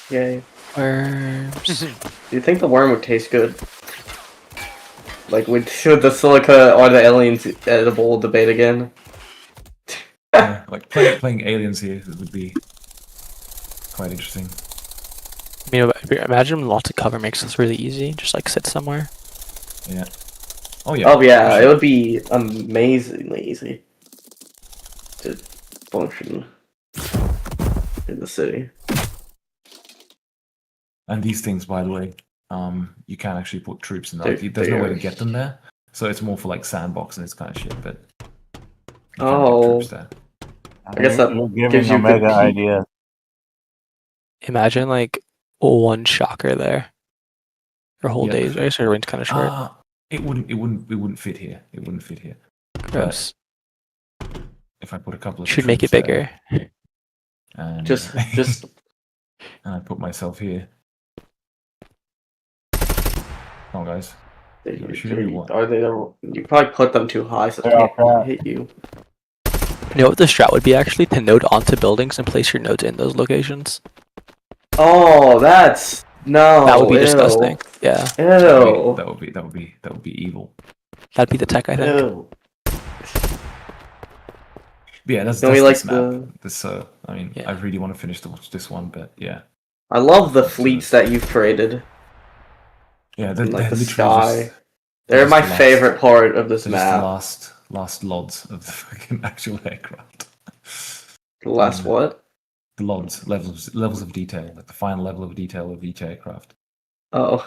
Yay. Worms. Do you think the worm would taste good? Should the silica or the aliens edible debate again? Playing aliens here would be quite interesting. I mean, imagine lots of cover makes this really easy. Just sit somewhere. Yeah. Oh yeah. Oh yeah, it would be amazingly easy to function in the city. And these things, by the way, you can actually put troops in there. There's no way to get them there, so it's more for Sandbox and this kind of shit. But you can get troops there. I guess that gives you Omega idea. Imagine one shocker there. Or whole days, right? So range kind of short. It wouldn't fit here. It wouldn't fit here. Gross. But if I put a couple of should make it bigger. And, just and I put myself here. Come on, guys. You probably put them too high, so they can't hit you. You know what the strat would be actually? To node onto buildings and place your nodes in those locations. Oh, that's no. That would be ew. disgusting. Yeah. Ew. That would be evil. That'd be the tech, I think. Ew. But yeah, that's Don't we this like map. the- This I mean, I really want to finish this one, but yeah. I love the fleets that you've created. Yeah, In, like, the literally sky. They're my favorite part of this they're map. Just the last lods of the fucking actual aircraft. The last what? The lods, levels of detail, like the final level of detail of each aircraft. Oh.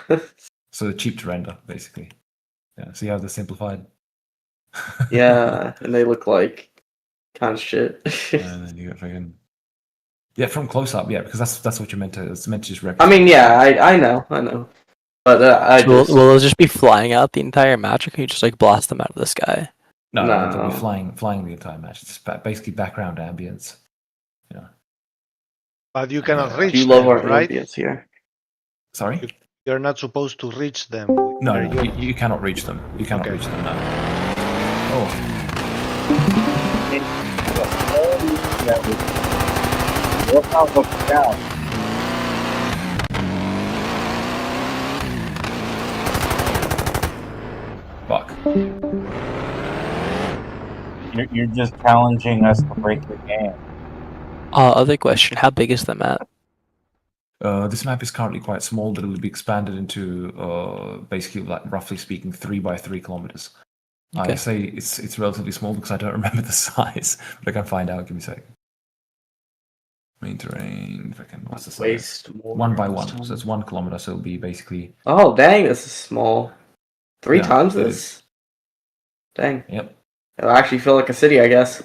So they're cheap to render, basically. Yeah, see how they're simplified? Yeah, and they look like kind of shit. And then you got fucking... Yeah, from close up, yeah, because that's what you're meant to. It's meant to just I represent. mean, yeah, I know. But Will those just be flying out the entire match, or can you just like blast them out of the sky? No, No. they'll be flying the entire match. It's basically background ambience. But you cannot reach You them, love our right? ambience here. Sorry? You're not supposed to reach them. No, you cannot reach them. You cannot reach them now. Fuck. You're just challenging us to break the game. Other question: how big is the map? This map is currently quite small, but it will be expanded into basically, like roughly speaking, 3 by 3 kilometers. Okay. I say it's relatively small because I don't remember the size, but I can find out. Give me a sec. Main terrain. If I can, what's the size? Waste more 1 by 1, so it's 1 kilometer. So it'll be basically. Oh dang, this is small. 3 Yeah, times it this. Dang. Yep. It'll actually feel like a city, I guess.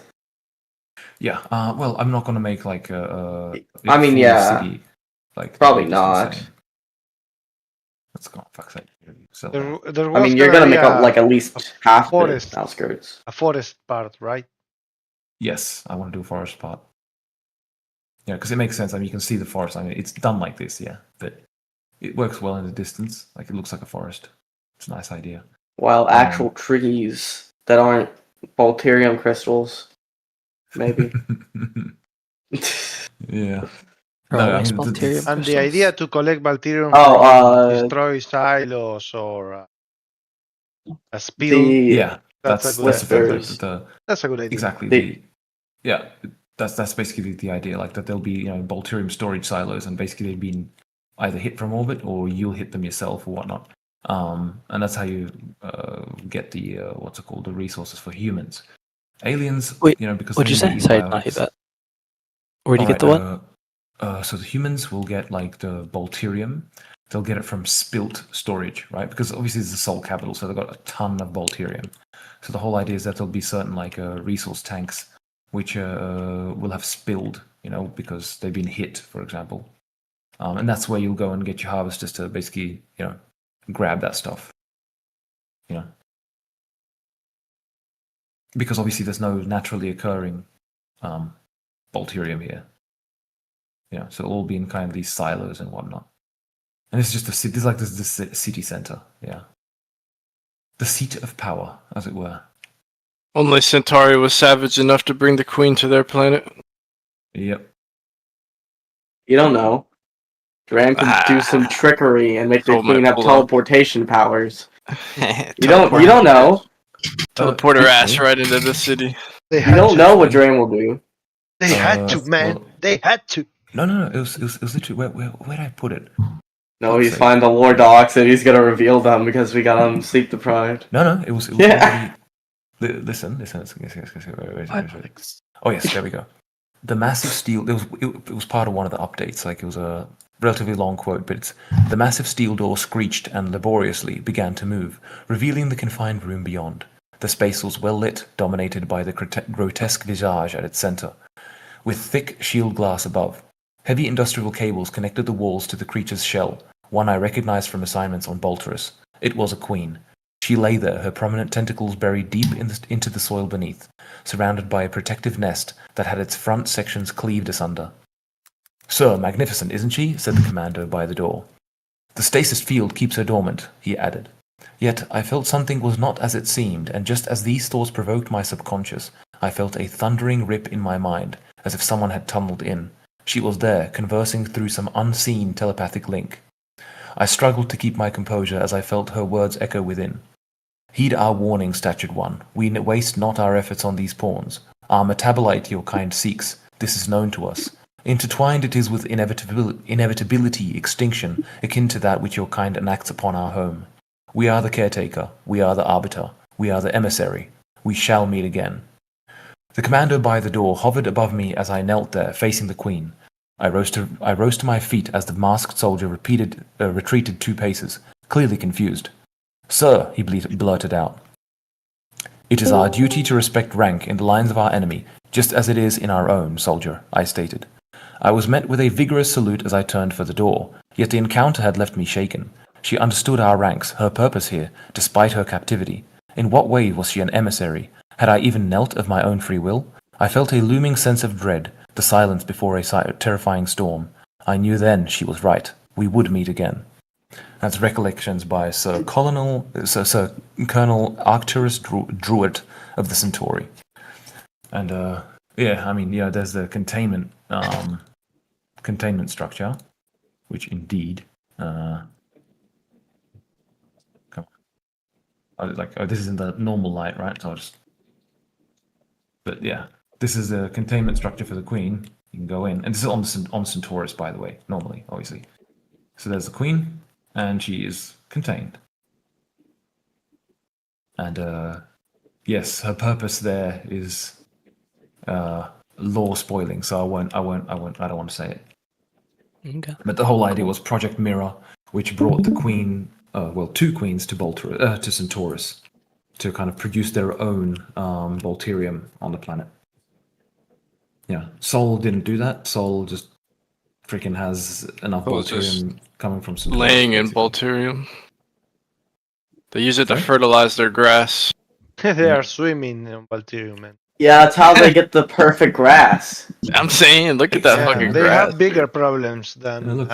Yeah. Well, I'm not gonna make like a I mean, full yeah. city, like Probably just not. insane. Let's go. Fuck's sake. So, There I was mean, you're gonna be make up like at least half the forest. outskirts. A forest part, right? yes, I want to do a forest part. Yeah, because it makes sense. I mean, you can see the forest. I mean, it's done like this, yeah, but it works well in the distance. Like it looks like a forest. It's a nice idea. While actual trees that aren't Bolterium crystals, maybe. Yeah. Or No, I almost mean, Bolterium And the crystals? idea to collect Balterium Oh, from destroy silos or a spill. The Yeah, That's that's a good Whispers. That's a good idea. exactly yeah. That's basically the idea. Like that, there'll be Bolterium storage silos, and basically they've been either hit from orbit or you'll hit them yourself or whatnot. And that's how you get the what's it called, the resources for humans. Aliens, Wait, because what'd you they're say? gonna Sorry, I be did not hear biotics. that. Where'd you get the what? So the humans will get like the Bolterium. They'll get it from spilt storage, right? Because obviously it's the Sol capital, so they've got a ton of Bolterium. So the whole idea is that there'll be certain like resource tanks which will have spilled, because they've been hit, for example. And that's where you'll go and get your harvesters to basically, grab that stuff. Because obviously there's no naturally occurring Bolterium here. So it'll all be in kind of these silos and whatnot. And it's just this is like the city center, yeah. The seat of power, as it were. Only Centauri was savage enough to bring the queen to their planet. Yep. You don't know. Dram can do some trickery and make the Hold my queen have pull up. teleportation powers. You don't know. Teleport her ass right into the city. You don't know what Dram will do. They had to, man. well- They had to. No. It was literally where did I put it? No, he's finding the war docs and he's gonna reveal them because we got him sleep deprived. No, it was Yeah. already, listen. Wait. Oh yes, there we go. The massive steel. It was part of one of the updates. Like it was a relatively long quote, but it's the massive steel door screeched and laboriously began to move, revealing the confined room beyond. The space was well lit, dominated by the grotesque visage at its center, with thick shield glass above. Heavy industrial cables connected the walls to the creature's shell, one I recognized from assignments on Bolterus. It was a queen. She lay there, her prominent tentacles buried deep into the soil beneath, surrounded by a protective nest that had its front sections cleaved asunder. "Sir, magnificent, isn't she?" said the commando by the door. "The stasis field keeps her dormant," he added. Yet I felt something was not as it seemed, and just as these thoughts provoked my subconscious, I felt a thundering rip in my mind, as if someone had tunneled in. She was there, conversing through some unseen telepathic link. I struggled to keep my composure as I felt her words echo within. Heed our warning, Statured One. We waste not our efforts on these pawns. Our metabolite your kind seeks. This is known to us. Intertwined it is with inevitability, extinction, akin to that which your kind enacts upon our home. We are the caretaker. We are the arbiter. We are the emissary. We shall meet again. The commando by the door hovered above me as I knelt there, facing the Queen. I rose to my feet as the masked soldier retreated 2 paces, clearly confused. Sir, he blurted out. It is our duty to respect rank in the lines of our enemy, just as it is in our own, soldier, I stated. I was met with a vigorous salute as I turned for the door, yet the encounter had left me shaken. She understood our ranks, her purpose here, despite her captivity. In what way was she an emissary? Had I even knelt of my own free will? I felt a looming sense of dread, the silence before a terrifying storm. I knew then she was right. We would meet again. That's Recollections by Sir Colonel Arcturus Druid of the Centuri. And there's the containment structure, which indeed come on. This is in the normal light, right? So but yeah, this is a containment structure for the Queen. You can go in, and this is on Centaurus, by the way. Normally, obviously. So there's the Queen, and she is contained. And yes, her purpose there is law spoiling. So I don't want to say it. Okay. But the whole idea was Project Mirror, which brought the Queen, 2 queens to Centaurus, to kind of produce their own Volterium on the planet. Yeah, Sol didn't do that. Sol just freaking has enough Volterium coming from Centaurus. Laying in Volterium. They use it to fertilize their grass. They are swimming in Volterium, man. Yeah, that's how they get the perfect grass. I'm saying, look at that fucking They grass. have bigger problems than.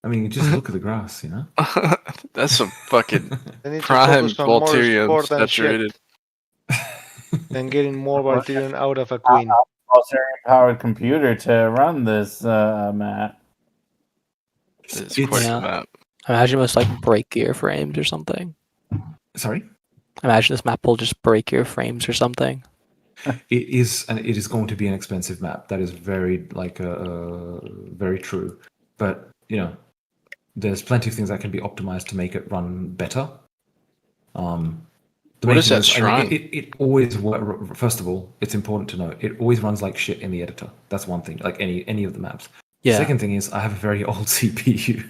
I mean, just look at the grass, you know. That's some fucking They need to prime focus on more Volterium sport and saturated. Than getting more Volterium out of a Queen. Powered computer to run this map. It's quite a map. I imagine it must like break your frames or something. Sorry? I imagine this map will just break your frames or something. It is, and it is going to be an expensive map. That is very very true. But you know, there's plenty of things that can be optimized to make it run better. What is that shrine? It always first of all, it's important to know it always runs like shit in the editor. That's one thing. Like any of the maps. Yeah. Second thing is I have a very old CPU,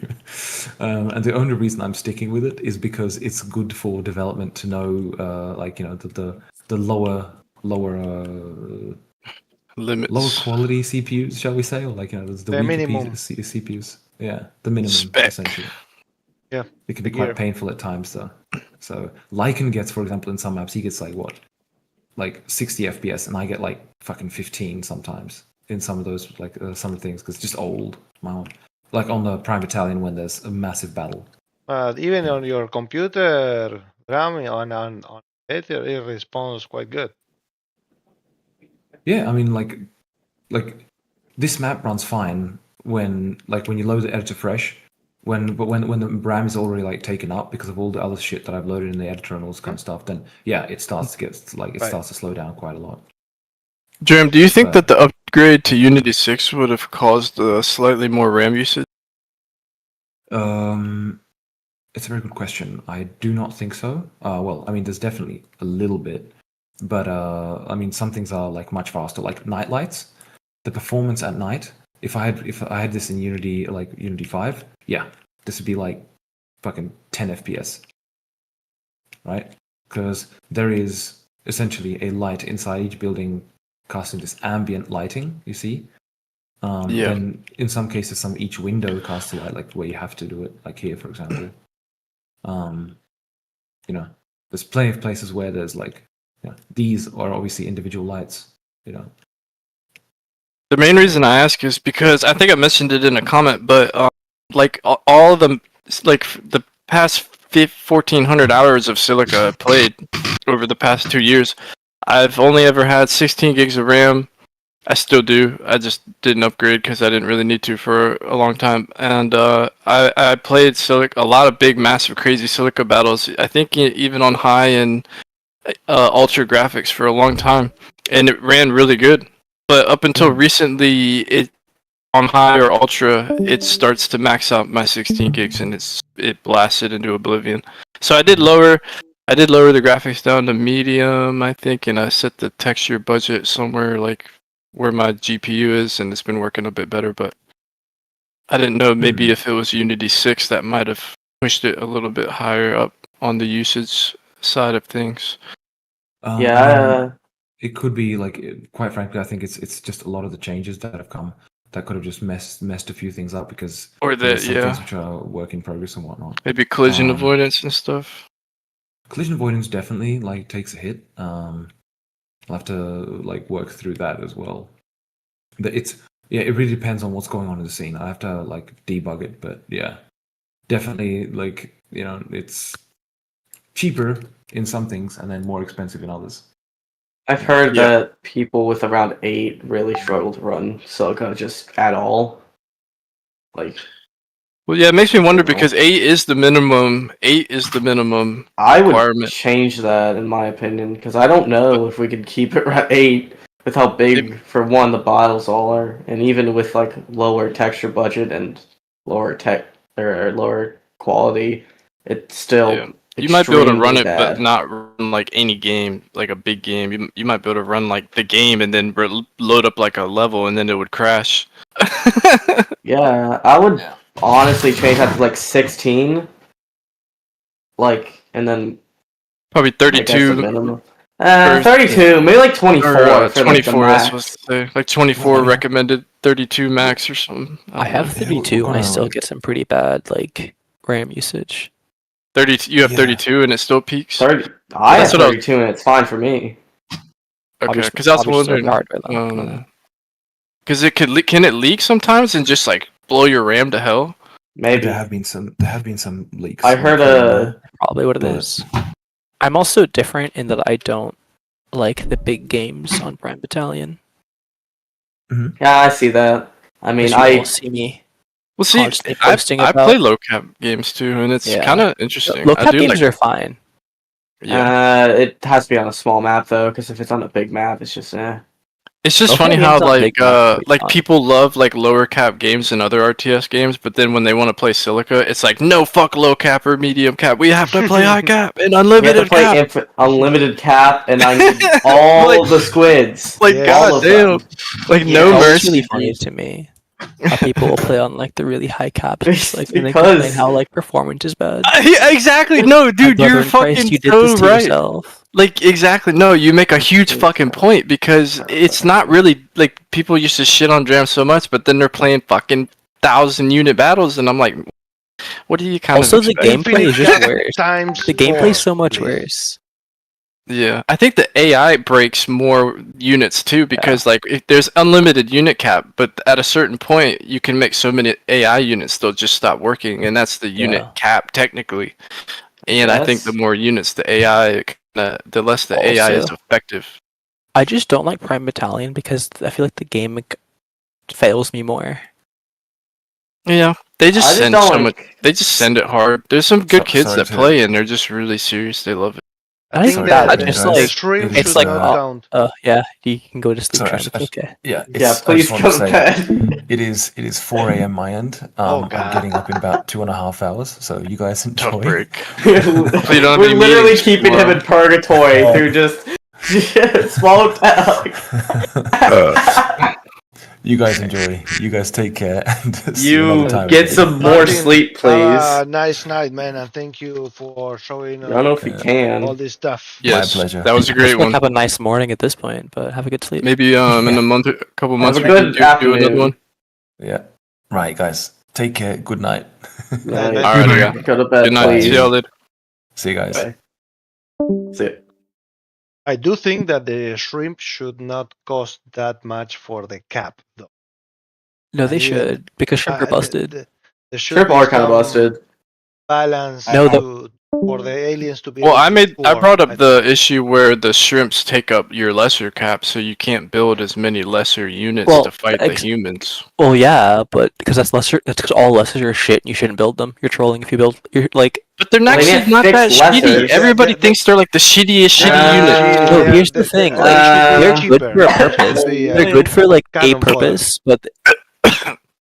and the only reason I'm sticking with it is because it's good for development to know, the lower limits, lower quality CPUs, shall we say, or the minimum CPUs. Yeah, the minimum spec. essentially. Yeah, it can be quite painful at times though. So Lycan gets, for example, in some maps he gets like 60 FPS, and I get like fucking 15 sometimes. In some of those, some of the things, because it's just old. Wow. Like on the Prime Battalion when there's a massive battle. Even on your computer, Dram, on it responds quite good. Yeah, I mean, like this map runs fine when you load the editor fresh. When the RAM is already taken up because of all the other shit that I've loaded in the editor and all this kind of stuff, then yeah, it starts to get starts to slow down quite a lot. Dram, do you think that the upgrade to Unity 6 would have caused slightly more RAM usage? It's a very good question. I do not think so. Well, I mean, there's definitely a little bit, but I mean, some things are much faster. Like night lights, the performance at night. If I had this in Unity, Unity 5, yeah, this would be fucking 10 FPS, right? Because there is essentially a light inside each building, casting this ambient lighting, you see. And in some cases, each window casts a light, where you have to do it, like here, for example. There's plenty of places where there's these are obviously individual lights, The main reason I ask is because I think I mentioned it in a comment, but all of them, the past 1,400 hours of Silica I've played over the past 2 years, I've only ever had 16 gigs of RAM. I still do. I just didn't upgrade because I didn't really need to for a long time. And I played Silica, a lot of big, massive, crazy Silica battles. I think even on high and ultra graphics for a long time, and it ran really good. But up until recently, it on high or ultra, it starts to max out my 16 gigs, and it blasted into oblivion. So I did lower the graphics down to medium, I think, and I set the texture budget somewhere like where my GPU is, and it's been working a bit better. But I didn't know, maybe if it was Unity 6, that might have pushed it a little bit higher up on the usage side of things. It could be like, quite frankly, I think it's just a lot of the changes that have come that could have just messed a few things up because there's some things which are work in progress and whatnot. Maybe collision avoidance and stuff. Collision avoidance definitely like takes a hit. I'll have to like work through that as well. But it really depends on what's going on in the scene. I have to like debug it, but yeah, definitely like it's cheaper in some things and then more expensive in others. I've heard that people with around 8 really struggle to run Silica just at all. Like, well, yeah, it makes me wonder because 8 is the minimum. 8 is the minimum I requirement. would change that in my opinion because I don't know if we could keep it at 8 with how big, for one, the battles all are, and even with like lower texture budget and lower tech or lower quality, it's still. You might be able to run it, bad. but not run like any game, like a big game. You might be able to run like the game and then load up like a level, and then it would crash. Yeah, I would honestly change that to like 16, like, and then probably 32. 32, maybe like 24. Or, for 24. Like the I was max. supposed to say like 24 recommended, 32 max or something. I have 32 and I still get some pretty bad like RAM usage. 30. You have 32 and it still peaks. 30. I have 32 and it's fine for me. Okay, because I was wondering. Because it could can it leak sometimes and just like blow your RAM to hell? Maybe there have been some leaks. I heard probably what it is. I'm also different in that I don't like the big games on Prime Battalion. Mm-hmm. Yeah, I see that. I mean, I see me. Well, see, I play low cap games too, and it's kind of interesting. Low cap games are fine. Yeah, it has to be on a small map though, because if it's on a big map, it's just It's just funny how like people love like lower cap games and other RTS games, but then when they want to play Silica, it's like no, fuck low cap or medium cap. We have to play high cap and unlimited cap. Unlimited cap, and I need all the squids. Like goddamn, like no mercy. It's really funny to me how people will play on like the really high caps, like and they complain how like performance is bad. Exactly. No, dude, you're fucking you did so this to right. yourself. Like exactly. No, you make a huge fucking point because it's not really like people used to shit on Dram so much, but then they're playing fucking 1,000-unit battles, and I'm like, what do you kind also, of? Also, the gameplay is just worse. The gameplay is so much worse. Yeah, I think the AI breaks more units too because like if there's unlimited unit cap, but at a certain point you can make so many AI units they'll just stop working, and that's the unit cap technically. And I think the more units the AI, the less the AI is effective. I just don't like Prime Battalion because I feel like the game fails me more. Yeah, they just send so much. They just send it hard. There's some good kids that play, and they're just really serious. They love it. I think that just like it's like yeah, you can go to sleep. Okay. Yeah, please go to bed. It is 4 a.m. my end. I'm getting up in about 2.5 hours, so you guys enjoy. We're literally keeping him in purgatory through just small You guys enjoy. You guys take care. And you get some more sleep, please. Nice night, man, and thank you for showing. I don't know if you can. All this stuff. Yes, my pleasure. That was a great one. Have a nice morning at this point, but have a good sleep. Maybe in a couple months, we can do another one. Yeah. Right, guys. Take care. Good night. All right, go to bed. Good night. See y'all later. See you guys. Bye. See you. I do think that the shrimp should not cost that much for the cap, though. No, they should because shrimp are busted. The shrimp are kind of busted. Balance. No, for the aliens to be. Well, able to I score, brought up I the issue where the shrimps take up your lesser cap, so you can't build as many lesser units Well, to fight the humans. Well, yeah, but because that's lesser, that's because all lessers are shit. And you shouldn't build them. You're trolling if you build. You're like. But they're Well, they actually have not that fixed shitty. lessers. Everybody thinks they're like the shittiest unit. No, here's the thing. Like, they're good for a purpose. They're good for like a cannon fodder. purpose, but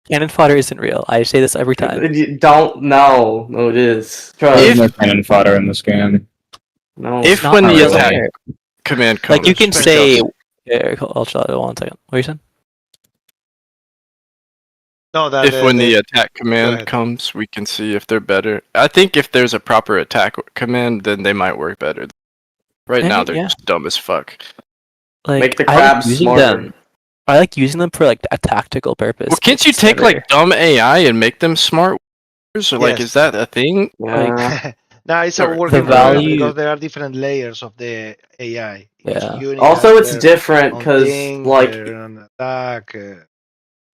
cannon fodder isn't real. I say this every time. You don't know. No, it is. There's no cannon fodder in this game. No. If not when the really. attack command comes, Like you can say. Yeah, I'll shut it 1 second. What are you saying? No, that if when the attack Go command ahead. comes, we can see if they're better. I think if there's a proper attack command, then they might work better. Right now, they're Yeah. just dumb as fuck. Like Make the I like crabs using smarter. them. I like using them for like a tactical purpose. Well, can't you It's take better. like dumb AI and make them smart? Or like, Yes. is that a thing? Yeah. Now it's a The working value- because there are different layers of the AI. Each Yeah. unit Also, has it's their different own because thing, like their own attack.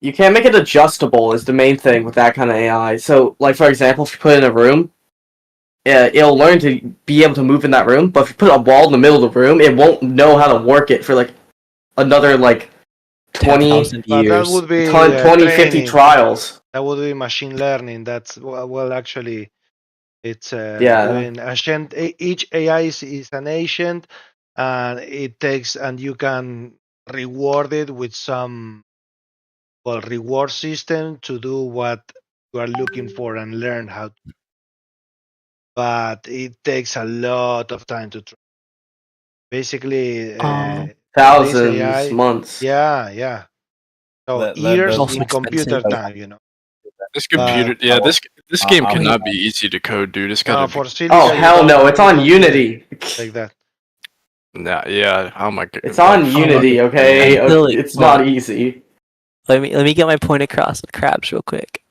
you can't make it adjustable. Is the main thing with that kind of AI. So, like for example, if you put it in a room, it'll learn to be able to move in that room. But if you put a wall in the middle of the room, it won't know how to work it for like another like 20, 10,000 But that years. would be 20 50 training. trials. That would be machine learning. That's well, actually, it's Yeah. doing agent. Each AI is an agent, and it takes, and you can reward it with some reward system to do what you are looking for and learn how. But it takes a lot of time to train. Basically, this Thousands, AI, months. yeah. So That years does- in computer time, you know. This computer, But- yeah, this game I'll cannot be- be easy to code, dude. It's gotta For be. Silica, Oh you hell don't- no! It's you on don't do Unity. it like that. Nah, yeah. Oh my god. It's on Unity. Okay, Really? it's not easy. Let me get my point across with crabs real quick.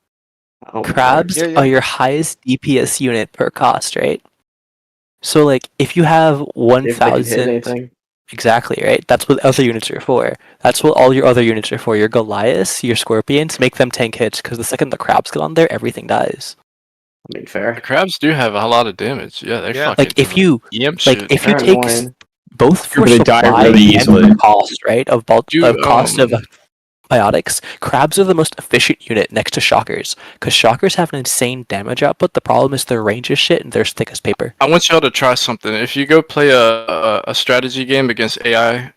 Oh, Crabs Yeah, yeah. are your highest DPS unit per cost, right? So like if you have if they can hit 1,000 anything. exactly, right? That's what other units are for. That's what all your other units are for. Your Goliaths, your Scorpions, make them tank hits because the second the crabs get on there, everything dies. I mean, fair. The crabs do have a lot of damage. Yeah, they're Yeah. fucking. Like if you EM like shit. if you They're take annoying. both for They die supply really and easily. cost, right? Of Dude, cost of biotics, crabs are the most efficient unit next to shockers because shockers have an insane damage output. The problem is their range is shit and they're as thick as paper. I want y'all to try something. If you go play a strategy game against AI,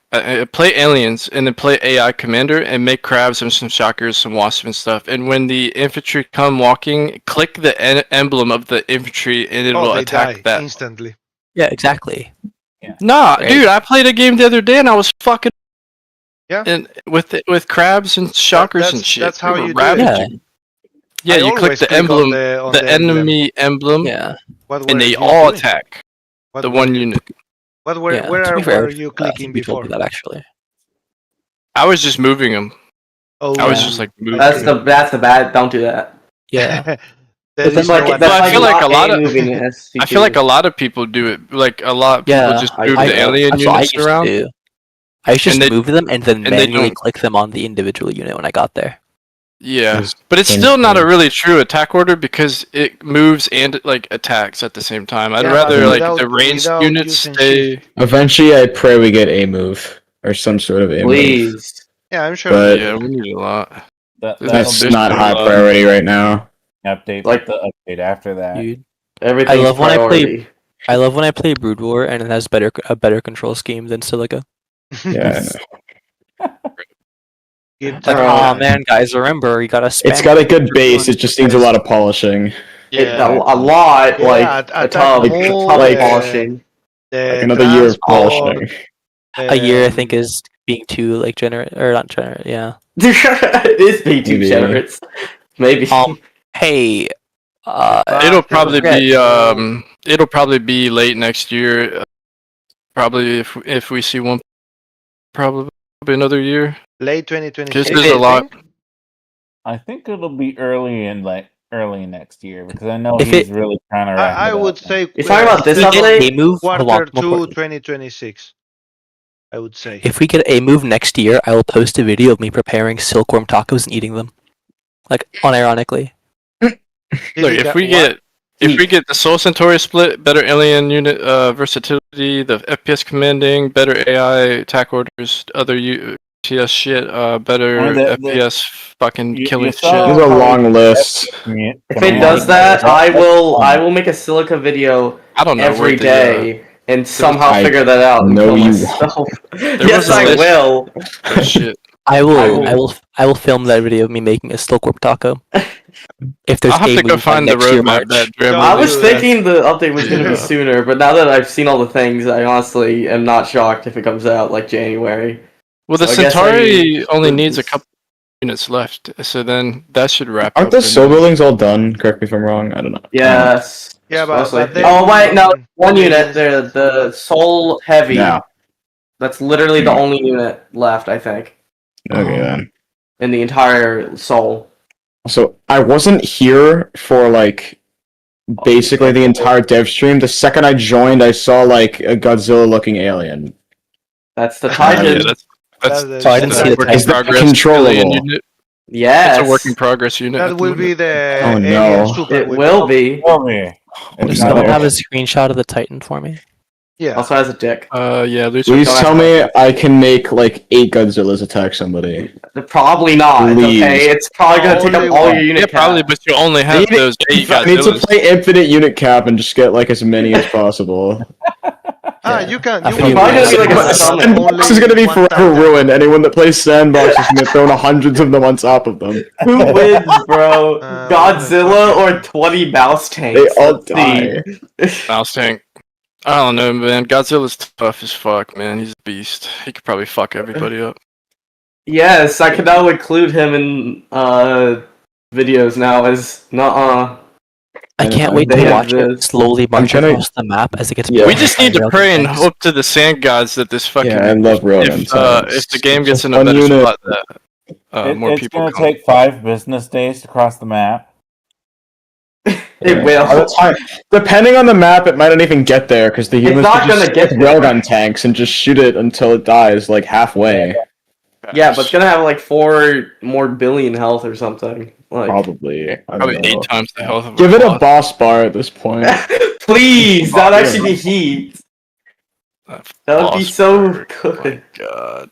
play aliens and then play AI commander and make crabs and some shockers, some wasps and stuff. And when the infantry come walking, click the emblem of the infantry and it will they attack die that. instantly. Yeah, exactly. Nah, Right. dude, I played a game the other day and I was fucking. Yeah. And with crabs and shockers that's- and shit. that's how They were you do it. ravaging. Yeah, I you click always the click on emblem, on the enemy emblem, Yeah. What were and they you all doing? attack What the were one you- unit. What were Yeah, where to be are fair, were you I clicking think we told before? you that actually. I was just moving them. Oh, I was yeah. just like moving. That's them. the bad. Don't do that. Yeah. There But then, is like, no that's But attack. I feel like a not lot of moving in SCP. I feel like a lot of people do it. Like a lot of people Yeah, just move I the alien That's what I units used around. to do. I used to And just they- move them and then and they manually don't- click them on the individual unit when I got there. Yeah, There's but it's things still not to- a really true attack order because it moves and like attacks at the same time. I'd Yeah, rather but like without- the ranged without units using stay. Eventually, I pray we get a move or some sort of a move. Please. Yeah, I'm sure. But- Yeah, we need a lot. That, That's There's not no, high priority right now. update. Like- the update after that. Dude, Everything's love when I play- priority. I love when I play Brood War and it has a better control scheme than Silica. Yeah, Give Like, Right. oh man, guys, remember you gotta spam. it's got a good base. It just needs a lot of polishing. A lot, Yeah, like attack a tub, mold, tub like- polishing. Like another year of polishing. A year, I think, is being too like generate or not generate. Yeah. It is being too Maybe. generous. Maybe. Hey. It'll probably forget. be it'll probably be late next year. Probably if we see one, probably another year. late Because 2026. there's a lot. I think it'll be early next year because I know If he's it- really trying to. I would say You're talking about this If we get update? a move, hold quarter on, more 2 important. 2026. I would say. If we get a move next year, I will post a video of me preparing silkworm tacos and eating them, like unironically. Look, if we get If we get the Soul Centauri split, better alien unit versatility, the FPS commanding, better AI attack orders, other TS shit, better FPS fucking killing shit. There's a long list. If it does that, I will make a Silica video I don't know every day and somehow I figure that out. And know kill you myself. Yes, I will. Oh, shit. I will film that video of me making a Stillcorp taco. If there's I'll have to go find the roadmap that Dram I was thinking the update was going to be sooner, but now that I've seen all the things, I honestly am not shocked if it comes out like January. Well, the Centauri only needs a couple units left, so then that should wrap Aren't up. the soul buildings all done? Correct me if I'm wrong. I don't know. Yes. Yeah, but oh wait, no, one unit. The soul heavy. Yeah. That's literally the only unit left, I think. Okay then. In the entire soul. So I wasn't here for like basically the entire dev stream. The second I joined, I saw like a Godzilla-looking alien. That's the Titan. So I didn't see the Titan. Is that controllable? Yes. It's a work in progress unit. That will be the Oh, no. alien super It weapon. will be. Does someone have a screenshot of the Titan for me? Yeah. Also has a dick. Yeah. Please tell me I can make like 8 Godzillas attack somebody. Probably not. Please. Okay, it's probably gonna take up all your unit. Yeah, probably, but you only have those 8 I need to Godzillas. play infinite unit cap and just get like as many as possible. You can. It's probably gonna be like a summon. Sandbox is gonna be forever ruined. Anyone that plays Sandbox is gonna throw hundreds of them on top of them. Who wins, bro? Godzilla or 20 mouse tanks? They all Let's see. die. Mouse tank. I don't know, man. Godzilla's tough as fuck, man. He's a beast. He could probably fuck everybody up. Yes, I can now include him in videos now as I can't wait to watch it slowly march across the map as it gets. We just need to pray and hope to the sand gods that this fucking. Yeah, I love Ronan. If the game gets in a One better unit. spot, that more It's people gonna come. take 5 business days to cross the map. It will. By the time- depending on the map, it might not even get there because the humans not could just gonna get stick there. railgun tanks and just shoot it until it dies, like halfway. Yeah, but it's gonna have like 4 more billion health or something. Like, Probably. I don't Probably know. 8 times the health of Give it a boss. boss bar at this point. please, that'd actually be heat. That would be so good. God.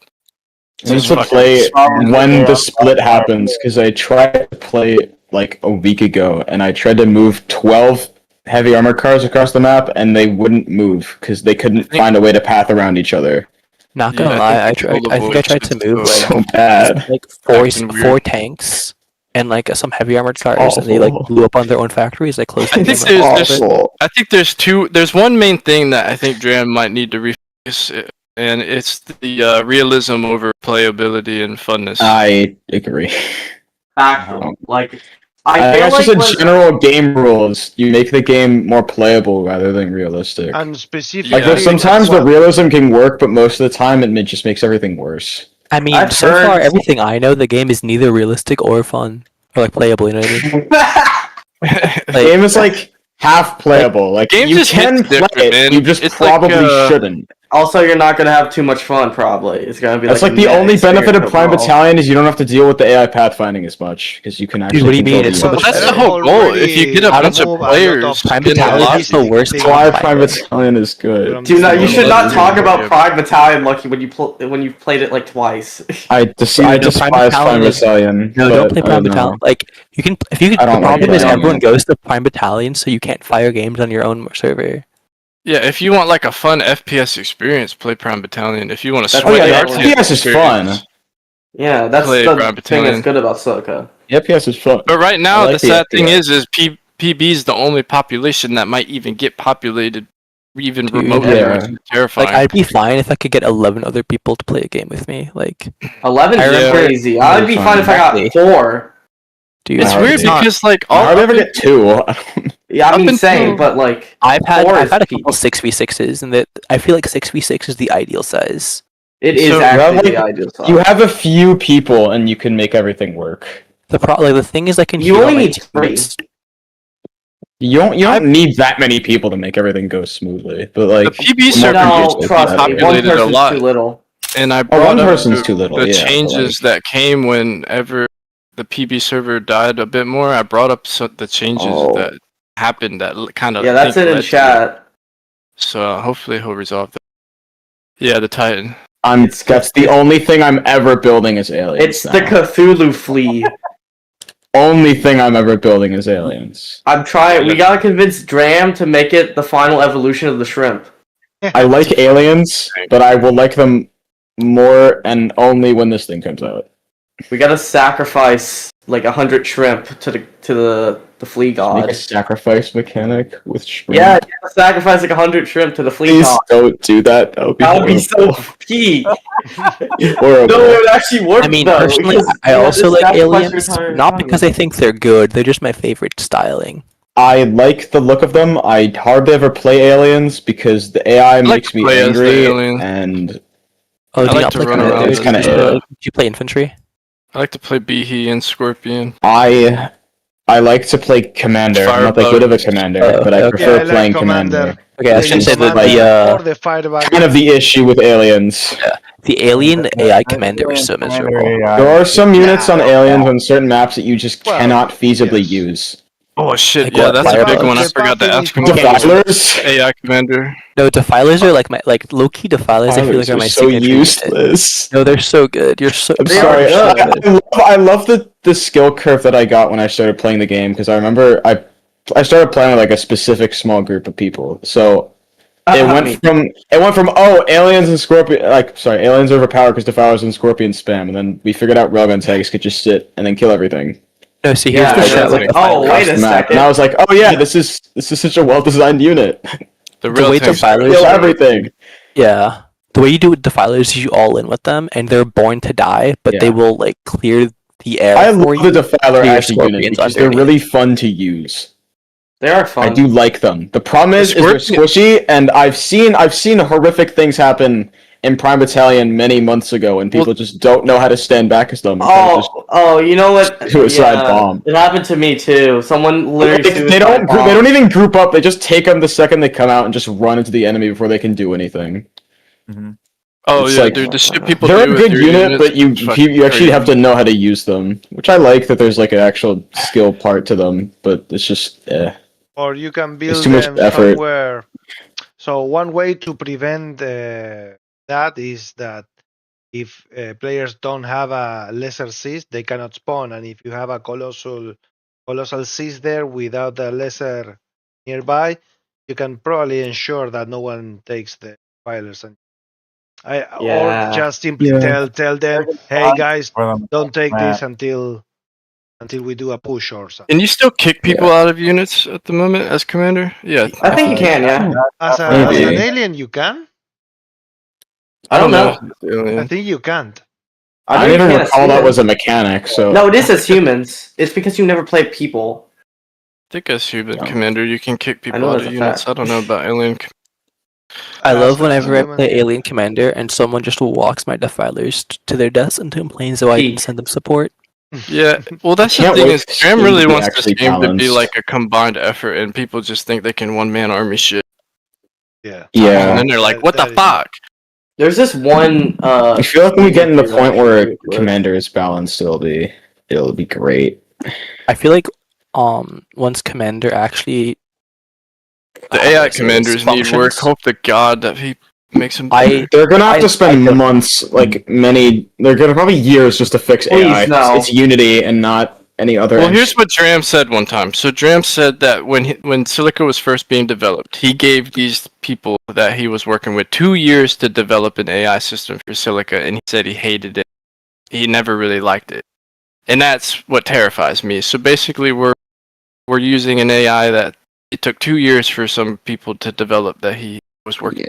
I need Just to fucking play spam when it the up. split happens because I tried to play it like a week ago and I tried to move 12 heavy armor cars across the map and they wouldn't move because they couldn't find a way to path around each other. Not gonna Yeah, lie, I think I think I tried to move like So bad. Acting weird. 4 tanks and like some heavy armored cars, and they like blew up on their own factories. Like close. I think there's one main thing that I think Dram might need to refocus, and it's the realism over playability and funness. I agree. Like, I I think feel that's like just a general game rules. You make the game more playable rather than realistic. And specifically, Like there's sometimes the realism can work, but most of the time it just makes everything worse. I mean, I've so heard- far everything I know, the game is neither realistic or fun or like playable. You know what I mean? The game is like half playable. Like Game you just can hits play different, it, man. you just It's like, probably shouldn't. Also, you're not gonna have too much fun. Probably it's gonna be. That's like a the meh only benefit of experience Prime overall. Battalion is you don't have to deal with the AI pathfinding as much because you can actually. what do you mean? control It's the so units. much That's the whole goal. If you get a bunch of players, Prime in a Battalion lobby, is the worst. That's why Prime Battalion is good. Dude, no, you should not talk Yeah. about Prime Battalion, Lucky, when you've played it like twice. I Dude, despise Prime Prime Battalion is- Battalion. No, don't but play I Prime don't know. Battalion. Like you can, if you. I The don't like problem is Battalion. everyone goes to Prime Battalion, so you can't fire games on your own server. Yeah, if you want like a fun FPS experience, play Prime Battalion. If you want to That's- Oh sweat yeah, the the RTS FPS is fun. experience. Yeah, that's Play the Prime thing Battalion. that's good about Silica. The FPS is fun. But right now, I like the the sad thing FPS. is PB is the only population that might even get populated, even Dude, remotely. yeah. Which is terrifying. Like I'd be fine if I could get 11 other people to play a game with me. Like, 11 I is remember- crazy. I'd be fine if I got Exactly. 4. dude, it's Yeah, weird it's because like all I'd ever get 2. Yeah, I Up mean, until- same, but like, I've 4 had is a peak. couple 6v6s, and that I feel like 6v6 is the ideal size. It is So- actually Well, the like, ideal size. You have a few people and you can make everything work. The thing is, I can You hear only my need 3. teammates. You don't need that many people to make everything go smoothly. But like the PB more server No, used to trust that. me, one populated a person's lot. too little. and I one brought up person's too little, the yeah, but, changes that came whenever the PB server died a bit more. I brought up the changes Oh. that happened that kind of Yeah, that's it in chat. So hopefully he'll resolve that. Yeah, the Titan. That's the only thing I'm ever building is aliens. It's the Cthulhu flea. Only thing I'm ever building is aliens. I'm trying. We gotta convince Dram to make it the final evolution of the shrimp. I like aliens, but I will like them more and only when this thing comes out. We gotta sacrifice like 100 shrimp to the flea god. Make a sacrifice mechanic with shrimp. Yeah, you gotta sacrifice like 100 shrimp to the flea Please god. don't do that. That would be so peak. horrible. No, it would actually work. I mean, though, personally, because I you have also to like sacrifice your aliens, entire not economy. because I think they're good. They're just my favorite styling. I like the look of them. I hardly ever play aliens because the AI makes me play as the angry, alien. and Oh, do I you like not to play run around commanders? as kinda the- Do you play infantry? I like to play Behe and Scorpion. I like to play commander. I'm not that good of a commander, but I okay. prefer Yeah, I like playing commander. Okay, I was gonna say that Or the firebug. kind of the issue with aliens. the alien AI commander is so miserable. There are some units on aliens on certain maps that you just Well, cannot feasibly use. Oh shit! Like Yeah, what, that's a big firebugs? one. I The forgot to pathing ask is him. Defilers? AI commander. No, defilers are like low-key defilers. I feel like Defilers are are my so signature unit. useless. No, they're so good. You're so. I'm They sorry. are good. I love the skill curve that I got when I started playing the game because I remember I started playing with like a specific small group of people. So it went from aliens and scorpion aliens overpowered because defilers and scorpions spam, and then we figured out railgun tags could just sit and then kill everything. No, see, Yeah, here's the yeah, shit with like, oh, defilers. wait a Across the map. second. And I was like, oh yeah, this is such a well designed unit. The The real way tanks defilers Kill are- everything. Yeah, the way you do with defilers is you all in with them, and they're born to die, but they Yeah. will like clear the air I for love you. the defiler your actually unit scorpions because they're underneath. really fun to use. They are fun. I do like them. The problem is they're squishy, and I've seen horrific things happen in Prime Battalion many months ago, and people just don't know how to stand back as them. Oh, you know what? Suicide bomb. It happened to me too. Someone literally They don't even group up. They just take them the second they come out and just run into the enemy before they can do anything. Oh It's yeah, like- dude. The shit people They're do a with good your unit, units but you is fucking actually crazy. have to know how to use them, which I like that there's like an actual skill part to them, but it's just Or you can build too much them effort. somewhere. So one way to prevent that is that if players don't have a lesser cyst, they cannot spawn, and if you have a colossal cyst there without a lesser nearby, you can probably ensure that no one takes the filers. And or just simply tell them, hey guys, don't take this until we do a push or something. Can you still kick people out of units at the moment as commander? Yeah. I think you can, yeah. As an alien, you can. I don't know. I think you can't. I don't even recall that was a mechanic. So No, it is as humans. It's because you never played people. I think as human commander, you can kick people know out that's of a units. fact. I don't know about alien. I love whenever I play Alien Commander and someone just walks my defilers to their deaths and complains so I can send them support. Yeah, well, that's the Can't thing wait is, for Dram Steam really to be wants this actually game to be balanced. like a combined effort, and people just think they can one-man army shit. Yeah. Yeah. And then they're like, "What the fuck?" There's this one. I feel like when we get in the point where commander is balanced, it'll be great. I feel like once Commander actually The AI commanders need work. Hope to God that he makes them. They're gonna have to spend months, they're gonna probably years just to fix AI. no. It's Unity and not any other. Well, here's what Dram said one time. So Dram said that when Silica was first being developed, he gave these people that he was working with 2 years to develop an AI system for Silica, and he said he hated it. He never really liked it, and that's what terrifies me. So basically, we're using an AI that it took 2 years for some people to develop that he was working.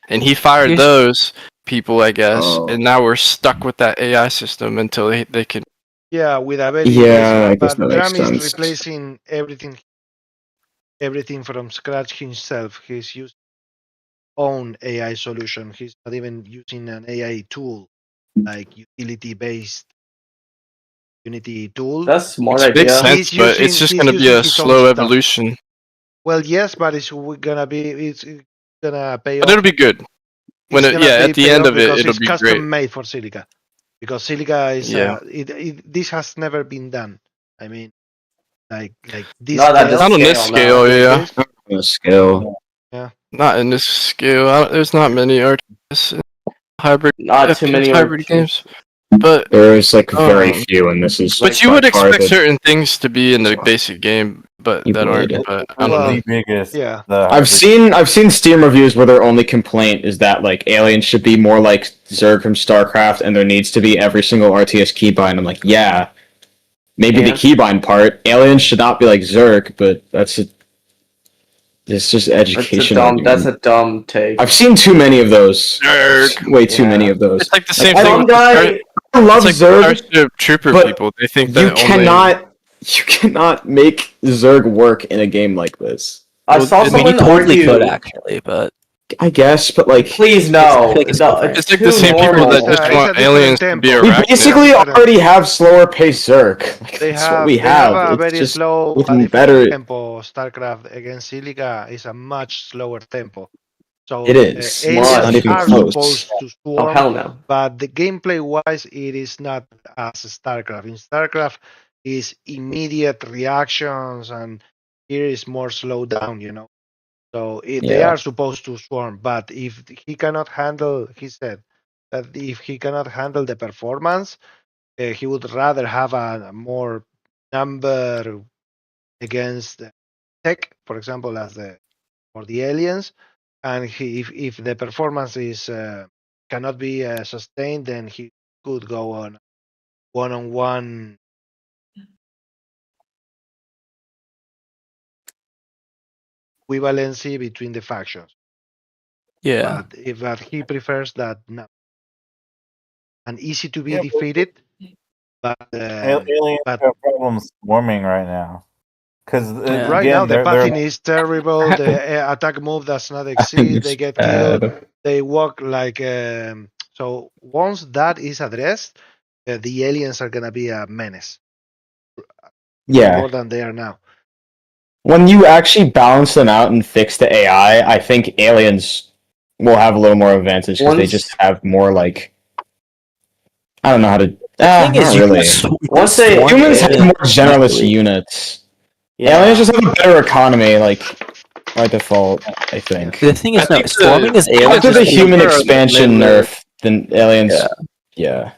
And he fired those people, I guess, and now we're stuck with that AI system until they can. Yeah, with a very I guess but that makes Dram is sense. replacing everything from scratch himself. He's using own AI solution. He's not even using an AI tool like utility-based Unity tool. That's smart Which makes idea. sense, but it's just going to be a slow evolution. Well, yes, but it's gonna pay off. But it'll be good. When It's it, gonna yeah, at the pay end off of it, because it'll it's be custom great. made for Silica, because Silica is Yeah. this has never been done. I mean, like this Not at scale. this Not on this scale, yeah. The scale. Yeah. Not in this scale. There's not many RTS hybrid Not too many hybrid RTS. games. But There's like very um, few, and this is. but you by would far expect the- certain things to be in the basic game, but You that believe aren't. it. But I don't Well, know. The biggest. yeah. The I've seen Steam reviews where their only complaint is that like aliens should be more like Zerg from Starcraft, and there needs to be every single RTS keybind. I'm like, yeah, maybe the Yeah. keybind part. Aliens should not be like Zerg, but it's just education. That's a dumb take. I've seen too many of those. Zerg. Way too Yeah. many of those. It's like the same Like, thing. Some with the guy. I love it's like Zerg, the Starship Trooper but people. They think you that cannot make Zerg work in a game like this. I saw I mean, you someone totally argue. could actually, but I guess, but like Please no. It's different. It's like too the same people normal. that just It's a want different aliens to be tempo. we arachnid. basically already have slower paced Zerg. Like, They that's have what we they have have. a It's very just slow, with a different better. tempo. Starcraft against Silica is a much slower tempo. So It is. It's aliens not even are close. supposed to Oh swarm, hell no. but the gameplay wise, it is not as Starcraft. In Starcraft, is immediate reactions, and here is more slowed down. So they Yeah. are supposed to swarm, but if he cannot handle, he said that if he cannot handle the performance, he would rather have a more number against tech, for example, as for the aliens, and if the performance is cannot be sustained, then he could go on one-on-one. Equivalency between the factions. yeah. But he prefers that and easy to be defeated, but aliens but have problems swarming right now. Because Yeah. right now the they're pathing is terrible. The attack move does not exceed. They get killed. They walk like so. Once that is addressed, the aliens are gonna be a menace. Yeah. More than they are now. When you actually balance them out and fix the AI, I think aliens will have a little more advantage because they just have more like. I don't know how to. thing is, not you really. can Once they swarm humans have aliens more generalist easily. units. Yeah. Aliens just have a better economy, like by default. I think. The thing is, I no, think swarming is aliens. After the is human better than expansion melee. nerf, then aliens. Yeah.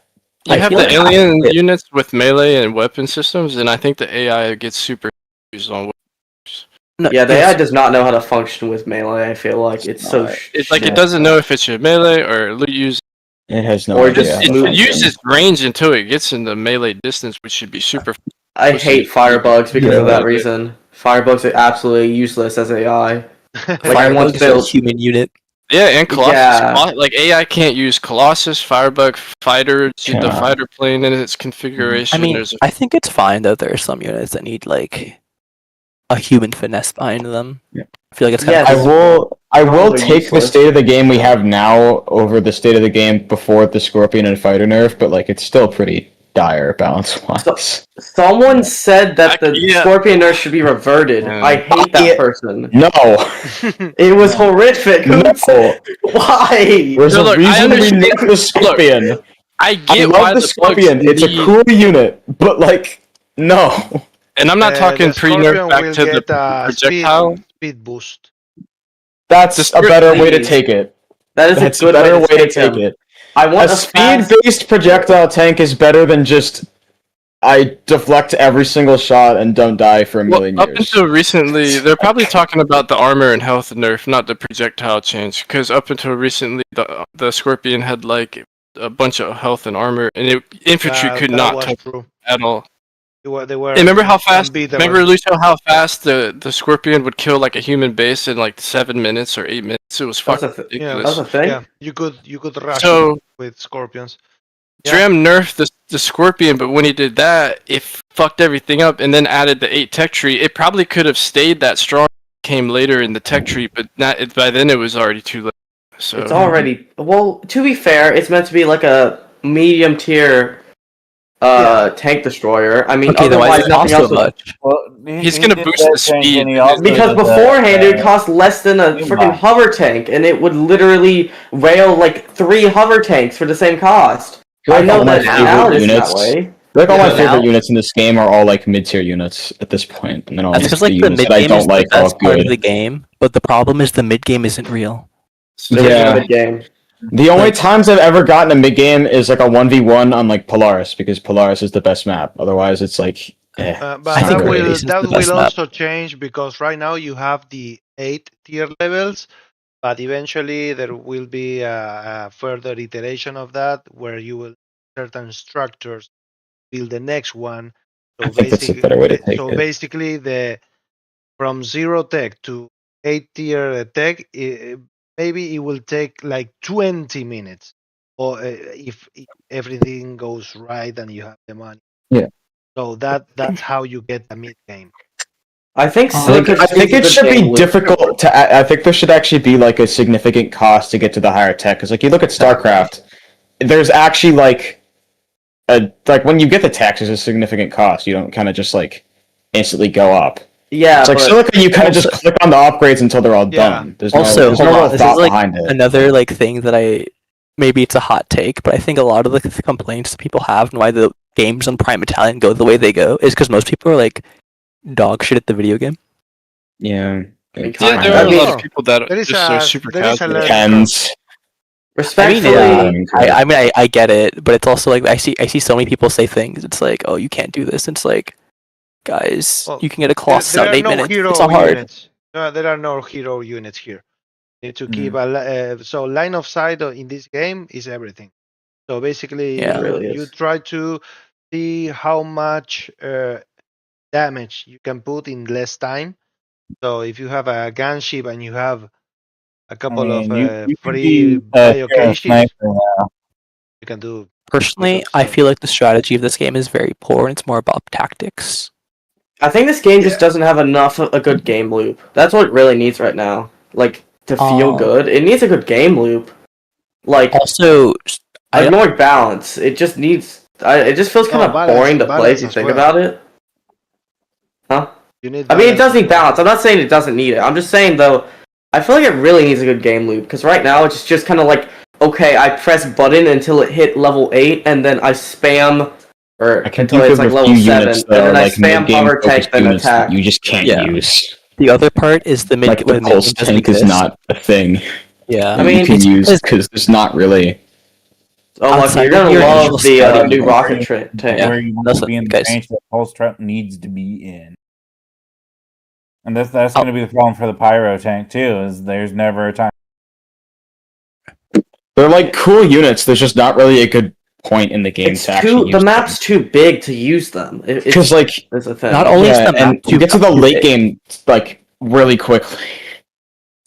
You I have feel the like alien half of it- units with melee and weapon systems, and I think the AI gets super used on. No, Yeah, the yes. AI does not know how to function with melee. I feel like it's so. It's like it shit. doesn't know if it should melee or use. It has no Or idea. just It move should use its range until it gets in the melee distance, which should be super. I hate firebugs because of that reason. Firebugs are absolutely useless as AI. Fire one's Firebug is a built. human unit. Yeah, and Colossus. Yeah. Like AI can't use Colossus, Firebug, Fighter, the Yeah. fighter plane in its configuration. I mean, There's I think it's fine that there are some units that need like a human finesse behind them. Yeah. I feel like it's kind Yes. I of will Probably take the useless. state of the game we have now over the state of the game before the Scorpion and Fighter nerf, but like it's still pretty dire balance wise. Someone said that the Yeah. Scorpion nerf should be reverted. Yeah. I hate that Yeah. person. No, It was horrific. no. Why? There's No, a look, I reason we understand- nerfed the Scorpion. I I get why love the Scorpion. bugs It's a need- cool unit, but like no. And I'm not talking the pre-nerf Scorpion back will to the get a projectile. speed boost. That's The a better way to Please. take it. That is That's a good better way to take him. it. I want A a fast. speed-based projectile tank is better than just I deflect every single shot and don't die for a million Up years. until recently, they're probably talking about the armor and health nerf, not the projectile change. Because up until recently, the Scorpion had like a bunch of health and armor, and infantry could That not was touch true. at all. They were And remember how fast? unbeatable. Remember, Lucio, how fast the Scorpion would kill like a human base in like 7 minutes or 8 minutes? It was That's fucking a Yeah, ridiculous. That's a thing. Yeah, you could rush So- with Scorpions. Yeah. Dram nerfed the Scorpion, but when he did that, it fucked everything up, and then added the 8 tech tree. It probably could have stayed that strong. Came later in the tech tree, but by then it was already too late. So It's already well. To be fair, it's meant to be like a medium tier tank destroyer. I mean, okay. Then why otherwise does it cost nothing else so would. much? Well, He's gonna did boost that the change, speed, and he also Because did beforehand that, it would cost less than a Minimap. freaking hover tank, and it would literally rail like 3 hover tanks for the same cost. I know One of that my now favorite it is that units. way. Like all my Yeah. favorite units in this game are all like mid-tier units at this point, and then all That's these because like the units mid that I game don't is like the are best part of good. the game, but the problem is the mid game isn't real. Yeah. Mid game. The only times I've ever gotten a mid game is like a 1v1 on like Polaris, because Polaris is the best map. Otherwise, it's like, But I think Radius is that the will best map. also change because right now you have the 8 tier levels, but eventually there will be a further iteration of that where you will certain structures build the next one. So I think that's a better way to take it. basically from 0 tech to 8 tier tech, maybe it will take like 20 minutes, or if everything goes right and you have the money. Yeah. So that's how you get the mid game. I think Like, Silica I think it should be loop. difficult to. I think there should actually be like a significant cost to get to the higher tech. Because like you look at Starcraft, there's actually like when you get the tech, there's a significant cost. You don't kind of just like instantly go up. Yeah, It's like but Silica, you kind of just click on the upgrades until they're all Yeah. done. There's Also, no hold real on. This thought is like behind it. another like thing that maybe it's a hot take, but I think a lot of the complaints that people have and why the games on Prime Italian go the way they go is because most people are like dog shit at the video game. Yeah. Yeah, there are a lot of people that There is just are super casual. Depends. respectfully, I get it, but it's also like I see so many people say things. It's like, oh, you can't do this. It's like, guys, Well, you can get a Colossus out in there are 8 no minutes. hero It's not hard. units. There are no hero units here. You need to keep so line of sight in this game is everything. So basically, Yeah. It really you is. try to see how much damage you can put in less time. So if you have a gunship and you have a couple of you could free be a bio hero caches, sniper now. you can do. Personally, I feel like the strategy of this game is very poor, and it's more about tactics. I think this game just doesn't have enough of a good game loop. That's what it really needs right now. Like to feel good, it needs a good game loop. Like also, ignore balance. It just needs. It just feels kind of boring to play if you think about it. Huh? You need. I mean, it does need balance. I'm not saying it doesn't need it. I'm just saying though, I feel like it really needs a good game loop because right now it's just kind of like, okay, I press button until it hit level 8, and then I spam or until it's like level 7, and then I spam hover tank then attack. You just can't use. The other part is the mid. Like the pulse tank is not a thing. Yeah, I mean, you can use because there's not really. Oh, look, you're gonna love the new rocket tank. Where you want to be in the range that pulse trap needs to be in. And that's going to be the problem for the pyro tank too. Is there's never a time. They're like cool units. There's just not really a good point in the game It's to actually the map's too big to use them. Because like that's a thing. Not only is the map and you get to the late game like really quickly.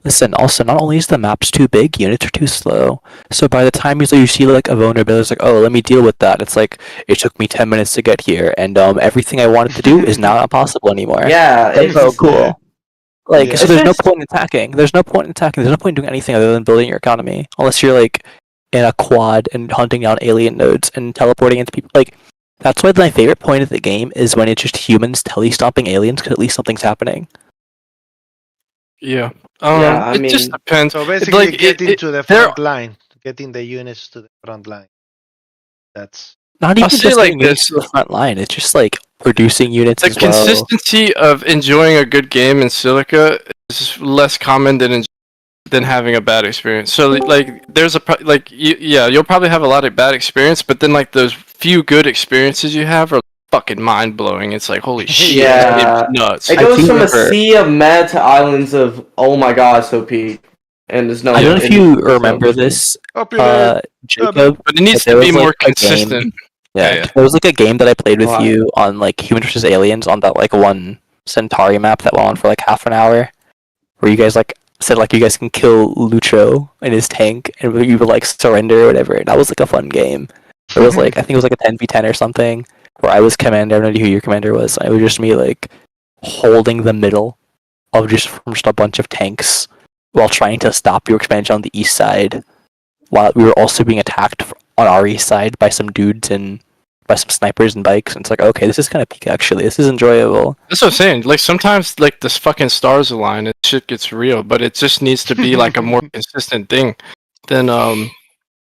Listen, also, not only is the maps too big, units are too slow. So by the time you see like a vulnerability, it's like, oh, let me deal with that. It's like, it took me 10 minutes to get here, and everything I wanted to do is now not possible anymore. Yeah, that's so cool. Like, so It's there's no just- point in attacking. There's no point in attacking. There's no point in doing anything other than building your economy. Unless you're like in a quad and hunting down alien nodes and teleporting into people. Like, that's why my favorite point of the game is when it's just humans telestomping aliens, because at least something's happening. Yeah. I it just mean- depends. So basically, Like, getting to the there- front line, getting the units to the front line. That's Not even I'll say just like getting units this. to the front line. It's just like producing units The as well. consistency of enjoying a good game in Silica is less common than having a bad experience. So like there's you'll probably have a lot of bad experience, but then like those few good experiences you have are fucking mind blowing. It's like holy shit, Yeah, it's nuts. It goes from a sea of mad to islands of oh my god, so peak, and there's no. I don't know if you remember this, Jacob. But it needs there to was, be more like, a game- consistent. Yeah, there was like a game that I played with Why? you on like Humans vs Aliens on that like one Centauri map that went on for like half an hour, where you guys like said like you guys can kill Lucho in his tank and you would like surrender or whatever. And that was like a fun game. It was like I think it was like a 10v10 or something where I was commander. I don't know who your commander was. It was just me like holding the middle of just a bunch of tanks while trying to stop your expansion on the east side, while we were also being attacked on our east side by some dudes and by some snipers and bikes. And it's like, okay, this is kind of peak actually. This is enjoyable. That's what I'm saying. Like sometimes like this fucking stars align and shit gets real, but it just needs to be like a more consistent thing than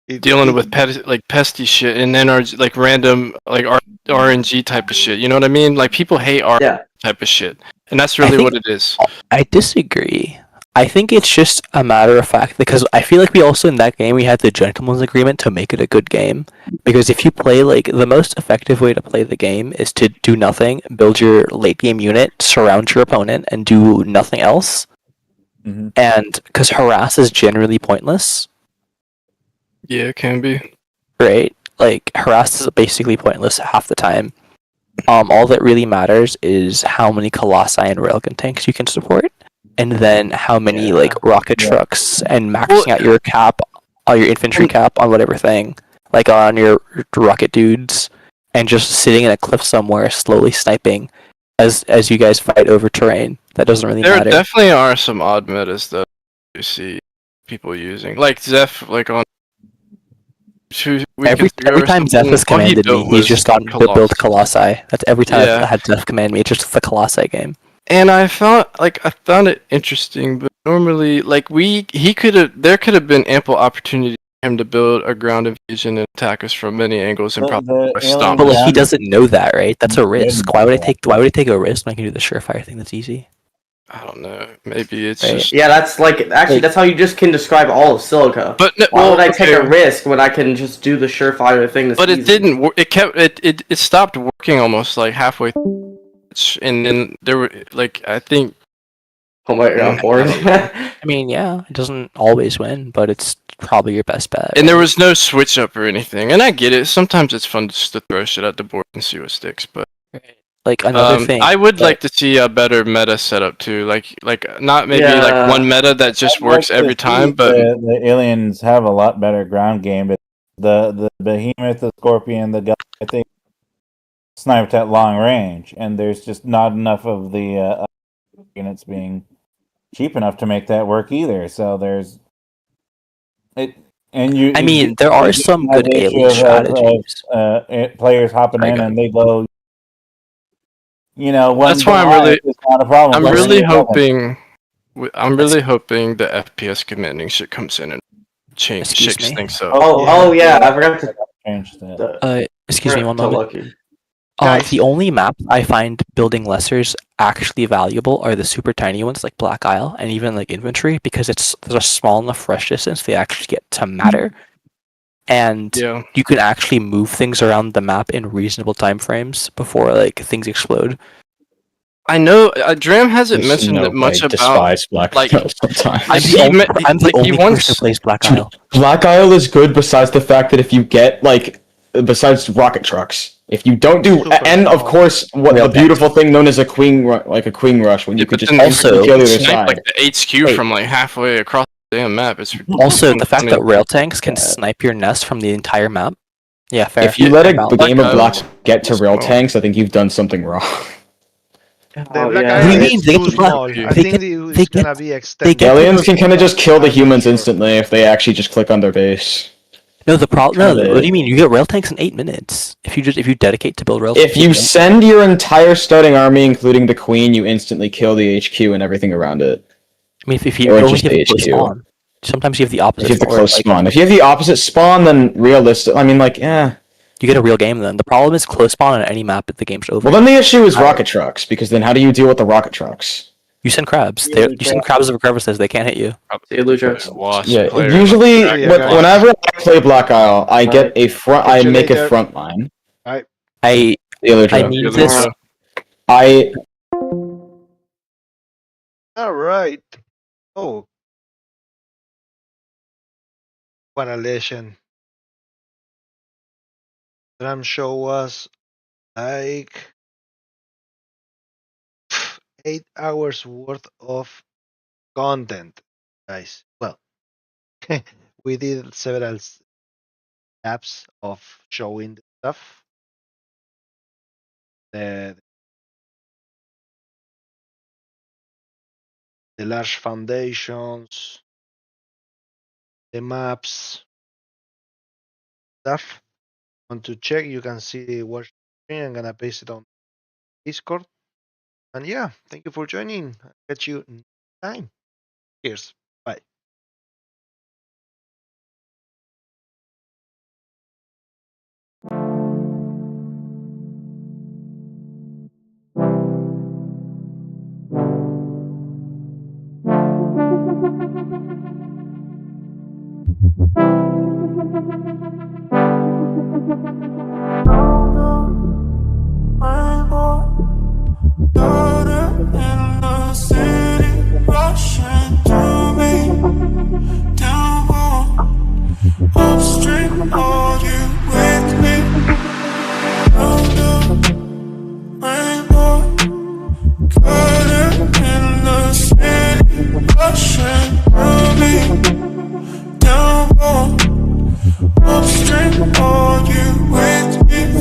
dealing with pesty shit and NRG, like random RNG type of shit. You know what I mean? Like people hate RNG type of shit, and that's really what it is. I disagree. I think it's just a matter of fact because I feel like we also in that game we had the gentleman's agreement to make it a good game. Because if you play like the most effective way to play the game is to do nothing, build your late game unit, surround your opponent, and do nothing else. Mm-hmm. And because harass is generally pointless. Yeah, it can be. Right? Like harass is basically pointless half the time. All that really matters is how many colossi and railgun tanks you can support. And then how many like rocket trucks and maxing out your cap, your infantry cap on whatever thing, like on your rocket dudes, and just sitting in a cliff somewhere slowly sniping as you guys fight over terrain. That doesn't really matter. There definitely are some odd metas though you see people using, like Zeph, like on. Every time Zeph has commanded me, he's just gotten to build Colossi. That's every time I've had Zeph command me. It's just the Colossi game. And I found it interesting, but normally, like there could have been ample opportunity for him to build a ground invasion and attack us from many angles and probably stomp But us. like, he doesn't know that, right? That's a risk. Why would I take a risk when I can do the surefire thing that's easy? I don't know. Maybe it's just that's like actually that's how you just can describe all of Silica. But why would I take a risk when I can just do the surefire thing that's But easy? it didn't. It stopped working almost like halfway. And then there were I think. Oh my god, I mean, yeah, it doesn't always win, but it's probably your best bet. And there was no switch up or anything. And I get it. Sometimes it's fun just to throw shit at the board and see what sticks. But like another thing, I would like to see a better meta setup too. Like not maybe like one meta that just works every time, but the aliens have a lot better ground game. But the behemoth, the scorpion, the I think sniped at long range, and there's just not enough of the units being cheap enough to make that work either. So there's it, and you. I mean, there are some good alien strategies. Players hopping in and they go. You know, that's why it's not a problem. I'm really hoping the FPS commanding shit comes in and shakes things up. Oh yeah, I forgot to change that. Excuse me one moment. The only map I find building lessers actually valuable are the super tiny ones like Black Isle and even like infantry because there's a small enough rush distance they actually get to matter. And you can actually move things around the map in reasonable time frames before like things explode. I know Dram hasn't mentioned it much about Black Isle sometimes. I'm the only person who plays Black Isle. Black Isle is good besides the fact that if you get besides rocket trucks, if you don't do and of course the beautiful thing known as a queen rush when you could just also kill the other side. Like the HQ from like halfway across the damn map. It's also the fact that rail tanks can snipe your nest from the entire map. Yeah, fair. If you let a game of Black get to rail tanks, I think you've done something wrong. The Black Isle is too small. I think it's gonna be extended. Aliens can kind of just kill the humans instantly if they actually just click on their base. No, the problem. No, what do you mean? You get rail tanks in 8 minutes if you dedicate to build rail. If you send your entire starting army, including the queen, you instantly kill the HQ and everything around it. I mean, if you only have the close spawn, sometimes you have the opposite. If you have the close spawn, if you have the opposite spawn, then realistic. I mean, you get a real game then. The problem is close spawn on any map, the game's over. Well, then the issue is rocket trucks because then how do you deal with the rocket trucks? You send crabs. You send crabs over crevices. They can't hit you. Yeah, usually whenever I play Black Isle, I get a front. I make a front line. I need this. All right. Oh, what a legend. Dram show was like 8 hours worth of content, guys. Well, we did several apps of showing the stuff. The large foundations, the maps, stuff. Want to check? You can see watch screen. I'm gonna paste it on Discord. And yeah, thank you for joining. Catch you next time. Cheers. Bye. Rainbow,